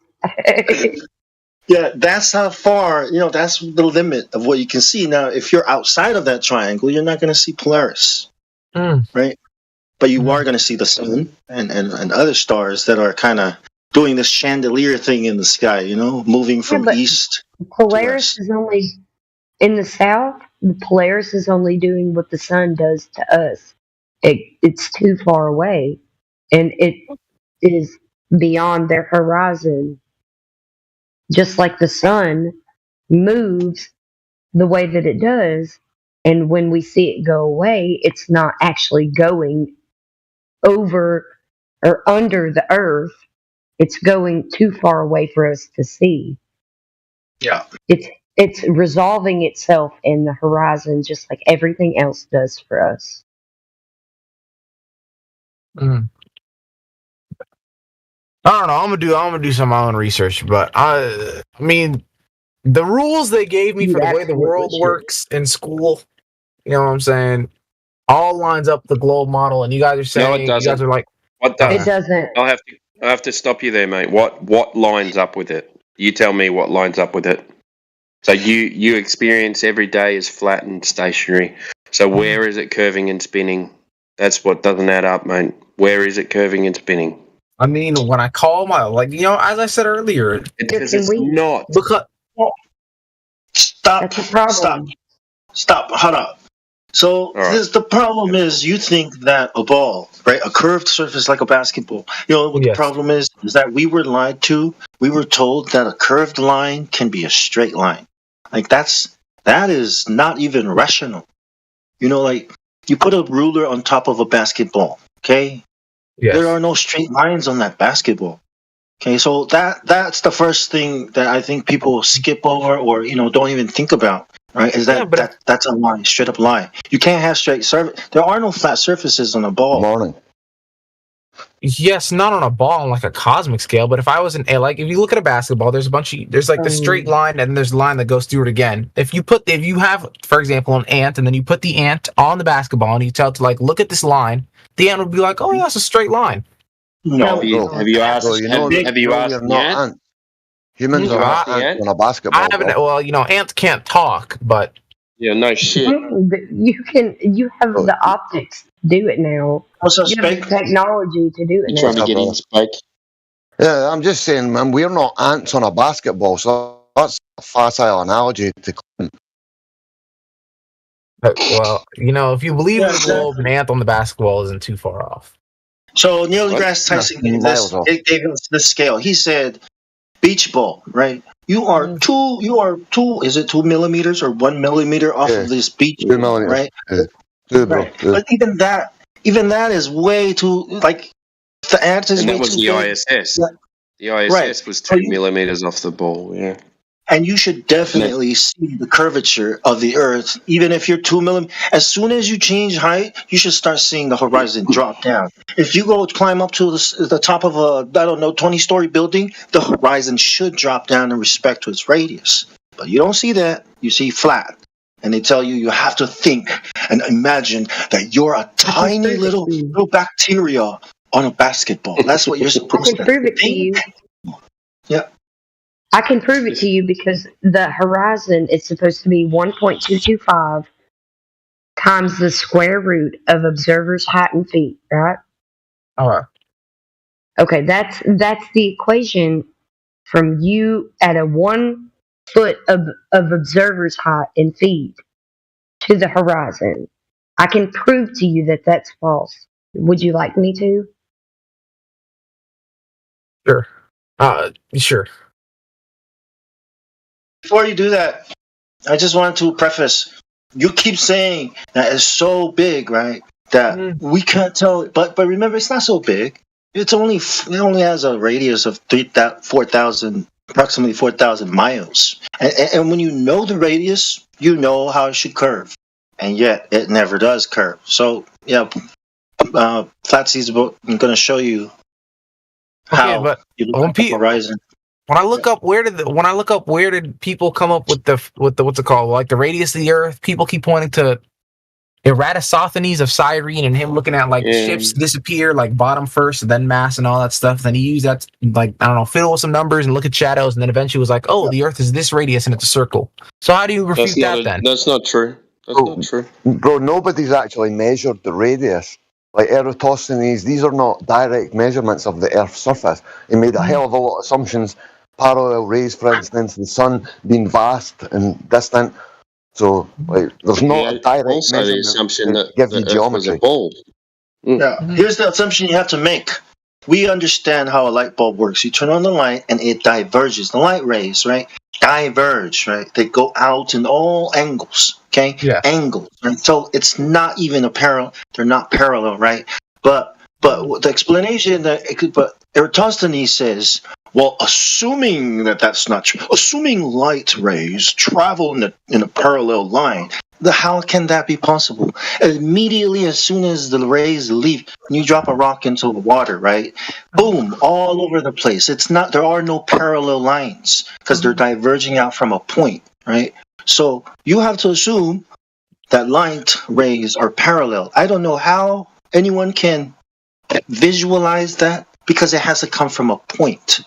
Yeah, that's how far, that's the limit of what you can see. Now, if you're outside of that triangle, you're not going to see Polaris, right? But you are going to see the sun and other stars that are kind of doing this chandelier thing in the sky, moving from east. Polaris is only in the south. Polaris is only doing what the sun does to us. It's too far away, and it is beyond their horizon. Just like the sun moves the way that it does, and when we see it go away, it's not actually going over or under the earth. It's going too far away for us to see. Yeah. It's resolving itself in the horizon just like everything else does for us. I don't know. I'm gonna do some of my own research, but I mean, the rules they gave me for the way the world works in school, you know what I'm saying, all lines up the globe model, and you guys are saying No, it doesn't. you guys are like, What does? It doesn't. I have to stop you there, mate. What lines up with it? You tell me what lines up with it. So you experience every day is flat and stationary. So where is it curving and spinning? That's what doesn't add up, mate. Where is it curving and spinning? I mean, when I call my, like, you know, as I said earlier, Because it's not. because Stop. Stop. Hold up. So the problem is you think that a ball, right, a curved surface like a basketball. You know what the problem is that we were lied to. We were told that a curved line can be a straight line. Like that is not even rational. You know, like you put a ruler on top of a basketball. Okay. Yes. There are no straight lines on that basketball. Okay, so that's the first thing that I think people skip over or don't even think about, right? Is that's a lie, straight up lie. You can't have straight surface. There are no flat surfaces on a ball. Morning. Yes, not on a ball on like a cosmic scale, but if I was like if you look at a basketball, there's like the straight line and there's a line that goes through it again. If you have, for example, an ant and then you put the ant on the basketball and you tell it to like look at this line, the ant would be like, oh yeah, it's a straight line. No. Have you asked? Have you asked the ant? Humans are not ants on a basketball. I haven't. Well, ants can't talk, but yeah, no shit. You have the optics to do it now. You have the technology to do it now. Trying to get in, Spike. Yeah, I'm just saying, man, we're not ants on a basketball, so that's a facile analogy to. Well, if you believe in the globe, an ant on the basketball isn't too far off. So Neil deGrasse Tyson gave us this scale. He said, beach ball, right? You are two. Is it 2 millimeters or 1 millimeter off of this beach ball, right? Right. But even that is way too like the ant is. And way that was too the big. ISS. Yeah. The ISS was 2 millimeters off the ball. Yeah. And you should definitely see the curvature of the Earth, even if you're 2 millimeters. As soon as you change height, you should start seeing the horizon drop down. If you go climb up to the top of a 20-story building, the horizon should drop down in respect to its radius. But you don't see that. You see flat. And they tell you have to think and imagine that you're a tiny little bacteria on a basketball. That's what you're supposed to think. I can prove it to you. Yeah. I can prove it to you because the horizon is supposed to be 1.225 times the square root of observers' height in feet, right? All right. Okay, that's the equation from you at a 1 foot of observer's height in feet to the horizon. I can prove to you that that's false. Would you like me to? Sure. Sure. Before you do that, I just wanted to preface. You keep saying that it's so big, right? That we can't tell. But remember, it's not so big. It only has a radius of 4,000, approximately 4,000 miles. And when you know the radius, you know how it should curve. And yet, it never does curve. So, yeah, Flatsea's book, I'm going to show you how you look at the horizon. When I look up where did people come up with the what's it called, like the radius of the Earth? People keep pointing to Eratosthenes of Cyrene and him looking at like ships disappear, like bottom first, then mass and all that stuff. Then he used that to, like, I don't know, fiddle with some numbers and look at shadows, and then eventually was like, oh, the Earth is this radius and it's a circle. So how do you refute that then? That's not true. That's not true. Bro, nobody's actually measured the radius. Like Eratosthenes, these are not direct measurements of the Earth's surface. He made a hell of a lot of assumptions. Parallel rays, for instance, the sun being vast and distant. So, like, there's not a direct also measurement the assumption that gives you the Earth was geometry. a ball. Yeah. Here's the assumption you have to make. We understand how a light bulb works. You turn on the light and it diverges. The light rays, right, diverge, right? They go out in all angles, okay? Yeah. Angles. Right? So it's not even a parallel. They're not parallel, right? But the explanation but Eratosthenes says, well, assuming that that's not true, assuming light rays travel in a parallel line, how can that be possible? Immediately, as soon as the rays leave, when you drop a rock into the water, right? Boom, all over the place. There are no parallel lines because they're diverging out from a point, right? So you have to assume that light rays are parallel. I don't know how anyone can visualize that because it has to come from a point.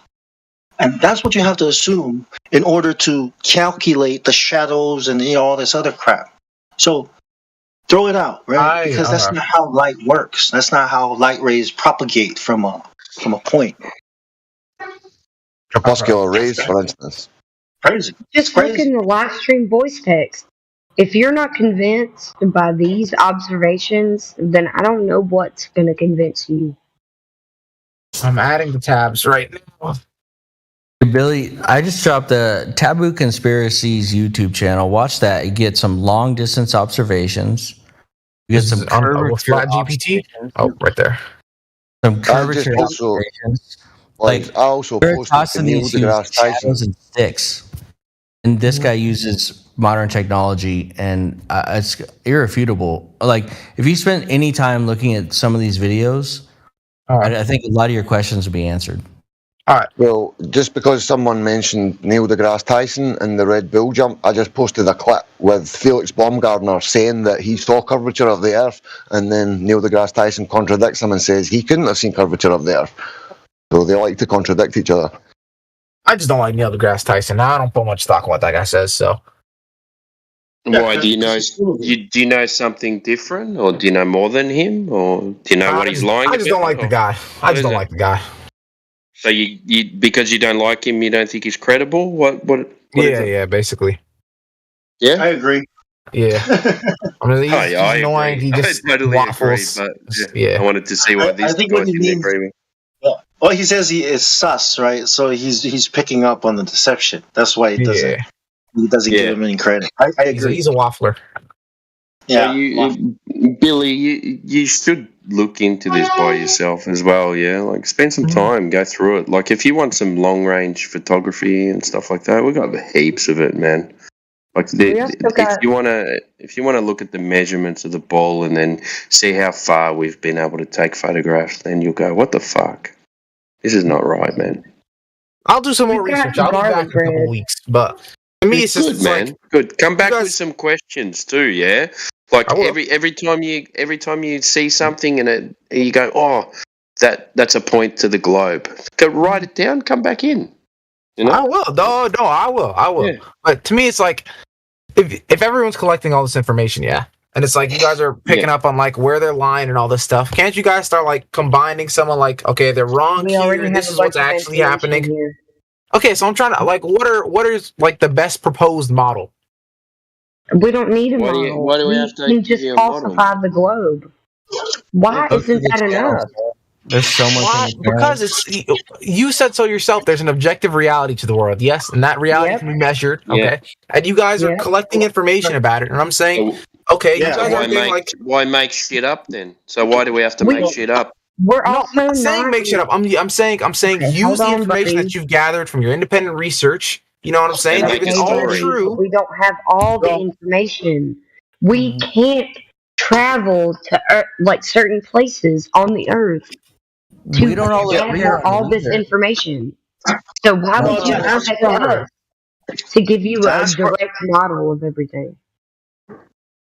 And that's what you have to assume in order to calculate the shadows and all this other crap. So throw it out, right? Because that's not how light works. That's not how light rays propagate from a from a point. Crepuscular rays, for instance. Crazy. Just look in the live stream voice text. If you're not convinced by these observations, then I don't know what's going to convince you. I'm adding the tabs right now. Billy, I just dropped the Taboo Conspiracies YouTube channel. Watch that. You get some long distance observations. You get some Flat GPT. Oh, right there. Some curvature observations. I also they're posted tossing to Neil these deGrasse Tyson. shadows and sticks, and this guy uses modern technology, and it's irrefutable. Like, if you spent any time looking at some of these videos, I think a lot of your questions would be answered. All right. Well, just because someone mentioned Neil deGrasse Tyson and the Red Bull jump, I just posted a clip with Felix Baumgartner saying that he saw curvature of the Earth, and then Neil deGrasse Tyson contradicts him and says he couldn't have seen curvature of the Earth. So they like to contradict each other. I just don't like Neil deGrasse Tyson. I don't put much stock in what that guy says. So, why do you know? Do you know something different, or do you know more than him, or do you know what he's lying? I just don't like the guy. I just don't like the guy. So you because you don't like him, you don't think he's credible? What Yeah, basically. Yeah, I agree. Yeah. I mean, he's annoying. He just I totally waffles. agree, but I wanted to see what these think guys what he didn't means- agree with. Well, he says he is sus, right? So he's picking up on the deception. That's why he doesn't give him any credit. I agree. He's a waffler. Yeah. So Billy, you should look into this by yourself as well. Yeah, like spend some time, go through it. Like if you want some long range photography and stuff like that, we got heaps of it, man. Like if you want to look at the measurements of the ball and then see how far we've been able to take photographs, then you'll go, what the fuck? This is not right, man. I'll do some more research. I'll be back in a couple weeks. But to me, it's good, just man. like, Good. Come back with some questions too. Yeah. Like every time you see something and you go, oh, that's a point to the globe. Go write it down. Come back in. You know? I will. No, I will. Yeah. But to me, it's like if everyone's collecting all this information, and it's like you guys are picking up on like where they're lying and all this stuff. Can't you guys start like combining someone like, okay, they're wrong here. This is what's actually happening. Here. Okay, so I'm trying to like what is like the best proposed model? We don't need a model. Why do we have to can just falsify the globe. Why isn't that enough? There's so much. Because you said so yourself. There's an objective reality to the world, yes, and that reality can be measured. Okay, and you guys are collecting information about it, and I'm saying, okay, you guys are doing why make shit up then? So why do we have to make shit up? We're also not saying make shit up. I'm saying use the information that you've gathered from your independent research. You know what I'm saying? If it's all true, we don't have all the information. We can't travel to like certain places on the Earth to gather all this information. So why would you contact us to give you a direct model of everything?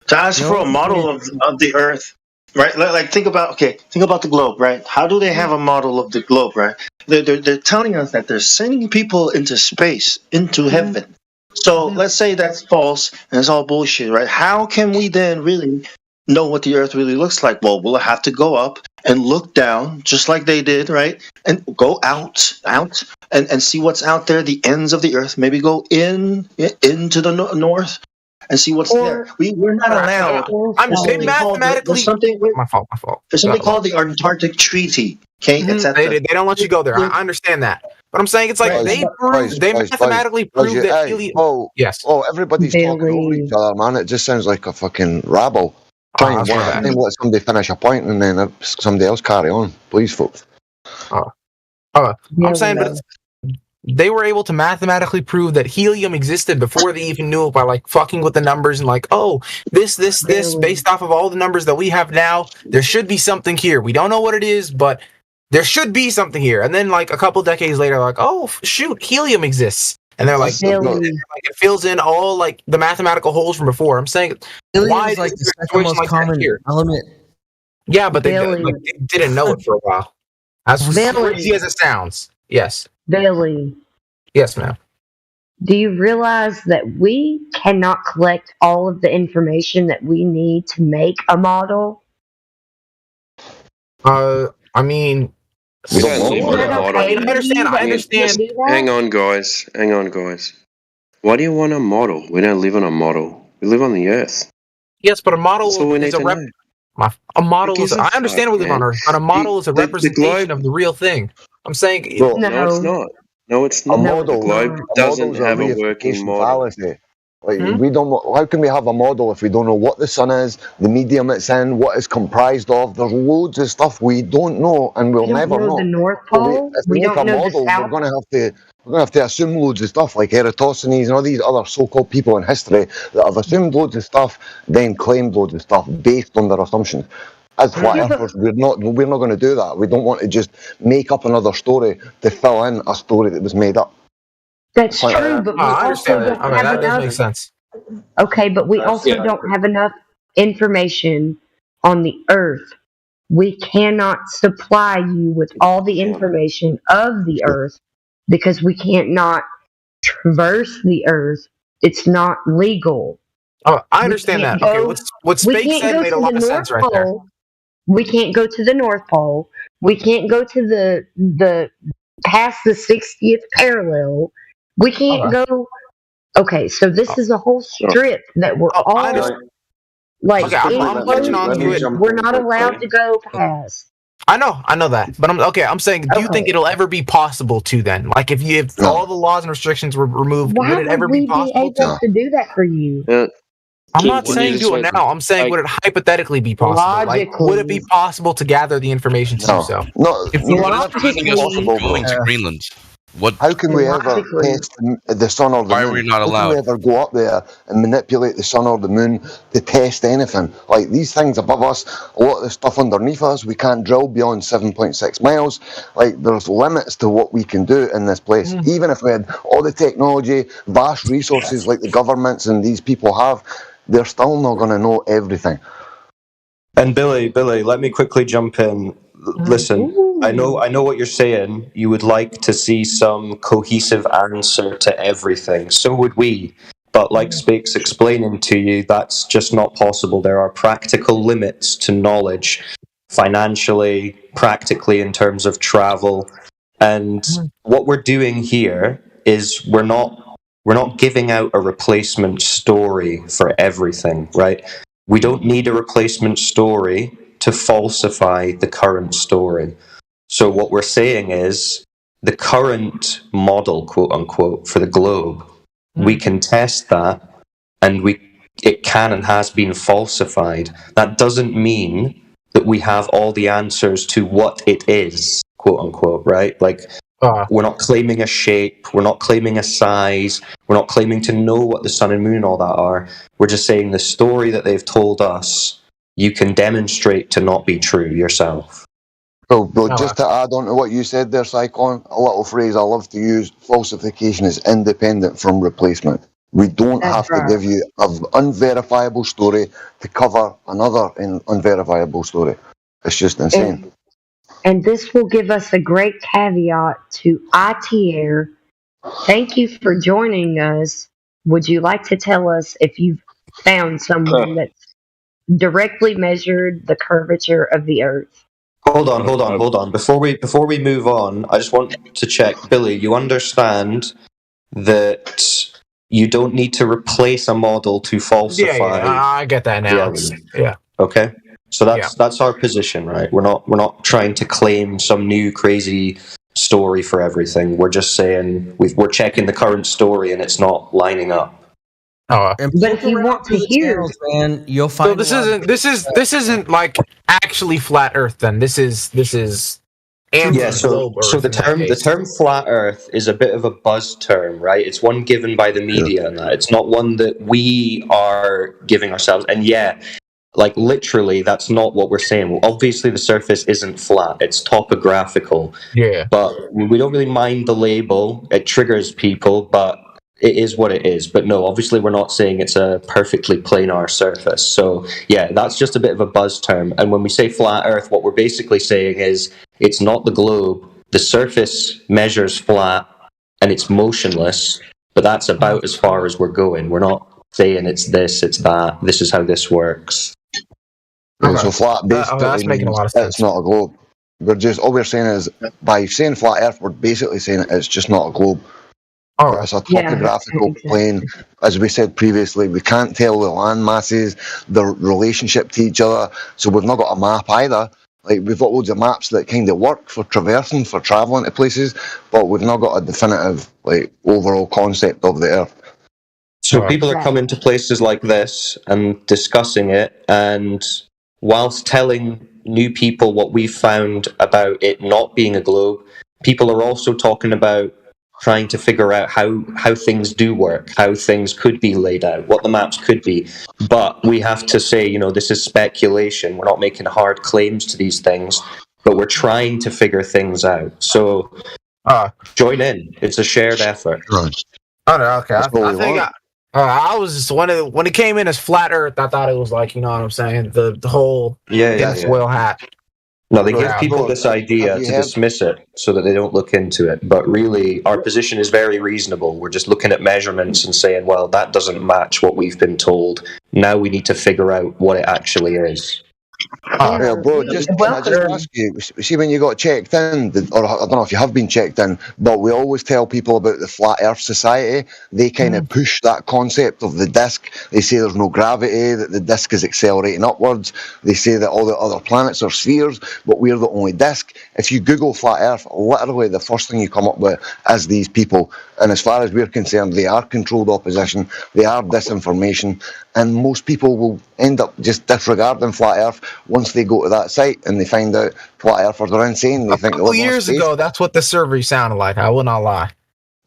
To ask for a model of the Earth, right? Like think about the globe, right? How do they have a model of the globe, right? They're telling us that they're sending people into space, into heaven. So let's say that's false and it's all bullshit, right? How can we then really know what the Earth really looks like? Well, we'll have to go up and look down, just like they did, right? And go out, and see what's out there, the ends of the Earth. Maybe go into the north and see what's there. We're not allowed. Mathematically. My fault. There's something called the Antarctic Treaty. Okay, they don't let you go there. I understand that, but I'm saying it's like they mathematically prove that helium. Yes. Oh, everybody's talking over each other, man. It just sounds like a fucking rabble. Try and let somebody finish a point and then somebody else carry on, please, folks. I'm saying, but they were able to mathematically prove that helium existed before they even knew it by like fucking with the numbers and like, oh, this, based off of all the numbers that we have now, there should be something here. We don't know what it is, but there should be something here. And then like a couple decades later, like, oh shoot, helium exists. And they're like, it fills in all like the mathematical holes from before. I'm saying, why is like the second most common element? Yeah, but they didn't know it for a while. As crazy as it sounds. Yes. Billy. Yes, ma'am. Do you realize that we cannot collect all of the information that we need to make a model? I mean, We don't live on a model. I understand. Hang on, guys. Why do you want a model? We don't live on a model. We live on the Earth. Yes, but a model That's all we is need a to know. a model Who is. gives a I understand we fuck, live on man? Earth, but a model is a The representation of the real thing. I'm saying No, it's not. No, it's not. A model, The globe doesn't model's a have a working reification model. fallacy. Like we don't. How can we have a model if we don't know what the sun is, the medium it's in, what it's comprised of? There's loads of stuff we don't know, and we'll We don't never know know. the North So Pole. if we We make a don't know the model, South. we're gonna have to assume loads of stuff, like Eratosthenes and all these other so-called people in history that have assumed loads of stuff, then claimed loads of stuff based on their assumptions. As flat earthers, we're not going to do that. We don't want to just make up another story to fill in a story that was made up. That's true, but we I also understand that. don't Okay, have that does enough. make sense. Okay, but we also don't have enough information on the Earth. We cannot supply you with all the information of the Earth because we can't not traverse the Earth. It's not legal. Oh, I understand that. Okay, what we Spake can't said go made to a lot the of North sense right there. Pole. We can't go to the North Pole. We can't go to the past the 60th parallel. We can't go. Okay, so this is a whole strip that we're all like Okay, I'm touching on to it. we're not allowed to go past. I know that, but I'm saying, do you think it'll ever be possible to then? Like, if all the laws and restrictions were removed, Why would it ever would be we be possible able to do that for you? I'm not saying do it now. I'm saying, would it hypothetically be possible? Like, would it be possible to gather the information to do so? No, If no, you that's impossible. Going to Greenland. What? How can we ever test the sun or the moon? Why are we not How can allowed? we ever go up there and manipulate the sun or the moon to test anything? Like these things above us, a lot of the stuff underneath us, we can't drill beyond 7.6 miles. Like there's limits to what we can do in this place. Even if we had all the technology, vast resources like the governments and these people have, they're still not going to know everything. And Billy, let me quickly jump in. Listen, I know what you're saying. You would like to see some cohesive answer to everything. So would we. But like Spake's explaining to you, that's just not possible. There are practical limits to knowledge, financially, practically in terms of travel. And what we're doing here is we're not giving out a replacement story for everything, right? We don't need a replacement story to falsify the current story. So what we're saying is the current model, quote unquote, for the globe, we can test that and it can and has been falsified. That doesn't mean that we have all the answers to what it is, quote unquote, right? Like, we're not claiming a shape, we're not claiming a size, we're not claiming to know what the sun and moon and all that are. We're just saying the story that they've told us, you can demonstrate to not be true yourself. So, just to add on to what you said there, Psychon, a little phrase I love to use, falsification is independent from replacement. We don't have to give you an unverifiable story to cover another unverifiable story. It's just insane. And this will give us a great caveat to ITAir. Thank you for joining us. Would you like to tell us if you've found someone that's directly measured the curvature of the Earth? Hold on. Before we move on, I just want to check, Billy, you understand that you don't need to replace a model to falsify. Yeah, I get that now. Yeah. Okay. So that's our position, right? We're not trying to claim some new crazy story for everything. We're just saying we're checking the current story and it's not lining up. But if you want to hear, man, you'll find. So this isn't like actually flat Earth. Then this is yeah. So the term flat Earth is a bit of a buzz term, right? It's one given by the media, and that it's not one that we are giving ourselves. And yeah, like literally, that's not what we're saying. Well, obviously, the surface isn't flat; it's topographical. Yeah. But we don't really mind the label; it triggers people, but it is what it is. But no, obviously, we're not saying it's a perfectly planar surface. So yeah, that's just a bit of a buzz term. And when we say flat Earth, what we're basically saying is it's not the globe. The surface measures flat, and it's motionless. But that's about as far as we're going. We're not saying it's this, it's that. This is how this works. So flat basically that's making a lot of sense. It's not a globe. all we're saying is, by saying flat Earth, we're basically saying it's just not a globe. Oh, it's a topographical plane. As we said previously, we can't tell the land masses, their relationship to each other, so we've not got a map either. Like, we've got loads of maps that kind of work for traversing, for travelling to places, but we've not got a definitive, like, overall concept of the Earth. So people are coming to places like this and discussing it, and whilst telling new people what we've found about it not being a globe, people are also talking about trying to figure out how things do work, how things could be laid out, what the maps could be. But we have to say, you know, this is speculation. We're not making hard claims to these things, but we're trying to figure things out. So join in. It's a shared effort. Oh, no, okay. I think I was just, when it came in as flat Earth, I thought it was like, you know what I'm saying, the whole tinfoil hat. No, they give people this idea to dismiss it so that they don't look into it. But really, our position is very reasonable. We're just looking at measurements and saying, well, that doesn't match what we've been told. Now we need to figure out what it actually is. Yeah, bro, can I just ask you, see, when you got checked in, or I don't know if you have been checked in, but we always tell people about the Flat Earth Society. They kind of push that concept of the disc. They say there's no gravity, that the disc is accelerating upwards. They say that all the other planets are spheres, but we're the only disc. If you Google Flat Earth, literally the first thing you come up with is these people. And as far as we're concerned, they are controlled opposition, they are disinformation, and most people will end up just disregarding Flat Earth once they go to that site and they find out Flat Earthers are insane. They think A couple years ago, that's what the survey sounded like. I will not lie.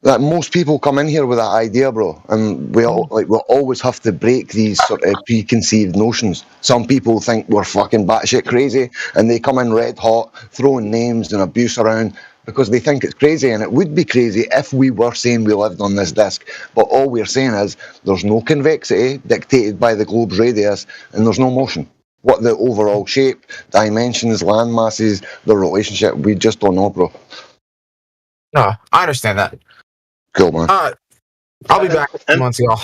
That most people come in here with that idea, bro, and we'll always have to break these sort of preconceived notions. Some people think we're fucking batshit crazy, and they come in red hot, throwing names and abuse around, because they think it's crazy, and it would be crazy if we were saying we lived on this disc. But all we're saying is there's no convexity dictated by the globe's radius, and there's no motion. What the overall shape, dimensions, land masses, the relationship, we just don't know, bro. No, I understand that. Cool, man. I'll be back in 2 months, y'all.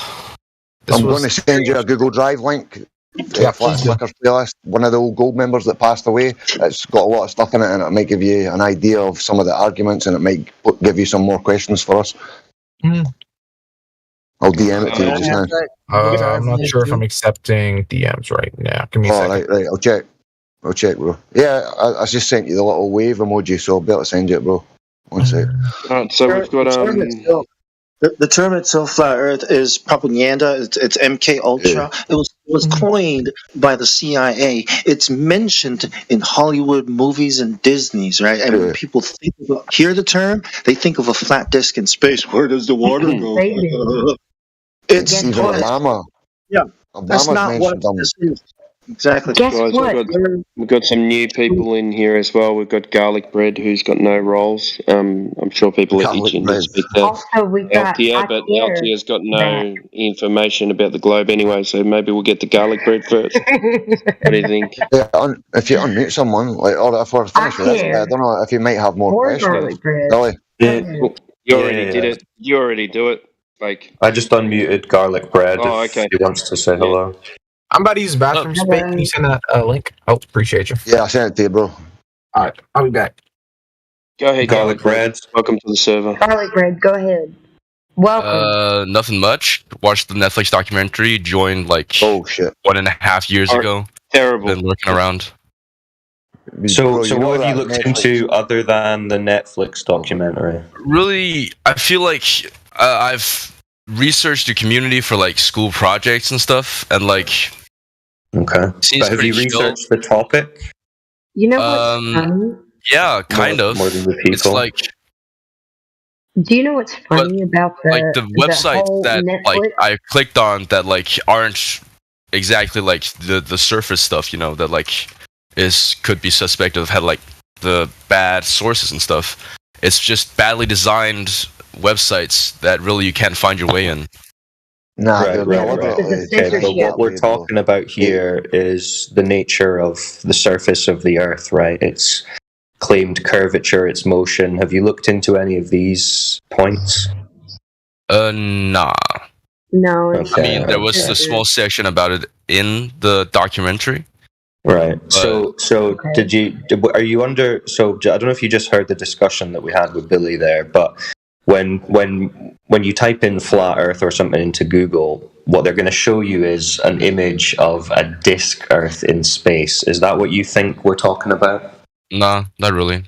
I'm going to send you a Google Drive link. Yeah, Flat Flickers playlist. One of the old gold members that passed away. It's got a lot of stuff in it, and it might give you an idea of some of the arguments, and it might give you some more questions for us. I'll DM it to you just now. I'm not sure if I'm accepting DMs right now. Give me a second. Right. I'll check, bro. Yeah, I just sent you the little wave emoji, so I'll be able to send you it, bro. One sec. Alright, so we've got the term itself, flat Earth, is propaganda. It's MK Ultra. It was coined by the CIA. It's mentioned in Hollywood movies and Disney's, right? And when people hear the term, they think of a flat disk in space. Where does the water go? It's even Obama. Yeah, that's Obama's not what mentioned this is. Exactly. Guys, we've got some new people in here as well. We've got Garlic Bread, who's got no roles. I'm sure people are itching to speak to Also, we got LTR, but LTR's got no information about the globe anyway, so maybe we'll get to Garlic Bread first. What do you think? Yeah, if you unmute someone, or if we're finished with this, I don't know if you might have more questions. Really? You already did it. You already do it. Like, I just unmuted Garlic Bread if he wants to say hello. I'm about to use the bathroom space. Can you send that link? Oh, appreciate you. Yeah, I sent it to you, bro. All right, I'll be back. Go ahead, Garlic Bread. Welcome to the server. Garlic Bread, go ahead. Welcome. Nothing much. Watched the Netflix documentary. Joined like 1.5 years ago. Terrible. Been looking around. So what have you looked into other than the Netflix documentary? Really, I feel like I've researched the community for like school projects and stuff, and like. Okay. But have you researched the topic? You know what's funny? Yeah, kind of. More than the people. It's like. Do you know what's funny about the websites whole that Netflix? like I clicked on that like aren't exactly like the surface stuff, you know, that like could be suspect of had like the bad sources and stuff. It's just badly designed websites that really you can't find your way in. Right. Okay, but what we're talking about here is the nature of the surface of the Earth, right? Its claimed curvature, its motion. Have you looked into any of these points? Nah. No. I mean, there was a small section about it in the documentary, Right. But Are you under? So I don't know if you just heard the discussion that we had with Billy there, but when you type in flat Earth or something into Google, what they're going to show you is an image of a disk Earth in space. Is that what you think we're talking about? nah, not really.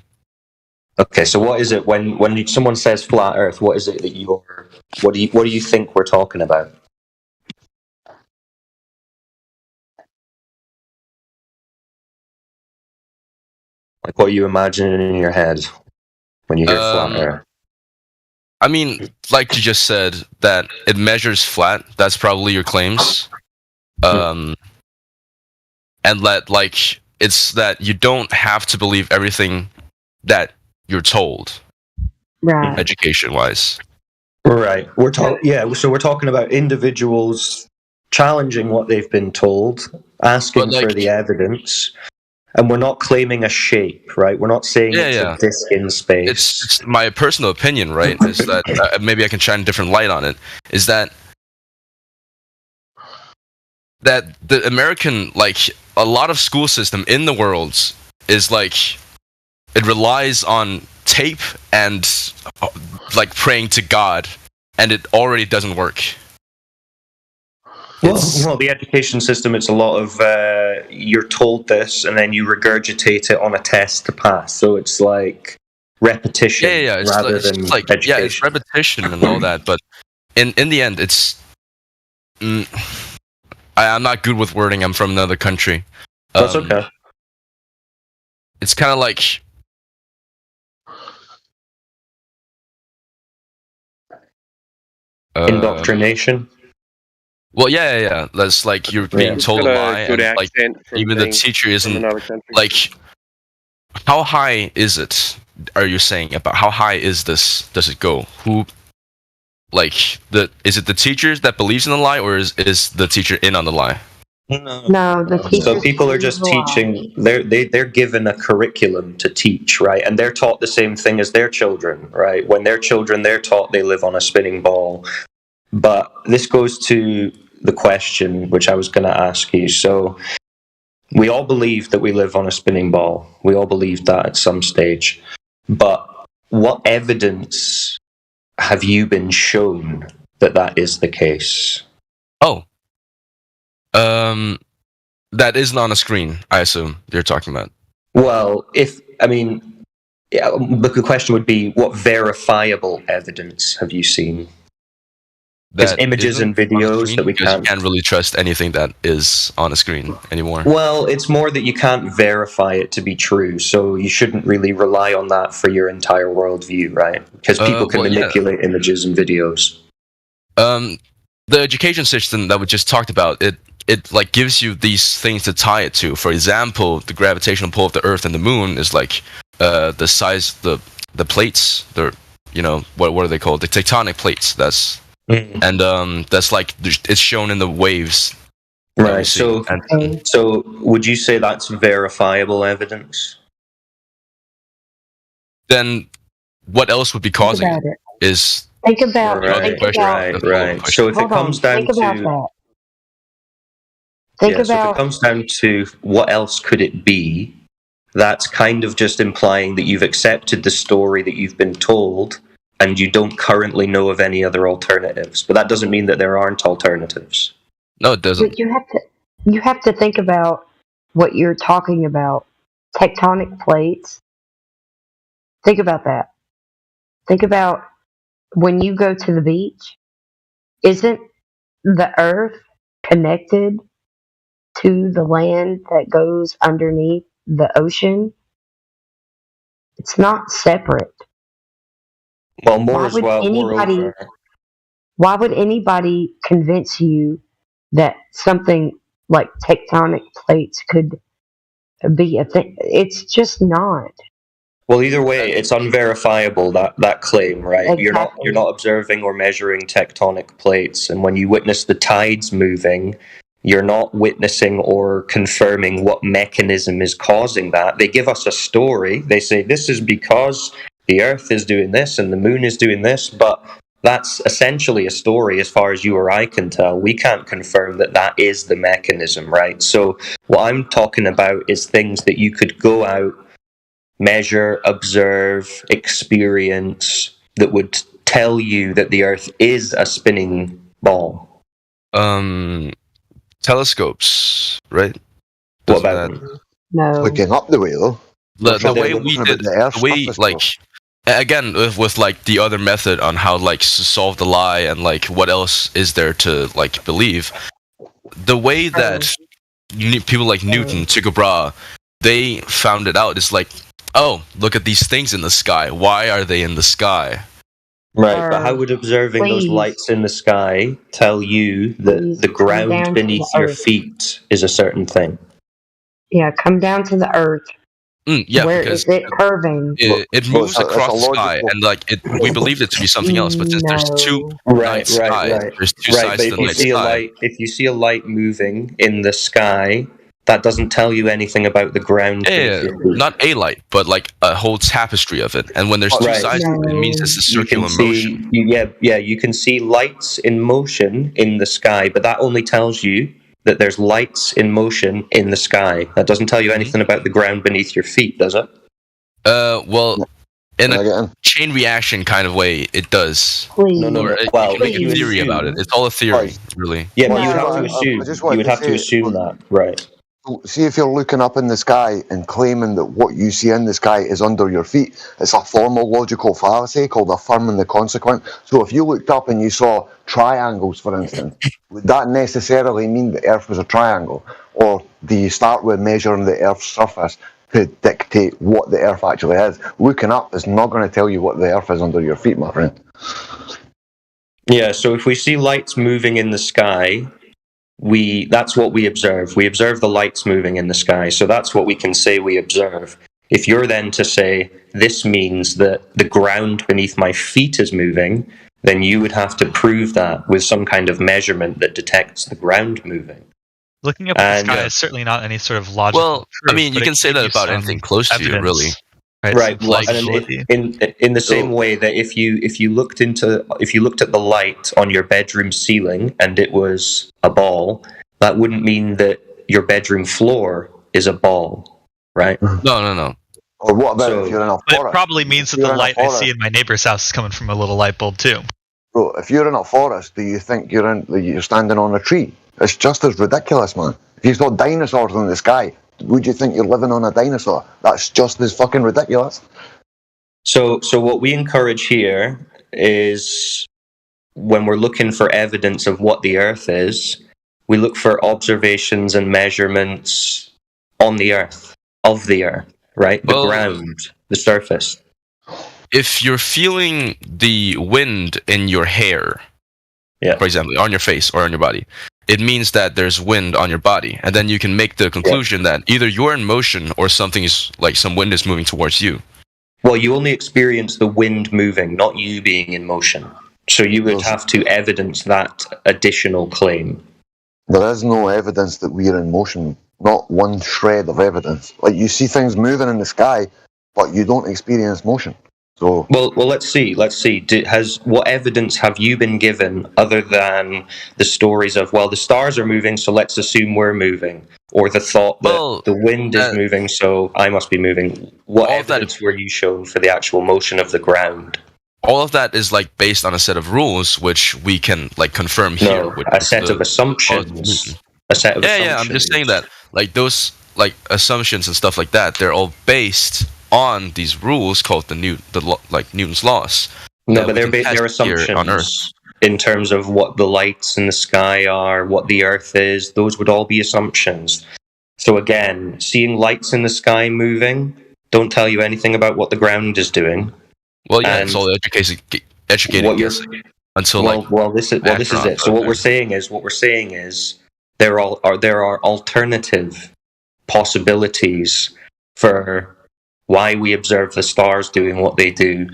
Okay, so what is it when someone says flat Earth? What is it that what do you think we're talking about? Like, what are you imagining in your head when you hear flat Earth? I mean, like you just said, that it measures flat. That's probably your claims. And that, like, it's that you don't have to believe everything that you're told, right? Education-wise. Right. So we're talking about individuals challenging what they've been told, asking for the evidence, and we're not claiming a shape, right? We're not saying it's a disk in space. It's my personal opinion, right? Is that maybe I can shine a different light on it? Is that the American, like, a lot of school system in the world is like, it relies on tape and like praying to God, and it already doesn't work. Well, the education system, it's a lot of you're told this and then you regurgitate it on a test to pass. So it's like repetition rather than education. Yeah, it's repetition and all that. But in the end, it's I'm not good with wording. I'm from another country. That's okay. It's kind of like indoctrination. Well, yeah. That's like you're being told a lie, and like even the teacher isn't like. How high is it? Are you saying about how high is this? Does it go? Who, like is it the teachers that believes in the lie, or is the teacher in on the lie? No, the teachers. So people are just teaching. They're given a curriculum to teach, right? And they're taught the same thing as their children, right? When their children, they're taught they live on a spinning ball. But this goes to the question which I was going to ask you. So we all believe that we live on a spinning ball. We all believe that at some stage. But what evidence have you been shown that is the case? Oh. That isn't on a screen, I assume you're talking about. Well, the question would be, what verifiable evidence have you seen? There's images and videos that we can't really trust anything that is on a screen anymore. Well, it's more that you can't verify it to be true, so you shouldn't really rely on that for your entire worldview, right? Because people can manipulate images and videos. The education system that we just talked about, it like gives you these things to tie it to. For example, the gravitational pull of the Earth and the Moon is like the size, the plates. They're, what are they called? The tectonic plates. That's and that's like it's shown in the waves. Right. So would you say that's verifiable evidence? Then what else would be causing it? Is think about right. So if it comes down to if it comes down to what else could it be, that's kind of just implying that you've accepted the story that you've been told and you don't currently know of any other alternatives. But that doesn't mean that there aren't alternatives. No, it doesn't. But you have to think about what you're talking about. Tectonic plates. Think about that. Think about when you go to the beach, isn't the earth connected to the land that goes underneath the ocean? It's not separate. Well, moreover, why would anybody convince you that something like tectonic plates could be a thing? It's just not. Well, either way, it's unverifiable, that claim, right? Exactly. You're not observing or measuring tectonic plates, and when you witness the tides moving, you're not witnessing or confirming what mechanism is causing that. They give us a story. They say this is because the Earth is doing this and the Moon is doing this, but That's essentially a story as far as you or I can tell. We can't confirm that that is the mechanism, right? So what I'm talking about is things that you could go out, measure, observe, experience, that would tell you that the Earth is a spinning ball. Telescopes, right? What about that? No. Looking up the way, though. The way we did, the way, like, again, with like the other method on how like to solve the lie and like what else is there to like believe, the way that people like Newton, Tycho Brahe, they found it out is like, oh, look at these things in the sky. Why are they in the sky? Right, but how would observing those lights in the sky tell you that the ground down to beneath the your earth. feet is a certain thing? Yeah, come down to the earth. Yeah, Where because is it curving? it moves across the sky, and like we believed it to be something else, but since there's two night skies, there's two Right, sides but to if the you night see sky. if you see a light moving in the sky, that doesn't tell you anything about the ground beneath your feet. Not a light, but like a whole tapestry of it. And when there's two Right. sides, it means it's a You circular can see, motion. you can see lights in motion in the sky, but that only tells you that there's lights in motion in the sky. That doesn't tell you anything about the ground beneath your feet, does it? Well, in a chain reaction kind of way, it does. No. Or Well, you can make a you theory assume- about it. It's all a theory, really. Yeah, but you would Well, have to assume. I just You wanted would to have to say- assume that, right? See, if you're looking up in the sky and claiming that what you see in the sky is under your feet, it's a formal logical fallacy called affirming the consequent. So if you looked up and you saw triangles, for instance, would that necessarily mean the Earth was a triangle? Or do you start with measuring the Earth's surface to dictate what the Earth actually is? Looking up is not going to tell you what the Earth is under your feet, my friend. Yeah, so if we see lights moving in the sky, that's what we observe. We observe the lights moving in the sky, so that's what we can say we observe. If you're then to say, this means that the ground beneath my feet is moving, then you would have to prove that with some kind of measurement that detects the ground moving. Looking up at the sky is certainly not any sort of logical Well, proof, I mean, you but can it say gives that you about some anything close to you, evidence, really. Right. some Well, plausibility. and in the same way that if you looked at the light on your bedroom ceiling and it was a ball, that wouldn't mean that your bedroom floor is a ball, right? No. Or what about So- if you're in a But forest? it probably means that You're the in a light I forest. see in my neighbor's house is coming from a little light bulb too. Bro, if you're in a forest, do you think you're standing on a tree? It's just as ridiculous, man. If you saw dinosaurs in the sky, would you think you're living on a dinosaur? That's just as fucking ridiculous. So what we encourage here is when we're looking for evidence of what the Earth is, we look for observations and measurements on the Earth, of the Earth, right? The Well- ground, the surface. If you're feeling the wind in your hair, for example, on your face or on your body, it means that there's wind on your body. And then you can make the conclusion that either you're in motion or something is, like some wind is moving towards you. Well, you only experience the wind moving, not you being in motion. So you would have to evidence that additional claim. There is no evidence that we're in motion. Not one shred of evidence. Like, you see things moving in the sky, but you don't experience motion. So Well, let's see. What evidence have you been given other than the stories of, well, the stars are moving, so let's assume we're moving, or the thought that the wind is moving, so I must be moving? What evidence were you shown for the actual motion of the ground? All of that is like based on a set of rules, which we can like confirm here. No, a set of assumptions. A set of assumptions. Yeah. I'm just saying that like those like assumptions and stuff like that, they're all based on these rules called Newton's laws. No, that but we can they're test here assumptions on Earth. in terms of what the lights in the sky are, what the Earth is. Those would all be assumptions. So again, seeing lights in the sky moving don't tell you anything about what the ground is doing. Well, yeah, And it's all educated what you're- guessing until this is it. So what we're saying is there are alternative possibilities for why we observe the stars doing what they do,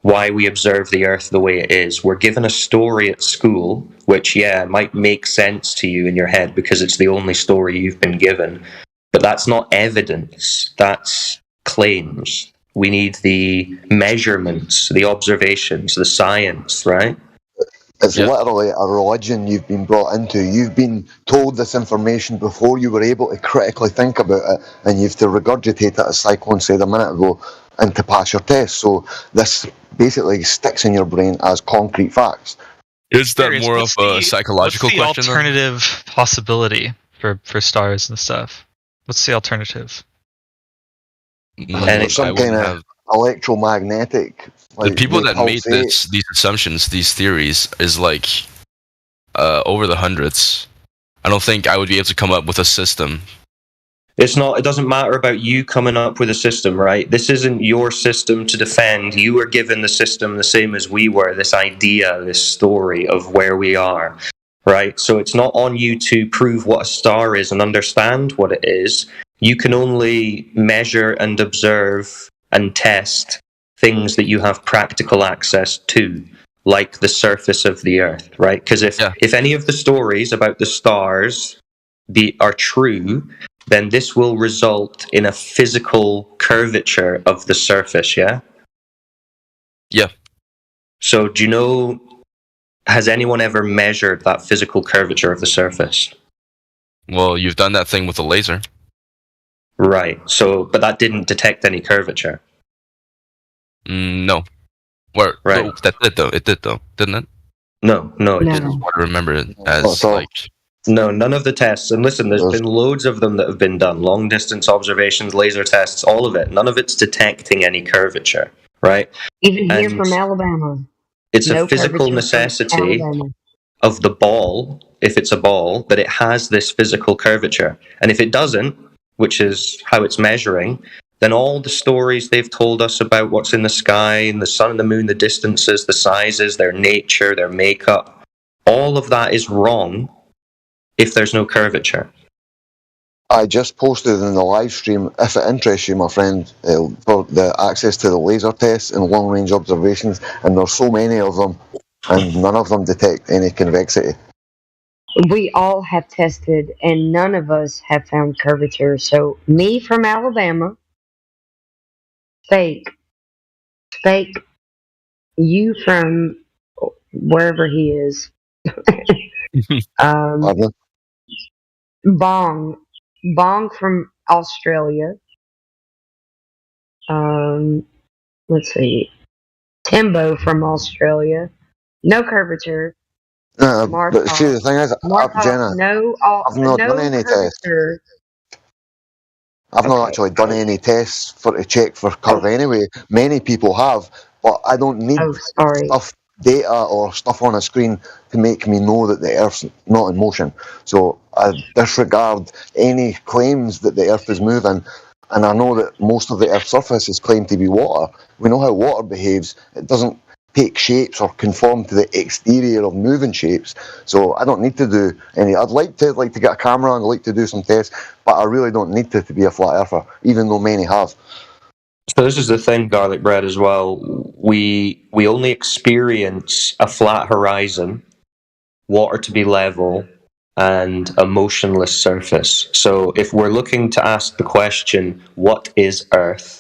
why we observe the Earth the way it is. We're given a story at school, which might make sense to you in your head because it's the only story you've been given, but that's not evidence. That's claims. We need the measurements, the observations, the science, right? It's literally a religion you've been brought into. You've been told this information before you were able to critically think about it, and you have to regurgitate it, as Cyclone said a minute ago, and to pass your test. So this basically sticks in your brain as concrete facts. Is that Curious, more of what's a the- psychological what's the question? then? alternative possibility for stars and stuff? What's the alternative? And some kind of electromagnetic. The people that made pulsate. these assumptions, these theories, is like over the hundreds. I don't think I would be able to come up with a system. It's not. It doesn't matter about you coming up with a system, right? This isn't your system to defend. You were given the system the same as we were. This idea, this story of where we are, right? So it's not on you to prove what a star is and understand what it is. You can only measure and observe and test things that you have practical access to, like the surface of the Earth, right? Because if any of the stories about the stars are true, then this will result in a physical curvature of the surface, yeah? Yeah. So do you know, has anyone ever measured that physical curvature of the surface? Well, you've done that thing with a laser. Right. So, but that didn't detect any curvature. No. Where? Right. No, that did though. It did though, didn't it? No, it I didn't. remember it as like. No, none of the tests. And listen, there's been loads of them that have been done. Long distance observations, laser tests, all of it. None of it's detecting any curvature, right? Even here And from Alabama. it's No a physical curvature from necessity Alabama. of the ball, if it's a ball, that it has this physical curvature. And if it doesn't, which is how it's measuring, then all the stories they've told us about what's in the sky and the sun and the moon, the distances, the sizes, their nature, their makeup, all of that is wrong if there's no curvature. I just posted in the live stream, if it interests you, my friend, for the access to the laser tests and long range observations, and there's so many of them, and none of them detect any convexity. We all have tested, and none of us have found curvature. So, me from Alabama, fake. You from wherever he is. Bong from Australia. Let's see. Timbo from Australia. No curvature. But see, the thing is, Jenna, I've not done any tests. I've not actually done any tests to check for curve anyway. Many people have, but I don't need data or stuff on a screen to make me know that the Earth's not in motion. So I disregard any claims that the Earth is moving. And I know that most of the Earth's surface is claimed to be water. We know how water behaves. It doesn't take shapes or conform to the exterior of moving shapes. So I don't need to do any. I'd like to get a camera and I'd like to do some tests, but I really don't need to be a flat earther, even though many have. So this is the thing, Garlic Bread, as well. We only experience a flat horizon, water to be level, and a motionless surface. So if we're looking to ask the question, what is Earth?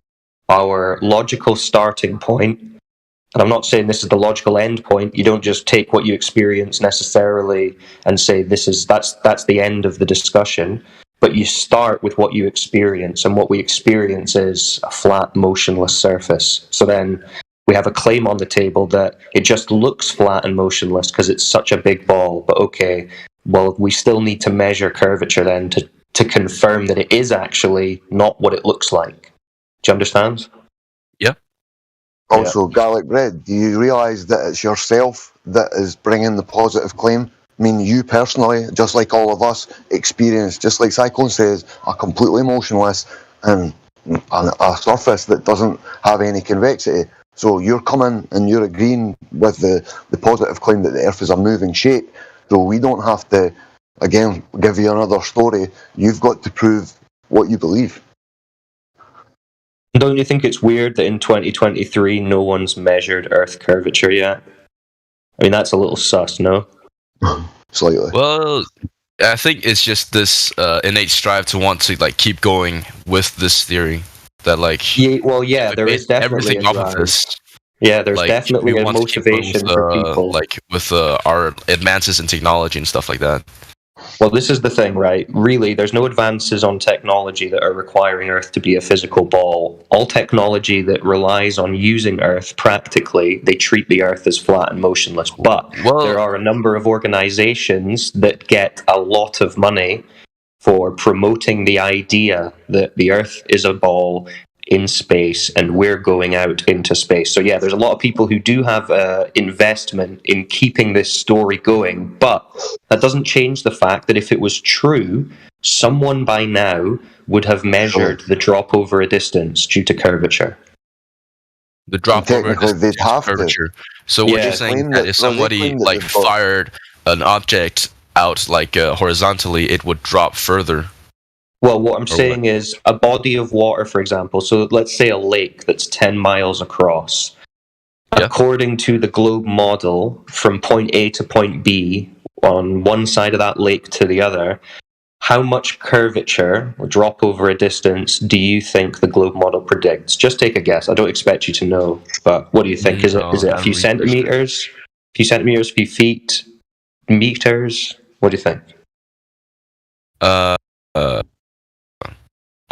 Our logical starting point, and I'm not saying this is the logical end point, you don't just take what you experience necessarily and say that's the end of the discussion, but you start with what you experience, and what we experience is a flat, motionless surface. So then we have a claim on the table that it just looks flat and motionless because it's such a big ball, but okay, well, we still need to measure curvature then to confirm that it is actually not what it looks like. Do you understand? Yeah. Also, Garlic Bread, do you realise that it's yourself that is bringing the positive claim? I mean, you personally, just like all of us, experience, just like Cyclone says, a completely motionless and a surface that doesn't have any convexity. So you're coming and you're agreeing with the positive claim that the Earth is a moving shape. So we don't have to, again, give you another story. You've got to prove what you believe. Don't you think it's weird that in 2023 no one's measured Earth curvature yet? I mean, that's a little sus, no? Slightly. Well, I think it's just this innate strive to want to keep going with this theory that like yeah, there is based definitely everything a off of drive. this. Yeah, there's Like, definitely we a want to keep going motivation for people. like with our advances in technology and stuff like that. Well, this is the thing, right? Really, there's no advances on technology that are requiring Earth to be a physical ball. All technology that relies on using Earth practically, they treat the Earth as flat and motionless. But there are a number of organizations that get a lot of money for promoting the idea that the Earth is a ball in space and we're going out into space. So yeah, there's a lot of people who do have investment in keeping this story going, but that doesn't change the fact that if it was true, someone by now would have measured the drop over a distance due to curvature. The drop over Technically, they'd have to. curvature. So what Yeah. you're saying Claim that that- if well, they somebody claim that like they've got- fired an object out like horizontally, it would drop further. Well, what I'm saying is a body of water, for example. So let's say a lake that's 10 miles across. According to the globe model, from point A to point B, on one side of that lake to the other, how much curvature or drop over a distance do you think the globe model predicts? Just take a guess. I don't expect you to know, but what do you think? Is it a few centimeters? A few centimeters, a few feet, meters? What do you think?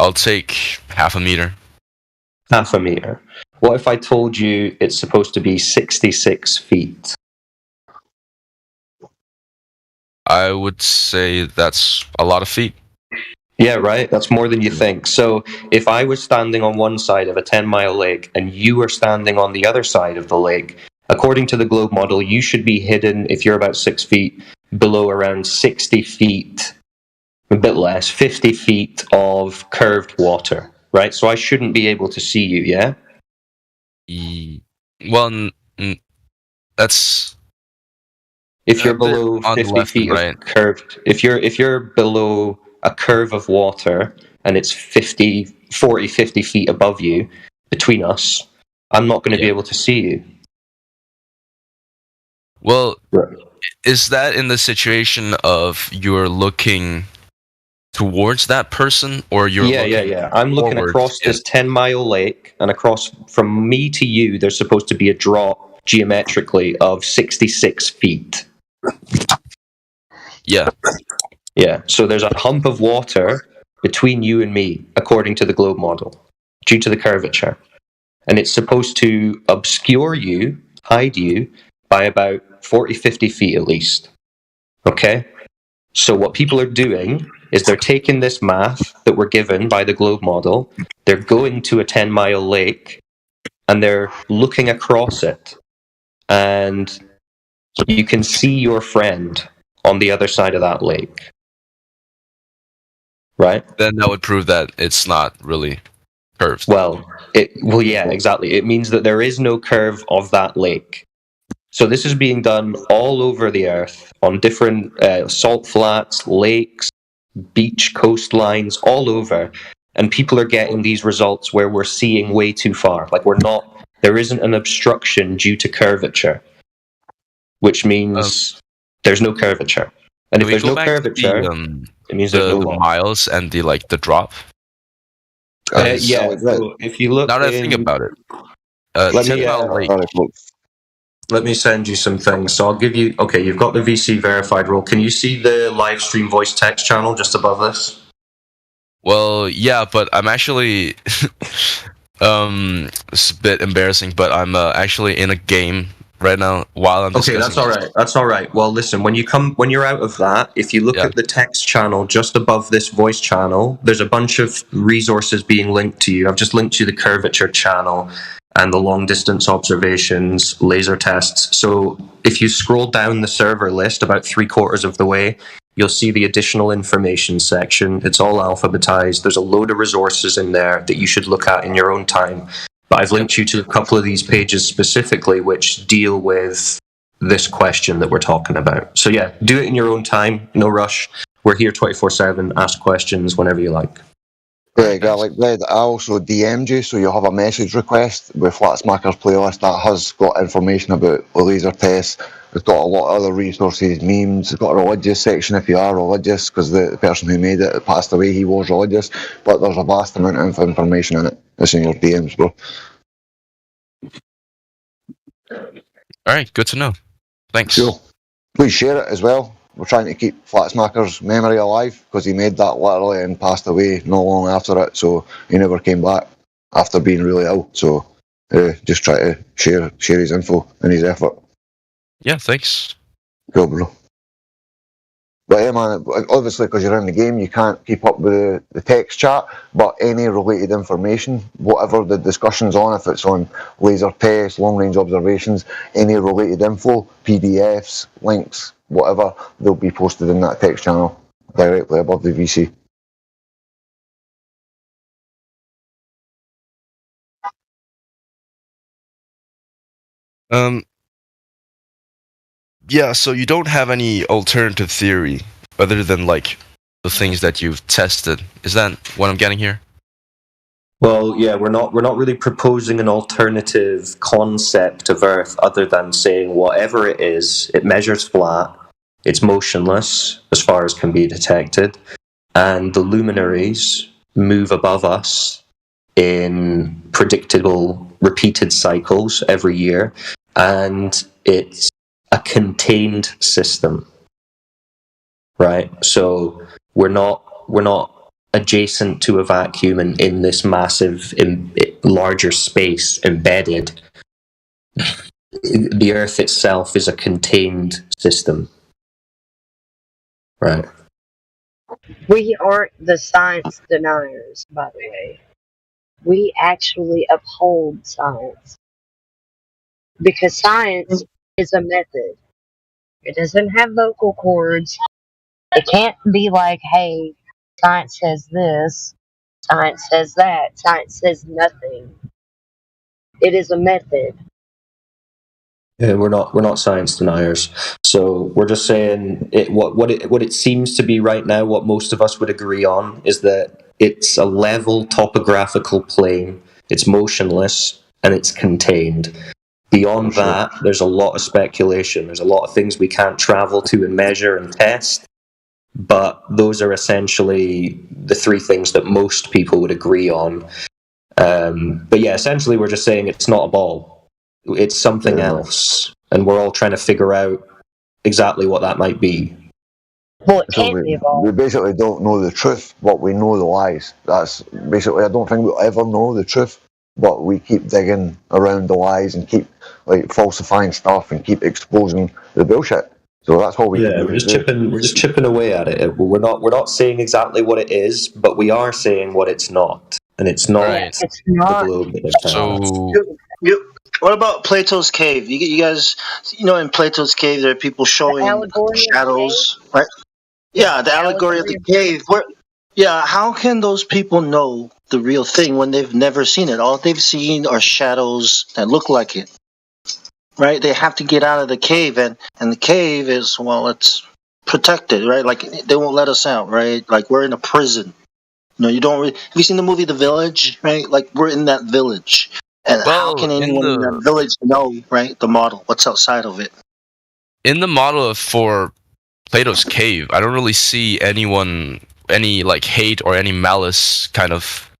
I'll take half a meter. Half a meter. What if I told you it's supposed to be 66 feet? I would say that's a lot of feet. Yeah, right? That's more than you think. So if I was standing on one side of a 10-mile lake and you were standing on the other side of the lake, according to the globe model, you should be hidden, if you're about 6 feet, below around 60 feet, a bit less, 50 feet of curved water, right? So I shouldn't be able to see you, yeah? Well, that's... If you're below on the 50 left feet and right. of curved, if you're below a curve of water and it's 40, 50 feet above you, between us, I'm not going to be able to see you. Well, is that in the situation of you're looking towards that person, or you're looking Yeah. I'm looking forwards? across this 10-mile lake, and across from me to you, there's supposed to be a drop geometrically of 66 feet. Yeah. Yeah, so there's a hump of water between you and me, according to the globe model, due to the curvature. And it's supposed to obscure you, hide you, by about 40, 50 feet at least. Okay? So what people are doing is they're taking this math that we're given by the globe model, they're going to a 10-mile lake, and they're looking across it. And you can see your friend on the other side of that lake. Right? Then that would prove that it's not really curved. Well, yeah, exactly. It means that there is no curve of that lake. So this is being done all over the Earth, on different salt flats, lakes, beach coastlines, all over. And people are getting these results where we're seeing way too far. Like there isn't an obstruction due to curvature, which means there's no curvature. And if there's no curvature, it means there's no the miles and the drop. Yeah, so if you look now that I think about it, let me send you some things. So I'll give you. Okay, you've got the VC verified role. Can you see the live stream voice text channel just above this? Well, yeah, but I'm actually it's a bit embarrassing, but I'm actually in a game right now while I'm discussing. Okay, that's all right. That's all right. Well, listen, when you're out of that, if you look at the text channel just above this voice channel, there's a bunch of resources being linked to you. I've just linked you the curvature channel and the long distance observations, laser tests. So if you scroll down the server list about 3/4 of the way, you'll see the additional information section. It's all alphabetized. There's a load of resources in there that you should look at in your own time. But I've linked you to a couple of these pages specifically which deal with this question that we're talking about. So yeah, do it in your own time, no rush. We're here 24/7, ask questions whenever you like. Greg, I also DM'd you, so you'll have a message request with Flatsmackers playlist that has got information about the laser tests. We've got a lot of other resources, memes. We've got a religious section if you are religious, because the person who made it passed away, he was religious. But there's a vast amount of information in it. It's in your DMs, bro. All right, good to know. Thanks. Cool. Please share it as well. We're trying to keep Flatsmacker's memory alive because he made that literally and passed away not long after it, so he never came back after being really ill. So just try to share his info and his effort. Yeah, thanks. Cool, bro. But yeah, man, obviously because you're in the game, you can't keep up with the text chat, but any related information, whatever the discussion's on, if it's on laser tests, long-range observations, any related info, PDFs, links, whatever, they'll be posted in that text channel directly above the VC. Yeah, so you don't have any alternative theory other than like the things that you've tested. Is that what I'm getting here? Well, yeah, we're not really proposing an alternative concept of Earth other than saying whatever it is, it measures flat, it's motionless as far as can be detected, and the luminaries move above us in predictable repeated cycles every year, and it's a contained system, right? So we're not adjacent to a vacuum in this massive, larger space embedded. The Earth itself is a contained system, right? We aren't the science deniers, by the way. We actually uphold science. Because science is a method. It doesn't have vocal cords. It can't be like, hey, science says this, science says that, science says nothing. It is a method. Yeah, we're not science deniers. So we're just saying what it seems to be right now. What most of us would agree on is that it's a level topographical plane. It's motionless and it's contained. Beyond that, there's a lot of speculation. There's a lot of things we can't travel to and measure and test. But those are essentially the three things that most people would agree on. But yeah, essentially we're just saying it's not a ball. It's something else. And we're all trying to figure out exactly what that might be. Well, it So can't be a ball. we basically don't know the truth, but we know the lies. That's basically, I don't think we'll ever know the truth, but we keep digging around the lies and keep like falsifying stuff and keep exposing the bullshit. So that's what we Yeah, we're just chipping away at it. We're not saying exactly what it is, but we are saying what it's not. And it's not It's not. the globe that it's So What about Plato's cave? You guys, in Plato's cave, there are people showing shadows, right? Yeah, the allegory of the cave. How can those people know the real thing when they've never seen it? All they've seen are shadows that look like it, right? They have to get out of the cave, and the cave is, it's protected, right? Like, they won't let us out, right? Like, we're in a prison. You don't have you seen the movie The Village, right? Like, we're in that village. And how can anyone in that village know, right, the model, what's outside of it? in the model for Plato's cave, I don't really see any like hate or any malice kind of.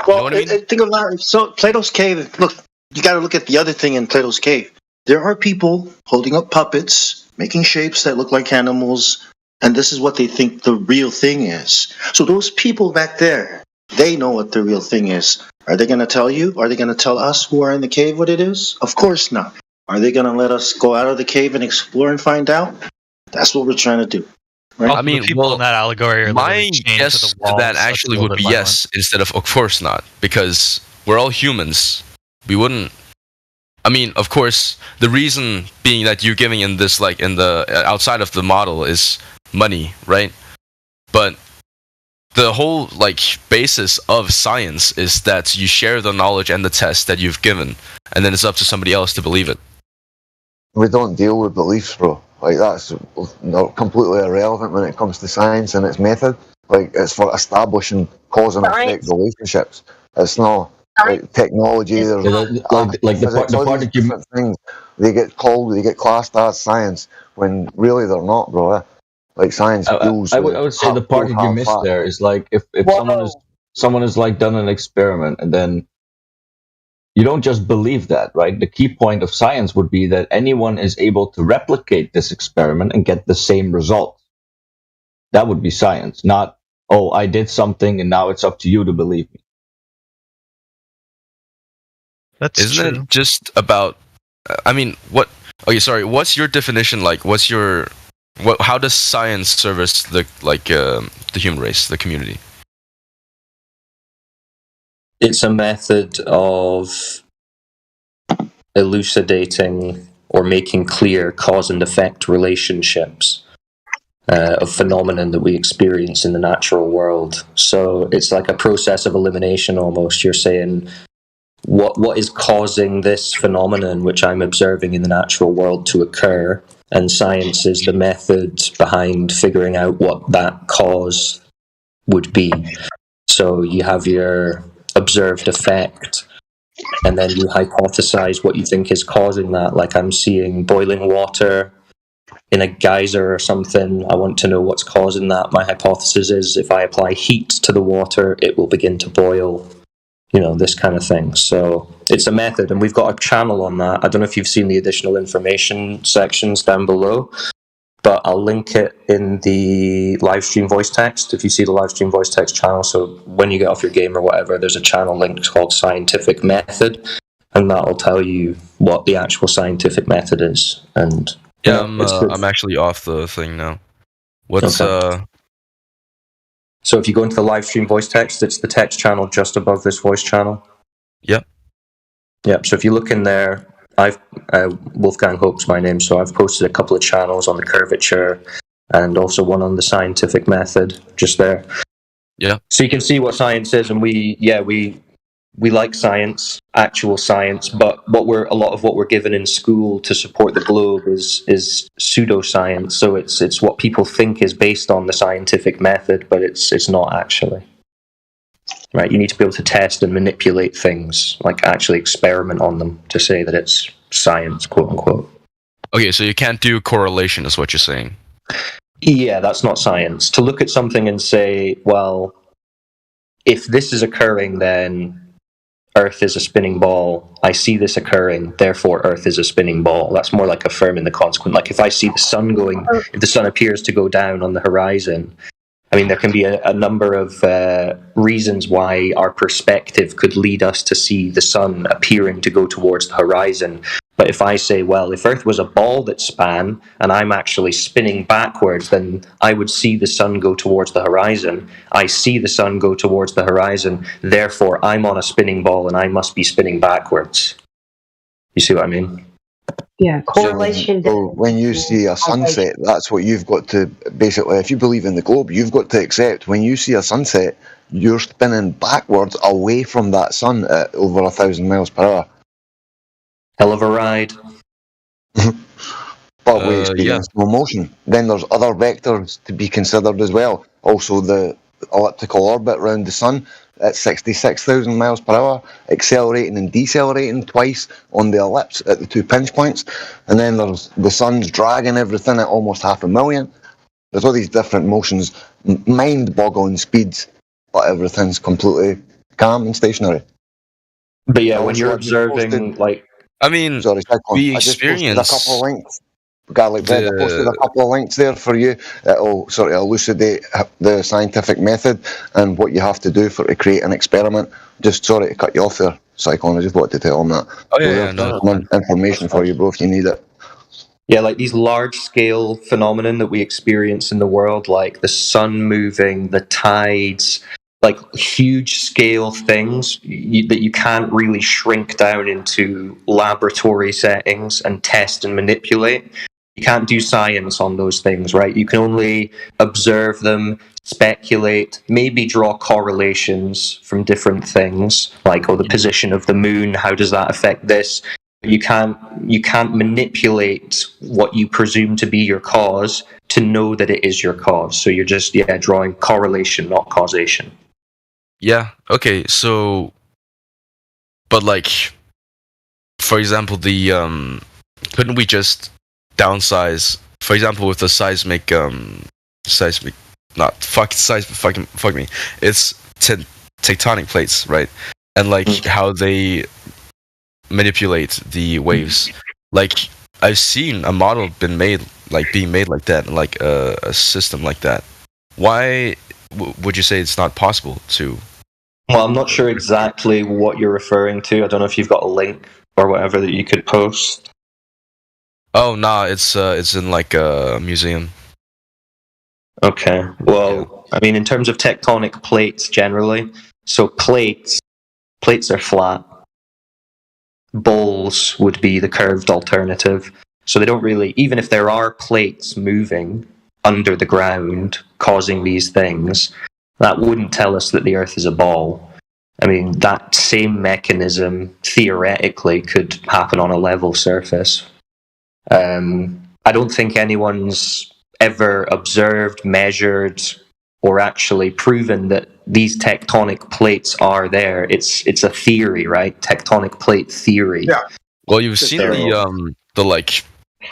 Well, think about it. So Plato's cave. Look, you got to look at the other thing in Plato's cave. There are people holding up puppets, making shapes that look like animals, and this is what they think the real thing is. So those people back there, they know what the real thing is. Are they going to tell you? Are they going to tell us who are in the cave what it is? Of course not. Are they going to let us go out of the cave and explore and find out? That's what we're trying to do. Right? I mean, people in that allegory are my guess to that actually would be yes instead of course not, because we're all humans. We wouldn't. I mean, of course, the reason being that you're giving in this, like in the outside of the model, is money, right? But the whole like basis of science is that you share the knowledge and the test that you've given, and then it's up to somebody else to believe it. We don't deal with beliefs, bro. Like, that's completely irrelevant when it comes to science and its method. Like, it's for establishing cause and effect relationships. It's not like technology. There's different things. They get classed as science when really they're not, bro. Like, science deals I would say the part that you missed there is like if someone is someone has like done an experiment, and then you don't just believe that, right? The key point of science would be that anyone is able to replicate this experiment and get the same result. That would be science, not, oh, I did something and now it's up to you to believe me. Isn't it just about? I mean, what? Okay, sorry. What's your definition like? How does science service the human race, the community? It's a method of elucidating or making clear cause and effect relationships of phenomenon that we experience in the natural world. So it's like a process of elimination almost. You're saying, what is causing this phenomenon which I'm observing in the natural world to occur? And science is the method behind figuring out what that cause would be. So you have your observed effect, and then you hypothesize what you think is causing that. Like, I'm seeing boiling water in a geyser or something. I want to know what's causing that. My hypothesis is if I apply heat to the water, it will begin to boil. You know, this kind of thing. So it's a method, and we've got a channel on that. I don't know if you've seen the additional information sections down below, but I'll link it in the live stream voice text if you see the live stream voice text channel. So when you get off your game or whatever, there's a channel linked called Scientific Method, and that'll tell you what the actual scientific method is. And yeah, I'm actually off the thing now. What's So if you go into the live stream voice text, it's the text channel just above this voice channel. Yep. Yep. So if you look in there, Wolfgang Hope's my name, so I've posted a couple of channels on the curvature and also one on the scientific method just there. Yeah. So you can see what science is, and we like science, actual science, but a lot of what we're given in school to support the globe is pseudoscience. So it's what people think is based on the scientific method, but it's not actually. Right? You need to be able to test and manipulate things, like actually experiment on them to say that it's science, quote unquote. Okay, so you can't do correlation, is what you're saying. Yeah, that's not science. To look at something and say, well, if this is occurring, then Earth is a spinning ball. I see this occurring, therefore Earth is a spinning ball. That's more like affirming the consequent. Like if I see the sun if the sun appears to go down on the horizon, I mean, there can be a number of reasons why our perspective could lead us to see the sun appearing to go towards the horizon. But if I say, well, if Earth was a ball that span and I'm actually spinning backwards, then I would see the sun go towards the horizon. I see the sun go towards the horizon, therefore I'm on a spinning ball and I must be spinning backwards. You see what I mean? Yeah, correlation. So when you see a sunset, that's what you've got to, basically, if you believe in the globe, you've got to accept when you see a sunset, you're spinning backwards away from that sun at over 1,000 miles per hour. Hell of a ride. But we experience slow motion. Then there's other vectors to be considered as well. Also the elliptical orbit around the sun at 66,000 miles per hour, accelerating and decelerating twice on the ellipse at the 2 pinch points. And then there's the sun's dragging everything at almost 500,000. There's all these different motions, mind-boggling speeds, but everything's completely calm and stationary. But yeah, when you're observing, like, I mean, we experience a couple of links. Garlic Bread, I posted a couple of links there for you. It'll sort of elucidate the scientific method and what you have to do to create an experiment. Just sorry to cut you off there, Cyclone. I just wanted to tell them that. Oh yeah, information for you, bro, if you need it. Yeah, like these large-scale phenomenon that we experience in the world, like the sun moving, the tides, like huge-scale things that you can't really shrink down into laboratory settings and test and manipulate. You can't do science on those things, right? You can only observe them, speculate, maybe draw correlations from different things, like, the position of the moon, how does that affect this? You can't manipulate what you presume to be your cause to know that it is your cause. So you're just drawing correlation, not causation. Yeah. Okay. So, but like, for example, the couldn't we just downsize? For example, with the seismic, fuck me. It's tectonic plates, right? And like how they manipulate the waves. Like I've seen a model being made like that, like a system like that. Why would you say it's not possible to? Well, I'm not sure exactly what you're referring to. I don't know if you've got a link or whatever that you could post. Oh no, it's in like a museum. Okay. Well, I mean, in terms of tectonic plates generally, so plates are flat. Bowls would be the curved alternative. So they don't really, even if there are plates moving under the ground causing these things, that wouldn't tell us that the Earth is a ball. I mean, that same mechanism theoretically could happen on a level surface. I don't think anyone's ever observed, measured, or actually proven that these tectonic plates are there. It's a theory, right? Tectonic plate theory. Yeah. Well, you've seen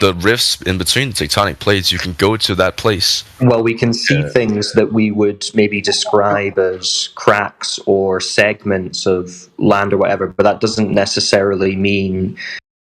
the rifts in between the tectonic plates. You can go to that place. Well, we can see things that we would maybe describe as cracks or segments of land or whatever, but that doesn't necessarily mean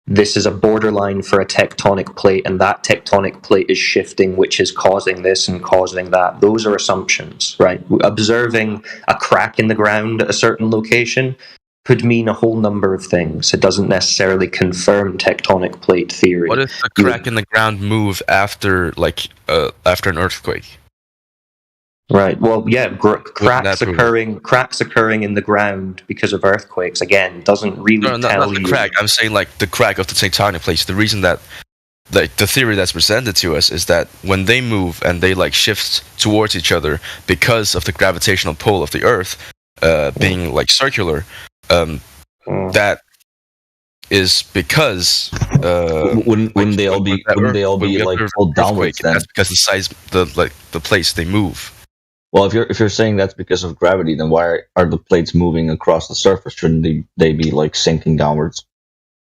this is a borderline for a tectonic plate and that tectonic plate is shifting, which is causing this and causing that. Those are assumptions, right? Observing a crack in the ground at a certain location could mean a whole number of things. It doesn't necessarily confirm tectonic plate theory. What if the crack in the ground move after an earthquake? Right. Well, yeah, cracks occurring in the ground because of earthquakes. Again, doesn't really tell not the you. crack. I'm saying like the crack of the tectonic plates. The reason that the theory that's presented to us is that when they move and they like shift towards each other because of the gravitational pull of the Earth being like circular, that is because wouldn't they all be like pulled downwards then? That's because the size the place they move. Well, if you're saying that's because of gravity, then why are the plates moving across the surface? Shouldn't they be like sinking downwards?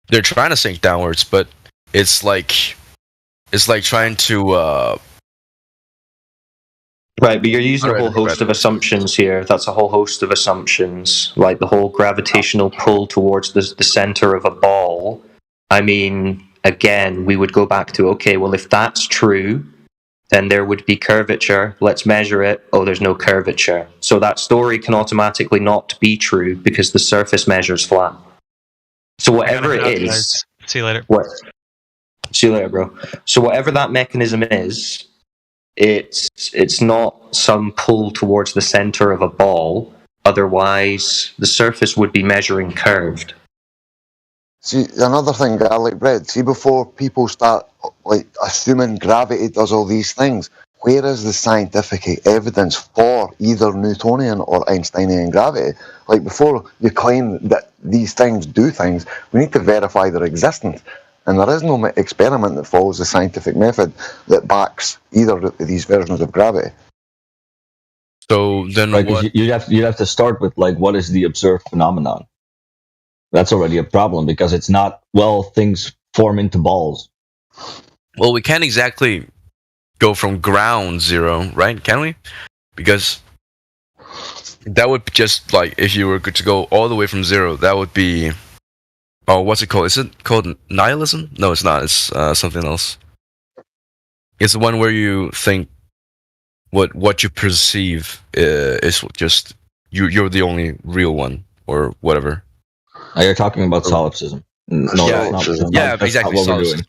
They're trying to sink downwards, but it's like trying to. Right, but you're using a whole host of assumptions here. That's a whole host of assumptions, like the whole gravitational pull towards the center of a ball. I mean, again, we would go back to, okay, well, if that's true, then there would be curvature. Let's measure it. Oh, there's no curvature. So that story can automatically not be true because the surface measures flat. So whatever it is... See you later. See you later, bro. So whatever that mechanism is, it's not some pull towards the center of a ball. Otherwise, the surface would be measuring curved. See, another thing I like, Brett, see, before people start like assuming gravity does all these things, where is the scientific evidence for either Newtonian or Einsteinian gravity? Like, before you claim that these things do things, we need to verify their existence. And there is no experiment that follows the scientific method that backs either of these versions of gravity. So then what? You'd have to start with, like, what is the observed phenomenon? That's already a problem because it's not, well, things form into balls. Well, we can't exactly go from ground zero, right? Can we? Because that would be just like if you were to go all the way from zero, that would be. Oh, what's it called? Is it called nihilism? No, it's not. It's something else. It's the one where you think what you perceive is just you're the only real one or whatever. You're talking about solipsism. No, exactly. Solipsism.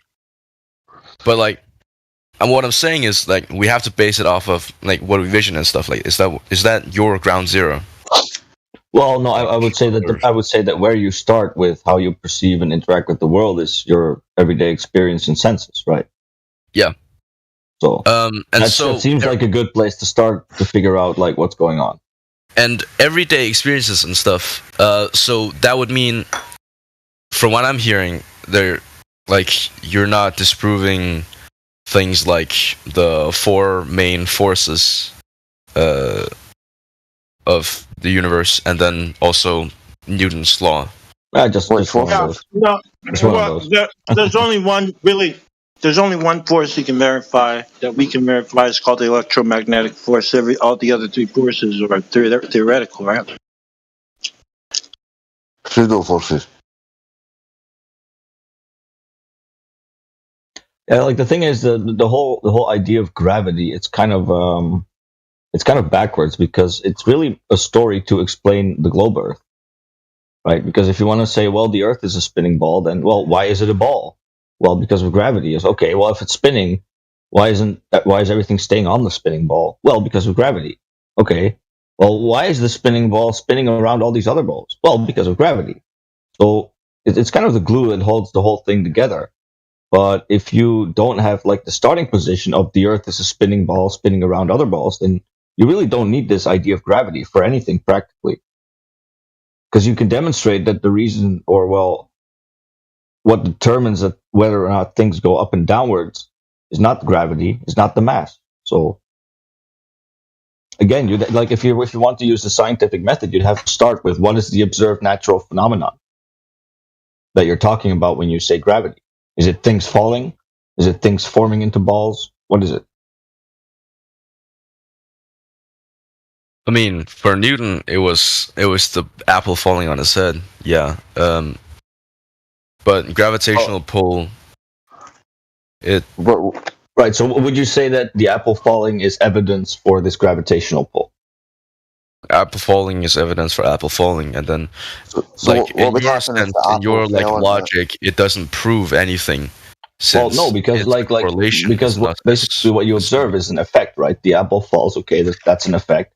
But like, and what I'm saying is like we have to base it off of like what we vision and stuff. Like, is that your ground zero? Well, no, I would say that where you start with how you perceive and interact with the world is your everyday experience and senses, right? Yeah. So, it seems like a good place to start to figure out like what's going on. And everyday experiences and stuff. So that would mean, from what I'm hearing, you're not disproving things like the four main forces of the universe, and then also Newton's law. There's only one There's only one force you can verify that we can verify. It's called the electromagnetic force. All the other three forces are theoretical, right? pseudo forces. Yeah, like the thing is the whole idea of gravity. It's kind of backwards because it's really a story to explain the globe Earth, right? Because if you want to say, well, the Earth is a spinning ball, then well, why is it a ball? Well, because of gravity. Is okay. Well, if it's spinning, why is everything staying on the spinning ball? Well, because of gravity. Okay. Well, why is the spinning ball spinning around all these other balls? Well, because of gravity. So it's kind of the glue that holds the whole thing together. But if you don't have like the starting position of the Earth as a spinning ball spinning around other balls, then you really don't need this idea of gravity for anything practically. Because you can demonstrate that the reason, or well, what determines that whether or not things go up and downwards is not gravity, is not the mass. So again, you like if you want to use the scientific method, you'd have to start with what is the observed natural phenomenon that you're talking about when you say gravity. Is it things falling? Is it things forming into balls? What is it? I mean, for Newton, it was the apple falling on his head. Yeah. But gravitational pull. Right. So, would you say that the apple falling is evidence for this gravitational pull? Apple falling is evidence for apple falling, and then, in your sense, in your logic, it doesn't prove anything. Well, no, because basically what you observe is an effect, right? The apple falls. Okay, that's an effect.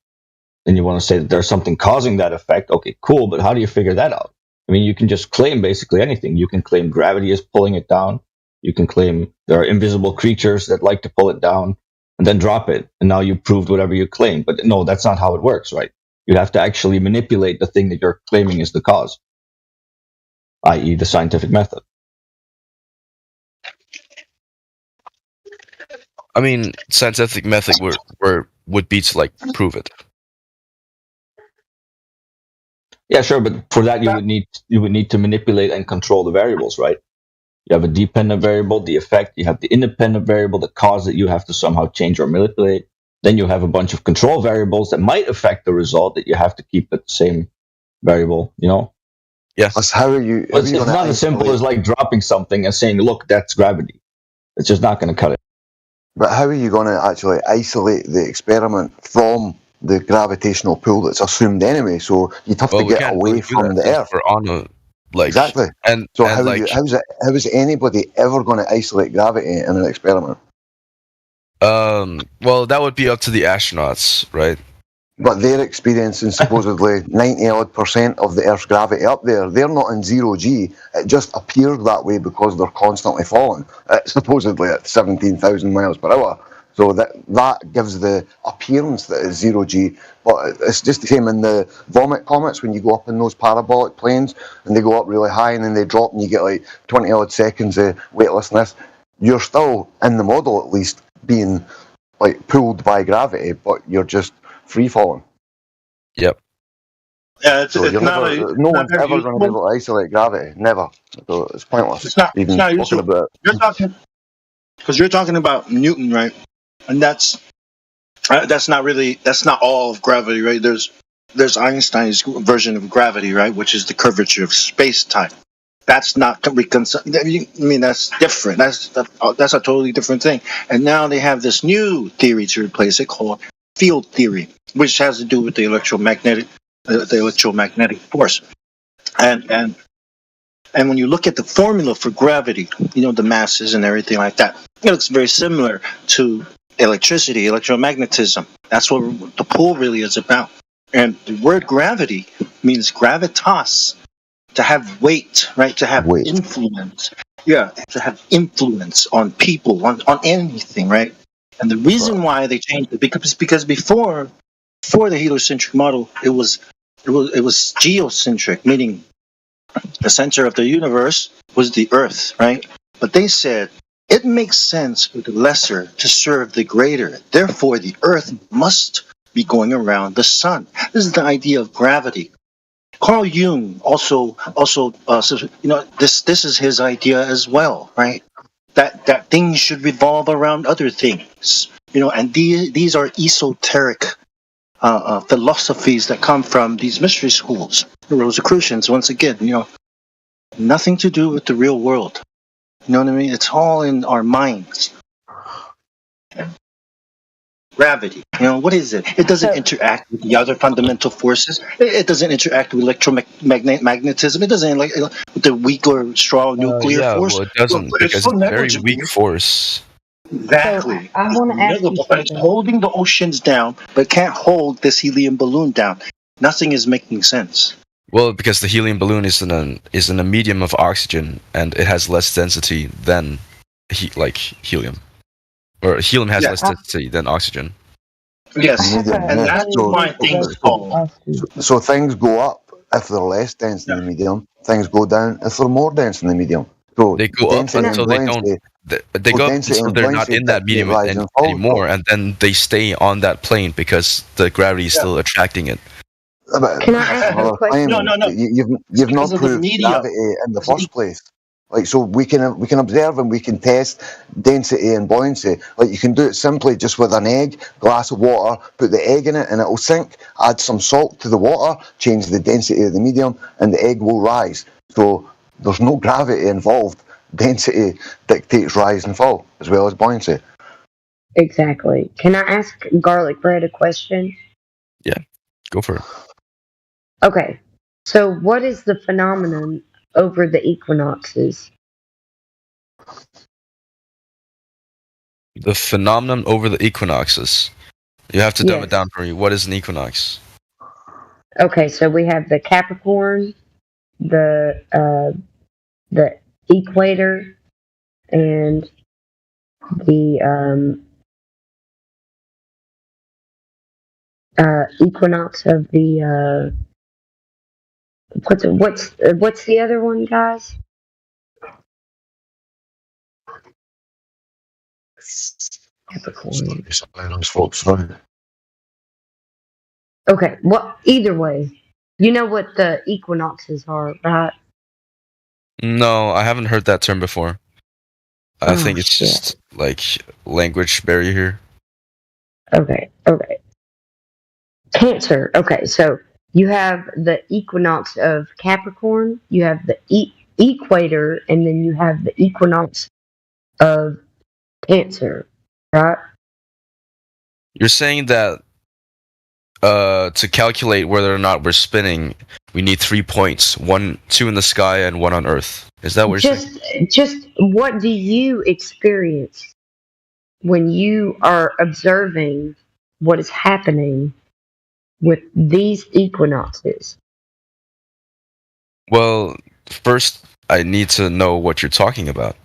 Then you want to say that there's something causing that effect. Okay, cool, but how do you figure that out? I mean, you can just claim basically anything. You can claim gravity is pulling it down. You can claim there are invisible creatures that like to pull it down and then drop it. And now you proved whatever you claim. But no, that's not how it works, right? You have to actually manipulate the thing that you're claiming is the cause, i.e. the scientific method. I mean, scientific method would be to like prove it. Yeah, sure, but for that you would need to manipulate and control the variables, right? You have a dependent variable, the effect. You have the independent variable, the cause that you have to somehow change or manipulate. Then you have a bunch of control variables that might affect the result that you have to keep at the same variable. You know? Yeah. How are you? It's not as simple as like dropping something and saying, "Look, that's gravity." It's just not going to cut it. But how are you going to actually isolate the experiment from the gravitational pull that's assumed anyway? So you'd have to get away from the Earth. Exactly. And so and how is anybody ever going to isolate gravity in an experiment? Well, that would be up to the astronauts, right? But they're experiencing supposedly 90% of the Earth's gravity up there. They're not in 0G. It just appeared that way because they're constantly falling, supposedly at 17,000 miles per hour. So that gives the appearance that it's 0G. But it's just the same in the vomit comets when you go up in those parabolic planes and they go up really high and then they drop and you get like 20 odd seconds of weightlessness. You're still, in the model at least, being like pulled by gravity, but you're just free falling. Yep. Yeah, so no one's ever going to be able to isolate gravity. Never. So it's pointless. It's not talking about it. You're talking about Newton, right? And that's not all of gravity, right? There's Einstein's version of gravity, right, which is the curvature of space-time. That's not I mean, that's different. That's a totally different thing. And now they have this new theory to replace it called field theory, which has to do with the electromagnetic force. And when you look at the formula for gravity, the masses and everything like that, it looks very similar to electricity, electromagnetism. That's what the pull really is about. And the word gravity means gravitas, to have weight, right? To have influence. Yeah, to have influence on people, on anything, right? And the reason why they changed it because before the heliocentric model, it was geocentric, meaning the center of the universe was the Earth, right? But they said it makes sense for the lesser to serve the greater. Therefore, the Earth must be going around the sun. This is the idea of gravity. Carl Jung also this is his idea as well, right? That things should revolve around other things, and these are esoteric philosophies that come from these mystery schools. The Rosicrucians, once again, nothing to do with the real world. You know what I mean? It's all in our minds. Gravity, what is it? It doesn't interact with the other fundamental forces. It doesn't interact with electromagnetism. It doesn't with the weak or strong nuclear force. Well, it doesn't because it's a very weak force. Exactly. I want to ask you It's holding the oceans down, but can't hold this helium balloon down. Nothing is making sense. Well, because the helium balloon is in a medium of oxygen, and it has less density than helium, or helium has less density than oxygen. Yes, and that's why things fall. So things go up if they're less dense than the medium. Things go down if they're more dense than the medium. So they go up until they don't. They go up until they're not in that medium anymore, and then they stay on that plane because the gravity is still attracting it. Can I ask you a question? No. You've not proved gravity in the first place. So we can observe and we can test density and buoyancy. You can do it simply just with an egg, glass of water, put the egg in it and it'll sink. Add some salt to the water, change the density of the medium, and the egg will rise. So there's no gravity involved. Density dictates rise and fall as well as buoyancy. Exactly. Can I ask Garlic Bread a question? Yeah, go for it. Okay, so what is the phenomenon over the equinoxes? The phenomenon over the equinoxes. You have to dumb it down for me. What is an equinox? Okay, so we have the Capricorn, the equator, and the equinox of the what's the other one, guys? Capricorn. Okay, well, either way, you know what the equinoxes are, right? No, I haven't heard that term before. I think it's just language barrier here. Okay. Cancer. Okay, so you have the equinox of Capricorn, you have the equator, and then you have the equinox of Cancer, right? You're saying that to calculate whether or not we're spinning, we need 3 points: 2 in the sky and 1 on Earth. Is that what you're saying? Just what do you experience when you are observing what is happening with these equinoxes? Well, first I need to know what you're talking about.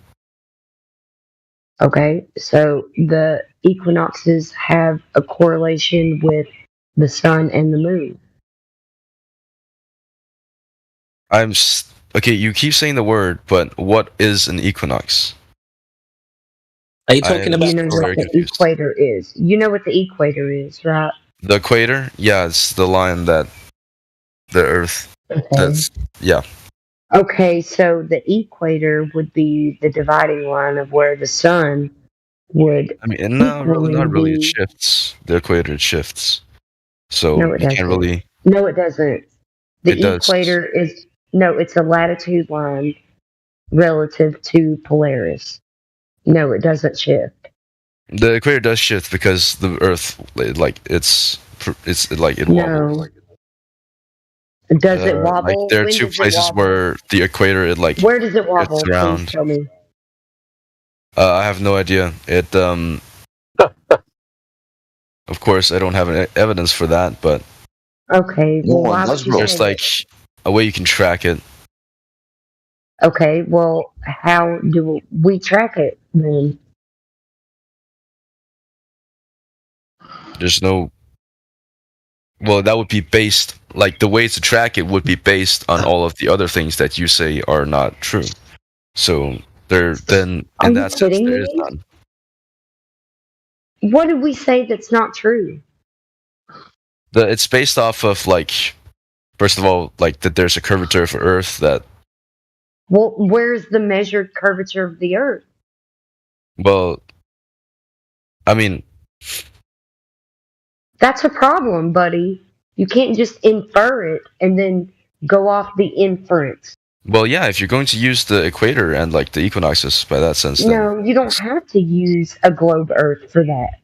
Okay, so the equinoxes have a correlation with the sun and the moon. Okay, you keep saying the word, but what is an equinox? Are you talking about? You know what the equator is. You know what the equator is, right? The equator? Yeah, it's the line that the Earth. Okay. Okay, so the equator would be the dividing line of where the sun would. I mean, not really. It shifts. The equator shifts, so No, it you doesn't. can't really. No, it doesn't. The It does. equator is it's a latitude line relative to Polaris. No, it doesn't shift. The equator does shift because the Earth, it wobbles. No. Does it wobble? There are When two does it places wobble? where the equator Where does it wobble? shifts Please around. tell me. I have no idea. It Of course, I don't have any evidence for that, but Okay, well, why would you there's say a way you can track it. Okay, well, how do we track it then? There's no. Well, that would be based, the way to track it would be based on all of the other things that you say are not true. So in that sense, kidding there is me? none. What did we say that's not true? It's based off of first of all, that there's a curvature of Earth that. Well, where's the measured curvature of the Earth? Well, I mean, That's a problem, buddy. You can't just infer it and then go off the inference. Well, yeah, if you're going to use the equator and like the equinoxes by that sense, then No, you don't have to use a globe Earth for that.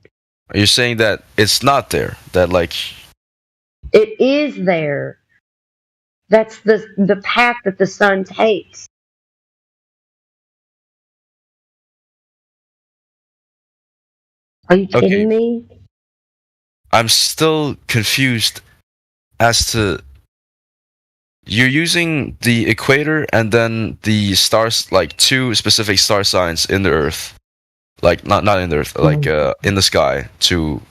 are you saying that it's not there? That like It is there. That's the path that the sun takes. Are you kidding me? I'm still confused as to you're using the equator and then the stars, like two specific star signs in the Earth, like not in the Earth, like in the sky to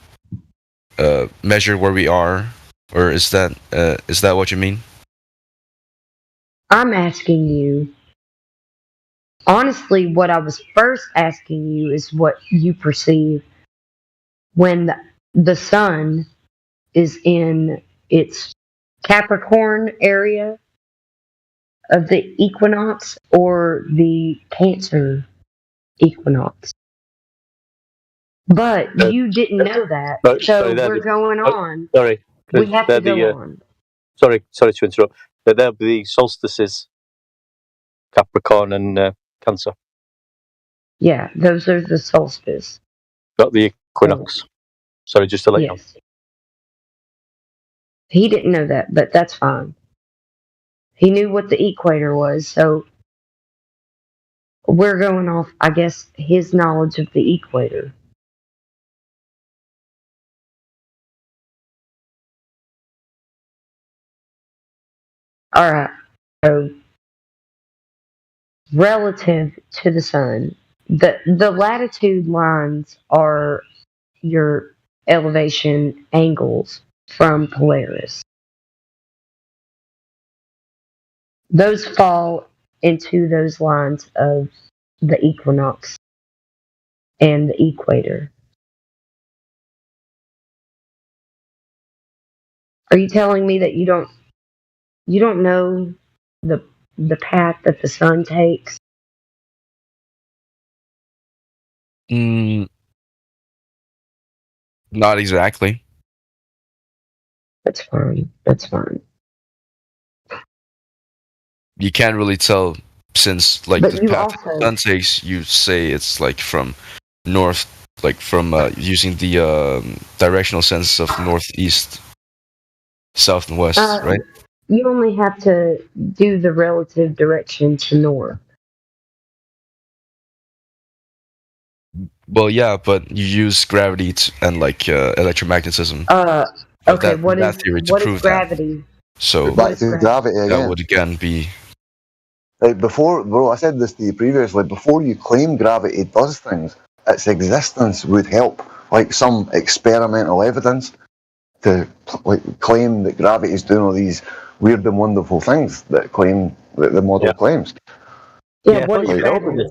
measure where we are, or is that what you mean? I'm asking you. Honestly, what I was first asking you is what you perceive when the sun is in its Capricorn area of the equinox or the Cancer equinox. But you didn't know that, so we're going on. Sorry, We have to they're go on. Sorry to interrupt. They'll be the solstices, Capricorn and Cancer. Yeah, those are the solstice. Got the equinox. Sorry, just to let you know. He didn't know that, but that's fine. He knew what the equator was, so we're going off, I guess, his knowledge of the equator. Alright, so relative to the sun, the latitude lines are your elevation angles from Polaris. Those fall into those lines of the equinox and the equator. Are you telling me that you don't know the path that the sun takes? Not exactly. That's fine. That's fine. You can't really tell since like But the you path also- the sun takes. You say it's like from north, like from using the directional sense of northeast, south, and west, right? You only have to do the relative direction to north. Well, yeah, but you use gravity and like electromagnetism. Okay, that, what that is theory to what is prove gravity? that. So Back to gravity that again. would again be Like before, bro, I said this to you previously. Before you claim gravity does things, its existence would help, like some experimental evidence to like claim that gravity is doing all these weird and wonderful things that claim that the model claims. Yeah, what is Like, gravity?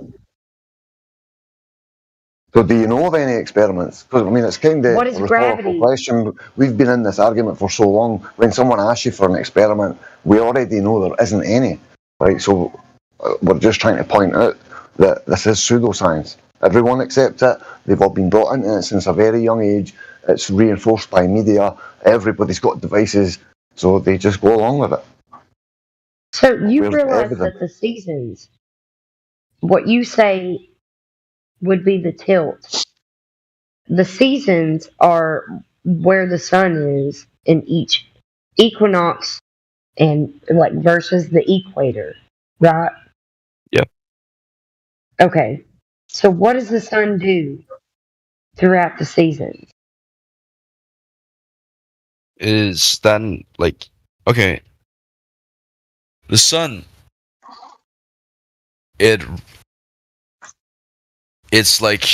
so do you know of any experiments? Because I mean, it's kind of What is a rhetorical gravity? question. We've been in this argument for so long. When someone asks you for an experiment, we already know there isn't any. Right, so we're just trying to point out that this is pseudoscience. Everyone accepts it. They've all been brought into it since a very young age. It's reinforced by media. Everybody's got devices, so they just go along with it. So you Where's the realize evidence? that the seasons, what you say would be the tilt. The seasons are where the sun is in each equinox and like versus the equator, right? Yep. Okay. So what does the sun do throughout the seasons? is then like okay. The sun, it's like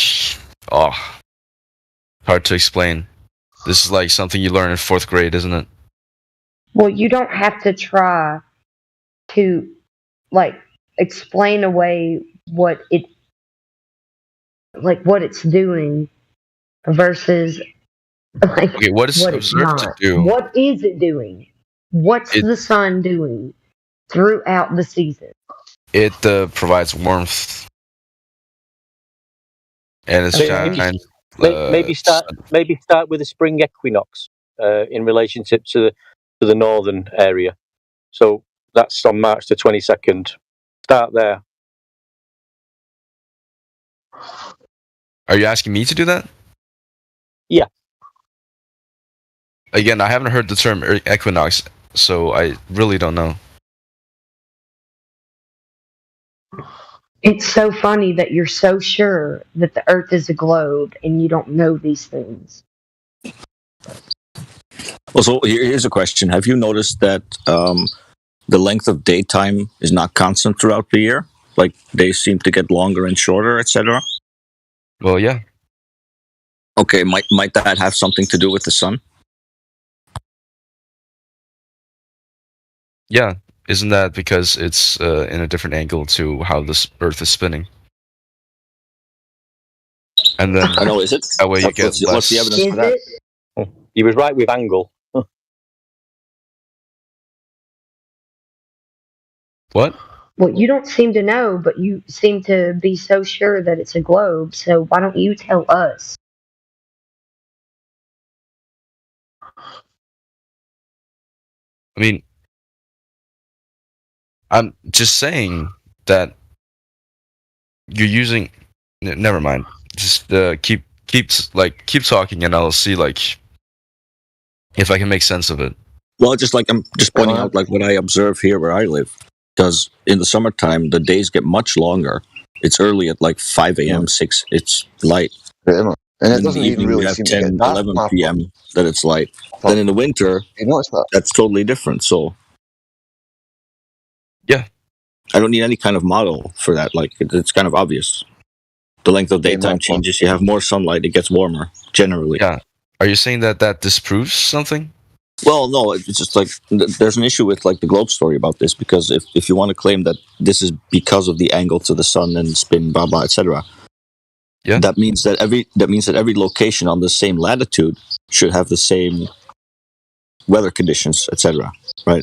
hard to explain. This is like something you learn in 4th grade, isn't it? Well, you don't have to try to like explain away what it's doing versus like Okay, what is what it's observed to not. do? What is it doing? What's the sun doing throughout the season? It provides warmth, and it's They- shine. Maybe start with the spring equinox in relationship to the northern area. So that's on March the 22nd. Start there. Are you asking me to do that? Yeah. Again, I haven't heard the term equinox, so I really don't know. It's so funny that you're so sure that the Earth is a globe and you don't know these things. Well, so here's a question. Have you noticed that the length of daytime is not constant throughout the year? Like, days seem to get longer and shorter, etc.? Well, yeah. Okay, might that have something to do with the sun? Yeah. Isn't that because it's in a different angle to how this Earth is spinning? And then I know, is it? That way you get less. What's the evidence for that? He was right with angle. What? Well, you don't seem to know, but you seem to be so sure that it's a globe, so why don't you tell us? I mean, I'm just saying that you're using. Never mind. Just keep talking, and I'll see if I can make sense of it. Well, I'm just pointing out what I observe here where I live. Because in the summertime, the days get much longer. It's early at 5 a.m., 6. It's light. And it doesn't even really we have seem to 10, get that 11 far. p.m. that it's light. Then in the winter, that's totally different. So, yeah, I don't need any kind of model for that. It's kind of obvious. The length of daytime changes. You have more sunlight. It gets warmer generally. Yeah. Are you saying that disproves something? Well, no, it's just there's an issue with the globe story about this, because if you want to claim that this is because of the angle to the sun and spin, blah blah, etc., that means that every location on the same latitude should have the same weather conditions, etc., right?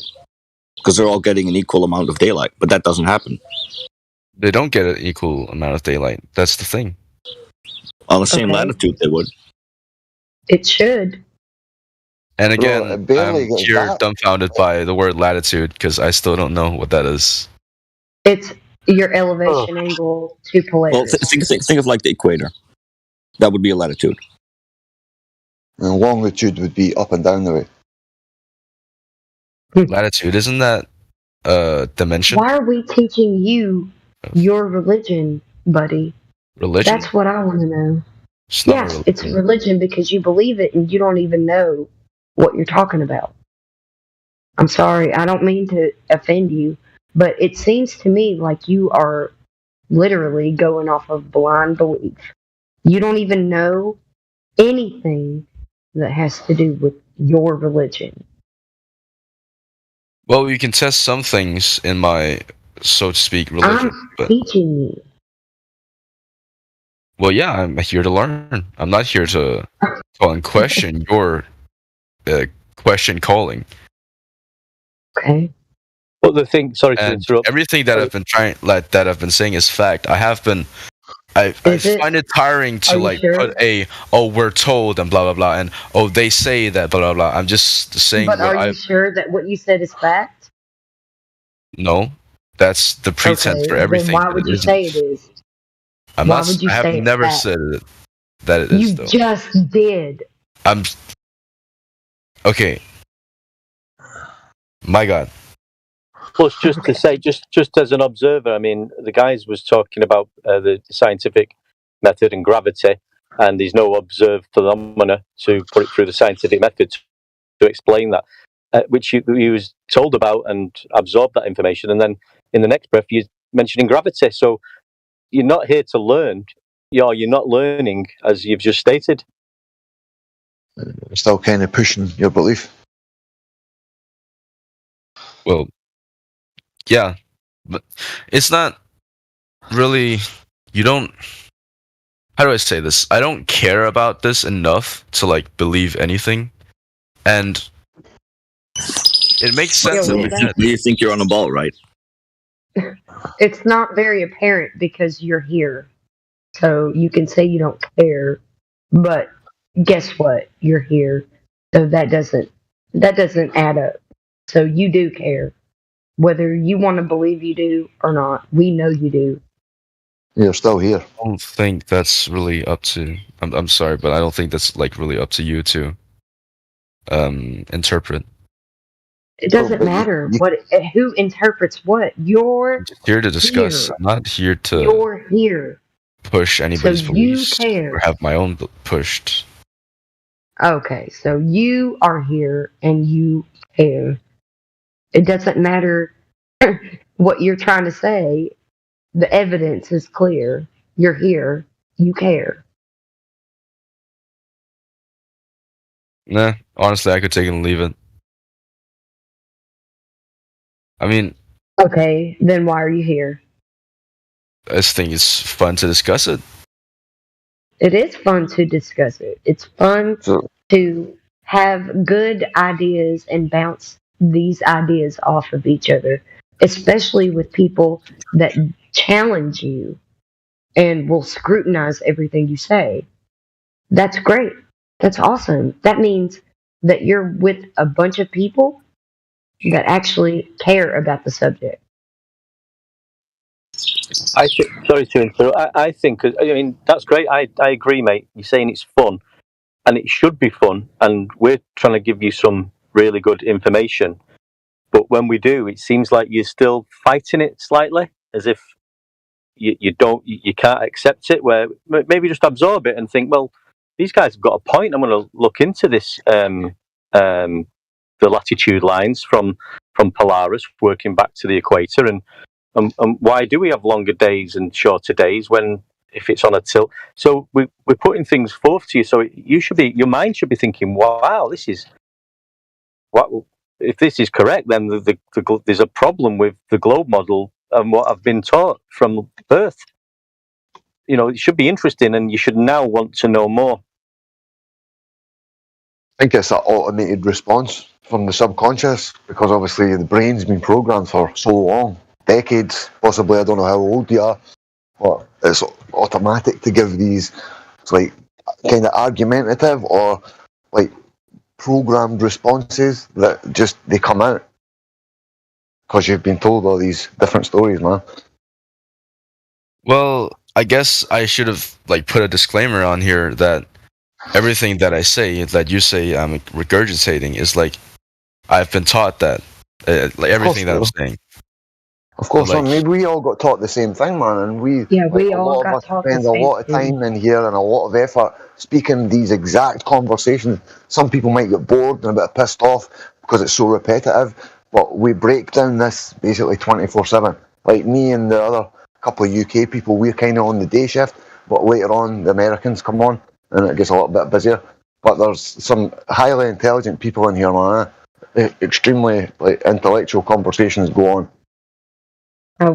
Because they're all getting an equal amount of daylight, but that doesn't happen. They don't get an equal amount of daylight. That's the thing. On the same latitude, they would. It should. And again, I'm here dumbfounded by the word latitude because I still don't know what that is. It's your elevation angle to Polaris. Well, think of the equator. That would be a latitude. And longitude would be up and down the way. Latitude, isn't that dimension? Why are we teaching you your religion, buddy? Religion? That's what I want to know. It's not Yes, it's a religion because you believe it and you don't even know what you're talking about. I'm sorry, I don't mean to offend you, but it seems to me like you are literally going off of blind belief. You don't even know anything that has to do with your religion. Well, you can test some things in my, so to speak, religion. I'm teaching you. Well, yeah, I'm here to learn. I'm not here to call and question your question calling. Okay. But the thing, sorry to interrupt. Everything that I've been that I've been saying is fact. I find it tiring to put we're told and blah blah blah and they say that blah blah blah. I'm just saying. But are you sure that what you said is fact? No, that's the pretense for everything. Then why would you say it is? I have never said that it is. You just did. Okay. My God. Plus, just to say, just as an observer, I mean, the guys was talking about the scientific method and gravity, and there's no observed phenomena to put it through the scientific method to explain that, which he was told about and absorbed that information, and then in the next breath, you're mentioning gravity. So you're not here to learn. You're not learning, as you've just stated. Still kind of pushing your belief. Well, yeah, but it's not really. You don't. How do I say this? I don't care about this enough to believe anything, and it makes sense. You think you're on the ball, right? It's not very apparent because you're here, so you can say you don't care, But guess what? You're here, so that doesn't add up. So you do care, whether you want to believe you do or not. We know you do. You're still here. I don't think that's really up to. I'm sorry, but I don't think that's like really up to you to interpret. It doesn't matter who interprets what. You're Here to discuss. here. I'm not here to You're here. push anybody's So you beliefs care. or have my own pushed. Okay, so you are here and you care. It doesn't matter what you're trying to say. The evidence is clear. You're here. You care. Nah, honestly, I could take it and leave it. I mean, Okay, then why are you here? I just think it's fun to discuss it. It is fun to discuss it. It's fun to have good ideas and bounce these ideas off of each other, especially with people that challenge you and will scrutinize everything you say. That's great. That's awesome. That means that you're with a bunch of people that actually care about the subject. Sorry to interrupt. I think, I mean, that's great. I agree, mate. You're saying it's fun, and it should be fun, and we're trying to give you some really good information. But when we do, it seems like you're still fighting it slightly, as if you can't accept it. Where maybe just absorb it and think, well, these guys have got a point. I'm going to look into this. The latitude lines from Polaris working back to the equator, and why do we have longer days and shorter days when if it's on a tilt? So we're putting things forth to you. So your mind should be thinking, wow, this is what. If this is correct, then there's a problem with the globe model and what I've been taught from birth. It should be interesting, and you should now want to know more. I think it's that automated response from the subconscious, because obviously the brain's been programmed for so long, decades, possibly. I don't know how old you are, but it's automatic to give these, it's like kind of argumentative or like programmed responses that just they come out because you've been told all these different stories, man. Well, I guess I should have put a disclaimer on here that everything that I say, that you say I'm regurgitating, is I've been taught that. Everything that I'm saying. Of course, maybe we all got taught the same thing, man, and we all got taught the spend a same lot of time in here and a lot of effort speaking these exact conversations. Some people might get bored and a bit pissed off because it's so repetitive, but we break down this basically 24/7. Like me and the other couple of UK people, we're kind of on the day shift, but later on the Americans come on and it gets a little bit busier. But there's some highly intelligent people in here, man. Extremely intellectual conversations go on.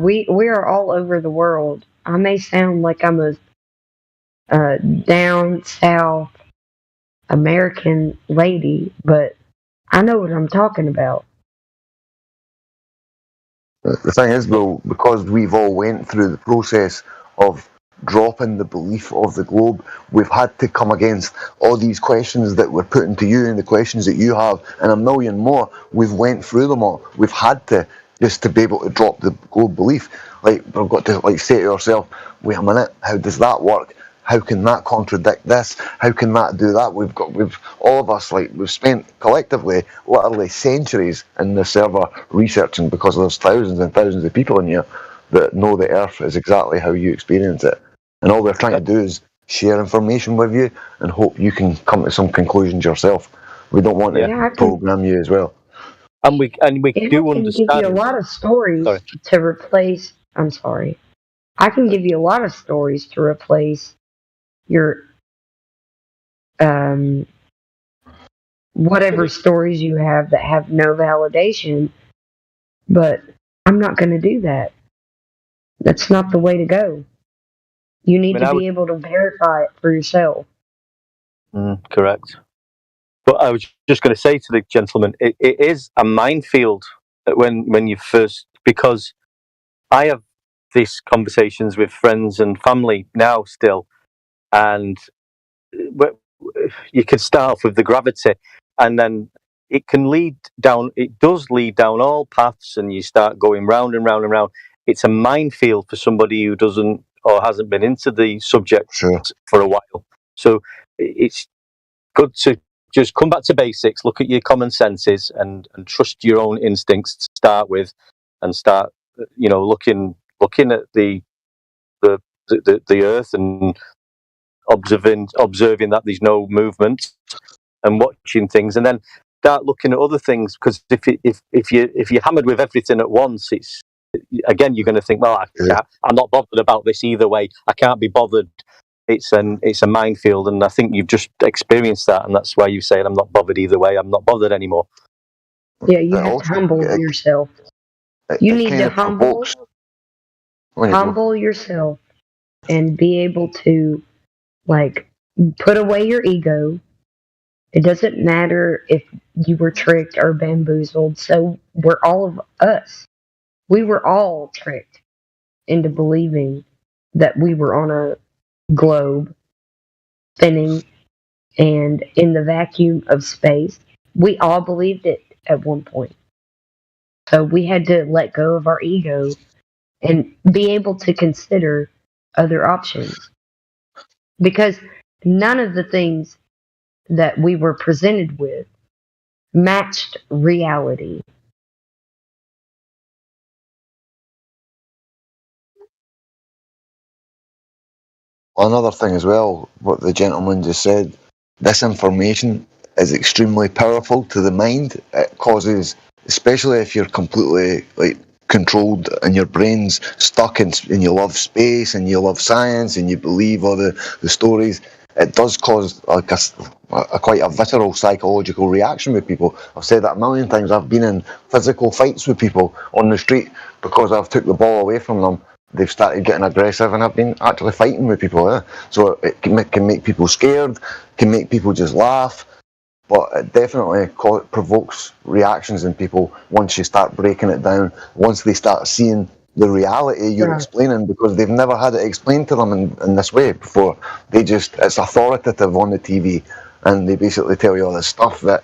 We are all over the world. I may sound like I'm a down south American lady, but I know what I'm talking about. The thing is, though, because we've all went through the process of dropping the belief of the globe, we've had to come against all these questions that we're putting to you and the questions that you have and a million more. We've went through them all. We've had to, just to be able to drop the globe belief. We've got to say to ourselves, wait a minute, how does that work? How can that contradict this? How can that do that? We've all of us, we've spent collectively literally centuries in the server researching, because there's thousands and thousands of people in here that know the Earth is exactly how you experience it. And all we're trying to do is share information with you and hope you can come to some conclusions yourself. We don't want to program you as well. And we do understand. I can give you a lot of stories to replace. I'm sorry. I can give you a lot of stories to replace your whatever stories you have that have no validation, but I'm not going to do that. That's not the way to go. You need to be able to verify it for yourself. Correct. But I was just going to say to the gentleman, it is a minefield when you first, because I have these conversations with friends and family now still, and you can start off with the gravity, and then it can lead down. It does lead down all paths, and you start going round and round and round. It's a minefield for somebody who doesn't or hasn't been into the subject for a while. So it's good to just come back to basics, look at your common senses, and trust your own instincts to start with, and start, looking at the earth and observing that there's no movement, and watching things, and then start looking at other things. Because if you're hammered with everything at once, it's again you're going to think, well, I'm not bothered about this either way. I can't be bothered. It's a minefield, and I think you've just experienced that, and that's why you say I'm not bothered either way. I'm not bothered anymore. Yeah, you have to humble yourself. You need to humble yourself and be able to, like, put away your ego. It doesn't matter if you were tricked or bamboozled. So we're all of us. We were all tricked into believing that we were on a globe spinning and in the vacuum of space. We all believed it at one point. So we had to let go of our ego and be able to consider other options. Because none of the things that we were presented with matched reality. Another thing as well, what the gentleman just said, this information is extremely powerful to the mind. It causes, especially if you're completely controlled and your brain's stuck and you love space and you love science and you believe all the stories, it does cause a quite a visceral psychological reaction with people. I've said that a million times. I've been in physical fights with people on the street because I've took the ball away from them. They've started getting aggressive, and I've been actually fighting with people. So it can make people scared, can make people just laugh, but it definitely provokes reactions in people once you start breaking it down, once they start seeing the reality you're explaining, because they've never had it explained to them in this way before. It's authoritative on the TV, and they basically tell you all this stuff that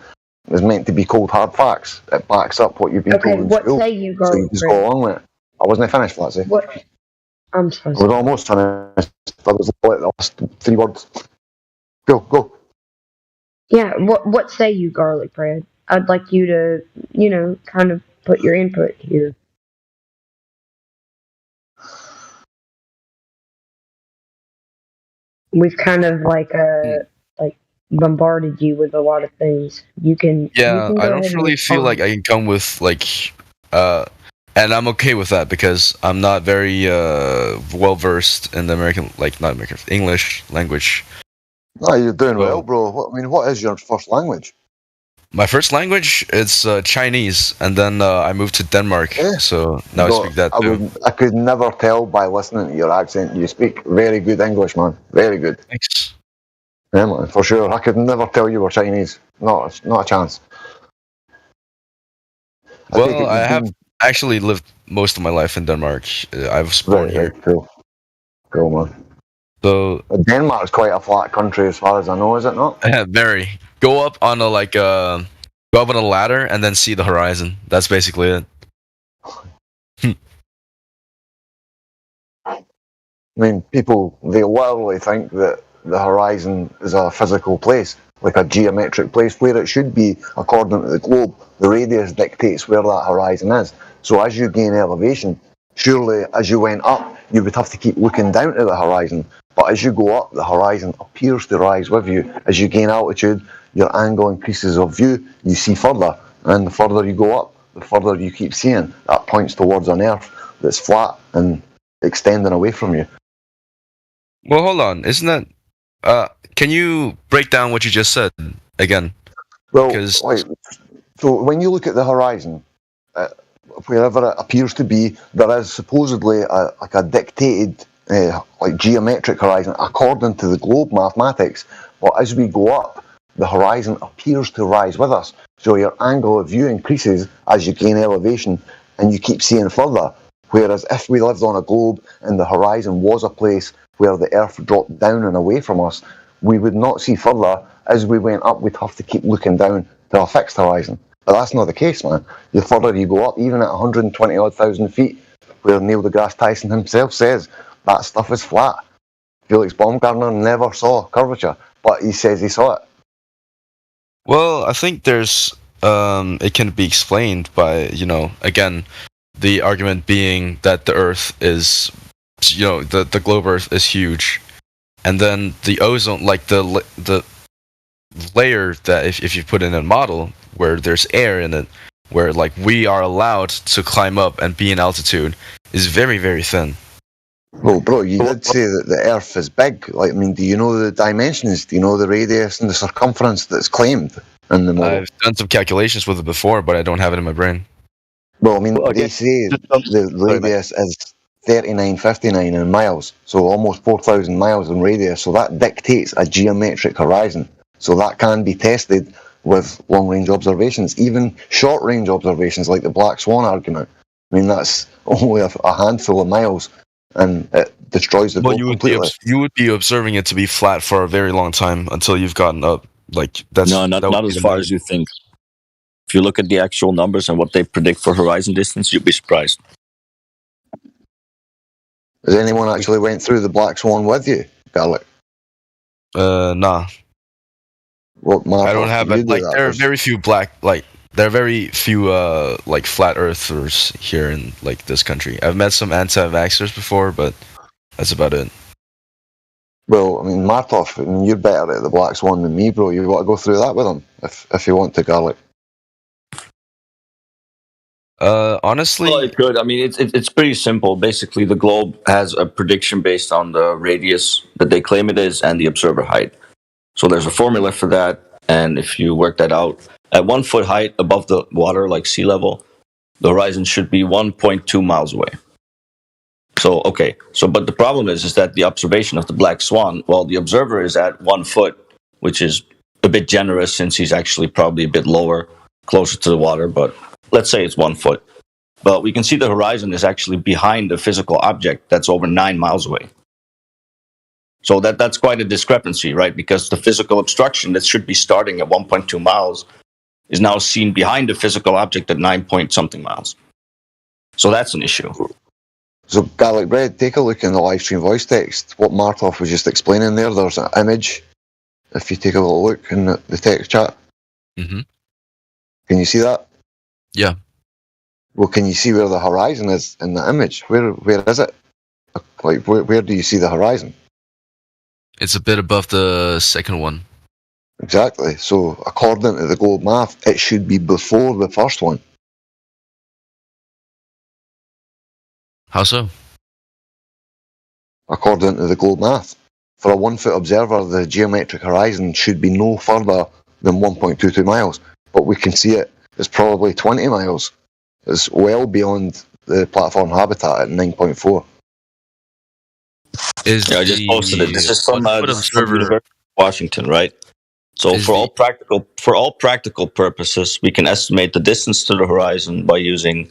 is meant to be cold hard facts. It backs up what you've been told in school. Say you so you just go along with it. I wasn't finished, Flatsy. What? I'm sorry. I was almost finished. I was like the last 3 words. Go. Yeah, what say you, Garlic Bread? I'd like you to, kind of put your input here. We've kind of like bombarded you with a lot of things. You can. Yeah, you can I don't really feel like I can come with and I'm okay with that because I'm not very well versed in the English language. No, you're doing well, bro. What is your first language? My first language is Chinese, and then I moved to Denmark, so now I speak that too. I could never tell by listening to your accent. You speak very good English, man. Very good. Thanks. Yeah, man, for sure. I could never tell you were Chinese. Not a chance. Well, I have actually lived most of my life in Denmark. I was born here. Cool, man. So Denmark's quite a flat country, as far as I know, is it not? Very. Go up on a ladder and then see the horizon. That's basically it. I mean, people, they literally think that the horizon is a physical place, like a geometric place, where it should be according to the globe. The radius dictates where that horizon is. So as you gain elevation, surely as you went up, you would have to keep looking down to the horizon. But as you go up, the horizon appears to rise with you. As you gain altitude, your angle increases of view, you see further. And the further you go up, the further you keep seeing. That points towards an Earth that's flat and extending away from you. Well, hold on. Isn't that... can you break down what you just said again? Well, so when you look at the horizon, wherever it appears to be, there is supposedly a dictated geometric horizon according to the globe mathematics. But as we go up, the horizon appears to rise with us. So your angle of view increases as you gain elevation and you keep seeing further. Whereas if we lived on a globe and the horizon was a place where the Earth dropped down and away from us, we would not see further. As we went up, we'd have to keep looking down to a fixed horizon. But that's not the case, man. The further you go up, even at 120,000 feet, where Neil deGrasse Tyson himself says that stuff is flat. Felix Baumgartner never saw curvature, but he says he saw it. Well, I think there's it can be explained by, again, the argument being that the Earth is, the globe Earth is huge, and then the ozone, like the layer that if you put in a model where there's air in it, where like we are allowed to climb up and be in altitude, is very, very thin. Well, bro, you did say that the Earth is big. Like, I mean, do you know the dimensions? Do you know the radius and the circumference that's claimed in the model? I've done some calculations with it before, but I don't have it in my brain. Well, I mean, they say the radius is 3959 in miles, so almost 4,000 miles in radius. So that dictates a geometric horizon. So that can be tested with long-range observations, even short-range observations like the Black Swan argument. I mean, that's only a handful of miles, and it destroys the globe completely. You would be observing it to be flat for a very long time until you've gotten up. Like that's not as far as you think. If you look at the actual numbers and what they predict for horizon distance, you'd be surprised. Has anyone actually went through the Black Swan with you, Garlic? Nah. Well, I don't have it. Like, there are very few flat earthers here in like this country. I've met some anti-vaxxers before, but that's about it. Well, I mean, Martov, you're better at the Black Swan than me, bro. You want to go through that with him if you want to, Garlic. Honestly, well, it could. I mean, it's pretty simple. Basically, the globe has a prediction based on the radius that they claim it is and the observer height. So there's a formula for that, and if you work that out, at 1 foot height above the water, like sea level, the horizon should be 1.2 miles away. So, okay. But the problem is that the observation of the Black Swan, well, the observer is at 1 foot, which is a bit generous since he's actually probably a bit lower, closer to the water, but let's say it's 1 foot. But we can see the horizon is actually behind the physical object that's over 9 miles away. So that's quite a discrepancy, right? Because the physical obstruction that should be starting at 1.2 miles is now seen behind the physical object at 9-point-something miles. So that's an issue. So, Garlic Bread, take a look in the live stream voice text. What Martov was just explaining there, there's an image. If you take a little look in the text chat. Mm-hmm. Can you see that? Yeah. Well, can you see where the horizon is in the image? Where is it? Like, where do you see the horizon? It's a bit above the second one. Exactly. So, according to the globe math, it should be before the first one. How so? According to the globe math. For a 1 foot observer, the geometric horizon should be no further than 1.22 miles. But we can see it's probably 20 miles. It's well beyond the platform habitat at 9.4. I just posted it. This is from University of Washington, right? So for all practical purposes, we can estimate the distance to the horizon by using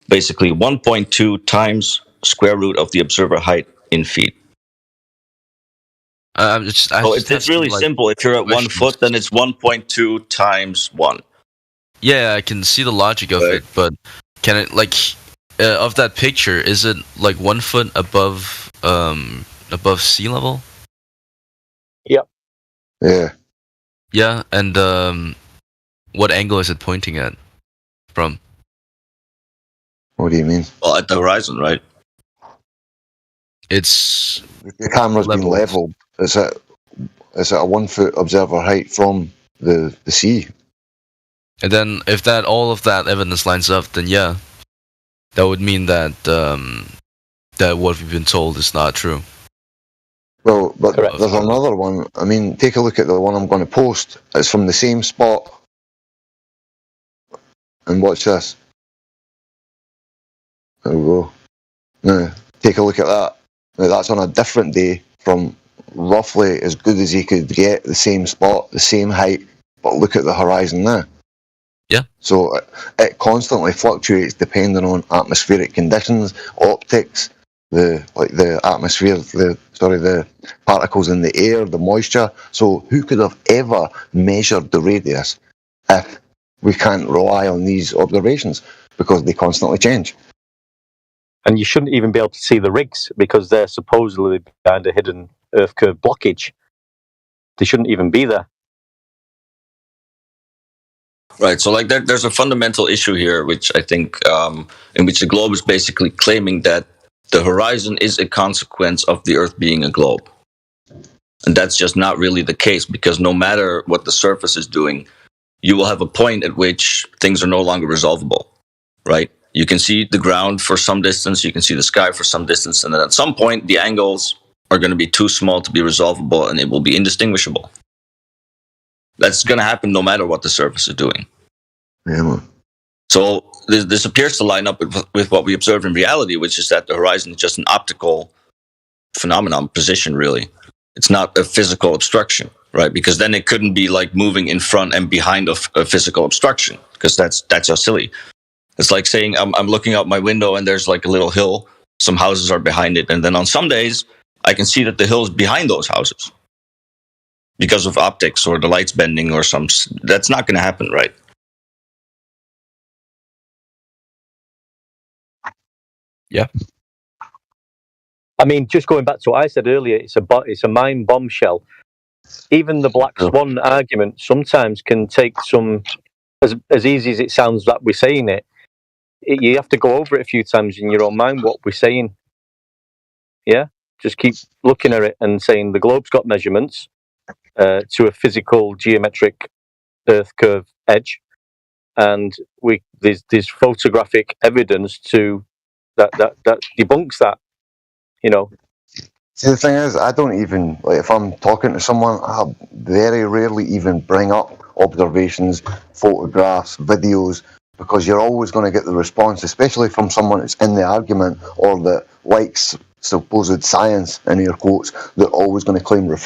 basically 1.2 times square root of the observer height in feet. It's really simple. If you're at 1 foot, then it's 1.2 times 1. Yeah, I can see the logic of it, but can it of that picture? Is it like 1 foot above sea level? Yep. Yeah. Yeah, and what angle is it pointing at from? What do you mean? Well, at the horizon, right? It's the camera's been leveled. It's at a 1 foot observer height from the sea. And then, if all of that evidence lines up, then yeah, that would mean that that what we've been told is not true. Well, but there's another one. I mean, take a look at the one I'm going to post. It's from the same spot. And watch this. There we go. Now, take a look at that. Now, that's on a different day from roughly as good as you could get, the same spot, the same height, but look at the horizon now. Yeah. So it constantly fluctuates depending on atmospheric conditions, optics, the atmosphere, the particles in the air, the moisture. So who could have ever measured the radius if we can't rely on these observations because they constantly change? And you shouldn't even be able to see the rigs because they're supposedly behind a hidden Earth curve blockage. They shouldn't even be there. Right. So, like, there's a fundamental issue here, which I think, in which the globe is basically claiming that the horizon is a consequence of the Earth being a globe. And that's just not really the case, because no matter what the surface is doing, you will have a point at which things are no longer resolvable, right? You can see the ground for some distance, you can see the sky for some distance, and then at some point, the angles are going to be too small to be resolvable, and it will be indistinguishable. That's going to happen no matter what the surface is doing. Yeah. So this appears to line up with what we observe in reality, which is that the horizon is just an optical phenomenon, position, really. It's not a physical obstruction, right? Because then it couldn't be like moving in front and behind of a physical obstruction, because that's just silly. It's like saying I'm looking out my window and there's like a little hill, some houses are behind it, and then on some days I can see that the hill is behind those houses because of optics or the light's bending or some. That's not going to happen, right? Yeah. I mean, just going back to what I said earlier, it's a mind bombshell. Even the Black Swan argument sometimes can take some, as easy as it sounds that we're saying it, you have to go over it a few times in your own mind what we're saying. Yeah? Just keep looking at it and saying the globe's got measurements to a physical geometric Earth curve edge, and there's photographic evidence to that debunks that. You know. See, the thing is, I don't even, like, if I'm talking to someone, I very rarely even bring up observations, photographs, videos, because you're always going to get the response, especially from someone that's in the argument or that likes supposed science, in air quotes, they're always going to claim